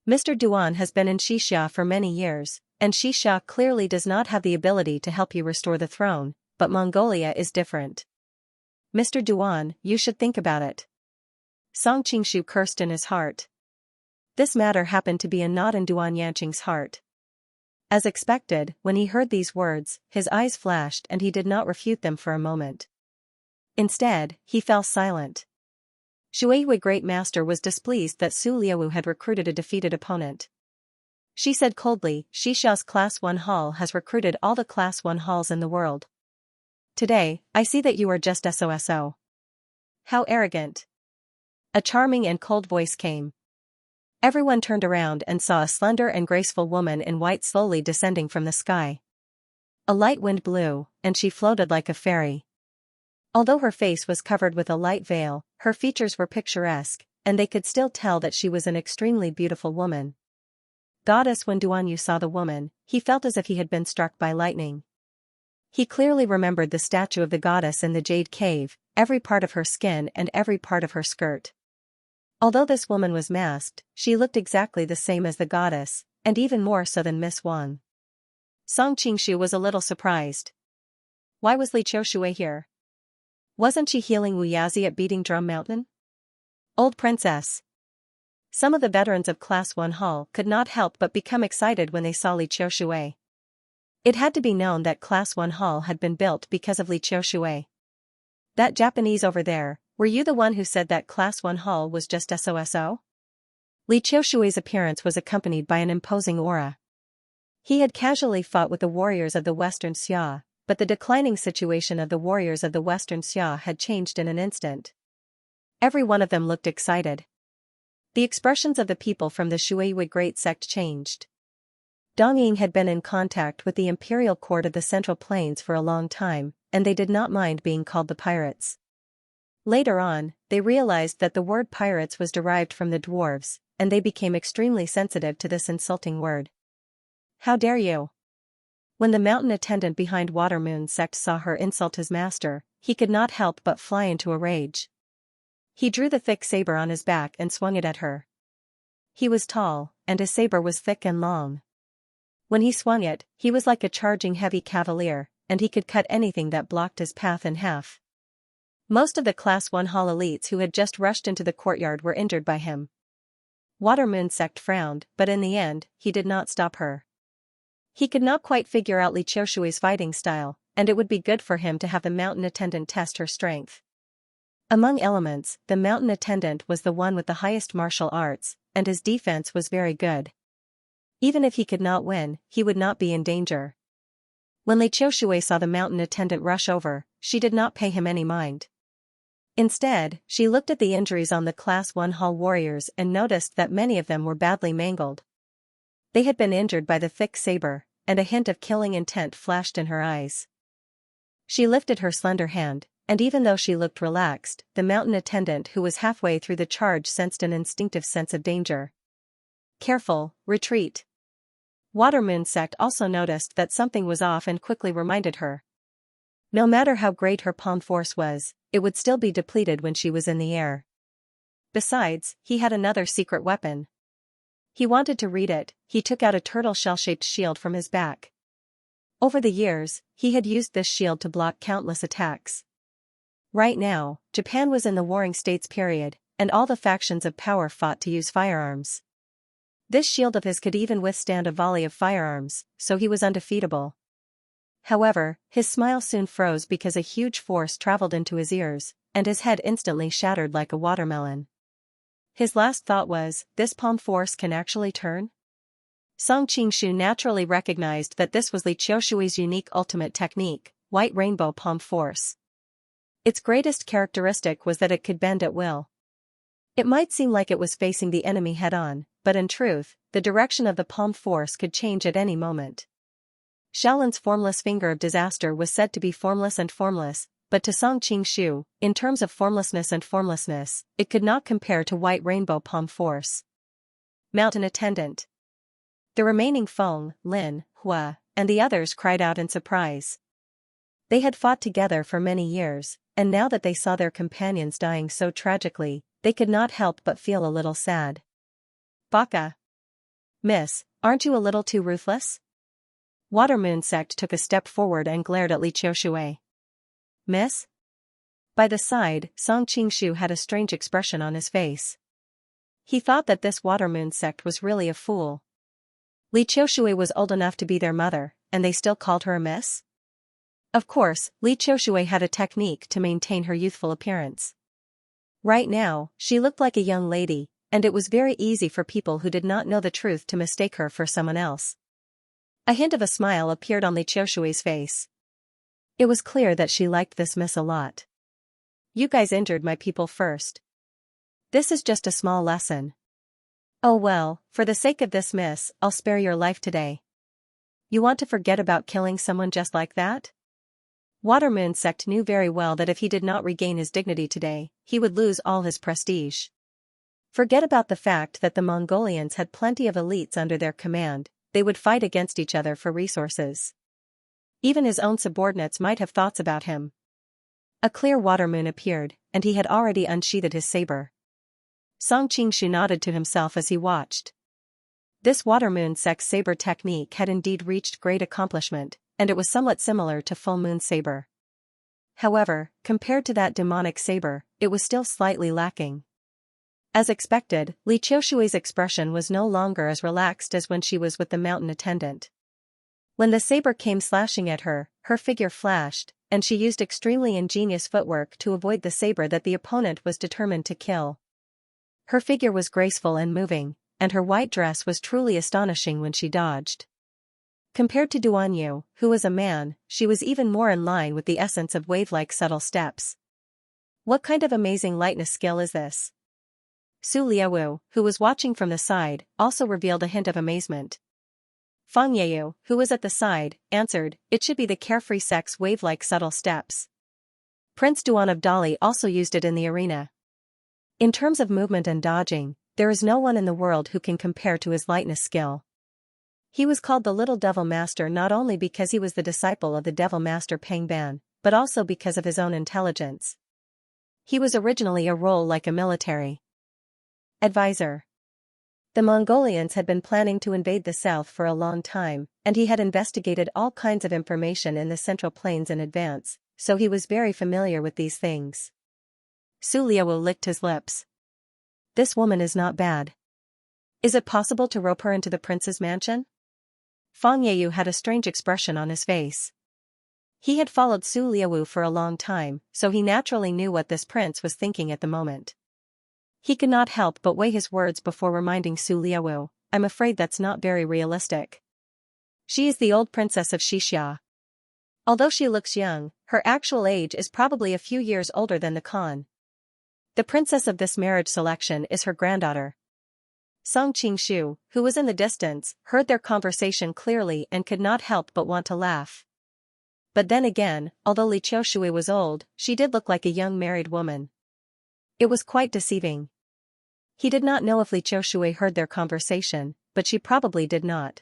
Mr. Duan has been in Xianxia for many years, and Xianxia clearly does not have the ability to help you restore the throne, but Mongolia is different. Mr. Duan, you should think about it. Song Qingshu cursed in his heart. This matter happened to be a knot in Duan Yanqing's heart. As expected, when he heard these words, his eyes flashed and he did not refute them for a moment. Instead, he fell silent. Shuiyi Great Master was displeased that Su Liawu had recruited a defeated opponent. She said coldly, Xixia's Class 1 hall has recruited all the Class 1 halls in the world. Today, I see that you are just SOSO. How arrogant. A charming and cold voice came. Everyone turned around and saw a slender and graceful woman in white slowly descending from the sky. A light wind blew, and she floated like a fairy. Although her face was covered with a light veil, her features were picturesque, and they could still tell that she was an extremely beautiful woman. Goddess, when Duan Yu saw the woman, he felt as if he had been struck by lightning. He clearly remembered the statue of the goddess in the jade cave, every part of her skin and every part of her skirt. Although this woman was masked, she looked exactly the same as the goddess, and even more so than Miss Wang. Song Qingshu was a little surprised. Why was Li Qiushui here? Wasn't she healing Wu Yazi at Beating Drum Mountain? Old princess. Some of the veterans of Class 1 Hall could not help but become excited when they saw Li Qiushui. It had to be known that Class 1 Hall had been built because of Li Qiushui. That Japanese over there, were you the one who said that Class 1 Hall was just SOSO? Li Qiushui's appearance was accompanied by an imposing aura. He had casually fought with the warriors of the Western Xia, but the declining situation of the warriors of the Western Xia had changed in an instant. Every one of them looked excited. The expressions of the people from the Shuiyi Great Sect changed. Dong Ying had been in contact with the imperial court of the Central Plains for a long time, and they did not mind being called the pirates. Later on, they realized that the word pirates was derived from the dwarves, and they became extremely sensitive to this insulting word. How dare you? When the mountain attendant behind Watermoon Sect saw her insult his master, he could not help but fly into a rage. He drew the thick saber on his back and swung it at her. He was tall, and his saber was thick and long. When he swung it, he was like a charging heavy cavalier, and he could cut anything that blocked his path in half. Most of the Class 1 Hall elites who had just rushed into the courtyard were injured by him. Watermoon Sect frowned, but in the end, he did not stop her. He could not quite figure out Li Qiushui's fighting style, and it would be good for him to have the mountain attendant test her strength. Among elements, the mountain attendant was the one with the highest martial arts, and his defense was very good. Even if he could not win, he would not be in danger. When Li Qiushui saw the mountain attendant rush over, she did not pay him any mind. Instead, she looked at the injuries on the Class 1 Hall warriors and noticed that many of them were badly mangled. They had been injured by the thick saber, and a hint of killing intent flashed in her eyes. She lifted her slender hand, and even though she looked relaxed, the mountain attendant who was halfway through the charge sensed an instinctive sense of danger. Careful, retreat. Water Moon Sect also noticed that something was off and quickly reminded her. No matter how great her palm force was, it would still be depleted when she was in the air. Besides, he had another secret weapon. He wanted to read it. He took out a turtle shell-shaped shield from his back. Over the years, he had used this shield to block countless attacks. Right now, Japan was in the Warring States period, and all the factions of power fought to use firearms. This shield of his could even withstand a volley of firearms, so he was undefeatable. However, his smile soon froze because a huge force traveled into his ears, and his head instantly shattered like a watermelon. His last thought was, this palm force can actually turn? Song Qingshu naturally recognized that this was Li Qiushui's unique ultimate technique, White Rainbow Palm Force. Its greatest characteristic was that it could bend at will. It might seem like it was facing the enemy head-on, but in truth, the direction of the palm force could change at any moment. Shaolin's formless finger of disaster was said to be formless and formless, but to Song Qingshu, in terms of formlessness and formlessness, it could not compare to White Rainbow Palm Force. Mountain Attendant. The remaining Feng, Lin, Hua, and the others cried out in surprise. They had fought together for many years, and now that they saw their companions dying so tragically, they could not help but feel a little sad. Baka. Miss, aren't you a little too ruthless? Water Moon Sect took a step forward and glared at Li Qiushui. Miss? By the side, Song Qingshu had a strange expression on his face. He thought that this Water Moon Sect was really a fool. Li Qiushui was old enough to be their mother, and they still called her a miss? Of course, Li Qiushui had a technique to maintain her youthful appearance. Right now, she looked like a young lady, and it was very easy for people who did not know the truth to mistake her for someone else. A hint of a smile appeared on Li Qiushui's face. It was clear that she liked this miss a lot. You guys injured my people first. This is just a small lesson. Oh well, for the sake of this miss, I'll spare your life today. You want to forget about killing someone just like that? Water Moon Sect knew very well that if he did not regain his dignity today, he would lose all his prestige. Forget about the fact that the Mongolians had plenty of elites under their command, they would fight against each other for resources. Even his own subordinates might have thoughts about him. A clear water moon appeared, and he had already unsheathed his saber. Song Qingshu nodded to himself as he watched. This Water Moon Sect's saber technique had indeed reached great accomplishment, and it was somewhat similar to Full Moon Saber. However, compared to that demonic saber, it was still slightly lacking. As expected, Li Qiushui's expression was no longer as relaxed as when she was with the mountain attendant. When the saber came slashing at her, her figure flashed, and she used extremely ingenious footwork to avoid the saber that the opponent was determined to kill. Her figure was graceful and moving, and her white dress was truly astonishing when she dodged. Compared to Duan Yu, who was a man, she was even more in line with the essence of wave-like subtle steps. What kind of amazing lightness skill is this? Su Liawu, who was watching from the side, also revealed a hint of amazement. Fang Yeyu, who was at the side, answered, it should be the carefree sex wave-like subtle steps. Prince Duan of Dali also used it in the arena. In terms of movement and dodging, there is no one in the world who can compare to his lightness skill. He was called the Little Devil Master not only because he was the disciple of the Devil Master Peng Ban, but also because of his own intelligence. He was originally a role like a military advisor. The Mongolians had been planning to invade the south for a long time, and he had investigated all kinds of information in the Central Plains in advance, so he was very familiar with these things. Su Liawu licked his lips. This woman is not bad. Is it possible to rope her into the prince's mansion? Fang Yeyu had a strange expression on his face. He had followed Su Liawu for a long time, so he naturally knew what this prince was thinking at the moment. He could not help but weigh his words before reminding Su Liawu, I'm afraid that's not very realistic. She is the old princess of Xianxia. Although she looks young, her actual age is probably a few years older than the Khan. The princess of this marriage selection is her granddaughter. Song Qingshu, who was in the distance, heard their conversation clearly and could not help but want to laugh. But then again, although Li Qiushui was old, she did look like a young married woman. It was quite deceiving. He did not know if Li Qiushui heard their conversation, but she probably did not.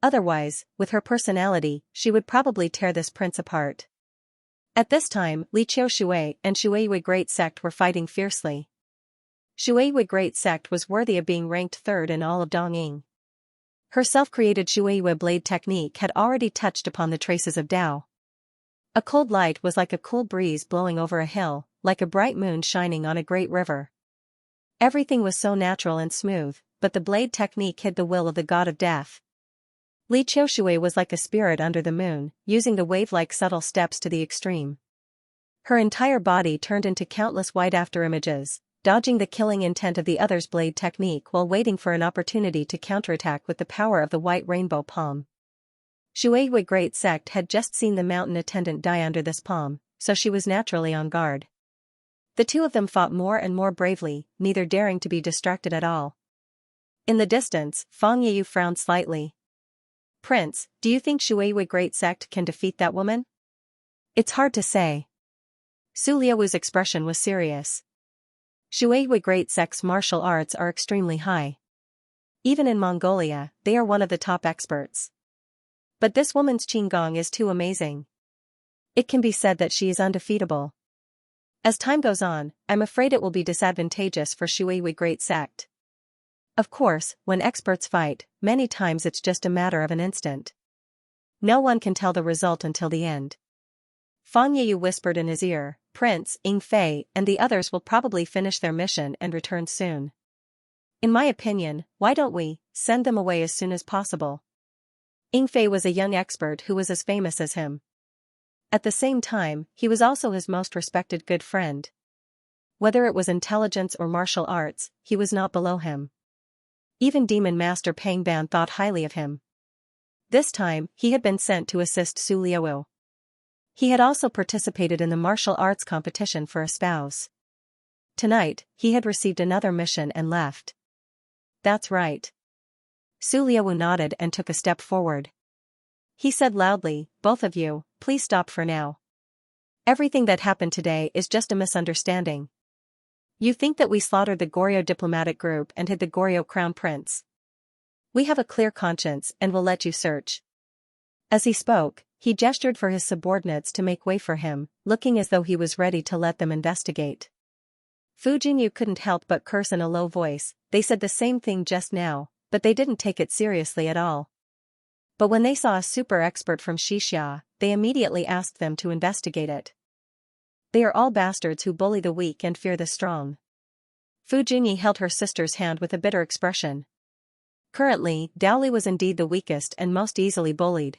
Otherwise, with her personality, she would probably tear this prince apart. At this time, Li Qiushui and Shuiyue Great Sect were fighting fiercely. Shuiyue Great Sect was worthy of being ranked third in all of Dongying. Her self-created Shuiyue blade technique had already touched upon the traces of Tao. A cold light was like a cool breeze blowing over a hill, like a bright moon shining on a great river. Everything was so natural and smooth, but the blade technique hid the will of the god of death. Li Qiushui was like a spirit under the moon, using the wave-like subtle steps to the extreme. Her entire body turned into countless white afterimages, dodging the killing intent of the other's blade technique while waiting for an opportunity to counterattack with the power of the white rainbow palm. Shuiyue Great Sect had just seen the mountain attendant die under this palm, so she was naturally on guard. The two of them fought more and more bravely, neither daring to be distracted at all. In the distance, Fang Yiyu frowned slightly. Prince, do you think Shuiyue Great Sect can defeat that woman? It's hard to say. Su Liawu's expression was serious. Shuiyue Great Sect's martial arts are extremely high. Even in Mongolia, they are one of the top experts. But this woman's qinggong is too amazing. It can be said that she is undefeatable. As time goes on, I'm afraid it will be disadvantageous for Shuiyue Great Sect. Of course, when experts fight, many times it's just a matter of an instant. No one can tell the result until the end. Fang Yiyu whispered in his ear, Prince, Ying Fei and the others will probably finish their mission and return soon. In my opinion, why don't we send them away as soon as possible? Ying Fei was a young expert who was as famous as him. At the same time, he was also his most respected good friend. Whether it was intelligence or martial arts, he was not below him. Even Demon Master Pang Ban thought highly of him. This time, he had been sent to assist Su Liawu. He had also participated in the martial arts competition for a spouse. Tonight, he had received another mission and left. That's right. Su Liawu nodded and took a step forward. He said loudly, both of you, please stop for now. Everything that happened today is just a misunderstanding. You think that we slaughtered the Goryeo diplomatic group and hid the Goryeo crown prince. We have a clear conscience and will let you search. As he spoke, he gestured for his subordinates to make way for him, looking as though he was ready to let them investigate. Fu Jinyu couldn't help but curse in a low voice. They said the same thing just now, but they didn't take it seriously at all. But when they saw a super expert from Xianxia, they immediately asked them to investigate it. They are all bastards who bully the weak and fear the strong. Fu Jinyi held her sister's hand with a bitter expression. Currently, Daoli was indeed the weakest and most easily bullied.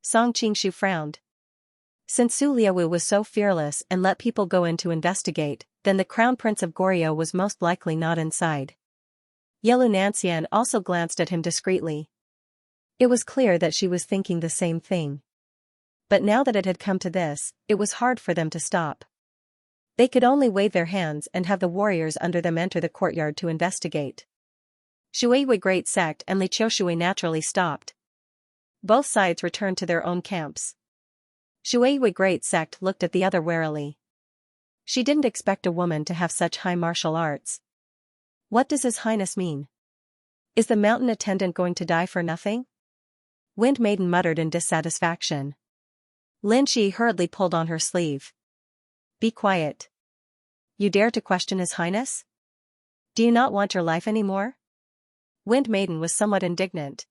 Song Qingshu frowned. Since Su Liawu was so fearless and let people go in to investigate, then the crown prince of Goryeo was most likely not inside. Yelu Nanxian also glanced at him discreetly. It was clear that she was thinking the same thing. But now that it had come to this, it was hard for them to stop. They could only wave their hands and have the warriors under them enter the courtyard to investigate. Shuiyue Great Sect and Li Qiushui naturally stopped. Both sides returned to their own camps. Shuiyue Great Sect looked at the other warily. She didn't expect a woman to have such high martial arts. What does His Highness mean? Is the mountain attendant going to die for nothing? Wind Maiden muttered in dissatisfaction. Lin Shi hurriedly pulled on her sleeve. Be quiet. You dare to question His Highness? Do you not want your life anymore? Wind Maiden was somewhat indignant.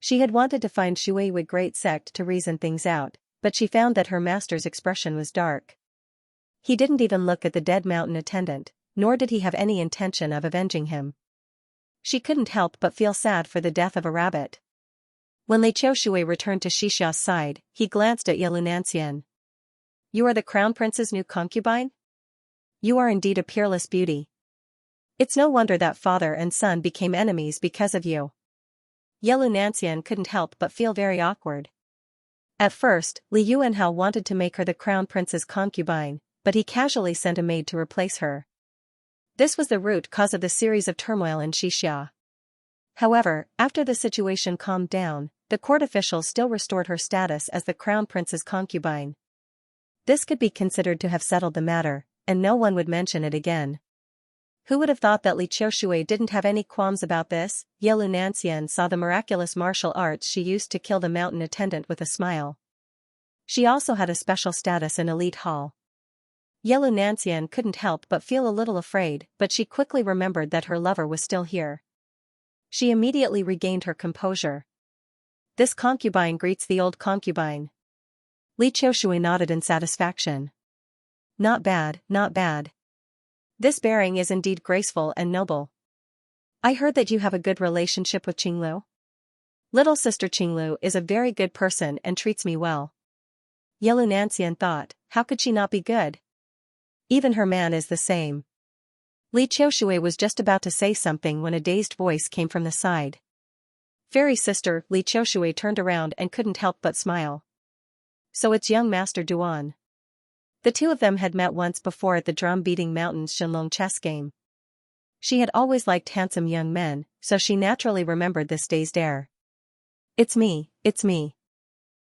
She had wanted to find Shuiyue Great Sect to reason things out, but she found that her master's expression was dark. He didn't even look at the dead mountain attendant, nor did he have any intention of avenging him. She couldn't help but feel sad for the death of a rabbit. When Li Qiushui returned to Xixia's side, he glanced at Yelu Nanxian. You are the crown prince's new concubine? You are indeed a peerless beauty. It's no wonder that father and son became enemies because of you. Yelu Nancian couldn't help but feel very awkward. At first, Li Yuanhao wanted to make her the crown prince's concubine, but he casually sent a maid to replace her. This was the root cause of the series of turmoil in Xianxia. However, after the situation calmed down, the court officials still restored her status as the crown prince's concubine. This could be considered to have settled the matter, and no one would mention it again. Who would have thought that Li Qiushui didn't have any qualms about this? Yelu Nancian saw the miraculous martial arts she used to kill the mountain attendant with a smile. She also had a special status in elite hall. Yelu Nancian couldn't help but feel a little afraid, but she quickly remembered that her lover was still here. She immediately regained her composure. This concubine greets the old concubine. Li Qiushui nodded in satisfaction. Not bad, not bad. This bearing is indeed graceful and noble. I heard that you have a good relationship with Qinglu. Little sister Qinglu is a very good person and treats me well. Yelu Nancian thought, how could she not be good? Even her man is the same. Li Qiushui was just about to say something when a dazed voice came from the side. Fairy sister, Li Qiushui turned around and couldn't help but smile. So it's young Master Duan. The two of them had met once before at the drum-beating mountains Shenlong chess game. She had always liked handsome young men, so she naturally remembered this dazed air. It's me, it's me.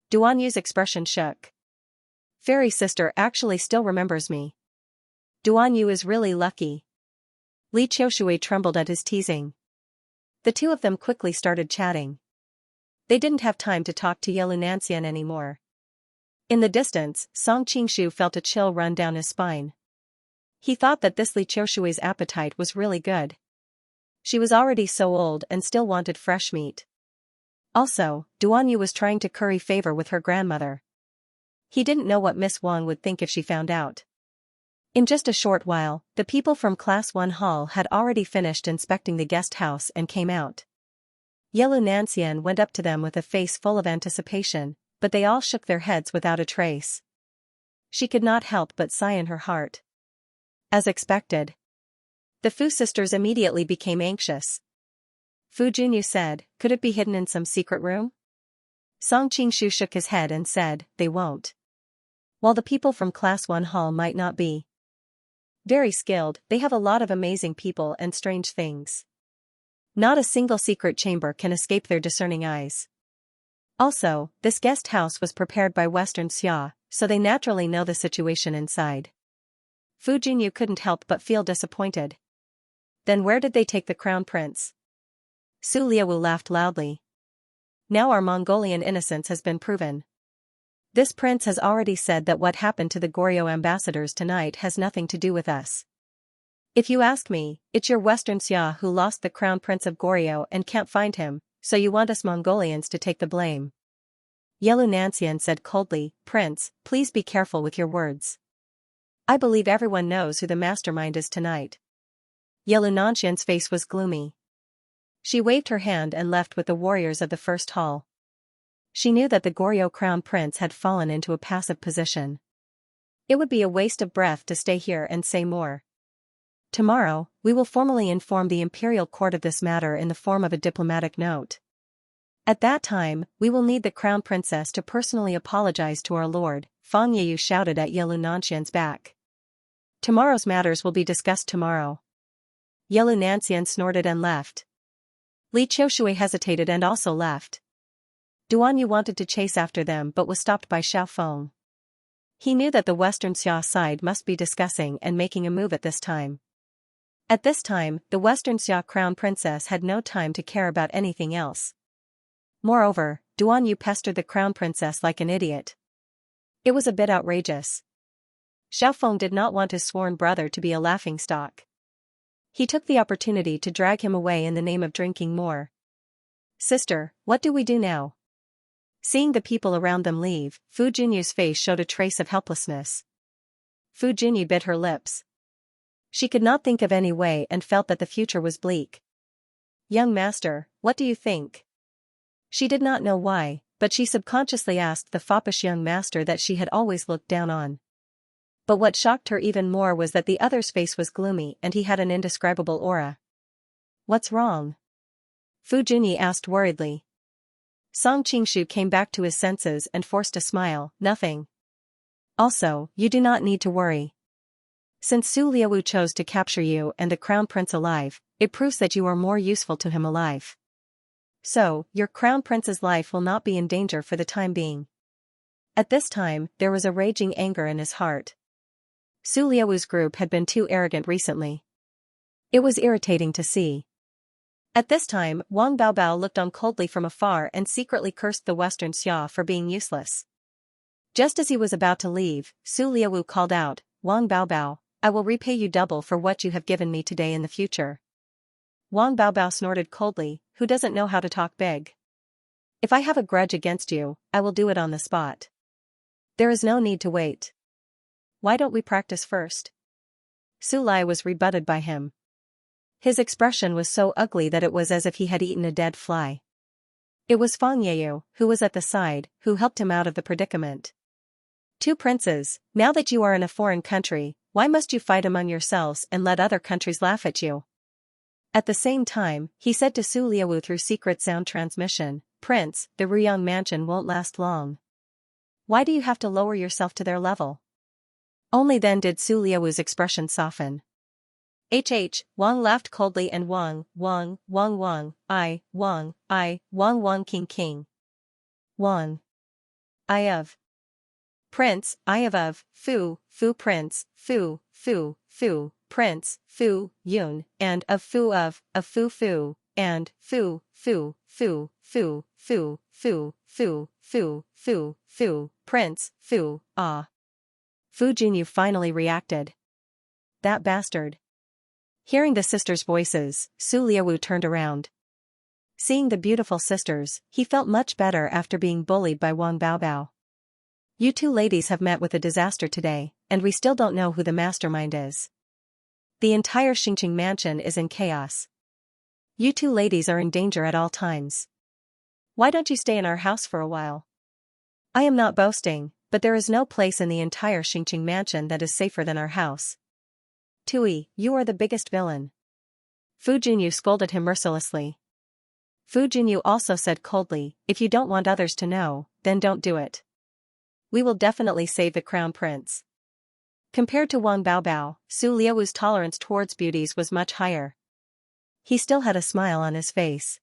Duan Yu's expression shook. Fairy sister actually still remembers me. Duan Yu is really lucky. Li Qiushui trembled at his teasing. The two of them quickly started chatting. They didn't have time to talk to Yelu Nancian anymore. In the distance, Song Qingshu felt a chill run down his spine. He thought that this Li Qiushui's appetite was really good. She was already so old and still wanted fresh meat. Also, Duan Yu was trying to curry favor with her grandmother. He didn't know what Miss Wang would think if she found out. In just a short while, the people from Class 1 Hall had already finished inspecting the guest house and came out. Yelu Nancian went up to them with a face full of anticipation, but they all shook their heads without a trace. She could not help but sigh in her heart. As expected. The Fu sisters immediately became anxious. Fu Junyu said, could it be hidden in some secret room? Song Qingshu shook his head and said, they won't. While the people from Class 1 Hall might not be very skilled, they have a lot of amazing people and strange things. Not a single secret chamber can escape their discerning eyes. Also, this guest house was prepared by Western Xia, so they naturally know the situation inside. Fu Junyu couldn't help but feel disappointed. Then where did they take the crown prince? Su Liawu laughed loudly. Now our Mongolian innocence has been proven. This prince has already said that what happened to the Goryeo ambassadors tonight has nothing to do with us. If you ask me, it's your Western Xia who lost the crown prince of Goryeo and can't find him, so you want us Mongolians to take the blame. Yelu Nancian said coldly, Prince, please be careful with your words. I believe everyone knows who the mastermind is tonight. Yelu Nancian's face was gloomy. She waved her hand and left with the warriors of the first hall. She knew that the Goryeo crown prince had fallen into a passive position. It would be a waste of breath to stay here and say more. Tomorrow, we will formally inform the imperial court of this matter in the form of a diplomatic note. At that time, we will need the crown princess to personally apologize to our lord, Fang Yeyu shouted at Yelu Nancian's back. Tomorrow's matters will be discussed tomorrow. Yelu Nancian snorted and left. Li Qiushui hesitated and also left. Duan Yu wanted to chase after them but was stopped by Xiao Feng. He knew that the Western Xia side must be discussing and making a move at this time. At this time, the Western Xia crown princess had no time to care about anything else. Moreover, Duan Yu pestered the crown princess like an idiot. It was a bit outrageous. Xiao Feng did not want his sworn brother to be a laughingstock. He took the opportunity to drag him away in the name of drinking more. Sister, what do we do now? Seeing the people around them leave, Fu Junyu's face showed a trace of helplessness. Fu Junyu bit her lips. She could not think of any way and felt that the future was bleak. Young master, what do you think? She did not know why, but she subconsciously asked the foppish young master that she had always looked down on. But what shocked her even more was that the other's face was gloomy and he had an indescribable aura. "What's wrong?" Fu Junyi asked worriedly. Song Qingshu came back to his senses and forced a smile. "Nothing. Also, you do not need to worry. Since Su Liaowu chose to capture you and the crown prince alive, it proves that you are more useful to him alive. So, your crown prince's life will not be in danger for the time being." At this time, there was a raging anger in his heart. Su Liaowu's group had been too arrogant recently. It was irritating to see. At this time, Wang Baobao looked on coldly from afar and secretly cursed the Western Xia for being useless. Just as he was about to leave, Su Liaowu called out, "Wang Baobao, I will repay you double for what you have given me today in the future." Wang Baobao snorted coldly, "Who doesn't know how to talk big? If I have a grudge against you, I will do it on the spot. There is no need to wait. Why don't we practice first?" Su Lai was rebutted by him. His expression was so ugly that it was as if he had eaten a dead fly. It was Fang Yeyou, who was at the side, who helped him out of the predicament. "Two princes, now that you are in a foreign country, why must you fight among yourselves and let other countries laugh at you?" At the same time, he said to Su Liaowu through secret sound transmission, "Prince, the Ruyang mansion won't last long. Why do you have to lower yourself to their level?" Only then did Su Liaowu's expression soften. Wang laughed coldly and Wang, I, Wang King. Wang. I of. Prince, I of, Fu, Prince, Fu, Prince, Fu, Yun, and of Fu, and Fu, Prince, Fu, ah. Fu Junyu finally reacted. That bastard. Hearing the sisters' voices, Su Liaowu turned around. Seeing the beautiful sisters, he felt much better after being bullied by Wang Baobao. "You two ladies have met with a disaster today, and we still don't know who the mastermind is. The entire Xingqing mansion is in chaos. You two ladies are in danger at all times. Why don't you stay in our house for a while? I am not boasting, but there is no place in the entire Xingqing mansion that is safer than our house. Tui, you are the biggest villain." Fu Junyu scolded him mercilessly. Fu Junyu also said coldly, "If you don't want others to know, then don't do it. We will definitely save the crown prince." Compared to Wang Baobao, Su Liaowu's tolerance towards beauties was much higher. He still had a smile on his face.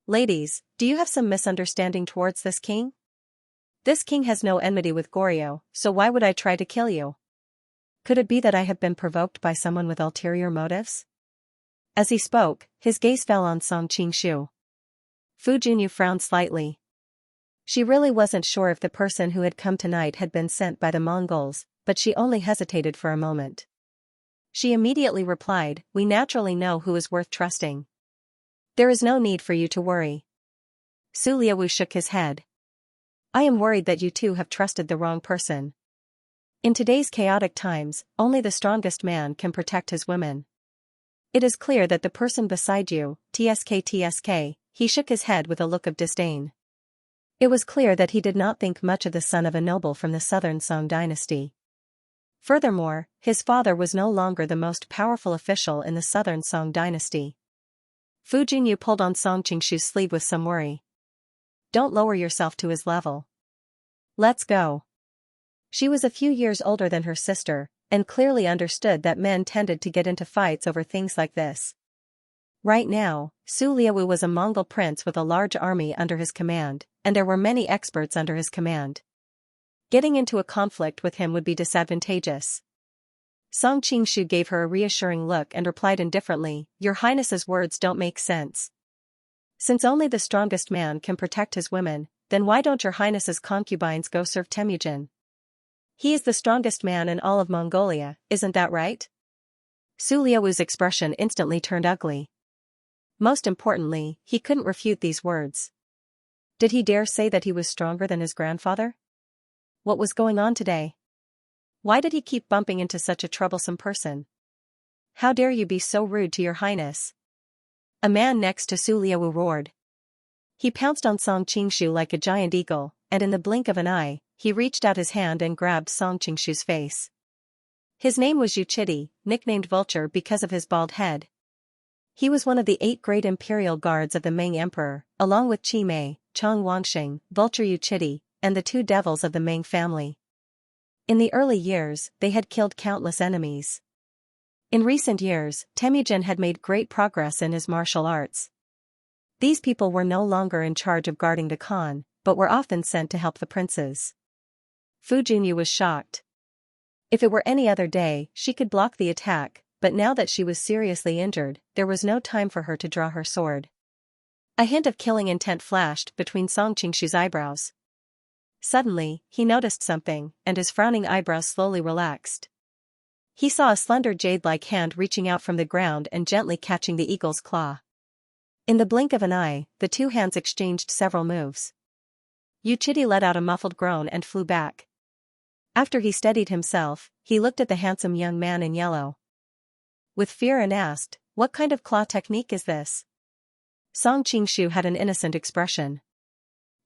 "Ladies, do you have some misunderstanding towards this king? This king has no enmity with Goryeo, so why would I try to kill you? Could it be that I have been provoked by someone with ulterior motives?" As he spoke, his gaze fell on Song Qingshu. Fu Junyu frowned slightly. She really wasn't sure if the person who had come tonight had been sent by the Mongols, but she only hesitated for a moment. She immediately replied, "We naturally know who is worth trusting. There is no need for you to worry." Su Liaowu shook his head. "I am worried that you two have trusted the wrong person. In today's chaotic times, only the strongest man can protect his women. It is clear that the person beside you, TSK, he shook his head with a look of disdain. It was clear that he did not think much of the son of a noble from the southern Song dynasty. Furthermore, his father was no longer the most powerful official in the southern Song dynasty. Fu Junyu pulled on Song Qingshu's sleeve with some worry. "Don't lower yourself to his level. Let's go." She was a few years older than her sister, and clearly understood that men tended to get into fights over things like this. Right now, Su Liaowu was a Mongol prince with a large army under his command, and there were many experts under his command. Getting into a conflict with him would be disadvantageous. Song Qingshu gave her a reassuring look and replied indifferently, "Your Highness's words don't make sense. Since only the strongest man can protect his women, then why don't your Highness's concubines go serve Temujin? He is the strongest man in all of Mongolia, isn't that right?" Su Liaowu's expression instantly turned ugly. Most importantly, he couldn't refute these words. Did he dare say that he was stronger than his grandfather? What was going on today? Why did he keep bumping into such a troublesome person? How dare you be so rude to your Highness? A man next to Su Liaowu roared. He pounced on Song Qingshu like a giant eagle, and in the blink of an eye, he reached out his hand and grabbed Song Qingshu's face. His name was Yuchidi, nicknamed Vulture because of his bald head. He was one of the 8 great imperial guards of the Ming Emperor, along with Qi Mei, Chong Wangxing, Vulture Yuchidi, and the 2 devils of the Ming family. In the early years, they had killed countless enemies. In recent years, Temujin had made great progress in his martial arts. These people were no longer in charge of guarding the Khan, but were often sent to help the princes. Fu Junyu was shocked. If it were any other day, she could block the attack, but now that she was seriously injured, there was no time for her to draw her sword. A hint of killing intent flashed between Song Qingshu's eyebrows. Suddenly, he noticed something, and his frowning eyebrows slowly relaxed. He saw a slender jade-like hand reaching out from the ground and gently catching the eagle's claw. In the blink of an eye, the 2 hands exchanged several moves. Yuchidi let out a muffled groan and flew back. After he steadied himself, he looked at the handsome young man in yellow with fear and asked, "What kind of claw technique is this?" Song Qingshu had an innocent expression.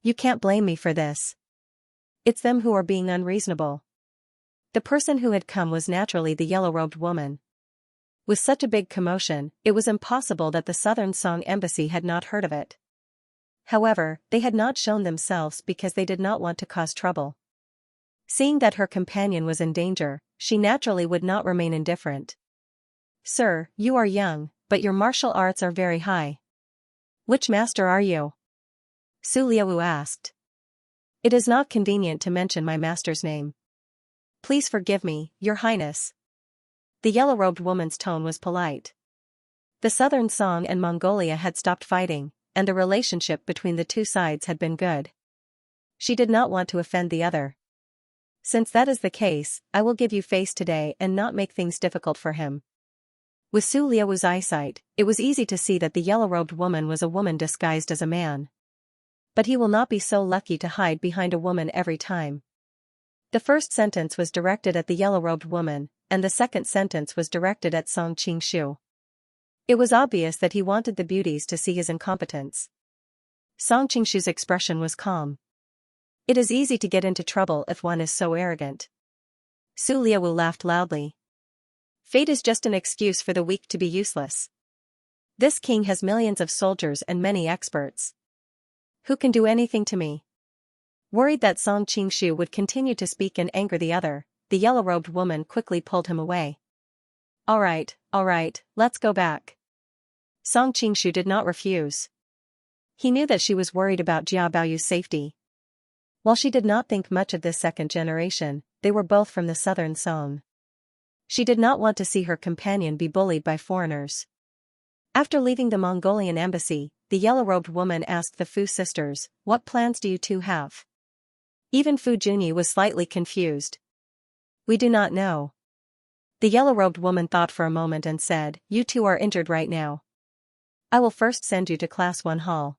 "You can't blame me for this. It's them who are being unreasonable." The person who had come was naturally the yellow-robed woman. With such a big commotion, it was impossible that the Southern Song Embassy had not heard of it. However, they had not shown themselves because they did not want to cause trouble. Seeing that her companion was in danger, she naturally would not remain indifferent. "Sir, you are young, but your martial arts are very high. Which master are you?" Su Liaowu asked. "It is not convenient to mention my master's name." "Please forgive me, Your Highness." The yellow-robed woman's tone was polite. The Southern Song and Mongolia had stopped fighting, and the relationship between the 2 sides had been good. She did not want to offend the other. "Since that is the case, I will give you face today and not make things difficult for him." With Su Liaowu's eyesight, it was easy to see that the yellow-robed woman was a woman disguised as a man. But he will not be so lucky to hide behind a woman every time. The first sentence was directed at the yellow-robed woman, and the second sentence was directed at Song Qingshu. It was obvious that he wanted the beauties to see his incompetence. Song Qingshu's expression was calm. "It is easy to get into trouble if one is so arrogant." Su Liaowu laughed loudly. "Fate is just an excuse for the weak to be useless. This king has millions of soldiers and many experts. Who can do anything to me?" Worried that Song Qingshu would continue to speak and anger the other, the yellow-robed woman quickly pulled him away. All right, let's go back." Song Qingshu did not refuse. He knew that she was worried about Jia Baoyu's safety. While she did not think much of this second generation, they were both from the Southern Song. She did not want to see her companion be bullied by foreigners. After leaving the Mongolian embassy, the yellow-robed woman asked the Fu sisters, "What plans do you 2 have?" Even Fu Junyi was slightly confused. "We do not know." The yellow-robed woman thought for a moment and said, "You 2 are injured right now. I will first send you to Class 1 Hall.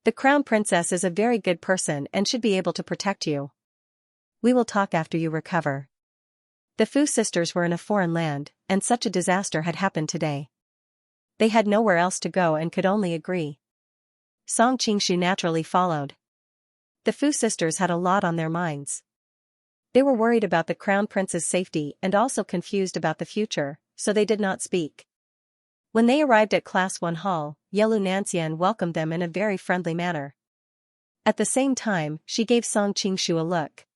The Crown Princess is a very good person and should be able to protect you. We will talk after you recover." The Fu sisters were in a foreign land, and such a disaster had happened today. They had nowhere else to go and could only agree. Song Qingshu naturally followed. The Fu sisters had a lot on their minds. They were worried about the Crown Prince's safety and also confused about the future, so they did not speak. When they arrived at Class 1 Hall, Yelu Nanxian welcomed them in a very friendly manner. At the same time, she gave Song Qingshu a look.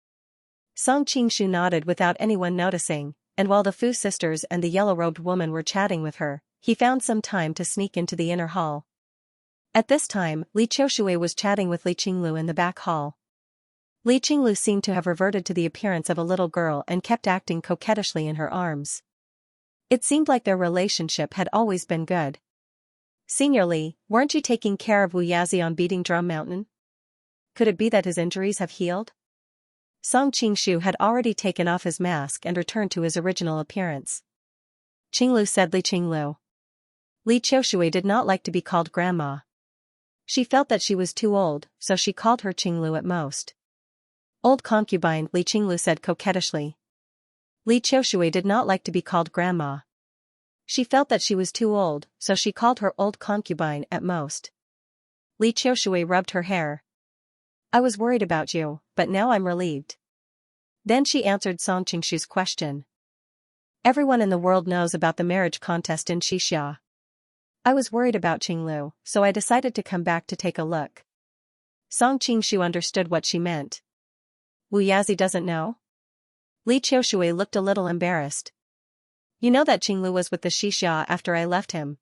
Song Qingshu nodded without anyone noticing, and while the Fu sisters and the yellow-robed woman were chatting with her, he found some time to sneak into the inner hall. At this time, Li Qiushui was chatting with Li Qinglu in the back hall. Li Qinglu seemed to have reverted to the appearance of a little girl and kept acting coquettishly in her arms. It seemed like their relationship had always been good. "Senior Li, weren't you taking care of Wu Yazi on Beating Drum Mountain? Could it be that his injuries have healed?" Song Qingshu had already taken off his mask and returned to his original appearance. "Qinglu," said Li Qinglu. Li Qiushui did not like to be called grandma. She felt that she was too old, so she called her Qinglu at most. "Old concubine," Li Qinglu said coquettishly. Li Qiushui did not like to be called grandma. She felt that she was too old, so she called her old concubine at most. Li Qiushui rubbed her hair. "I was worried about you, but now I'm relieved." Then she answered Song Qingshu's question. Everyone in the world knows about the marriage contest in Xianxia. I was worried about Qinglu, so I decided to come back to take a look. Song Qingshu understood what she meant. Wu Yazi doesn't know? Li Qiushui looked a little embarrassed. You know that Qinglu was with the Xianxia after I left him.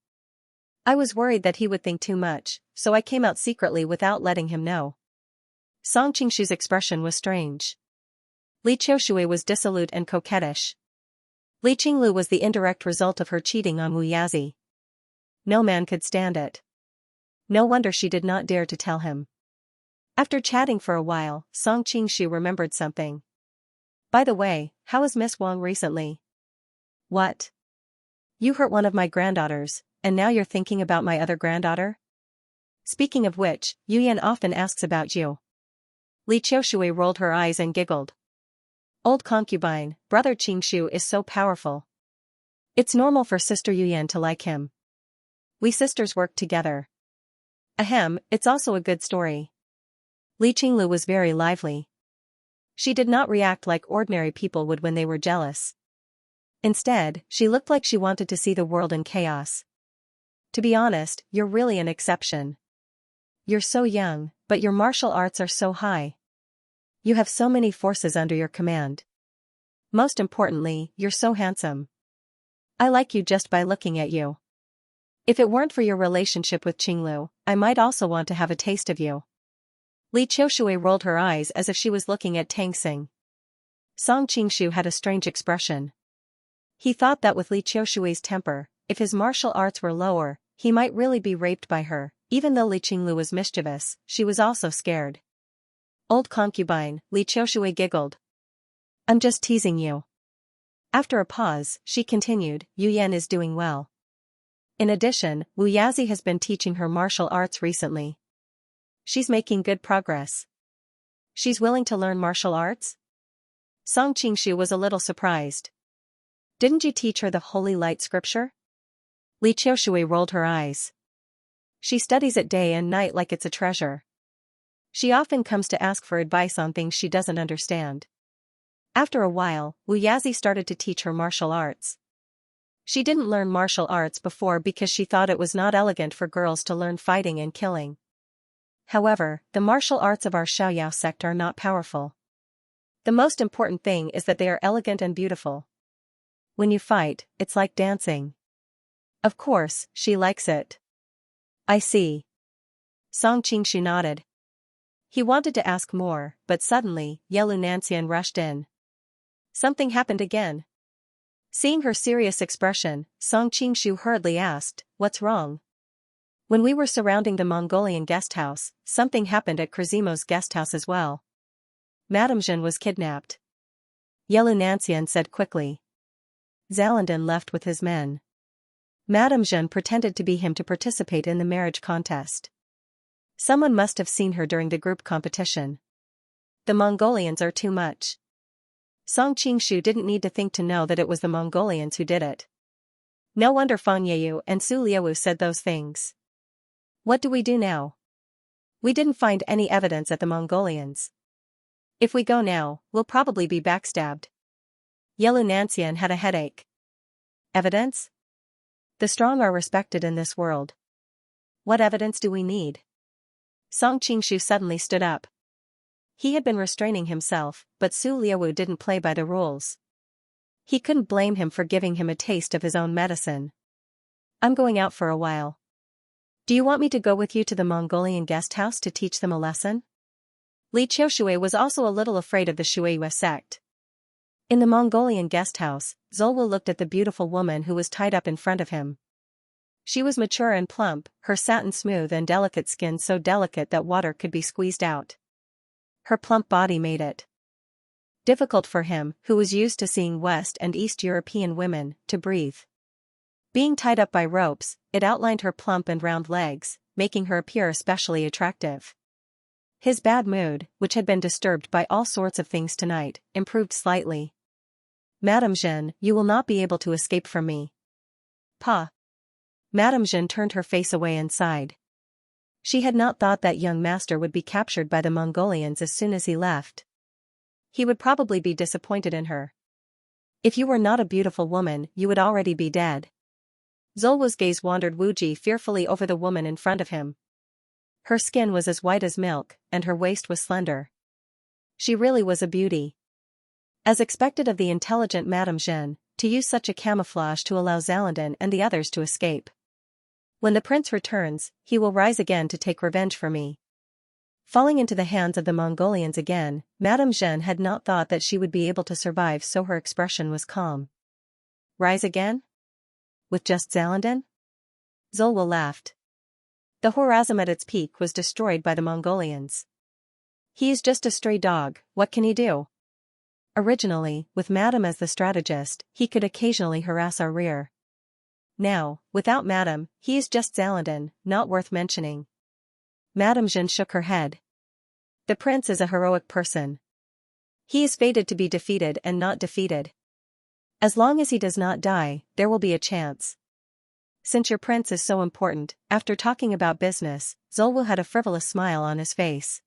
I was worried that he would think too much, so I came out secretly without letting him know. Song Qingshu's expression was strange. Li Qiushui was dissolute and coquettish. Li Qinglu was the indirect result of her cheating on Wu Yazi. No man could stand it. No wonder she did not dare to tell him. After chatting for a while, Song Qingshu remembered something. By the way, how is Miss Wang recently? What? You hurt one of my granddaughters, and now you're thinking about my other granddaughter? Speaking of which, Yu Yan often asks about you. Li Qiushui rolled her eyes and giggled. Old concubine, brother Qingshu is so powerful. It's normal for sister Yu Yan to like him. We sisters work together. Ahem, it's also a good story. Li Qinglu was very lively. She did not react like ordinary people would when they were jealous. Instead, she looked like she wanted to see the world in chaos. To be honest, you're really an exception. You're so young, but your martial arts are so high. You have so many forces under your command. Most importantly, you're so handsome. I like you just by looking at you. If it weren't for your relationship with Qinglu, I might also want to have a taste of you. Li Qiushui rolled her eyes as if she was looking at Tang Xing. Song Qingshu had a strange expression. He thought that with Li Qiushui's temper, if his martial arts were lower, he might really be raped by her. Even though Li Qinglu was mischievous, she was also scared. Old concubine, Li Qiushui giggled. I'm just teasing you. After a pause, she continued, Yu Yan is doing well. In addition, Wu Yazi has been teaching her martial arts recently. She's making good progress. She's willing to learn martial arts? Song Qingshu was a little surprised. Didn't you teach her the holy light scripture? Li Qiushui rolled her eyes. She studies it day and night like it's a treasure. She often comes to ask for advice on things she doesn't understand. After a while, Wu Yazi started to teach her martial arts. She didn't learn martial arts before because she thought it was not elegant for girls to learn fighting and killing. However, the martial arts of our Xiaoyao sect are not powerful. The most important thing is that they are elegant and beautiful. When you fight, it's like dancing. Of course, she likes it. I see. Song Qingshu nodded. He wanted to ask more, but suddenly, Yelu Nanxian rushed in. Something happened again. Seeing her serious expression, Song Qingshu hurriedly asked, What's wrong? When we were surrounding the Mongolian guest house, something happened at Crazimo's guest house as well. Madame Zhen was kidnapped. Yelu Nanxian said quickly. Zalanden left with his men. Madame Zhen pretended to be him to participate in the marriage contest. Someone must have seen her during the group competition. The Mongolians are too much. Song Qingshu didn't need to think to know that it was the Mongolians who did it. No wonder Fang Yeyu and Su Liawu said those things. What do we do now? We didn't find any evidence at the Mongolians. If we go now, we'll probably be backstabbed. Yelu Nanxian had a headache. Evidence? The strong are respected in this world. What evidence do we need? Song Qingshu suddenly stood up. He had been restraining himself, but Su Liawu didn't play by the rules. He couldn't blame him for giving him a taste of his own medicine. I'm going out for a while. Do you want me to go with you to the Mongolian guest house to teach them a lesson? Li Qiushui was also a little afraid of the Shuiyue sect. In the Mongolian guest house, Zolwu looked at the beautiful woman who was tied up in front of him. She was mature and plump, her satin smooth and delicate skin so delicate that water could be squeezed out. Her plump body made it difficult for him, who was used to seeing West and East European women, to breathe. Being tied up by ropes, it outlined her plump and round legs, making her appear especially attractive. His bad mood, which had been disturbed by all sorts of things tonight, improved slightly. Madame Zhen, you will not be able to escape from me. Pa. Madame Zhen turned her face away and sighed. She had not thought that young master would be captured by the Mongolians as soon as he left. He would probably be disappointed in her. If you were not a beautiful woman, you would already be dead. Zolwo's gaze wandered Wuji fearfully over the woman in front of him. Her skin was as white as milk, and her waist was slender. She really was a beauty. As expected of the intelligent Madame Jeanne, to use such a camouflage to allow Zalandin and the others to escape. When the prince returns, he will rise again to take revenge for me. Falling into the hands of the Mongolians again, Madame Jeanne had not thought that she would be able to survive, so her expression was calm. Rise again? With just Zalandin? Zolwo laughed. The Horazm at its peak was destroyed by the Mongolians. He is just a stray dog, what can he do? Originally, with Madame as the strategist, he could occasionally harass our rear. Now, without Madame, he is just Zalandin, not worth mentioning. Madame Jeanne shook her head. The prince is a heroic person. He is fated to be defeated and not defeated. As long as he does not die, there will be a chance. Since your prince is so important, after talking about business, Zolwo had a frivolous smile on his face.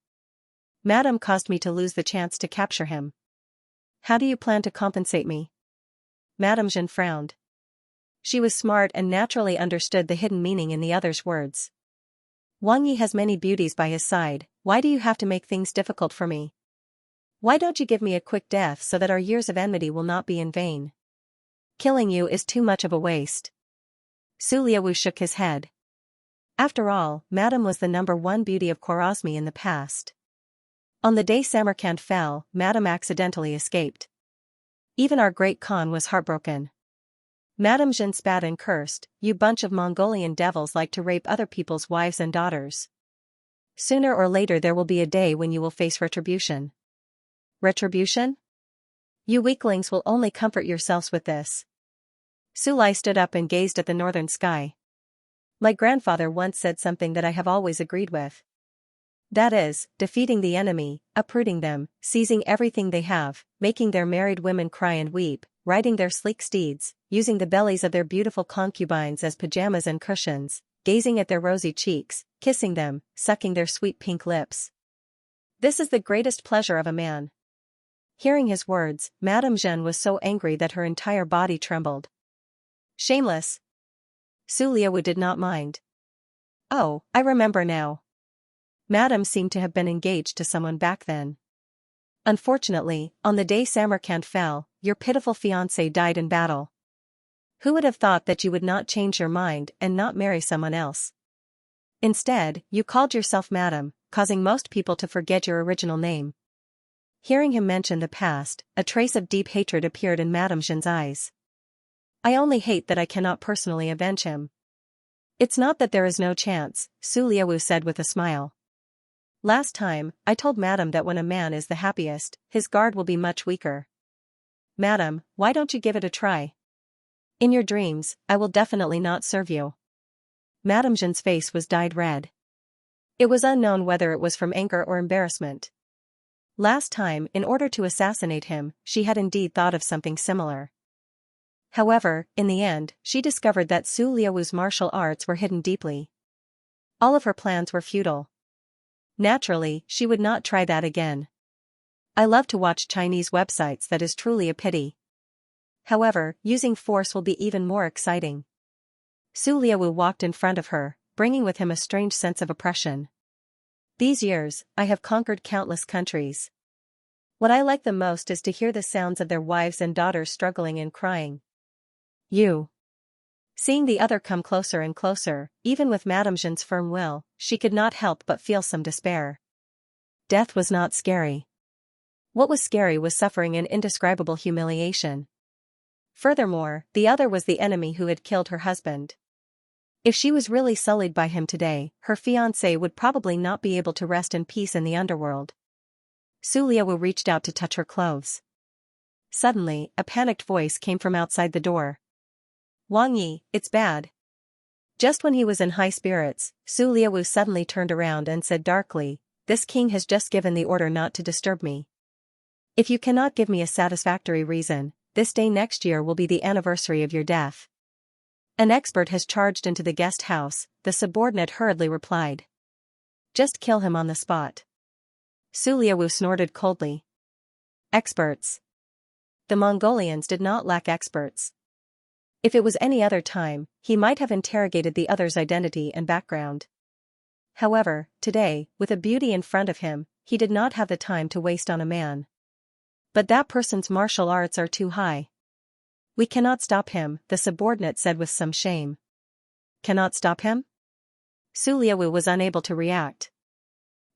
Madame caused me to lose the chance to capture him. How do you plan to compensate me? Madame Jeanne frowned. She was smart and naturally understood the hidden meaning in the other's words. Wang Yi has many beauties by his side, why do you have to make things difficult for me? Why don't you give me a quick death so that our years of enmity will not be in vain? Killing you is too much of a waste. Su Liawu shook his head. After all, Madame was the #1 beauty of Khwarezmi in the past. On the day Samarkand fell, Madame accidentally escaped. Even our great Khan was heartbroken. Madame Jeanne spat and cursed, you bunch of Mongolian devils like to rape other people's wives and daughters. Sooner or later there will be a day when you will face retribution. Retribution? You weaklings will only comfort yourselves with this. Su Lai stood up and gazed at the northern sky. My grandfather once said something that I have always agreed with. That is, defeating the enemy, uprooting them, seizing everything they have, making their married women cry and weep, riding their sleek steeds, using the bellies of their beautiful concubines as pajamas and cushions, gazing at their rosy cheeks, kissing them, sucking their sweet pink lips. This is the greatest pleasure of a man. Hearing his words, Madame Jeanne was so angry that her entire body trembled. Shameless. Su Liawu did not mind. Oh, I remember now. Madame seemed to have been engaged to someone back then. Unfortunately, on the day Samarkand fell, your pitiful fiancé died in battle. Who would have thought that you would not change your mind and not marry someone else? Instead, you called yourself Madame, causing most people to forget your original name. Hearing him mention the past, a trace of deep hatred appeared in Madame Jeanne's eyes. I only hate that I cannot personally avenge him. It's not that there is no chance, Su Liawu said with a smile. Last time, I told Madame that when a man is the happiest, his guard will be much weaker. Madame, why don't you give it a try? In your dreams, I will definitely not serve you. Madame Jeanne's face was dyed red. It was unknown whether it was from anger or embarrassment. Last time, in order to assassinate him, she had indeed thought of something similar. However, in the end, she discovered that Su Liawu's martial arts were hidden deeply. All of her plans were futile. Naturally, she would not try that again. I love to watch Chinese websites, that is truly a pity. However, using force will be even more exciting. Su Liawu walked in front of her, bringing with him a strange sense of oppression. These years, I have conquered countless countries. What I like the most is to hear the sounds of their wives and daughters struggling and crying. You. Seeing the other come closer and closer, even with Madame Jeanne's firm will, she could not help but feel some despair. Death was not scary. What was scary was suffering an indescribable humiliation. Furthermore, the other was the enemy who had killed her husband. If she was really sullied by him today, her fiancé would probably not be able to rest in peace in the underworld. Su Liawu reached out to touch her clothes. Suddenly, a panicked voice came from outside the door. Wang Yi, it's bad. Just when he was in high spirits, Su Liawu suddenly turned around and said darkly, this king has just given the order not to disturb me. If you cannot give me a satisfactory reason, this day next year will be the anniversary of your death. An expert has charged into the guest house, the subordinate hurriedly replied. Just kill him on the spot. Su Liawu snorted coldly. Experts. The Mongolians did not lack experts. If it was any other time, he might have interrogated the other's identity and background. However, today, with a beauty in front of him, he did not have the time to waste on a man. But that person's martial arts are too high. We cannot stop him, the subordinate said with some shame. Cannot stop him? Su Liaowu was unable to react.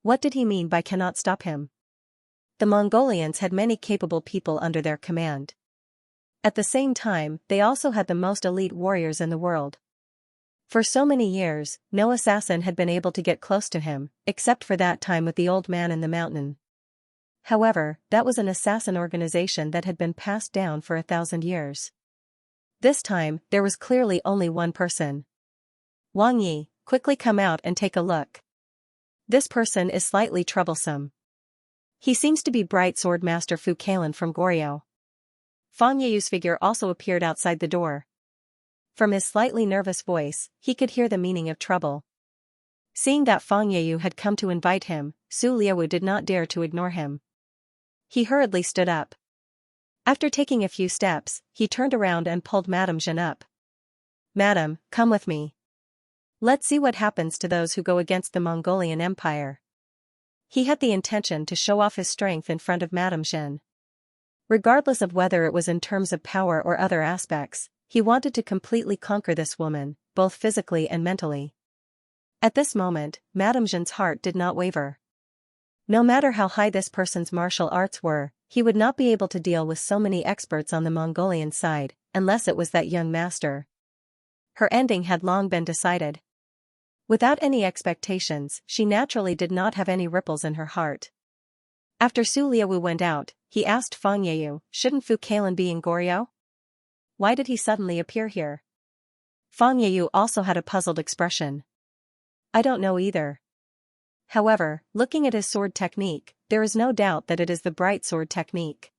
What did he mean by cannot stop him? The Mongolians had many capable people under their command. At the same time, they also had the most elite warriors in the world. For so many years, no assassin had been able to get close to him, except for that time with the old man in the mountain. However, that was an assassin organization that had been passed down for 1,000 years. This time, there was clearly only one person. Wang Yi, quickly come out and take a look. This person is slightly troublesome. He seems to be Bright Sword Master Fu Kailan from Goryeo. Fang Yeyu's figure also appeared outside the door. From his slightly nervous voice, he could hear the meaning of trouble. Seeing that Fang Yeyu had come to invite him, Su Liaowu did not dare to ignore him. He hurriedly stood up. After taking a few steps, he turned around and pulled Madame Jeanne up. Madam, come with me. Let's see what happens to those who go against the Mongolian Empire. He had the intention to show off his strength in front of Madame Jeanne. Regardless of whether it was in terms of power or other aspects, he wanted to completely conquer this woman, both physically and mentally. At this moment, Madame Jeanne's heart did not waver. No matter how high this person's martial arts were, he would not be able to deal with so many experts on the Mongolian side, unless it was that young master. Her ending had long been decided. Without any expectations, she naturally did not have any ripples in her heart. After Su Liaowu went out, he asked Fang Yeyu, shouldn't Fu Kailan be in Goryeo? Why did he suddenly appear here? Fang Yeyu also had a puzzled expression. I don't know either. However, looking at his sword technique, there is no doubt that it is the bright sword technique.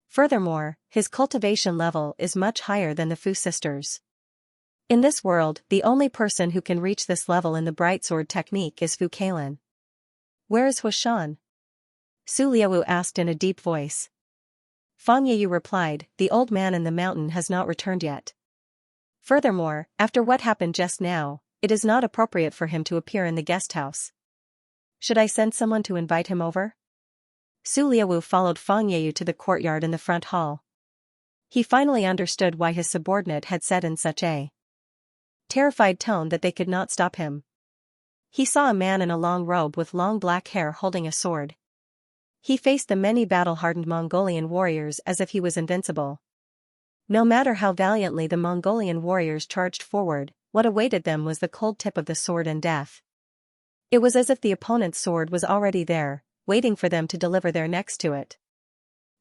Furthermore, his cultivation level is much higher than the Fu sisters. In this world, the only person who can reach this level in the bright sword technique is Fu Kailan. Where is Huashan? Su Liaowu asked in a deep voice. Fang Yeyu replied, the old man in the mountain has not returned yet. Furthermore, after what happened just now, it is not appropriate for him to appear in the guest house. Should I send someone to invite him over? Su Liaowu followed Fang Yeyu to the courtyard in the front hall. He finally understood why his subordinate had said in such a terrified tone that they could not stop him. He saw a man in a long robe with long black hair holding a sword. He faced the many battle-hardened Mongolian warriors as if he was invincible. No matter how valiantly the Mongolian warriors charged forward, what awaited them was the cold tip of the sword and death. It was as if the opponent's sword was already there, waiting for them to deliver their necks to it.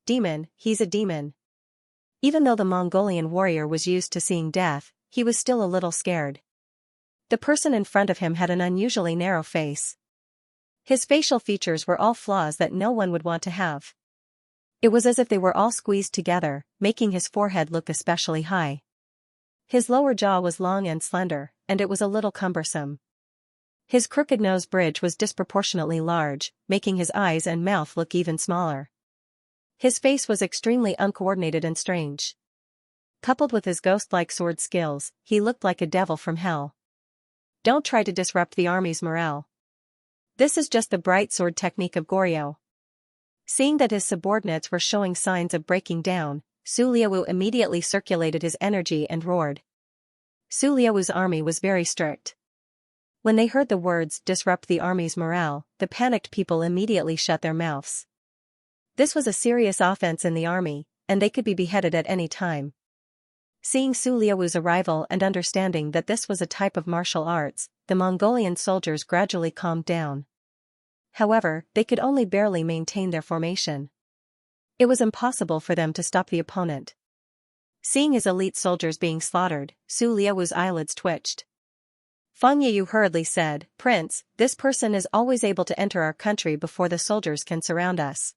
Demon, he's a demon. Even though the Mongolian warrior was used to seeing death, he was still a little scared. The person in front of him had an unusually narrow face. His facial features were all flaws that no one would want to have. It was as if they were all squeezed together, making his forehead look especially high. His lower jaw was long and slender, and it was a little cumbersome. His crooked nose bridge was disproportionately large, making his eyes and mouth look even smaller. His face was extremely uncoordinated and strange. Coupled with his ghost-like sword skills, he looked like a devil from hell. Don't try to disrupt the army's morale. This is just the bright sword technique of Goryeo. Seeing that his subordinates were showing signs of breaking down, Su Liaowu immediately circulated his energy and roared. Su Liaowu's army was very strict. When they heard the words disrupt the army's morale, the panicked people immediately shut their mouths. This was a serious offense in the army, and they could be beheaded at any time. Seeing Su Liaowu's arrival and understanding that this was a type of martial arts, the Mongolian soldiers gradually calmed down. However, they could only barely maintain their formation. It was impossible for them to stop the opponent. Seeing his elite soldiers being slaughtered, Su Liaowu's eyelids twitched. Fang Yeyu hurriedly said, Prince, this person is always able to enter our country before the soldiers can surround us.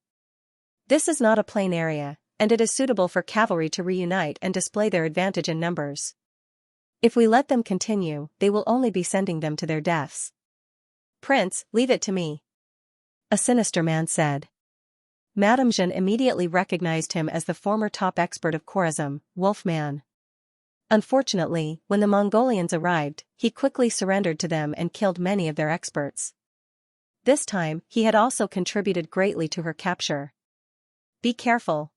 This is not a plain area, and it is suitable for cavalry to reunite and display their advantage in numbers. If we let them continue, they will only be sending them to their deaths. Prince, leave it to me. A sinister man said. Madame Jeanne immediately recognized him as the former top expert of Khorasan, Wolfman. Unfortunately, when the Mongolians arrived, he quickly surrendered to them and killed many of their experts. This time, he had also contributed greatly to her capture. Be careful.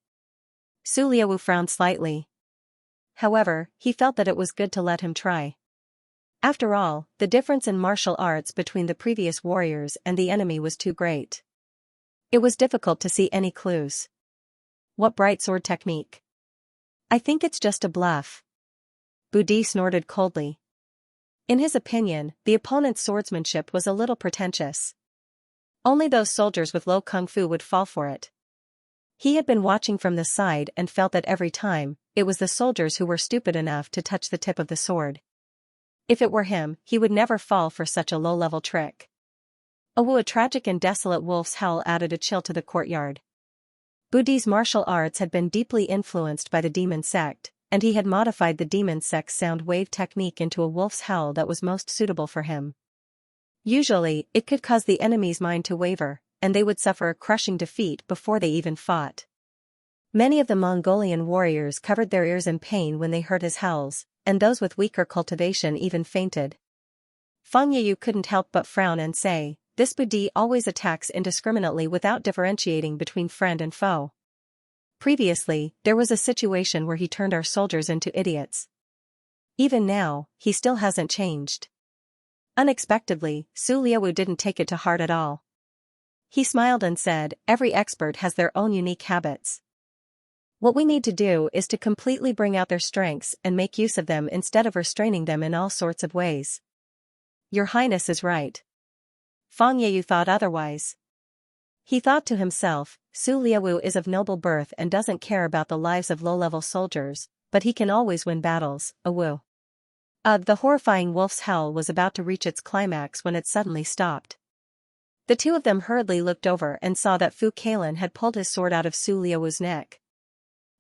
Su Liaowu frowned slightly. However, he felt that it was good to let him try. After all, the difference in martial arts between the previous warriors and the enemy was too great. It was difficult to see any clues. What bright sword technique? I think it's just a bluff. Budi snorted coldly. In his opinion, the opponent's swordsmanship was a little pretentious. Only those soldiers with low kung fu would fall for it. He had been watching from the side and felt that every time, it was the soldiers who were stupid enough to touch the tip of the sword. If it were him, he would never fall for such a low-level trick. A tragic and desolate wolf's howl added a chill to the courtyard. Budi's martial arts had been deeply influenced by the demon sect, and he had modified the demon sect's sound wave technique into a wolf's howl that was most suitable for him. Usually, it could cause the enemy's mind to waver, and they would suffer a crushing defeat before they even fought. Many of the Mongolian warriors covered their ears in pain when they heard his howls, and those with weaker cultivation even fainted. Fang Yeyu couldn't help but frown and say, "This Budi always attacks indiscriminately without differentiating between friend and foe. Previously, there was a situation where he turned our soldiers into idiots. Even now, he still hasn't changed." Unexpectedly, Su Liaowu didn't take it to heart at all. He smiled and said, "Every expert has their own unique habits. What we need to do is to completely bring out their strengths and make use of them instead of restraining them in all sorts of ways." Your Highness is right. Fang Yeyu thought otherwise. He thought to himself, Su Liaowu is of noble birth and doesn't care about the lives of low-level soldiers, but he can always win battles, awoo. The horrifying wolf's howl was about to reach its climax when it suddenly stopped. The two of them hurriedly looked over and saw that Fu Kailan had pulled his sword out of Su Liaowu's neck.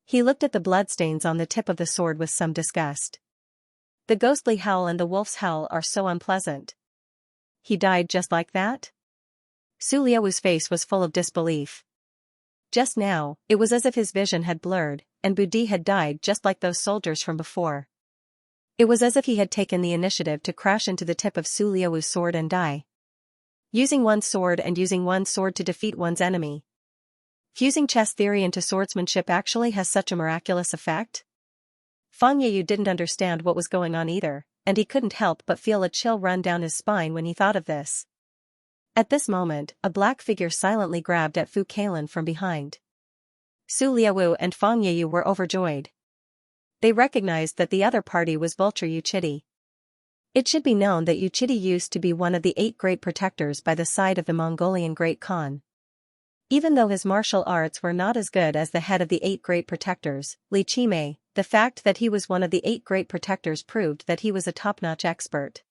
He looked at the bloodstains on the tip of the sword with some disgust. The ghostly howl and the wolf's howl are so unpleasant. He died just like that? Su Liaowu's face was full of disbelief. Just now, it was as if his vision had blurred, and Budi had died just like those soldiers from before. It was as if he had taken the initiative to crash into the tip of Su Liaowu's sword and die. Using one's sword and using one's sword to defeat one's enemy. Fusing chess theory into swordsmanship actually has such a miraculous effect? Fang Yeyu didn't understand what was going on either, and he couldn't help but feel a chill run down his spine when he thought of this. At this moment, a black figure silently grabbed at Fu Kailan from behind. Su Liaowu and Fang Yeyu were overjoyed. They recognized that the other party was Vulture Yuchidi. It should be known that Yuchidi used to be one of the 8 great protectors by the side of the Mongolian Great Khan. Even though his martial arts were not as good as the head of the 8 great protectors, Li Qimei, the fact that he was one of the 8 great protectors proved that he was a top-notch expert.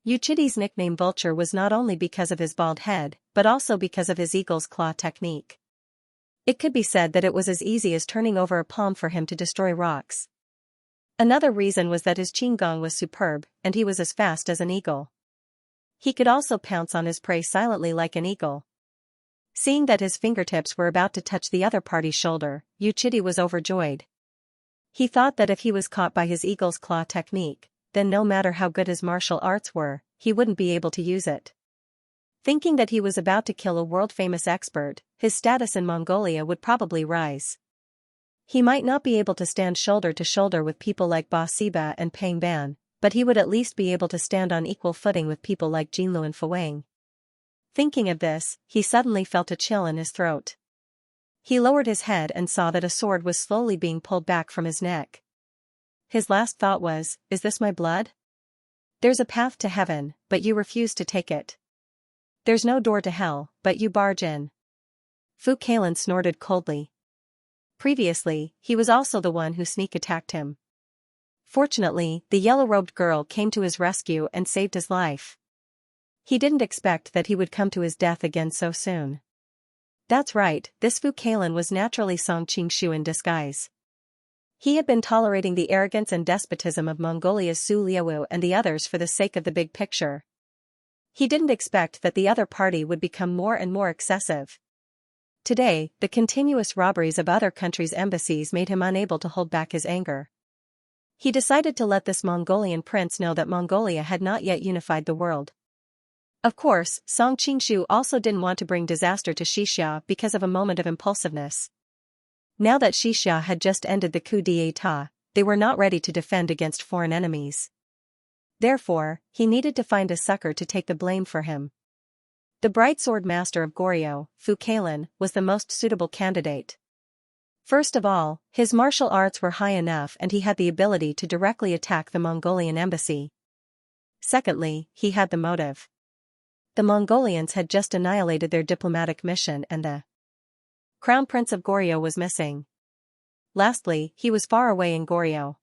Yuchidi's nickname Vulture was not only because of his bald head, but also because of his eagle's claw technique. It could be said that it was as easy as turning over a palm for him to destroy rocks. Another reason was that his qinggong was superb, and he was as fast as an eagle. He could also pounce on his prey silently like an eagle. Seeing that his fingertips were about to touch the other party's shoulder, Yuchidi was overjoyed. He thought that if he was caught by his eagle's claw technique, then no matter how good his martial arts were, he wouldn't be able to use it. Thinking that he was about to kill a world-famous expert, his status in Mongolia would probably rise. He might not be able to stand shoulder to shoulder with people like Ba Siba and Pang Ban, but he would at least be able to stand on equal footing with people like Jinlu and Fuwang. Thinking of this, he suddenly felt a chill in his throat. He lowered his head and saw that a sword was slowly being pulled back from his neck. His last thought was, "Is this my blood? There's a path to heaven, but you refuse to take it. There's no door to hell, but you barge in." Fu Kailan snorted coldly. Previously, he was also the one who sneak attacked him. Fortunately, the yellow-robed girl came to his rescue and saved his life. He didn't expect that he would come to his death again so soon. That's right, this Fu Kailan was naturally Song Qingshu in disguise. He had been tolerating the arrogance and despotism of Mongolia's Su Liaowu and the others for the sake of the big picture. He didn't expect that the other party would become more and more excessive. Today, the continuous robberies of other countries' embassies made him unable to hold back his anger. He decided to let this Mongolian prince know that Mongolia had not yet unified the world. Of course, Song Qingshu also didn't want to bring disaster to Xianxia because of a moment of impulsiveness. Now that Xianxia had just ended the coup d'état, they were not ready to defend against foreign enemies. Therefore, he needed to find a sucker to take the blame for him. The bright sword master of Goryeo, Fu Kailan, was the most suitable candidate. First of all, his martial arts were high enough and he had the ability to directly attack the Mongolian embassy. Secondly, he had the motive. The Mongolians had just annihilated their diplomatic mission and the Crown Prince of Goryeo was missing. Lastly, he was far away in Goryeo.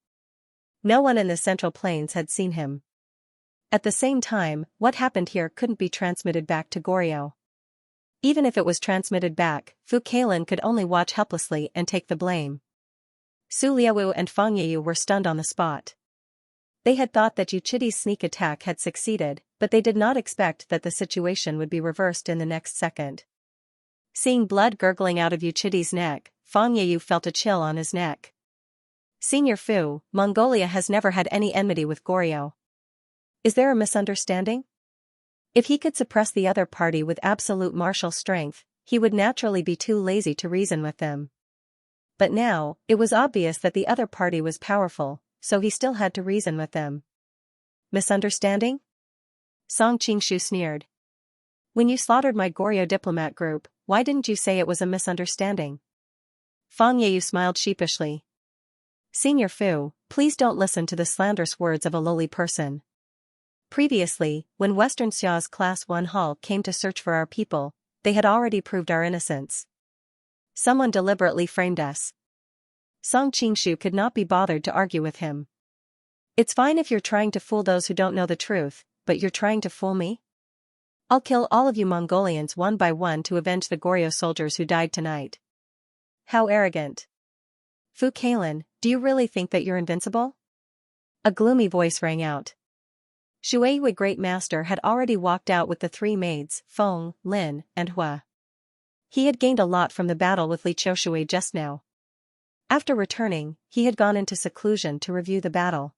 No one in the Central Plains had seen him. At the same time, what happened here couldn't be transmitted back to Goryeo. Even if it was transmitted back, Fu Kailan could only watch helplessly and take the blame. Su Liaowu and Fang Yeyu were stunned on the spot. They had thought that Yuchidi's sneak attack had succeeded, but they did not expect that the situation would be reversed in the next second. Seeing blood gurgling out of Yuchidi's neck, Fang Yeyu felt a chill on his neck. Senior Fu, Mongolia has never had any enmity with Goryeo. Is there a misunderstanding? If he could suppress the other party with absolute martial strength, he would naturally be too lazy to reason with them. But now, it was obvious that the other party was powerful, so he still had to reason with them. Misunderstanding? Song Qingshu sneered. When you slaughtered my Goryeo diplomat group, why didn't you say it was a misunderstanding? Fang Yeyu smiled sheepishly. Senior Fu, please don't listen to the slanderous words of a lowly person. Previously, when Western Xia's Class 1 Hall came to search for our people, they had already proved our innocence. Someone deliberately framed us. Song Qingshu could not be bothered to argue with him. It's fine if you're trying to fool those who don't know the truth, but you're trying to fool me? I'll kill all of you Mongolians one by one to avenge the Goryeo soldiers who died tonight. How arrogant. Fu Kailan, do you really think that you're invincible? A gloomy voice rang out. Shueyi Great Master had already walked out with the three maids, Feng, Lin, and Hua. He had gained a lot from the battle with Li Qiushui just now. After returning, he had gone into seclusion to review the battle.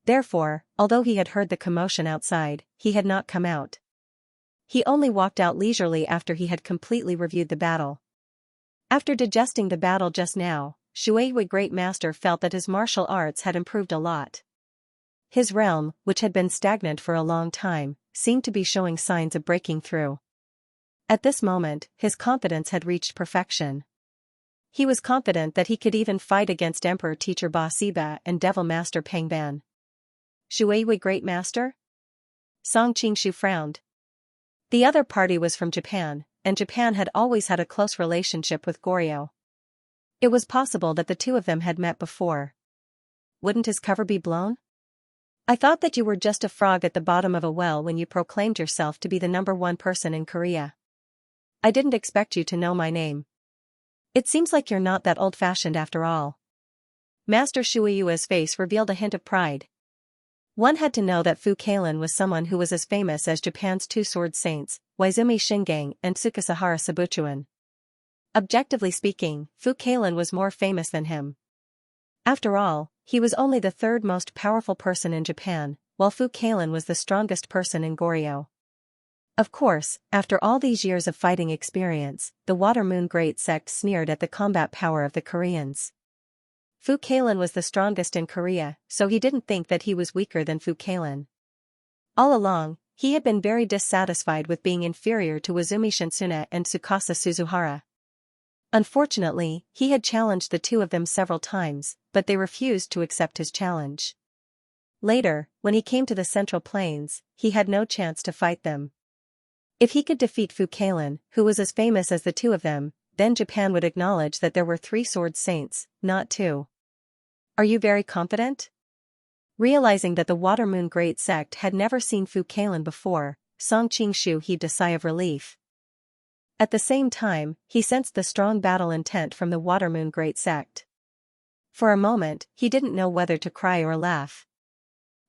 Therefore, although he had heard the commotion outside, he had not come out. He only walked out leisurely after he had completely reviewed the battle. After digesting the battle just now, Shueyi Great Master felt that his martial arts had improved a lot. His realm, which had been stagnant for a long time, seemed to be showing signs of breaking through. At this moment, his confidence had reached perfection. He was confident that he could even fight against Emperor Teacher Ba Siba and Devil Master Peng Ban. Shueyi Great Master? Song Qingshu frowned. The other party was from Japan, and Japan had always had a close relationship with Goryeo. It was possible that the two of them had met before. Wouldn't his cover be blown? I thought that you were just a frog at the bottom of a well when you proclaimed yourself to be the #1 person in Korea. I didn't expect you to know my name. It seems like you're not that old-fashioned after all. Master Shueyu's face revealed a hint of pride. One had to know that Fu Kailan was someone who was as famous as Japan's two sword saints, Waizumi Shingang and Tsukasahara Sabuchuan. Objectively speaking, Fu Kailan was more famous than him. After all, he was only the third most powerful person in Japan, while Fu Kailan was the strongest person in Goryeo. Of course, after all these years of fighting experience, the Water Moon Great Sect sneered at the combat power of the Koreans. Fu Kailan was the strongest in Korea, so he didn't think that he was weaker than Fu Kailan. All along, he had been very dissatisfied with being inferior to Wazumi Shinsuna and Tsukasa Suzuhara. Unfortunately, he had challenged the two of them several times, but they refused to accept his challenge. Later, when he came to the Central Plains, he had no chance to fight them. If he could defeat Fu Kailan, who was as famous as the two of them, then Japan would acknowledge that there were 3 sword saints, not 2. Are you very confident? Realizing that the Water Moon Great Sect had never seen Fu Kailan before, Song Qingshu heaved a sigh of relief. At the same time, he sensed the strong battle intent from the Water Moon Great Sect. For a moment, he didn't know whether to cry or laugh.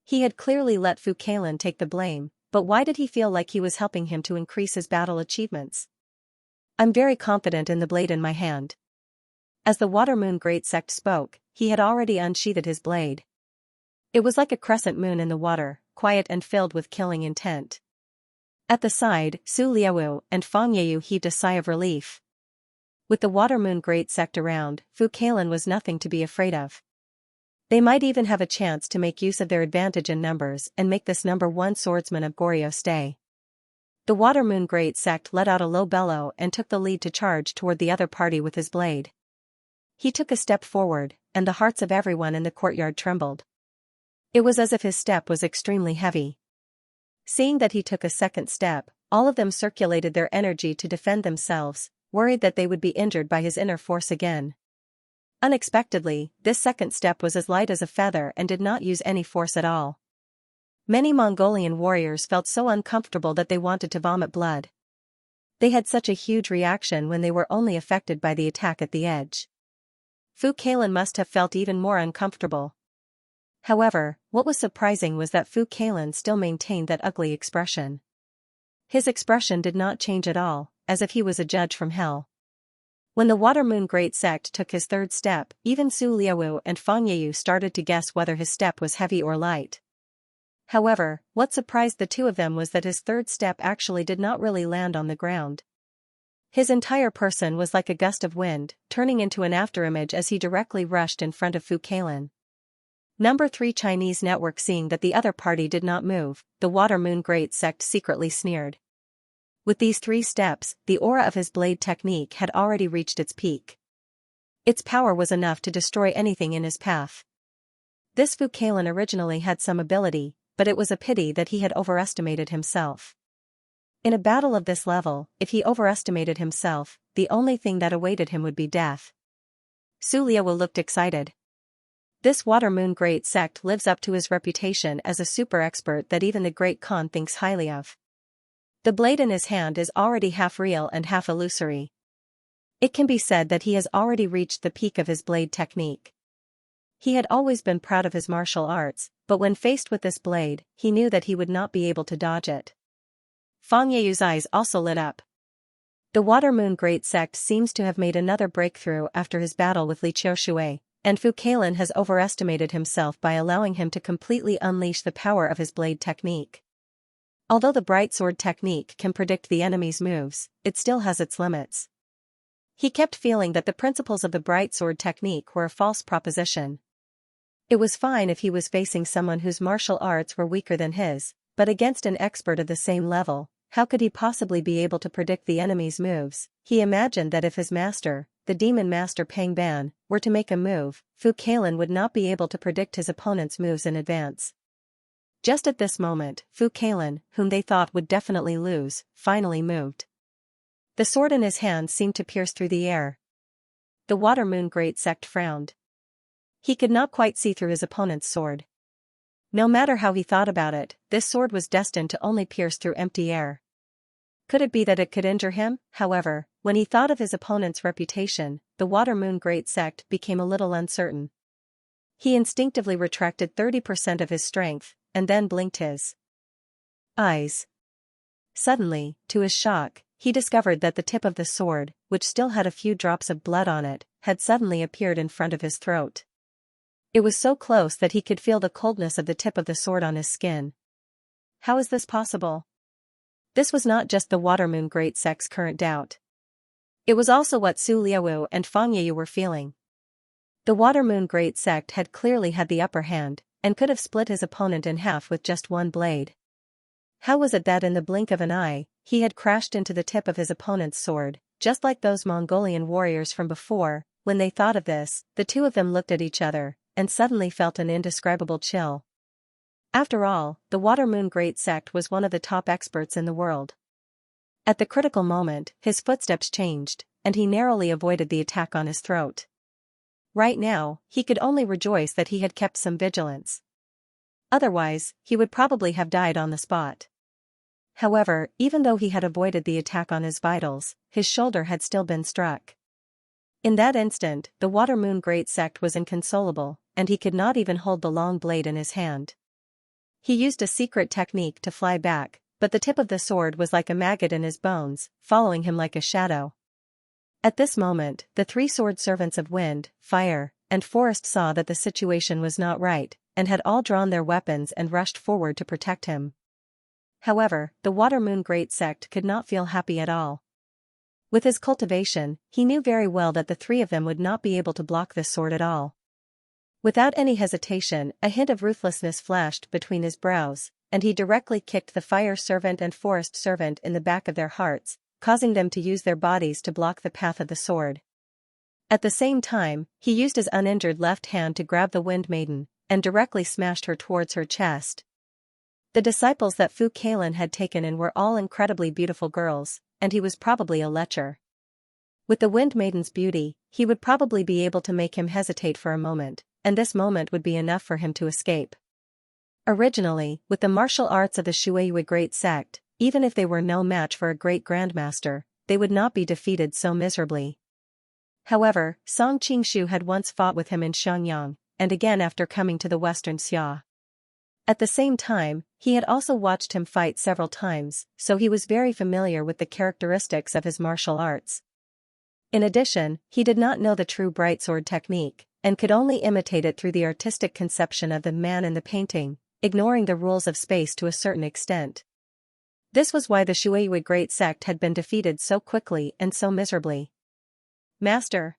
He had clearly let Fu Kailan take the blame, but why did he feel like he was helping him to increase his battle achievements? I'm very confident in the blade in my hand. As the Water Moon Great Sect spoke, he had already unsheathed his blade. It was like a crescent moon in the water, quiet and filled with killing intent. At the side, Su Liaowu and Fang Yeyu heaved a sigh of relief. With the Water Moon Great Sect around, Fu Kailan was nothing to be afraid of. They might even have a chance to make use of their advantage in numbers and make this #1 swordsman of Goryeo stay. The Water Moon Great Sect let out a low bellow and took the lead to charge toward the other party with his blade. He took a step forward, and the hearts of everyone in the courtyard trembled. It was as if his step was extremely heavy. Seeing that he took a second step, all of them circulated their energy to defend themselves, worried that they would be injured by his inner force again. Unexpectedly, this second step was as light as a feather and did not use any force at all. Many Mongolian warriors felt so uncomfortable that they wanted to vomit blood. They had such a huge reaction when they were only affected by the attack at the edge. Fu Kailan must have felt even more uncomfortable. However, what was surprising was that Fu Kailan still maintained that ugly expression. His expression did not change at all, as if he was a judge from hell. When the Water Moon Great Sect took his third step, even Su Liaowu and Fang Yeyu started to guess whether his step was heavy or light. However, what surprised the two of them was that his third step actually did not really land on the ground. His entire person was like a gust of wind, turning into an afterimage as he directly rushed in front of Fu Kailan. #3 Chinese network. Seeing that the other party did not move, the Water Moon Great Sect secretly sneered. With these 3 steps, the aura of his blade technique had already reached its peak. Its power was enough to destroy anything in his path. This Fu Kailan originally had some ability, but it was a pity that he had overestimated himself. In a battle of this level, if he overestimated himself, the only thing that awaited him would be death. Su Liaowu looked excited. This Water Moon Great Sect lives up to his reputation as a super expert that even the Great Khan thinks highly of. The blade in his hand is already half real and half illusory. It can be said that he has already reached the peak of his blade technique. He had always been proud of his martial arts, but when faced with this blade, he knew that he would not be able to dodge it. Fang Yeyu's eyes also lit up. The Water Moon Great Sect seems to have made another breakthrough after his battle with Li Qiushui, and Fu Kailan has overestimated himself by allowing him to completely unleash the power of his blade technique. Although the Bright Sword technique can predict the enemy's moves, it still has its limits. He kept feeling that the principles of the Bright Sword technique were a false proposition. It was fine if he was facing someone whose martial arts were weaker than his, but against an expert of the same level, how could he possibly be able to predict the enemy's moves? He imagined that if his master, the Demon Master Pang Ban, were to make a move, Fu Kailan would not be able to predict his opponent's moves in advance. Just at this moment, Fu Kailan, whom they thought would definitely lose, finally moved. The sword in his hand seemed to pierce through the air. The Water Moon Great Sect frowned. He could not quite see through his opponent's sword. No matter how he thought about it, this sword was destined to only pierce through empty air. Could it be that it could injure him? However, when he thought of his opponent's reputation, the Water Moon Great Sect became a little uncertain. He instinctively retracted 30% of his strength, and then blinked his eyes. Suddenly, to his shock, he discovered that the tip of the sword, which still had a few drops of blood on it, had suddenly appeared in front of his throat. It was so close that he could feel the coldness of the tip of the sword on his skin. How is this possible? This was not just the Water Moon Great Sect's current doubt. It was also what Su Liaowu and Fang Yeyu were feeling. The Water Moon Great Sect had clearly had the upper hand, and could have split his opponent in half with just one blade. How was it that in the blink of an eye, he had crashed into the tip of his opponent's sword, just like those Mongolian warriors from before? When they thought of this, the two of them looked at each other, and suddenly felt an indescribable chill. After all, the Water Moon Great Sect was one of the top experts in the world. At the critical moment, his footsteps changed, and he narrowly avoided the attack on his throat. Right now, he could only rejoice that he had kept some vigilance. Otherwise, he would probably have died on the spot. However, even though he had avoided the attack on his vitals, his shoulder had still been struck. In that instant, the Water Moon Great Sect was inconsolable, and he could not even hold the long blade in his hand. He used a secret technique to fly back, but the tip of the sword was like a maggot in his bones, following him like a shadow. At this moment, the three sword servants of wind, fire, and forest saw that the situation was not right, and had all drawn their weapons and rushed forward to protect him. However, the Water Moon Great Sect could not feel happy at all. With his cultivation, he knew very well that the three of them would not be able to block this sword at all. Without any hesitation, a hint of ruthlessness flashed between his brows, and he directly kicked the fire servant and forest servant in the back of their hearts, causing them to use their bodies to block the path of the sword. At the same time, he used his uninjured left hand to grab the Wind Maiden, and directly smashed her towards her chest. The disciples that Fu Kalin had taken in were all incredibly beautiful girls, and he was probably a lecher. With the Wind Maiden's beauty, he would probably be able to make him hesitate for a moment, and this moment would be enough for him to escape. Originally, with the martial arts of the Shueiyue Great Sect, even if they were no match for a great grandmaster, they would not be defeated so miserably. However, Song Qingshu had once fought with him in Xiangyang, and again after coming to the Western Xia. At the same time, he had also watched him fight several times, so he was very familiar with the characteristics of his martial arts. In addition, he did not know the true bright sword technique, and could only imitate it through the artistic conception of the man in the painting, ignoring the rules of space to a certain extent. This was why the Shueiyue Great Sect had been defeated so quickly and so miserably. "Master!"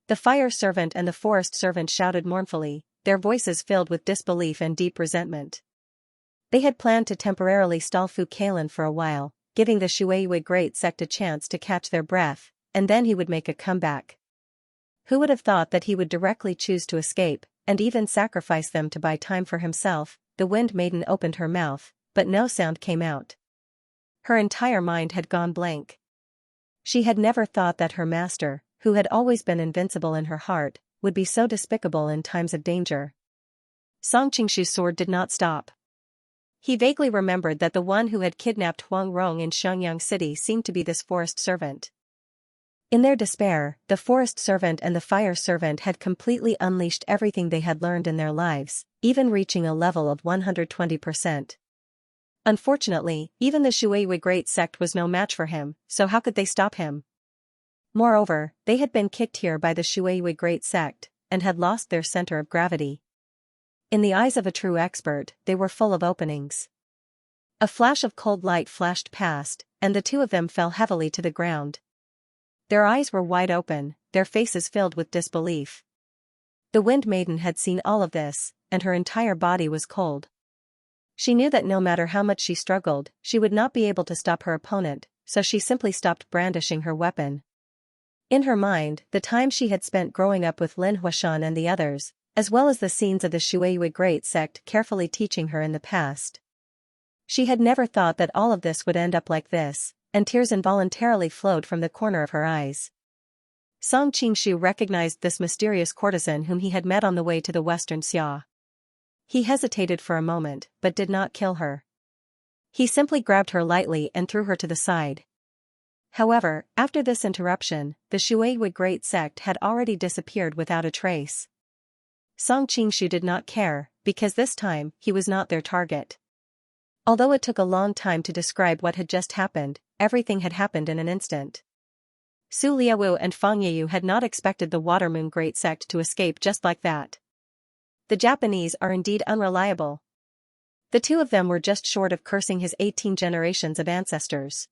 The fire servant and the forest servant shouted mournfully, their voices filled with disbelief and deep resentment. They had planned to temporarily stall Fu Kalin for a while, giving the Shueiyue Great Sect a chance to catch their breath, and then he would make a comeback. Who would have thought that he would directly choose to escape, and even sacrifice them to buy time for himself? The Wind Maiden opened her mouth, but no sound came out. Her entire mind had gone blank. She had never thought that her master, who had always been invincible in her heart, would be so despicable in times of danger. Song Qingshu's sword did not stop. He vaguely remembered that the one who had kidnapped Huang Rong in Xiangyang City seemed to be this forest servant. In their despair, the forest servant and the fire servant had completely unleashed everything they had learned in their lives, even reaching a level of 120%. Unfortunately, even the Shueiyue Great Sect was no match for him, so how could they stop him? Moreover, they had been kicked here by the Shueiyue Great Sect, and had lost their center of gravity. In the eyes of a true expert, they were full of openings. A flash of cold light flashed past, and the two of them fell heavily to the ground. Their eyes were wide open, their faces filled with disbelief. The Wind Maiden had seen all of this, and her entire body was cold. She knew that no matter how much she struggled, she would not be able to stop her opponent, so she simply stopped brandishing her weapon. In her mind, the time she had spent growing up with Lin Huashan and the others, as well as the scenes of the Shueiyue Great Sect carefully teaching her in the past. She had never thought that all of this would end up like this, and tears involuntarily flowed from the corner of her eyes. Song Qingshu recognized this mysterious courtesan whom he had met on the way to the Western Xia. He hesitated for a moment, but did not kill her. He simply grabbed her lightly and threw her to the side. However, after this interruption, the Shueiyue Great Sect had already disappeared without a trace. Song Qingshu did not care, because this time, he was not their target. Although it took a long time to describe what had just happened, everything had happened in an instant. Su Liaowu and Fang Yeyu had not expected the Water Moon Great Sect to escape just like that. The Japanese are indeed unreliable. The two of them were just short of cursing his 18 generations of ancestors.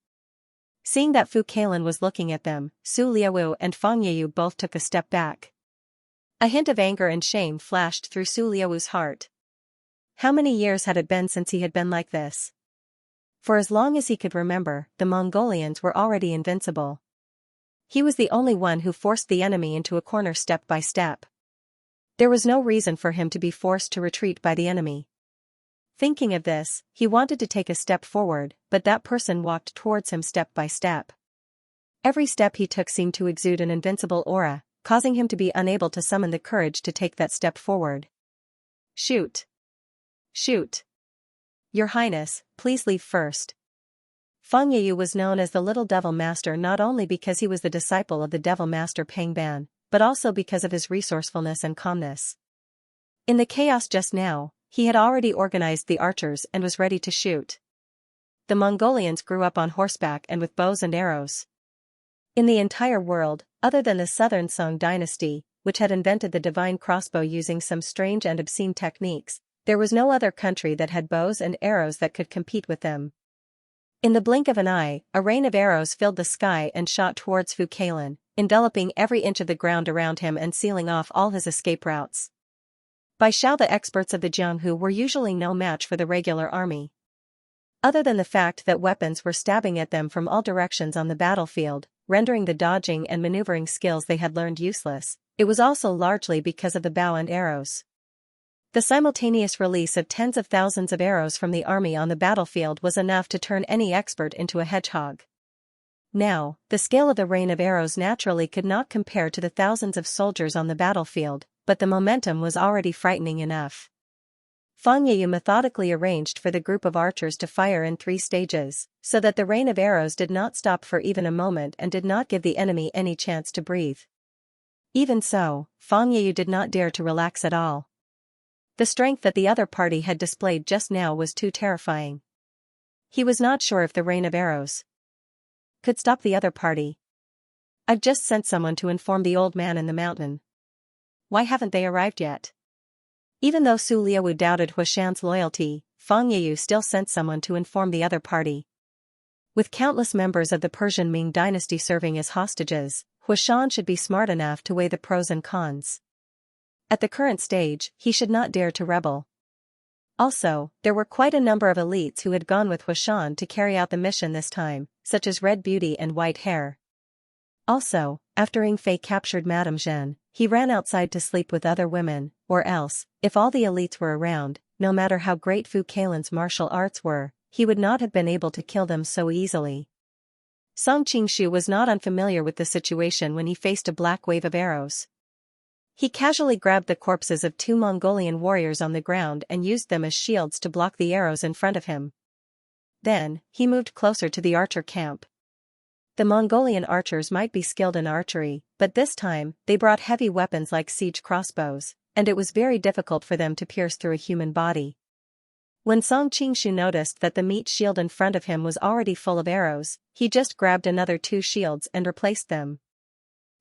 Seeing that Fu Kalin was looking at them, Su Liaowu and Fang Yeyu both took a step back. A hint of anger and shame flashed through Su Liaowu's heart. How many years had it been since he had been like this? For as long as he could remember, the Mongolians were already invincible. He was the only one who forced the enemy into a corner step by step. There was no reason for him to be forced to retreat by the enemy. Thinking of this, he wanted to take a step forward, but that person walked towards him step by step. Every step he took seemed to exude an invincible aura, causing him to be unable to summon the courage to take that step forward. "Shoot! Shoot! Your Highness, please leave first." Fang Yeyu was known as the Little Devil Master not only because he was the disciple of the Devil Master Pang Ban, but also because of his resourcefulness and calmness. In the chaos just now, he had already organized the archers and was ready to shoot. The Mongolians grew up on horseback and with bows and arrows. In the entire world, other than the southern Song dynasty, which had invented the divine crossbow using some strange and obscene techniques, there was no other country that had bows and arrows that could compete with them. In the blink of an eye, a rain of arrows filled the sky and shot towards Fu Kailan, enveloping every inch of the ground around him and sealing off all his escape routes. By Shao, the experts of the Jianghu were usually no match for the regular army. Other than the fact that weapons were stabbing at them from all directions on the battlefield, rendering the dodging and maneuvering skills they had learned useless, it was also largely because of the bow and arrows. The simultaneous release of tens of thousands of arrows from the army on the battlefield was enough to turn any expert into a hedgehog. Now, the scale of the rain of arrows naturally could not compare to the thousands of soldiers on the battlefield, but the momentum was already frightening enough. Fang Yeyu methodically arranged for the group of archers to fire in 3 stages, so that the rain of arrows did not stop for even a moment and did not give the enemy any chance to breathe. Even so, Fang Yeyu did not dare to relax at all. The strength that the other party had displayed just now was too terrifying. He was not sure if the rain of arrows could stop the other party. I've just sent someone to inform the old man in the mountain. Why haven't they arrived yet? Even though Su Liawu doubted Huashan's loyalty, Fang Yeyu still sent someone to inform the other party. With countless members of the Persian Ming dynasty serving as hostages, Huashan should be smart enough to weigh the pros and cons. At the current stage, he should not dare to rebel. Also, there were quite a number of elites who had gone with Huashan to carry out the mission this time, such as Red Beauty and White Hair. Also, after Ying Fei captured Madame Zhen, he ran outside to sleep with other women, or else, if all the elites were around, no matter how great Fu Kailan's martial arts were, he would not have been able to kill them so easily. Song Qingshu was not unfamiliar with the situation when he faced a black wave of arrows. He casually grabbed the corpses of 2 Mongolian warriors on the ground and used them as shields to block the arrows in front of him. Then, he moved closer to the archer camp. The Mongolian archers might be skilled in archery, but this time, they brought heavy weapons like siege crossbows, and it was very difficult for them to pierce through a human body. When Song Qingshu noticed that the meat shield in front of him was already full of arrows, he just grabbed another 2 shields and replaced them.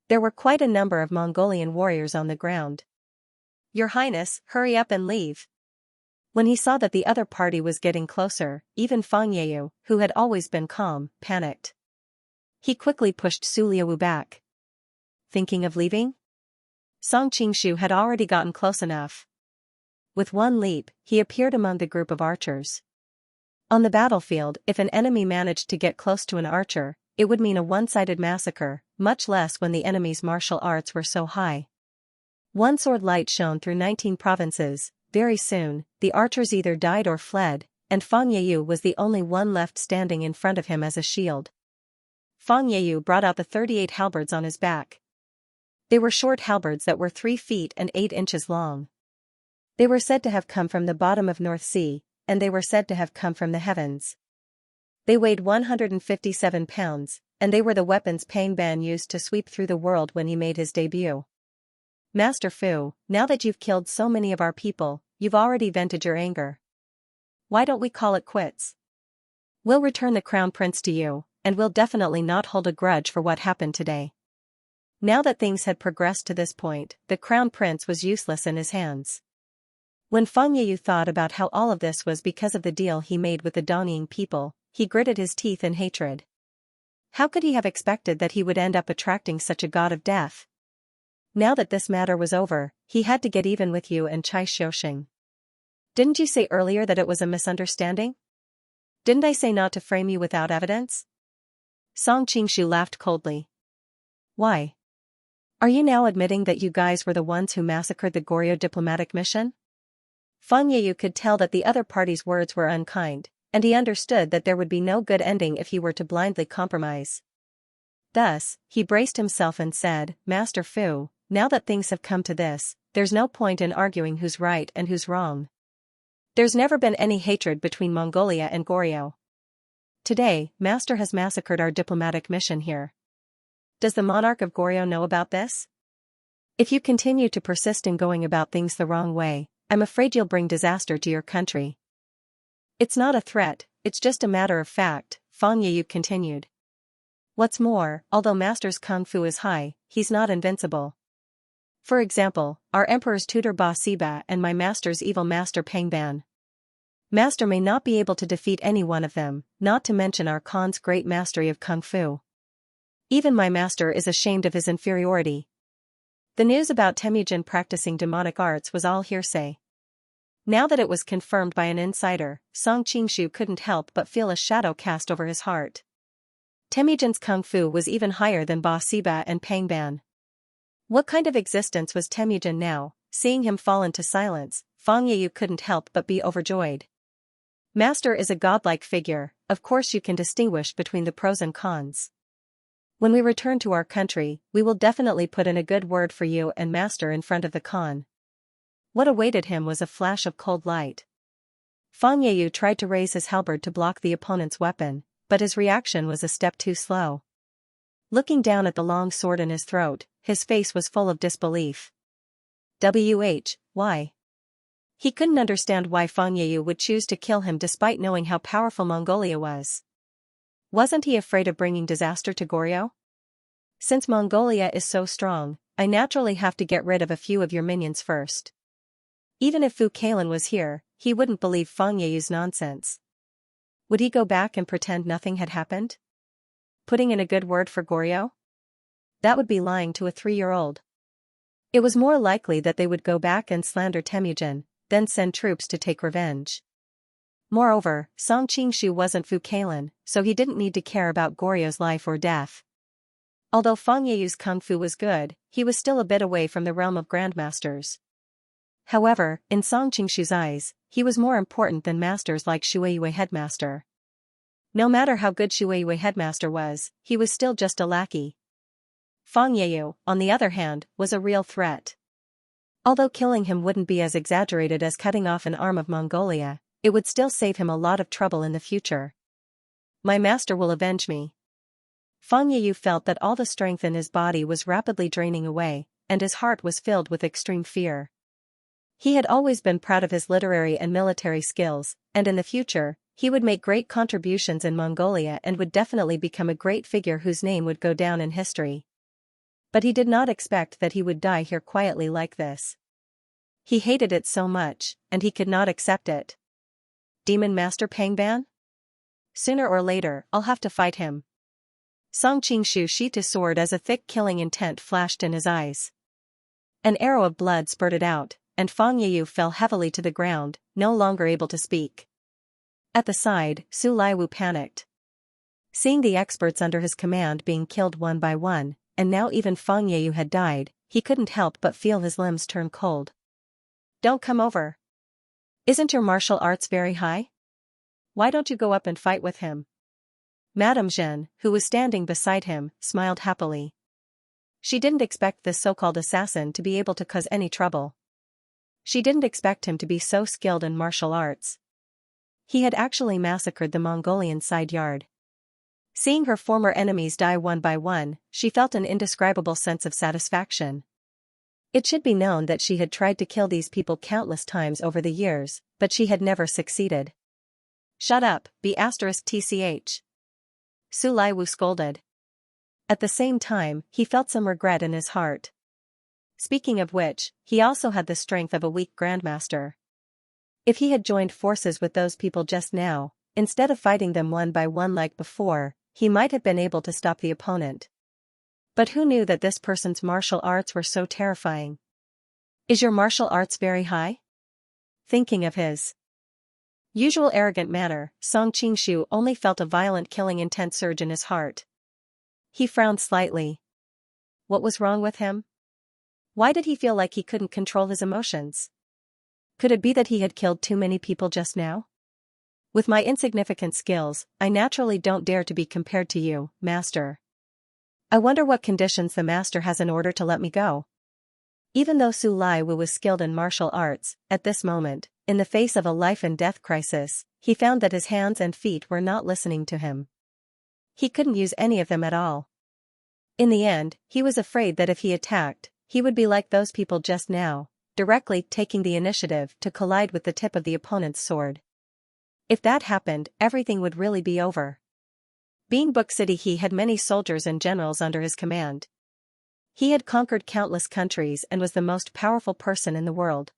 There were quite a number of Mongolian warriors on the ground. "Your Highness, hurry up and leave." When he saw that the other party was getting closer, even Fang Yeyu, who had always been calm, panicked. He quickly pushed Su Liawu back. Thinking of leaving? Song Qingshu had already gotten close enough. With one leap, he appeared among the group of archers. On the battlefield, if an enemy managed to get close to an archer, it would mean a one-sided massacre, much less when the enemy's martial arts were so high. One sword light shone through 19 provinces. Very soon, the archers either died or fled, and Fang Yeyu was the only one left standing in front of him as a shield. Fang Yeyu brought out the 38 halberds on his back. They were short halberds that were 3 feet and 8 inches long. They were said to have come from the bottom of North Sea, and they were said to have come from the heavens. They weighed 157 pounds, and they were the weapons Pang Ban used to sweep through the world when he made his debut. "Master Fu, now that you've killed so many of our people, you've already vented your anger. Why don't we call it quits? We'll return the crown prince to you, and we'll definitely not hold a grudge for what happened today." Now that things had progressed to this point, the crown prince was useless in his hands. When Fang Yeyu thought about how all of this was because of the deal he made with the Dongying people, he gritted his teeth in hatred. How could he have expected that he would end up attracting such a god of death? Now that this matter was over, he had to get even with you and Chai Xiaoxing. Didn't you say earlier that it was a misunderstanding? Didn't I say not to frame you without evidence? Song Qingshu laughed coldly. Why? Are you now admitting that you guys were the ones who massacred the Goryeo diplomatic mission? Fang Yeyu could tell that the other party's words were unkind, and he understood that there would be no good ending if he were to blindly compromise. Thus, he braced himself and said, "Master Fu, now that things have come to this, there's no point in arguing who's right and who's wrong. There's never been any hatred between Mongolia and Goryeo. Today, Master has massacred our diplomatic mission here. Does the monarch of Goryeo know about this? If you continue to persist in going about things the wrong way, I'm afraid you'll bring disaster to your country." "It's not a threat, it's just a matter of fact," Fang Yeyu continued. What's more, although Master's kung fu is high, he's not invincible. For example, our Emperor's tutor Ba Siba and my Master's evil master Peng Ban. Master may not be able to defeat any one of them, not to mention our Khan's great mastery of kung fu. Even my master is ashamed of his inferiority. The news about Temujin practicing demonic arts was all hearsay. Now that it was confirmed by an insider, Song Qingshu couldn't help but feel a shadow cast over his heart. Temujin's kung fu was even higher than Ba Siba and Peng Ban. What kind of existence was Temujin now? Seeing him fall into silence, Fang Yeyu couldn't help but be overjoyed. Master is a godlike figure, of course you can distinguish between the pros and cons. When we return to our country, we will definitely put in a good word for you and Master in front of the Khan. What awaited him was a flash of cold light. Fang Yeyu tried to raise his halberd to block the opponent's weapon, but his reaction was a step too slow. Looking down at the long sword in his throat, his face was full of disbelief. Why? He couldn't understand why Fang Yeyu would choose to kill him despite knowing how powerful Mongolia was. Wasn't he afraid of bringing disaster to Goryeo? Since Mongolia is so strong, I naturally have to get rid of a few of your minions first. Even if Fu Kailan was here, he wouldn't believe Fang Yeyu's nonsense. Would he go back and pretend nothing had happened? Putting in a good word for Goryeo? That would be lying to a 3-year-old. It was more likely that they would go back and slander Temujin, then send troops to take revenge. Moreover, Song Qingshu wasn't Fu Kailan, so he didn't need to care about Goryeo's life or death. Although Fang Yeyu's kung fu was good, he was still a bit away from the realm of grandmasters. However, in Song Qingshu's eyes, he was more important than masters like Shueiyue Headmaster. No matter how good Shueiyue Headmaster was, he was still just a lackey. Fang Yeyu, on the other hand, was a real threat. Although killing him wouldn't be as exaggerated as cutting off an arm of Mongolia, it would still save him a lot of trouble in the future. My master will avenge me. Fang Yeyu felt that all the strength in his body was rapidly draining away, and his heart was filled with extreme fear. He had always been proud of his literary and military skills, and in the future, he would make great contributions in Mongolia and would definitely become a great figure whose name would go down in history. But he did not expect that he would die here quietly like this. He hated it so much, and he could not accept it. Demon Master Peng Ban? Sooner or later, I'll have to fight him. Song Qingshu sheathed his sword as a thick killing intent flashed in his eyes. An arrow of blood spurted out, and Fang Yeyu fell heavily to the ground, no longer able to speak. At the side, Su Laiwu panicked. Seeing the experts under his command being killed one by one, and now even Fang Yeyu had died, he couldn't help but feel his limbs turn cold. Don't come over. Isn't your martial arts very high? Why don't you go up and fight with him? Madame Zhen, who was standing beside him, smiled happily. She didn't expect this so-called assassin to be able to cause any trouble. She didn't expect him to be so skilled in martial arts. He had actually massacred the Mongolian side yard. Seeing her former enemies die one by one, she felt an indescribable sense of satisfaction. It should be known that she had tried to kill these people countless times over the years, but she had never succeeded. Shut up, B*TCH. Su Laiwu scolded. At the same time, he felt some regret in his heart. Speaking of which, he also had the strength of a weak grandmaster. If he had joined forces with those people just now, instead of fighting them one by one like before, he might have been able to stop the opponent. But who knew that this person's martial arts were so terrifying? Is your martial arts very high? Thinking of his usual arrogant manner, Song Qingshu only felt a violent killing intent surge in his heart. He frowned slightly. What was wrong with him? Why did he feel like he couldn't control his emotions? Could it be that he had killed too many people just now? With my insignificant skills, I naturally don't dare to be compared to you, Master. I wonder what conditions the Master has in order to let me go. Even though Su Laiwu was skilled in martial arts, at this moment, in the face of a life-and-death crisis, he found that his hands and feet were not listening to him. He couldn't use any of them at all. In the end, he was afraid that if he attacked, he would be like those people just now, directly taking the initiative to collide with the tip of the opponent's sword. If that happened, everything would really be over. Being Book City, he had many soldiers and generals under his command. He had conquered countless countries and was the most powerful person in the world.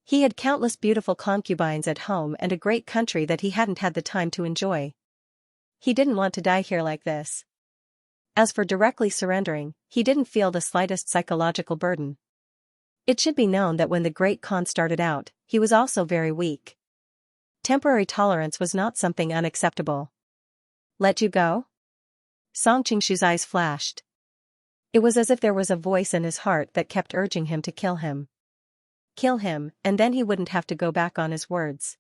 He had countless beautiful concubines at home and a great country that he hadn't had the time to enjoy. He didn't want to die here like this. As for directly surrendering, he didn't feel the slightest psychological burden. It should be known that when the Great Khan started out, he was also very weak. Temporary tolerance was not something unacceptable. Let you go? Song Qingshu's eyes flashed. It was as if there was a voice in his heart that kept urging him to kill him. Kill him, and then he wouldn't have to go back on his words.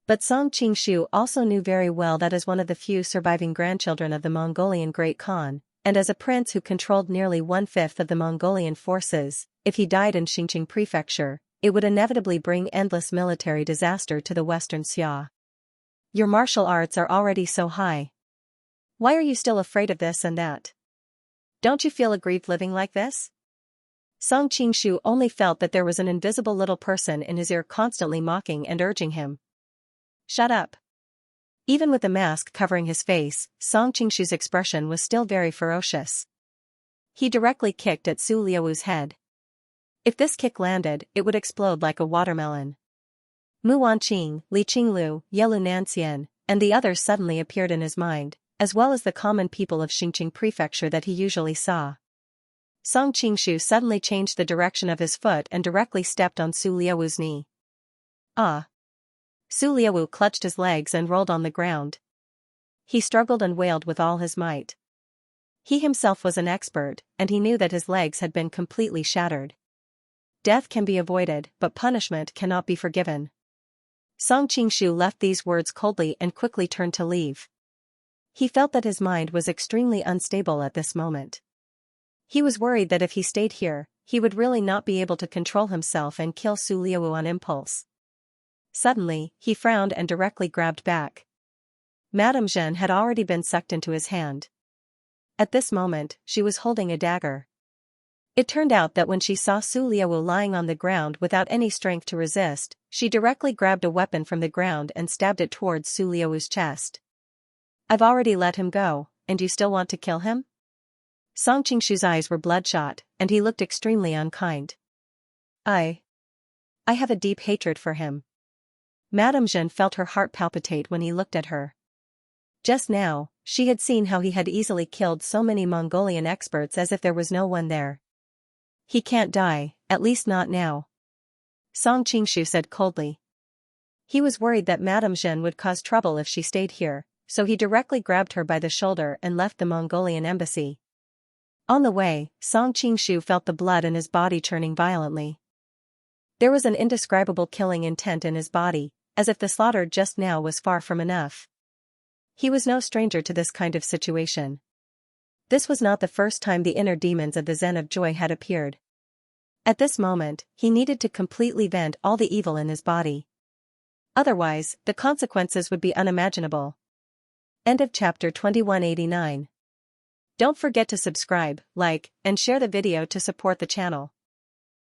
But Song Qingshu also knew very well that as one of the few surviving grandchildren of the Mongolian Great Khan, and as a prince who controlled nearly 1/5 of the Mongolian forces, if he died in Xinjiang Prefecture, it would inevitably bring endless military disaster to the Western Xia. Your martial arts are already so high. Why are you still afraid of this and that? Don't you feel aggrieved living like this? Song Qingshu only felt that there was an invisible little person in his ear constantly mocking and urging him. Shut up. Even with the mask covering his face, Song Qingshu's expression was still very ferocious. He directly kicked at Su Liawu's head. If this kick landed, it would explode like a watermelon. Mu Wanqing, Li Qinglu, Yelu Nanxian, and the others suddenly appeared in his mind, as well as the common people of Xinjiang Prefecture that he usually saw. Song Qingshu suddenly changed the direction of his foot and directly stepped on Su Liawu's knee. Ah! Su Liawu clutched his legs and rolled on the ground. He struggled and wailed with all his might. He himself was an expert, and he knew that his legs had been completely shattered. Death can be avoided, but punishment cannot be forgiven. Song Qingshu left these words coldly and quickly turned to leave. He felt that his mind was extremely unstable at this moment. He was worried that if he stayed here, he would really not be able to control himself and kill Su Liawu on impulse. Suddenly, he frowned and directly grabbed back. Madame Zhen had already been sucked into his hand. At this moment, she was holding a dagger. It turned out that when she saw Su Liawu lying on the ground without any strength to resist, she directly grabbed a weapon from the ground and stabbed it towards Su Liawu's chest. I've already let him go, and you still want to kill him? Song Qingshu's eyes were bloodshot, and he looked extremely unkind. I have a deep hatred for him. Madame Zhen felt her heart palpitate when he looked at her. Just now, she had seen how he had easily killed so many Mongolian experts as if there was no one there. He can't die, at least not now. Song Qingshu said coldly. He was worried that Madame Zhen would cause trouble if she stayed here, so he directly grabbed her by the shoulder and left the Mongolian embassy. On the way, Song Qingshu felt the blood in his body churning violently. There was an indescribable killing intent in his body, as if the slaughter just now was far from enough. He was no stranger to this kind of situation. This was not the first time the inner demons of the Zen of Joy had appeared. At this moment, he needed to completely vent all the evil in his body. Otherwise, the consequences would be unimaginable. End of chapter 2189. Don't forget to subscribe, like, and share the video to support the channel.